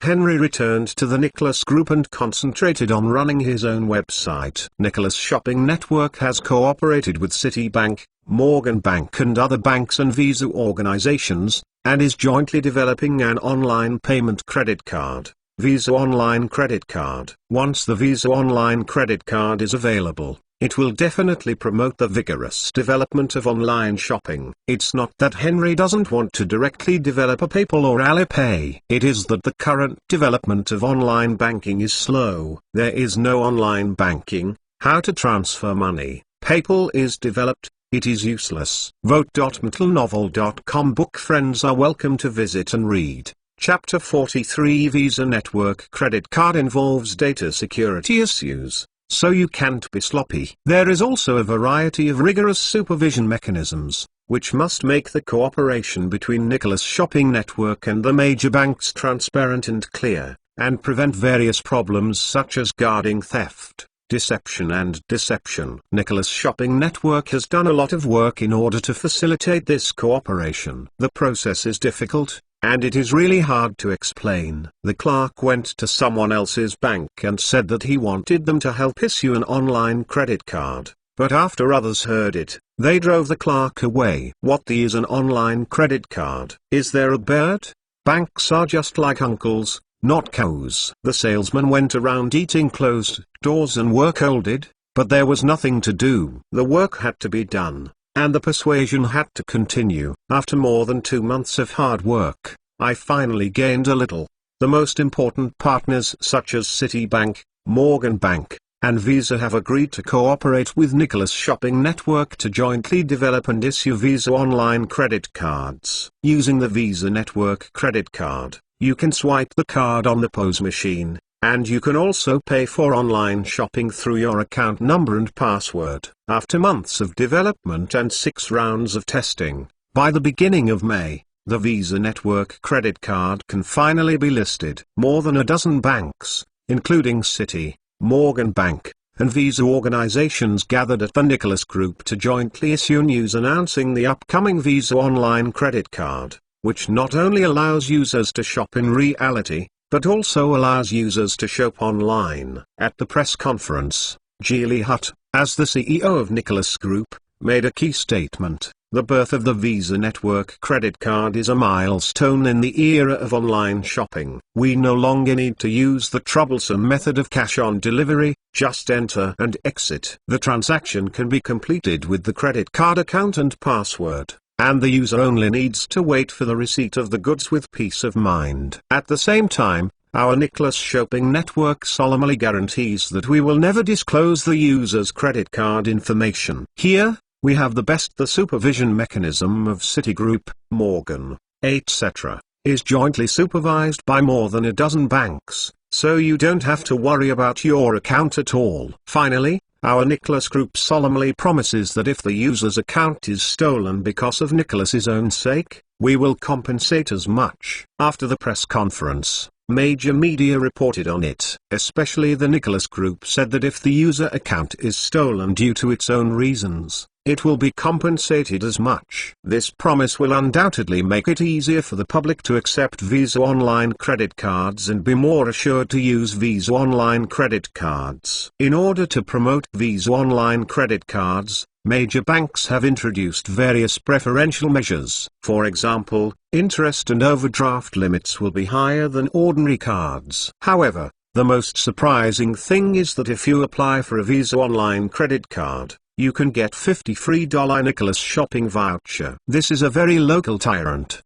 Henry returned to the Nicholas Group and concentrated on running his own website. Nicholas Shopping Network has cooperated with Citibank, Morgan Bank and other banks and Visa organizations, and is jointly developing an online payment credit card, Visa Online Credit Card. Once the Visa Online Credit Card is available, it will definitely promote the vigorous development of online shopping. It's not that Henry doesn't want to directly develop a PayPal or Alipay. It is that the current development of online banking is slow. There is no online banking. How to transfer money? PayPal is developed. It is useless. Vote.mentalnovel.com book friends are welcome to visit and read. Chapter 43 Visa Network Credit Card involves data security issues, so you can't be sloppy. There is also a variety of rigorous supervision mechanisms, which must make the cooperation between Nicholas Shopping Network and the major banks transparent and clear, and prevent various problems such as guarding theft, deception and deception. Nicholas Shopping Network has done a lot of work in order to facilitate this cooperation. The process is difficult, and it is really hard to explain. The clerk went to someone else's bank and said that he wanted them to help issue an online credit card, but after others heard it, they drove the clerk away. What is an online credit card? Is there a bird? Banks are just like uncles, not cows. The salesman went around eating closed doors and were scolded, but there was nothing to do. The work had to be done, and the persuasion had to continue. After more than 2 months of hard work, I finally gained a little. The most important partners such as Citibank, Morgan Bank, and Visa have agreed to cooperate with Nicholas Shopping Network to jointly develop and issue Visa online credit cards. Using the Visa Network credit card, you can swipe the card on the POS machine, and you can also pay for online shopping through your account number and password. After months of development and 6 rounds of testing, by the beginning of May, the Visa Network credit card can finally be listed. More than a dozen banks, including Citi, Morgan Bank, and Visa organizations gathered at the Nicholas Group to jointly issue news announcing the upcoming Visa Online Credit Card, which not only allows users to shop in reality, but also allows users to shop online. At the press conference, Geely Hutt, as the CEO of Nicholas Group, made a key statement. The birth of the Visa Network credit card is a milestone in the era of online shopping. We no longer need to use the troublesome method of cash on delivery, just enter and exit. The transaction can be completed with the credit card account and password, and the user only needs to wait for the receipt of the goods with peace of mind. At the same time, our Nicholas Shopping Network solemnly guarantees that we will never disclose the user's credit card information. Here, we have the supervision mechanism of Citigroup, Morgan, etc., is jointly supervised by more than a dozen banks, so you don't have to worry about your account at all. Finally, our Nicholas Group solemnly promises that if the user's account is stolen because of Nicholas's own sake, we will compensate as much. After the press conference, major media reported on it. Especially the Nicholas Group said that if the user account is stolen due to its own reasons, it will be compensated as much. This promise will undoubtedly make it easier for the public to accept Visa Online credit cards and be more assured to use Visa Online credit cards. In order to promote Visa Online credit cards, major banks have introduced various preferential measures. For example, interest and overdraft limits will be higher than ordinary cards. However, the most surprising thing is that if you apply for a Visa Online credit card, you can get $50 free Nicholas shopping voucher. This is a very local tyrant!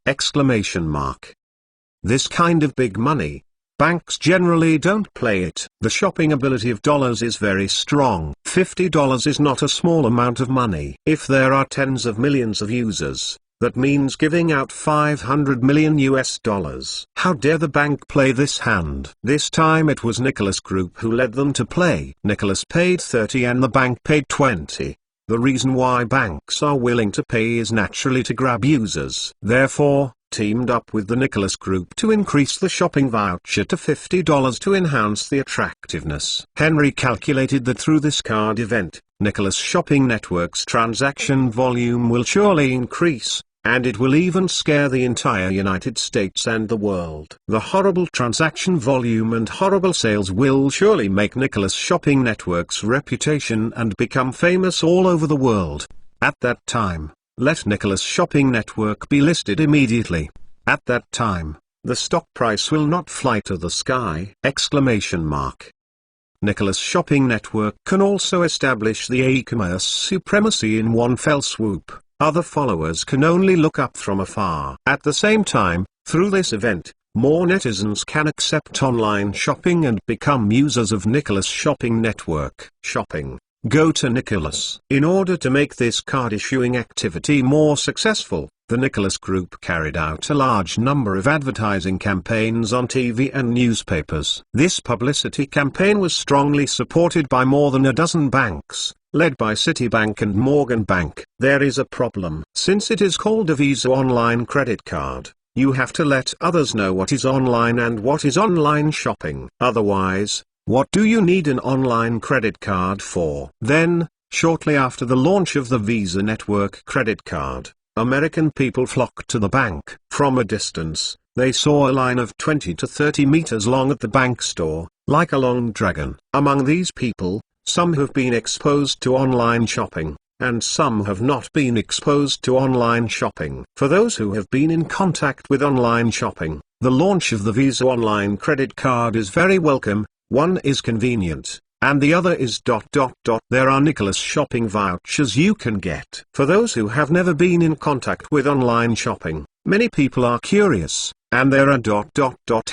This kind of big money, banks generally don't play it. The shopping ability of dollars is very strong. $50 is not a small amount of money. If there are tens of millions of users, That means giving out 500 million US dollars. How dare the bank play this hand? This time it was Nicholas Group who led them to play. Nicholas paid 30 and the bank paid 20. The reason why banks are willing to pay is naturally to grab users. Therefore, teamed up with the Nicholas Group to increase the shopping voucher to $50 to enhance the attractiveness. Henry calculated that through this card event, Nicholas Shopping Network's transaction volume will surely increase, and it will even scare the entire United States and the world. The horrible transaction volume and horrible sales will surely make Nicholas Shopping Network's reputation and become famous all over the world. At that time, let Nicholas Shopping Network be listed immediately. At that time, the stock price will not fly to the sky! Nicholas Shopping Network can also establish the e-commerce supremacy in one fell swoop. Other followers can only look up from afar. At the same time, through this event, more netizens can accept online shopping and become users of Nicholas Shopping Network. Shopping. Go to Nicholas. In order to make this card issuing activity more successful, the Nicholas Group carried out a large number of advertising campaigns on TV and newspapers. This publicity campaign was strongly supported by more than a dozen banks, led by Citibank and Morgan Bank. There is a problem. Since it is called a Visa online credit card, you have to let others know what is online and what is online shopping. Otherwise, what do you need an online credit card for? Then, shortly after the launch of the Visa Network credit card, American people flocked to the bank. From a distance, they saw a line of 20 to 30 meters long at the bank store, like a long dragon. Among these people, some have been exposed to online shopping, and some have not been exposed to online shopping. For those who have been in contact with online shopping, the launch of the Visa Online Credit Card is very welcome. One is convenient, and the other is ... There are Nicholas Shopping vouchers you can get. For those who have never been in contact with online shopping, many people are curious, and there are ...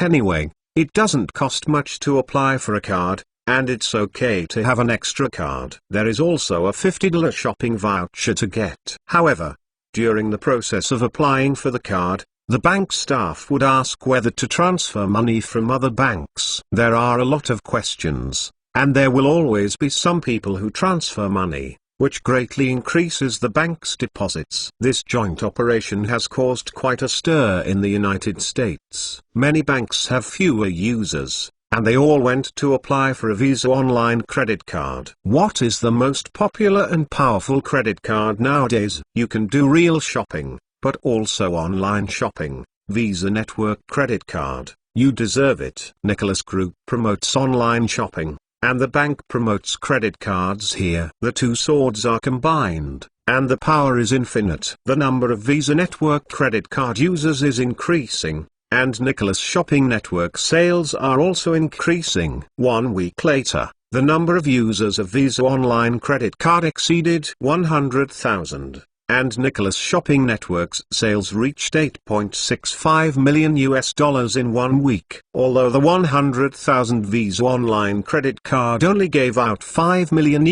Anyway, it doesn't cost much to apply for a card, and it's okay to have an extra card. There is also a $50 shopping voucher to get. However, during the process of applying for the card, the bank staff would ask whether to transfer money from other banks. There are a lot of questions, and there will always be some people who transfer money, which greatly increases the bank's deposits. This joint operation has caused quite a stir in the United States. Many banks have fewer users, and they all went to apply for a Visa Online credit card. What is the most popular and powerful credit card nowadays? You can do real shopping, but also online shopping. Visa Network credit card. You deserve it. Nicholas Group promotes online shopping, and the bank promotes credit cards here. The two swords are combined, and the power is infinite. The number of Visa Network credit card users is increasing, and Nicholas Shopping Network sales are also increasing. 1 week later, the number of users of Visa Online Credit Card exceeded 100,000, and Nicholas Shopping Network's sales reached $8.65 million in 1 week. Although the 100,000 Visa Online Credit Card only gave out $5 million,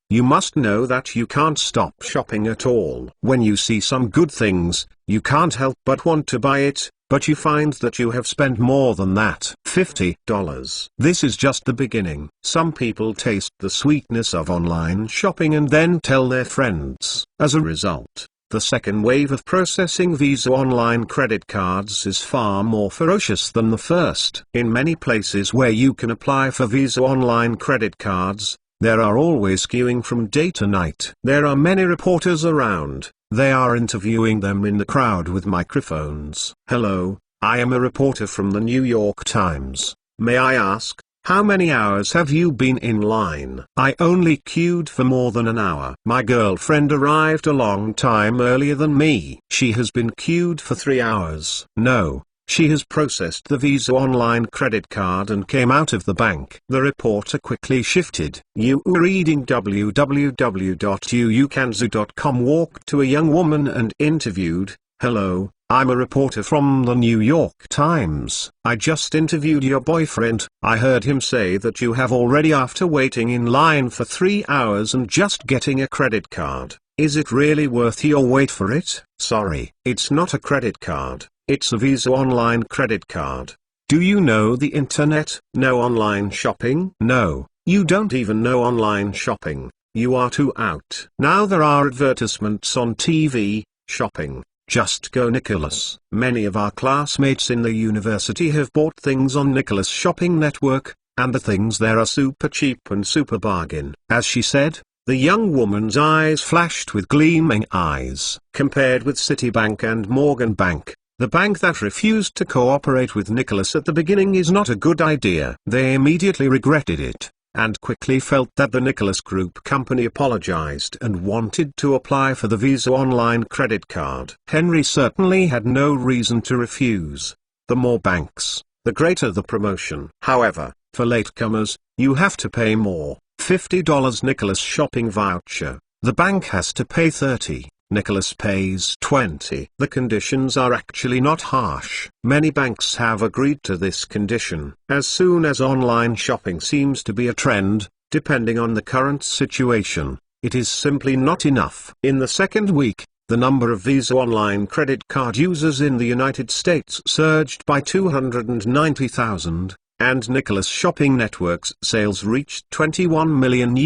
you must know that you can't stop shopping at all. When you see some good things, you can't help but want to buy it, but you find that you have spent more than that, $50. This is just the beginning. Some people taste the sweetness of online shopping and then tell their friends. As a result, the second wave of processing Visa Online credit cards is far more ferocious than the first. In many places where you can apply for Visa Online credit cards, there are always queuing from day to night. There are many reporters around. They are interviewing them in the crowd with microphones. Hello, I am a reporter from the New York Times. May I ask, how many hours have you been in line? I only queued for more than an hour. My girlfriend arrived a long time earlier than me. She has been queued for 3 hours. No. She has processed the Visa Online credit card and came out of the bank. The reporter quickly shifted. You were reading www.uukanzu.com walked to a young woman and interviewed, hello, I'm a reporter from the New York Times. I just interviewed your boyfriend. I heard him say that you have already after waiting in line for 3 hours and just getting a credit card. Is it really worth your wait for it? Sorry, it's not a credit card, it's a Visa online credit card. Do you know the internet? No online shopping? No, you don't even know online shopping. You are too out. Now there are advertisements on TV, shopping. Just go Nicholas. Many of our classmates in the university have bought things on Nicholas Shopping Network, and the things there are super cheap and super bargain. As she said, the young woman's eyes flashed with gleaming eyes. Compared with Citibank and Morgan Bank, the bank that refused to cooperate with Nicholas at the beginning is not a good idea. They immediately regretted it, and quickly felt that the Nicholas Group company apologized and wanted to apply for the Visa online credit card. Henry certainly had no reason to refuse. The more banks, the greater the promotion. However, for latecomers, you have to pay more. $50 Nicholas shopping voucher. The bank has to pay $30. Nicholas pays $20. The conditions are actually not harsh. Many banks have agreed to this condition. As soon as online shopping seems to be a trend, depending on the current situation, it is simply not enough. In the second week, the number of Visa online credit card users in the United States surged by 290,000, and Nicholas Shopping Network's sales reached $21 million.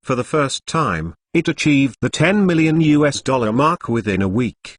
For the first time, it achieved the $10 million mark within a week!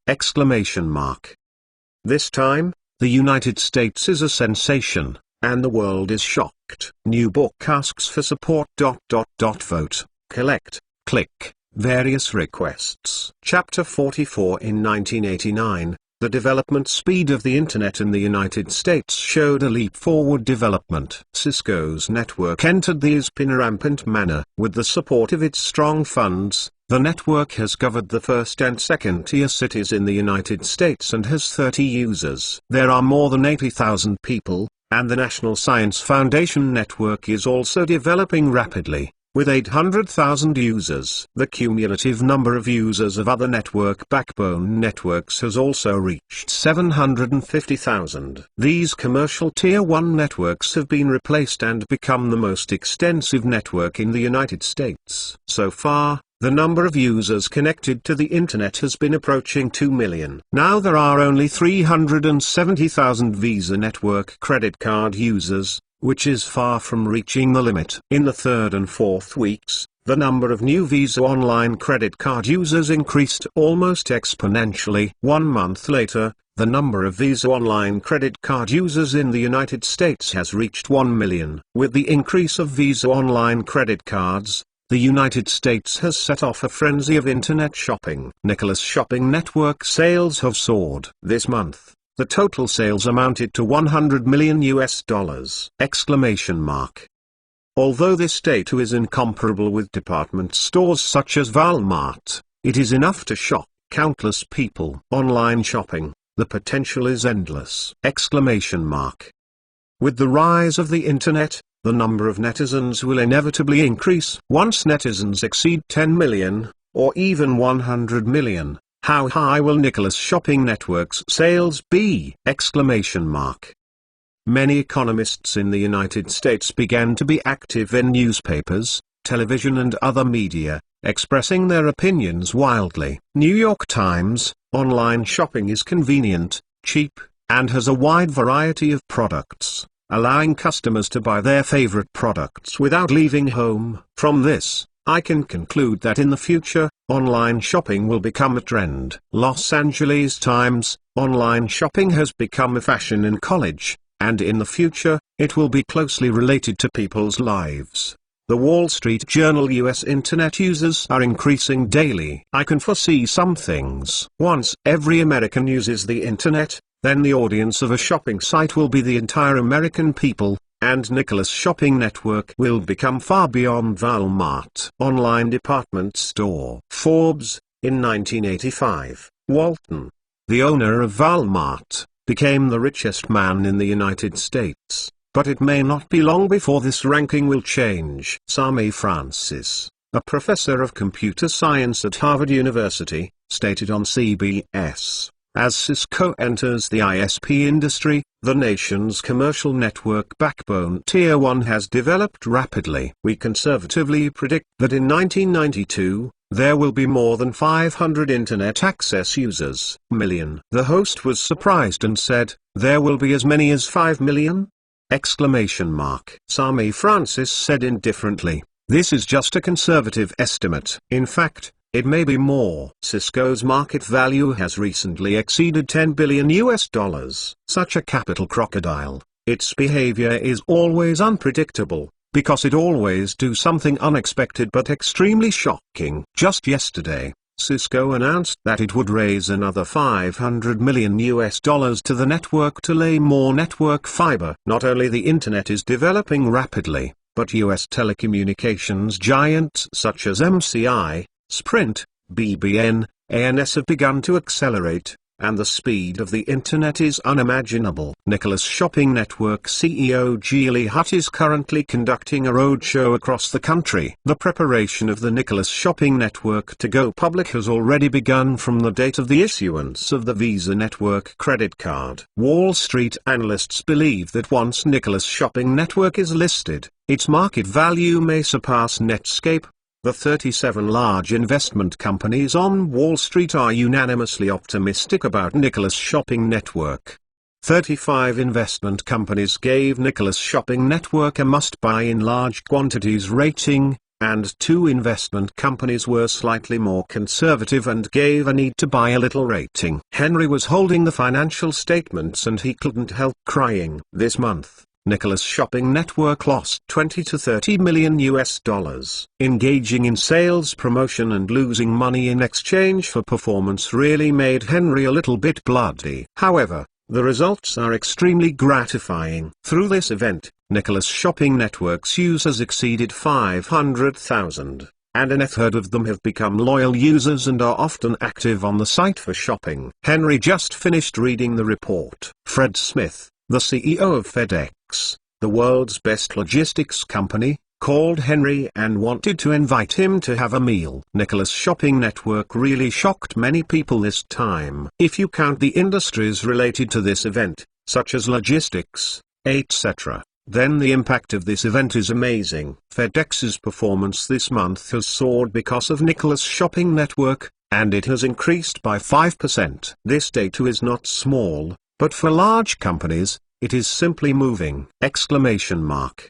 This time, the United States is a sensation, and the world is shocked. New book asks for support. Vote, collect, click, various requests. Chapter 44. In 1989, the development speed of the Internet in the United States showed a leap-forward development. Cisco's network entered the ISP in a rampant manner. With the support of its strong funds, the network has covered the first and second-tier cities in the United States and has 30 users. There are more than 80,000 people, and the National Science Foundation network is also developing rapidly, with 800,000 users. The cumulative number of users of other network backbone networks has also reached 750,000. These commercial Tier 1 networks have been replaced and become the most extensive network in the United States. So far, the number of users connected to the Internet has been approaching 2 million. Now there are only 370,000 Visa network credit card users, which is far from reaching the limit. In the third and fourth weeks, the number of new Visa online credit card users increased almost exponentially. 1 month later, the number of Visa online credit card users in the United States has reached 1 million. With the increase of Visa online credit cards, the United States has set off a frenzy of Internet shopping. Nicholas Shopping Network sales have soared. This month, the total sales amounted to $100 million. Although this data is incomparable with department stores such as Walmart, it is enough to shock countless people. Online shopping, the potential is endless! With the rise of the Internet, the number of netizens will inevitably increase. Once netizens exceed 10 million, or even 100 million, how high will Nicholas Shopping Network's sales be? Many economists in the United States began to be active in newspapers, television and other media, expressing their opinions wildly. New York Times: online shopping is convenient, cheap, and has a wide variety of products, allowing customers to buy their favorite products without leaving home. From this, I can conclude that in the future, online shopping will become a trend. Los Angeles Times: online shopping has become a fashion in college, and in the future, it will be closely related to people's lives. The Wall Street Journal: US Internet users are increasing daily. I can foresee some things. Once every American uses the Internet, then the audience of a shopping site will be the entire American people, and Nicholas Shopping Network will become far beyond Walmart. Online department store. Forbes: in 1985, Walton, the owner of Walmart, became the richest man in the United States, but it may not be long before this ranking will change. Sami Francis, a professor of computer science at Harvard University, stated on CBS, as Cisco enters the ISP industry, the nation's commercial network backbone Tier 1 has developed rapidly. We conservatively predict that in 1992, there will be more than 500 internet access users. Million. The host was surprised and said, there will be as many as 5 million? Exclamation mark. Sami Francis said indifferently, this is just a conservative estimate. In fact, it may be more. Cisco's market value has recently exceeded $10 billion US. Such a capital crocodile. Its behavior is always unpredictable, because it always do something unexpected but extremely shocking. Just yesterday, Cisco announced that it would raise another $500 million to the network to lay more network fiber. Not only the internet is developing rapidly, but US telecommunications giants such as MCI, Sprint, BBN, ANS have begun to accelerate, and the speed of the internet is unimaginable. Nicholas Shopping Network CEO Julie Hutt is currently conducting a roadshow across the country. The preparation of the Nicholas Shopping Network to go public has already begun from the date of the issuance of the Visa Network credit card. Wall Street analysts believe that once Nicholas Shopping Network is listed, its market value may surpass Netscape. The 37 large investment companies on Wall Street are unanimously optimistic about Nicholas Shopping Network. 35 investment companies gave Nicholas Shopping Network a must-buy in large quantities rating, and 2 investment companies were slightly more conservative and gave a need-to-buy a little rating. Henry was holding the financial statements and he couldn't help crying. This month, Nicholas Shopping Network lost $20 to $30 million US. Engaging in sales promotion and losing money in exchange for performance really made Henry a little bit bloody. However, the results are extremely gratifying. Through this event, Nicholas Shopping Network's users exceeded 500,000, and a third of them have become loyal users and are often active on the site for shopping. Henry just finished reading the report. Fred Smith, the CEO of FedEx, the world's best logistics company, called Henry and wanted to invite him to have a meal. Nicholas Shopping Network really shocked many people this time. If you count the industries related to this event, such as logistics, etc., then the impact of this event is amazing. FedEx's performance this month has soared because of Nicholas Shopping Network, and it has increased by 5%. This data is not small, but for large companies, it is simply moving! Exclamation mark.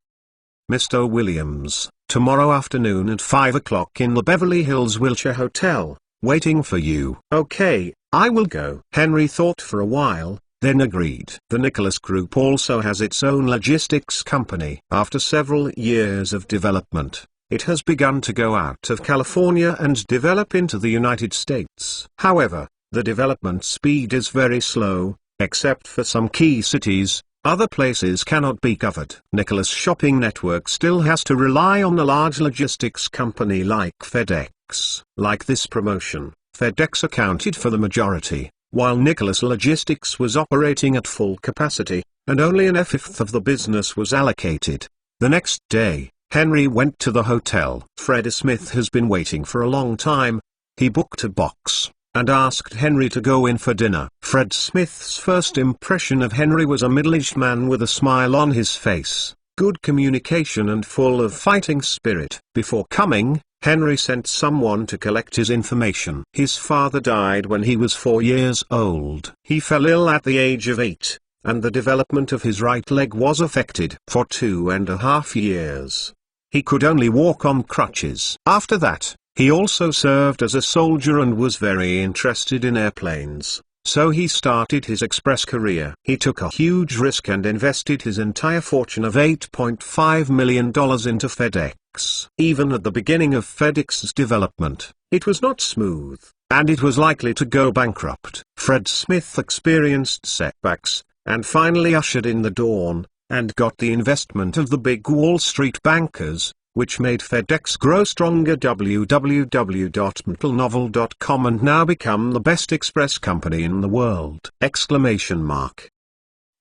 Mr. Williams, tomorrow afternoon at 5 o'clock in the Beverly Hills Wilshire Hotel, waiting for you. Okay, I will go. Henry thought for a while, then agreed. The Nicholas Group also has its own logistics company. After several years of development, it has begun to go out of California and develop into the United States. However, the development speed is very slow. Except for some key cities, other places cannot be covered. Nicholas Shopping Network still has to rely on a large logistics company like FedEx. Like this promotion, FedEx accounted for the majority, while Nicholas Logistics was operating at full capacity, and only a fifth of the business was allocated. The next day, Henry went to the hotel. Fred Smith has been waiting for a long time. He booked a box and asked Henry to go in for dinner. Fred Smith's first impression of Henry was a middle-aged man with a smile on his face, good communication and full of fighting spirit. Before coming, Henry sent someone to collect his information. His father died when he was 4 years old. He fell ill at the age of 8, and the development of his right leg was affected. For 2.5 years, he could only walk on crutches. After that, he also served as a soldier and was very interested in airplanes, so he started his express career. He took a huge risk and invested his entire fortune of $8.5 million into FedEx. Even at the beginning of FedEx's development, it was not smooth, and it was likely to go bankrupt. Fred Smith experienced setbacks, and finally ushered in the dawn, and got the investment of the big Wall Street bankers, which made FedEx grow stronger. www.mtlnovel.com and now become the best express company in the world! Exclamation mark.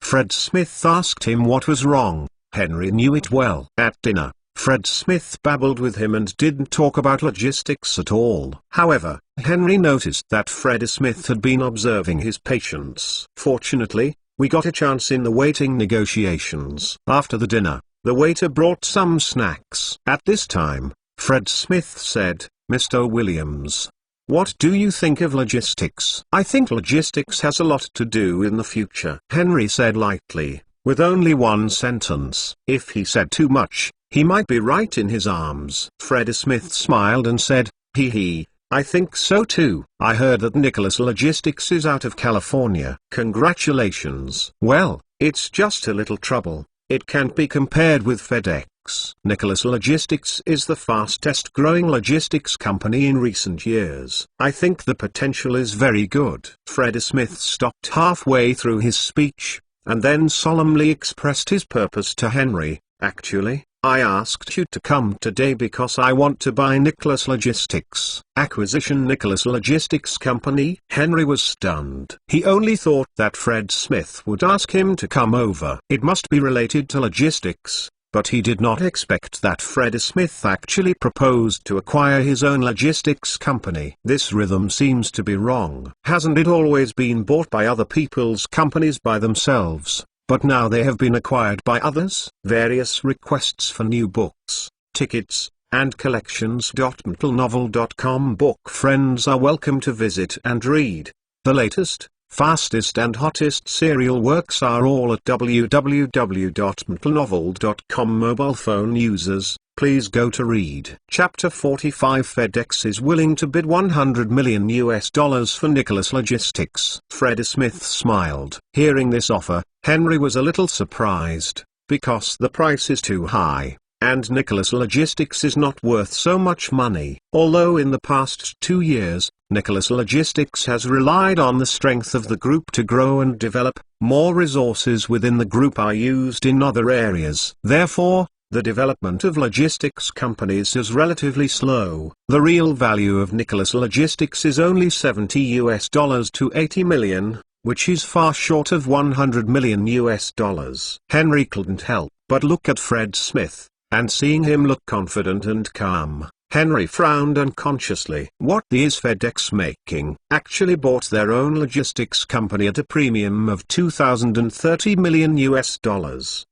Fred Smith asked him what was wrong. Henry knew it well. At dinner, Fred Smith babbled with him and didn't talk about logistics at all. However, Henry noticed that Fred Smith had been observing his patience. Fortunately, we got a chance in the waiting negotiations. After the dinner, the waiter brought some snacks. At this time, Fred Smith said, Mr. Williams. What do you think of logistics? I think logistics has a lot to do in the future, Henry said lightly, with only one sentence. If he said too much, he might be right in his arms. Freddie Smith smiled and said, hee, I think so too. I heard that Nicholas Logistics is out of California. Congratulations. Well, it's just a little trouble. It can't be compared with FedEx. Nicholas Logistics is the fastest growing logistics company in recent years. I think the potential is very good. Freddie Smith stopped halfway through his speech, and then solemnly expressed his purpose to Henry. Actually, I asked you to come today because I want to buy Nicholas Logistics. Acquisition Nicholas Logistics Company? Henry was stunned. He only thought that Fred Smith would ask him to come over. It must be related to logistics, but he did not expect that Freddie Smith actually proposed to acquire his own logistics company. This rhythm seems to be wrong. Hasn't it always been bought by other people's companies by themselves? But now they have been acquired by others. Various requests for new books, tickets, and collections.mentalnovel.com book friends are welcome to visit and read. The latest, fastest and hottest serial works are all at www.mentalnovel.com. Mobile phone users, please go to read. Chapter 45. FedEx is willing to bid $100 million for Nicholas Logistics. Freddie Smith smiled. Hearing this offer, Henry was a little surprised, because the price is too high, and Nicholas Logistics is not worth so much money. Although in the past 2 years, Nicholas Logistics has relied on the strength of the group to grow and develop, more resources within the group are used in other areas. Therefore, the development of logistics companies is relatively slow. The real value of Nicholas Logistics is only $70 to $80 million, which is far short of $100 million. Henry couldn't help but look at Fred Smith, and seeing him look confident and calm, Henry frowned unconsciously. What is FedEx making? Actually bought their own logistics company at a premium of $2,030 million.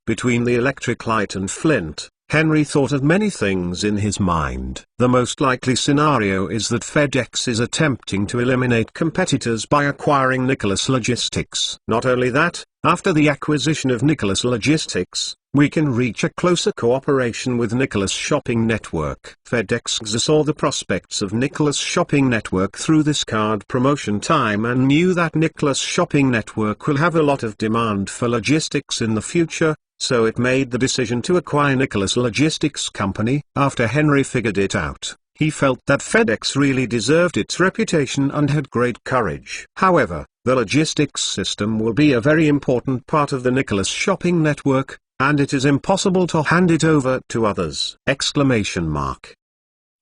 Between the electric light and Flint, Henry thought of many things in his mind. The most likely scenario is that FedEx is attempting to eliminate competitors by acquiring Nicholas Logistics. Not only that, after the acquisition of Nicholas Logistics, we can reach a closer cooperation with Nicholas Shopping Network. FedEx saw the prospects of Nicholas Shopping Network through this card promotion time and knew that Nicholas Shopping Network will have a lot of demand for logistics in the future, so it made the decision to acquire Nicholas Logistics Company. After Henry figured it out, he felt that FedEx really deserved its reputation and had great courage. However, the logistics system will be a very important part of the Nicholas Shopping Network, and it is impossible to hand it over to others!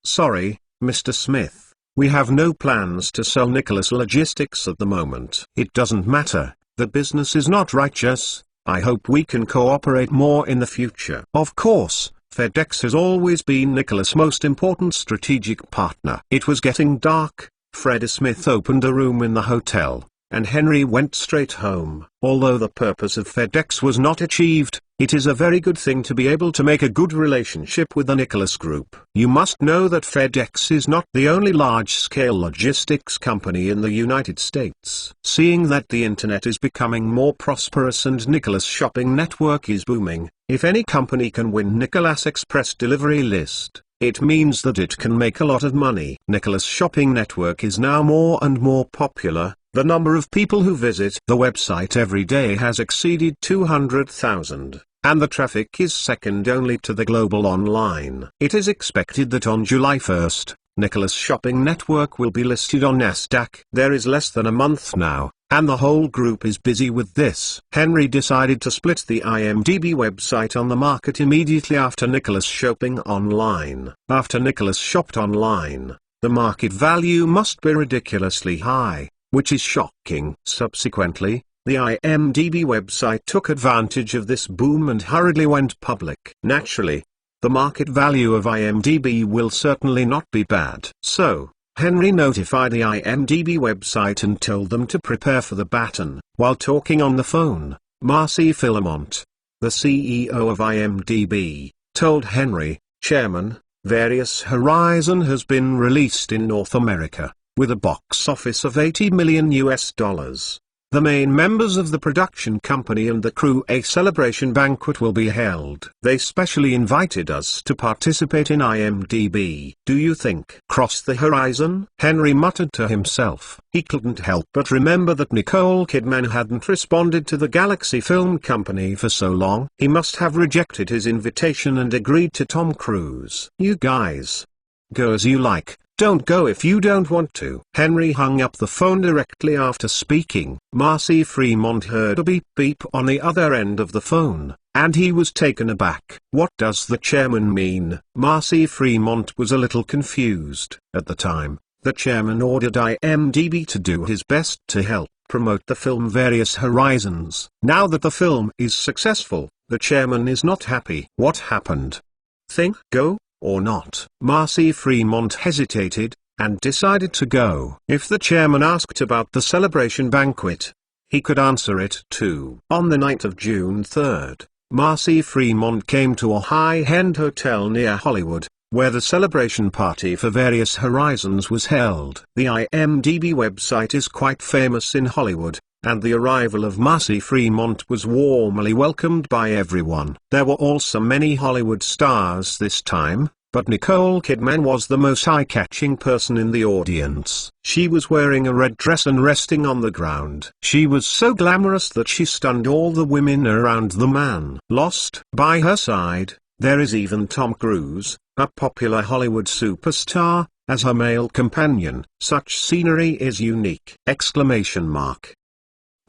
Sorry, Mr. Smith, we have no plans to sell Nicholas Logistics at the moment. It doesn't matter, the business is not righteous. I hope we can cooperate more in the future. Of course, FedEx has always been Nicholas' most important strategic partner. It was getting dark. Freddie Smith opened a room in the hotel, and Henry went straight home. Although the purpose of FedEx was not achieved, it is a very good thing to be able to make a good relationship with the Nicholas Group. You must know that FedEx is not the only large-scale logistics company in the United States. Seeing that the internet is becoming more prosperous and Nicholas Shopping Network is booming, if any company can win Nicholas Express delivery list, it means that it can make a lot of money. Nicholas Shopping Network is now more and more popular. The number of people who visit the website every day has exceeded 200,000, and the traffic is second only to the Global Online. It is expected that on July 1st, Nicholas Shopping Network will be listed on Nasdaq. There is less than a month now, and the whole group is busy with this. Henry decided to split the IMDb website on the market immediately after Nicholas Shopping Online. After Nicholas shopped online, the market value must be ridiculously high, which is shocking. Subsequently, the IMDb website took advantage of this boom and hurriedly went public. Naturally, the market value of IMDb will certainly not be bad. So, Henry notified the IMDb website and told them to prepare for the baton. While talking on the phone, Marcy Philemont, the CEO of IMDb, told Henry, "Chairman, Various Horizon has been released in North America, with a box office of $80 million. The main members of the production company and the crew a celebration banquet will be held. They specially invited us to participate in IMDb. Do you think Cross the Horizon? Henry muttered to himself. He couldn't help but remember that Nicole Kidman hadn't responded to the Galaxy Film Company for so long. He must have rejected his invitation and agreed to Tom Cruise. You guys, go as you like. Don't go if you don't want to. Henry hung up the phone directly after speaking. Marcy Fremont heard a beep beep on the other end of the phone, and he was taken aback. What does the chairman mean? Marcy Fremont was a little confused. At the time, the chairman ordered IMDb to do his best to help promote the film Various Horizons. Now that the film is successful, the chairman is not happy. What happened? Think go or not? Marcy Fremont hesitated, and decided to go. If the chairman asked about the celebration banquet, he could answer it too. On the night of June 3rd, Marcy Fremont came to a high-end hotel near Hollywood, where the celebration party for Various Horizons was held. The IMDb website is quite famous in Hollywood, and the arrival of Marcy Fremont was warmly welcomed by everyone. There were also many Hollywood stars this time, but Nicole Kidman was the most eye-catching person in the audience. She was wearing a red dress and resting on the ground. She was so glamorous that she stunned all the women around the man. Lost by her side, there is even Tom Cruise, a popular Hollywood superstar, as her male companion. Such scenery is unique!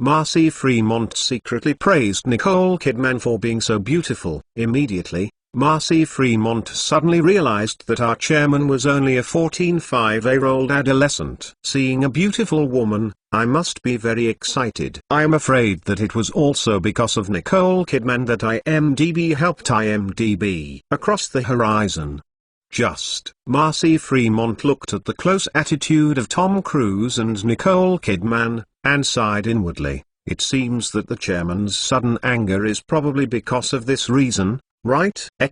Marcy Fremont secretly praised Nicole Kidman for being so beautiful. Immediately, Marcy Fremont suddenly realized that our chairman was only a 14-5-year-old adolescent. Seeing a beautiful woman, I must be very excited. I am afraid that it was also because of Nicole Kidman that IMDb helped IMDb Across the Horizon. Marcy Fremont looked at the close attitude of Tom Cruise and Nicole Kidman, and sighed inwardly. It seems that the chairman's sudden anger is probably because of this reason, right? At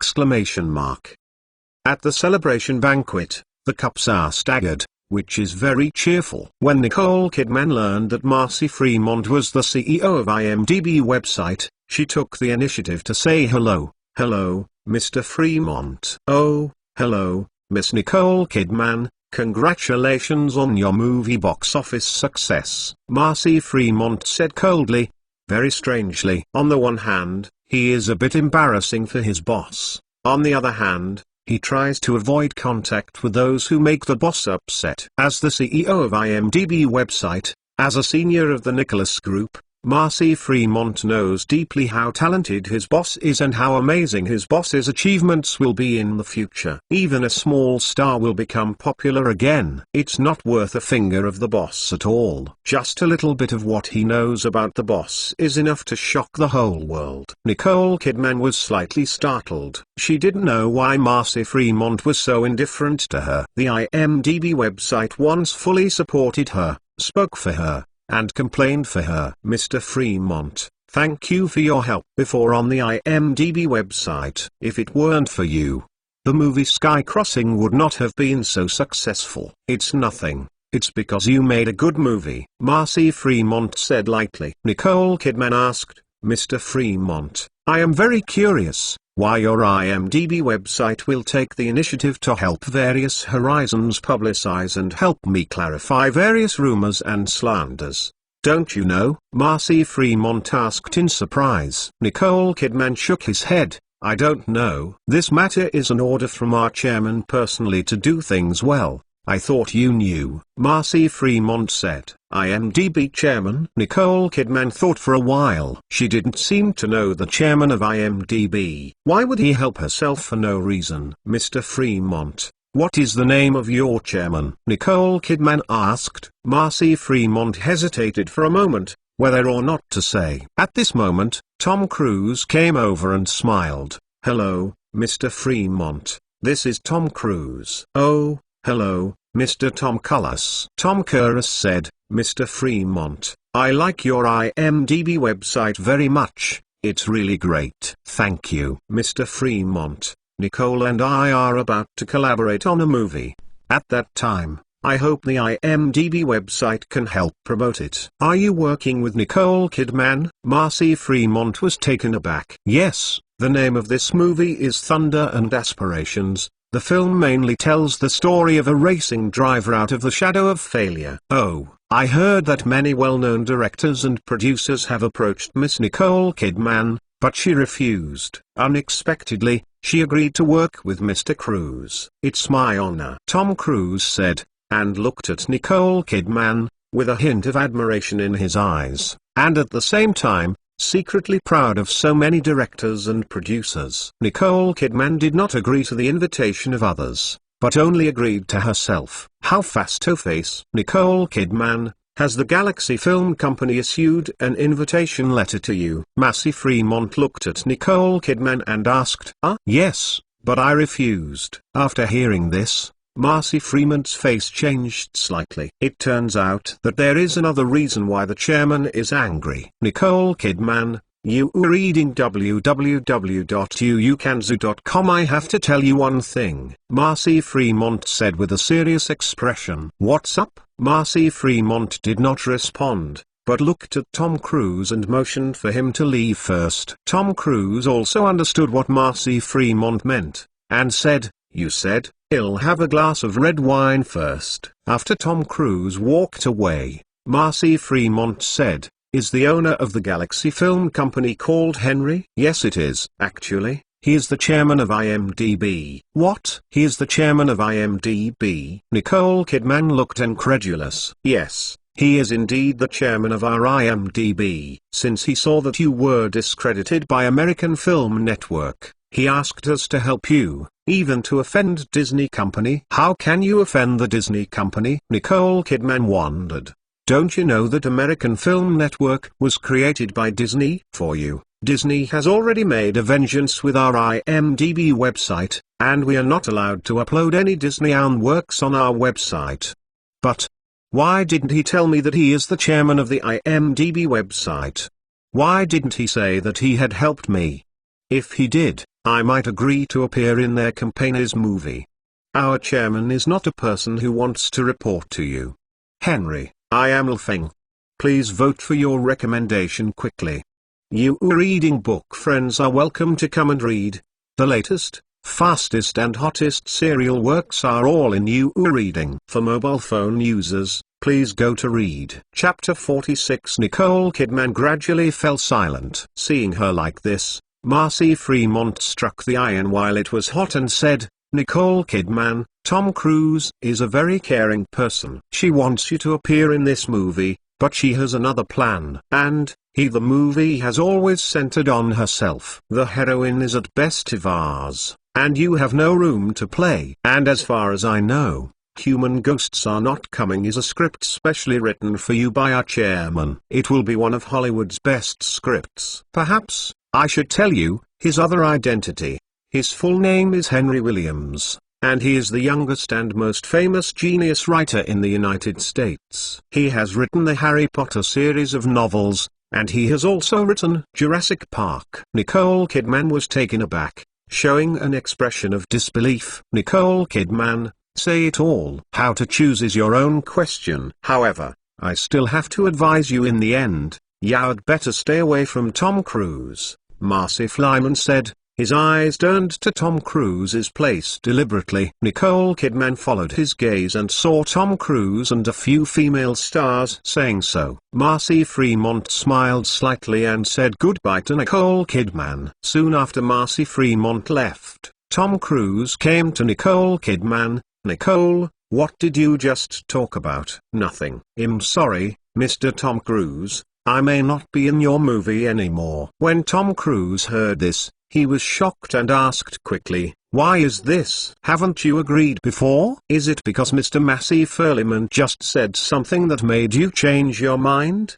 the celebration banquet, the cups are staggered, which is very cheerful. When Nicole Kidman learned that Marcy Fremont was the CEO of IMDb website, she took the initiative to say hello, Mr. Fremont. Oh, hello, Miss Nicole Kidman. Congratulations on your movie box office success. Marcy Fremont said coldly. Very strangely. On the one hand, he is a bit embarrassing for his boss. On the other hand, he tries to avoid contact with those who make the boss upset. As the CEO of IMDb website, as a senior of the Nicholas Group, Marcy Fremont knows deeply how talented his boss is and how amazing his boss's achievements will be in the future. Even a small star will become popular again. It's not worth a finger of the boss at all. Just a little bit of what he knows about the boss is enough to shock the whole world. Nicole Kidman was slightly startled. She didn't know why Marcy Fremont was so indifferent to her. The IMDb website once fully supported her, spoke for her, and complained for her. Mr. Fremont, thank you for your help before on the IMDb website. If it weren't for you, the movie Sky Crossing would not have been so successful. It's nothing. It's because you made a good movie, Marcy Fremont said lightly. Nicole Kidman asked, Mr. Fremont, I am very curious why your IMDb website will take the initiative to help Various Horizons publicize and help me clarify various rumors and slanders. Don't you know? Marcy Fremont asked in surprise. Nicole Kidman shook his head. I don't know. This matter is an order from our chairman personally to do things well. I thought you knew, Marcy Fremont said. IMDb chairman? Nicole Kidman thought for a while. She didn't seem to know the chairman of IMDb. Why would he help herself for no reason? Mr. Fremont, what is the name of your chairman? Nicole Kidman asked. Marcy Fremont hesitated for a moment, whether or not to say. At this moment, Tom Cruise came over and smiled. Hello, Mr. Fremont. This is Tom Cruise. Oh, hello, Mr. Tom Cullis. Tom Curris said, Mr. Fremont, I like your IMDb website very much. It's really great. Thank you. Mr. Fremont, Nicole and I are about to collaborate on a movie. At that time, I hope the IMDb website can help promote it. Are you working with Nicole Kidman? Marcy Fremont was taken aback. Yes, the name of this movie is Thunder and Aspirations. The film mainly tells the story of a racing driver out of the shadow of failure. Oh, I heard that many well-known directors and producers have approached Miss Nicole Kidman, but she refused. Unexpectedly, she agreed to work with Mr. Cruise. "It's my honor," Tom Cruise said, and looked at Nicole Kidman, with a hint of admiration in his eyes, and at the same time, secretly proud of so many directors and producers. Nicole Kidman did not agree to the invitation of others, but only agreed to herself. How face-to-face. Nicole Kidman, has the Galaxy Film Company issued an invitation letter to you? Marcy Fremont looked at Nicole Kidman and asked, Yes, but I refused. After hearing this, Marcy Fremont's face changed slightly. It turns out that there is another reason why the chairman is angry. Nicole Kidman, you are reading www.uukanzu.com. I have to tell you one thing, Marcy Fremont said with a serious expression. What's up? Marcy Fremont did not respond, but looked at Tom Cruise and motioned for him to leave first. Tom Cruise also understood what Marcy Fremont meant, and said, "You said, I'll have a glass of red wine first." After Tom Cruise walked away, Marcy Fremont said, "Is the owner of the Galaxy Film Company called Henry?" "Yes, it is. Actually, he is the chairman of IMDb." "What? He is the chairman of IMDb?" Nicole Kidman looked incredulous. "Yes, he is indeed the chairman of our IMDb. Since he saw that you were discredited by American Film Network, he asked us to help you, even to offend Disney Company." "How can you offend the Disney Company?" Nicole Kidman wondered. "Don't you know that American Film Network was created by Disney for you? Disney has already made a vengeance with our IMDb website, and we are not allowed to upload any Disney-owned works on our website." "But why didn't he tell me that he is the chairman of the IMDb website? Why didn't he say that he had helped me? If he did, I might agree to appear in their campaign's movie. Our chairman is not a person who wants to report to you. Henry, I am laughing. Please vote for your recommendation quickly. You reading book friends are welcome to come and read. The latest, fastest and hottest serial works are all in You Reading. For mobile phone users, please go to read. Chapter 46. Nicole Kidman gradually fell silent. Seeing her like this, Marcy Fremont struck the iron while it was hot and said, "Nicole Kidman, Tom Cruise is a very caring person. She wants you to appear in this movie, but she has another plan. And, the movie has always centered on herself. The heroine is at best a vase, and you have no room to play. And as far as I know, Human Ghosts Are Not Coming is a script specially written for you by our chairman. It will be one of Hollywood's best scripts. Perhaps I should tell you his other identity. His full name is Henry Williams, and he is the youngest and most famous genius writer in the United States. He has written the Harry Potter series of novels, and he has also written Jurassic Park. Nicole Kidman was taken aback, showing an expression of disbelief. Nicole Kidman, say it all. How to choose is your own question. However, I still have to advise you in the end, you'd better stay away from Tom Cruise. Marcy Fremont said, his eyes turned to Tom Cruise's place deliberately. Nicole Kidman followed his gaze and saw Tom Cruise and a few female stars saying so. Marcy Fremont smiled slightly and said goodbye to Nicole Kidman. Soon after Marcy Fremont left, Tom Cruise came to Nicole Kidman. "Nicole, what did you just talk about?" "Nothing." "I'm sorry, Mr. Tom Cruise, I may not be in your movie anymore." When Tom Cruise heard this, he was shocked and asked quickly, "Why is this? Haven't you agreed before? Is it because Mr. Marcy Fremont just said something that made you change your mind?"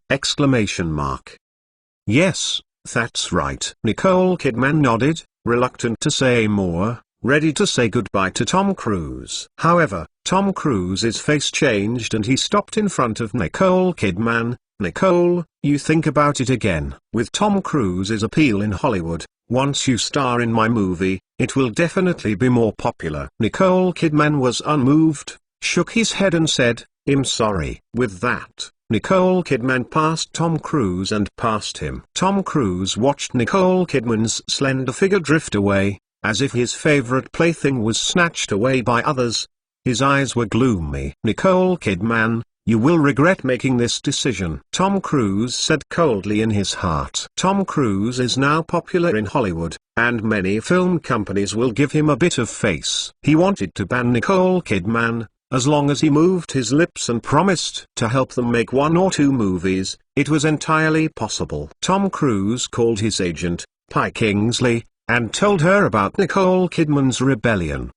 "Yes, that's right." Nicole Kidman nodded, reluctant to say more, ready to say goodbye to Tom Cruise. However, Tom Cruise's face changed and he stopped in front of Nicole Kidman. "Nicole, you think about it again. With Tom Cruise's appeal in Hollywood, Once you star in my movie, it will definitely be more popular." Nicole Kidman was unmoved, shook his head and said, "I'm sorry." With that, Nicole Kidman passed Tom Cruise and passed him. Tom Cruise watched Nicole Kidman's slender figure drift away, as if his favorite plaything was snatched away by others. His eyes were gloomy. "Nicole Kidman, you will regret making this decision," Tom Cruise said coldly in his heart. Tom Cruise is now popular in Hollywood, and many film companies will give him a bit of face. He wanted to ban Nicole Kidman. As long as he moved his lips and promised to help them make 1 or 2 movies, it was entirely possible. Tom Cruise called his agent, Pi Kingsley, and told her about Nicole Kidman's rebellion.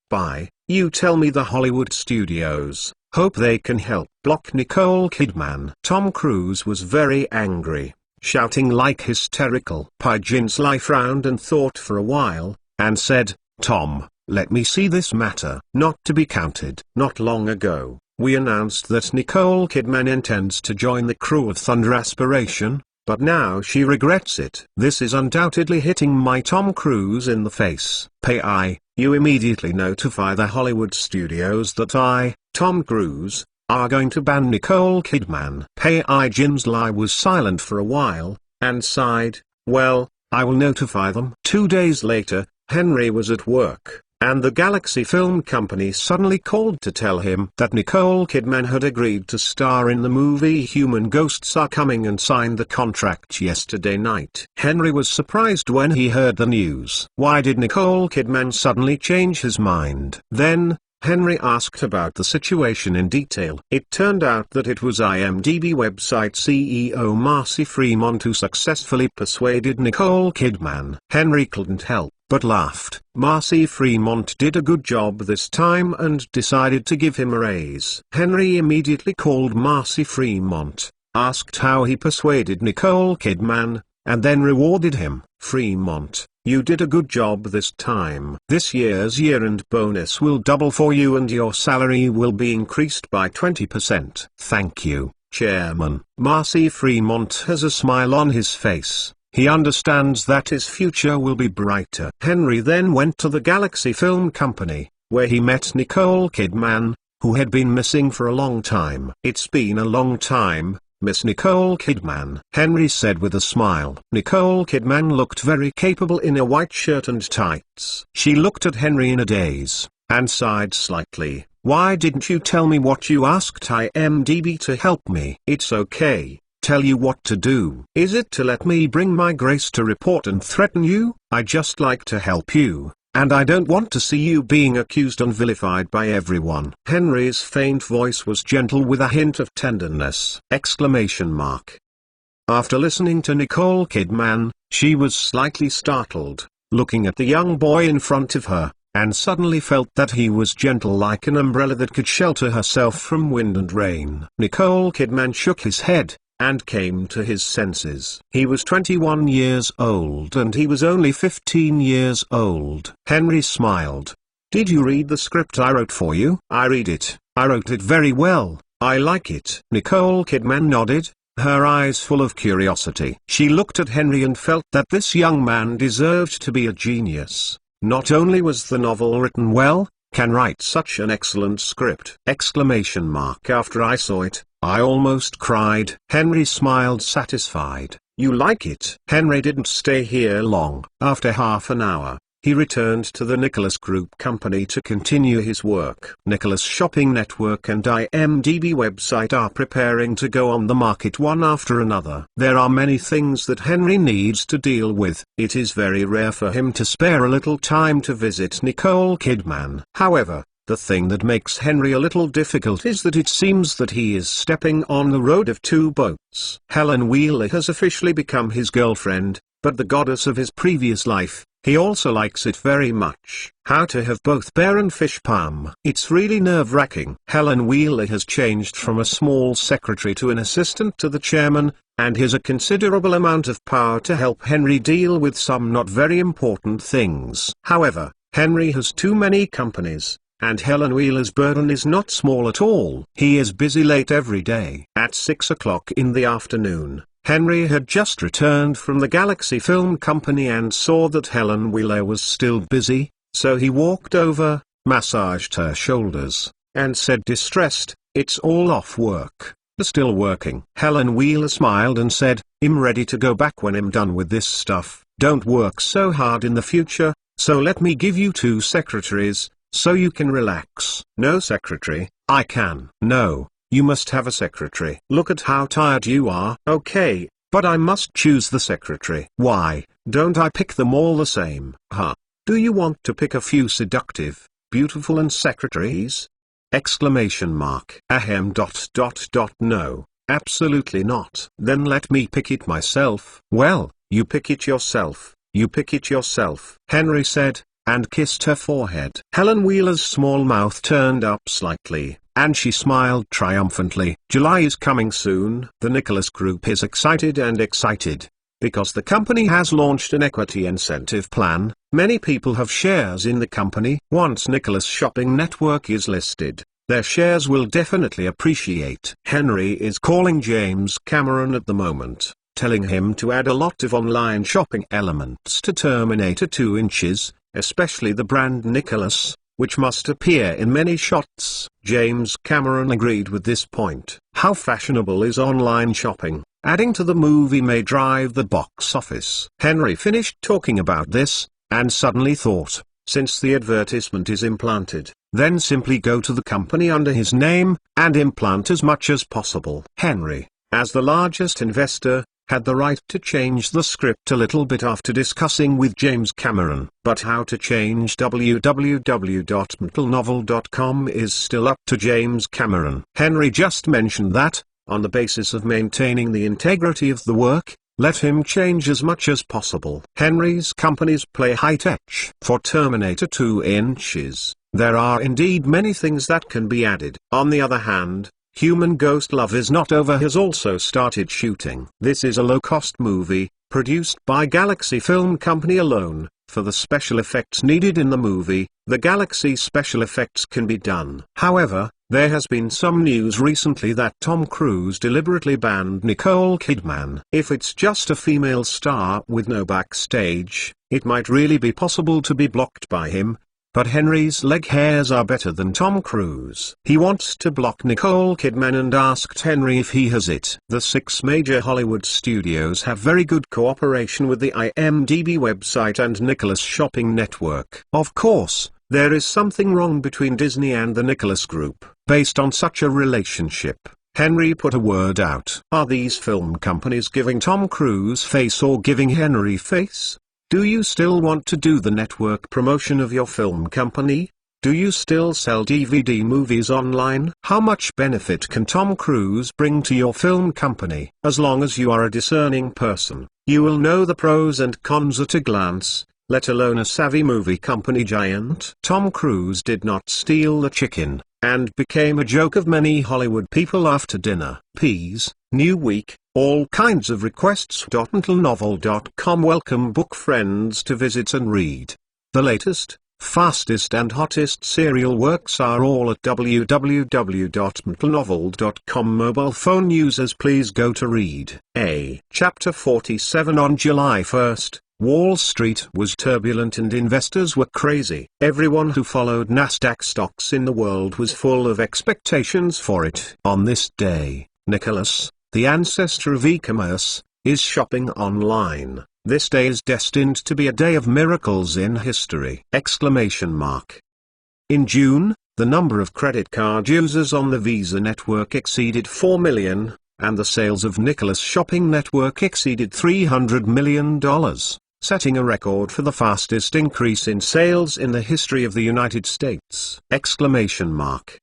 "You tell me the Hollywood studios hope they can help block Nicole Kidman." Tom Cruise was very angry, shouting like hysterical. Pi Kingsley frowned and thought for a while, and said, "Tom, let me see this matter not to be counted. Not long ago, we announced that Nicole Kidman intends to join the crew of Thunder Aspiration, but now she regrets it. This is undoubtedly hitting my Tom Cruise in the face. Pi, you immediately notify the Hollywood studios that I, Tom Cruise, are going to ban Nicole Kidman." Pi Kingsley was silent for a while, and sighed, "Well, I will notify them." 2 days later, Henry was at work, and the Galaxy Film Company suddenly called to tell him that Nicole Kidman had agreed to star in the movie Human Ghosts Are Coming and signed the contract yesterday night. Henry was surprised when he heard the news. Why did Nicole Kidman suddenly change his mind? Then, Henry asked about the situation in detail. It turned out that it was IMDb website CEO Marcy Fremont who successfully persuaded Nicole Kidman. Henry couldn't help but laughed. Marcy Fremont did a good job this time and decided to give him a raise. Henry immediately called Marcy Fremont, asked how he persuaded Nicole Kidman, and then rewarded him. "Fremont, you did a good job this time. This year's year-end bonus will double for you and your salary will be increased by 20%. Thank you, Chairman." Marcy Fremont has a smile on his face. He understands that his future will be brighter. Henry then went to the Galaxy Film Company, where he met Nicole Kidman, who had been missing for a long time. "It's been a long time, Miss Nicole Kidman," Henry said with a smile. Nicole Kidman looked very capable in a white shirt and tights. She looked at Henry in a daze, and sighed slightly. "Why didn't you tell me what you asked IMDb to help me?" "It's okay. Tell you what to do. Is it to let me bring my Grace to report and threaten you? I just like to help you, and I don't want to see you being accused and vilified by everyone." Henry's faint voice was gentle with a hint of tenderness. After listening to Nicole Kidman, she was slightly startled, looking at the young boy in front of her, and suddenly felt that he was gentle like an umbrella that could shelter herself from wind and rain. Nicole Kidman shook his head, and came to his senses. He was 21 years old and he was only 15 years old. Henry smiled. "Did you read the script I wrote for you?" "I read it. I wrote it very well. I like it." Nicole Kidman nodded, her eyes full of curiosity. She looked at Henry and felt that this young man deserved to be a genius. Not only was the novel written well, can write such an excellent script! After I saw it, I almost cried. Henry smiled satisfied. "You like it?" Henry didn't stay here long. After half an hour, he returned to the Nicholas Group company to continue his work. Nicholas Shopping Network and IMDb website are preparing to go on the market one after another. There are many things that Henry needs to deal with. It is very rare for him to spare a little time to visit Nicole Kidman. However, the thing that makes Henry a little difficult is that it seems that he is stepping on the road of two boats. Helen Wheeler has officially become his girlfriend, but the goddess of his previous life, he also likes it very much. How to have both bear and fish palm. It's really nerve-wracking. Helen Wheeler has changed from a small secretary to an assistant to the chairman, and has a considerable amount of power to help Henry deal with some not very important things. However, Henry has too many companies, and Helen Wheeler's burden is not small at all. He is busy late every day. At 6 o'clock in the afternoon, Henry had just returned from the Galaxy Film Company and saw that Helen Wheeler was still busy, so he walked over, massaged her shoulders, and said distressed, "It's all off work." "Still working?" Helen Wheeler smiled and said, "I'm ready to go back when I'm done with this stuff. Don't work so hard in the future, so let me give you 2 secretaries, so you can relax." "No secretary, I can." "No, you must have a secretary. Look at how tired you are." "Okay, but I must choose the secretary." "Why, don't I pick them all the same?" "Huh? Do you want to pick a few seductive, beautiful and secretaries?" Exclamation mark. Ahem. No, absolutely not. "Then let me pick it myself." "Well, you pick it yourself, you pick it yourself," Henry said, and kissed her forehead. Helen Wheeler's small mouth turned up slightly, and she smiled triumphantly. July is coming soon. The Nicholas Group is excited, because the company has launched an equity incentive plan. Many people have shares in the company. Once Nicholas Shopping Network is listed, their shares will definitely appreciate. Henry is calling James Cameron at the moment, telling him to add a lot of online shopping elements to Terminator 2 inches, especially the brand Nicholas, which must appear in many shots. James Cameron agreed with this point. How fashionable is online shopping? Adding to the movie may drive the box office. Henry finished talking about this, and suddenly thought, since the advertisement is implanted, then simply go to the company under his name, and implant as much as possible. Henry, as the largest investor, had the right to change the script a little bit after discussing with James Cameron. But how to change www.mtlnovel.com is still up to James Cameron. Henry just mentioned that, on the basis of maintaining the integrity of the work, let him change as much as possible. Henry's companies play high-tech. For Terminator 2 inches, there are indeed many things that can be added. On the other hand, Human Ghost Love Is Not Over has also started shooting. This is a low-cost movie, produced by Galaxy Film Company alone. For the special effects needed in the movie, the Galaxy special effects can be done. However, there has been some news recently that Tom Cruise deliberately banned Nicole Kidman. If it's just a female star with no backstage, it might really be possible to be blocked by him. But Henry's leg hairs are better than Tom Cruise. He wants to block Nicole Kidman and asked Henry if he has it. The 6 major Hollywood studios have very good cooperation with the IMDb website and Nicholas Shopping Network. Of course, there is something wrong between Disney and the Nicholas Group. Based on such a relationship, Henry put a word out. Are these film companies giving Tom Cruise face or giving Henry face? Do you still want to do the network promotion of your film company? Do you still sell DVD movies online? How much benefit can Tom Cruise bring to your film company? As long as you are a discerning person, you will know the pros and cons at a glance, let alone a savvy movie company giant. Tom Cruise did not steal the chicken, and became a joke of many Hollywood people after dinner. Peas, new week, all kinds of requests. mtlnovel.com welcome book friends to visit and read. The latest, fastest and hottest serial works are all at www.mtlnovel.com. Mobile phone users, please go to read. Chapter 47. On July 1st, Wall Street was turbulent and investors were crazy. Everyone who followed Nasdaq stocks in the world was full of expectations for it. On this day, Nicholas, the ancestor of e-commerce, is shopping online. This day is destined to be a day of miracles in history! Exclamation mark. In June, the number of credit card users on the Visa network exceeded 4 million, and the sales of Nicholas Shopping Network exceeded $300 million, setting a record for the fastest increase in sales in the history of the United States! Exclamation mark.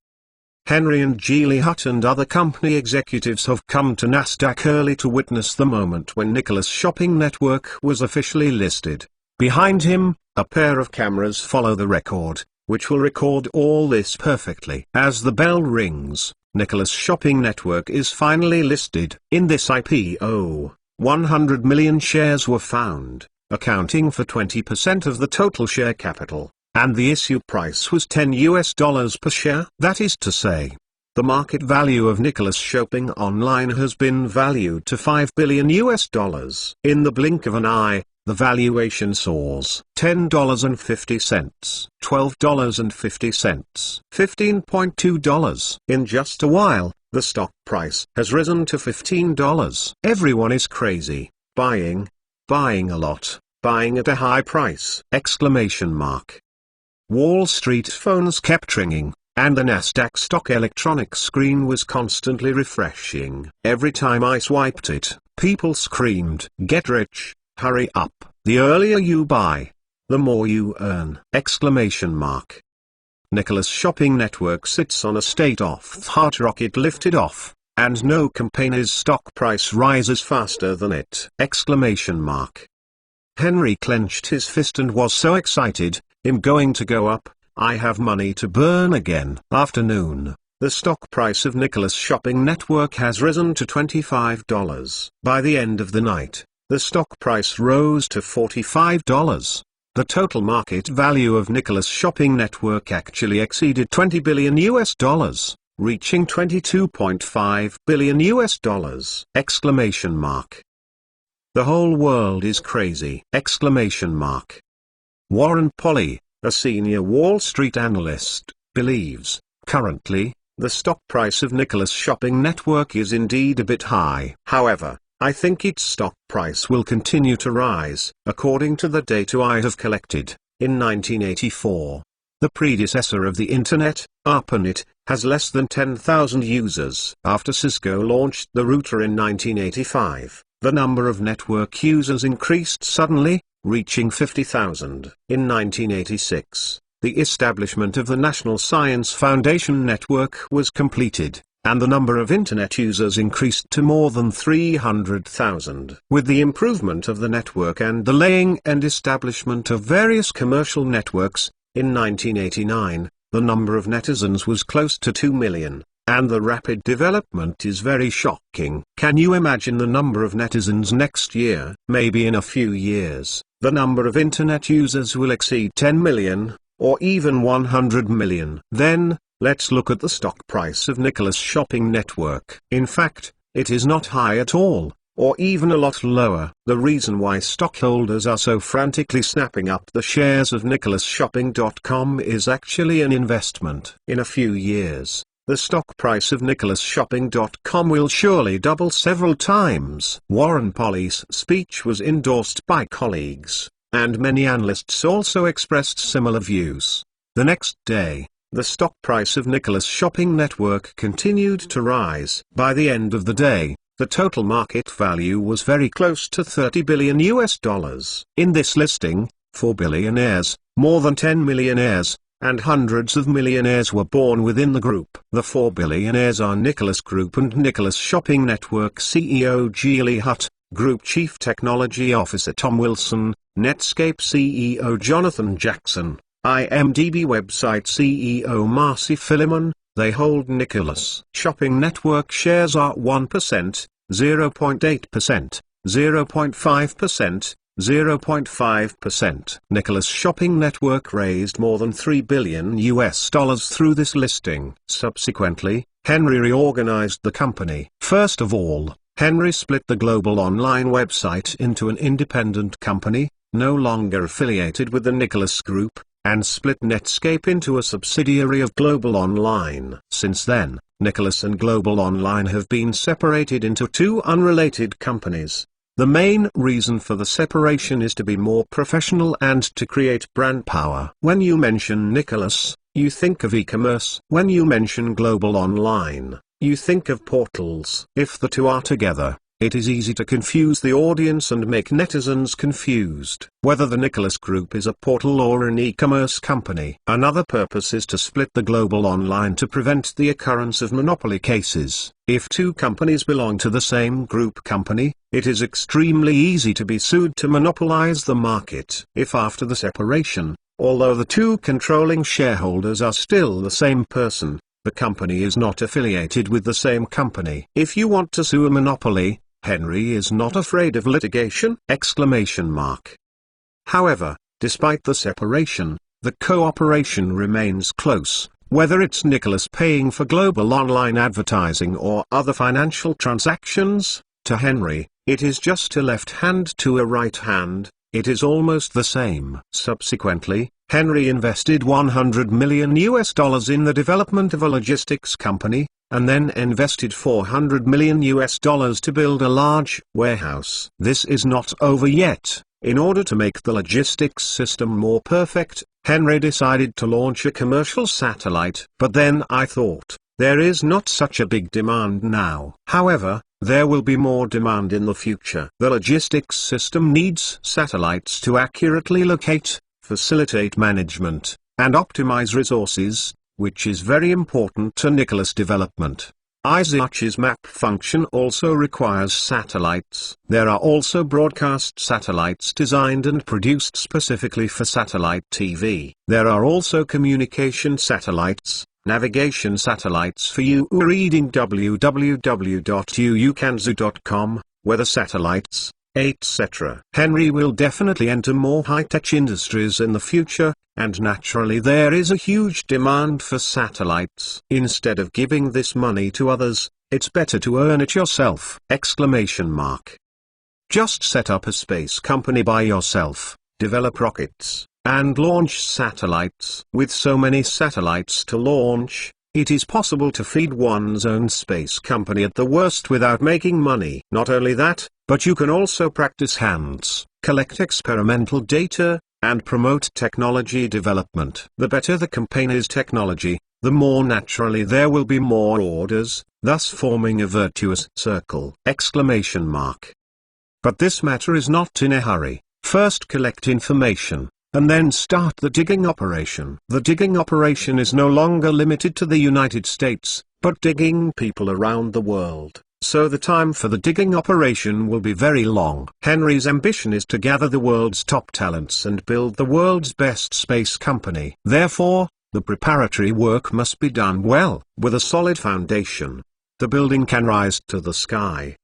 Henry and Geely Hutt and other company executives have come to Nasdaq early to witness the moment when Nicholas Shopping Network was officially listed. Behind him, a pair of cameras follow the record, which will record all this perfectly. As the bell rings, Nicholas Shopping Network is finally listed. In this IPO, 100 million shares were found, accounting for 20% of the total share capital. And the issue price was $10 per share. That is to say, The market value of Nicholas Shopping Online has been valued to $5 billion. In the blink of an eye, the valuation soars. $10.50, $12.50, $15.2. In just a while, the stock price has risen to $15. Everyone is crazy, buying a lot, buying at a high price! Wall Street phones kept ringing, and the Nasdaq stock electronic screen was constantly refreshing. Every time I swiped it, people screamed, "Get rich, hurry up, the earlier you buy, the more you earn!" Nicholas Shopping Network sits on a state-of-the-art rocket lifted off, and no company's stock price rises faster than it! Henry clenched his fist and was so excited, "I'm going to go up, I have money to burn again." Afternoon, the stock price of Nicholas Shopping Network has risen to $25. By the end of the night, the stock price rose to $45. The total market value of Nicholas Shopping Network actually exceeded $20 billion, reaching $22.5 billion. The whole world is crazy! Warren Polley, a senior Wall Street analyst, believes, currently, the stock price of Nicholas Shopping Network is indeed a bit high. However, I think its stock price will continue to rise. According to the data I have collected, in 1984, the predecessor of the Internet, ARPANET, has less than 10,000 users. After Cisco launched the router in 1985, the number of network users increased suddenly, reaching 50,000. In 1986, the establishment of the National Science Foundation network was completed, and the number of Internet users increased to more than 300,000. With the improvement of the network and the laying and establishment of various commercial networks, in 1989, the number of netizens was close to 2 million. And the rapid development is very shocking. Can you imagine the number of netizens next year? Maybe in a few years, the number of Internet users will exceed 10 million, or even 100 million. Then, let's look at the stock price of Nicholas Shopping Network. In fact, it is not high at all, or even a lot lower. The reason why stockholders are so frantically snapping up the shares of NicholasShopping.com is actually an investment. In a few years, the stock price of NicholasShopping.com will surely double several times. Warren Polley's speech was endorsed by colleagues, and many analysts also expressed similar views. The next day, the stock price of Nicholas Shopping Network continued to rise. By the end of the day, the total market value was very close to $30 billion. In this listing, 4 billionaires, more than 10 millionaires, and hundreds of millionaires were born within the group. The 4 billionaires are Nicholas Group and Nicholas Shopping Network CEO Julie Hutt, Group Chief Technology Officer Tom Wilson, Netscape CEO Jonathan Jackson, IMDb website CEO Marcy Philemon. They hold Nicholas Shopping Network shares are 1%, 0.8%, 0.5%, 0.5%. Nicholas Shopping Network raised more than $3 billion through this listing. Subsequently, Henry reorganized the company. First of all, Henry split the global online website into an independent company, no longer affiliated with the Nicholas Group, and split Netscape into a subsidiary of Global Online. Since then, Nicholas and Global Online have been separated into two unrelated companies. The main reason for the separation is to be more professional and to create brand power. When you mention Nicholas, you think of e-commerce. When you mention Global Online, you think of portals. If the two are together, it is easy to confuse the audience and make netizens confused. Whether the Nicholas Group is a portal or an e-commerce company. Another purpose is to split the Global Online to prevent the occurrence of monopoly cases. If two companies belong to the same group company, it is extremely easy to be sued to monopolize the market. If after the separation, although the two controlling shareholders are still the same person, the company is not affiliated with the same company. If you want to sue a monopoly, Henry is not afraid of litigation! However, despite the separation, the cooperation remains close. Whether it's Nicholas paying for global online advertising or other financial transactions, to Henry, it is just a left hand to a right hand. It is almost the same. Subsequently, Henry invested $100 million in the development of a logistics company, and then invested $400 million to build a large warehouse. This is not over yet. In order to make the logistics system more perfect, Henry decided to launch a commercial satellite. But then I thought, there is not such a big demand now. However, there will be more demand in the future. The logistics system needs satellites to accurately locate, facilitate management, and optimize resources, which is very important to Nicholas' development. iSearch's map function also requires satellites. There are also broadcast satellites designed and produced specifically for satellite TV. There are also communication satellites, navigation satellites for you reading www.uukanzu.com, weather satellites, etc. Henry will definitely enter more high-tech industries in the future, and naturally there is a huge demand for satellites. Instead of giving this money to others, it's better to earn it yourself! Just set up a space company by yourself, develop rockets, and launch satellites. With so many satellites to launch, it is possible to feed one's own space company at the worst without making money. Not only that, but you can also practice hands, collect experimental data, and promote technology development. The better the company's technology, the more naturally there will be more orders, thus forming a virtuous circle! But this matter is not in a hurry. First collect information, and then start the digging operation. The digging operation is no longer limited to the United States, but digging people around the world. So the time for the digging operation will be very long. Henry's ambition is to gather the world's top talents and build the world's best space company. Therefore, the preparatory work must be done well, with a solid foundation. The building can rise to the sky!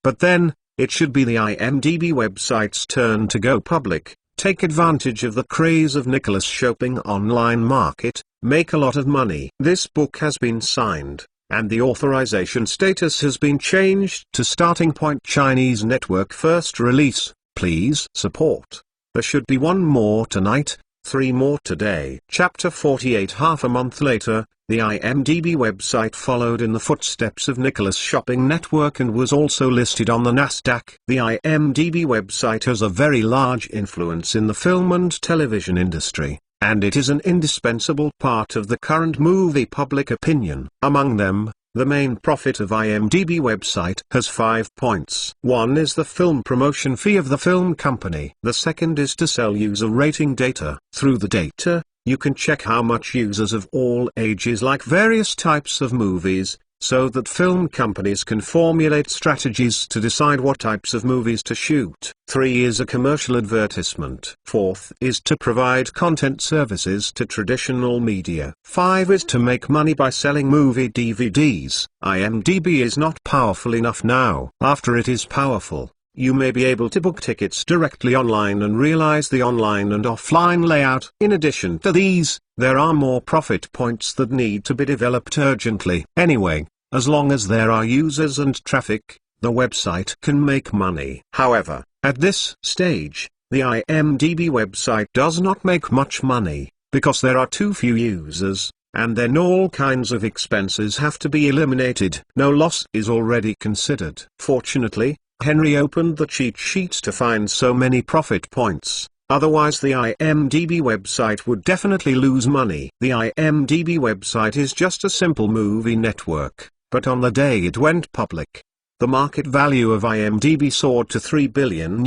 But then, it should be the IMDb website's turn to go public, take advantage of the craze of Nicholas shopping online market, make a lot of money. This book has been signed, and the authorization status has been changed to Starting Point Chinese Network first release. Please support. There should be one more tonight, 3 more today. Chapter 48. Half a month later, the IMDb website followed in the footsteps of Nicholas Shopping Network and was also listed on the Nasdaq. The IMDb website has a very large influence in the film and television industry, and it is an indispensable part of the current movie public opinion. Among them, the main profit of IMDb website has 5 points. One is the film promotion fee of the film company. The second is to sell user rating data. Through the data, you can check how much users of all ages like various types of movies, so that film companies can formulate strategies to decide what types of movies to shoot. 3 is a commercial advertisement. 4th is to provide content services to traditional media. 5 is to make money by selling movie DVDs. IMDb is not powerful enough now. After it is powerful, you may be able to book tickets directly online and realize the online and offline layout. In addition to these, there are more profit points that need to be developed urgently. Anyway, as long as there are users and traffic, the website can make money. However, at this stage, the IMDb website does not make much money, because there are too few users, and then all kinds of expenses have to be eliminated. No loss is already considered. Fortunately, Henry opened the cheat sheets to find so many profit points. Otherwise the IMDb website would definitely lose money. The IMDb website is just a simple movie network, but on the day it went public, the market value of IMDb soared to $3 billion.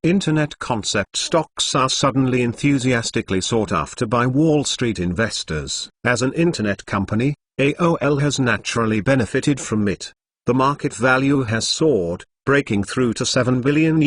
Internet concept stocks are suddenly enthusiastically sought after by Wall Street investors. As an internet company, AOL has naturally benefited from it. The market value has soared, breaking through to $7 billion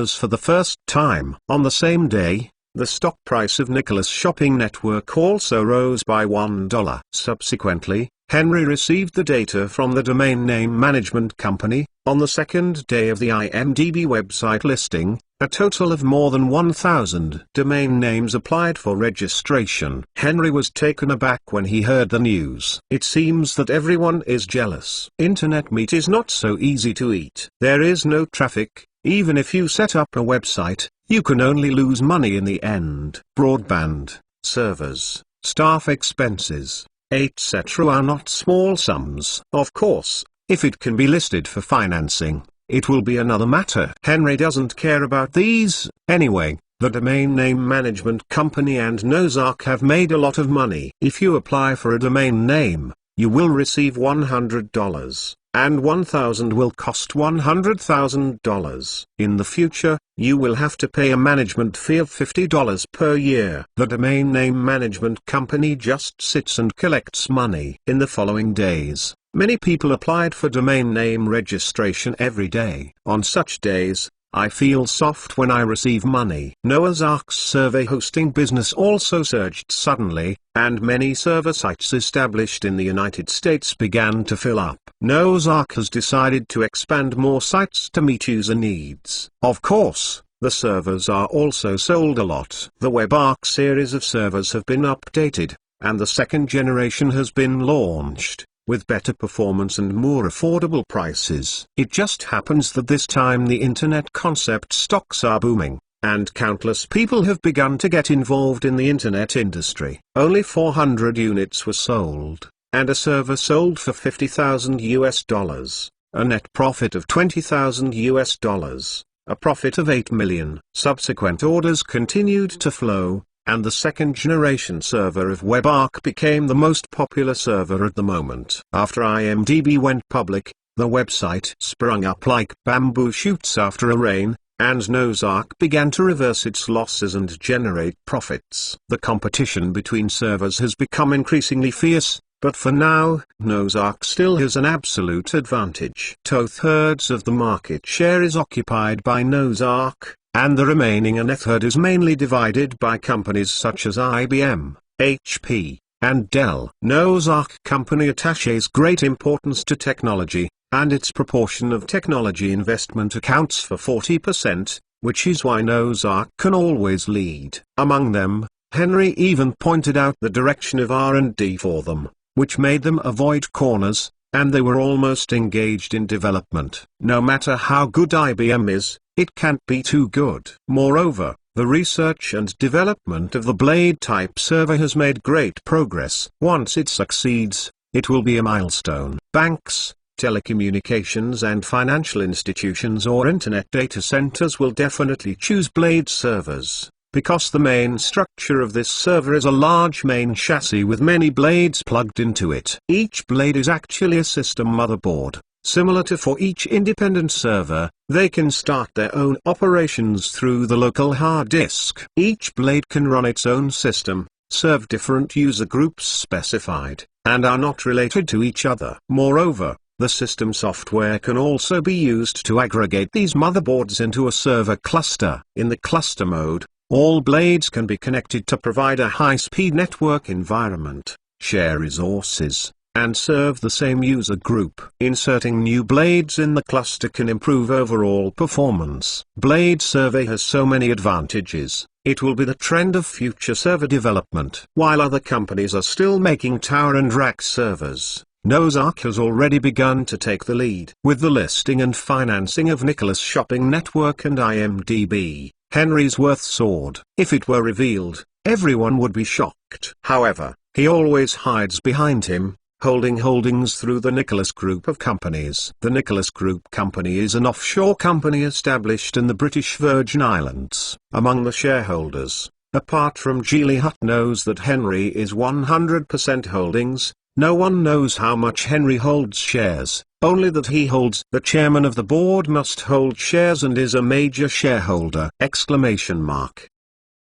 for the first time. On the same day, the stock price of Nicholas Shopping Network also rose by $1. Subsequently, Henry received the data from the domain name management company, On the second day of the IMDb website listing, a total of more than 1,000 domain names applied for registration. Henry was taken aback when he heard the news. It seems that everyone is jealous. Internet meat is not so easy to eat. There is no traffic. Even if you set up a website, you can only lose money in the end. Broadband, servers, staff expenses, etc. are not small sums. Of course, if it can be listed for financing, it will be another matter. Henry doesn't care about these, anyway. The domain name management company and Nozark have made a lot of money. If you apply for a domain name, you will receive $100, and 1,000 will cost $100,000. In the future, you will have to pay a management fee of $50 per year. The domain name management company just sits and collects money. In the following days, many people applied for domain name registration every day. On such days, I feel soft when I receive money. Noah's Ark's survey hosting business also surged suddenly, and many server sites established in the United States began to fill up. Noah's Ark has decided to expand more sites to meet user needs. Of course, the servers are also sold a lot. The WebArk series of servers have been updated, and the second generation has been launched, with better performance and more affordable prices. It just happens that this time the internet concept stocks are booming, and countless people have begun to get involved in the internet industry. Only 400 units were sold, and a server sold for $50,000, a net profit of $20,000, a profit of $8 million. Subsequent orders continued to flow, and the second-generation server of WebArk became the most popular server at the moment. After IMDb went public, the website sprung up like bamboo shoots after a rain, and Nozark began to reverse its losses and generate profits. The competition between servers has become increasingly fierce, but for now, Nozark still has an absolute advantage. 2/3 of the market share is occupied by Nozark, and the remaining 1/3 is mainly divided by companies such as IBM, HP, and Dell. Nozark company attaches great importance to technology, and its proportion of technology investment accounts for 40%, which is why Nozark can always lead. Among them, Henry even pointed out the direction of R&D for them, which made them avoid corners, and they were almost engaged in development. No matter how good IBM is, it can't be too good. Moreover, the research and development of the Blade-type server has made great progress. Once it succeeds, it will be a milestone. Banks, telecommunications and financial institutions or internet data centers will definitely choose Blade servers, because the main structure of this server is a large main chassis with many blades plugged into it. Each blade is actually a system motherboard. Similar to for each independent server, they can start their own operations through the local hard disk. Each blade can run its own system, serve different user groups specified, and are not related to each other. Moreover, the system software can also be used to aggregate these motherboards into a server cluster. In the cluster mode, all blades can be connected to provide a high-speed network environment, share resources, and serve the same user group. Inserting new blades in the cluster can improve overall performance. Blade Survey has so many advantages. It will be the trend of future server development. While other companies are still making tower and rack servers, Nozark has already begun to take the lead. With the listing and financing of Nicholas Shopping Network and IMDb, Henry's worth soared. If it were revealed, everyone would be shocked. However, he always hides behind him, holding holdings through the Nicholas Group of companies. The Nicholas Group Company is an offshore company established in the British Virgin Islands. Among the shareholders, apart from Geely Hutt knows that Henry is 100% holdings. No one knows how much Henry holds shares, only that he holds. The chairman of the board must hold shares and is a major shareholder!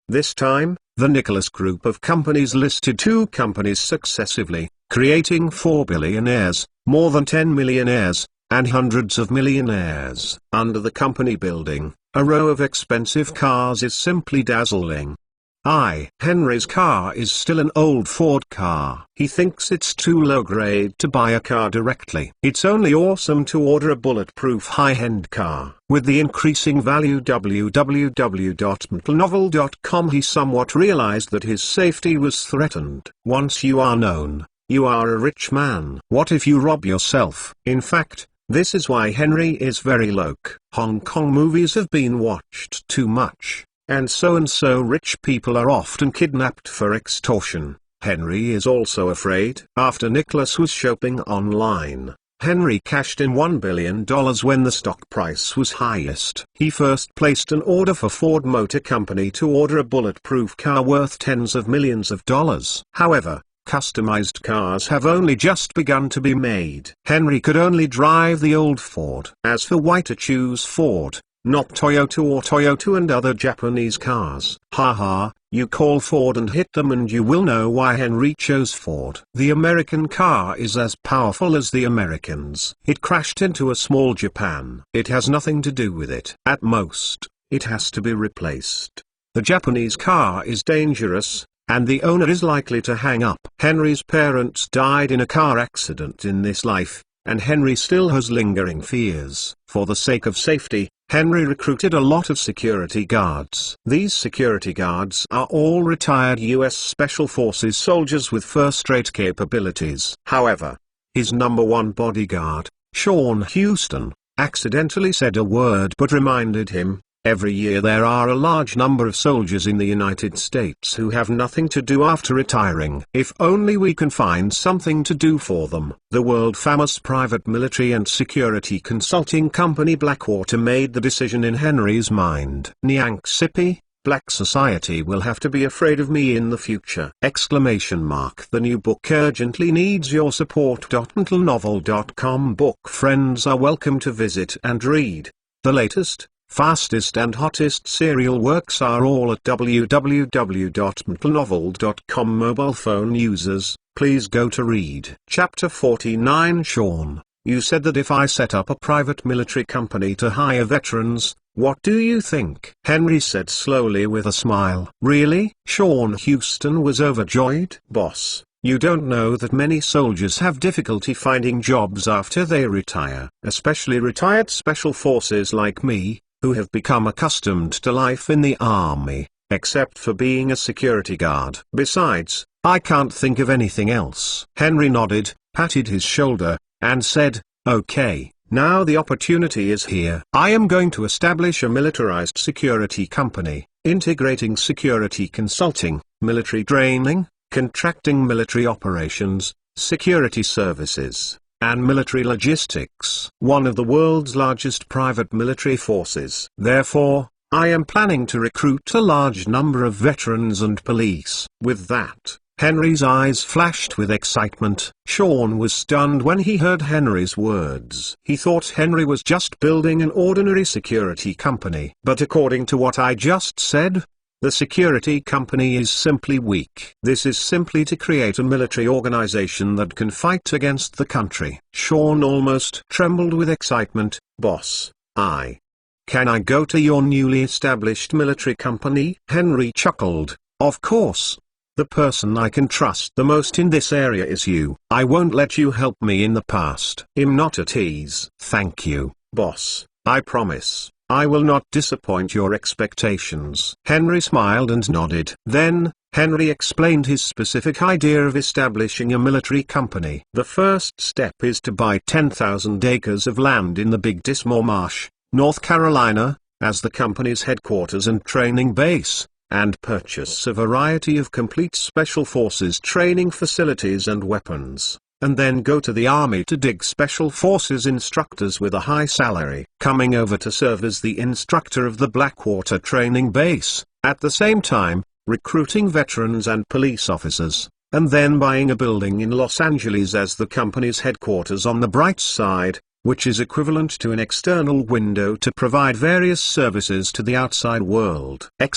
This time, the Nicholas Group of companies listed 2 companies successively, creating 4 billionaires, more than 10 millionaires, and hundreds of millionaires. Under the company building, a row of expensive cars is simply dazzling. Henry's car is still an old Ford car. He thinks it's too low grade to buy a car directly. It's only awesome to order a bulletproof high-end car. With the increasing value www.mentalnovel.com, he somewhat realized that his safety was threatened. Once you are known, you are a rich man. What if you rob yourself? In fact, this is why Henry is very loc. Hong Kong movies have been watched too much, and so rich people are often kidnapped for extortion. Henry is also afraid. After Nicholas was shopping online, Henry cashed in $1 billion when the stock price was highest. He first placed an order for Ford Motor Company to order a bulletproof car worth tens of millions of dollars. However, customized cars have only just begun to be made. Henry could only drive the old Ford. As for why to choose Ford, not Toyota or Toyota and other Japanese cars. Haha, you call Ford and hit them and you will know why Henry chose Ford. The American car is as powerful as the Americans. It crashed into a small Japan. It has nothing to do with it. At most, it has to be replaced. The Japanese car is dangerous, and the owner is likely to hang up. Henry's parents died in a car accident in this life, and Henry still has lingering fears. For the sake of safety, Henry recruited a lot of security guards. These security guards are all retired U.S. Special Forces soldiers with first-rate capabilities. However, his number one bodyguard, Sean Houston, accidentally said a word but reminded him, every year there are a large number of soldiers in the United States who have nothing to do after retiring. If only we can find something to do for them. The world-famous private military and security consulting company Blackwater made the decision in Henry's mind. Nyanksipi, Black society will have to be afraid of me in the future! The new book urgently needs your support. mentalnovel.com book friends are welcome to visit and read. The latest, fastest and hottest serial works are all at www.mentalnovel.com. Mobile phone users, please go to read. Chapter 49. Sean, you said that if I set up a private military company to hire veterans, what do you think? Henry said slowly with a smile. Really? Sean Houston was overjoyed. Boss, you don't know that many soldiers have difficulty finding jobs after they retire, especially retired special forces like me, who have become accustomed to life in the army, except for being a security guard. Besides, I can't think of anything else. Henry nodded, patted his shoulder, and said, okay, now the opportunity is here. I am going to establish a militarized security company, integrating security consulting, military training, contracting military operations, security services, and military logistics. One of the world's largest private military forces. Therefore, I am planning to recruit a large number of veterans and police. With that, Henry's eyes flashed with excitement. Sean was stunned when he heard Henry's words. He thought Henry was just building an ordinary security company. But according to what I just said, the security company is simply weak. This is simply to create a military organization that can fight against the country. Sean almost trembled with excitement. Boss, can I go to your newly established military company? Henry chuckled. Of course. The person I can trust the most in this area is you. I won't let you help me in the past. I'm not at ease. Thank you, boss. I promise I will not disappoint your expectations. Henry smiled and nodded. Then, Henry explained his specific idea of establishing a military company. The first step is to buy 10,000 acres of land in the Big Dismal Marsh, North Carolina, as the company's headquarters and training base, and purchase a variety of complete special forces training facilities and weapons. And then go to the army to dig special forces instructors with a high salary, coming over to serve as the instructor of the Blackwater training base, at the same time, recruiting veterans and police officers, and then buying a building in Los Angeles as the company's headquarters on the bright side, which is equivalent to an external window to provide various services to the outside world! In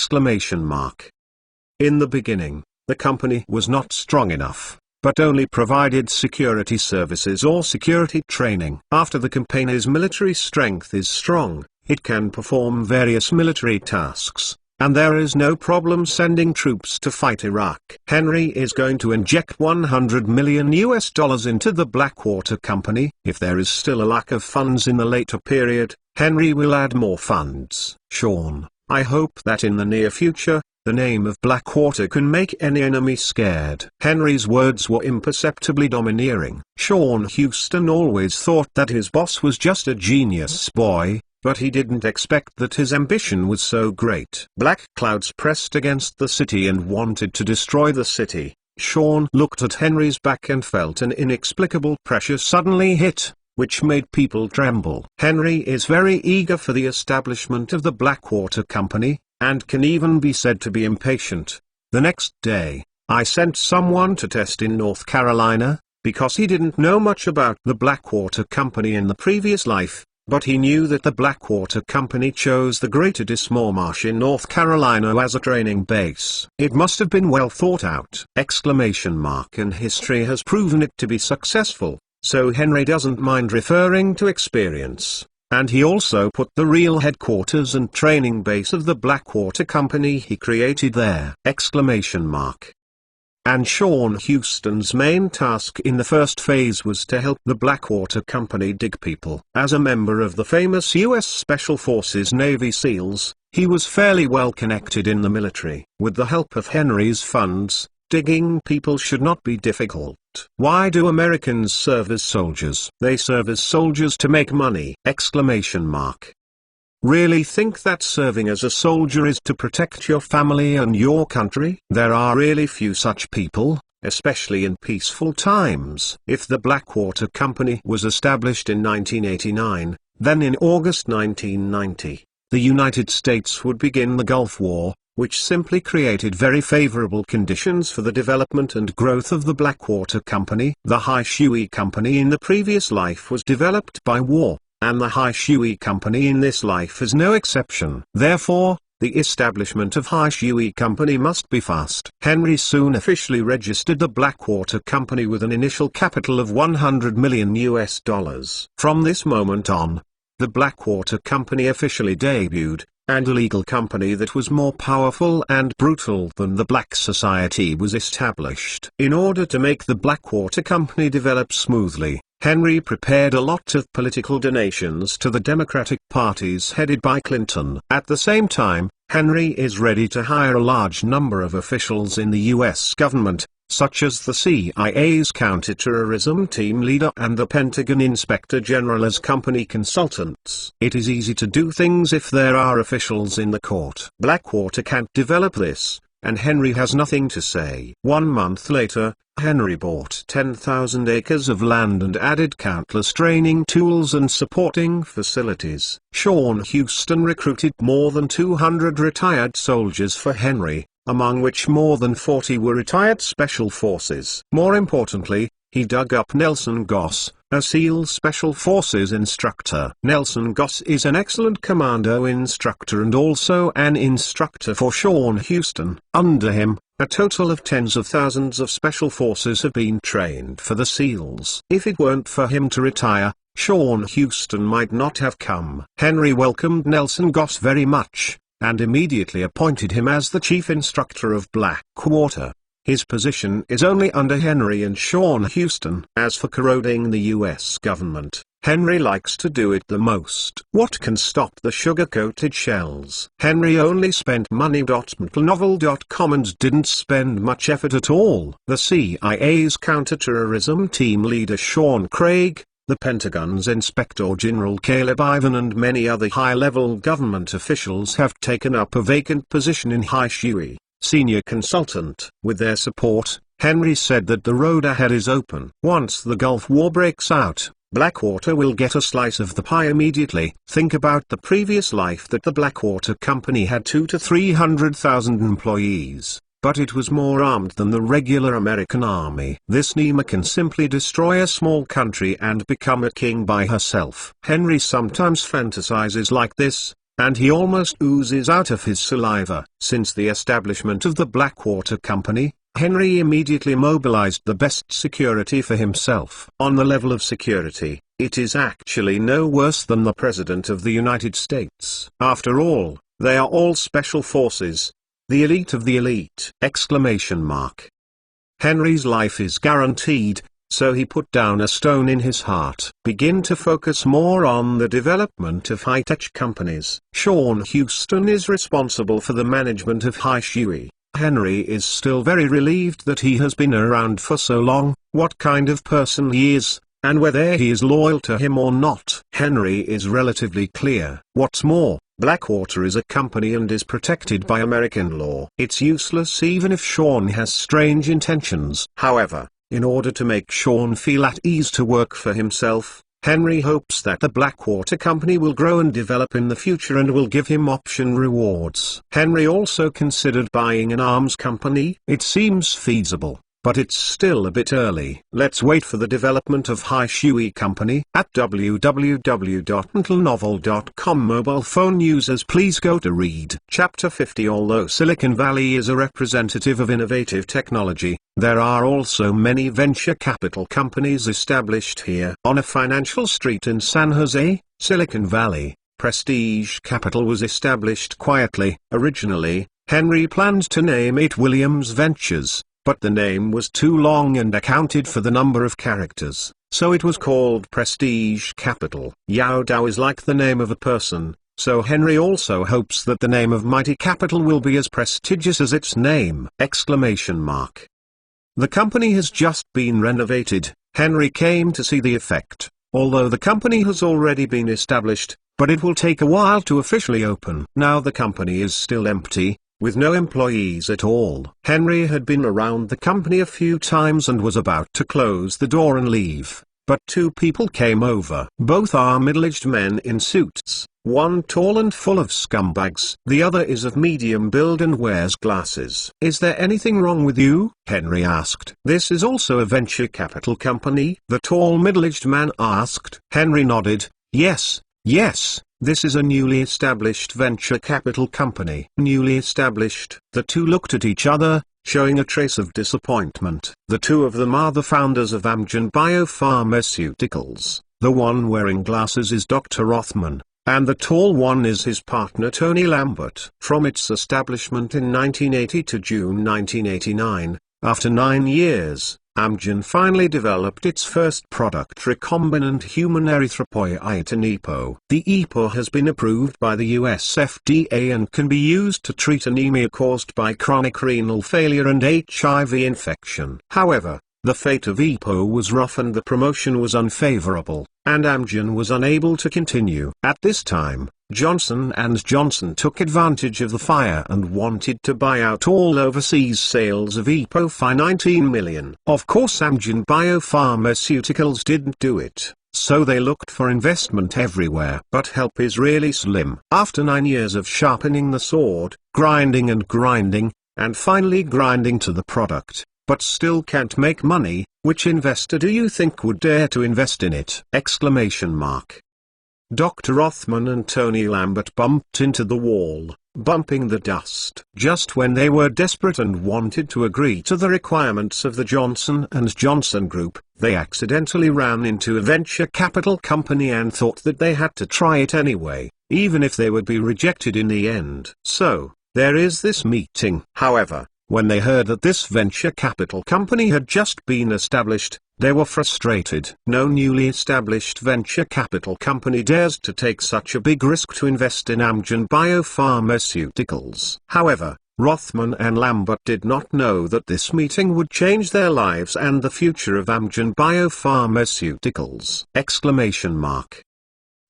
the beginning, the company was not strong enough, but only provided security services or security training. After the company's military strength is strong, it can perform various military tasks, and there is no problem sending troops to fight Iraq. Henry is going to inject $100 million into the Blackwater Company. If there is still a lack of funds in the later period, Henry will add more funds. Sean, I hope that in the near future, the name of Blackwater can make any enemy scared. Henry's words were imperceptibly domineering. Sean Houston always thought that his boss was just a genius boy, but he didn't expect that his ambition was so great. Black clouds pressed against the city and wanted to destroy the city. Sean looked at Henry's back and felt an inexplicable pressure suddenly hit, which made people tremble. Henry is very eager for the establishment of the Blackwater Company, and can even be said to be impatient. The next day, I sent someone to test in North Carolina, because he didn't know much about the Blackwater Company in the previous life, but he knew that the Blackwater Company chose the Greater Dismal Marsh in North Carolina as a training base. It must have been well thought out! And history has proven it to be successful, so Henry doesn't mind referring to experience. And he also put the real headquarters and training base of the Blackwater Company he created there! And Sean Houston's main task in the first phase was to help the Blackwater Company dig people. As a member of the famous U.S. Special Forces Navy SEALs, he was fairly well connected in the military. With the help of Henry's funds, digging people should not be difficult. Why do Americans serve as soldiers? They serve as soldiers to make money! Really think that serving as a soldier is to protect your family and your country? There are really few such people, especially in peaceful times. If the Blackwater Company was established in 1989, then in August 1990, the United States would begin the Gulf War, which simply created very favorable conditions for the development and growth of the Blackwater Company. The Hai-Shui Company in the previous life was developed by war, and the Hai-Shui Company in this life is no exception. Therefore, the establishment of Hai-Shui Company must be fast. Henry soon officially registered the Blackwater Company with an initial capital of $100 million. From this moment on, the Blackwater Company officially debuted, and a legal company that was more powerful and brutal than the Black Society was established. In order to make the Blackwater Company develop smoothly, Henry prepared a lot of political donations to the Democratic parties headed by Clinton. At the same time, Henry is ready to hire a large number of officials in the U.S. government, such as the CIA's counterterrorism team leader and the Pentagon Inspector General as company consultants. It is easy to do things if there are officials in the court. Blackwater can't develop this, and Henry has nothing to say. 1 month later, Henry bought 10,000 acres of land and added countless training tools and supporting facilities. Sean Houston recruited more than 200 retired soldiers for Henry, among which more than 40 were retired Special Forces. More importantly, he dug up Nelson Goss, a SEAL Special Forces instructor. Nelson Goss is an excellent commando instructor and also an instructor for Sean Houston. Under him, a total of tens of thousands of Special Forces have been trained for the SEALs. If it weren't for him to retire, Sean Houston might not have come. Henry welcomed Nelson Goss very much, and immediately appointed him as the chief instructor of Blackwater. His position is only under Henry and Sean Houston. As for corroding the U.S. government, Henry likes to do it the most. What can stop the sugar-coated shells? Henry only spent money. Novel.com and didn't spend much effort at all. The CIA's counterterrorism team leader Sean Craig, the Pentagon's Inspector General Caleb Ivan and many other high-level government officials have taken up a vacant position in Hai-Shui, senior consultant. With their support, Henry said that the road ahead is open. Once the Gulf War breaks out, Blackwater will get a slice of the pie immediately. Think about the previous life that the Blackwater Company had 200,000 to 300,000 employees, but it was more armed than the regular American army. This Nema can simply destroy a small country and become a king by herself. Henry sometimes fantasizes like this, and he almost oozes out of his saliva. Since the establishment of the Blackwater Company, Henry immediately mobilized the best security for himself. On the level of security, it is actually no worse than the President of the United States. After all, They are all special forces. The elite of the elite! Exclamation mark. Henry's life is guaranteed, so he put down a stone in his heart. Begin to focus more on the development of high-tech companies. Sean Houston is responsible for the management of Hishui. Henry is still very relieved that he has been around for so long, what kind of person he is, and whether he is loyal to him or not. Henry is relatively clear. What's more, Blackwater is a company and is protected by American law. It's useless even if Sean has strange intentions. However, in order to make Sean feel at ease to work for himself, Henry hopes that the Blackwater company will grow and develop in the future and will give him option rewards. Henry also considered buying an arms company. It seems feasible, but it's still a bit early. Let's wait for the development of Hishui Company. At www.intelnovel.com mobile phone users, please go to read Chapter 50. Although Silicon Valley is a representative of innovative technology, there are also many venture capital companies established here. On a financial street in San Jose, Silicon Valley, Prestige Capital was established quietly. Originally, Henry planned to name it Williams Ventures, but the name was too long and accounted for the number of characters, so it was called Prestige Capital. Yao Dao is like the name of a person, so Henry also hopes that the name of Mighty Capital will be as prestigious as its name! Exclamation mark. The company has just been renovated. Henry came to see the effect, although the company has already been established, but it will take a while to officially open. Now the company is still empty, with no employees at all. Henry had been around the company a few times and was about to close the door and leave, but two people came over. Both are middle-aged men in suits, one tall and full of scumbags. The other is of medium build and wears glasses. "Is there anything wrong with you?" Henry asked. "This is also a venture capital company?" the tall middle-aged man asked. Henry nodded. Yes, this is a newly established venture capital company." Newly established. The two looked at each other, showing a trace of disappointment. The two of them are the founders of Amgen Biopharmaceuticals. The one wearing glasses is Dr. Rothman, and the tall one is his partner Tony Lambert. From its establishment in 1980 to June 1989, after 9 years, Amgen finally developed its first product, recombinant human erythropoietin EPO. The EPO has been approved by the US FDA and can be used to treat anemia caused by chronic renal failure and HIV infection. However, the fate of EPO was rough and the promotion was unfavorable, and Amgen was unable to continue. At this time, Johnson & Johnson took advantage of the fire and wanted to buy out all overseas sales of EPO for $19 million. Of course Amgen Biopharmaceuticals didn't do it, so they looked for investment everywhere. But help is really slim. After 9 years of sharpening the sword, grinding, and finally grinding to the product, but still can't make money, which investor do you think would dare to invest in it? Exclamation mark. Dr. Rothman and Tony Lambert bumped into the wall, bumping the dust. Just when they were desperate and wanted to agree to the requirements of the Johnson & Johnson Group, they accidentally ran into a venture capital company and thought that they had to try it anyway, even if they would be rejected in the end. So, there is this meeting. However, when they heard that this venture capital company had just been established, they were frustrated. No newly established venture capital company dares to take such a big risk to invest in Amgen Biopharmaceuticals. However, Rothman and Lambert did not know that this meeting would change their lives and the future of Amgen Biopharmaceuticals. Exclamation mark.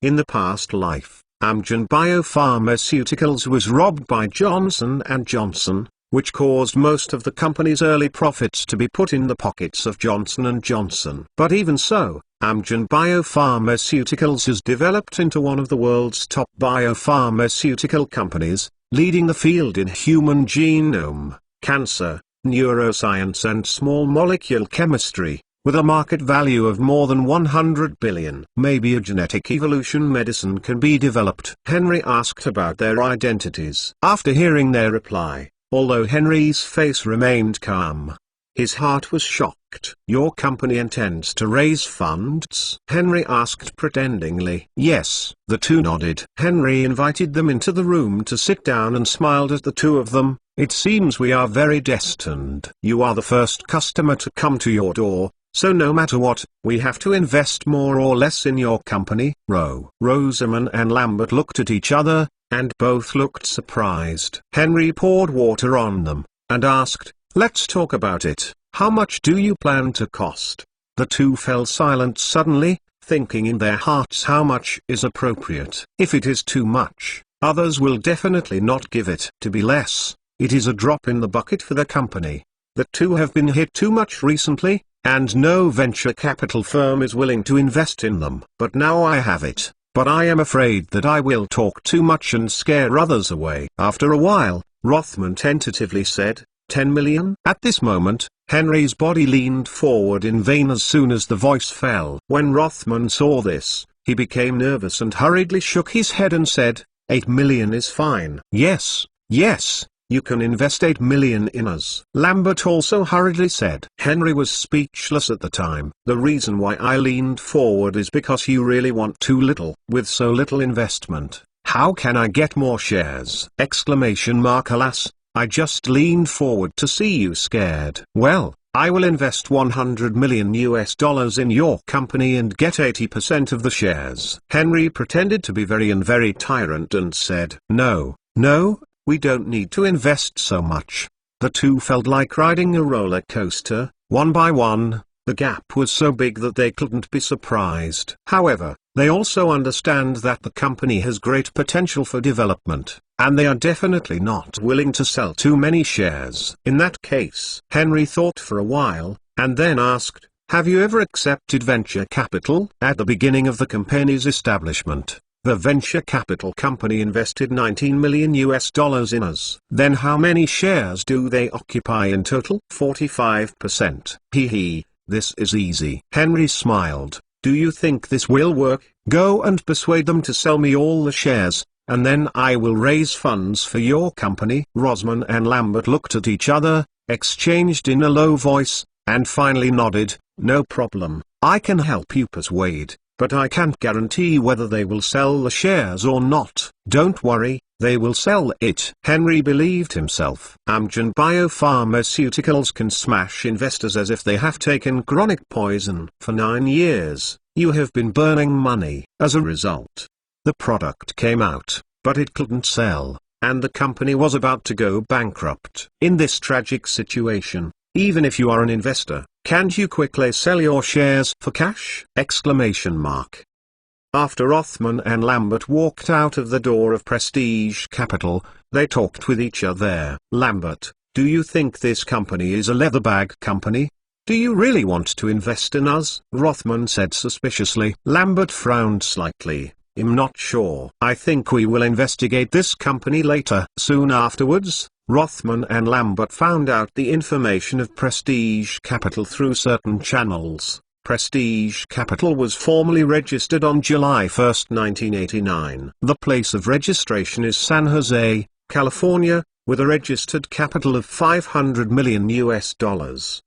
In the past life, Amgen Biopharmaceuticals was robbed by Johnson & Johnson, which caused most of the company's early profits to be put in the pockets of Johnson & Johnson. But even so, Amgen Biopharmaceuticals has developed into one of the world's top biopharmaceutical companies, leading the field in human genome, cancer, neuroscience and small molecule chemistry, with a market value of more than $100 billion. Maybe a genetic evolution medicine can be developed. Henry asked about their identities. After hearing their reply, although Henry's face remained calm, His heart was shocked. "Your company intends to raise funds?" Henry asked pretendingly. "Yes." The two nodded. Henry invited them into the room to sit down and smiled at the two of them. "It seems we are very destined. You are the first customer to come to your door, so no matter what, we have to invest more or less in your company." Rosamund and Lambert looked at each other, and both looked surprised. Henry poured water on them, and asked, "Let's talk about it. How much do you plan to cost?" The two fell silent suddenly, thinking in their hearts how much is appropriate. If it is too much, others will definitely not give it. To be less, it is a drop in the bucket for the company. The two have been hit too much recently, and no venture capital firm is willing to invest in them. But now I have it, but I am afraid that I will talk too much and scare others away. After a while, Rothman tentatively said, 10 million? At this moment, Henry's body leaned forward in vain as soon as the voice fell. When Rothman saw this, he became nervous and hurriedly shook his head and said, 8 million is fine. Yes, you can invest 8 million in us. Lambert also hurriedly said. Henry was speechless at the time. The reason why I leaned forward is because you really want too little. With so little investment, how can I get more shares? Alas, I just leaned forward to see you scared. Well, I will invest $100 million in your company and get 80% of the shares. Henry pretended to be very tyrant and said, No, we don't need to invest so much. The two felt like riding a roller coaster. One by one, the gap was so big that they couldn't be surprised. However, they also understand that the company has great potential for development, and they are definitely not willing to sell too many shares. In that case, Henry thought for a while, and then asked, have you ever accepted venture capital? At the beginning of the company's establishment, the venture capital company invested $19 million in us. Then how many shares do they occupy in total? 45%. This is easy. Henry smiled. Do you think this will work? Go and persuade them to sell me all the shares, and then I will raise funds for your company. Rosamund and Lambert looked at each other, exchanged in a low voice, and finally nodded. No problem. I can help you persuade, but I can't guarantee whether they will sell the shares or not. Don't worry, they will sell it. Henry believed himself. Amgen Biopharmaceuticals can smash investors as if they have taken chronic poison. For 9 years, you have been burning money. As a result, the product came out, but it couldn't sell, and the company was about to go bankrupt. In this tragic situation, even if you are an investor, can't you quickly sell your shares for cash? After Rothman and Lambert walked out of the door of Prestige Capital, they talked with each other. Lambert, do you think this company is a leather bag company? Do you really want to invest in us? Rothman said suspiciously. Lambert frowned slightly. I'm not sure. I think we will investigate this company later. Soon afterwards, Rothman and Lambert found out the information of Prestige Capital through certain channels. Prestige Capital was formally registered on July 1, 1989. The place of registration is San Jose, California, with a registered capital of $500 million.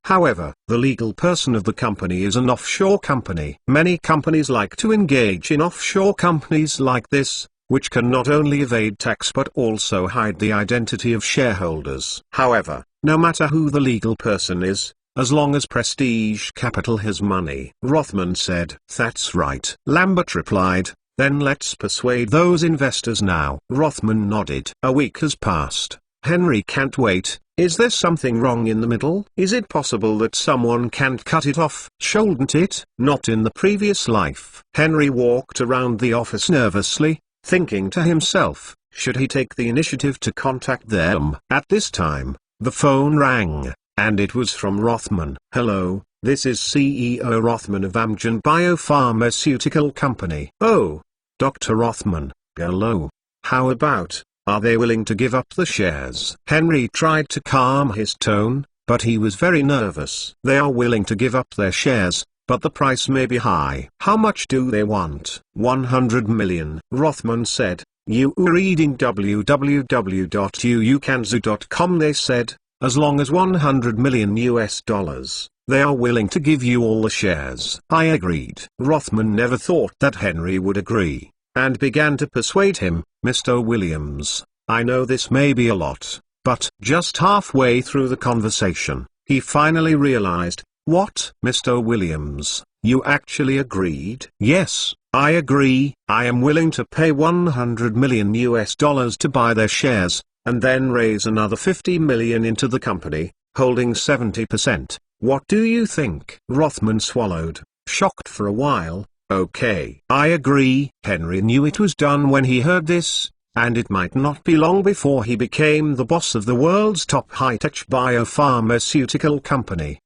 However, the legal person of the company is an offshore company. Many companies like to engage in offshore companies like this, which can not only evade tax but also hide the identity of shareholders. However, no matter who the legal person is, as long as Prestige Capital has money. Rothman said. That's right. Lambert replied. Then let's persuade those investors now. Rothman nodded. A week has passed. Henry can't wait. Is there something wrong in the middle? Is it possible that someone can't cut it off? Shouldn't it? Not in the previous life. Henry walked around the office nervously, thinking to himself, should he take the initiative to contact them? At this time, the phone rang, and it was from Rothman. Hello, this is CEO Rothman of Amgen Biopharmaceutical Company. Oh, Dr. Rothman, hello. How about, are they willing to give up the shares? Henry tried to calm his tone, but he was very nervous. They are willing to give up their shares, but the price may be high. How much do they want? 100 million. Rothman said. You were reading www.uukanzu.com. They said, as long as 100 million US dollars. They are willing to give you all the shares. I agreed. Rothman never thought that Henry would agree, and began to persuade him. Mr. Williams, I know this may be a lot, but just halfway through the conversation, he finally realized, what? Mr. Williams, you actually agreed? Yes, I agree. I am willing to pay 100 million US dollars to buy their shares, and then raise another 50 million into the company, holding 70%. What do you think? Rothman swallowed, shocked for a while. Okay. I agree. Henry knew it was done when he heard this, and it might not be long before he became the boss of the world's top high-tech biopharmaceutical company!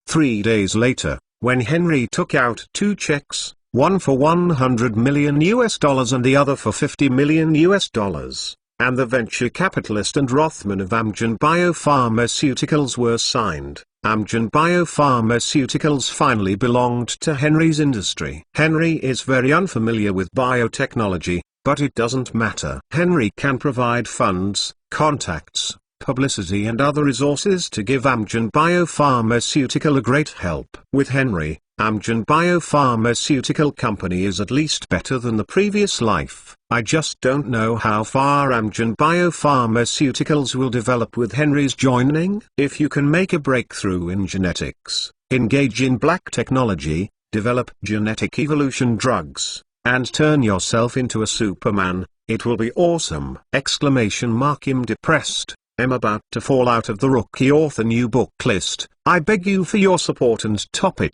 3 days later, when Henry took out 2 checks, one for 100 million US dollars and the other for 50 million US dollars, and the venture capitalist and Rothman of Amgen Biopharmaceuticals were signed, Amgen Biopharmaceuticals finally belonged to Henry's industry. Henry is very unfamiliar with biotechnology, but it doesn't matter. Henry can provide funds, contacts, publicity and other resources to give Amgen Biopharmaceutical a great help. With Henry, Amgen Biopharmaceutical Company is at least better than the previous life. I just don't know how far Amgen Biopharmaceuticals will develop with Henry's joining. If you can make a breakthrough in genetics, engage in black technology, develop genetic evolution drugs, and turn yourself into a Superman, it will be awesome! I'm depressed. I'm about to fall out of the Rookie Author New Book list. I beg you for your support and top it.